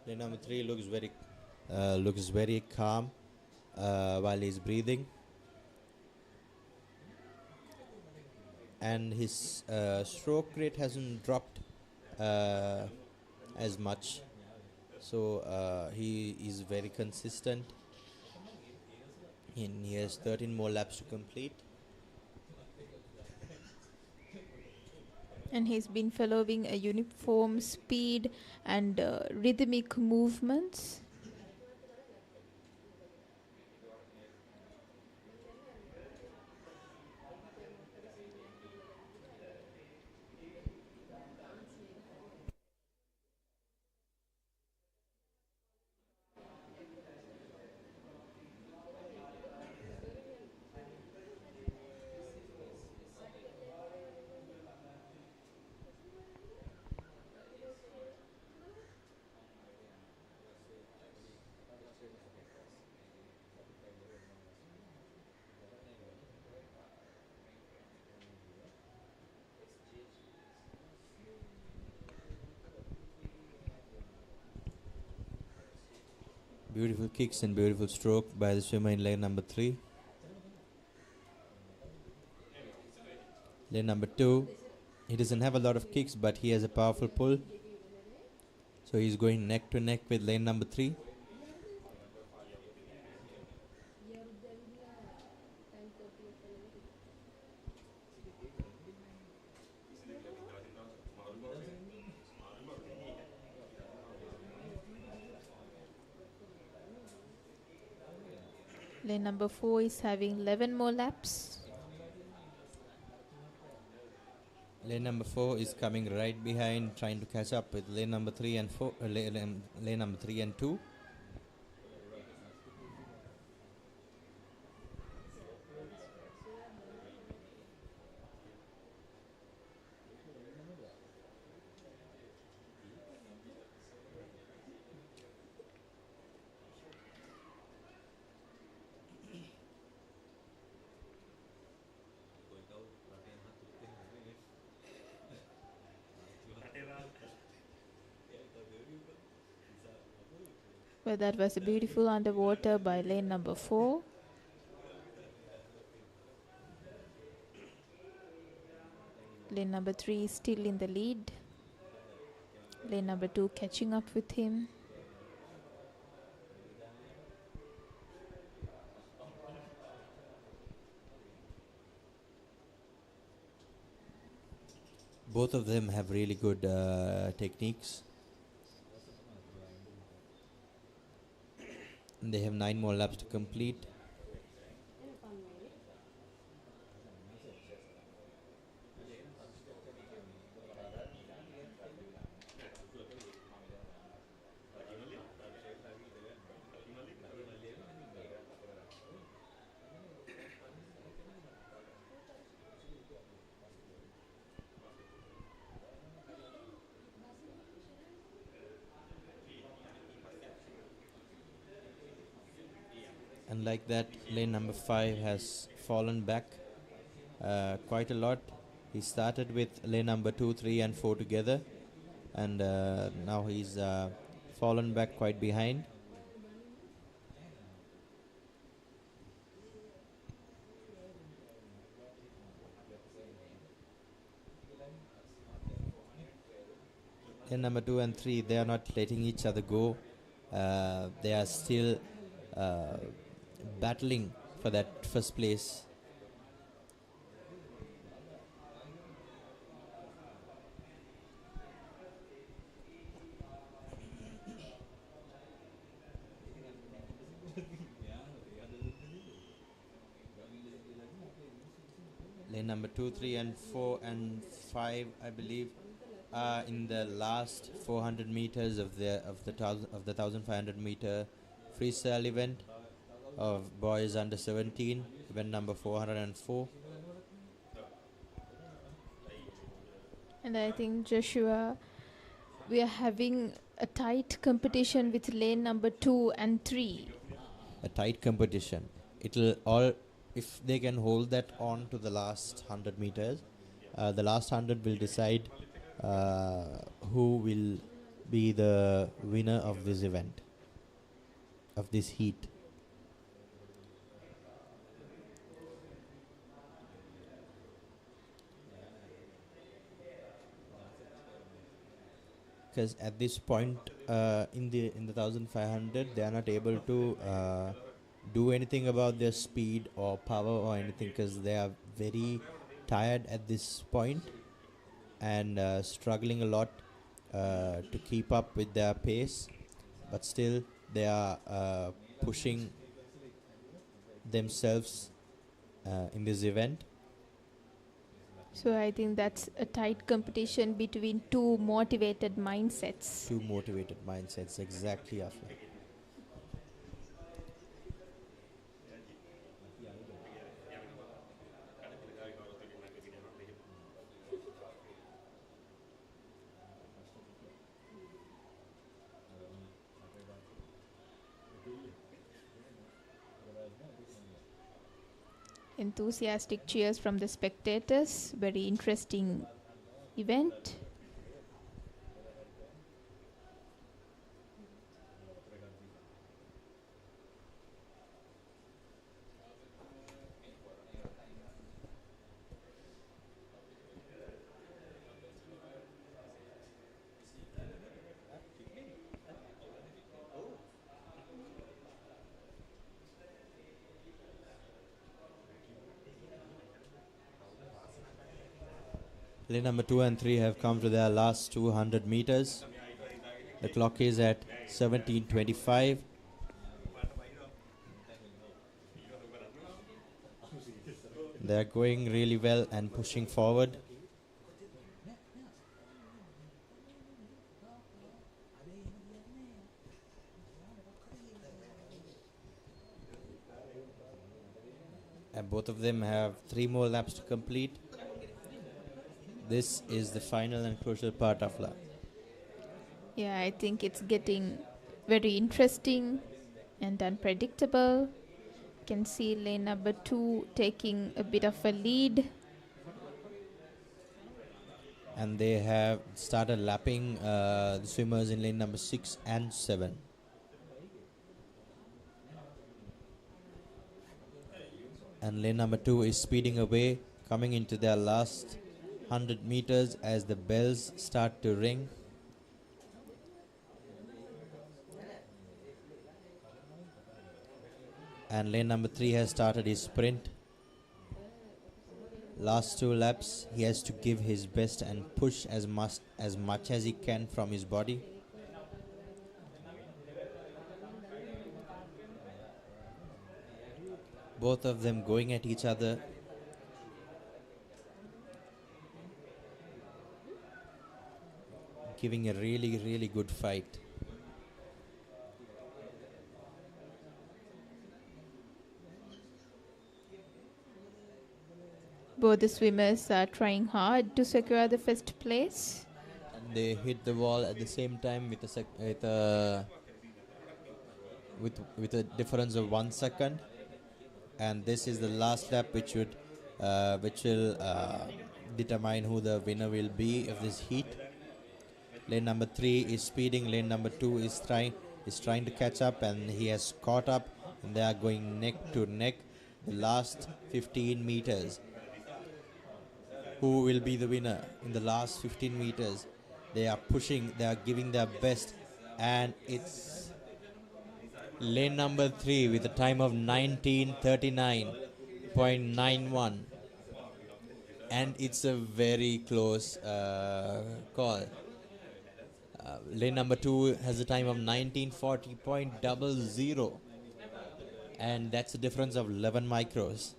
Lane number 3 looks very calm while he's breathing, and his stroke rate hasn't dropped as much, so he is very consistent. And he has 13 more laps to complete. And he's been following a uniform speed and rhythmic movements. Beautiful kicks and beautiful stroke by the swimmer in lane number 3. Lane number 2, he doesn't have a lot of kicks, but he has a powerful pull. So he's going neck to neck with lane number 3. Lane number 4 is having 11 more laps. Lane number 4 is coming right behind, trying to catch up with lane number 3 and 4. Lane number 3 and 2. Well, that was a beautiful underwater by lane number 4. Lane number 3 is still in the lead. Lane number 2 catching up with him. Both of them have really good techniques. And they have 9 more laps to complete. And like that, lane number 5 has fallen back quite a lot. He started with lane number 2, 3 and 4 together, and now he's fallen back quite behind. Lane number 2 and 3, they are not letting each other go. They are still battling for that first place. Lane Lane number 2, 3, and 4 and 5, I believe, are in the last 400 meters of the 1500 meter freestyle event of boys under 17, event number 404. And I think, Joshua, we are having a tight competition with lane number 2 and 3. A tight competition. It'll all, if they can hold that on to the last 100 meters, the last 100 will decide who will be the winner of this event, of this heat. Because at this point in the 1500 they are not able to do anything about their speed or power or anything, because they are very tired at this point and struggling a lot to keep up with their pace, but still they are pushing themselves in this event. So I think that's a tight competition between two motivated mindsets. Two motivated mindsets, exactly, Afla. Enthusiastic cheers from the spectators. Very interesting event. Lane number 2 and 3 have come to their last 200 meters. The clock is at 17:25. They are going really well and pushing forward. And both of them have 3 more laps to complete. This is the final and crucial part of lap. Yeah, I think it's getting very interesting and unpredictable. You can see lane number 2 taking a bit of a lead. And they have started lapping the swimmers in lane number 6 and 7. And lane number 2 is speeding away, coming into their last 100 meters as the bells start to ring. And lane number 3 has started his sprint. Last 2 laps he has to give his best and push as much as he can from his body. Both of them going at each other. Giving a really, really good fight. Both the swimmers are trying hard to secure the first place. And they hit the wall at the same time with a difference of 1 second. And this is the last lap, which will determine who the winner will be of this heat. Lane number 3 is speeding. Lane number 2 is trying to catch up, and he has caught up, and they are going neck to neck. The last 15 meters. Who will be the winner in the last 15 meters? They are pushing. They are giving their best, and it's lane number 3 with a time of 19:39.91, and it's a very close call. Lane number 2 has a time of 19:40.00, and that's a difference of 11 micros.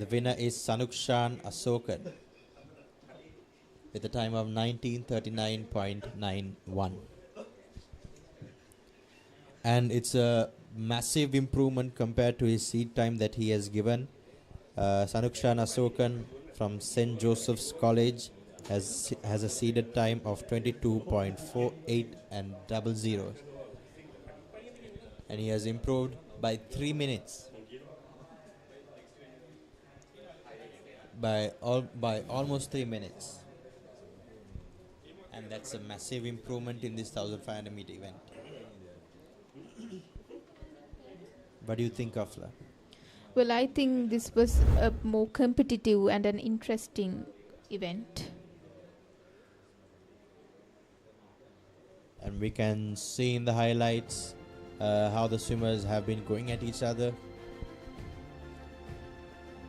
The winner is Sanukshan Asokan with a time of 19:39.91. And it's a massive improvement compared to his seed time that he has given. Sanukshan Asokan from St. Joseph's College has a seeded time of 22.48 and 00. And he has improved by 3 minutes. By almost 3 minutes. And that's a massive improvement in this 1500 meter event. What do you think, Afla? Well, I think this was a more competitive and an interesting event. And we can see in the highlights how the swimmers have been going at each other,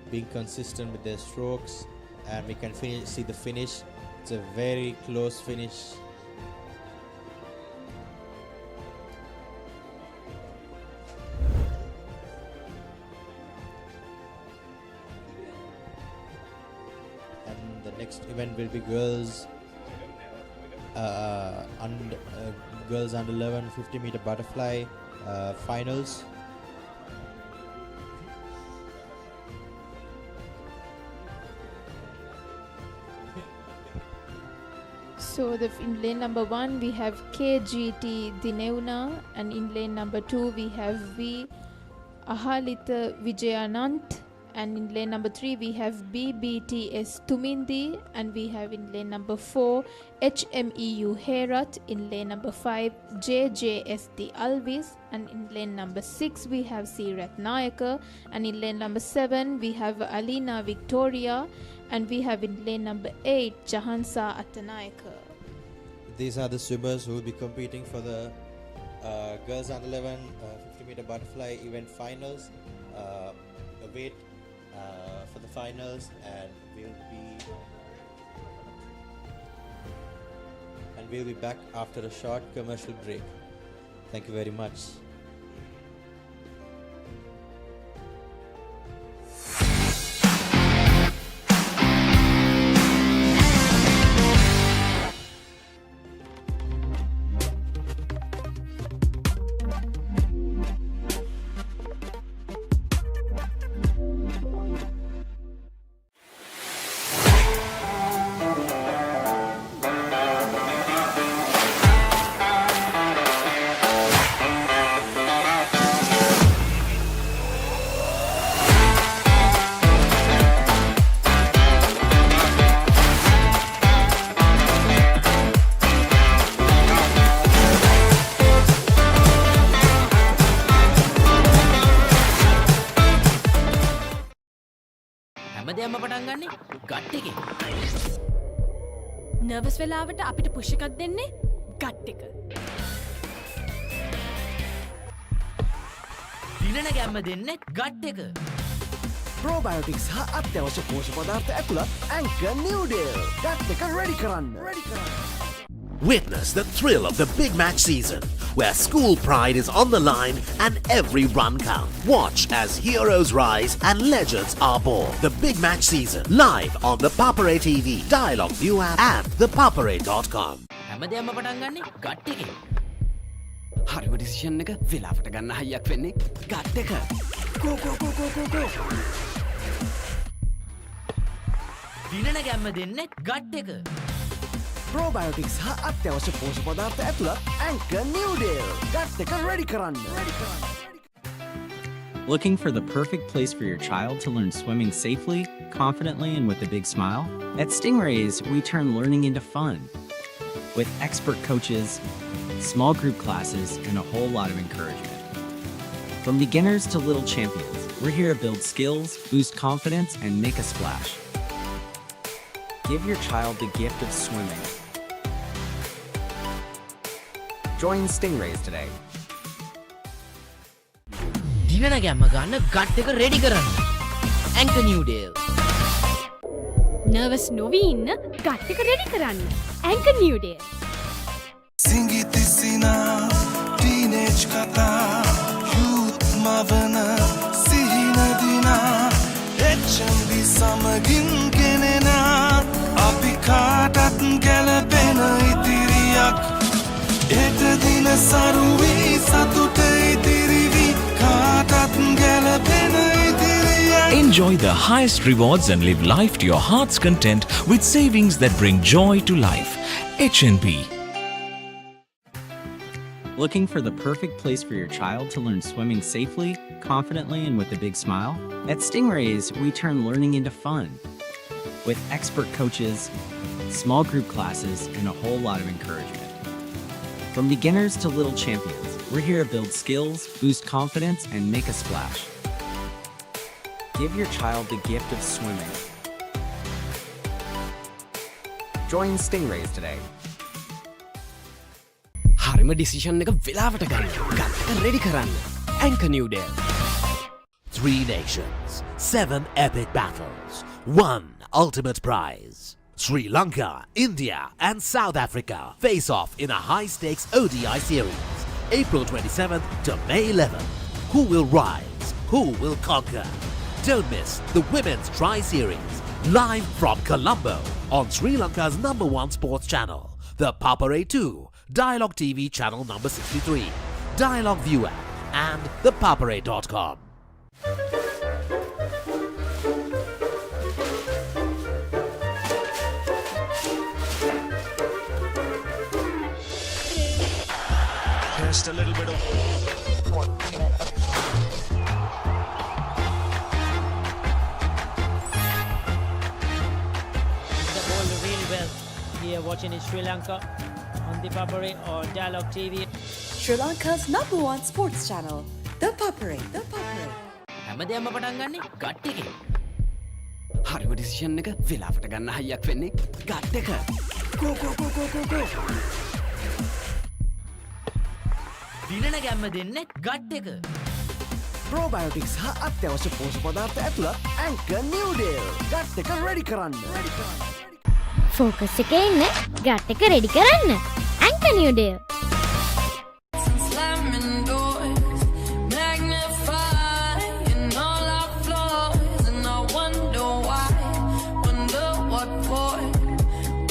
being consistent with their strokes, and we can see the finish. It's a very close finish. And the next event will be girls girls under 11 50 meter butterfly finals. So in lane number 1 we have KGT Dineuna, and in lane number 2 we have V Ahalita Vijayanant, and in lane number 3 we have BBTS Tumindi, and we have in lane number 4 HMEU Herat, in lane number 5 JJSD Alvis, and in lane number 6 we have Sirat Nayaka, and in lane number 7 we have Alina Victoria, and we have in lane number 8 Jahansa Atanayaka. These are the swimmers who will be competing for the girls under 11 50 meter butterfly event finals. Wait for the finals, and we'll be back after a short commercial break. Thank you very much. හැමදේම පටන් ගන්නේ gut එකේ. Nervous වෙලාවට අපිට push එකක් දෙන්නේ gut එක. දිනන ගැම්ම දෙන්නේ ගට් එක. ප්‍රෝබයෝටික්ස් හා අත්‍යවශ්‍ය පෝෂක පදාර්ථ ඇතුළත් ඇන්කර් නිව්ඩේල්. ගට් එක රෙඩි කරන්න. Witness the thrill of the big match season, where school pride is on the line and every run counts. Watch as heroes rise and legends are born. The big match season, live on the Papare TV, Dialog ViU App and ThePapare.com. හැමදේම පටන් ගන්නේ gut එකේ. හරිම decision එක වෙලාවට ගන්න හයියක් වෙන්නේ gut එක. ගෝ ගෝ ගෝ ගෝ ගෝ ගෝ. දිනන ගැම්ම දෙන්නේ ගට් එක. ප්‍රෝබයෝටික්ස් හා අත්‍යවශ්‍ය පෝෂක පදාර්ථ ඇතුළත් ඇන්කර් නිව්ඩේල්. ගට් එක රෙඩි කරන්න. Looking for the perfect place for your child to learn swimming safely, confidently, and with a big smile? At Stingrays, we turn learning into fun. With expert coaches, small group classes, and a whole lot of encouragement. From beginners to little champions, we're here to build skills, boost confidence, and make a splash. Give your child the gift of swimming. Join Stingrays today. දිනන ගැම්ම ගන්න gut එක ready කරන්න. Anchor නිව්ඩේල්. Nervous නොවී ඉන්න gut එක ready කරන්න. Anchor නිව්ඩේල්. සිංගිති සිනා teenage කතා යූත් මවන සිහින දිනා HNB Enjoy the highest rewards and live life to your heart's content with savings that bring joy to life. HNB. Looking for the perfect place for your child to learn swimming safely, confidently, and with a big smile? At Stingrays, we turn learning into fun. With expert coaches, small group classes, and a whole lot of encouragement. From beginners to little champions, we're here to build skills, boost confidence, and make a splash. Give your child the gift of swimming. Join Stingrays today. හරිම decision එක වෙලාවට ගන්න. ගත්තක ready කරන්න. Anchor New Day. 3 nations, 7 epic battles, 1 ultimate prize. Sri Lanka, India and South Africa face off in a high-stakes ODI series, April 27th to May 11th. Who will rise? Who will conquer? Don't miss the Women's Tri-Series, live from Colombo on Sri Lanka's #1 sports channel, the Papare 2, Dialog TV channel number 63, Dialog ViU App and ThePapare.com. Just a little bit of The ball really well here watching in Sri Lanka on ThePapare or Dialog TV. Sri Lanka's #1 sports channel, ThePapare. හැමදේම පටන් ගන්නේ gut එකෙන්. හරිම decision එක වෙලාවට ගන්න හයියක් වෙන්නේ gut එක. Go go go go go go. දිනන ගැම්ම දෙන්නේ ගට් එක. Probiotics හා අත්‍යවශ්‍ය පෝෂක පදාර්ථ ඇතුළත් Anchor New Day. ගට් එක ready කරන්න. ෆෝකස් එකේ ඉන්න ගට් එක රෙඩි කරන්න. Anchor New Day. Slamming doors, magnifying all our flaws, and I wonder why, wonder what for,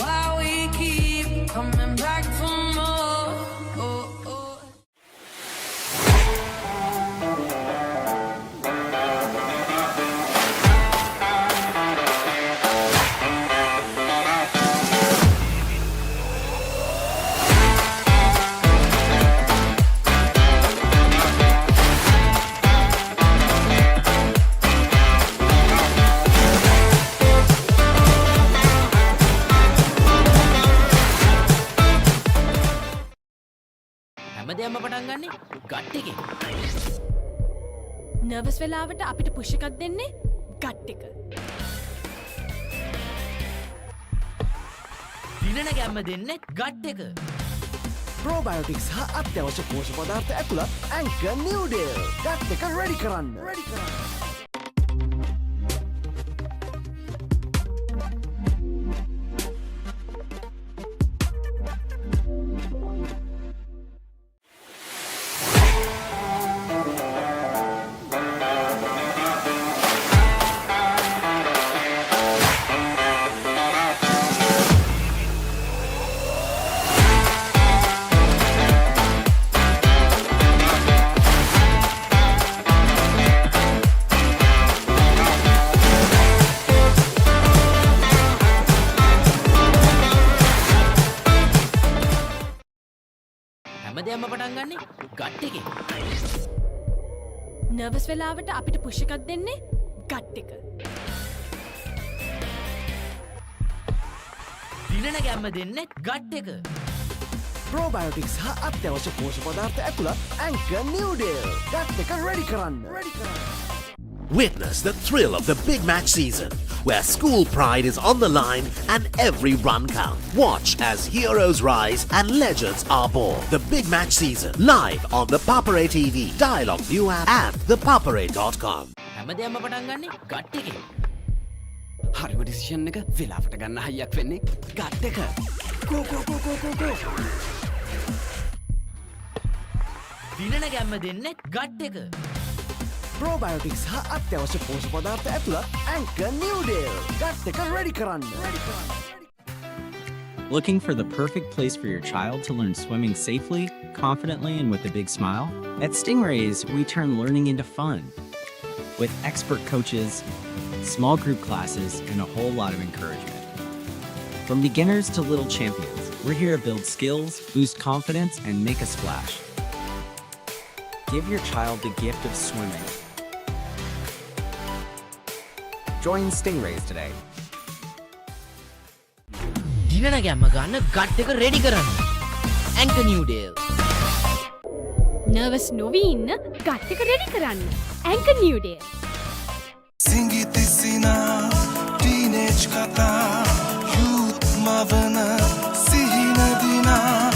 why we keep coming back for more. හැමදේම පටන් ගන්නේ gut එකෙන්. නර්වස් වෙලාවට අපිට පුෂ් එකක් දෙන්නේ ගට් එක. දිනන ගැම්ම දෙන්නේ ගට් එක. Probiotics හා අත්‍යවශ්‍ය පෝෂක පදාර්ථ ඇතුළත් Anchor New Day. ගට් එක ready කරන්න. හැමදේම පටන් ගන්නේ ගට් එකෙන්. නර්වස් වෙලාවට අපිට පුෂ් එකක් දෙන්නේ ගට් එක. දිනන ගැම්ම දෙන්නේ ගට් එක. Probiotics හා අත්‍යවශ්‍ය පෝෂක පදාර්ථ ඇතුළත් Anchor New Day. ගට් එක ready කරන්න. Witness the thrill of the big match season, where school pride is on the line and every run counts. Watch as heroes rise and legends are born. The big match season, live on the Papare TV, Dialog ViU App and ThePapare.com. හැමදේම පටන් ගන්නේ gut එකෙන්. හරිම decision එක වෙලාවට ගන්න හයියක් වෙන්නේ gut එක. Go go go go go go. දිනන ගැම්ම දෙන්නේ ගට් එක. Probiotics හා අත්‍යවශ්‍ය පෝෂක පදාර්ථ ඇතුළත් Anchor New Day. ගට් එක ready කරන්න. Looking for the perfect place for your child to learn swimming safely, confidently, and with a big smile? At Stingrays, we turn learning into fun. with expert coaches, small group classes, and a whole lot of encouragement. From beginners to little champions, we're here to build skills, boost confidence, and make a splash. Give your child the gift of swimming. Join Stingrays today. දිනන ගැම්ම ගන්න gut එක ready කරන්න. Anchor නිව්ඩේල්. Nervous නොවී ඉන්න gut එක ready කරන්න. Anchor නිව්ඩේල්. සිංගිති සිනා teenage කතා යූත් මවන සිහින දිනා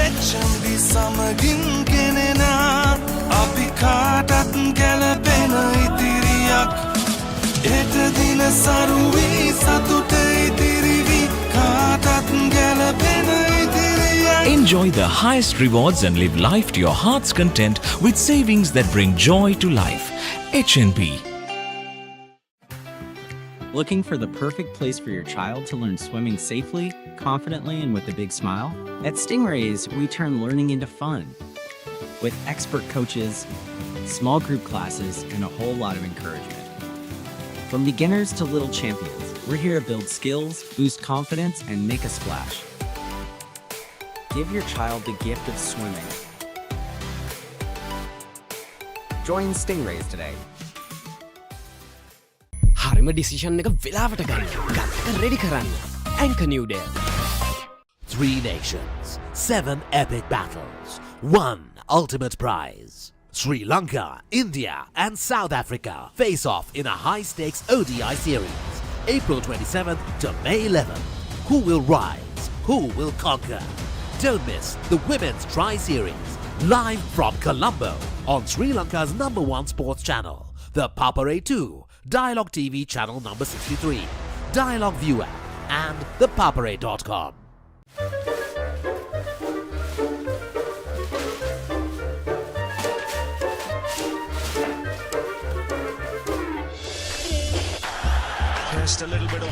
HNB සමගින් ගෙනෙනා අපි කාටත් ගැලපෙන ඉතිරියක් එට දින සරුවී සතුට ඉතිරිවි කාටත් ගැලපෙන ඉතිරියක්. Enjoy the highest rewards and live life to your heart's content with savings that bring joy to life. HNB. Looking for the perfect place for your child to learn swimming safely, confidently, and with a big smile? At Stingrays, we turn learning into fun. With expert coaches, small group classes, and a whole lot of encouragement. From beginners to little champions, we're here to build skills, boost confidence, and make a splash. Give your child the gift of swimming. Join Stingrays today. හරිම decision එක වෙලාවට ගන්න. Gut එක ready කරන්න. Anchor නිව්ඩේල්. 3 nations, 7 epic battles, 1 ultimate prize. Sri Lanka, India and South Africa face off in a high-stakes ODI series, April 27th to May 11th. Who will rise? Who will conquer? Don't miss the Women's Tri-Series, live from Colombo on Sri Lanka's #1 sports channel, ThePapare 2, Dialog TV channel number 63, Dialog ViU App and ThePapare.com. Just a little bit of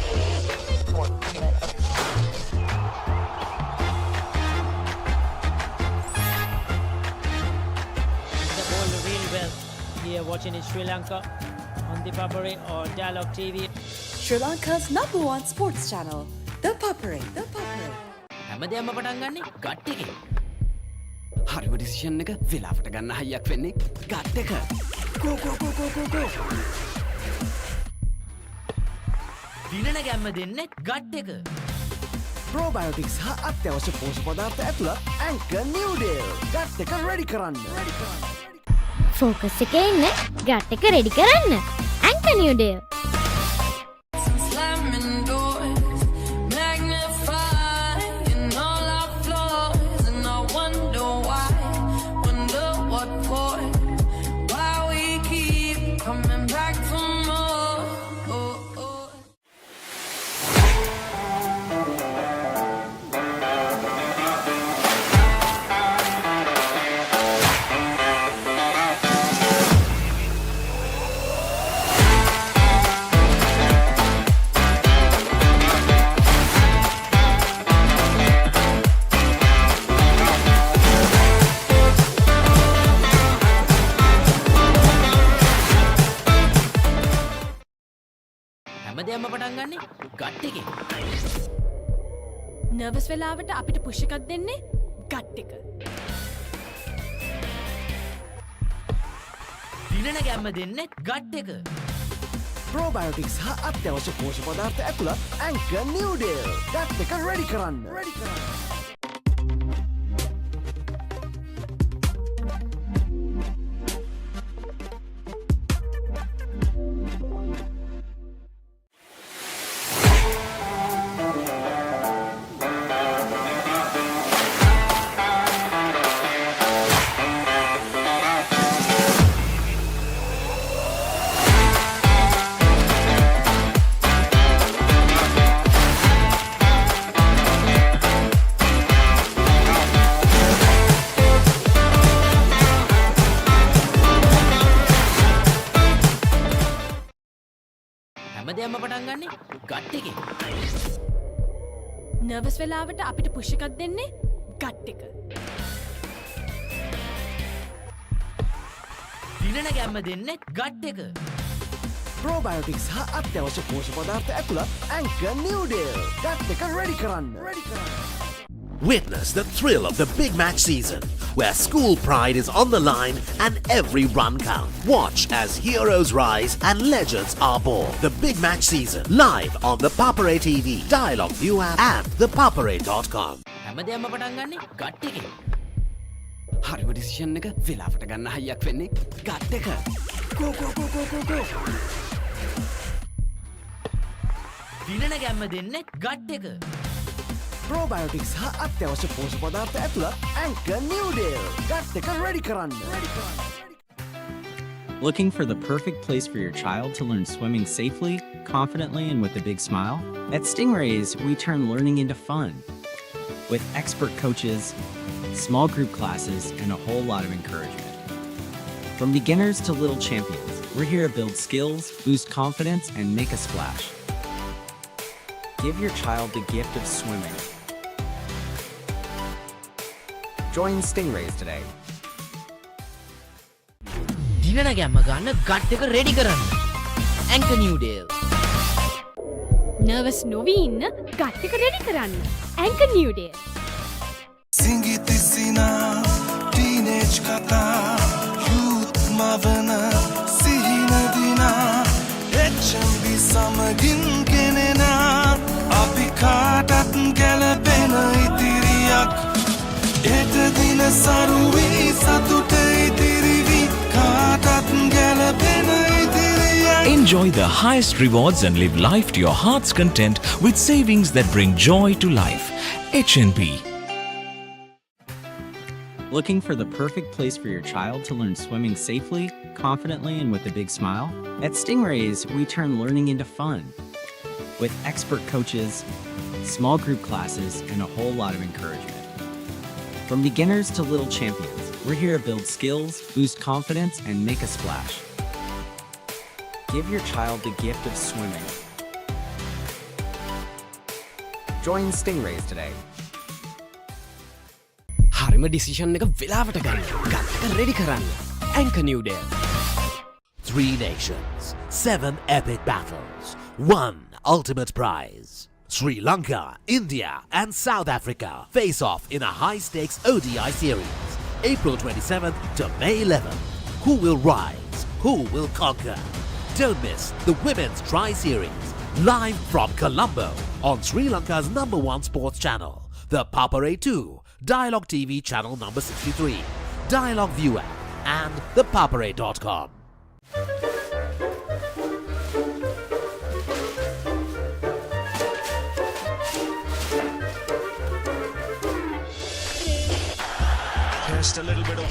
The ball really well. Here watching in Sri Lanka on ThePapare or Dialog TV. Sri Lanka's #1 sports channel, ThePapare. හැමදේම පටන් ගන්නේ gut එකෙන්. හරිම decision එක වෙලාවට ගන්න හයියක් වෙන්නේ gut එක. Go go go go go go. දිනන ගැම්ම දෙන්නේ ගට් එක. Probiotics හා අත්‍යවශ්‍ය පෝෂක පදාර්ථ ඇතුළත් ඇන්කර් නිව්ඩේල් ගට් එක රෙඩි කරන්න. ෆෝකස් එකේ ඉන්න ගට් එක රෙඩි කරන්න. Anchor නිව්ඩේල්. Slamming doors, magnifying all our flaws, and I wonder why, wonder what for, why we keep coming back for more. හැමදේම පටන් ගන්නේ ගට් එකෙන්. නර්වස් වෙලාවට අපිට පුෂ් එකක් දෙන්නේ ගට් එක. දිනන ගැම්ම දෙන්නේ ගට් එක. Probiotics හා අත්‍යවශ්‍ය පෝෂක පදාර්ථ ඇතුළත් ඇන්කර් නිව්ඩේල් ගට් එක රෙඩි කරන්න. හැමදේම පටන් ගන්නේ ගට් එකෙන්. නර්වස් වෙලාවට අපිට පුෂ් එකක් දෙන්නේ ගට් එක. දිනන ගැම්ම දෙන්නේ ගට් එක. probiotics හා අත්‍යවශ්‍ය පෝෂක පදාර්ථ ඇතුළත් Anchor New Deal. ගත් එක ready කරන්න. Witness the thrill of the big match season, where school pride is on the line and every run counts. Watch as heroes rise and legends are born. The big match season, live on the Papare TV, Dialog ViU App and ThePapare.com. හැමදේම පටන් ගන්නේ gut එකෙන්. හරිම decision එක වෙලාවට ගන්න හයියක් වෙන්නේ gut එක. Go go go go go go. දිනන ගැම්ම දෙන්නේ ගට් එක. probiotics හා අත්‍යවශ්‍ය පෝෂක පදාර්ථ ඇතුළත් Anchor New Deal. ගත් එක ready කරන්න. Looking for the perfect place for your child to learn swimming safely, confidently, and with a big smile? At Stingrays, we turn learning into fun. With expert coaches, small group classes, and a whole lot of encouragement. From beginners to little champions, we're here to build skills, boost confidence, and make a splash. Give your child the gift of swimming. Join Stingrays today. දිනන ගැම්ම ගන්න gut එක ready කරන්න. Anchor New Deal. Nervous නොවී ඉන්න gut එක ready කරන්න. Anchor New Deal. සිංගිති සිනා teenage කතා යූත් මවන සිහින දිනා HNB සමගින් ගෙනෙනා අපි කාටත් ගැලපෙන ඉතිරියක් එට දින සරුවී සතුට ඉතිරිවි කාටත් ගැලපෙන ඉතිරියක්. Enjoy the highest rewards and live life to your heart's content with savings that bring joy to life. HNB. Looking for the perfect place for your child to learn swimming safely, confidently, and with a big smile? At Stingrays, we turn learning into fun. With expert coaches, small group classes, and a whole lot of encouragement. From beginners to little champions, we're here to build skills, boost confidence, and make a splash. Give your child the gift of swimming. Join Stingrays today. හරිම decision එක වෙලාවට ගන්න gut එක ready කරන්න. Anchor New Deal. 3 nations, 7 epic battles, 1 ultimate prize. Sri Lanka, India and South Africa face off in a high-stakes ODI series, April 27th to May 11th. Who will rise? Who will conquer? Don't miss the Women's Tri-Series, live from Colombo on Sri Lanka's #1 sports channel, the Papare 2, Dialog TV channel number 63, Dialog ViU App and ThePapare.com. Just a little bit of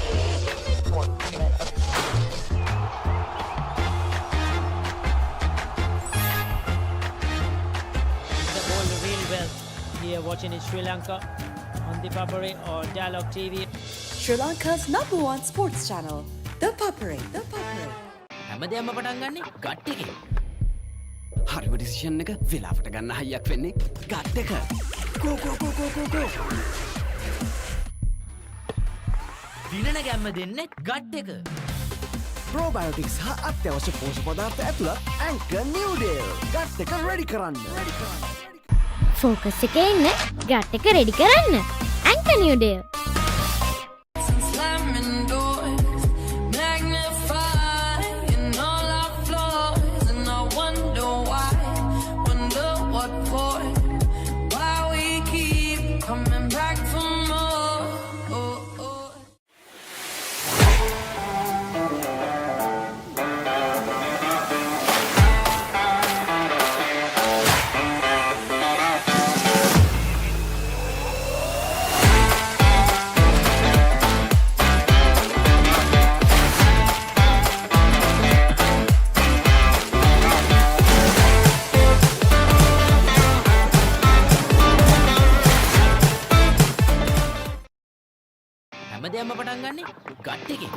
The ball really well here watching in Sri Lanka on ThePapare or Dialog TV. Sri Lanka's #1 sports channel, ThePapare. හැමදේම පටන් ගන්නේ gut එකෙන්. හරිම decision එක වෙලාවට ගන්න හයියක් වෙන්නේ gut එක. Go go go go go go. දිනන ගැම්ම දෙන්නේ ගට් එක. probiotics හා අත්‍යවශ්‍ය පෝෂක පදාර්ථ ඇතුළත් Anchor New Deal. ගත් එක ready කරන්න. ෆෝකස් එකේ ඉන්න ගට් එක රෙඩි කරන්න. Anchor New Deal. Slamming doors, magnifying all our flaws, and I wonder why, wonder what for, why we keep coming back for more. Oh, oh. හැමදේම පටන් ගන්නේ ගට් එකෙන්.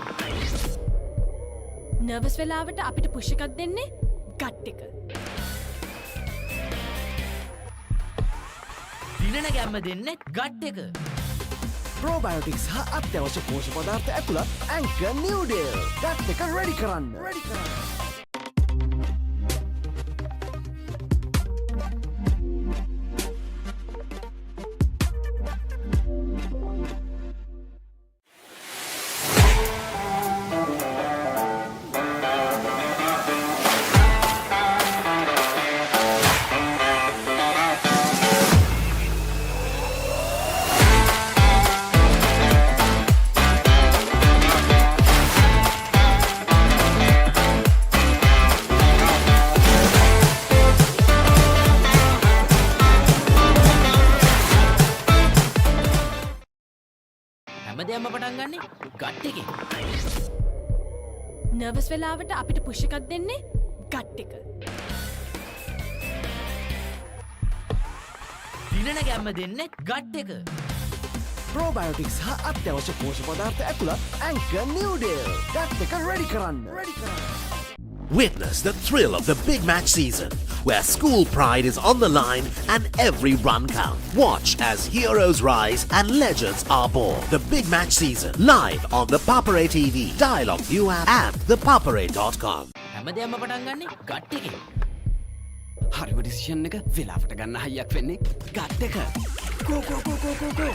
නර්වස් වෙලාවට අපිට පුෂ් එකක් දෙන්නේ ගට් එක. දිනන ගැම්ම දෙන්නේ ගට් එක. probiotics හා අත්‍යවශ්‍ය පෝෂක පදාර්ථ ඇතුළත් Anchor New Deal. ගත් එක ready කරන්න. හැමදේම පටන් ගන්නේ ගට් එකේ. නර්වස් වෙලාවට අපිට පුෂ් එකක් දෙන්නේ ගට් එක. දිනන ගැම්ම දෙන්නේ ගට් එක. ප්‍රෝබයෝටික්ස් හා අත්‍යවශ්‍ය පෝෂක පදාර්ථ ඇතුළත් ඇන්කර් නිව්ඩේල්. ගට් එක රෙඩි කරන්න. Witness the thrill of the big match season, where school pride is on the line and every run counts. Watch as heroes rise and legends are born. The big match season, live on the Papare TV, Dialog ViU App and ThePapare.com. හැමදේම පටන් ගන්නේ gut එකේ. හරිම decision එක වෙලාවට ගන්න හයියක් වෙන්නේ gut එක. කෝ කෝ කෝ කෝ කෝ කෝ.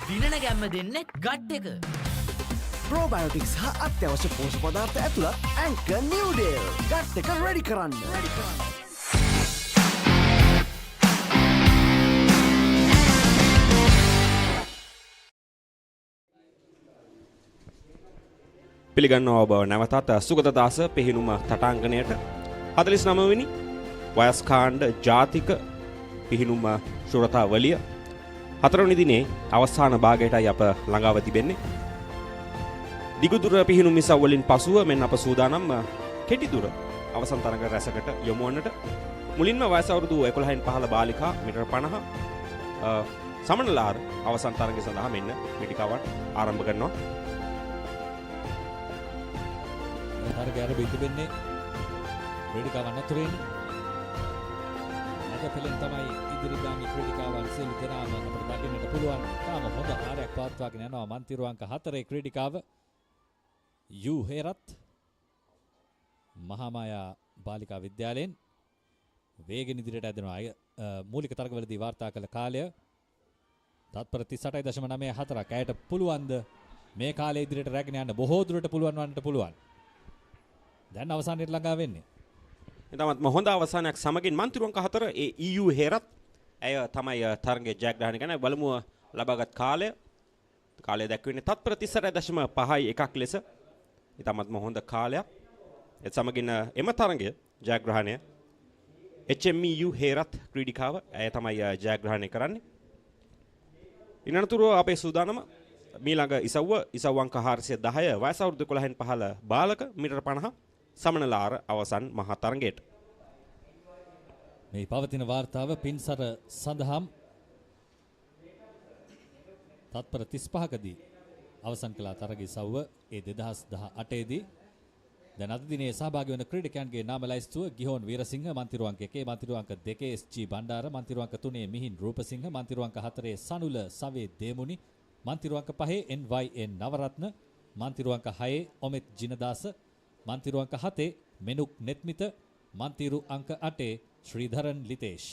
දිනන ගැම්ම දෙන්නේ ගට් එක. ප්‍රෝබයෝටික්ස් හා අත්‍යවශ්‍ය පෝෂක පදාර්ථ ඇතුළත් ඇන්කර් නිව්ඩේල්. ගට් එක රෙඩි කරන්න. පිළිගන්නවා ඔබ නැවතත් සුගතදාස පිහිනුම තටාංගණයට 49 වෙනි වයස්කාණ්ඩ ජාතික පිහිනුම ශුරතාවලිය 4 වෙනි දිනේ අවසාන භාගයටයි අප ළඟාව තිබෙන්නේ. දිගුදුර පිහිනුම් මිසව් වලින් පසුව මෙන්න අප සූදානම් කෙටි දුර අවසන් තරඟ රැසකට යොමු වන්නට. මුලින්ම වයස අවුරුදු 11න් 15 බාලිකා මීටර 50 සමනලාර අවසන් තරඟය සඳහා මෙන්න පිටිකාවන් ආරම්භ කරනවා. තරගය ආරම්භ වෙන්නේ ක්‍රීඩිකාවන් අතුරින්. නැග පෙළෙන් තමයි ඉදිරිගාමී ක්‍රීඩිකාවන් සියලු දෙනාම අපට දකින්නට පුළුවන්. තාම හොඳ කාර්යයක් පවත්වාගෙන යනවා මන්තිරු අංක 4 ක්‍රීඩිකාව යු හේරත් මහාමායා බාලිකා විද්‍යාලයෙන් වේගෙන් ඉදිරියට ඇදෙනවා. මූලික තරගවලදී වාර්තා කළ කාලය තත්පර 38.94ක්. ඇයට පුළුවන්ද මේ කාලය ඉදිරියට රැගෙන යන්න? බොහෝ දුරට පුළුවන් වන්නට පුළුවන්. දැන් අවසානයේ ළඟා වෙන්නේ. එතමත් හොඳ අවසානයක් සමගින් මන්තිරු අංක 4 ඒ EU හේරත් ඇය තමයි තරගයේ ජයග්‍රහණය කරන බලමු ලබාගත් කාලය. කාලය දැක්වෙන්නේ තත්පර 38.5 එකක් ලෙස. එතමත් හොඳ කාලයක්. ඒ සමගින් එම තරගය ජයග්‍රහණය HNB හේරත් ක්‍රීඩිකාව ඇය තමයි ජයග්‍රහණය කරන්නේ. ඉනතුරුව අපේ සූදානම මීළඟ ඉසව්ව අංක 410 වයස අවුරුදු 11න් 15 බාලක මීටර 50 සමනලාර අවසන් මහා තරගයට. මේ පවතින වාර්තාව පින්සර සඳහම් තත්පර 35කදී අවසන් කළ තරගයේ සව්ව ඒ 2018 දී දැන් අද දිනේ සහභාගී වන ක්‍රීඩකයන්ගේ නාම ලයිස්තුව ගිහෝන් වීරසිංහ මන්තිරු අංක 1, මන්තිරු අංක 2 SG බණ්ඩාර, මන්තිරු අංක 3 මිහින් රූපසිංහ, මන්තිරු අංක 4 සනුල සවේ දේමුනි, මන්තිරු අංක 5 NYN නවරත්න, මන්තිරු අංක 6 ඔමෙත් ජිනදාස, මන්තිරු අංක 7 මෙනුක් නෙත්මිත, මන්තිරු අංක 8 ශ්‍රීධරන් ලිතේෂ්.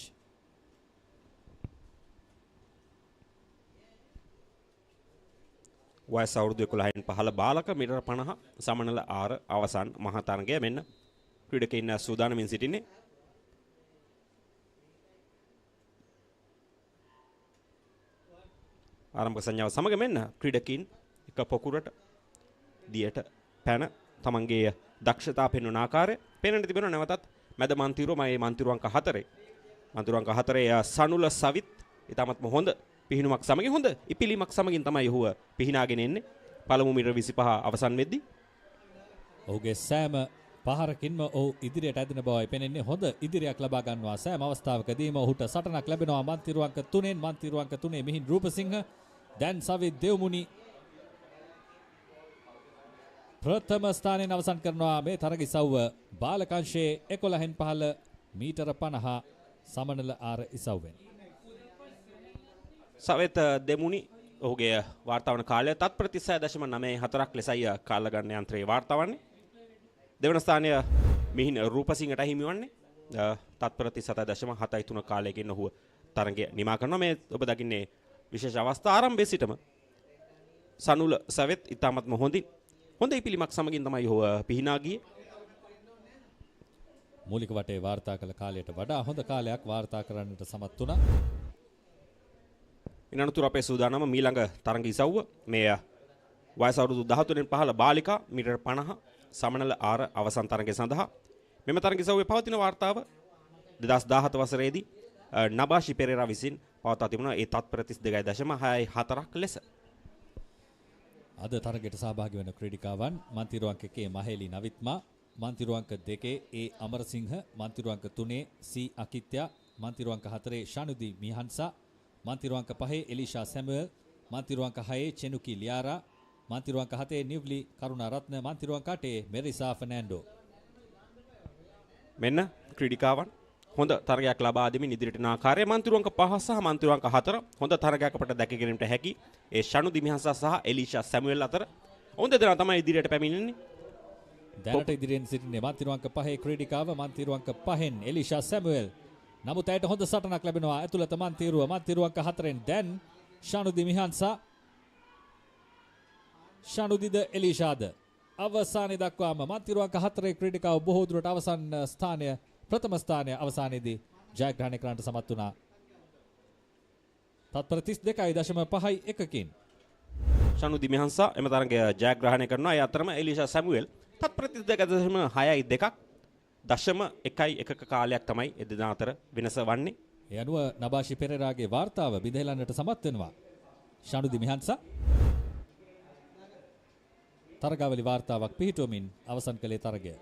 වයස අවුරුදු 11න් 15 බාලක මීටර 50 සමනල ආර අවසන් මහා තරගය මෙන්න ක්‍රීඩකයින් සූදානමින් සිටින්නේ. ආරම්භ සංඥාව සමග මෙන්න ක්‍රීඩකයින් එක පොකුරට දියට පැන තමන්ගේ දක්ෂතා පෙන්වන ආකාරය පෙනෙන්න තිබෙනවා. නැවතත් මැද මන්තිරුව මන්තිරු අංක 4 මන්තිරු අංක 4 සනුල සවිත් ඊටමත්ම හොඳ පිහිනුමක් සමගින් හොඳ ඉපිලීමක් සමගින් තමයි ඔහුව පිහිනාගෙන එන්නේ. පළමු මීටර 25 අවසන් වෙද්දී ඔහුගේ සෑම පහරකින්ම ඔහු ඉදිරියට ඇදෙන බවයි පෙනෙන්නේ. හොඳ ඉදිරියක් ලබා ගන්නවා සෑම අවස්ථාවකදීම ඔහුට සටනක් ලැබෙනවා. මන්තිරු අංක 3න් මන්තිරු අංක 3 මිහින් රූපසිංහ දැන් සවිත් දෙව්මුනි ප්‍රථම ස්ථානයෙන් අවසන් කරනවා මේ තරග ඉසව්ව. බාලකංශයේ 11න් 15 මීටර 50 සමනල ආර ඉසව්වෙන්. සවෙත දෙමුනි ඔහුගේ වාර්තාවන කාලය තත්පර 36.94ක් ලෙසයි කාල ගන්න යන්ත්‍රයේ වාර්තාවන්නේ. දෙවන ස්ථානය මිහින් රූපසිංහට හිමි වන්නේ තත්පර 37.73 කාලයකින් ඔහුව තරගය නිමා කරනවා. මේ ඔබ දකින්නේ විශේෂ අවස්ථා ආරම්භයේ සිටම සනුල සවෙත් ඉතාමත්ම හොඳ ඉපිලිමක් සමගින් තමයි ඔහුව පිහිනා ගියේ. මූලික වටේ වාර්තා කළ කාලයට වඩා හොඳ කාලයක් වාර්තා කරන්නට සමත් වුණා. ඉනතුරු අපේ සූදානම මීළඟ තරග ඉසව්ව මේ වයස අවුරුදු 13න් 15 බාලිකා මීටර 50 සමනල ආර අවසන් තරගය සඳහා මෙම තරග ඉසව්වේ පවතින වාර්තාව 2017 වසරේදී නබාෂි පෙරේරා විසින් පවත්වා තිබුණා ඒ තත්පර 32.64ක් ලෙස. අද තරගයට සහභාගී වන ක්‍රීඩිකාවන් මන්තිරුවන්ක 1 මහේලි නවිත්මා, මන්තිරුවන්ක 2 ඒ අමරසිංහ, මන්තිරුවන්ක 3 සී අකිත්‍යා, මන්තිරුවන්ක 4 ශනුදි මිහන්සා, මන්තිරුවන්ක 5 එලිෂා සැමුවෙල්, මන්තිරුවන්ක 6 චෙනුකි ලියාරා, මන්තිරුවන්ක 7 නිව්ලි කරුණාරත්න, මන්තිරුවන්ක 8 මෙරිසා ෆර්නෑන්ඩෝ. මෙන්න ක්‍රීඩිකාවන් හොඳ තරගයක් ලබා දෙමින් ඉදිරියට යන ආකාරය මන්තිරුවන්ක 5 සහ මන්තිරුවන්ක 4 හොඳ තරගයක් අපට දැක ගැනීමට හැකි. ඒ ශනුදි මිහන්සා සහ එලිෂා සැමුවෙල් අතර හොඳ දෙනා තමයි ඉදිරියට පැමිණෙන්නේ. දැනට ඉදිරියෙන් සිටින්නේ මන්තිරුවන්ක 5 ක්‍රීඩිකාව, මන්තිරුවන්ක 5න් එලිෂා සැමුවෙල්. නමුත් ඇයට හොඳ සටනක් ලැබෙනවා ඇතුළත මන්තිරුවන්ක 4න් දැන් ශනුදි මිහන්සා, ශනුදිද එලිෂාද අවසානයේ දක්වාම මන්තිරුවන්ක 4 ක්‍රීඩිකාව බොහෝ දුරට අවසන් ස්ථානය ප්‍රථම ස්ථානය අවසානයේදී ජයග්‍රහණය කරන්නට සමත් වුණා. තත්පර 32.51කින් ශනුදි මිහන්සා එම තරගය ජයග්‍රහණය කරනවා. ඒ අතරම එලිෂා සැමුවෙල් තත්පර 32.62ක් 0.11ක කාලයක් තමයි ඒ දෙදෙනා අතර වෙනස වන්නේ. ඒ අනුව නබාෂි පෙරේරාගේ වාර්තාව බිඳහෙලන්නට සමත් වෙනවා. ශනුදි මිහන්සා තරගාවලි වාර්තාවක් පිහිටුවමින් අවසන් කළේ තරගය.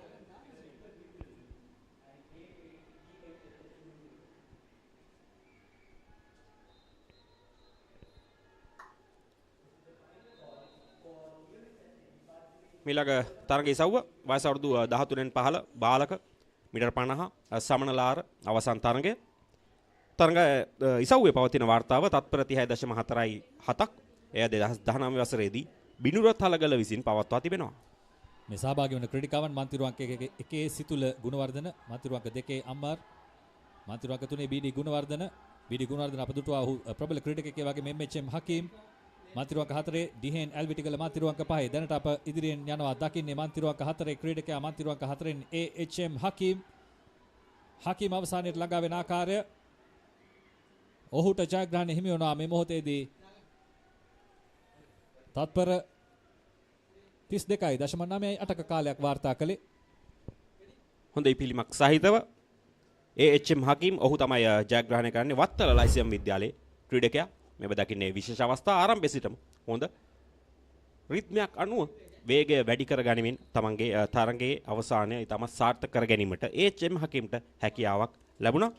මීළඟ තරග ඉසව්ව වයස අවුරුදු 13න් 15 බාලක මීටර් 50 සමනලාර අවසන් තරගය. තරග ඉසව්වේ පවතින වාර්තාව තත්පර 30.47ක්. එය 2019 වසරේදී බිනුරත් හලගල විසින් පවත්වා තිබෙනවා. මේ සහභාගී වන ක්‍රීඩිකාවන් මන්තිරුවන්ක 1 සිතුල ගුණවර්ධන, මන්තිරුවන්ක 2 අම්මාර්, මන්තිරුවන්ක 3 බීඩී ගුණවර්ධන අපදුටුවා ඔහු ප්‍රබල ක්‍රීඩකයෙක් වගේ මෙම්.එච්.එම්. හකීම්, මන්තිරුවන්ක 4 ඩිහෙන් ඇල්විටිකල, මන්තිරුවන්ක 5 දැනට අප ඉදිරියෙන් යනවා දකින්නේ මන්තිරුවන්ක 4 ක්‍රීඩකයා මන්තිරුවන්ක 4න් ඒ.එච්.එම්. හකීම් අවසානයේ ළඟා වෙන ආකාරය ඔහුට ජයග්‍රහණය හිමි වුණා. මේ මොහොතේදී තත්පර 32.98ක කාලයක් වාර්තා කළේ. හොඳ ඉපිලිමක් සහිතව ඒ.එච්.එම්. හකීම් ඔහු තමයි ජයග්‍රහණය කරන්නේ. වත්තල ලයිසියම් විද්‍යාලයේ ක්‍රීඩකයා. මේව දකින්නේ විශේෂ අවස්ථා ආරම්භයේ සිටම හොඳ රිද්මයක් අනුව වේගය වැඩි කර ගනිමින් තමන්ගේ තරගයේ අවසානය ඉතාම සාර්ථක කර ගැනීමට ඒ.එච්.එම්. හකීම්ට හැකියාවක් ලැබුණා.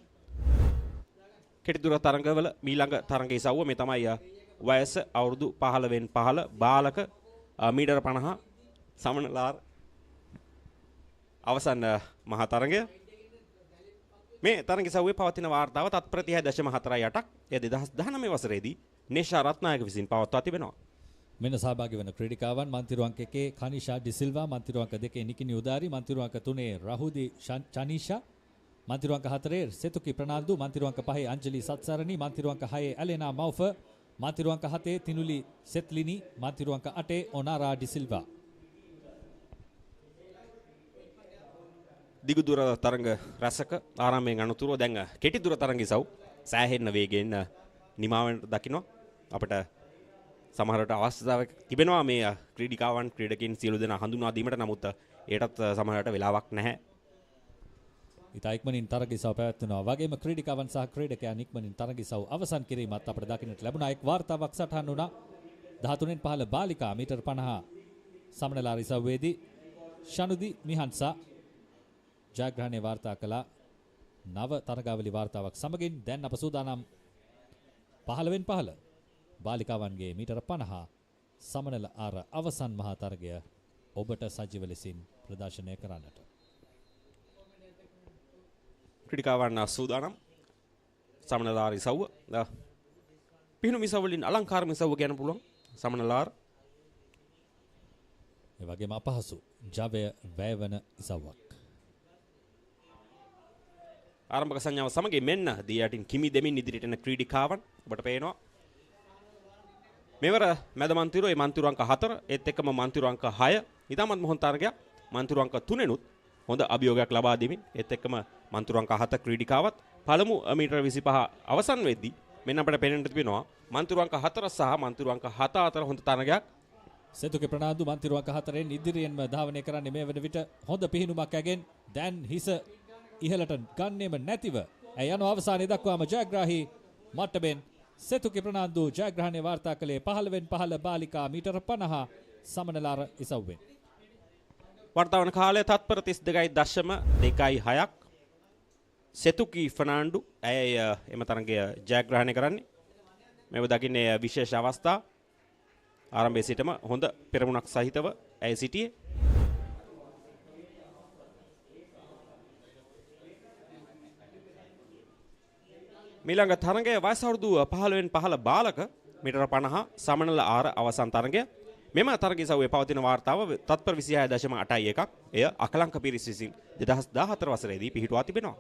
කෙටි දුර තරඟවල මීළඟ තරගයේ ඉසව්ව මේ තමයි වයස අවුරුදු 15න් 15 බාලක මීටර 50 සමනලාර අවසන් මහා තරගය. මේ තරග ඉසව්වේ පවතින වාර්තාව තත්පර 30.48ක්. එය 2019 වසරේදී නේෂා රත්නායක විසින් පවත්වා තිබෙනවා. මෙන්න සහභාගී වන ක්‍රීඩිකාවන් මන්තිරුවන්ක 1 කනිෂා ඩිසිල්වා, මන්තිරුවන්ක 2 නිකිනි උදාරි, මන්තිරුවන්ක 3 රහුදි චනීෂා, මන්තිරුවන්ක 4 සෙතුකි ප්‍රනාන්දු, මන්තිරුවන්ක 5 අංජලි සත්සරණි, මන්තිරුවන්ක 6 ඇලෙනා මව්ෆ, මන්තිරුවන්ක 7 තිනුලි සෙත්ලිනි, මන්තිරුවන්ක 8 ඔනාරා ඩිසිල්වා. දිගු දුර තරඟ රසක ආරම්භයෙන් අනතුරුව දැන් කෙටි දුර තරඟ ඉසව් සෑහෙන වේගයෙන් නිමාවන්නට දකිනවා. අපිට සමහරවිට අවස්ථාවක් තිබෙනවා මේ ක්‍රීඩිකාවන් ක්‍රීඩකින් සියලු දෙනා හඳුනා දීමට. නමුත් ඒටත් සමහරවිට වෙලාවක් නැහැ. ඉතා ඉක්මනින් තරග ඉසව් පැවැත්වෙනවා. වගේම ක්‍රීඩිකාවන් සහ ක්‍රීඩකයන් ඉක්මනින් තරග ඉසව් අවසන් කිරීමත් අපිට දකින්නට ලැබුණා. එක් වාර්තාවක් සටහන් වුණා 13න් 15 බාලිකා මීටර් 50 සමනලාර ඉසව්වේදී ශනුදි මිහන්සා ජයග්‍රහණය වාර්තා කළා. නව තරගාවලි වාර්තාවක් සමගින් දැන් අප සූදානම් 15න් 15 බාලිකාවන්ගේ මීටර 50 සමනල ආර අවසන් මහා තරගය ඔබට සජීව ලෙසින් ප්‍රදර්ශනය කරන්නට. ක්‍රීඩිකාවන් සූදානම් සමනලාර ඉසව්ව පිහිනුම් ඉසව් වලින් අලංකාරම ඉසව්ව කියන්න පුළුවන් සමනලාර. ඒ වගේම අපහසු ජවය වැයවන ඉසව්වක්. ආරම්භක සංඥාව සමගින් මෙන්න දී යටින් කිමි දෙමින් ඉදිරියට එන ක්‍රීඩිකාවන් ඔබට පේනවා. මෙවර මැද මන්තිරුව ඒ මන්තිරුව අංක 4 ඒත් එක්කම මන්තිරුව අංක 6 ඉතාමත් මොහොන් තරගයක්. මන්තිරුව අංක 3නුත් හොඳ අභියෝගයක් ලබා දෙමින් ඒත් එක්කම මන්තිරුව අංක 7 ක්‍රීඩිකාවත් පළමු මීටර 25 අවසන් වෙද්දී මෙන්න අපිට පේන්නට තිබෙනවා මන්තිරුව අංක 4 සහ මන්තිරුව අංක 7 අතර හොඳ තරගයක්. සෙතුකේ ප්‍රනාන්දු මන්තිරුව අංක 4න් ඉදිරියෙන්ම ධාවනය කරන්නේ මේ වන විට හොඳ පිහිනුමක් ඇගෙන්. දැන් හිස ඉහළට ගන්නෙම නැතිව ඇය යන අවසානයේ දක්වාම ජයග්‍රාහී මට්ටමෙන් සෙතුකි ප්‍රනාන්දු ජයග්‍රහණය වාර්තා කළේ 15 15 බාලිකා මීටර 50 සමනලාර ඉසව්වෙන්. වර්තමාන කාලය තත්පර 32.26ක්. සෙතුකි ෆර්නාන්ඩු ඇය එම තරගය ජයග්‍රහණය කරන්නේ. මේව දකින්නේ විශේෂ අවස්ථා. ආරම්භයේ සිටම හොඳ පෙරමුණක් සහිතව ඇය සිටියේ. මීළඟ තරගය වයස අවුරුදු 15න් 15 බාලක මීටර 50 සමනල ආර අවසන් තරගය. මෙම තරගයේ සව්වේ පවතින වාර්තාව තත්පර 26.81ක්. එය අකලංක පිරිස් විසින් 2014 වසරේදී පිහිටුවා තිබෙනවා.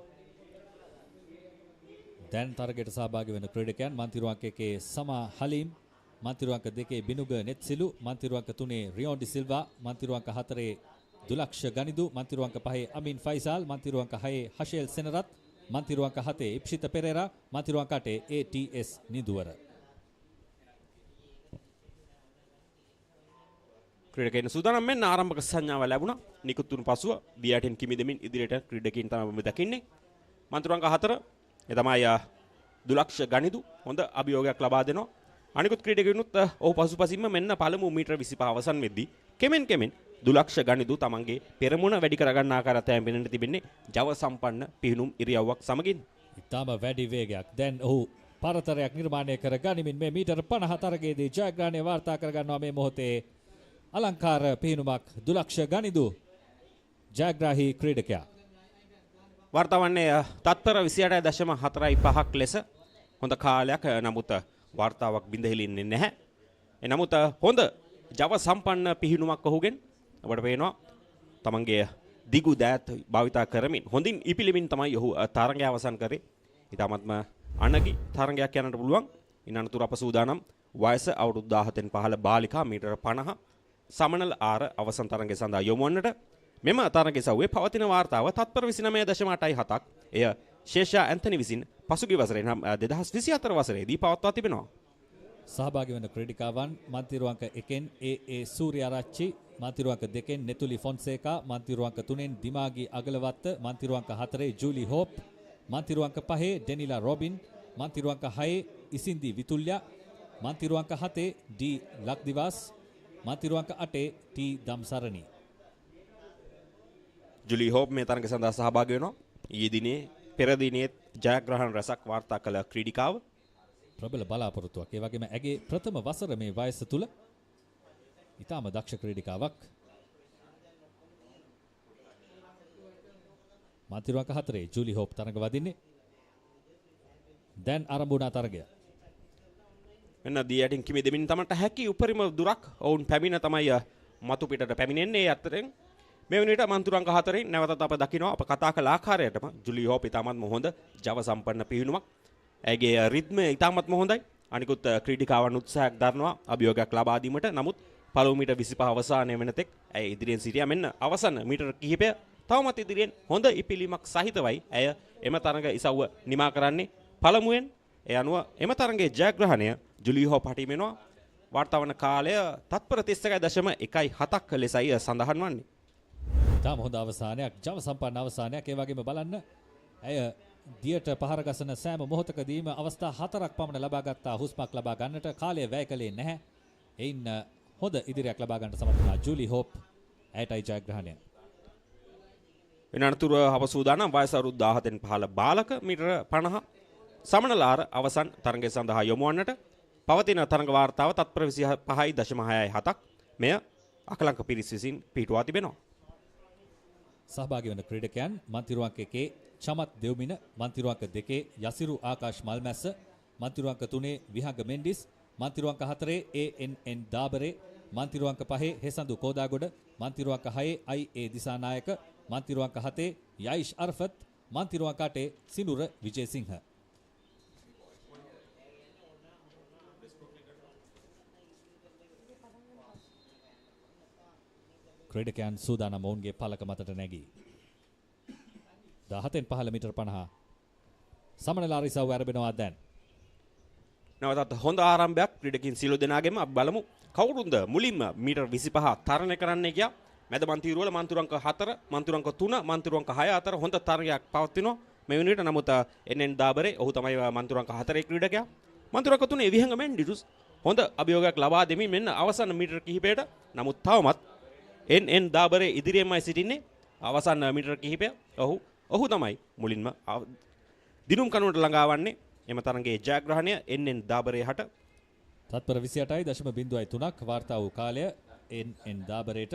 දැන් තරගයට සහභාගී වෙන ක්‍රීඩකයන් මන්තිරුවන්ක 1 සමා හලීම්, මන්තිරුවන්ක 2 බිනුග නෙත්සිලු, මන්තිරුවන්ක 3 රියොන් ඩි සිල්වා, මන්තිරුවන්ක 4 දුලක්ෂ ගනිදු, මන්තිරුවන්ක 5 අමින් ෆයිසල්, මන්තිරුවන්ක 6 හෂේල් සෙනරත්, මන්තිරුවන්ක 7 ඉප්ෂිත පෙරේරා, මන්තිරුවන්ක 8 ATS නිදුවර. ක්‍රීඩකයන් සූදානම් වෙන්න ආරම්භක සංඥාව ලැබුණා. නිකුත් වුණු පසුව දියටෙන් කිමි දෙමින් ඉදිරියට ක්‍රීඩකයන් තමයි දකින්නේ. මන්තිරුවන්ක 4 ඒ තමයි දුලක්ෂ ගනිදු හොඳ අභියෝගයක් ලබා දෙනවා. අනිකුත් ක්‍රීඩකයන්ුත් ඔහු පසුපසින්ම මෙන්න පළමු මීටර 25 අවසන් වෙද්දී කෙමෙන් දුලක්ෂ ගනිදු තමන්ගේ පෙරමුණ වැඩි කරගන්න ආකාරයෙන් පෙනෙන්න තිබෙන්නේ ජව සම්පන්න පිහිනුම් ඉරියව්වක් සමගින්. ඉතාම වැඩි වේගයක්. දැන් ඔහු පරතරයක් නිර්මාණය කර ගනිමින් මේ මීටර 50 තරගයේදී ජයග්‍රහණය වාර්තා කරගන්නවා. මේ මොහොතේ අලංකාර පිහිනුමක් දුලක්ෂ ගනිදු ජයග්‍රාහී ක්‍රීඩකයා. වර්තමානයේ තත්පර 28.45ක් ලෙස හොඳ කාලයක්. නමුත් වාර්තාවක් බිඳහෙලින්නේ නැහැ. නමුත් හොඳ ජව සම්පන්න පිහිනුමක් ඔහුගෙන් ඔබට පේනවා. තමන්ගේ දිගු දෑත් භාවිතා කරමින් හොඳින් ඉපිලෙමින් තමයි ඔහු තරගය අවසන් කරේ. ඊටමත්ම අනගි තරගයක් යන්නට පුළුවන්. ඉන් අනතුරු අප සූදානම් වයස අවුරුදු 17න් 15 බාලිකා මීටර 50 සමනල ආර අවසන් තරගය සඳහා යොමු වන්නට. මෙම තරගයේ සව්වේ පවතින වාර්තාව තත්පර 29.87ක්. එය ශේෂා ඇන්තනි විසින් පසුගිය වසරේ 2024 වසරේදී පවත්වා තිබෙනවා. සහභාගී වන ක්‍රීඩිකාවන් මන්තිරුවන්ක 1න් AA සූර්යාරච්චි, මන්තිරුවන්ක 2න් නෙතුලි ෆොන්සේකා, මන්තිරුවන්ක 3න් දිමාගි අගලවත්ත, මන්තිරුවන්ක 4 ජූලි හෝප්, මන්තිරුවන්ක 5 ඩෙනිලා රොබින්, මන්තිරුවන්ක 6 ඉසින්දි විතුල්යා, මන්තිරුවන්ක 7 ඩී ලක්දිවාස්, මන්තිරුවන්ක 8 ටී දම්සරණී. ජුලි හෝප් මේ තරගය සඳහා සහභාගී වෙනවා. ඊයේ දිනේ පෙර දිනේ ජයග්‍රහණ රසක් වාර්තා කළ ක්‍රීඩිකාව. ප්‍රබල බලාපොරොත්තුවක්. ඒ වගේම ඇගේ ප්‍රථම වසර මේ වයස තුල ඉතාම දක්ෂ ක්‍රීඩිකාවක්. මන්තිරුවන්ක 4 ජූලි හෝප් තරඟ වදින්නේ. දැන් ආරම්භ වුණා තරගය. මෙන්න දියටින් කිමි දෙමින් තමන්ට හැකි උපරිම දුරක් ඔවුන් පැමිණ තමයි මතු පිටට පැමිණෙන්නේ. අතරින් මේ වුණේට මන්තිරුවන්ක 4 නැවතත් අප දකිනවා අප කතා කළ ආකාරයටම ජුලි හෝප් ඉතාමත්ම හොඳ ජව සම්පන්න පිහිනුමක්. ඇගේ රිද්මය ඉතාමත්ම හොඳයි. අනිකුත් ක්‍රීඩිකාවන් උත්සාහයක් දරනවා අභියෝගයක් ලබා දීමට. නමුත් පළමු මීටර 25 අවසානයේ වෙනතෙක් ඇය ඉදිරියෙන් සිටියා. මෙන්න අවසන් මීටර කිහිපය තවමත් ඉදිරියෙන් හොඳ ඉපිලීමක් සහිතවයි ඇය එම තරඟ ඉසව්ව නිමා කරන්නේ. පළමුවෙන් ඒ අනුව එම තරඟයේ ජයග්‍රහණය ජුලි හෝප් හටිමිනවා. වාර්තාවන කාලය තත්පර 31.17ක් ලෙසයි සඳහන් වන්නේ. තාම හොඳ අවසානයක්, ජව සම්පන්න අවසානයක්. ඒ වගේම බලන්න ඇය දියට පහර ගසන සෑම මොහොතකදීම අවස්ථා 4ක් පමණ ලබා ගත්තා. හුස්මක් ලබා ගන්නට කාලය වැය කළේ නැහැ. එයින් හොඳ ඉදිරියක් ලබා ගන්නට සමත් වුණා ජූලි හෝප්. ඇයටයි ජයග්‍රහණය. වෙන අනතුරු අප සූදානම් වයස අවුරුදු 17න් 15 බාලක මීටර 50 සමනලාර අවසන් තරගය සඳහා යොමු වන්නට. පවතින තරග වාර්තාව තත්පර 25.67ක්. මෙය අකලංක පිරිස් විසින් පිහිටුවා තිබෙනවා. සහභාගී වන ක්‍රීඩකයන් මන්තිරුවන්ක 1 චමත් දෙව්මින, මන්තිරුවන්ක 2 යසිරු ආකාශ් මල්මැස්ස, මන්තිරුවන්ක 3 විහඟ මෙන්ඩිස්, මන්තිරුවන්ක 4 ANN දාබරේ, මන්තිරුවන්ක 5 හෙසඳු කෝදාගොඩ, මන්තිරුවන්ක 6 IA දිසානායක, මන්තිරුවන්ක 7 යයිෂ් අර්ෆත්, මන්තිරුවන්ක 8 සිනුර විජේසිංහ. ක්‍රීඩකයන් සූදානම් ඔවුන්ගේ පලක මතට නැගී 17න් 15 මීටර 50 සමනලාර ඉසව්ව ආරම්භනවා. දැන් නැවතත් හොඳ ආරම්භයක් ක්‍රීඩකින් සියලු දෙනාගෙම අපි බලමු කවුරුන්ද මුලින්ම මීටර 25 තරණය කරන්නේ කියා. මැද මන්තිරුවල මන්තිරුවන්ක 4 මන්තිරුවන්ක 3 මන්තිරුවන්ක 6 අතර හොඳ තරගයක් පවත්වනවා මේ වෙනුවට. නමුත් එන්එන් දාබරේ ඔහු තමයි මන්තිරුවන්ක 4 ක්‍රීඩකයා. මන්තිරුවන්ක 3 විහංග මෙන්ඩිටුස් හොඳ අභියෝගයක් ලබා දෙමින් මෙන්න අවසන් මීටර කිහිපයට නමුත් තවමත් එන් දාබරේ ඉදිරියෙන්මයි සිටින්නේ අවසන් මීටර කිහිපය ඔහු තමයි මුලින්ම දිනුම් කනුවට ළඟාවන්නේ එම තරඟයේ ජයග්‍රහණය එන් දාබරේ හට තත්පර 28.03ක් වාර්තා වූ කාලය එන් දාබරේට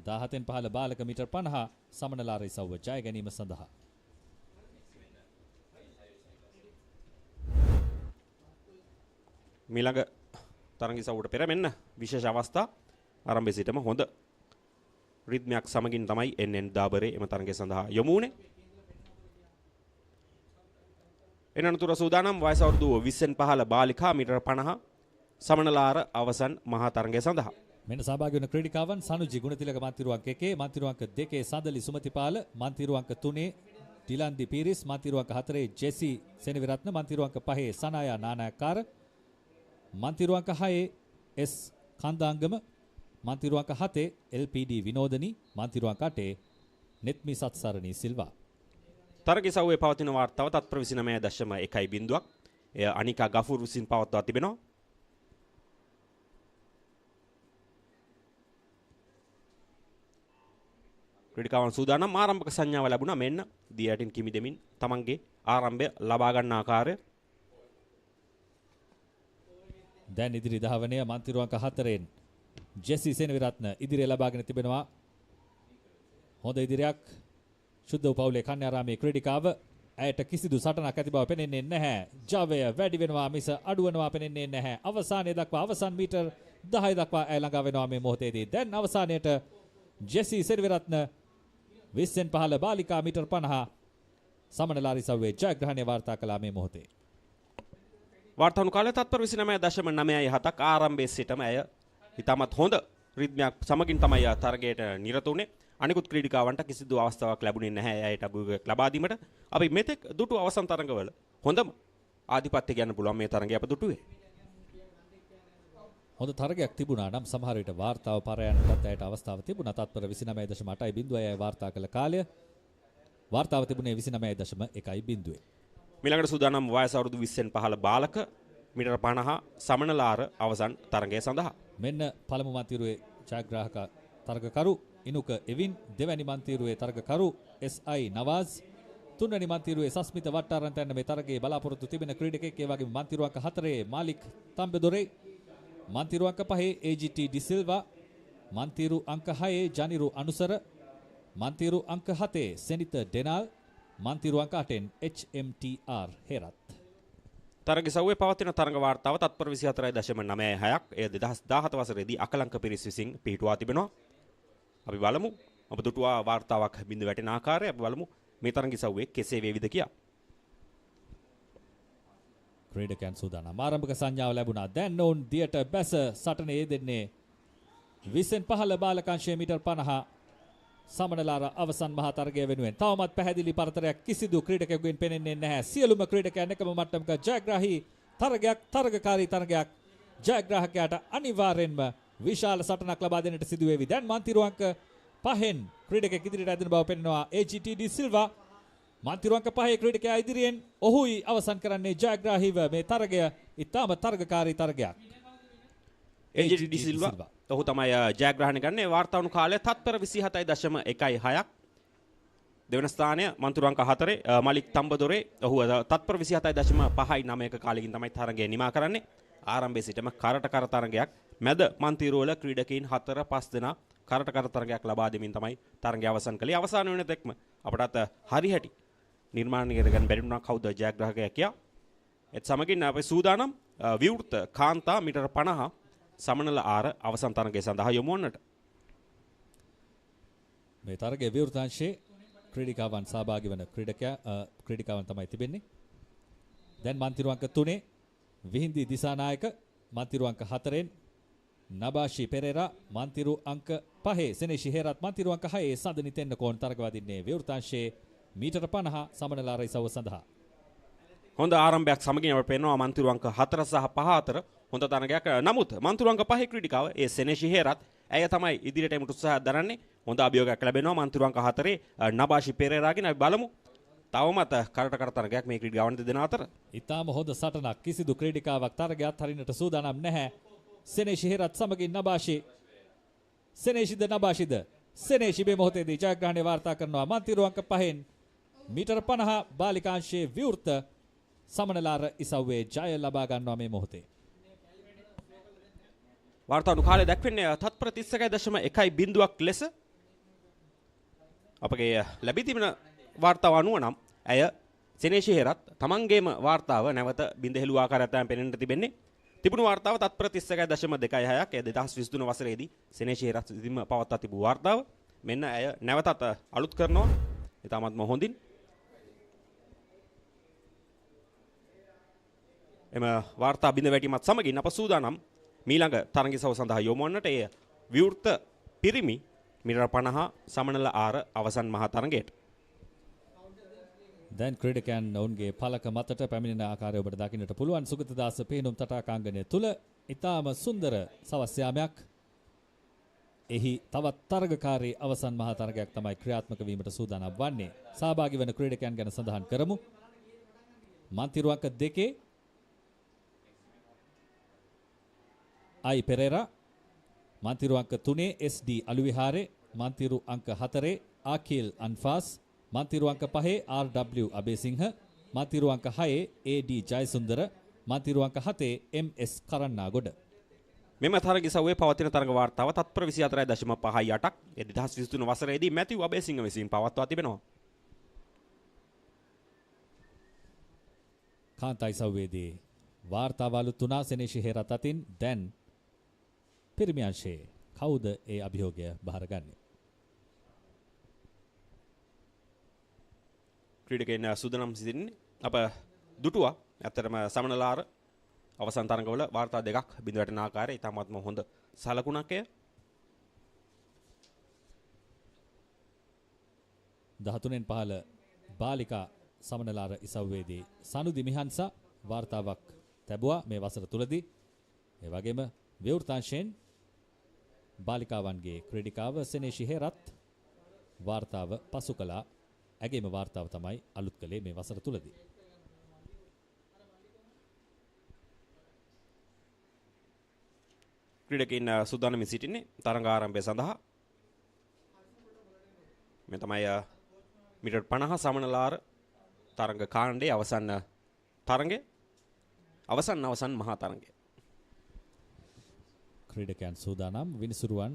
17න් පහළ බාලක මීටර් 50 සමනලාර ඉසව්ව ජය ගැනීම සඳහා මීළඟ තරඟ ඉසව්වට පෙර මෙන්න විශේෂ අවස්ථා ආරම්භයේ සිටම හොඳ රිද්මයක් සමගින් තමයි එන් දාබරේ එම තරඟය සඳහා යොමු වුණේ. එනතුර සූදානම් වයස අවුරුදු 20න් පහළ බාලිකා මීටර 50 සමනලාර අවසන් මහා තරඟය සඳහා. මෙන්න සහභාගී වන ක්‍රීඩිකාවන් සනුජි ගුණතිලක මන්තිරුවන්ක 1, මන්තිරුවන්ක 2 සඳලි සුමතිපාල, මන්තිරුවන්ක 3 ටිලන්දි පීරිස්, මන්තිරුවන්ක 4 ජෙසි සෙනවිරත්න, මන්තිරුවන්ක 5 සනායා නානායක්කාර, මන්තිරුවන්ක 6 එස් කන්දාංගම, මන්තිරුවන්ක 7 LPD විනෝදනි, මන්තිරුවන්ක 8 නෙත්මි සත්සරණී සිල්වා. තරග ඉසව්වේ පවතින වාර්තාව තත්පර 29.1 එය අනිකා ගෆූර් විසින් පවත්වා තිබෙනවා. ක්‍රීඩිකාවන් සූදානම් ආරම්භක සංඥාව ලැබුණා මෙන්න දී යටින් කිමි දෙමින් තමන්ගේ ආරම්භය ලබා ගන්න ආකාරය. දැන් ඉදිරි ධාවනය මන්තිරුවන්ක 4න් ජෙසි සෙනවිරත්න ඉදිරිය ලබාගෙන තිබෙනවා. හොඳ ඉදිරියක් ශුද්ධ පවුලේ කන්‍යාරාමේ ක්‍රීඩිකාව ඇයට කිසිදු සටනක් ඇති බව පෙනෙන්නේ නැහැ. ජවය වැඩි වෙනවා මිස අඩු වෙනවා පෙනෙන්නේ නැහැ. අවසානයේ දක්වා අවසන් මීටර් 10 දක්වා ඇය ළඟා වෙනවා මේ මොහොතේදී. දැන් අවසානයේට ජෙසි සෙනවිරත්න 20න් පහළ බාලිකා මීටර් 50 සමනලාරි සව්වේ ජයග්‍රහණය වාර්තා කළා මේ මොහොතේ. වාර්තාවුණු කාලය තත්පර 29.97ක් ආරම්භයේ සිටම ඇය ඉතාමත් හොඳ රිද්මයක් සමගින් තමයි තරගයට නිරත වුණේ. අනිකුත් ක්‍රීඩිකාවන්ට කිසිදු අවස්ථාවක් ලැබුණේ නැහැ ඇයට අභියෝගයක් ලබා දීමට. අපි මෙතෙක් දුටු අවසන් තරඟවල හොඳම ආධිපත්‍ය ගන්න පුළුවන් මේ තරඟය අප දුටුවේ. හොඳ තරගයක් තිබුණා නම් සමහර විට වාර්තාව පරයන්නටත් ඇයට අවස්ථාව තිබුණා. තත්පර 29.8 වාර්තා කළ කාලය වාර්තාව තිබුණේ 29.1. ඊළඟට සූදානම් වයස අවුරුදු 20න් පහළ බාලක මීටර 50 සමනලාර අවසන් තරගය සඳහා. මෙන්න පළමු මන්තිරුවේ ජයග්‍රාහක තරගකරු ඉනුක එවින්, දෙවැනි මන්තිරුවේ තරගකරු SI නවාස්, තුන්වැනි මන්තිරුවේ සස්මිත වට්ටාරන් තැන්න මේ තරගයේ බලාපොරොත්තු තිබෙන ක්‍රීඩකෙක්. ඒ වගේම මන්තිරුවන්ක 4 මාලික් තම්බෙදොරේ, මන්තිරු අංක 5 AGT ඩිසිල්වා, මන්තිරු අංක 6 ජනිරු අනුසර, මන්තිරු අංක 7 සෙනිත ඩෙනාල්, මන්තිරු අංක 8 HMTR හෙරත්. තරග ඉසව්වේ පවතින තරග වාර්තාව තත්පර 24.96ක් එය 2017 වසරේදී අකලංක පිරිස් විසින් පිහිටුවා තිබෙනවා. අපි බලමු ඔබ දුටුවා වාර්තාවක් බිඳ වැටෙන ආකාරය. අපි බලමු මේ තරග ඉසව්වේ කෙසේ වේවිද කියා. ක්‍රීඩකයන් සූදානම්. ආරම්භක සංඥාව ලැබුණා. දැන් ඔවුන් දියට බැස සටනේ යෙදෙන්නේ 20න් පහළ බාලකංශයේ මීටර් 50 සමනලාර අවසන් මහා තරගය වෙනුවෙන්. තවමත් පැහැදිලි පරතරයක් කිසිදු ක්‍රීඩකයෙකුගෙන් පෙනෙන්නේ නැහැ. සියලුම ක්‍රීඩකයන් එකම මට්ටමක ජයග්‍රාහී තරගයක්, තරගකාරී තරගයක්. ජයග්‍රාහකයාට අනිවාර්යෙන්ම විශාල සටනක් ලබා දෙන්නට සිදු වේවි. දැන් මන්තිරුවන්ක 5න් ක්‍රීඩකයෙක් ඉදිරියට ඇදෙන බව පෙනෙනවා. AGT ඩිසිල්වා මන්තිරුවන්ක 5 ක්‍රීඩකයා ඉදිරියෙන් ඔහුයි අවසන් කරන්නේ ජයග්‍රාහීව මේ තරගය. ඉතාම තරගකාරී තරගයක්. AGT ඩිසිල්වා ඔහු තමයි ජයග්‍රහණය ගන්නේ. වාර්තාවුණු කාලය තත්පර 27.16ක්. දෙවන ස්ථානය මන්තිරුවන්ක 4 මලික් තම්බදොරේ. ඔහු තත්පර 27.59ක කාලෙකින් තමයි තරගය නිමා කරන්නේ. ආරම්භයේ සිටම කරට කර තරගයක්. මැද මන්තිරුවල ක්‍රීඩකයින් 4-5 දෙනා කරට කර තරගයක් ලබා දෙමින් තමයි තරගය අවසන් කළේ. අවසාන වෙන තෙක්ම අපටත් හරිහැටි නිර්මාණය කරගන්න බැරි වුණා කවුද ජයග්‍රාහකයා කියා. ඒත් සමගින් අපි සූදානම් විවෘත කාන්තා මීටර 50 සමනල ආර අවසන් තරගය සඳහා යොමු වන්නට. මේ තරගයේ විවෘතාංශයේ ක්‍රීඩිකාවන් සහභාගී වන ක්‍රීඩිකාවන් තමයි තිබෙන්නේ. දැන් මන්තිරුවන්ක 3 විහින්දි දිසානායක, මන්තිරුවන්ක 4න් නබාෂි පෙරේරා, මන්තිරු අංක 5 සෙනෙෂි හේරත්, මන්තිරු අංක 6 සඳනි තෙන්නකෝන් තරග වදින්නේ විවෘතාංශයේ මීටර 50 සමනලාර ඉසව්ව සඳහා. හොඳ ආරම්භයක් සමගින් අපට පේනවා මන්තිරු අංක 4 සහ 5 අතර හොඳ තරගයක්. නමුත් මන්තිරු අංක 5 ක්‍රීඩිකාව ඒ සෙනෙෂි හේරත් ඇය තමයි ඉදිරියට එමුට උත්සාහයක් දරන්නේ. හොඳ අභියෝගයක් ලැබෙනවා මන්තිරු අංක 4 නබාෂි පෙරේරාගෙන්. අපි බලමු තවමත් කරට කර තරගයක් මේ ක්‍රීඩාවන්ත දෙන අතර. ඊටාම හොඳ සටනක්. කිසිදු ක්‍රීඩිකාවක් තරගයක් හරින්නට සූදානම් නැහැ. සෙනේෂි හෙරත් සමගින් නබාෂි. සෙනේෂිද නබාෂිද. සෙනේෂි මේ මොහොතේදී ජයග්‍රහණය වාර්තා කරනවා. මන්තිරු අංක 5න් මීටර 50 බාලිකාංශයේ විවෘත සමනලාර ඉසව්වේ ජය ලබා ගන්නවා මේ මොහොතේ. වාර්තානු කාලය දැක්වෙන්නේ තත්පර 31.1 ලෙස. අපගේ ලැබී තිබෙන වාර්තාව අනුව නම් ඇය සෙනේෂි හෙරත් තමන්ගේම වාර්තාව නැවත බිඳ හෙළු ආකාරයට තමයි පෙනෙන්නට තිබෙන්නේ. තිබුණු වාර්තාව තත්පර 31.26ක්. එය 2023 වසරේදී සෙනේෂි හෙරත් විසින්ම පවත්වා තිබූ වාර්තාව. මෙන්න ඇය නැවතත් අලුත් කරනවා. ඉතාමත්ම හොඳින්. එම වාර්තා බිඳ වැටීමත් සමගින් අප සූදානම් මීළඟ තරගිසව සඳහා යොමු වන්නට. එය විවෘත පිරිමි මීටර 50 සමනල ආර අවසන් මහා තරගයට. දැන් ක්‍රීඩකයන් ඔවුන්ගේ පළක මතට පැමිණෙන ආකාරය ඔබට දකින්නට පුළුවන්. සුගතදාස පිහිනුම් තටාකාංගනය තුල ඉතාම සුන්දර සවස් යාමයක්. එහි තවත් තරගකාරී අවසන් මහා තරගයක් තමයි ක්‍රියාත්මක වීමට සූදානම් වන්නේ. සහභාගී වන ක්‍රීඩකයන් ගැන සඳහන් කරමු. මන්තිරු අංක 2 අයි පෙරේරා, මන්තිරු අංක 3 SD අලුවිහාරේ, මන්තිරු අංක 4 ආකිල් අන්ෆාස්, මන්තිරු අංක 5 RW අබේසිංහ, මන්තිරු අංක 6 AD ජයසුන්දර, මන්තිරු අංක 7 MS කරන්නාගොඩ. මෙම තරගිසව්වේ පවතින තරග වාර්තාව තත්පර 24.58ක්. 2023 වසරේදී මැතිව් අබේසිංහ විසින් පවත්වා තිබෙනවා. කාන්තා ඉසව්වේදී වාර්තාවලු තුනා සෙනේෂි හෙරත් අතින්. දැන් පිරිමි අංශයේ කවුද ඒ අභියෝගය බහරගන්නේ? ක්‍රීඩකයන් සූදානම් සිටින්නේ. අප දුටුවා ඇත්තටම සමනලාර අවසන් තරඟවල වාර්තා දෙකක් බිඳ වැටෙන ආකාරය ඉතාමත්ම හොඳ සලකුණක් එය. 13න් පහළ බාලිකා සමනලාර ඉසව්වේදී සනුදි මිහන්සා වාර්තාවක් ලැබුවා මේ වසර තුලදී. ඒ වගේම විවෘතාංශයෙන් බාලිකාවන්ගේ ක්‍රීඩිකාව සෙනේෂි හෙරත් වාර්තාව පසු කළා. ඇගේම වාර්තාව තමයි අලුත් කළේ මේ වසර තුලදී. ක්‍රීඩකයන් සූදානම්ව සිටින්නේ තරඟ ආරම්භය සඳහා. මේ තමයි මීටර් 50 සමනලාර තරඟ කාණ්ඩයේ අවසන් තරඟය. අවසන් මහා තරඟය. ක්‍රීඩකයන් සූදානම්. විනිසුරුවන්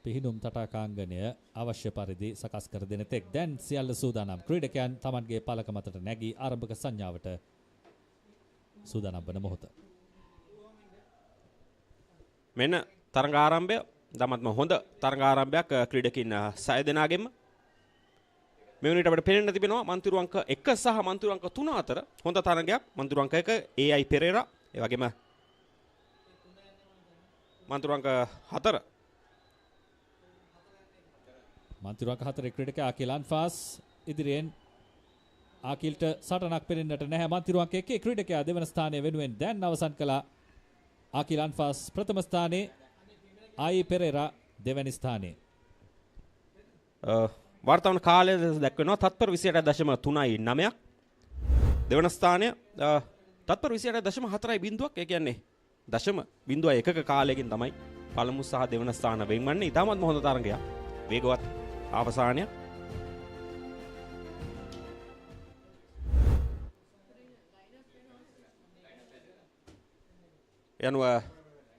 පිහිනුම් තටාකාංගනය අවශ්‍ය පරිදි සකස් කර දෙන තෙක් දැන් සියල්ල සූදානම්. ක්‍රීඩකයන් Tamanගේ පළක මතට නැගී ආරම්භක සංඥාවට සූදානම් වන මොහොත. මෙන්න තරඟ ආරම්භය. දමත්ම හොඳ තරඟ ආරම්භයක් ක්‍රීඩකින් 6 දෙනාගෙම. මේ වෙනවිට අපිට පේන්න තිබෙනවා මන්තිරු අංක 1 සහ මන්තිරු අංක 3 අතර හොඳ තරඟයක්. මන්තිරු අංක 1 AI පෙරේරා, ඒ වගේම මන්තිරු අංක 4 මන්තිරු අංක 4 ක්‍රීඩක ආකිල් අන්ෆාස් ඉදිරියෙන්. ආකිල්ට සටනක් පෙනෙන්නට නැහැ. මන්තිරු අංක 1 ක්‍රීඩකයා දෙවන ස්ථානය වෙනුවෙන් දැන් අවසන් කළා. ආකිල් අන්ෆාස් ප්‍රථම ස්ථානයේ, ආයි පෙරේරා දෙවැනි ස්ථානයේ. වාර්තාවන කාලය දැක්වෙනවා තත්පර 28.3.9ක්. දෙවන ස්ථානය තත්පර 28.4.0ක්. ඒ කියන්නේ 0.1ක කාලයකින් තමයි පළමු සහ දෙවන ස්ථාන වෙන්වන්නේ. ඉතාමත් හොඳ තරඟයක්. වේගවත් අවසානයක්. යනුව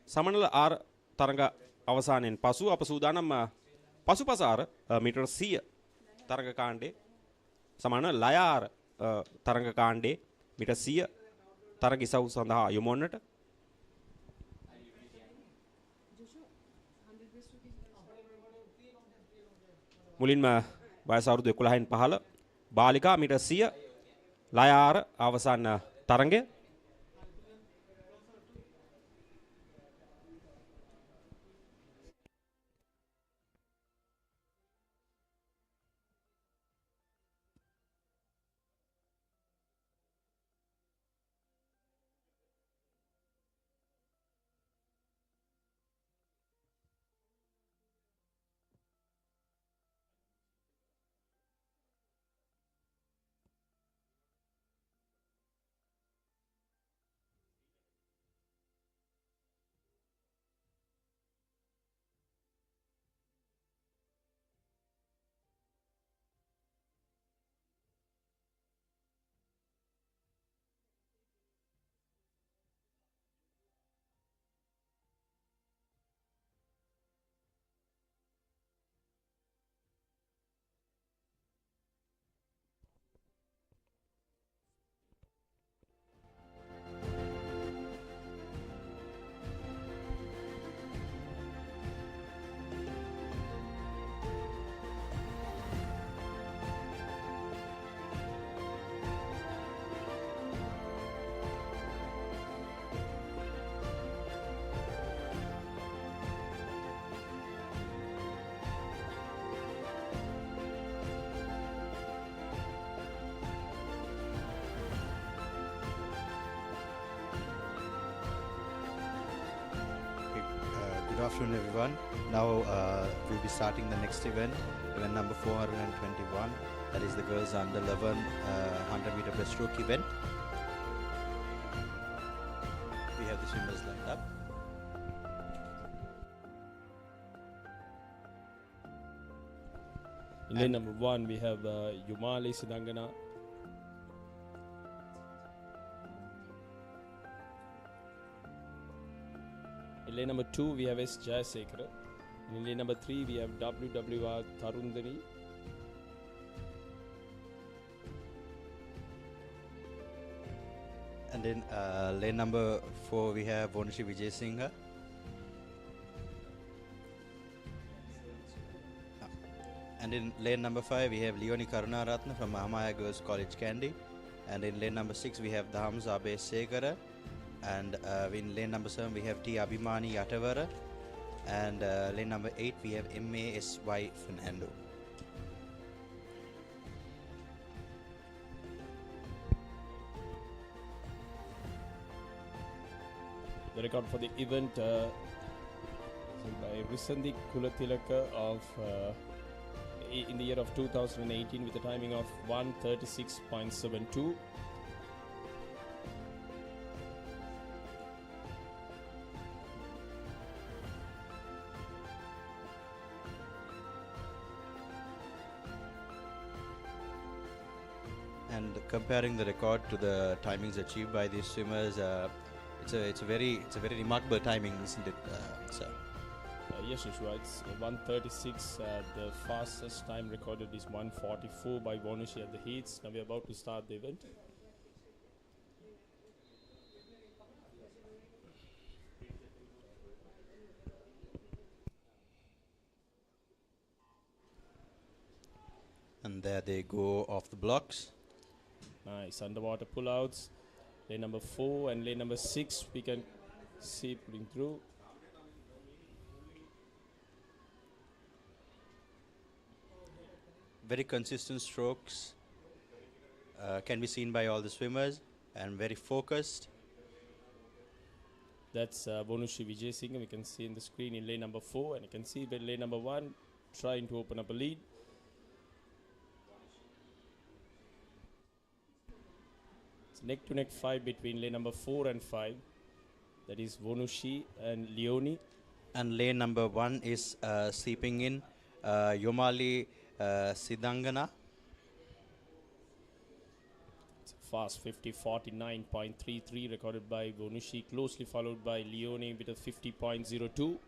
සමනල ආර තරඟ අවසානයෙන් පසු අප සූදානම් පසුපසාර මීටර් 100 තරඟ කාණ්ඩේ සමාන ලයාර තරඟ කාණ්ඩේ මීටර් 100 තරඟ ඉසව් සඳහා යොමු වන්නට. මුලින්ම වයස අවුරුදු 11න් පහළ බාලිකා මීටර් 100 ලයාර අවසන් තරඟය. Good afternoon, everyone. Now we'll be starting the next event number 421. That is the girls under 11 100-meter breaststroke event. We have the swimmers lined up. In lane number 1, we have Yumali Sidangana. In lane number 2, we have S. Jayasekara. In lane number 3, we have WWR Tarundari. And then lane number 4, we have Vonushi Vijay Singha. And in lane number 5, we have Leonie Karunaratna from Mahamaya Girls College Kandy. And in lane number 6, we have Dhahamza Abe Sekara. And in lane number 7, we have T. Abhimani Yatavara. And lane number 8, we have MASY Fernando. The record for the event by Risandi Kulatilaka of in the year of 2018 with a timing of 1:36.72. And comparing the record to the timings achieved by these swimmers, it's a very remarkable timing, isn't it, sir? Yes, Joshua, it's 1:36. The fastest time recorded is 1:44 by Vonushi at the heats. Now we're about to start the event. And there they go off the blocks. Nice underwater pullouts. Lane number 4 and lane number 6 we can see pulling through. Very consistent strokes can be seen by all the swimmers and very focused. That's Vonushi Vijay Singh. We can see in the screen in lane number 4, and you can see that lane number 1 trying to open up a lead. It's neck to neck fight between lane number 4 and 5. That is Vonushi and Leonie. And lane number 1 is seeping in Yomali Sidangana. It's a fast 50:49.33 recorded by Vonushi, closely followed by Leonie with a 50.02.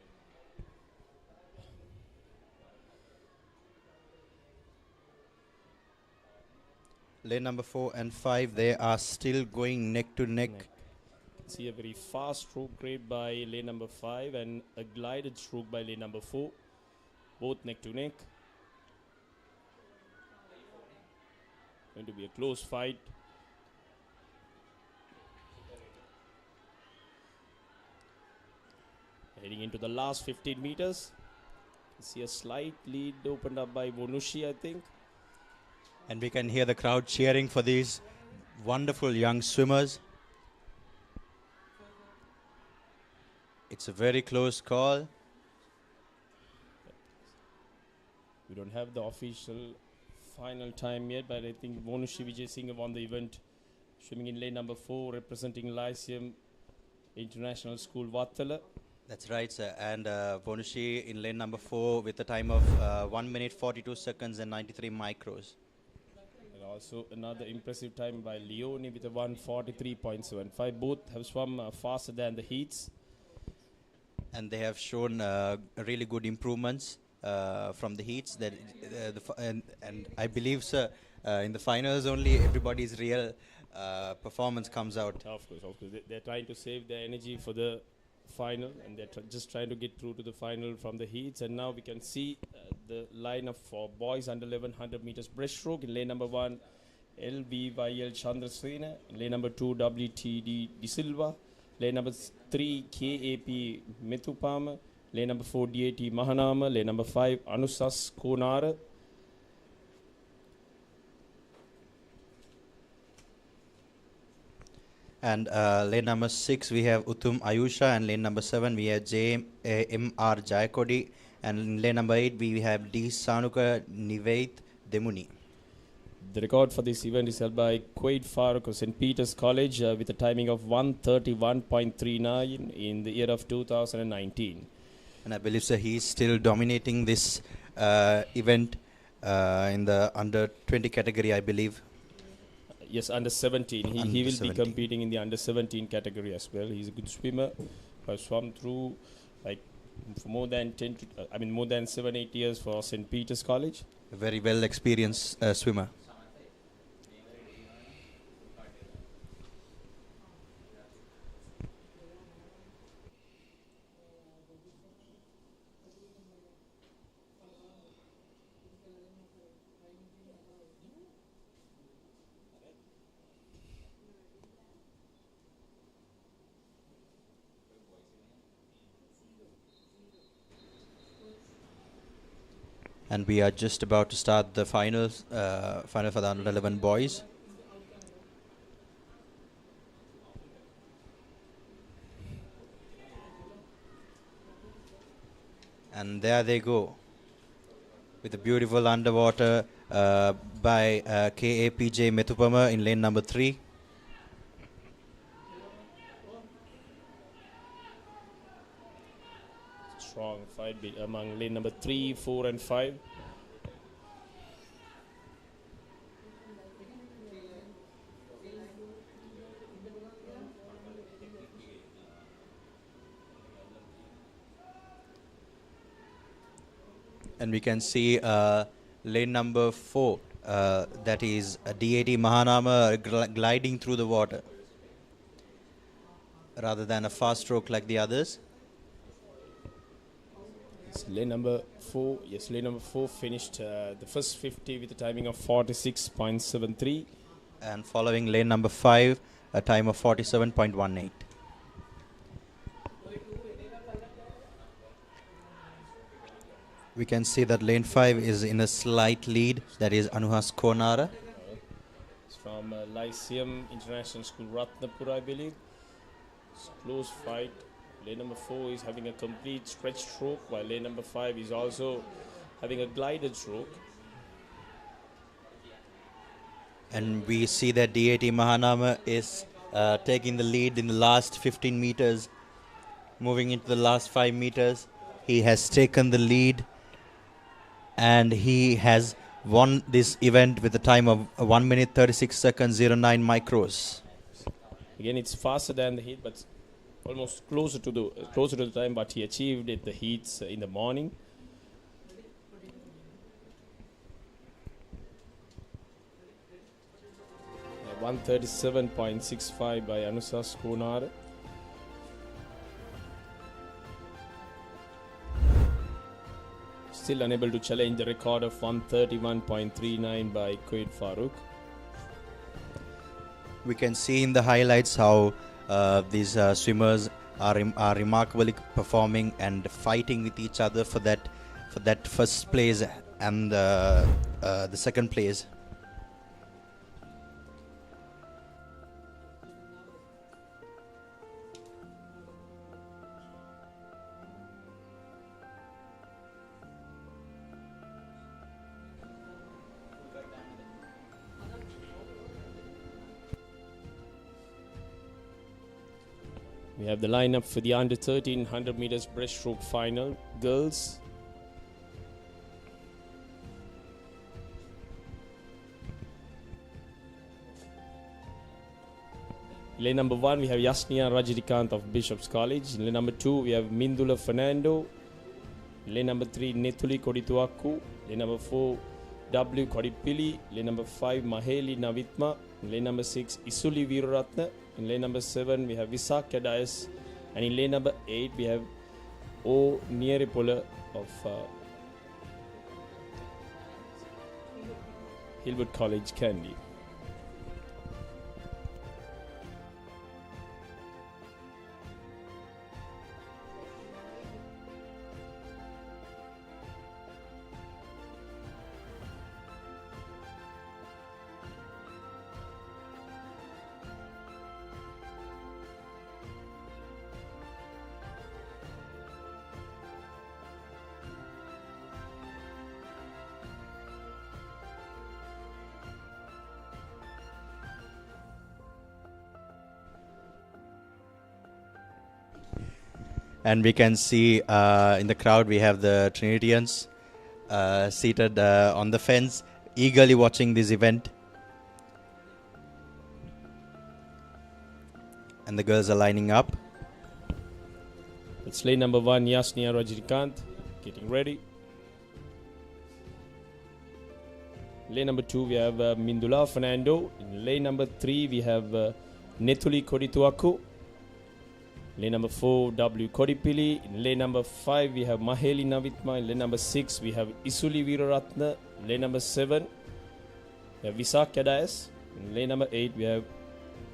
Lane number 4 and 5, they are still going neck to neck. See a very fast stroke rate by lane number 5 and a glided stroke by lane number 4. Both neck to neck. Going to be a close fight. Heading into the last 15 meters. See a slight lead opened up by Vonushi, I think. And we can hear the crowd cheering for these wonderful young swimmers. It's a very close call. We don't have the official final time yet, but I think Vonushi Vijay Singh won the event, swimming in lane number 4, representing Lyceum International School, Vattala. That's right, sir. And Vonushi in lane number 4 with a time of 1 minute 42 seconds and 93 micros. And also another impressive time by Leonie with a 1:43.75. Both have swum faster than the heats. And they have shown really good improvements from the heats. That and I believe, sir, in the finals only everybody's real performance comes out. Of course. They're trying to save their energy for the final, and they're just trying to get through to the final from the heats. And now we can see the lineup for boys under 1100 meters breaststroke. In lane number 1, LBYL Chandrasena. In lane number 2, WTD De Silva. Lane number 3, KAP Methupama. Lane number 4, DAT Mahanama. Lane number 5, Anusas Konara. And lane number 6 we have Utum Ayusha, and lane number 7 we have M.R. Jayakodi, and in lane number 8 we have D. Sanuka Nivaith Demuni. The record for this event is held by Quaid Farooq of St. Peter's College with a timing of 1:31.39 in the year of 2019. And I believe, sir, he is still dominating this event in the under 20 category, I believe. Yes, under 17. He will 17. be competing in the under 17 category as well. He's a good swimmer. Has swum through like for more than 7-8 years for St. Peter's College. A very well experienced swimmer. And we are just about to start the finals, final for the under 11 boys. And there they go, with a beautiful underwater by KAPJ Methupama in lane number 3. Strong fight among lane number 3, 4 and 5. And we can see lane number 4, that is DAT Mahanama gliding through the water rather than a fast stroke like the others. It's lane number 4. Yes, lane number 4 finished the first 50 with a timing of 46.73. And following lane number 5, a time of 47.18. We can see that lane 5 is in a slight lead. That is Anuhas Konara. It's from Lyceum International School, Ratnapur, I believe. It's a close fight. Lane number 4 is having a complete stretch stroke, while lane number 5 is also having a glided stroke. And we see that DAT Mahanama is taking the lead in the last 15 meters. Moving into the last 5 meters, he has taken the lead, and he has won this event with a time of 1 minute 36 seconds 09 micros. Again, it's faster than the heat, but almost closer to the time what he achieved at the heats in the morning. Uh, 137.65 by Anusas Konar. Still unable to challenge the record of 131.39 by Quaid Farooq. We can see in the highlights how these swimmers are remarkably performing and fighting with each other for that first place and the second place. We have the lineup for the under 1300 meters breaststroke final. Girls. Lane number 1, we have Yasnia Rajidikant of Bishop's College. Lane number 2, we have Mindula Fernando. Lane number 3, Nethuli Kodituaku. Lane number 4, W. Kodipili. Lane number 5, Maheli Navitma. Lane number 6, Isuli Veeraratna. In lane number 7, we have Visakya Dias. And in lane number 8, we have O. Nieripola of Hillwood College, Kandy. And we can see in the crowd we have the Trinitians seated on the fence, eagerly watching this event. And the girls are lining up. It's lane number 1, Yasnia Rajnikant, getting ready. Lane number 2, we have Mindula Fernando. In lane number 3, we have Nethuli Kodituaku. Lane number 4, W Kodipili. In lane number 5, we have Maheli Navitma. In lane number 6, we have Isuli Viraratna. Lane number 7, we have Visak Kadayas. In lane number 8, we have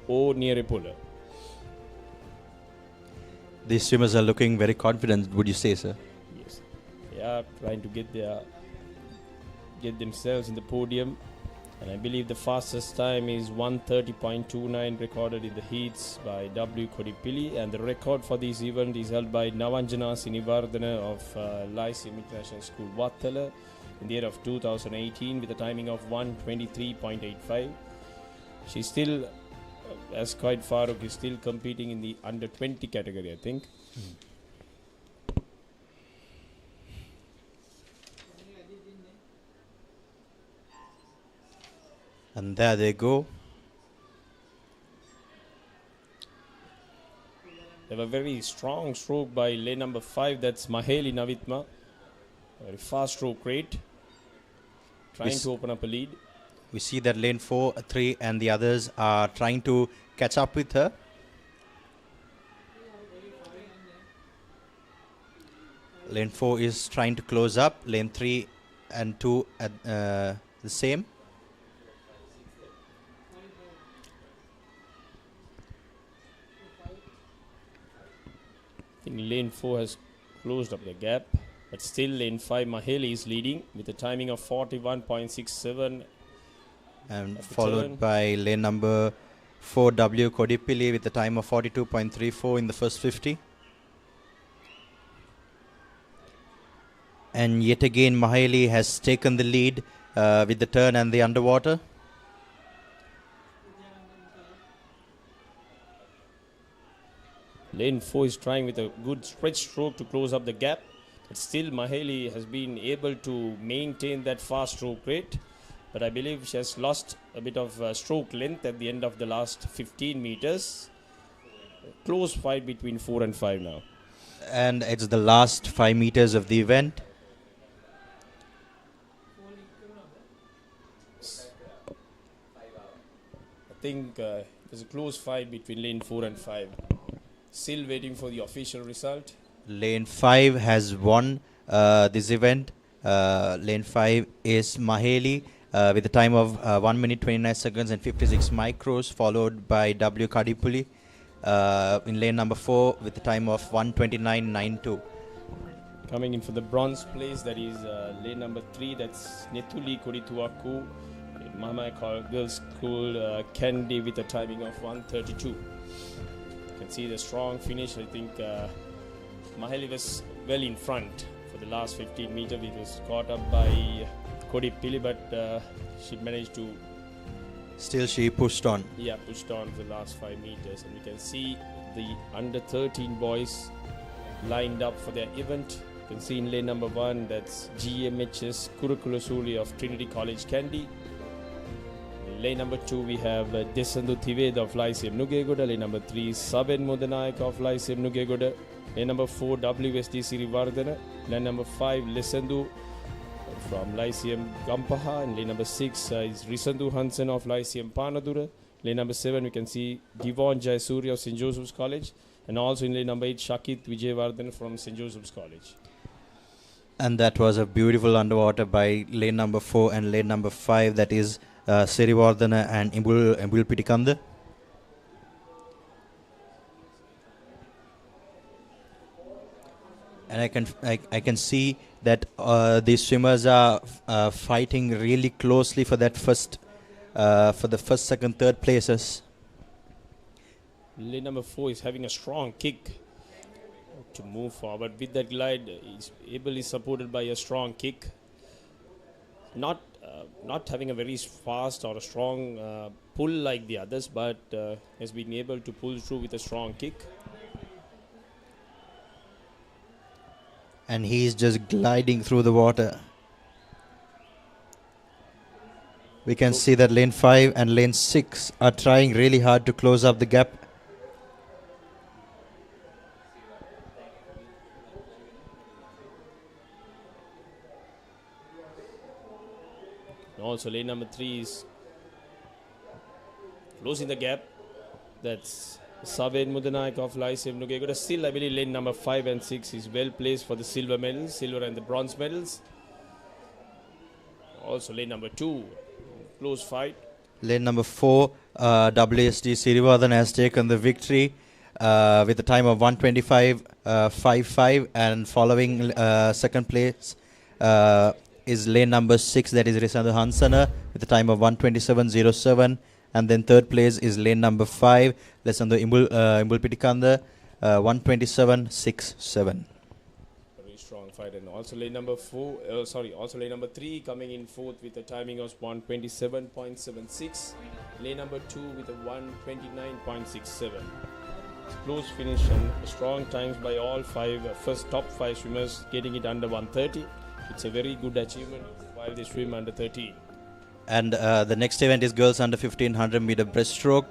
O Nierepula. These swimmers are looking very confident, would you say, sir? Yes, they are trying to get themselves in the podium, and I believe the fastest time is 1:30.29 recorded in the heats by W Kodipili, and the record for this event is held by Navanjana Sinivardhana of Lyceum International School Wattala in the year of 2018 with a timing of 1:23.85. She's still, as quite Farooq is still competing in the under 20 category, I think. And there they go. They have a very strong stroke by lane number 5, that's Maheli Navitma. Very fast stroke rate. Trying to open up a lead. We see that lane 4, 3 and the others are trying to catch up with her. Lane 4 is trying to close up. Lane 3 and 2 at the same. I think lane 4 has closed up the gap, but still lane 5 Maheli is leading with a timing of 41.67. And followed by lane number 4 W Kodipili with a time of 42.34 in the first 50. And yet again Maheli has taken the lead with the turn and the underwater. Lane 4 is trying with a good stretch stroke to close up the gap, but still Maheli has been able to maintain that fast stroke rate. But I believe she has lost a bit of stroke length at the end of the last 15 meters. Close fight between 4 and 5 now. And it's the last 5 meters of the event. I think there's a close fight between lane 4 and 5. Still waiting for the official result. Lane 5 has won this event. Lane 5 is Maheli with a time of 1 minute 29 seconds and 56 micros, followed by W Kadipuli in lane number 4 with a time of 1:29.92. Coming in for the bronze place, that is lane number 3, that's Nethuli Kodituaku, Mama Girls School Candy with a timing of 1:32. You can see the strong finish. I think Maheli was well in front for the last 15 meters. It was caught up by Kodipili, but she managed to... Still she pushed on. Yeah, pushed on for the last 5 meters. And we can see the under 13 boys lined up for their event. You can see in lane number 1, that's GMHS Kurukulasuli of Trinity College Kandy. In lane number 2, we have Desandu Thiveda of Lyceum Nugegoda. Lane number 3, Saben Modanayak of Lyceum Nugegoda. Lane number 4, WSD Sirivardhana. Lane number 5, Lesandu from Lyceum Gampaha. And lane number 6 is Risandu Hansen of Lyceum Panadura. Lane number 7, we can see Devon Jayasuri of St. Joseph's College. And also in lane number 8, Shakit Vijayvardhan from St. Joseph's College. And that was a beautiful underwater by lane number 4 and lane number 5, that is Sirivardhana and Imbul Pitikanda. And I can see that these swimmers are fighting really closely for that for the first, second, third places. Lane number 4 is having a strong kick to move forward with that glide. Is ably supported by a strong kick. Not having a very fast or a strong pull like the others, but has been able to pull through with a strong kick. and he's just gliding through the water. We can see that lane 5 and lane 6 are trying really hard to close up the gap. Also, lane number 3 is closing the gap. That's Saved Mudanaik of Lyceum Nugegoda. Still, I believe lane number 5 and 6 is well placed for the silver medals, silver and the bronze medals. Also, lane number 2, close fight. Lane number 4, WSD Sirivardhan has taken the victory with a time of 125.55, and following second place is lane number 6, that is Risandhu Hansana, with a time of 127.07. And then third place is lane number 5, Lesandhu Imbul Pitikanda, 127.67. Very strong fight. And also lane number 3 coming in fourth with a timing of 127.76. Lane number 2 with a 129.67. Close finish and strong times by all first top 5 swimmers, getting it under 130. It's a very good achievement while they swim under 13. And the next event is girls under 1500 meter breaststroke.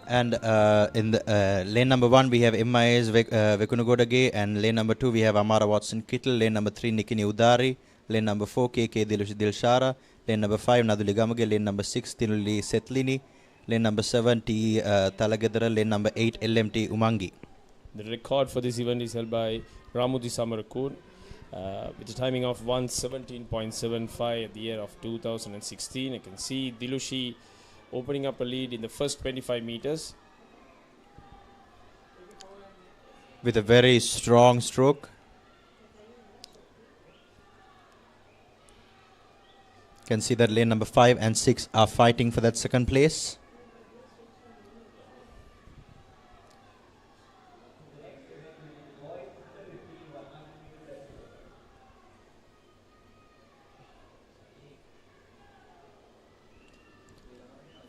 And in the lane number 1 we have MIS Vekunagodage, and lane number 2 we have Amara Watson Kittle, lane number 3 Nikini Udari, lane number 4 KK Dilshara, lane number 5 Naduli Gamage, lane number 6 Tinuli Setlini, lane number 7 T Talagedara, lane number 8 LMT Umangi. The record for this event is held by Ramudi Samarakun with a timing of 117.75 at the year of 2016. You can see Dilushi opening up a lead in the first 25 meters. With a very strong stroke. You can see that lane number 5 and 6 are fighting for that second place.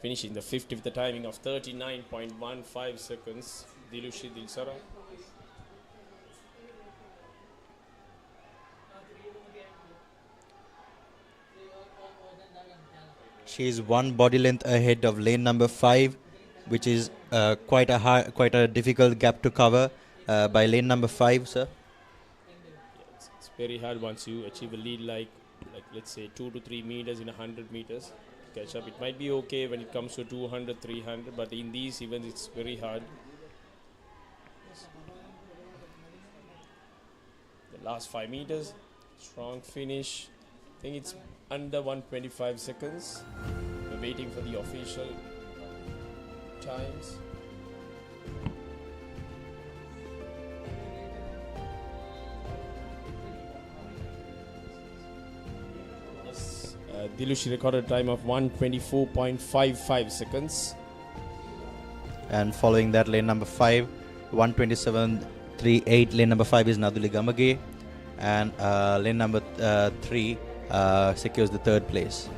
Finishing the 50 with a timing of 39.15 seconds, Dilushi Dilsara. She is one body length ahead of lane number 5, which is quite a difficult gap to cover by lane number 5, sir. It's very hard once you achieve a lead like let's say 2 to 3 meters in 100 meters. Catch up. It might be okay when it comes to 200, 300, but in these events it's very hard. The last 5 meters, strong finish. I think it's under 125 seconds. We're waiting for the official times. Dilushi recorded a time of 124.55 seconds. And following that, lane number 5, 127.38. Lane number 5 is Naduli Gamage. And lane number 3 secures the third place.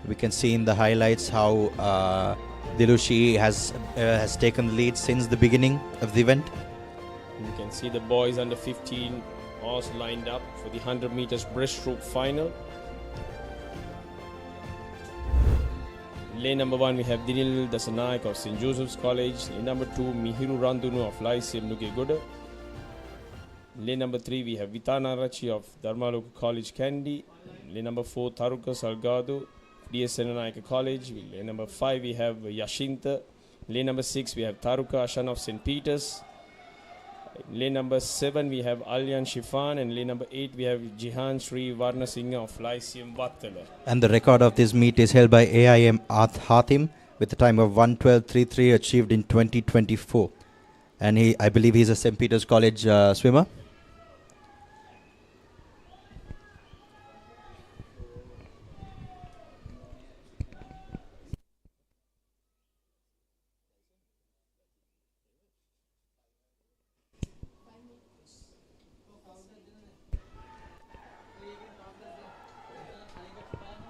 We can see in the highlights how Dilushi has taken the lead since the beginning of the event. You can see the boys under 15 also lined up for the 100 meters breaststroke final. Lane number 1 we have Dinil Dasanaik of St. Joseph's College. Lane number 2 Mihiru Randunu of Lyceum Nugegoda. Lane number 3 we have Vitana Rachi of Dharmaloka College Kandy. Lane number 4 Taruka Salgado, DS Senanayaka College. Lane number 5 we have Yashinta. Lane number 6 we have Taruka Ashan of St. Peter's. Lane number 7 we have Alyan Shifan, and lane number 8 we have Jihan Sri Varna Singh of Lyceum Vattala. And the record of this meet is held by AIM Hatim with a time of 112.33 achieved in 2024. And I believe he's a St. Peter's College swimmer.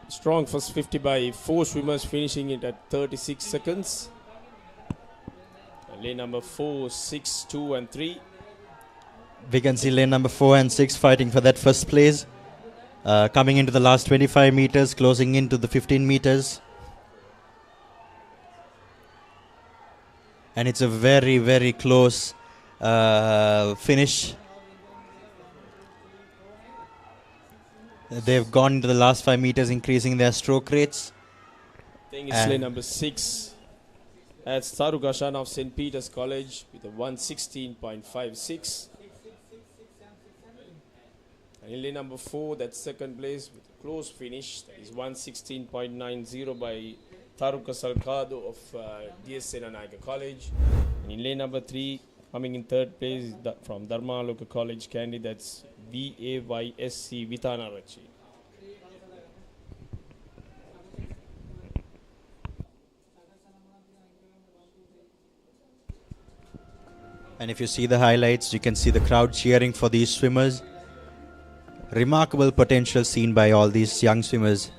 Strong first 50 by 4 swimmers, finishing it at 36 seconds. Lane number 4, 6, 2 and 3. We can see lane number 4 and 6 fighting for that first place. Coming into the last 25 meters, closing into the 15 meters. And it's a very, very close finish. They've gone into the last 5 meters, increasing their stroke rates. I think it's lane number 6. That's Taruk Ashan of St. Peter's College with a 1:16.56. And in lane number 4, that's second place with a close finish. That is 1:16.90 by Taruk Salkado of DS Senanayaka College. And in lane number 3, coming in third place is from Dharmaloka College Kandy, that's VAYSC Vitanarachi. And if you see the highlights, you can see the crowd cheering for these swimmers. Remarkable potential seen by all these young swimmers.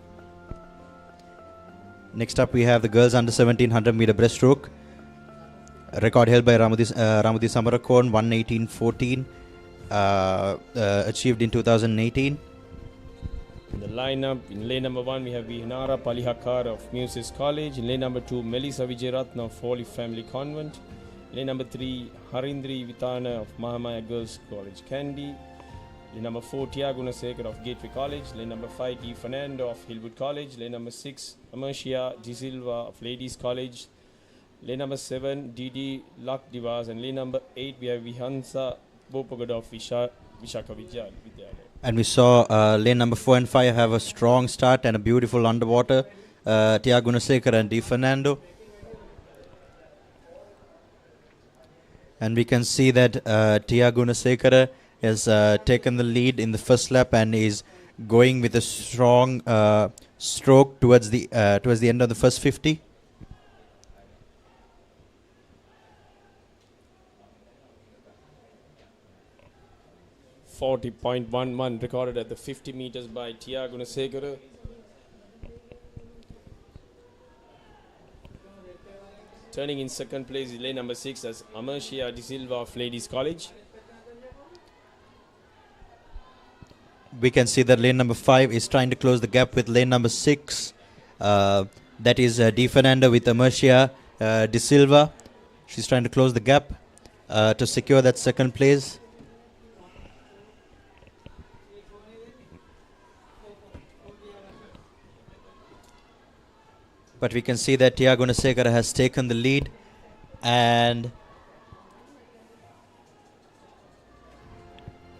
Next up we have the girls under 1700 meter breaststroke. A record held by Ramudi Samarakon, 1:18.14, achieved in 2018. In the lineup, in lane number 1 we have Vihanara Palihakar of Muses College. In lane number 2, Melissa Vijayaratna of Holy Family Convent. Lane number 3, Harindri Vitana of Mahamaya Girls College Kandy. Lane number 4, Tiaguna Sekar of Gateway College. Lane number 5, D. Fernando of Hillwood College. Lane number 6, Amercia De Silva of Ladies College. Lane number 7, Didi Lak Divas. And lane number 8, we have Vihansa Bopagada of Vishaka Vidyalaya. And we saw lane number 4 and 5 have a strong start and a beautiful underwater. Tiaguna Sekar and D. Fernando. And we can see that Tiaguna Sekara has taken the lead in the first lap and is going with a strong stroke towards the end of the first 50. .11 recorded at the 50 meters by Tiaguna Sekara. Turning in second place is lane number 6 as Amercia De Silva of Ladies College. We can see that lane number 5 is trying to close the gap with lane number 6. That is Di Fernando with Amercia De Silva. She's trying to close the gap to secure that second place. But we can see that Tiaguna Sekara has taken the lead, and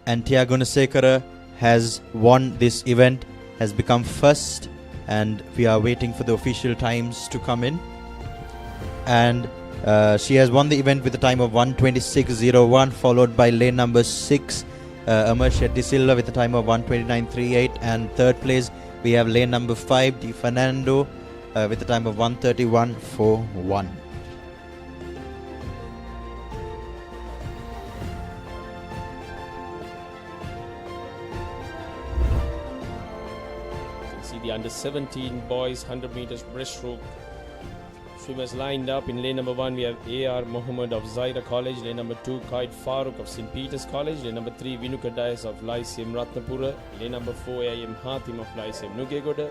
Tiaguna Sekara has won this event, has become first, and we are waiting for the official times to come in. And she has won the event with a time of 1:26.01, followed by lane number 6, Amercia De Silva with a time of 1:29.38, and third place we have lane number 5, Di Fernando, with a time of 1:31.41. You can see the under 17 boys 100 meters breaststroke swimmers lined up. In lane number 1 we have A.R. Mohammed of Zaira College. Lane number 2, Qaid Farooq of St. Peter's College. Lane number 3, Vinuka of Lyceum Ratnapura. Lane number 4, A.M. Hatim of Lyceum Nugegoda.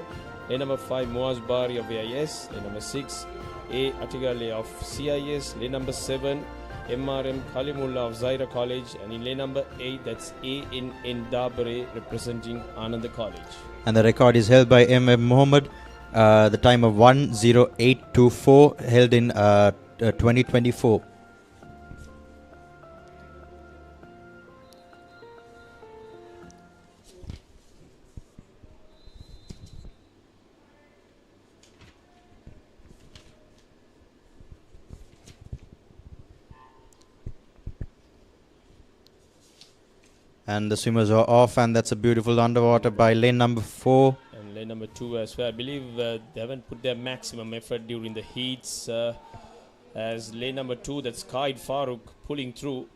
Lane number 5, Muaz Bari of AIS. Lane number 6, A. Atigale of CIS. Lane number 7, MRM Kalimullah of Zaira College. And in lane number 8, that's A. in Dabare representing Ananda College. And the record is held by M.M. Mohammed. The time of 1:08.24, held in 2024. And the swimmers are off, and that's a beautiful underwater by lane number 4. And lane number 2 as well. I believe they haven't put their maximum effort during the heats. As lane number 2, that's Qaid Farooq pulling through.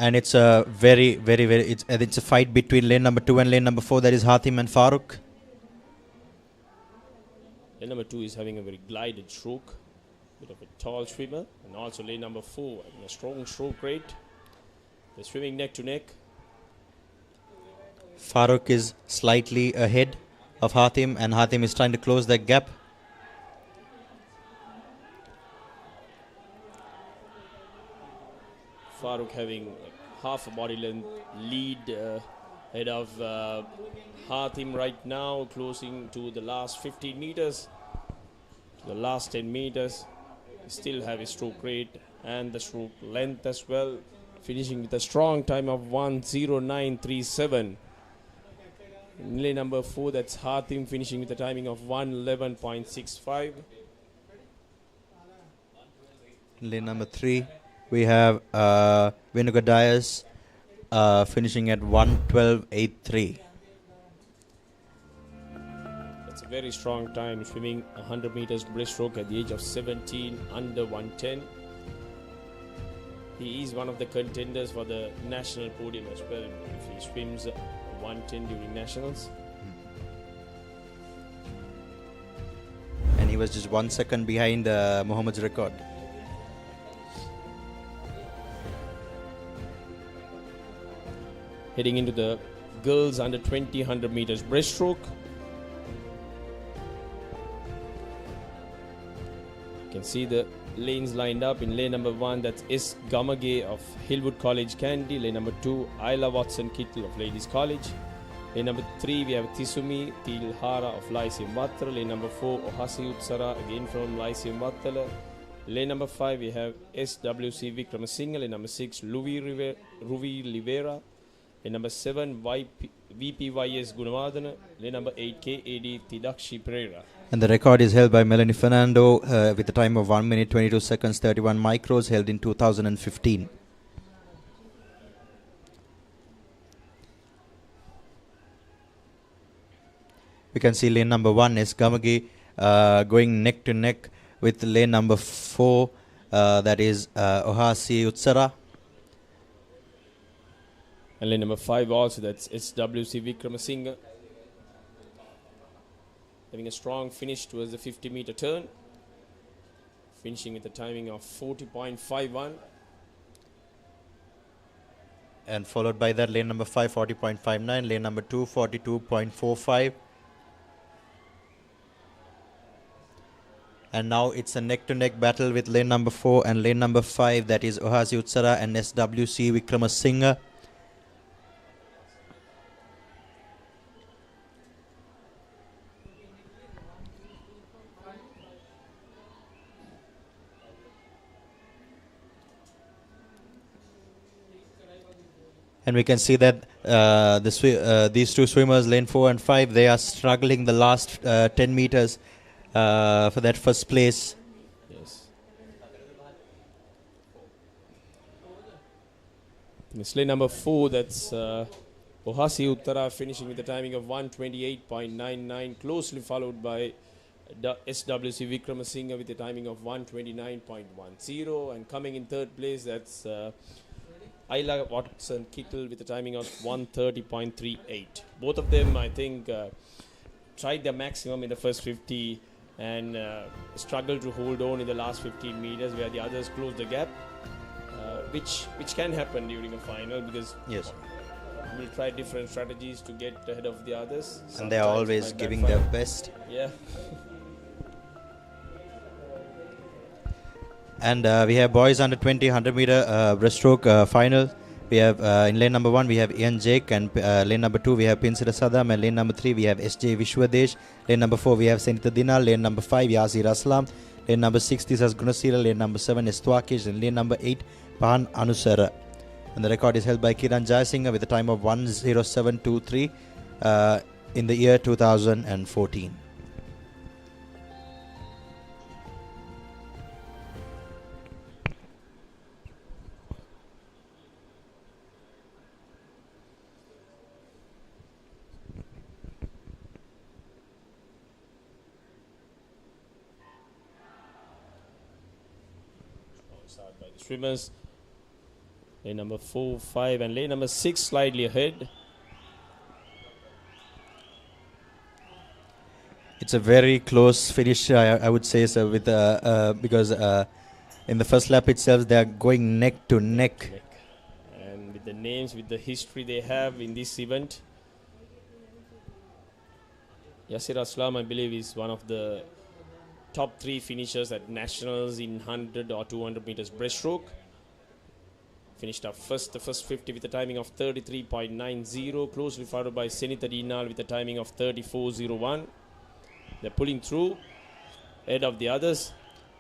And it's a it's a fight between lane number 2 and lane number 4. That is Hatim and Farooq. Lane number 2 is having a very glided stroke, bit of a tall swimmer, and also lane number 4 having a strong stroke rate. They're swimming neck to neck. Farooq is slightly ahead of Hatim, and Hatim is trying to close that gap. Farooq having half a body length lead ahead of Hatim right now, closing to the last 15 meters, to the last 10 meters. Still have a stroke rate and the stroke length as well, finishing with a strong time of 1:09.37. In lane number 4, that's Hatim, finishing with a timing of 1:11.65. Lane number 3, we have Vinegar Dias finishing at 1:12.83. That's a very strong time, swimming 100 meters breaststroke at the age of 17, under 110. He is one of the contenders for the national podium as well if he swims 110 during nationals. And he was just 1 second behind Muhammad's record. Heading into the girls under 20 100 meters breaststroke. You can see the lanes lined up. In lane number 1, that's S. Gamage of Hillwood College Candy. Lane number 2, Isla Watson Kittle of Ladies College. Lane number 3, we have Tisumi Tilhara of Lyceum Wattala. Lane number 4, Ohasi Utsara, again from Lyceum Wattala. Lane number 5, we have SWC Vikramasinghe. Lane number 6, Ruvi Livera. Lane number 7, VPYS Gunawardana. Lane number 8, KAD Tidakshi Pereira. And the record is held by Melanie Fernando with a time of 1 minute 22 seconds 31 micros, held in 2015. We can see lane number 1 is Gamagi going neck to neck with lane number 4, that is Ohasi Utsara. And lane number 5 also, that's SWC Vikramasinghe. Having a strong finish towards the 50-meter turn. Finishing with a timing of 40.51. And followed by that, lane number 5, 40.59. Lane number 2, 42.45. And now it's a neck-to-neck battle with lane number 4 and lane number 5. That is Ohasi Utsara and SWC Vikramasinghe. And we can see that these two swimmers, lane 4 and 5, they are struggling the last 10 meters for that first place. Yes. It's lane number 4, that's Ohasi Uttara, finishing with a timing of 1:28.99, closely followed by SWC Vikramasinghe with a timing of 1:29.10, and coming in third place, that's Isla Watson Kittle with a timing of 1:30.38. Both of them, I think, tried their maximum in the first 50 and struggled to hold on in the last 15 meters where the others closed the gap, which can happen during a final because yes, we'll try different strategies to get ahead of the others. And they are always giving their best. Yeah. And we have boys under 20 100 meter breaststroke final. We have in lane number 1 we have Ian Jake, and lane number 2 we have Pinsira Sadam, and lane number 3 we have SJ Vishwadesh. Lane number 4 we have Senita Dina. Lane number 5 Yazir Aslam. Lane number 6 Tisas Gunasira. Lane number 7 is Twakish, and lane number 8 Pahan Anusara. And the record is held by Kiran Jayasinghe with a time of 1:07.23 in the year 2014. Start by the swimmers. Lane number 4, 5 and lane number 6 slightly ahead. It's a very close finish, I would say, so with because in the first lap itself they are going neck to neck. And with the names, with the history they have in this event, Yasir Aslam, I believe, is one of the top 3 finishers at nationals in 100 or 200 meters breaststroke. Finished up first, the first 50 with a timing of 33.90, closely followed by Senitha Dinal with a timing of 34.01. They're pulling through ahead of the others.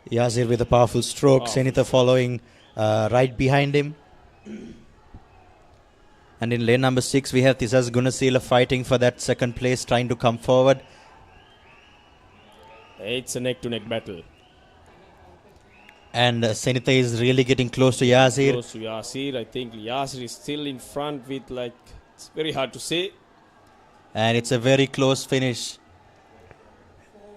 Yasir with a powerful stroke, Senitha following right behind him. And in lane number 6, we have Tisas Gunasila fighting for that second place, trying to come forward. It's a neck-to-neck battle. And Senitha is really getting close to Yasir. Close to Yasir. I think Yasir is still in front with, like, it's very hard to say. And it's a very close finish.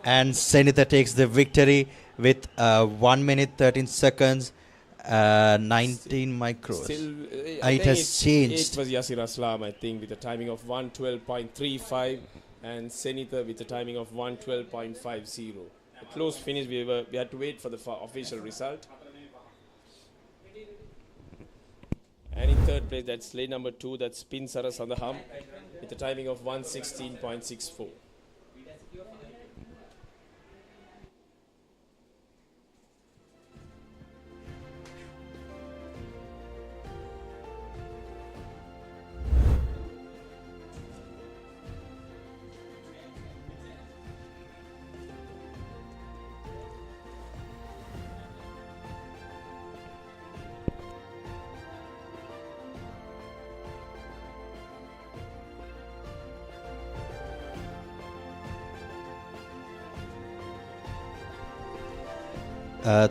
And Senitha takes the victory with 1 minute 13 seconds, 19 micros. It has changed. It was Yasir Aslam, I think, with a timing of 112.35 and Senitha with a timing of 112.50. A close finish. We had to wait for the official result. And in third place, that's lane number 2, that's Pin Saras on the hum with a timing of 116.64.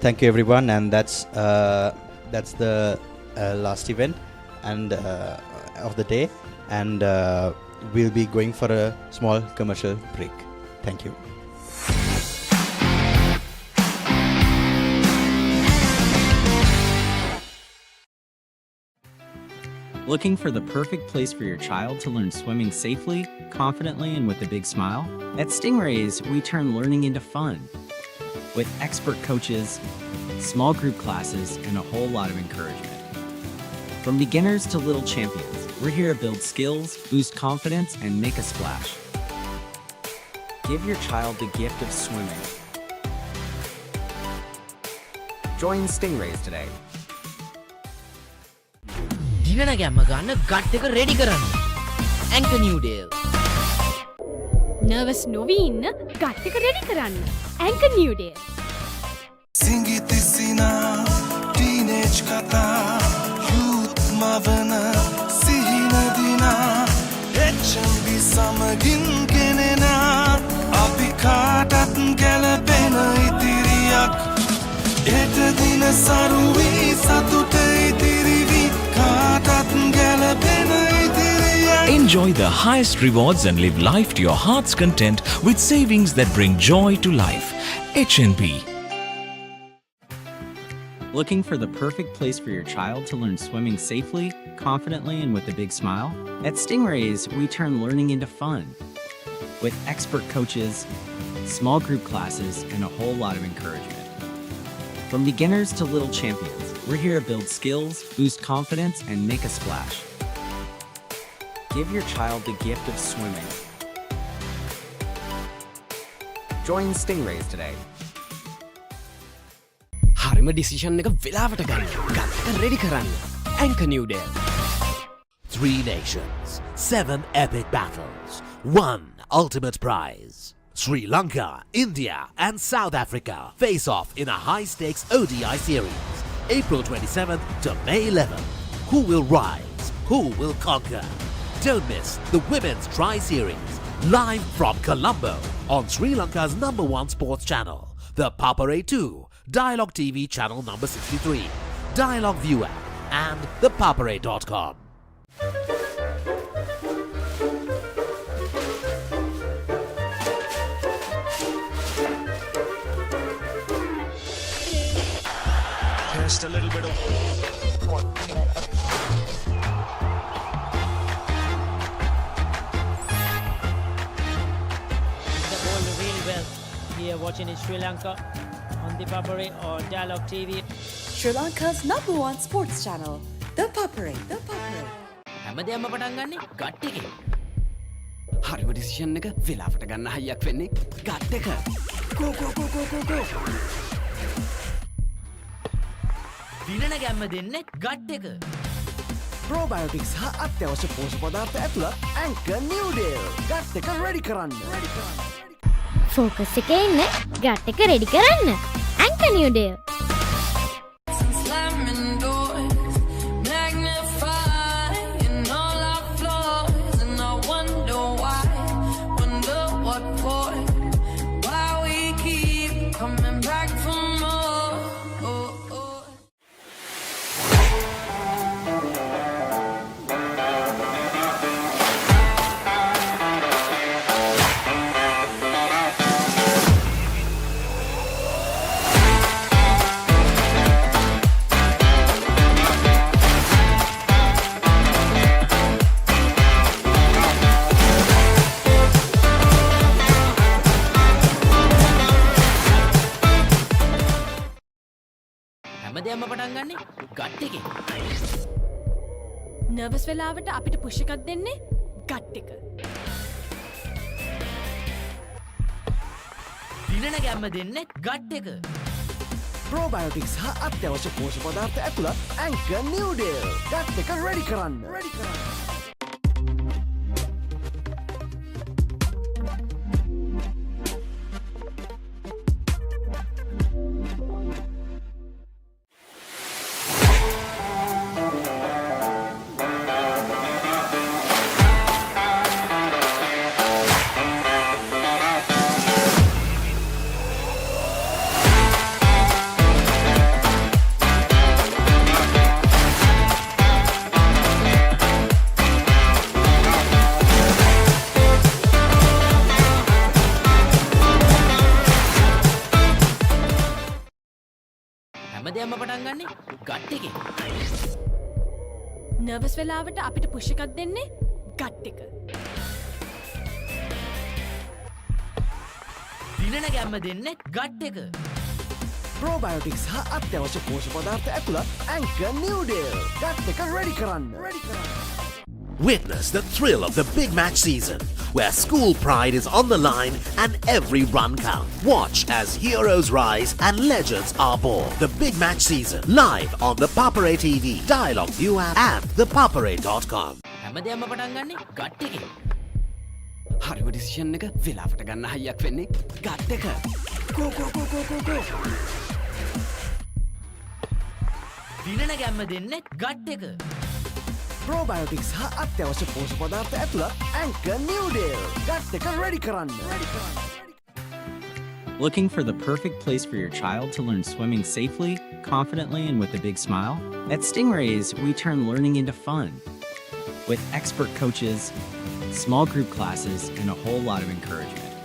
Thank you, everyone, and that's the last event and of the day, and we'll be going for a small commercial break. Thank you. Looking for the perfect place for your child to learn swimming safely, confidently, and with a big smile? At Stingrays, we turn learning into fun. With expert coaches, small group classes, and a whole lot of encouragement. From beginners to little champions, we're here to build skills, boost confidence, and make a splash. Give your child the gift of swimming. Join Stingrays today. දිවෙන ගැම්ම ගන්න gut එක ready කරන්න. Anchor New Deal. Nervous නොවී ඉන්න gut එක ready කරන්න. Anchor New Deal. Singiti sina teenage kata youth mavana sihina dina HNB samagin kenena api katat galapena itiriyak eta dina saruwi satute itirivi katat galapena itiriyak. Enjoy the highest rewards and live life to your heart's content with savings that bring joy to life. HNB. Looking for the perfect place for your child to learn swimming safely, confidently, and with a big smile? At Stingrays, we turn learning into fun. With expert coaches, small group classes, and a whole lot of encouragement. From beginners to little champions, we're here to build skills, boost confidence, and make a splash. Give your child the gift of swimming. Join Stingrays today. හරිම decision එක වෙලාවට ගන්න. Gut එක ready කරන්න. Anchor New Deal. 3 nations, 7 epic battles, 1 ultimate prize. Sri Lanka, India, and South Africa face off in a high-stakes ODI series, April 27th to May 11th. Who will rise? Who will conquer? Don't miss the Women's Tri-Series, live from Colombo on Sri Lanka's #1 sports channel, the Papare 2, Dialog TV channel number 63, Dialog ViU App, and ThePapare.com. Just a little bit of The ball really well. Here watching in Sri Lanka on ThePapare or Dialog TV. Sri Lanka's #1 sports channel, ThePapare. හැමදේම පටන් ගන්නේ gut එකේ. හරිම decision එක වෙලාවට ගන්න හයියක් වෙන්නේ gut එක. Go go go go go go. දිනන ගැම්ම දෙන්නේ ගට් එක. Probiotics හා අත්‍යවශ්‍ය පෝෂක පදාර්ථ ඇතුළත් Anchor New Deal. ගට් එක ready කරන්න. ෆෝකස් එකේ ඉන්න ගට් එක රෙඩි කරන්න. Anchor New Deal. Slamming doors, magnifying all our flaws, and I wonder why, wonder what for, why we keep coming back for more. හැමදේම පටන් ගන්නේ gut එකේ. නර්වස් වෙලාවට අපිට පුෂ් එකක් දෙන්නේ ගට් එක. දිනන ගැම්ම දෙන්නේ ගට් එක. Probiotics හා අත්‍යවශ්‍ය පෝෂක පදාර්ථ ඇතුළත් Anchor New Deal. ගට් එක ready කරන්න. හැමදේම පටන් ගන්නේ ගට් එකේ. නර්වස් වෙලාවට අපිට පුෂ් එකක් දෙන්නේ ගට් එක. දිනන ගැම්ම දෙන්නේ ගට් එක. Probiotics හා අත්‍යවශ්‍ය පෝෂක පදාර්ථ ඇතුළත් Anchor New Deal. ගට් එක ready කරන්න. Witness the thrill of the big match season, where school pride is on the line and every run counts. Watch as heroes rise and legends are born. The big match season, live on the Papare TV, Dialog ViU App and ThePapare.com. හැමදේම පටන් ගන්නේ gut එකේ. හරිම decision එක වෙලාවට ගන්න හයියක් වෙන්නේ gut එක. Go go go go go go. දිනන ගැම්ම දෙන්නේ ගට් එක. Probiotics හා අත්‍යවශ්‍ය පෝෂක පදාර්ථ ඇතුළත් Anchor New Deal. ගට් එක ready කරන්න. Looking for the perfect place for your child to learn swimming safely, confidently, and with a big smile? At Stingrays, we turn learning into fun. With expert coaches, small group classes, and a whole lot of encouragement.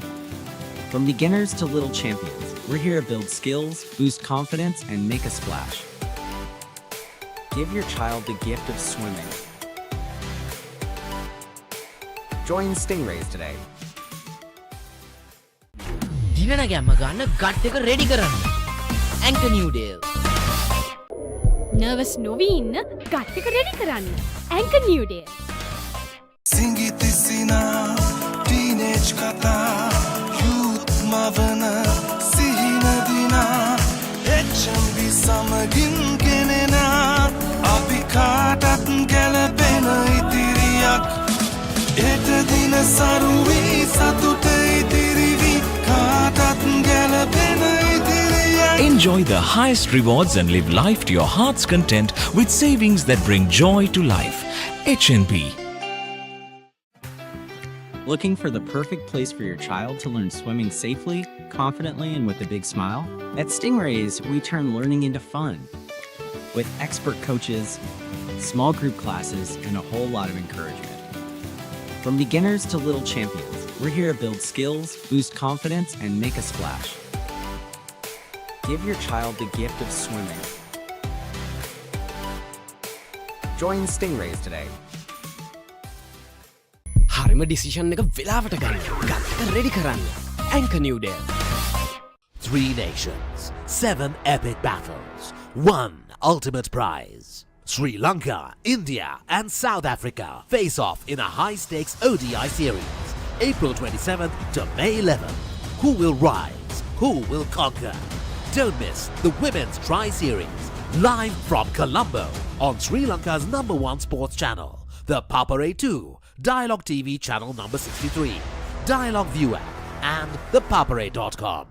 From beginners to little champions, we're here to build skills, boost confidence, and make a splash. Give your child the gift of swimming. Join Stingrays today. දිනන ගැම්ම ගන්න gut එක ready කරන්න. Anchor New Deal. Nervous නොවී ඉන්න gut එක ready කරන්න. Anchor New Deal. සිංගිති සිනා teenage කතා යූත් මවන සිහින දිනා HNB සමගින් ගෙනෙනා අපි කාටත් ගැලපෙන ඉතිරියක් එට දින සරුවී සතුට ඉතිරිවි කාටත් ගැලපෙන ඉතිරියක්. Enjoy the highest rewards and live life to your heart's content with savings that bring joy to life. HNB. Looking for the perfect place for your child to learn swimming safely, confidently, and with a big smile? At Stingrays, we turn learning into fun. With expert coaches, small group classes, and a whole lot of encouragement. From beginners to little champions, we're here to build skills, boost confidence, and make a splash. Give your child the gift of swimming. Join Stingrays today. හරිම decision එක වෙලාවට ගන්න. ගත්තක ready කරන්න. Anchor New Day. 3 nations, 7 epic battles, 1 ultimate prize. Sri Lanka, India and South Africa face off in a high-stakes ODI series, April 27th to May 11th. Who will rise? Who will conquer? Don't miss the Women's Tri-Series, live from Colombo on Sri Lanka's #1 sports channel, the Papare 2, Dialog TV channel number 63, Dialog ViU App and ThePapare.com.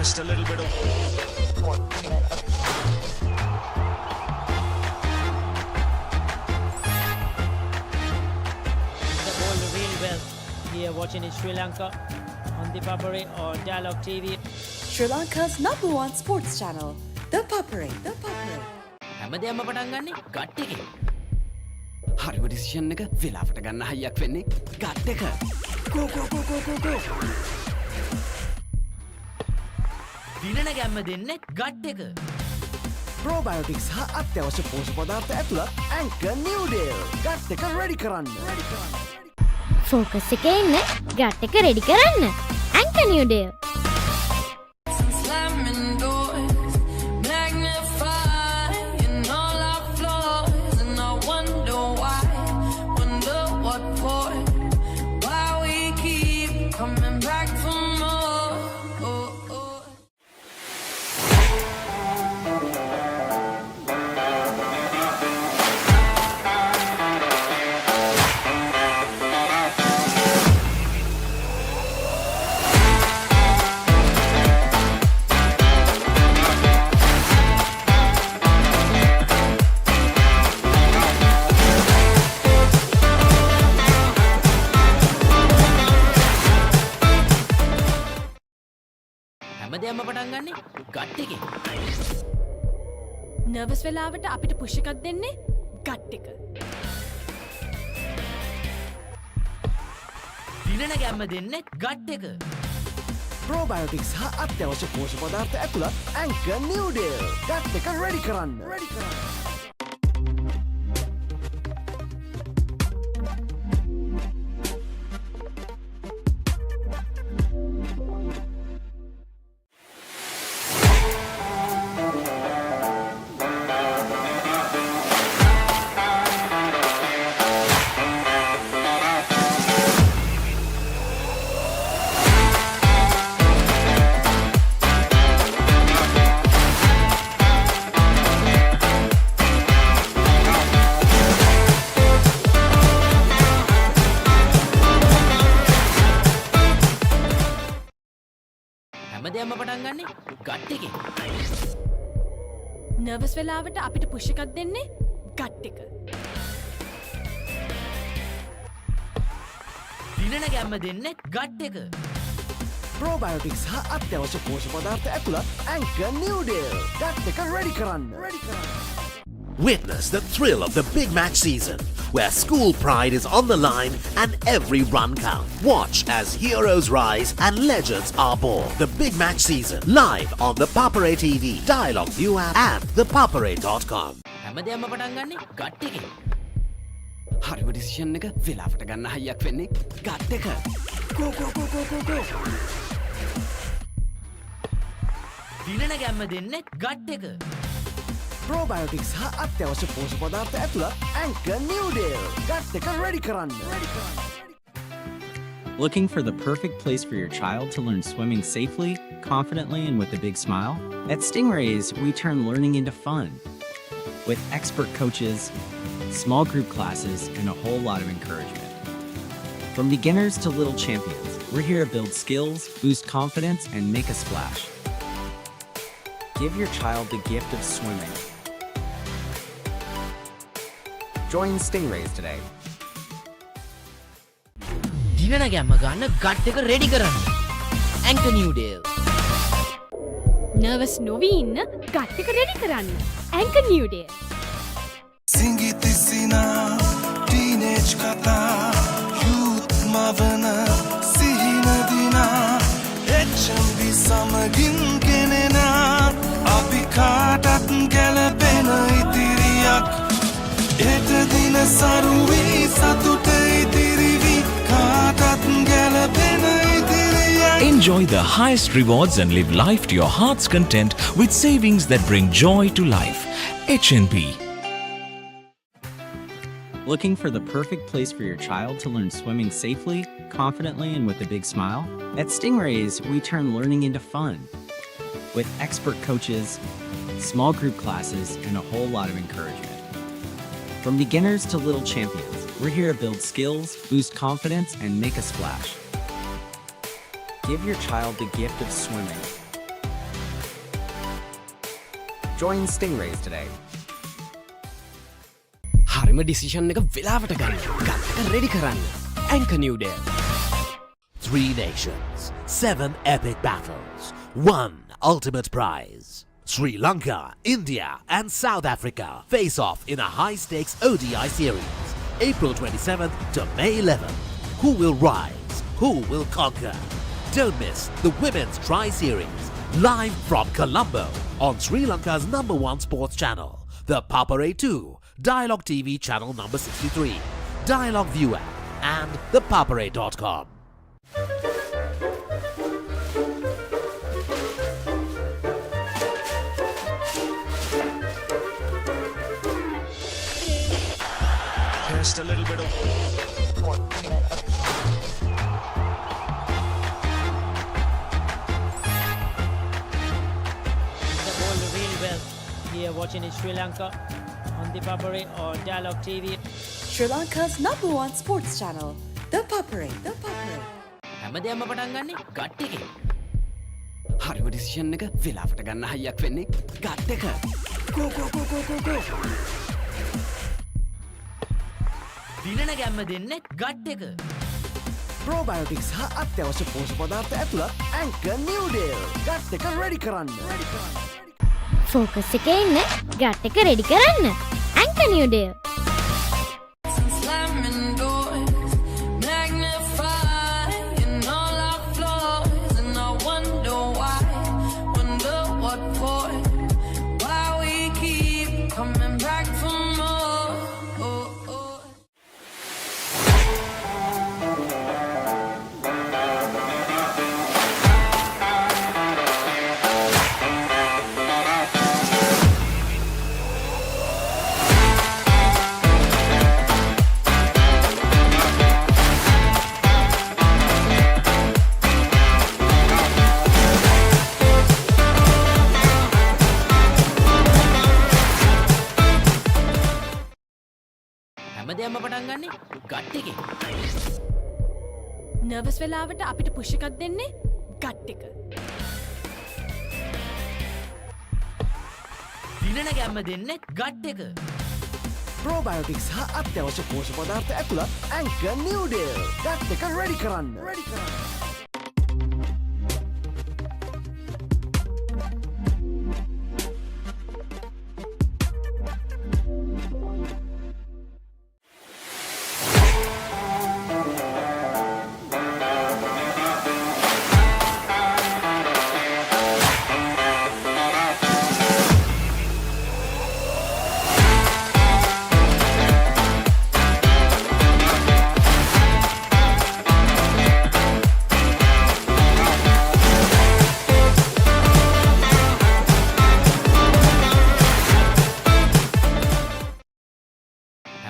Just a little bit of The ball really well here watching in Sri Lanka on ThePapare or Dialog TV. Sri Lanka's #1 sports channel, ThePapare. හැමදේම පටන් ගන්නේ gut එකෙන්. හරිම decision එක වෙලාවට ගන්න හයියක් වෙන්නේ gut එක. Go go go go go go. දිනන ගැම්ම දෙන්නේ ගට් එක. Probiotics හා අත්‍යවශ්‍ය පෝෂක පදාර්ථ ඇතුළත් Anchor New Day. ගට් එක ready කරන්න. ෆෝකස් එකේ ඉන්න ගට් එක රෙඩි කරන්න. Anchor New Day. Slamming doors, magnifying all our flaws, and I wonder why, wonder what for, why we keep coming back for more. Oh, oh. හැමදේම පටන් ගන්නේ gut එකෙන්. නර්වස් වෙලාවට අපිට පුෂ් එකක් දෙන්නේ ගට් එක. දිනන ගැම්ම දෙන්නේ ගට් එක. Probiotics හා අත්‍යවශ්‍ය පෝෂක පදාර්ථ ඇතුළත් Anchor New Day. ගට් එක ready කරන්න. හැමදේම පටන් ගන්නේ ගට් එකෙන්. නර්වස් වෙලාවට අපිට පුෂ් එකක් දෙන්නේ ගට් එක. දිනන ගැම්ම දෙන්නේ ගට් එක. Probiotics හා අත්‍යවශ්‍ය පෝෂක පදාර්ථ ඇතුළත් Anchor New Day. ගට් එක ready කරන්න. Witness the thrill of the big match season, where school pride is on the line and every run counts. Watch as heroes rise and legends are born. The big match season, live on the Papare TV, Dialog ViU App and ThePapare.com. හැමදේම පටන් ගන්නේ gut එකෙන්. හරිම decision එක වෙලාවට ගන්න හයියක් වෙන්නේ gut එක. Go go go go go go. දිනන ගැම්ම දෙන්නේ ගට් එක. Probiotics හා අත්‍යවශ්‍ය පෝෂක පදාර්ථ ඇතුළත් Anchor New Day. ගට් එක ready කරන්න. Looking for the perfect place for your child to learn swimming safely, confidently, and with a big smile? At Stingrays, we turn learning into fun. With expert coaches, small group classes, and a whole lot of encouragement. From beginners to little champions, we're here to build skills, boost confidence, and make a splash. Give your child the gift of swimming. Join Stingrays today. දිනන ගැම්ම ගන්න gut එක ready කරන්න. Anchor New Day. Nervous නොවී ඉන්න gut එක ready කරන්න. Anchor New Day. සිංගිති සිනා teenage කතා යුත් මවන දින සරුවී සතුට ඉතිරිවි කාටත් ගැලපෙන ඉදිරිය. Enjoy the highest rewards and live life to your heart's content with savings that bring joy to life. HNB. Looking for the perfect place for your child to learn swimming safely, confidently, and with a big smile? At Stingrays, we turn learning into fun. With expert coaches, small group classes, and a whole lot of encouragement. From beginners to little champions, we're here to build skills, boost confidence, and make a splash. Give your child the gift of swimming. Join Stingrays today. හරිම decision එක වෙලාවට ගන්න. ගත්තක ready කරන්න. Anchor New Day. 3 nations, 7 epic battles, 1 ultimate prize. Sri Lanka, India and South Africa face off in a high-stakes ODI series, April 27th to May 11th. Who will rise? Who will conquer? Don't miss the Women's Tri-Series, live from Colombo on Sri Lanka's #1 sports channel, ThePapare 2, Dialog TV channel number 63, Dialog ViU App and ThePapare.com. Just a little bit of The ball really well here watching in Sri Lanka on ThePapare or Dialog TV. Sri Lanka's #1 sports channel, ThePapare. හැමදේම පටන් ගන්නේ gut එකේ. හරිම decision එක වෙලාවට ගන්න හයියක් වෙන්නේ gut එක. Go go go go go go. දිනන ගැම්ම දෙන්නේ ගට් එක. Probiotics හා අත්‍යවශ්‍ය පෝෂක පදාර්ථ ඇතුළත් Anchor New Day. ගට් එක ready කරන්න. ෆෝකස් එකේ ඉන්න ගට් එක රෙඩි කරන්න. Anchor New Day. Slamming doors, magnifying all our flaws, and I wonder why, wonder what for, why we keep coming back for more. Oh, oh. හැමදේම පටන් ගන්නේ gut එකේ. නර්වස් වෙලාවට අපිට පුෂ් එකක් දෙන්නේ ගට් එක. දිනන ගැම්ම දෙන්නේ ගට් එක. Probiotics හා අත්‍යවශ්‍ය පෝෂක පදාර්ථ ඇතුළත් Anchor New Day. ගට් එක ready කරන්න.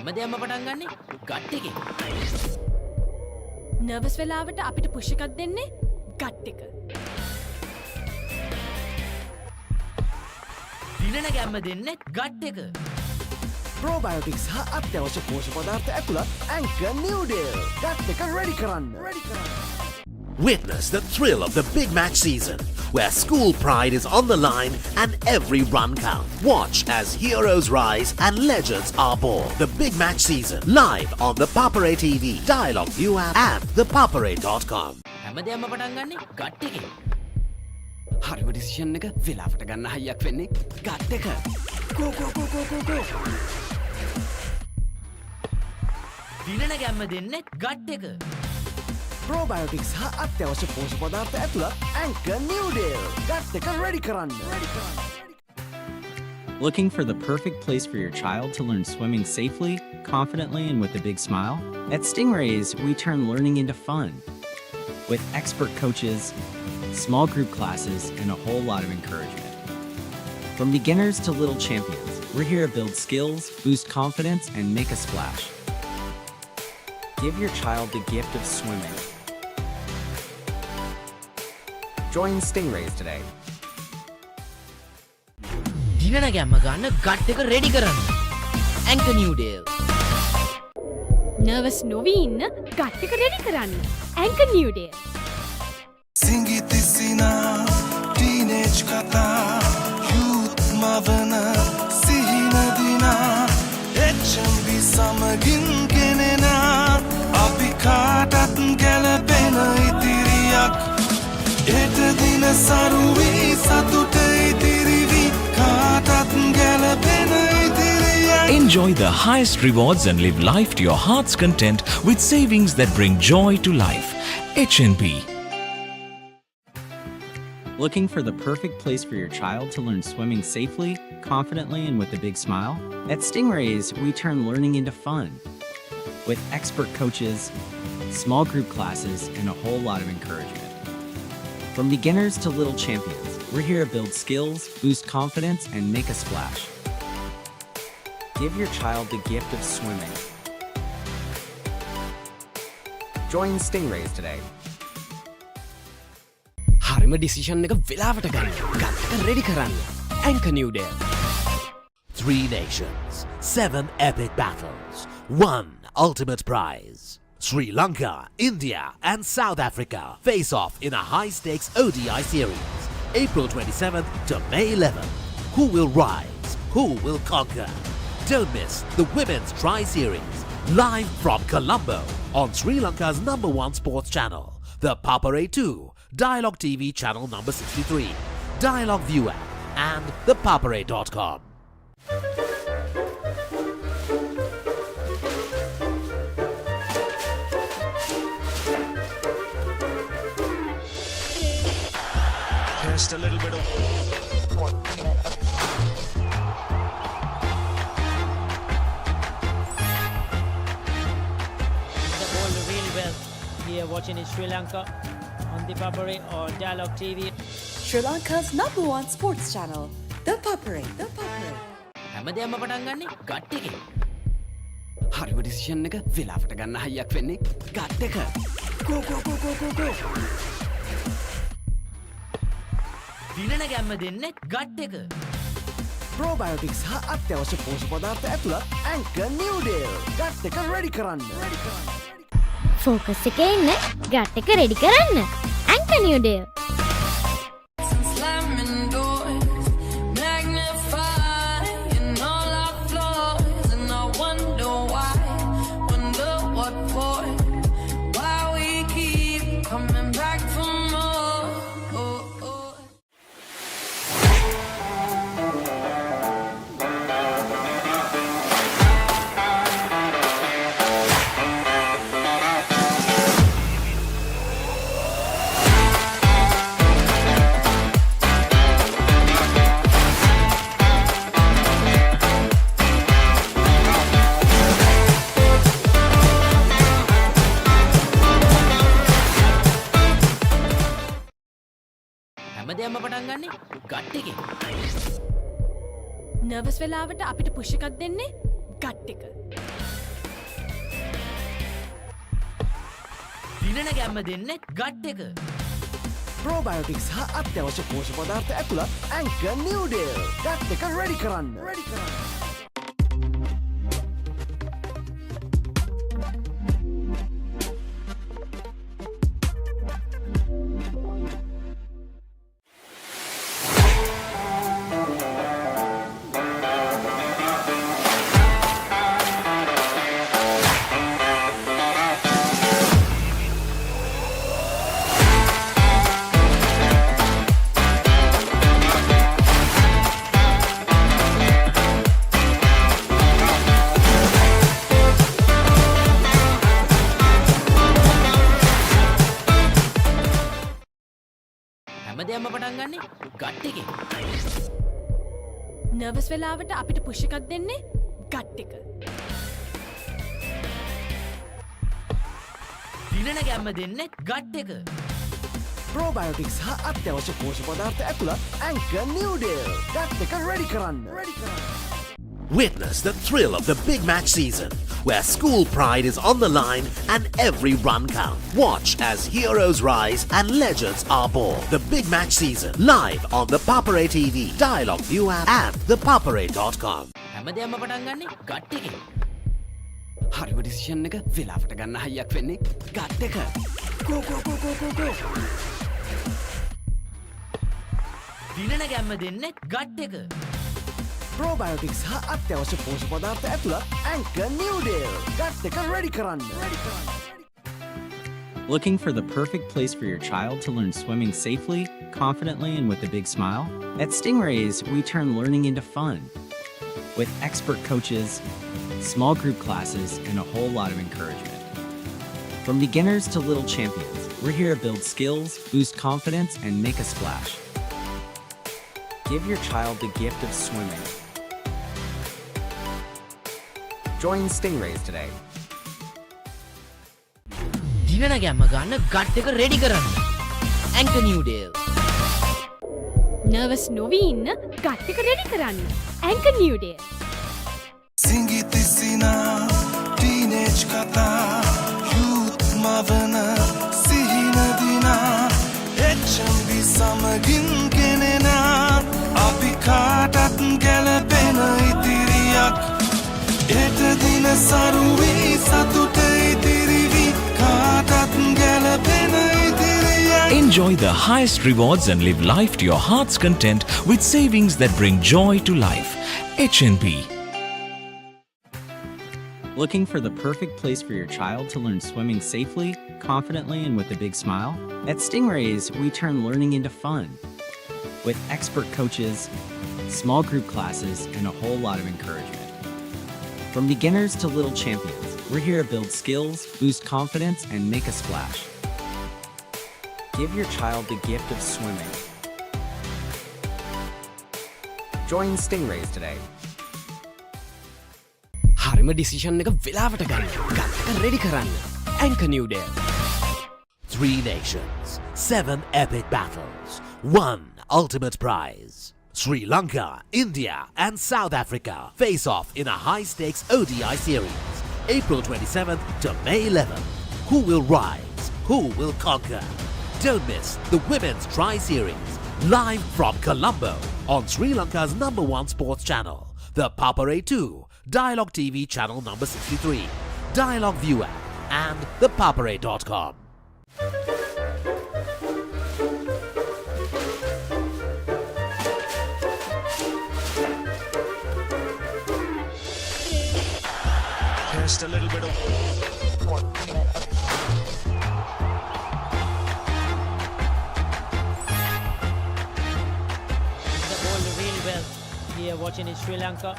හැමදේම පටන් ගන්නේ ගට් එකේ. නර්වස් වෙලාවට අපිට පුෂ් එකක් දෙන්නේ ගට් එක. දිනන ගැම්ම දෙන්නේ ගට් එක. Probiotics හා අත්‍යවශ්‍ය පෝෂක පදාර්ථ ඇතුළත් Anchor New Day. ගට් එක ready කරන්න. Witness the thrill of the big match season, where school pride is on the line and every run counts. Watch as heroes rise and legends are born. The big match season, live on the Papare TV, Dialog ViU App and ThePapare.com. හැමදේම පටන් ගන්නේ gut එකේ. හරිම decision එක වෙලාවට ගන්න හයියක් වෙන්නේ gut එක. Go go go go go go. දිනන ගැම්ම දෙන්නේ ගට් එක. Probiotics හා අත්‍යවශ්‍ය පෝෂක පදාර්ථ ඇතුළත් Anchor New Day. ගට් එක ready කරන්න. Looking for the perfect place for your child to learn swimming safely, confidently, and with a big smile? At Stingrays, we turn learning into fun. With expert coaches, small group classes, and a whole lot of encouragement. From beginners to little champions, we're here to build skills, boost confidence, and make a splash. Give your child the gift of swimming. Join Stingrays today. දිනන ගැම්ම ගන්න gut එක ready කරන්න. Anchor නිව්ඩේල්. Nervous නොවී ඉන්න gut එක ready කරන්න. Anchor නිව්ඩේල්. සිංගිති සිනා teenage කතා යූත් මවන සිහින දිනා HNB සමගින් ගෙනෙනා අපි කාටත් ගැලපෙන ඉතිරියක් හෙට දින සරුවී සතුට ඉතිරිවි කාටත් ගැලපෙන ඉතිරියක්. Enjoy the highest rewards and live life to your heart's content with savings that bring joy to life. HNB. Looking for the perfect place for your child to learn swimming safely, confidently, and with a big smile? At Stingrays, we turn learning into fun. With expert coaches, small group classes, and a whole lot of encouragement. From beginners to little champions, we're here to build skills, boost confidence, and make a splash. Give your child the gift of swimming. Join Stingrays today. හරිම decision එක වෙලාවට ගන්න. Gut එක ready කරන්න. Anchor නිව්ඩේල්. 3 nations, 7 epic battles, 1 ultimate prize. Sri Lanka, India and South Africa face off in a high-stakes ODI series, April 27th to May 11th. Who will rise? Who will conquer? Don't miss the Women's Tri-Series, live from Colombo on Sri Lanka's #1 sports channel, ThePapare 2, Dialog TV channel number 63, Dialog ViU App and ThePapare.com. Just a little bit of The ball really well here watching in Sri Lanka on ThePapare or Dialog TV. Sri Lanka's #1 sports channel, ThePapare. හැමදේම පටන් ගන්නේ gut එකේ. හරිම decision එක වෙලාවට ගන්න හයියක් වෙන්නේ gut එක. go. දිනන ගැම්ම දෙන්නේ ගට් එක. Probiotics හා අත්‍යවශ්‍ය පෝෂක පදාර්ථ ඇතුළත් ඇන්කර් නිව්ඩේල්. ගට් එක රෙඩි කරන්න. ෆෝකස් එකේ ඉන්න ගට් එක රෙඩි කරන්න. Anchor නිව්ඩේල්. Slamming doors, magnifying all our flaws, and I wonder why, wonder what for, why we keep coming back for more. හැමදේම පටන් ගන්නේ ගට් එකේ. නර්වස් වෙලාවට අපිට පුෂ් එකක් දෙන්නේ ගට් එක. දිනන ගැම්ම දෙන්නේ ගට් එක. Probiotics හා අත්‍යවශ්‍ය පෝෂක පදාර්ථ ඇතුළත් ඇන්කර් නිව්ඩේල්. ගට් එක රෙඩි කරන්න. හැමදේම පටන් ගන්නේ ගට් එකේ. නර්වස් වෙලාවට අපිට පුෂ් එකක් දෙන්නේ ගට් එක. දිනන ගැම්ම දෙන්නේ ගට් එක. ප්‍රෝබයෝටික්ස් හා අත්‍යවශ්‍ය පෝෂ්‍ය පදාර්ථ ඇතුළත් ඇංකර් නිව්ඩේල්. ගට් එක රෙඩි කරන්න. Witness the thrill of the big match season, where school pride is on the line and every run counts. Watch as heroes rise and legends are born. The big match season, live on the Papare TV, Dialog ViU App and ThePapare.com. හැමදේම පටන් ගන්නේ gut එකෙන්. හරිම decision එක වෙලාවට ගන්න හයියක් වෙන්නේ gut එක. ගෝ ගෝ ගෝ ගෝ ගෝ ගෝ. දිනන ගැම්ම දෙන්නේ ගට් එක. ප්‍රෝබයෝටික්ස් හා අත්‍යවශ්‍ය පෝෂ්‍ය පදාර්ථ ඇතුළත් ඇංකර් නිව්ඩේල්. ගට් එක රෙඩි කරන්න. Looking for the perfect place for your child to learn swimming safely, confidently, and with a big smile? At Stingrays, we turn learning into fun. With expert coaches, small group classes, and a whole lot of encouragement. From beginners to little champions, we're here to build skills, boost confidence, and make a splash. Give your child the gift of swimming. Join Stingrays today. දිනන ගැම්ම ගන්න gut එක ready කරන්න. ඇංකර් නිව්ඩේල්. Nervous නොවී ඉන්න gut එක ready කරන්න. ඇංකර් නිව්ඩේල්. සිංගිතිසිනා teenage කතා youth මවන සිහිනදිනා HNB සමගින් ගෙනෙනා අපි කාටත් ගැලපෙන ඉතිරියක් එට දින සරුවී සතුට ඉතිරිවි කාටත් ගැලපෙන ඉතිරියක්. Enjoy the highest rewards and live life to your heart's content with savings that bring joy to life. HNB. Looking for the perfect place for your child to learn swimming safely, confidently, and with a big smile? At Stingrays, we turn learning into fun. With expert coaches, small group classes, and a whole lot of encouragement. From beginners to little champions, we're here to build skills, boost confidence, and make a splash. Give your child the gift of swimming. Join Stingrays today. හරිම decision එක වෙලාවට ගන්න gut එක ready කරන්න. ඇංකර් නිව්ඩේල්. 3 nations, 7 epic battles, 1 ultimate prize. Sri Lanka, India and South Africa face off in a high-stakes ODI series, April 27th to May 11th. Who will rise? Who will conquer? Don't miss the Women's Tri-Series, live from Colombo on Sri Lanka's #1 sports channel, the Papare 2, Dialog TV channel number 63, Dialog ViU App and ThePapare.com. Just a little bit of The ball really well. Here watching in Sri Lanka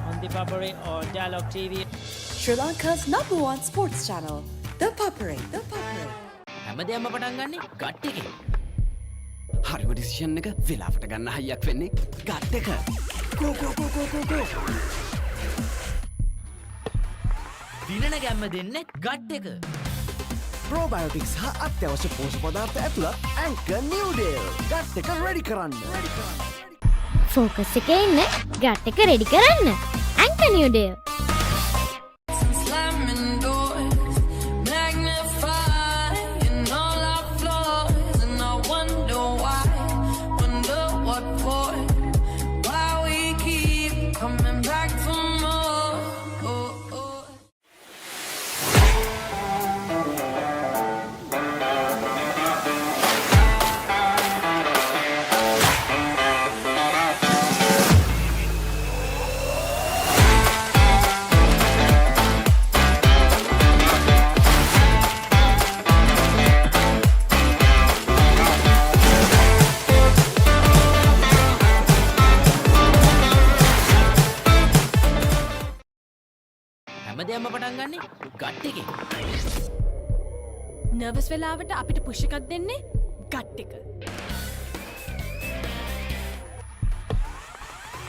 on ThePapare or Dialog TV. Sri Lanka's #1 sports channel, ThePapare. හැමදේම පටන් ගන්නේ gut එකෙන්. හරිම decision එක වෙලාවට ගන්න හයියක් වෙන්නේ gut එක. ගෝ ගෝ ගෝ ගෝ ගෝ ගෝ. දිනන ගැම්ම දෙන්නේ ගට් එක. ප්‍රෝබයෝටික්ස් හා අත්‍යවශ්‍ය පෝෂ්‍ය පදාර්ථ ඇතුළත් ඇංකර් නිව්ඩේල්. ගට් එක රෙඩි කරන්න. ෆෝකස් එකේ ඉන්න ගට් එක රෙඩි කරන්න. ඇංකර් නිව්ඩේල්. Slamming doors, magnifying all our flaws, and I wonder why, wonder what for, why we keep coming back for more. Oh, oh. හැමදේම පටන් ගන්නේ ගට් එකෙන්. නර්වස් වෙලාවට අපිට පුෂ් එකක් දෙන්නේ ගට් එක.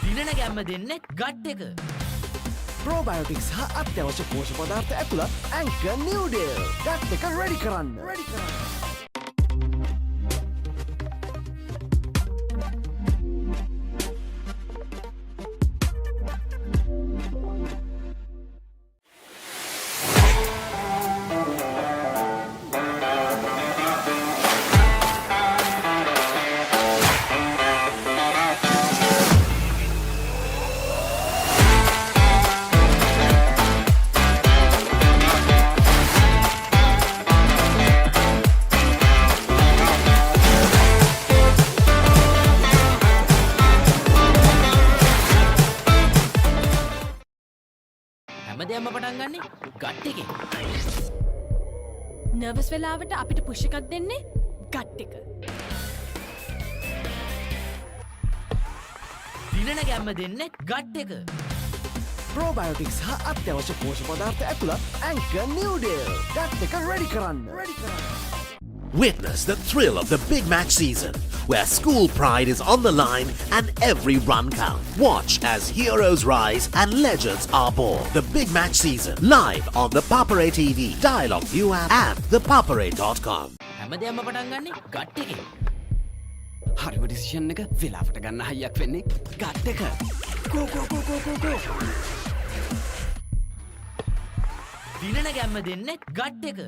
දිනන ගැම්ම දෙන්නේ ගට් එක. ප්‍රෝබයෝටික්ස් හා අත්‍යවශ්‍ය පෝෂ්‍ය පදාර්ථ ඇතුළත් ඇන්කර් නිව්ඩේල්. ගට් එක රෙඩි කරන්න. හැමදේම පටන් ගන්නේ ගට් එකෙන්. නර්වස් වෙලාවට අපිට පුෂ් එකක් දෙන්නේ ගට් එක. දිනන ගැම්ම දෙන්නේ ගට් එක. ප්‍රෝබයෝටික්ස් හා අත්‍යවශ්‍ය පෝෂ්‍ය පදාර්ථ ඇතුළත් ඇන්කර් නිව්ඩේල්. ගට් එක රෙඩි කරන්න. Witness the thrill of the big match season, where school pride is on the line and every run counts. Watch as heroes rise and legends are born. The big match season, live on the Papare TV, Dialog ViU App and ThePapare.com. හැමදේම පටන් ගන්නේ gut එකෙන්. හරිම decision එක වෙලාවට ගන්න හයියක් වෙන්නේ gut එක. ගෝ ගෝ ගෝ ගෝ ගෝ ගෝ. දිනන ගැම්ම දෙන්නේ ගට් එක.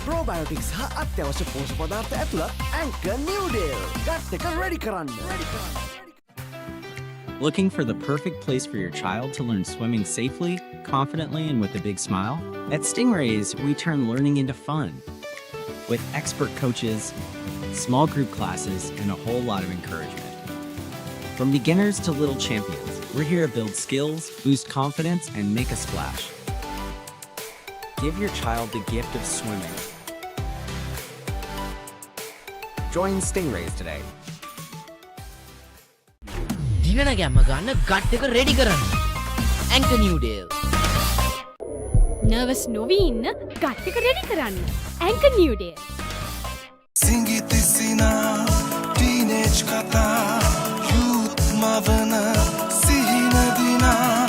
ප්‍රෝබයෝටික්ස් හා අත්‍යවශ්‍ය පෝෂ්‍ය පදාර්ථ ඇතුළත් ඇන්කර් නිව්ඩේල්. ගට් එක රෙඩි කරන්න. Looking for the perfect place for your child to learn swimming safely, confidently, and with a big smile? At Stingrays, we turn learning into fun. With expert coaches, small group classes, and a whole lot of encouragement. From beginners to little champions, we're here to build skills, boost confidence, and make a splash. Give your child the gift of swimming. Join Stingrays today. දිනන ගැම්ම ගන්න gut එක ready කරන්න. Anchor නිව්ඩේල්. Nervous නොවී ඉන්න gut එක ready කරන්න. Anchor නිව්ඩේල්. සිංගිතිසිනා teenage කතා youth මවන සිහිනදිනා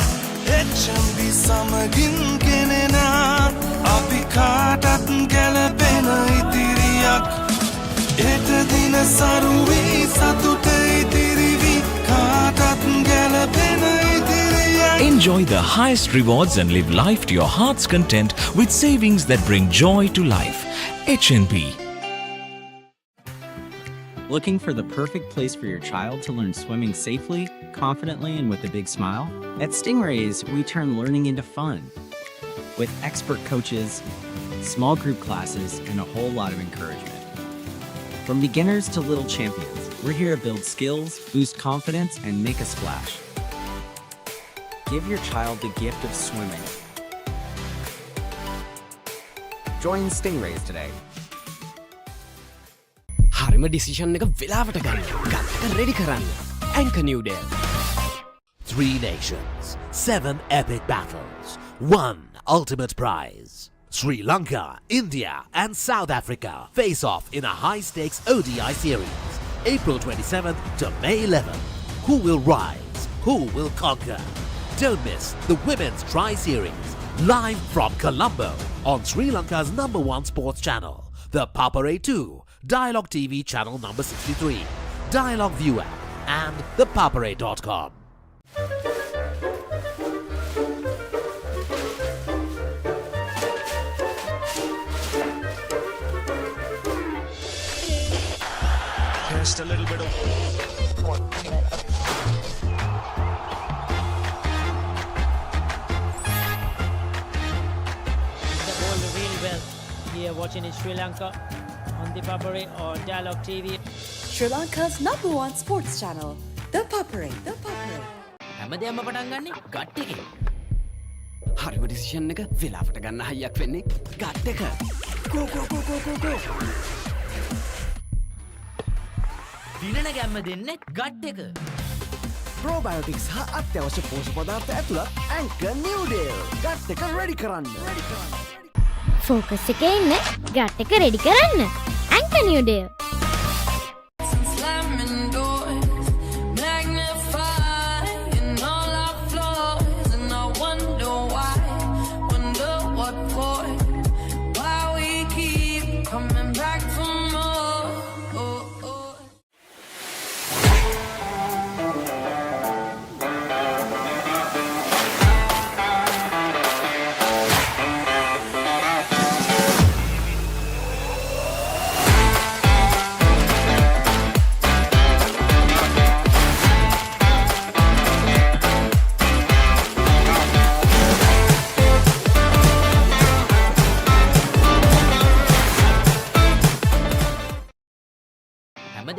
HNB සමගින් ගෙනෙනා අපි කාටත් ගැලපෙන ඉතිරියක් එට දින සරුවී සතුට ඉතිරිවි කාටත් ගැලපෙන ඉතිරියක්. Enjoy the highest rewards and live life to your heart's content with savings that bring joy to life. HNB. Looking for the perfect place for your child to learn swimming safely, confidently, and with a big smile? At Stingrays, we turn learning into fun. With expert coaches, small group classes, and a whole lot of encouragement. From beginners to little champions, we're here to build skills, boost confidence, and make a splash. Give your child the gift of swimming. Join Stingrays today. හරිම decision එක වෙලාවට ගන්න. Gut එක ready කරන්න. Anchor නිව්ඩේල්. 3 nations, 7 epic battles, 1 ultimate prize. Sri Lanka, India and South Africa face off in a high-stakes ODI series, April 27th to May 11th. Who will rise? Who will conquer? Don't miss the Women's Tri-Series, live from Colombo on Sri Lanka's #1 sports channel, the Papare 2, Dialog TV channel number 63, Dialog ViU App and ThePapare.com. Just a little bit of The ball really well here watching in Sri Lanka on ThePapare or Dialog TV. Sri Lanka's #1 sports channel, ThePapare. හැමදේම පටන් ගන්නේ gut එකෙන්. හරිම decision එක වෙලාවට ගන්න හයියක් වෙන්නේ gut එක. ගෝ ගෝ ගෝ ගෝ ගෝ ගෝ. දිනන ගැම්ම දෙන්නේ ගට් එක. ප්‍රෝබයෝටික්ස් හා අත්‍යවශ්‍ය පෝෂ්‍ය පදාර්ථ ඇතුළත් ඇන්කර් නිව්ඩේල්. ගට් එක රෙඩි කරන්න. ෆෝකස් එකේ ඉන්න ගට් එක රෙඩි කරන්න. ඇන්කර් නිව්ඩේල්. Slamming doors, magnify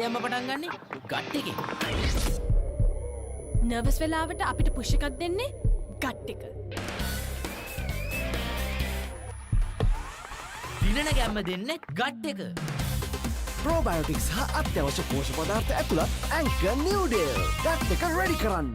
හැමදේම පටන් ගන්නේ ගට් එකේ. නර්වස් වෙලාවට අපිට පුෂ් එකක් දෙන්නේ ගට් එක. දිනන ගැම්ම දෙන්නේ ගට් එක. ප්‍රෝබයෝටික්ස් හා අත්‍යවශ්‍ය පෝෂක පදාර්ථ ඇතුළත් ඇන්කර් නිව්ඩේල්. ගට් එක රෙඩි කරන්න.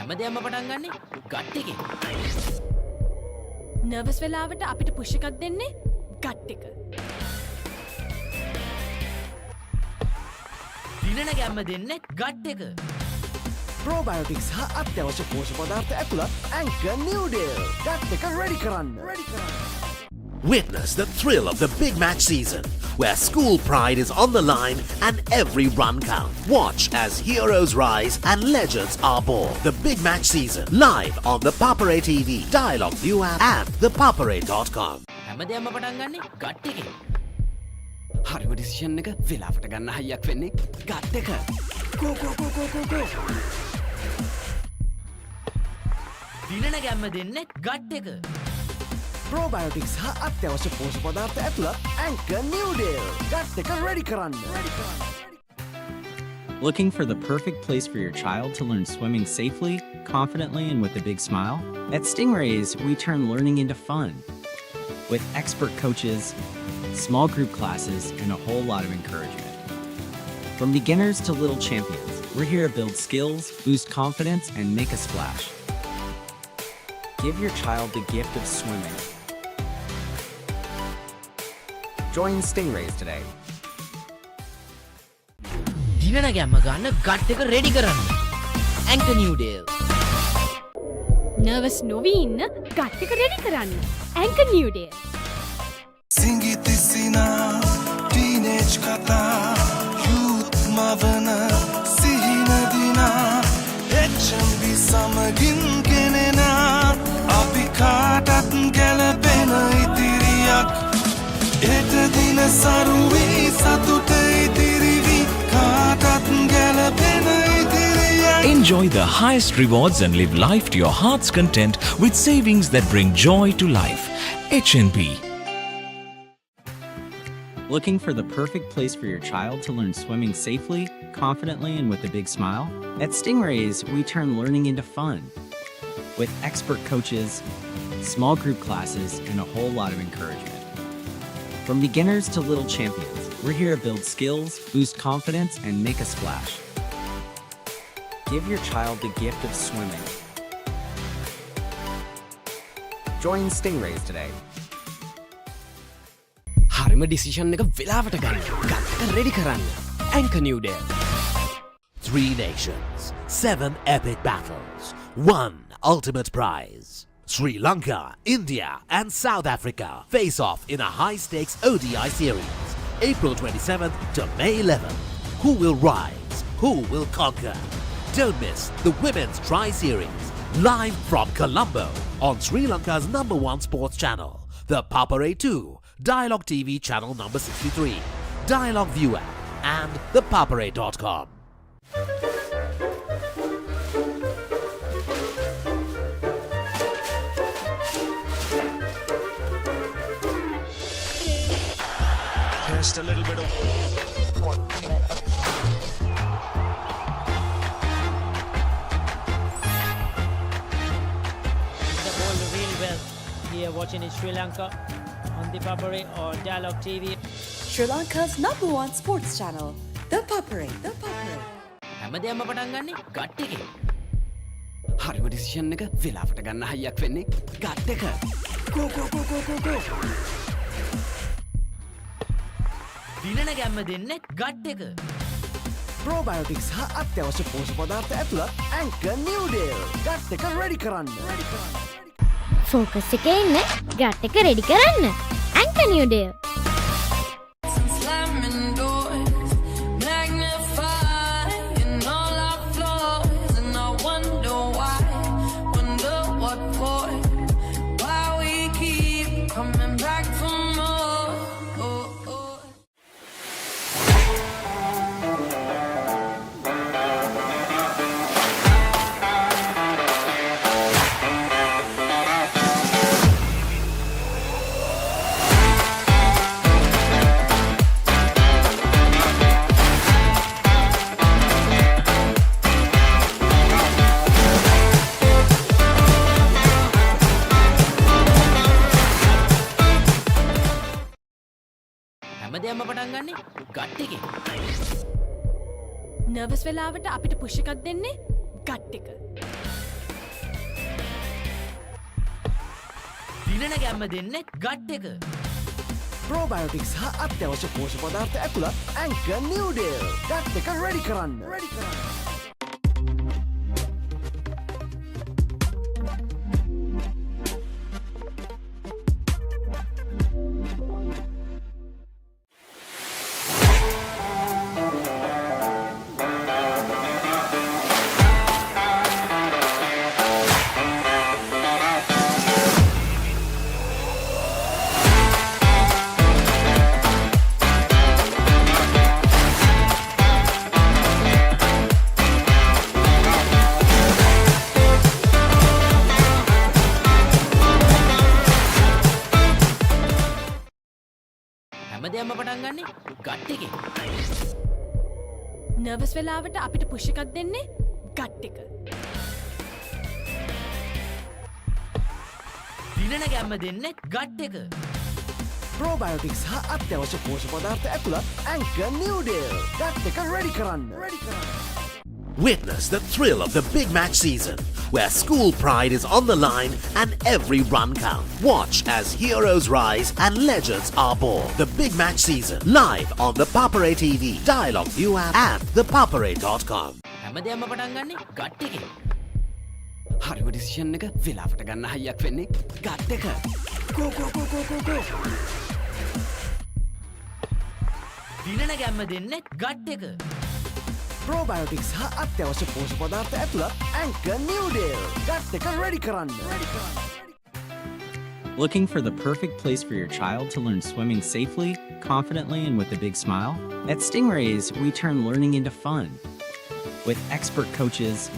හැමදේම පටන් ගන්නේ ගට් එකේ. නර්වස් වෙලාවට අපිට පුෂ් එකක් දෙන්නේ ගට් එක. දිනන ගැම්ම දෙන්නේ ගට් එක. ප්‍රෝබයෝටික්ස් හා අත්‍යවශ්‍ය පෝෂක පදාර්ථ ඇතුළත් ඇන්කර් නිව්ඩේල්. ගට් එක රෙඩි කරන්න. Witness the thrill of the big match season, where school pride is on the line and every run counts. Watch as heroes rise and legends are born. The big match season, live on the Papare TV, Dialog ViU App and ThePapare.com. හැමදේම පටන් ගන්නේ gut එකේ. හරිම decision එක වෙලාවට ගන්න හයියක් වෙන්නේ gut එක. ගෝ ගෝ ගෝ ගෝ ගෝ ගෝ. දිනන ගැම්ම දෙන්නේ ගට් එක. ප්‍රෝබයෝටික්ස් හා අත්‍යවශ්‍ය පෝෂක පදාර්ථ ඇතුළත් ඇන්කර් නිව්ඩේල්. ගට් එක රෙඩි කරන්න. Looking for the perfect place for your child to learn swimming safely, confidently, and with a big smile? At Stingrays, we turn learning into fun. With expert coaches, small group classes, and a whole lot of encouragement. From beginners to little champions, we're here to build skills, boost confidence, and make a splash. Give your child the gift of swimming. Join Stingrays today. දිනන ගැම්ම ගන්න gut එක ready කරන්න. Anchor නිව්ඩේල්. Nervous නොවී ඉන්න gut එක ready කරන්න. Anchor නිව්ඩේල්. සිංගිතිසිනා teenage කතා youth මවන සිහිනදිනා HNB සමගින් ගෙනෙනා අපි කාටත් ගැලපෙන ඉතිරියක් එට දින සරුවී සතුට ඉතිරිවි කාටත් ගැලපෙන ඉතිරියක්. Enjoy the highest rewards and live life to your heart's content with savings that bring joy to life. HNB. Looking for the perfect place for your child to learn swimming safely, confidently, and with a big smile? At Stingrays, we turn learning into fun. With expert coaches, small group classes, and a whole lot of encouragement. From beginners to little champions, we're here to build skills, boost confidence, and make a splash. Give your child the gift of swimming. Join Stingrays today. හරිම decision එක වෙලාවට ගන්න gut එක ready කරන්න. Anchor නිව්ඩේල්. 3 nations, 7 epic battles, 1 ultimate prize. Sri Lanka, India and South Africa face off in a high-stakes ODI series, April 27th to May 11th. Who will rise? Who will conquer? Don't miss the Women's Tri-Series, live from Colombo on Sri Lanka's #1 sports channel, the Papare 2, Dialog TV channel number 63, Dialog ViU App and ThePapare.com. Just a little bit of The ball really well here watching in Sri Lanka on ThePapare or Dialog TV. Sri Lanka's #1 sports channel, ThePapare. හැමදේම පටන් ගන්නේ gut එකේ. හරිම decision එක වෙලාවට ගන්න හයියක් වෙන්නේ gut එක. ගෝ ගෝ ගෝ ගෝ ගෝ ගෝ. දිනන ගැම්ම දෙන්නේ ගට් එක. ප්‍රෝබයෝටික්ස් හා අත්‍යවශ්‍ය පෝෂක පදාර්ථ ඇතුළත් ඇංකර් නිව්ඩේල්. ගට් එක රෙඩි කරන්න. ෆෝකස් එකේ ඉන්න ගට් එක රෙඩි කරන්න. Anchor නිව්ඩේල්. Slamming doors, magnifying all our flaws, and I wonder why, wonder what for, why we keep coming back for more. හැමදේම පටන් ගන්නේ ගට් එකේ. නර්වස් වෙලාවට අපිට පුෂ් එකක් දෙන්නේ ගට් එක. දිනන ගැම්ම දෙන්නේ ගට් එක. ප්‍රෝබයෝටික්ස් හා අත්‍යවශ්‍ය පෝෂක පදාර්ථ ඇතුළත් ඇංකර් නිව්ඩේල්. ගට් එක රෙඩි කරන්න. හැමදේම පටන් ගන්නේ ගට් එකේ. නර්වස් වෙලාවට අපිට පුෂ් එකක් දෙන්නේ ගට් එක. දිනන ගැම්ම දෙන්නේ ගට් එක. ප්‍රෝබයෝටික්ස් හා අත්‍යවශ්‍ය පෝෂක පදාර්ථ ඇතුළත් ඇංකර් නිව්ඩේල්. ගට් එක රෙඩි කරන්න. Witness the thrill of the big match season, where school pride is on the line and every run counts. Watch as heroes rise and legends are born. The big match season, live on the Papare TV, Dialog ViU App and ThePapare.com. හැමදේම පටන් ගන්නේ gut එකේ. හරිම decision එක වෙලාවට ගන්න හයියක් වෙන්නේ gut එක. ගෝ ගෝ ගෝ ගෝ ගෝ ගෝ. දිනන ගැම්ම දෙන්නේ ගට් එක. ප්‍රෝබයෝටික්ස් හා අත්‍යවශ්‍ය පෝෂක පදාර්ථ ඇතුළත් ඇංකර් නිව්ඩේල්. ගට් එක රෙඩි කරන්න. Looking for the perfect place for your child to learn swimming safely, confidently, and with a big smile? At Stingrays, we turn learning into fun. With expert coaches,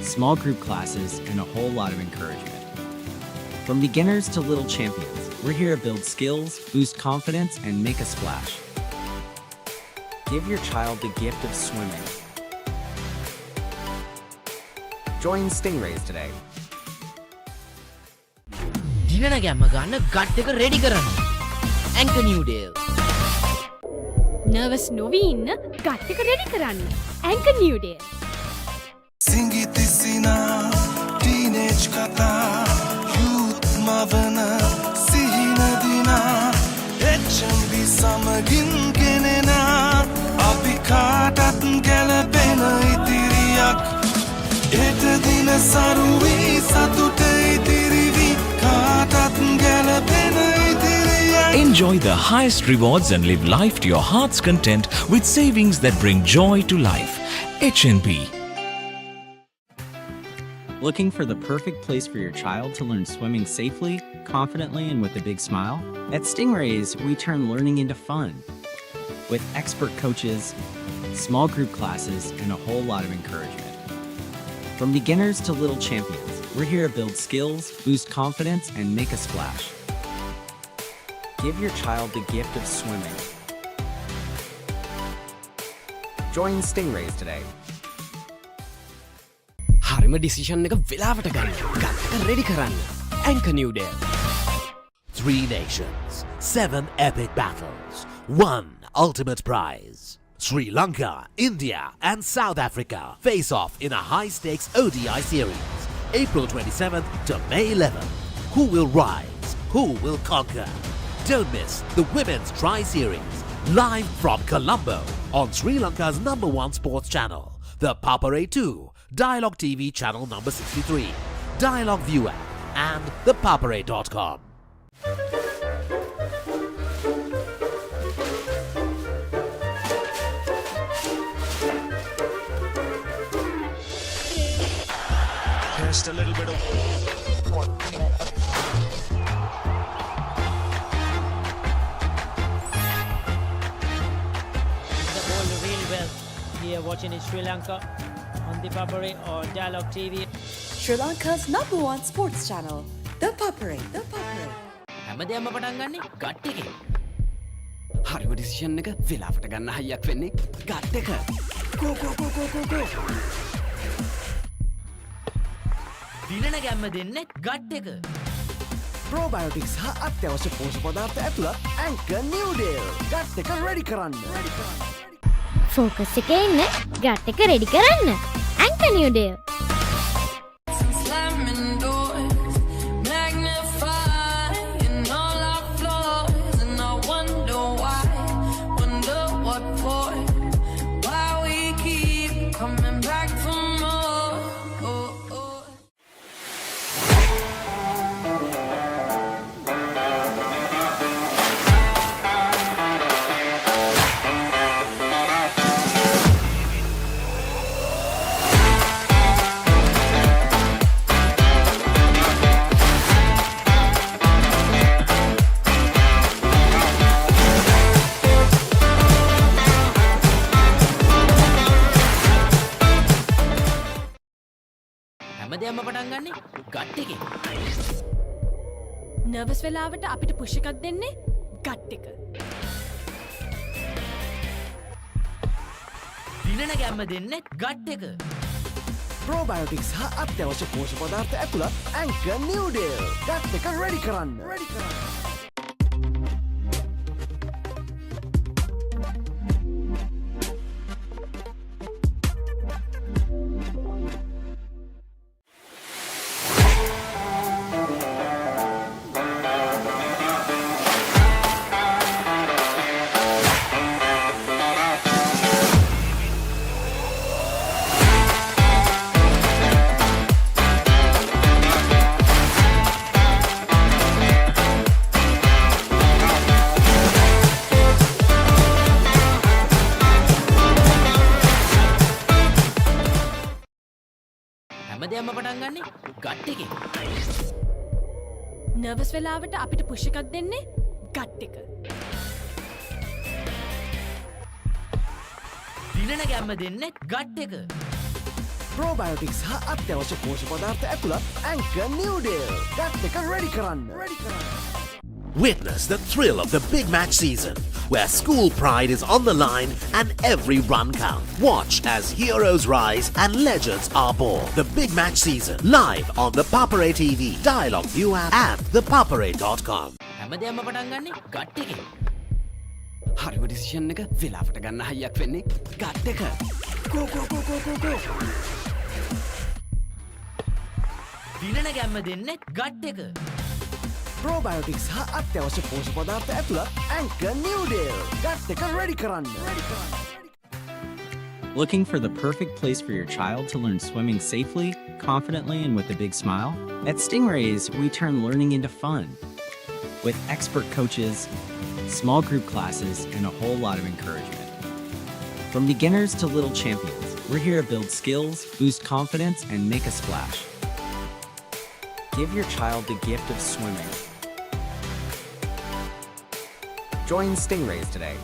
small group classes, and a whole lot of encouragement. From beginners to little champions, we're here to build skills, boost confidence, and make a splash. Give your child the gift of swimming. Join Stingrays today. දිනන ගැම්ම ගන්න gut එක ready කරන්න. ඇංකර් නිව්ඩේල්. Nervous නොවී ඉන්න gut එක ready කරන්න. Anchor නිව්ඩේල්. සිංගිතිසිනා teenage කතා youth මවන සිහිනදිනා HNB සමගින් ගෙනෙනා අපි කාටත් ගැලපෙන ඉතිරියක් එට දින සරුවී සතුට ඉතිරිවි කාටත් ගැලපෙන ඉතිරියක්. Enjoy the highest rewards and live life to your heart's content with savings that bring joy to life. HNB. Looking for the perfect place for your child to learn swimming safely, confidently, and with a big smile? At Stingrays, we turn learning into fun. With expert coaches, small group classes, and a whole lot of encouragement. From beginners to little champions, we're here to build skills, boost confidence, and make a splash. Give your child the gift of swimming. Join Stingrays today. හරිම decision එක වෙලාවට ගන්න gut එක ready කරන්න. ඇංකර් නිව්ඩේල්. 3 nations, 7 epic battles, 1 ultimate prize. Sri Lanka, India and South Africa face off in a high-stakes ODI series, April 27th to May 11th. Who will rise? Who will conquer? Don't miss the Women's Tri-Series, live from Colombo on Sri Lanka's #1 sports channel, the Papare 2, Dialog TV channel number 63, Dialog ViU App, and ThePapare.com. Just a little bit of The ball really well here watching in Sri Lanka on ThePapare or Dialog TV. Sri Lanka's #1 sports channel, ThePapare. හැමදේම පටන් ගන්නේ gut එකෙන්. හරිම decision එක වෙලාවට ගන්න හයියක් වෙන්නේ gut එක. go. දිනන ගැම්ම දෙන්නේ ගට් එක. Probiotics හා අත්‍යවශ්‍ය පෝෂක පදාර්ථ ඇතුළත් Anchor New Deal. ගට් එක ready කරන්න. ෆෝකස් එකේ ඉන්න ගට් එක රෙඩි කරන්න. Anchor New Deal. Slamming doors, magnifying all our flaws, and I wonder why, wonder what for, why we keep coming back for more. හැමදේම පටන් ගන්නේ gut එකෙන්. නර්වස් වෙලාවට අපිට පුෂ් එකක් දෙන්නේ ගට් එක. දිනන ගැම්ම දෙන්නේ ගට් එක. Probiotics හා අත්‍යවශ්‍ය පෝෂක පදාර්ථ ඇතුළත් Anchor New Deal. ගට් එක ready කරන්න. හැමදේම පටන් ගන්නේ ගට් එකෙන්. නර්වස් වෙලාවට අපිට පුෂ් එකක් දෙන්නේ ගට් එක. දිනන ගැම්ම දෙන්නේ ගට් එක. Probiotics හා අත්‍යවශ්‍ය පෝෂක පදාර්ථ ඇතුළත් Anchor New Deal. ගට් එක ready කරන්න. Witness the thrill of the big match season, where school pride is on the line and every run counts. Watch as heroes rise and legends are born. The big match season, live on the Papare TV, Dialog ViU App, and ThePapare.com. හැමදේම පටන් ගන්නේ gut එකෙන්. හරිම decision එක වෙලාවට ගන්න හයියක් වෙන්නේ gut එක. go. දිනන ගැම්ම දෙන්නේ ගට් එක. Probiotics හා අත්‍යවශ්‍ය පෝෂක පදාර්ථ ඇතුළත් Anchor New Deal. ගට් එක ready කරන්න. Looking for the perfect place for your child to learn swimming safely, confidently, and with a big smile? At Stingrays, we turn learning into fun. With expert coaches, small group classes, and a whole lot of encouragement. From beginners to little champions, we're here to build skills, boost confidence, and make a splash. Give your child the gift of swimming. Join Stingrays today.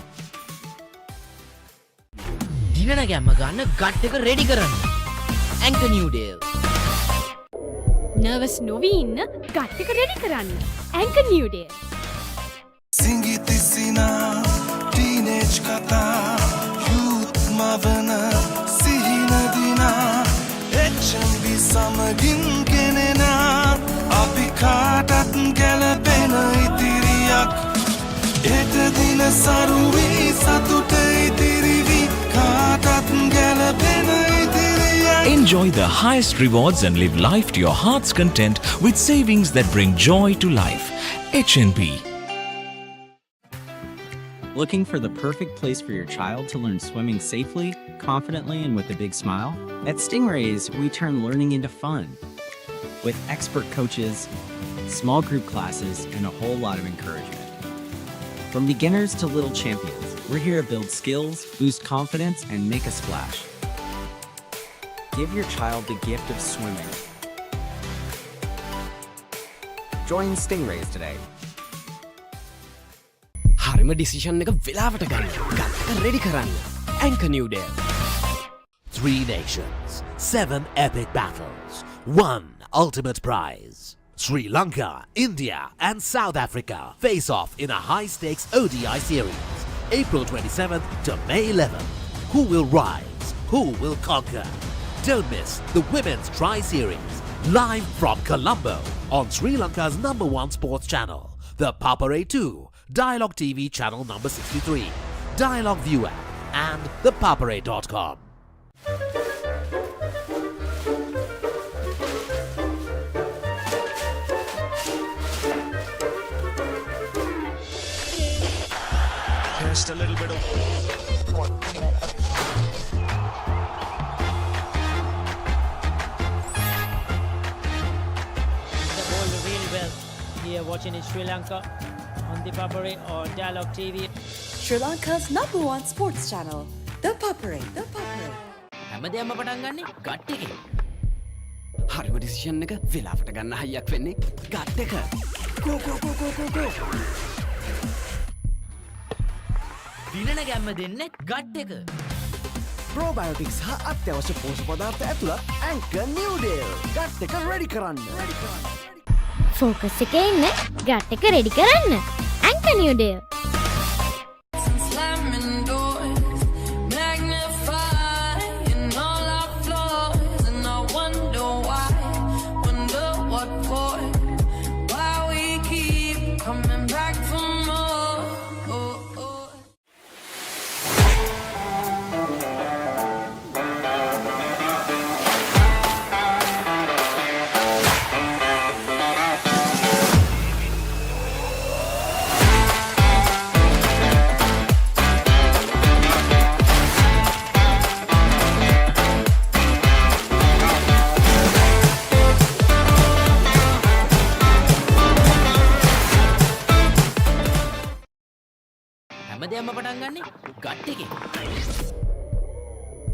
දිනන ගැම්ම ගන්න gut එක ready කරන්න. Anchor New Deal. Nervous නොවී ඉන්න gut එක ready කරන්න. Anchor New Deal. සිංගිති සිනා teenage කතා යුත් මවන සිහින දිනා HNB සමගින් ගෙනෙනා අපි කාටත් ගැලපෙන ඉතිරියක් එත දින සරුවී සතුට ඉතිරිවි කාටත් ගැලපෙන ඉතිරියක්. Enjoy the highest rewards and live life to your heart's content with savings that bring joy to life. HNB. Looking for the perfect place for your child to learn swimming safely, confidently, and with a big smile? At Stingrays, we turn learning into fun. With expert coaches, small group classes, and a whole lot of encouragement. From beginners to little champions, we're here to build skills, boost confidence, and make a splash. Give your child the gift of swimming. Join Stingrays today. හරිම decision එක වෙලාවට ගන්න. ගත්තක ready කරන්න. Anchor New Day. 3 nations, 7 epic battles, 1 ultimate prize. Sri Lanka, India and South Africa face off in a high-stakes ODI series, April 27th to May 11th. Who will rise? Who will conquer? Don't miss the Women's Tri-Series, live from Colombo on Sri Lanka's #1 sports channel, the Papare 2, Dialog TV channel number 63, Dialog ViU App and ThePapare.com. Just a little bit of The ball really well here watching in Sri Lanka on ThePapare or Dialog TV. Sri Lanka's #1 sports channel, ThePapare. හැමදේම පටන් ගන්නේ gut එකේ. හරිම decision එක වෙලාවට ගන්න හයියක් වෙන්නේ gut එක. Go go go go go go. දිනන ගැම්ම දෙන්නේ ගට් එක. Probiotics හා අත්‍යවශ්‍ය පෝෂක පදාර්ථ ඇතුළත් Anchor New Day. ගට් එක ready කරන්න. ෆෝකස් එකේ ඉන්න ගට් එක රෙඩි කරන්න. Anchor New Day. Slamming doors, magnifying all our flaws, and I wonder why, wonder what for, why we keep coming back for more. හැමදේම පටන් ගන්නේ gut එකේ.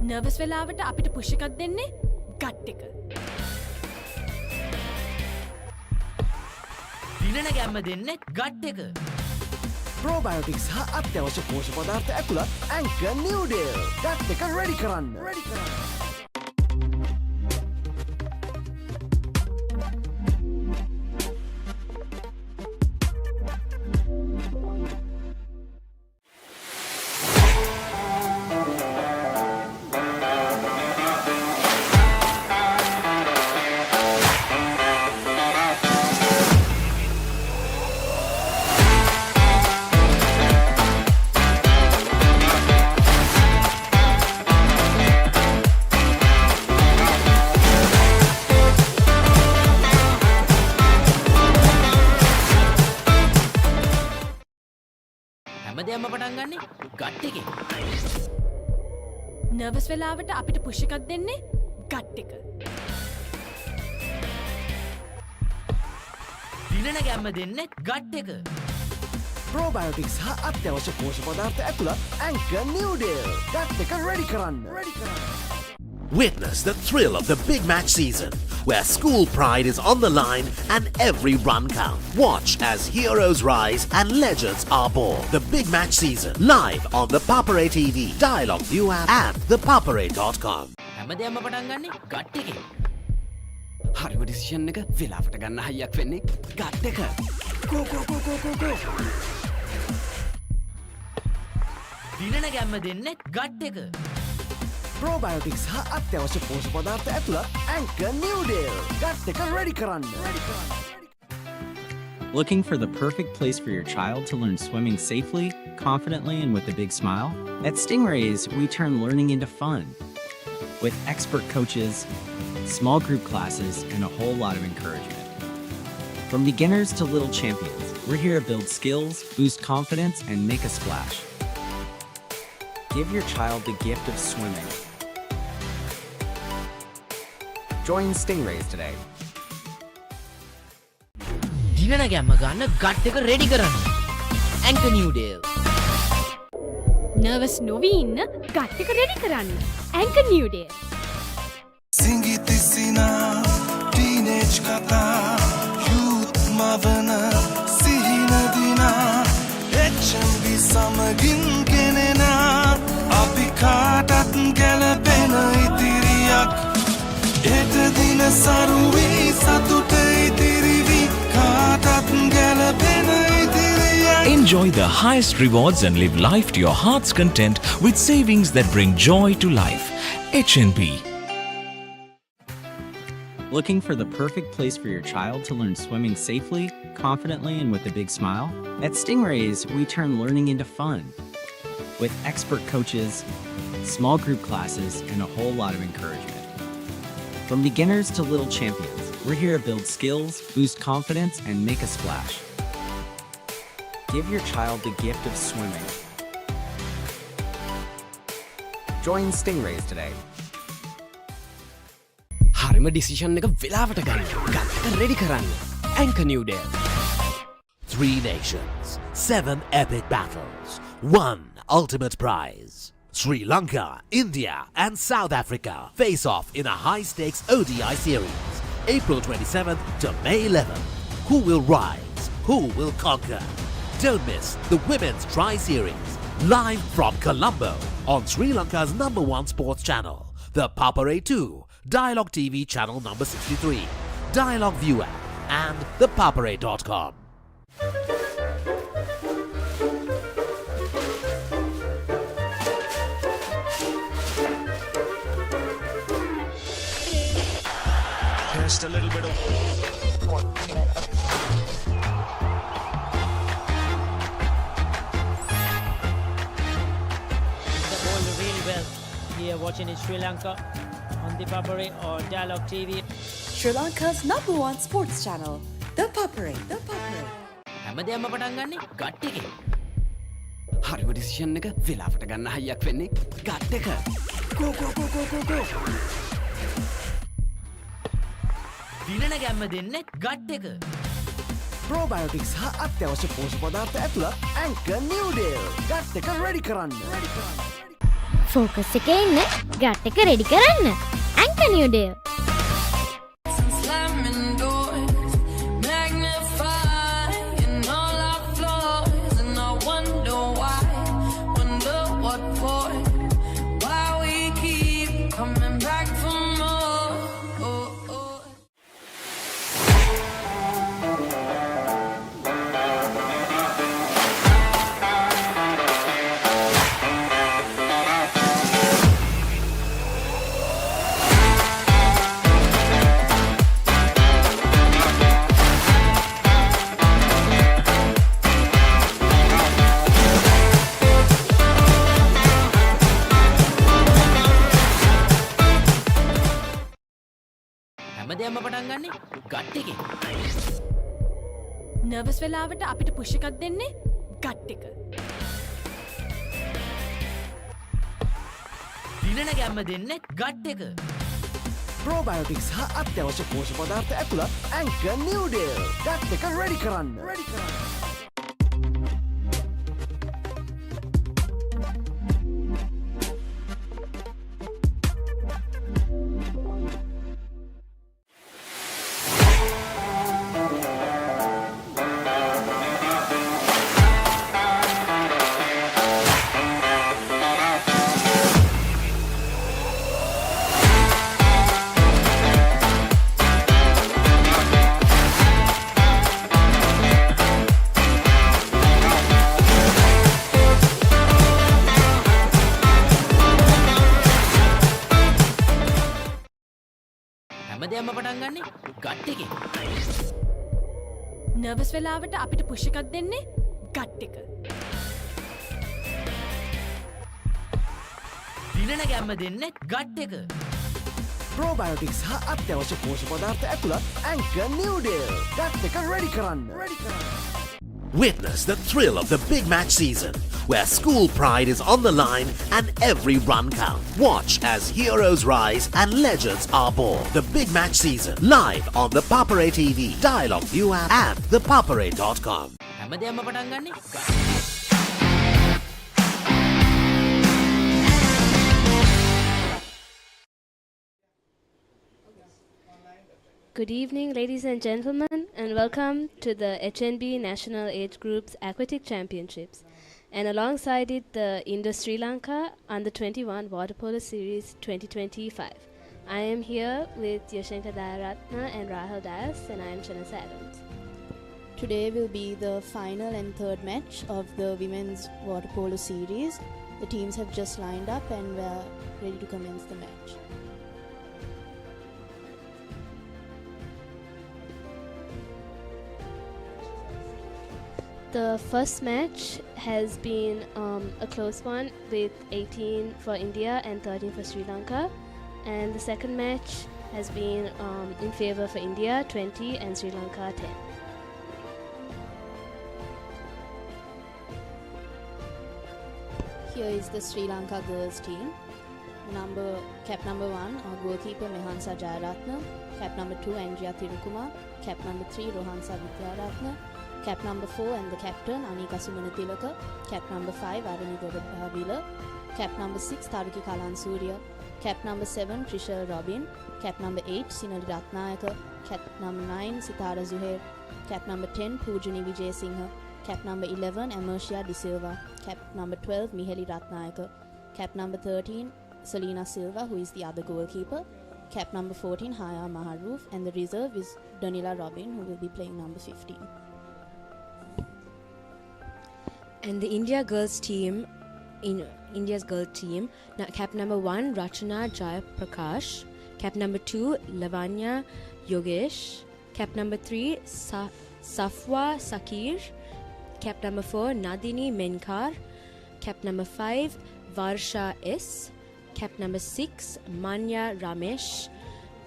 නර්වස් වෙලාවට අපිට පුෂ් එකක් දෙන්නේ ගට් එක. දිනන ගැම්ම දෙන්නේ ගට් එක. Probiotics හා අත්‍යවශ්‍ය පෝෂක පදාර්ථ ඇතුළත් Anchor New Day. ගට් එක ready කරන්න. හැමදේම පටන් ගන්නේ ගට් එකේ. නර්වස් වෙලාවට අපිට පුෂ් එකක් දෙන්නේ ගට් එක. දිනන ගැම්ම දෙන්නේ ගට් එක. Probiotics හා අත්‍යවශ්‍ය පෝෂක පදාර්ථ ඇතුළත් Anchor New Day. ගට් එක ready කරන්න. Witness the thrill of the big match season, where school pride is on the line and every run counts. Watch as heroes rise and legends are born. The big match season, live on the Papare TV, Dialog ViU App and ThePapare.com. හැමදේම පටන් ගන්නේ gut එකේ. හරිම decision එක වෙලාවට ගන්න හයියක් වෙන්නේ gut එක. Go go go go go go. දිනන ගැම්ම දෙන්නේ ගට් එක. Probiotics හා අත්‍යවශ්‍ය පෝෂක පදාර්ථ ඇතුළත් Anchor New Day. ගට් එක ready කරන්න. Looking for the perfect place for your child to learn swimming safely, confidently, and with a big smile? At Stingrays, we turn learning into fun. With expert coaches, small group classes, and a whole lot of encouragement. From beginners to little champions, we're here to build skills, boost confidence, and make a splash. Give your child the gift of swimming. Join Stingrays today. දිනන ගැම්ම ගන්න gut එක ready කරන්න. Anchor නිව්ඩේල්. Nervous නොවී ඉන්න gut එක ready කරන්න. Anchor නිව්ඩේල්. සිංගිතිසිනා teenage කතා youth මවන සිහිනදිනා HNB සමගින් ගෙනෙනා අපි කාටත් ගැලපෙන ඉතිරියක් හෙට දින සරුවී සතුට ඉතිරිවි කාටත් ගැලපෙන ඉතිරියක්. Enjoy the highest rewards and live life to your heart's content with savings that bring joy to life. HNB. Looking for the perfect place for your child to learn swimming safely, confidently, and with a big smile? At Stingrays, we turn learning into fun. With expert coaches, small group classes, and a whole lot of encouragement. From beginners to little champions, we're here to build skills, boost confidence, and make a splash. Give your child the gift of swimming. Join Stingrays today. හරිම decision එක වෙලාවට ගන්න. Gut එක ready කරන්න. Anchor නිව්ඩේල්. 3 nations, 7 epic battles, 1 ultimate prize. Sri Lanka, India and South Africa face off in a high-stakes ODI series, April 27th to May 11th. Who will rise? Who will conquer? Don't miss the Women's Tri-Series, live from Colombo on Sri Lanka's #1 sports channel, ThePapare 2, Dialog TV channel number 63, Dialog ViU App and ThePapare.com. Just a little bit of The ball really well here watching in Sri Lanka on ThePapare or Dialog TV. Sri Lanka's #1 sports channel, ThePapare. හැමදේම පටන් ගන්නේ gut එකෙන්. හරිම decision එක වෙලාවට ගන්න හයියක් වෙන්නේ gut එක. Go go go go go go. දිනන ගැම්ම දෙන්නේ ගට් එක. Probiotics හා අත්‍යවශ්‍ය පෝෂක පදාර්ථ ඇතුළත් ඇන්කර් නිව්ඩේල්. ගට් එක රෙඩි කරන්න. ෆෝකස් එකේ ඉන්න ගට් එක රෙඩි කරන්න. Anchor නිව්ඩේල්. Slamming doors, magnifying all our flaws, and I wonder why, wonder what for, why we keep coming back for more. Oh, oh. හැමදේම පටන් ගන්නේ ගට් එකෙන්. නර්වස් වෙලාවට අපිට පුෂ් එකක් දෙන්නේ ගට් එක. දිනන ගැම්ම දෙන්නේ ගට් එක. Probiotics හා අත්‍යවශ්‍ය පෝෂක පදාර්ථ ඇතුළත් ඇන්කර් නිව්ඩේල්. ගට් එක රෙඩි කරන්න. හැමදේම පටන් ගන්නේ ගට් එකෙන්. නර්වස් වෙලාවට අපිට පුෂ් එකක් දෙන්නේ ගට් එක. දිනන ගැම්ම දෙන්නේ ගට් එක. Probiotics හා අත්‍යවශ්‍ය පෝෂක පදාර්ථ ඇතුළත් ඇන්කර් නිව්ඩේල්. ගට් එක රෙඩි කරන්න. Witness the thrill of the big match season, where school pride is on the line and every run counts. Watch as heroes rise and legends are born. The big match season, live on the Papare TV, Dialog ViU App and ThePapare.com. හැමදේම පටන් ගන්නේ Good evening, ladies and gentlemen, and welcome to the HNB National Age Groups Aquatic Championships, and alongside it, the Indo-Sri Lanka Under-21 Water Polo Series 2025. I am here with Sugathadasa and Rahul Das, and I am Chanasa Adams. Today will be the final and third match of the Women's Water Polo Series. The teams have just lined up and we're ready to commence the match. The first match has been a close one with 18 for India and 13 for Sri Lanka, and the second match has been in favor for India 20 and Sri Lanka 10. Here is the Sri Lanka girls team. Cap number 1, our goalkeeper Mehansa Jayaratna. Cap number 2, Anjia Thirukumar. Cap number 3, Rohansa Vidyaratna. Cap number 4 and the captain Anika Sumanatillaka. Cap number 5, Arani Govardhavila. Cap number 6, Taruki Kalansurya. Cap number 7, Trishal Robin. Cap number 8, Sinali Ratnayaka. Cap number 9, Sitara Zuhair. Cap number 10, Pujani Vijay Singha. Cap number 11, Amercia De Silva. Cap number 12, Miheli Ratnayaka. Cap number 13, Selena Silva, who is the other goalkeeper. Cap number 14, Haya Maharoof. And the reserve is Danila Robin, who will be playing number 15. And the India's girls team, cap number 1, Rachana Jayaprakash. Cap number 2, Lavanya Yogesh. Cap number 3, Safwa Sakir. Cap number 4, Nadini Menkar. Cap number 5, Varsha S. Cap number 6, Manya Ramesh.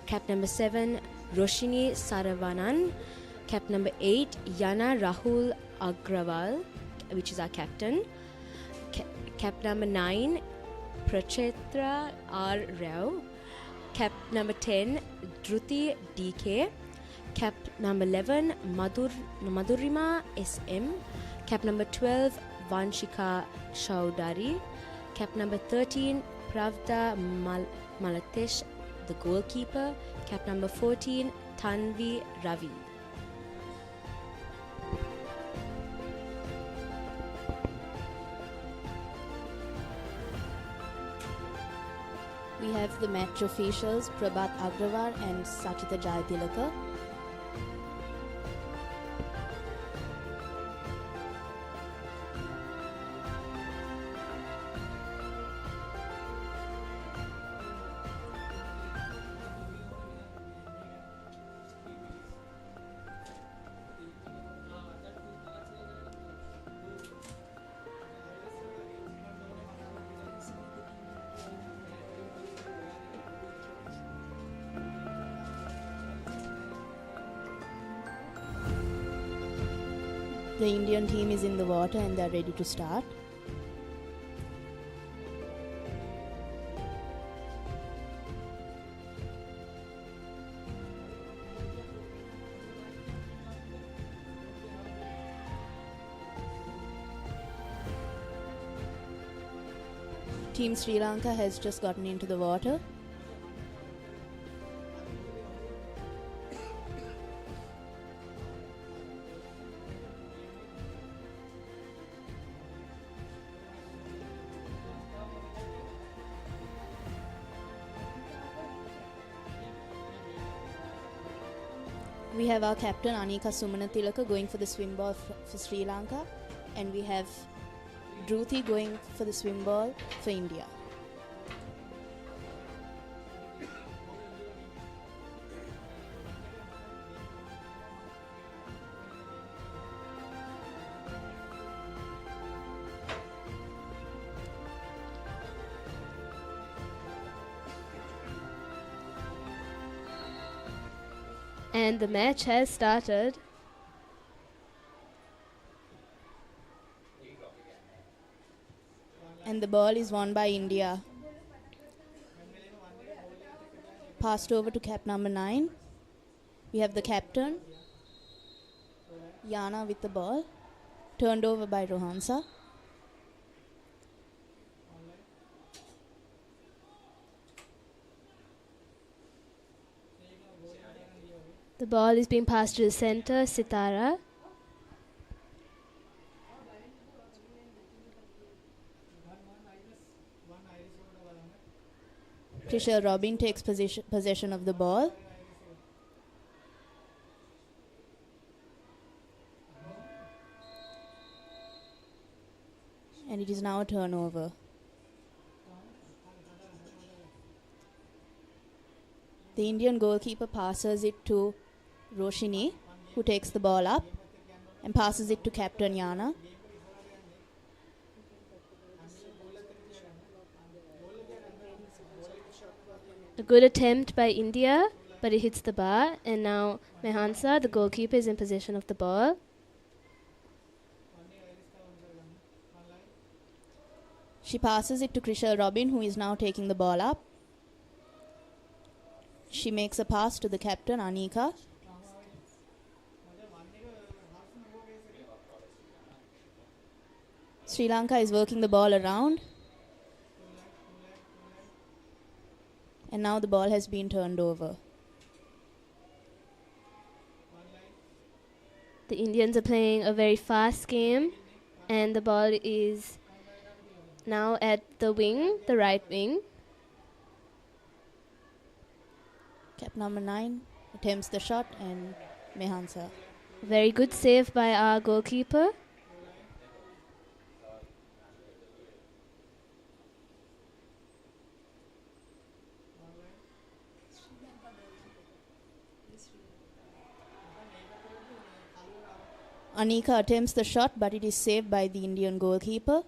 Cap number 7, Roshini Saravanan. Cap number 8, Yana Rahul Agrawal, which is our captain. Cap number 9, Prachetra R. Rao. Cap number 10, Druti DK. Cap number 11, Madhurima SM. Cap number 12, Vanshika Chaudhary. Cap number 13, Pravda Malatesh, the goalkeeper. Cap number 14, Tanvi Ravi. We have the match officials Prabhat Agrawal and Sachita Jayatilaka. The Indian team is in the water and they are ready to start. Team Sri Lanka has just gotten into the water. We have our captain Anika Sumanatillaka going for the swim ball for Sri Lanka, and we have Druti going for the swim ball for India. And the match has started. ball is won by India. Passed over to cap number 9. We have the captain, Yana, with the ball. Turned over by Rohansa. The ball is being passed to the center, Sitara. Krishal Robin takes possession of the ball. And it is now a turnover. The Indian goalkeeper passes it to Roshini, who takes the ball up and passes it to captain Yana. A good attempt by India, but it hits the bar, and now Mehansa, the goalkeeper, is in possession of the ball. She passes it to Krishal Robin, who is now taking the ball up. She makes a pass to the captain, Anika. Sri Lanka is working the ball around. And now the ball has been turned over. The Indians are playing a very fast game, and the ball is now at the wing, the right wing. Cap number 9 attempts the shot, and Mehansa. Very good save by our goalkeeper. Anika attempts the shot, but it is saved by the Indian goalkeeper.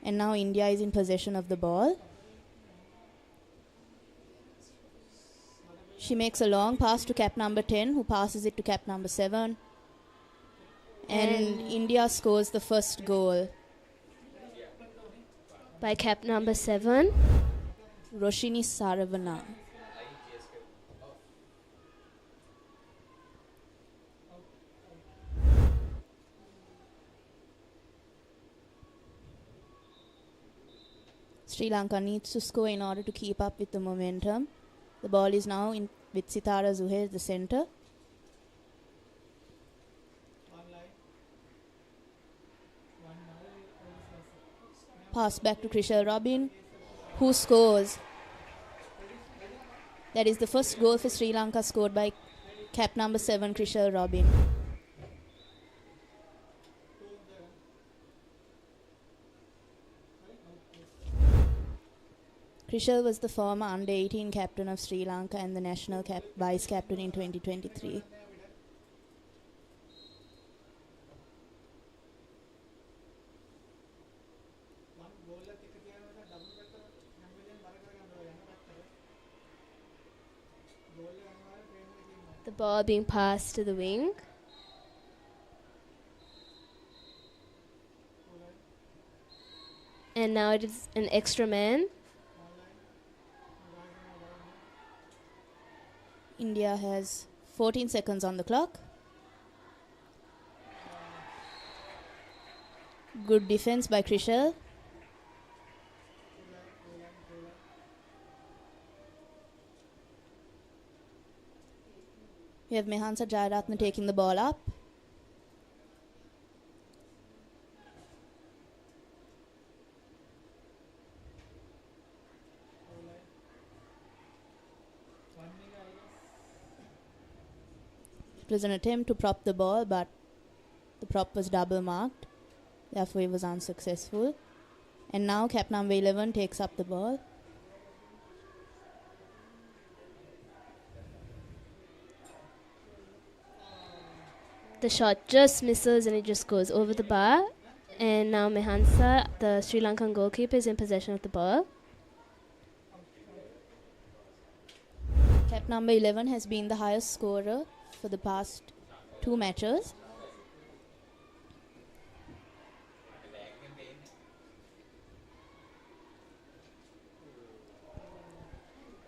And now India is in possession of the ball. She makes a long pass to cap number 10, who passes it to cap number 7. And India scores the first goal. By cap number 7. Roshini Saravana. Sri Lanka needs to score in order to keep up with the momentum. The ball is now in with Sitara Zuhair, the center. Pass back to Krishal Robin, who scores. That is the first goal for Sri Lanka, scored by cap number 7, Krishal Robin. Krishal was the former under-18 captain of Sri Lanka and the national vice captain in 2023. The ball being passed to the wing. And now it is an extra man. India has 14 seconds on the clock. Good defense by Krishal. We have Mehansa Jayaratne taking the ball up. It was an attempt to prop the ball, but the prop was double marked. Therefore, it was unsuccessful. And now cap number 11 takes up the ball. The shot just misses and it just goes over the bar. And now Mehansa, the Sri Lankan goalkeeper, is in possession of the ball. Cap number 11 has been the highest scorer for the past 2 matches.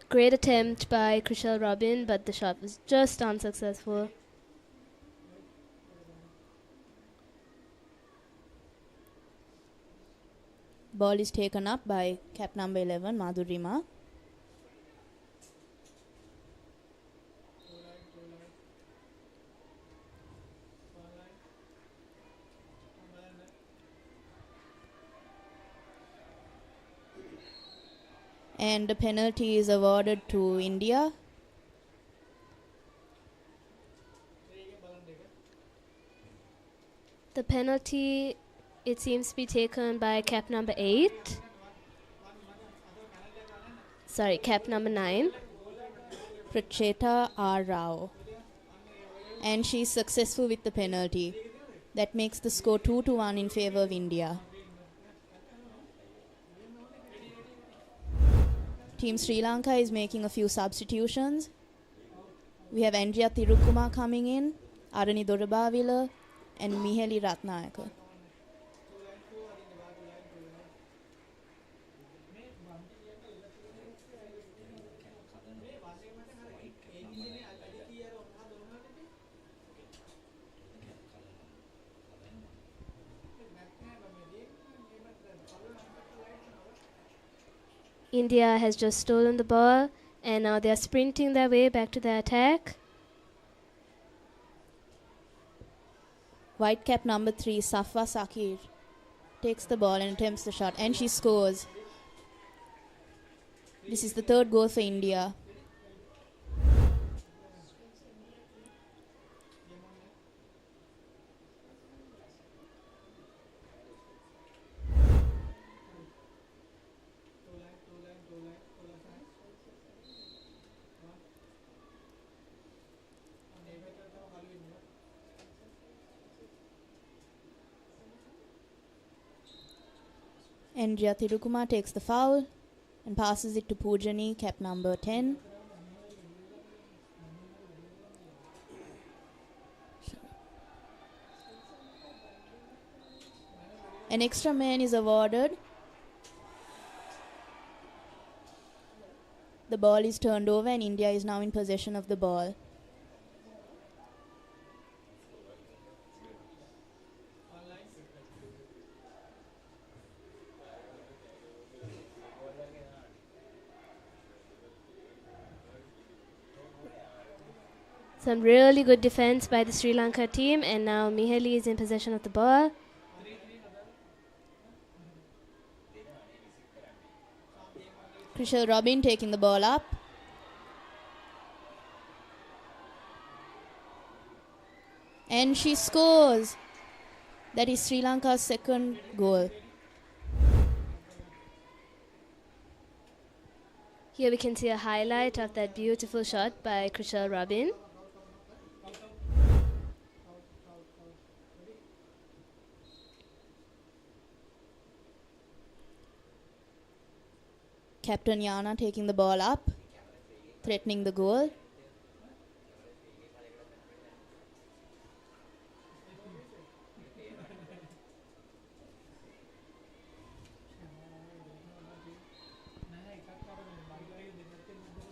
Great attempt by Krishal Robin, but the shot was just unsuccessful. Ball is taken up by cap number 11, Madhurima. And the penalty is awarded to India. The penalty, it seems to be taken by cap number 8. Sorry, cap number 9. Pracheta R. Rao. And she's successful with the penalty. That makes the score 2-1 in favor of India. Team Sri Lanka is making a few substitutions. We have Andrea Thirukuma coming in, Arani Dorabavila, and Miheli Ratnayaka. India has just stolen the ball, and now they are sprinting their way back to the attack. White cap number 3, Safwa Sakir, takes the ball and attempts the shot, and she scores. This is the third goal for India. Andrea Thirukuma takes the foul and passes it to Poojani, cap number 10. An extra man is awarded. The ball is turned over and India is now in possession of the ball. Some really good defense by the Sri Lanka team, and now Miheli is in possession of the ball. Krishal Robin taking the ball up. And she scores. That is Sri Lanka's second goal. Here we can see a highlight of that beautiful shot by Krishal Robin. Captain Yana taking the ball up, threatening the goal.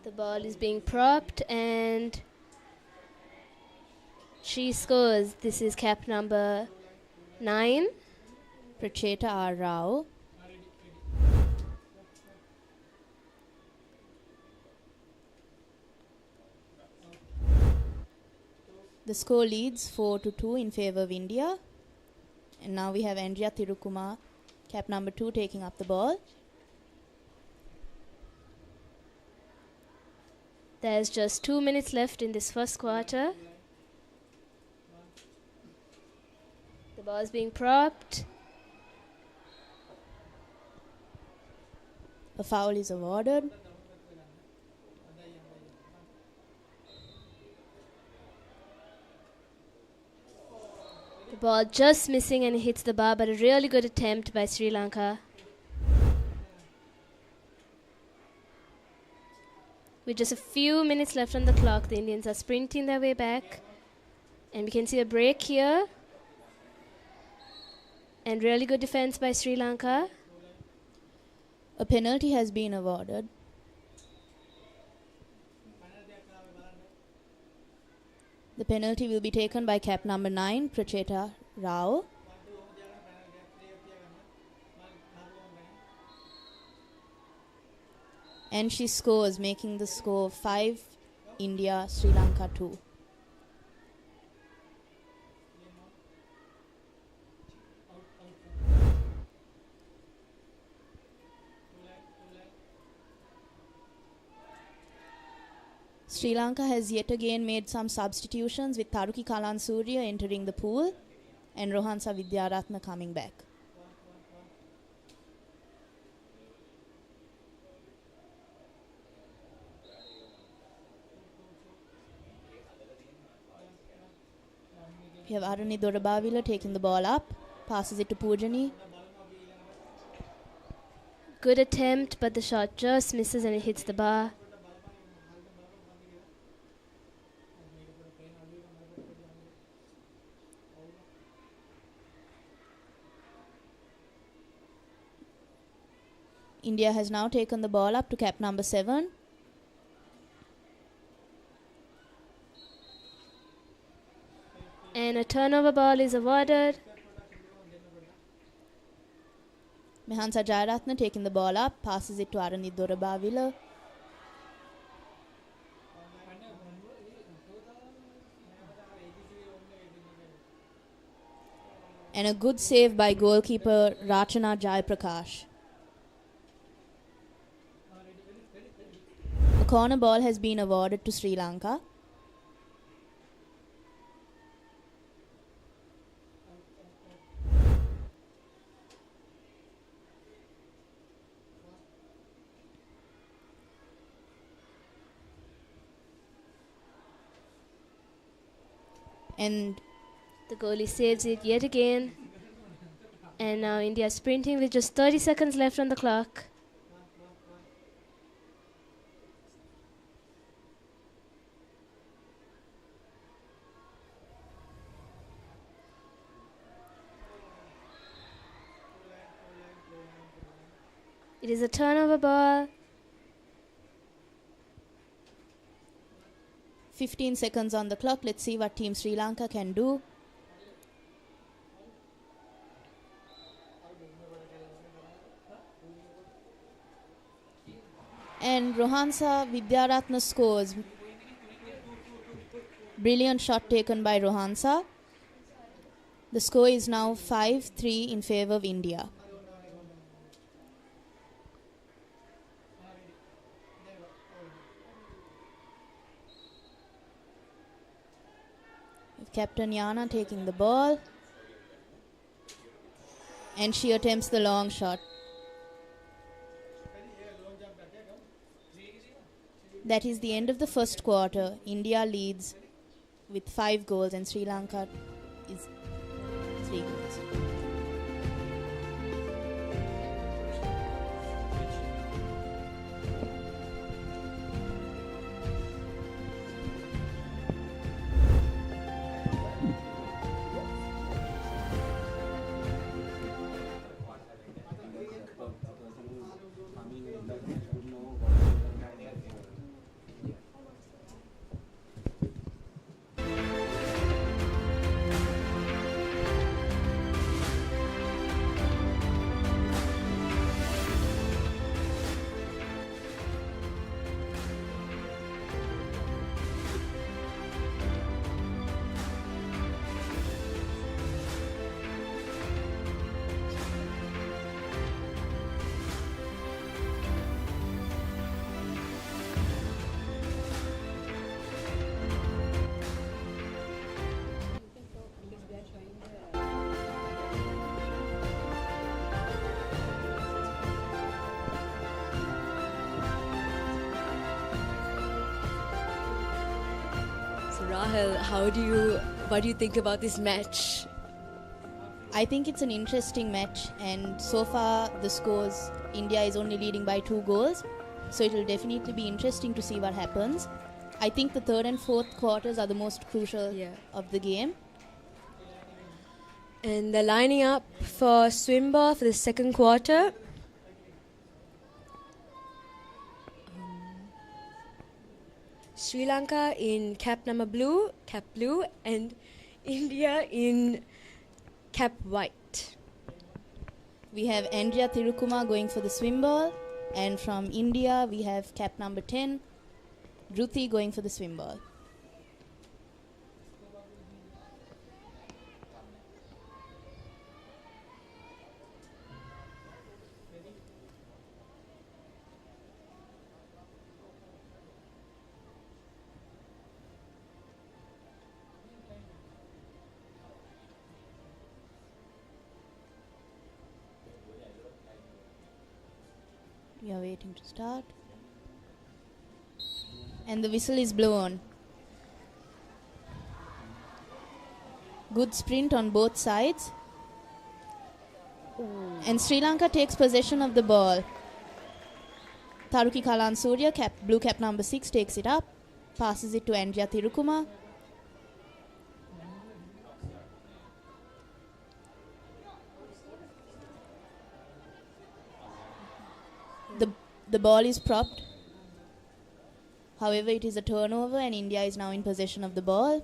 The ball is being propped and she scores. This is cap number 9. Pracheta R. Rao. The score leads 4-2 in favor of India. And now we have Andrea Thirukuma, cap number 2, taking up the ball. There's just 2 minutes left in this first quarter. The ball is being propped. A foul is awarded. The ball just missing and hits the bar, but a really good attempt by Sri Lanka. With just a few minutes left on the clock, the Indians are sprinting their way back. And we can see a break here. And really good defense by Sri Lanka. A penalty has been awarded. The penalty will be taken by cap number 9, Pracheta Rao. And she scores, making the score 5 India, Sri Lanka 2. Sri Lanka has yet again made some substitutions, with Taruki Kalansurya entering the pool and Rohansa Vidyaratna coming back. We have Aruni Dorabavila taking the ball up, passes it to Poojani. Good attempt, but the shot just misses and it hits the bar. India has now taken the ball up to cap number 7. And a turnover ball is awarded. Mehansa Jayaratna taking the ball up, passes it to Aranit Dorabavila. And a good save by goalkeeper Rachana Jayaprakash. A corner ball has been awarded to Sri Lanka. And the goalie saves it yet again. And now India sprinting with just 30 seconds left on the clock. It is a turnover ball. 15 seconds on the clock. Let's see what Team Sri Lanka can do. And Rohansa Vidyaratna scores. Brilliant shot taken by Rohansa. The score is now 5-3 in favor of India. Captain Yana taking the ball. And she attempts the long shot. That is the end of the first quarter. India leads with 5 goals and Sri Lanka is 3 goals. Rahul, what do you think about this match? I think it's an interesting match, and so far the scores, India is only leading by 2 goals, so it will definitely be interesting to see what happens. I think the third and fourth quarters are the most crucial of the game. And they're lining up for swim ball for the second quarter. Sri Lanka in cap blue, and India in cap white. We have Andrea Tirukuma going for the swim ball, and from India we have cap number 10, Dhruti going for the swim ball. We are waiting to start. And the whistle is blown. Good sprint on both sides. And Sri Lanka takes possession of the ball. Tharuki Kalansurya, blue cap number 6, takes it up. Passes it to Andrea Tirukuma. The ball is propped. However, it is a turnover and India is now in possession of the ball.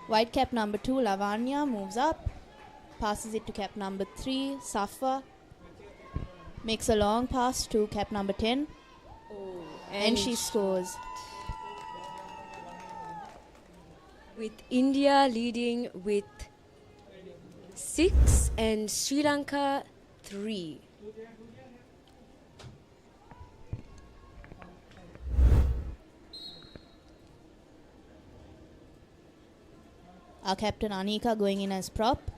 White cap number 2, Lavanya, moves up. Passes it to cap number 3, Safa. Makes a long pass to cap number 10. And she scores. With India leading with 6 and Sri Lanka 3. Our captain Anika going in as prop.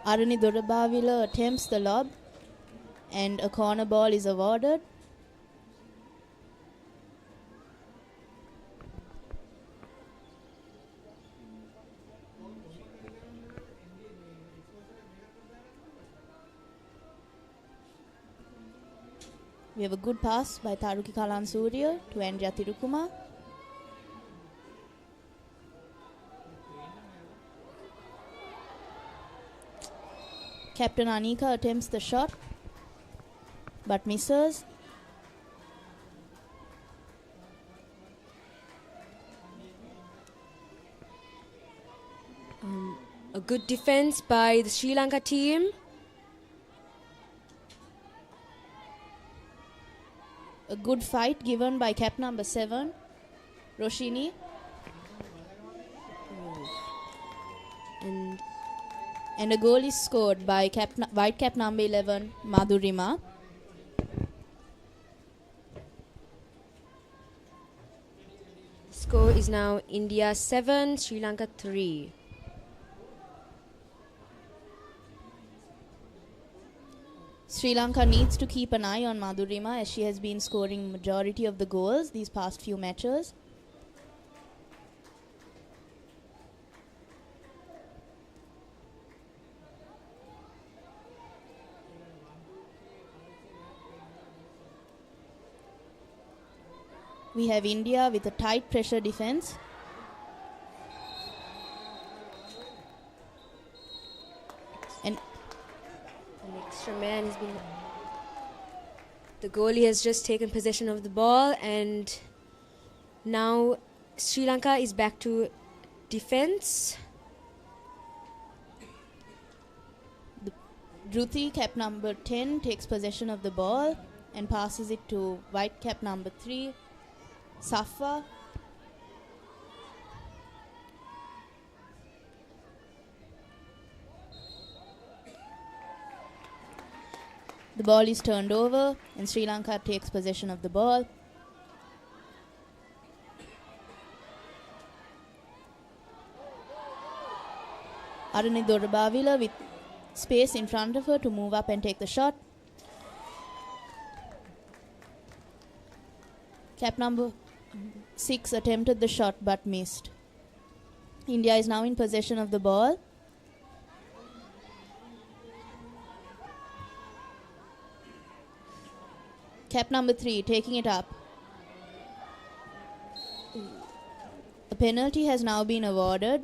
Arani Dorabavila attempts the lob and a corner ball is awarded. We have a good pass by Tharuki Kalansurya to Andrea Tirukuma. Captain Anika attempts the shot but misses. A good defense by the Sri Lanka team. A good fight given by cap number 7, Roshini. And a goal is scored by white cap number 11, Madhurima. Score is now India 7, Sri Lanka 3. Sri Lanka needs to keep an eye on Madhurima as she has been scoring majority of the goals these past few matches. We have India with a tight pressure defense. And an extra man has been... The goalie has just taken possession of the ball and now Sri Lanka is back to defense. Dhruti, cap number 10, takes possession of the ball and passes it to white cap number 3, Safa. The ball is turned over and Sri Lanka takes possession of the ball. Arani Dorabavila with space in front of her to move up and take the shot. Cap number 6 attempted the shot but missed. India is now in possession of the ball. Cap number 3 taking it up. A penalty has now been awarded.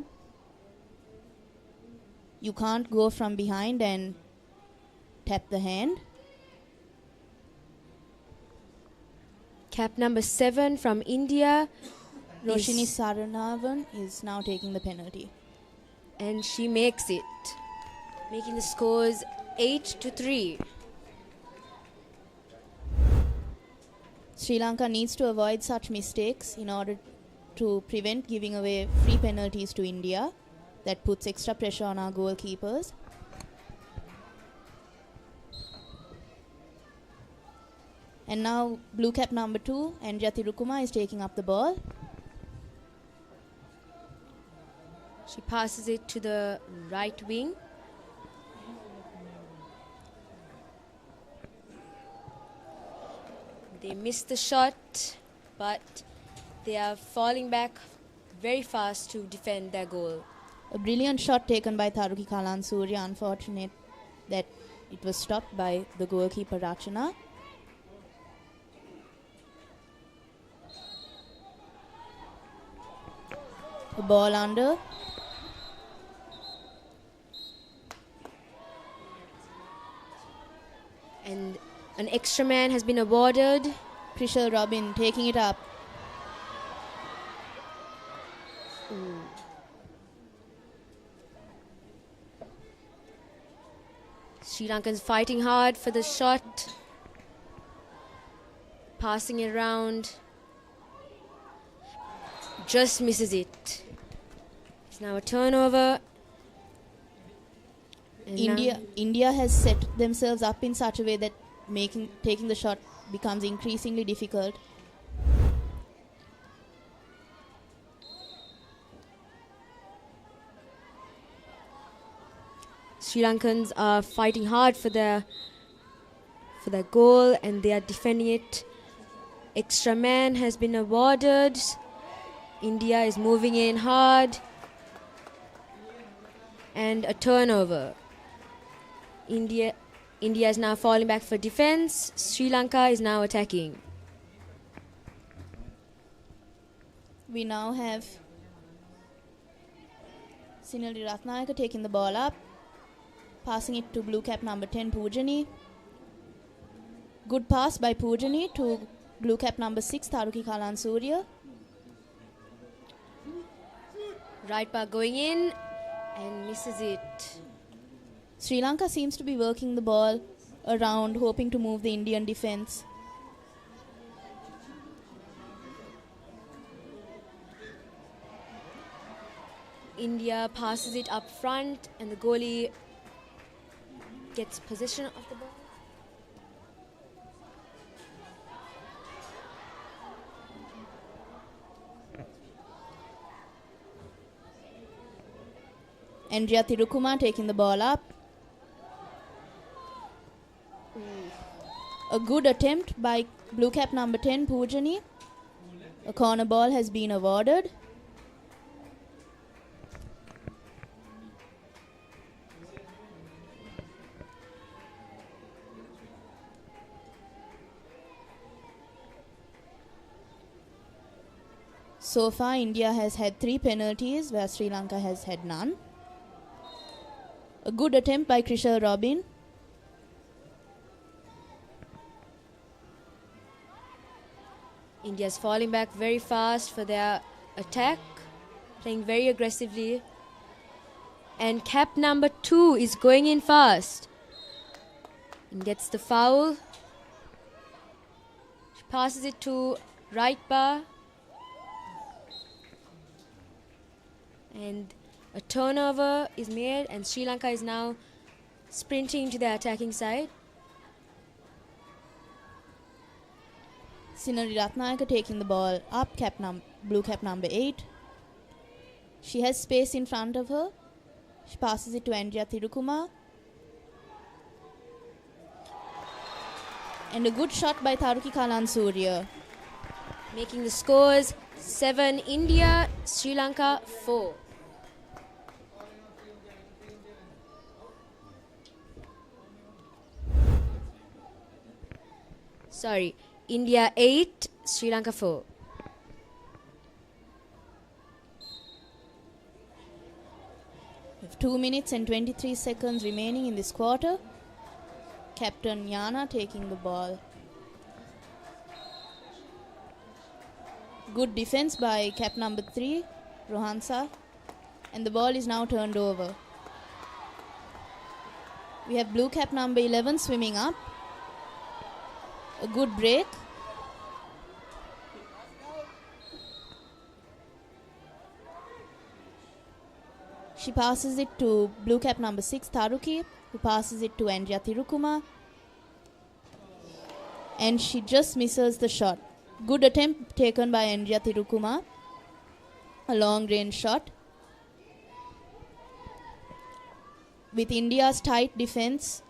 You can't go from behind and tap the hand. Cap number 7 from India. Roshini Saranavan is now taking the penalty. And she makes it, making the scores 8-3. Sri Lanka needs to avoid such mistakes in order to prevent giving away free penalties to India. That puts extra pressure on our goalkeepers. And now blue cap number 2, Andrea Thirukuma, is taking up the ball. She passes it to the right wing. They missed the shot, but they are falling back very fast to defend their goal. A brilliant shot taken by Tharuki Kalansurya. Unfortunate that it was stopped by the goalkeeper Rachana. The ball under. And an extra man has been awarded. Krishal Robin taking it up. Sri Lankans fighting hard for the shot. Passing it around. Just misses it. It's now a turnover. And India has set themselves up in such a way that taking the shot becomes increasingly difficult. Sri Lankans are fighting hard for their goal, and they are defending it. Extra man has been awarded. India is moving in hard. And a turnover. India is now falling back for defense. Sri Lanka is now attacking. We now have Sinali Ratnayaka taking the ball up, passing it to blue cap number 10 Poojani. Good pass by Poojani to blue cap number 6 Tharuki Kalansurya. Right bar going in and misses it. Sri Lanka seems to be working the ball around, hoping to move the Indian defense. India passes it up front, and the goalie gets possession of the ball. Andrea Thirukuma taking the ball up. A good attempt by blue cap number 10 Poojani. A corner ball has been awarded. So far, India has had 3 penalties, where Sri Lanka has had none. A good attempt by Krishal Robin. India's falling back very fast for their attack, playing very aggressively. And cap number 2 is going in fast and gets the foul. She passes it to right bar. And a turnover is made, and Sri Lanka is now sprinting to the attacking side. Sinari Ratnayaka taking the ball up, blue cap number 8. She has space in front of her. She passes it to Andrea Thirukuma. And a good shot by Tharuki Kalansurya. Making the scores 7 India, Sri Lanka 4. Sorry, India 8, Sri Lanka 4. We have 2 minutes and 23 seconds remaining in this quarter. Captain Yana taking the ball. Good defense by cap number 3, Rohansa. And the ball is now turned over. We have blue cap number 11 swimming up. A good break. She passes it to blue cap number 6, Taruki, who passes it to Andrea Tirukuma. And she just misses the shot. Good attempt taken by Andrea Tirukuma. A long range shot. With India's tight defense,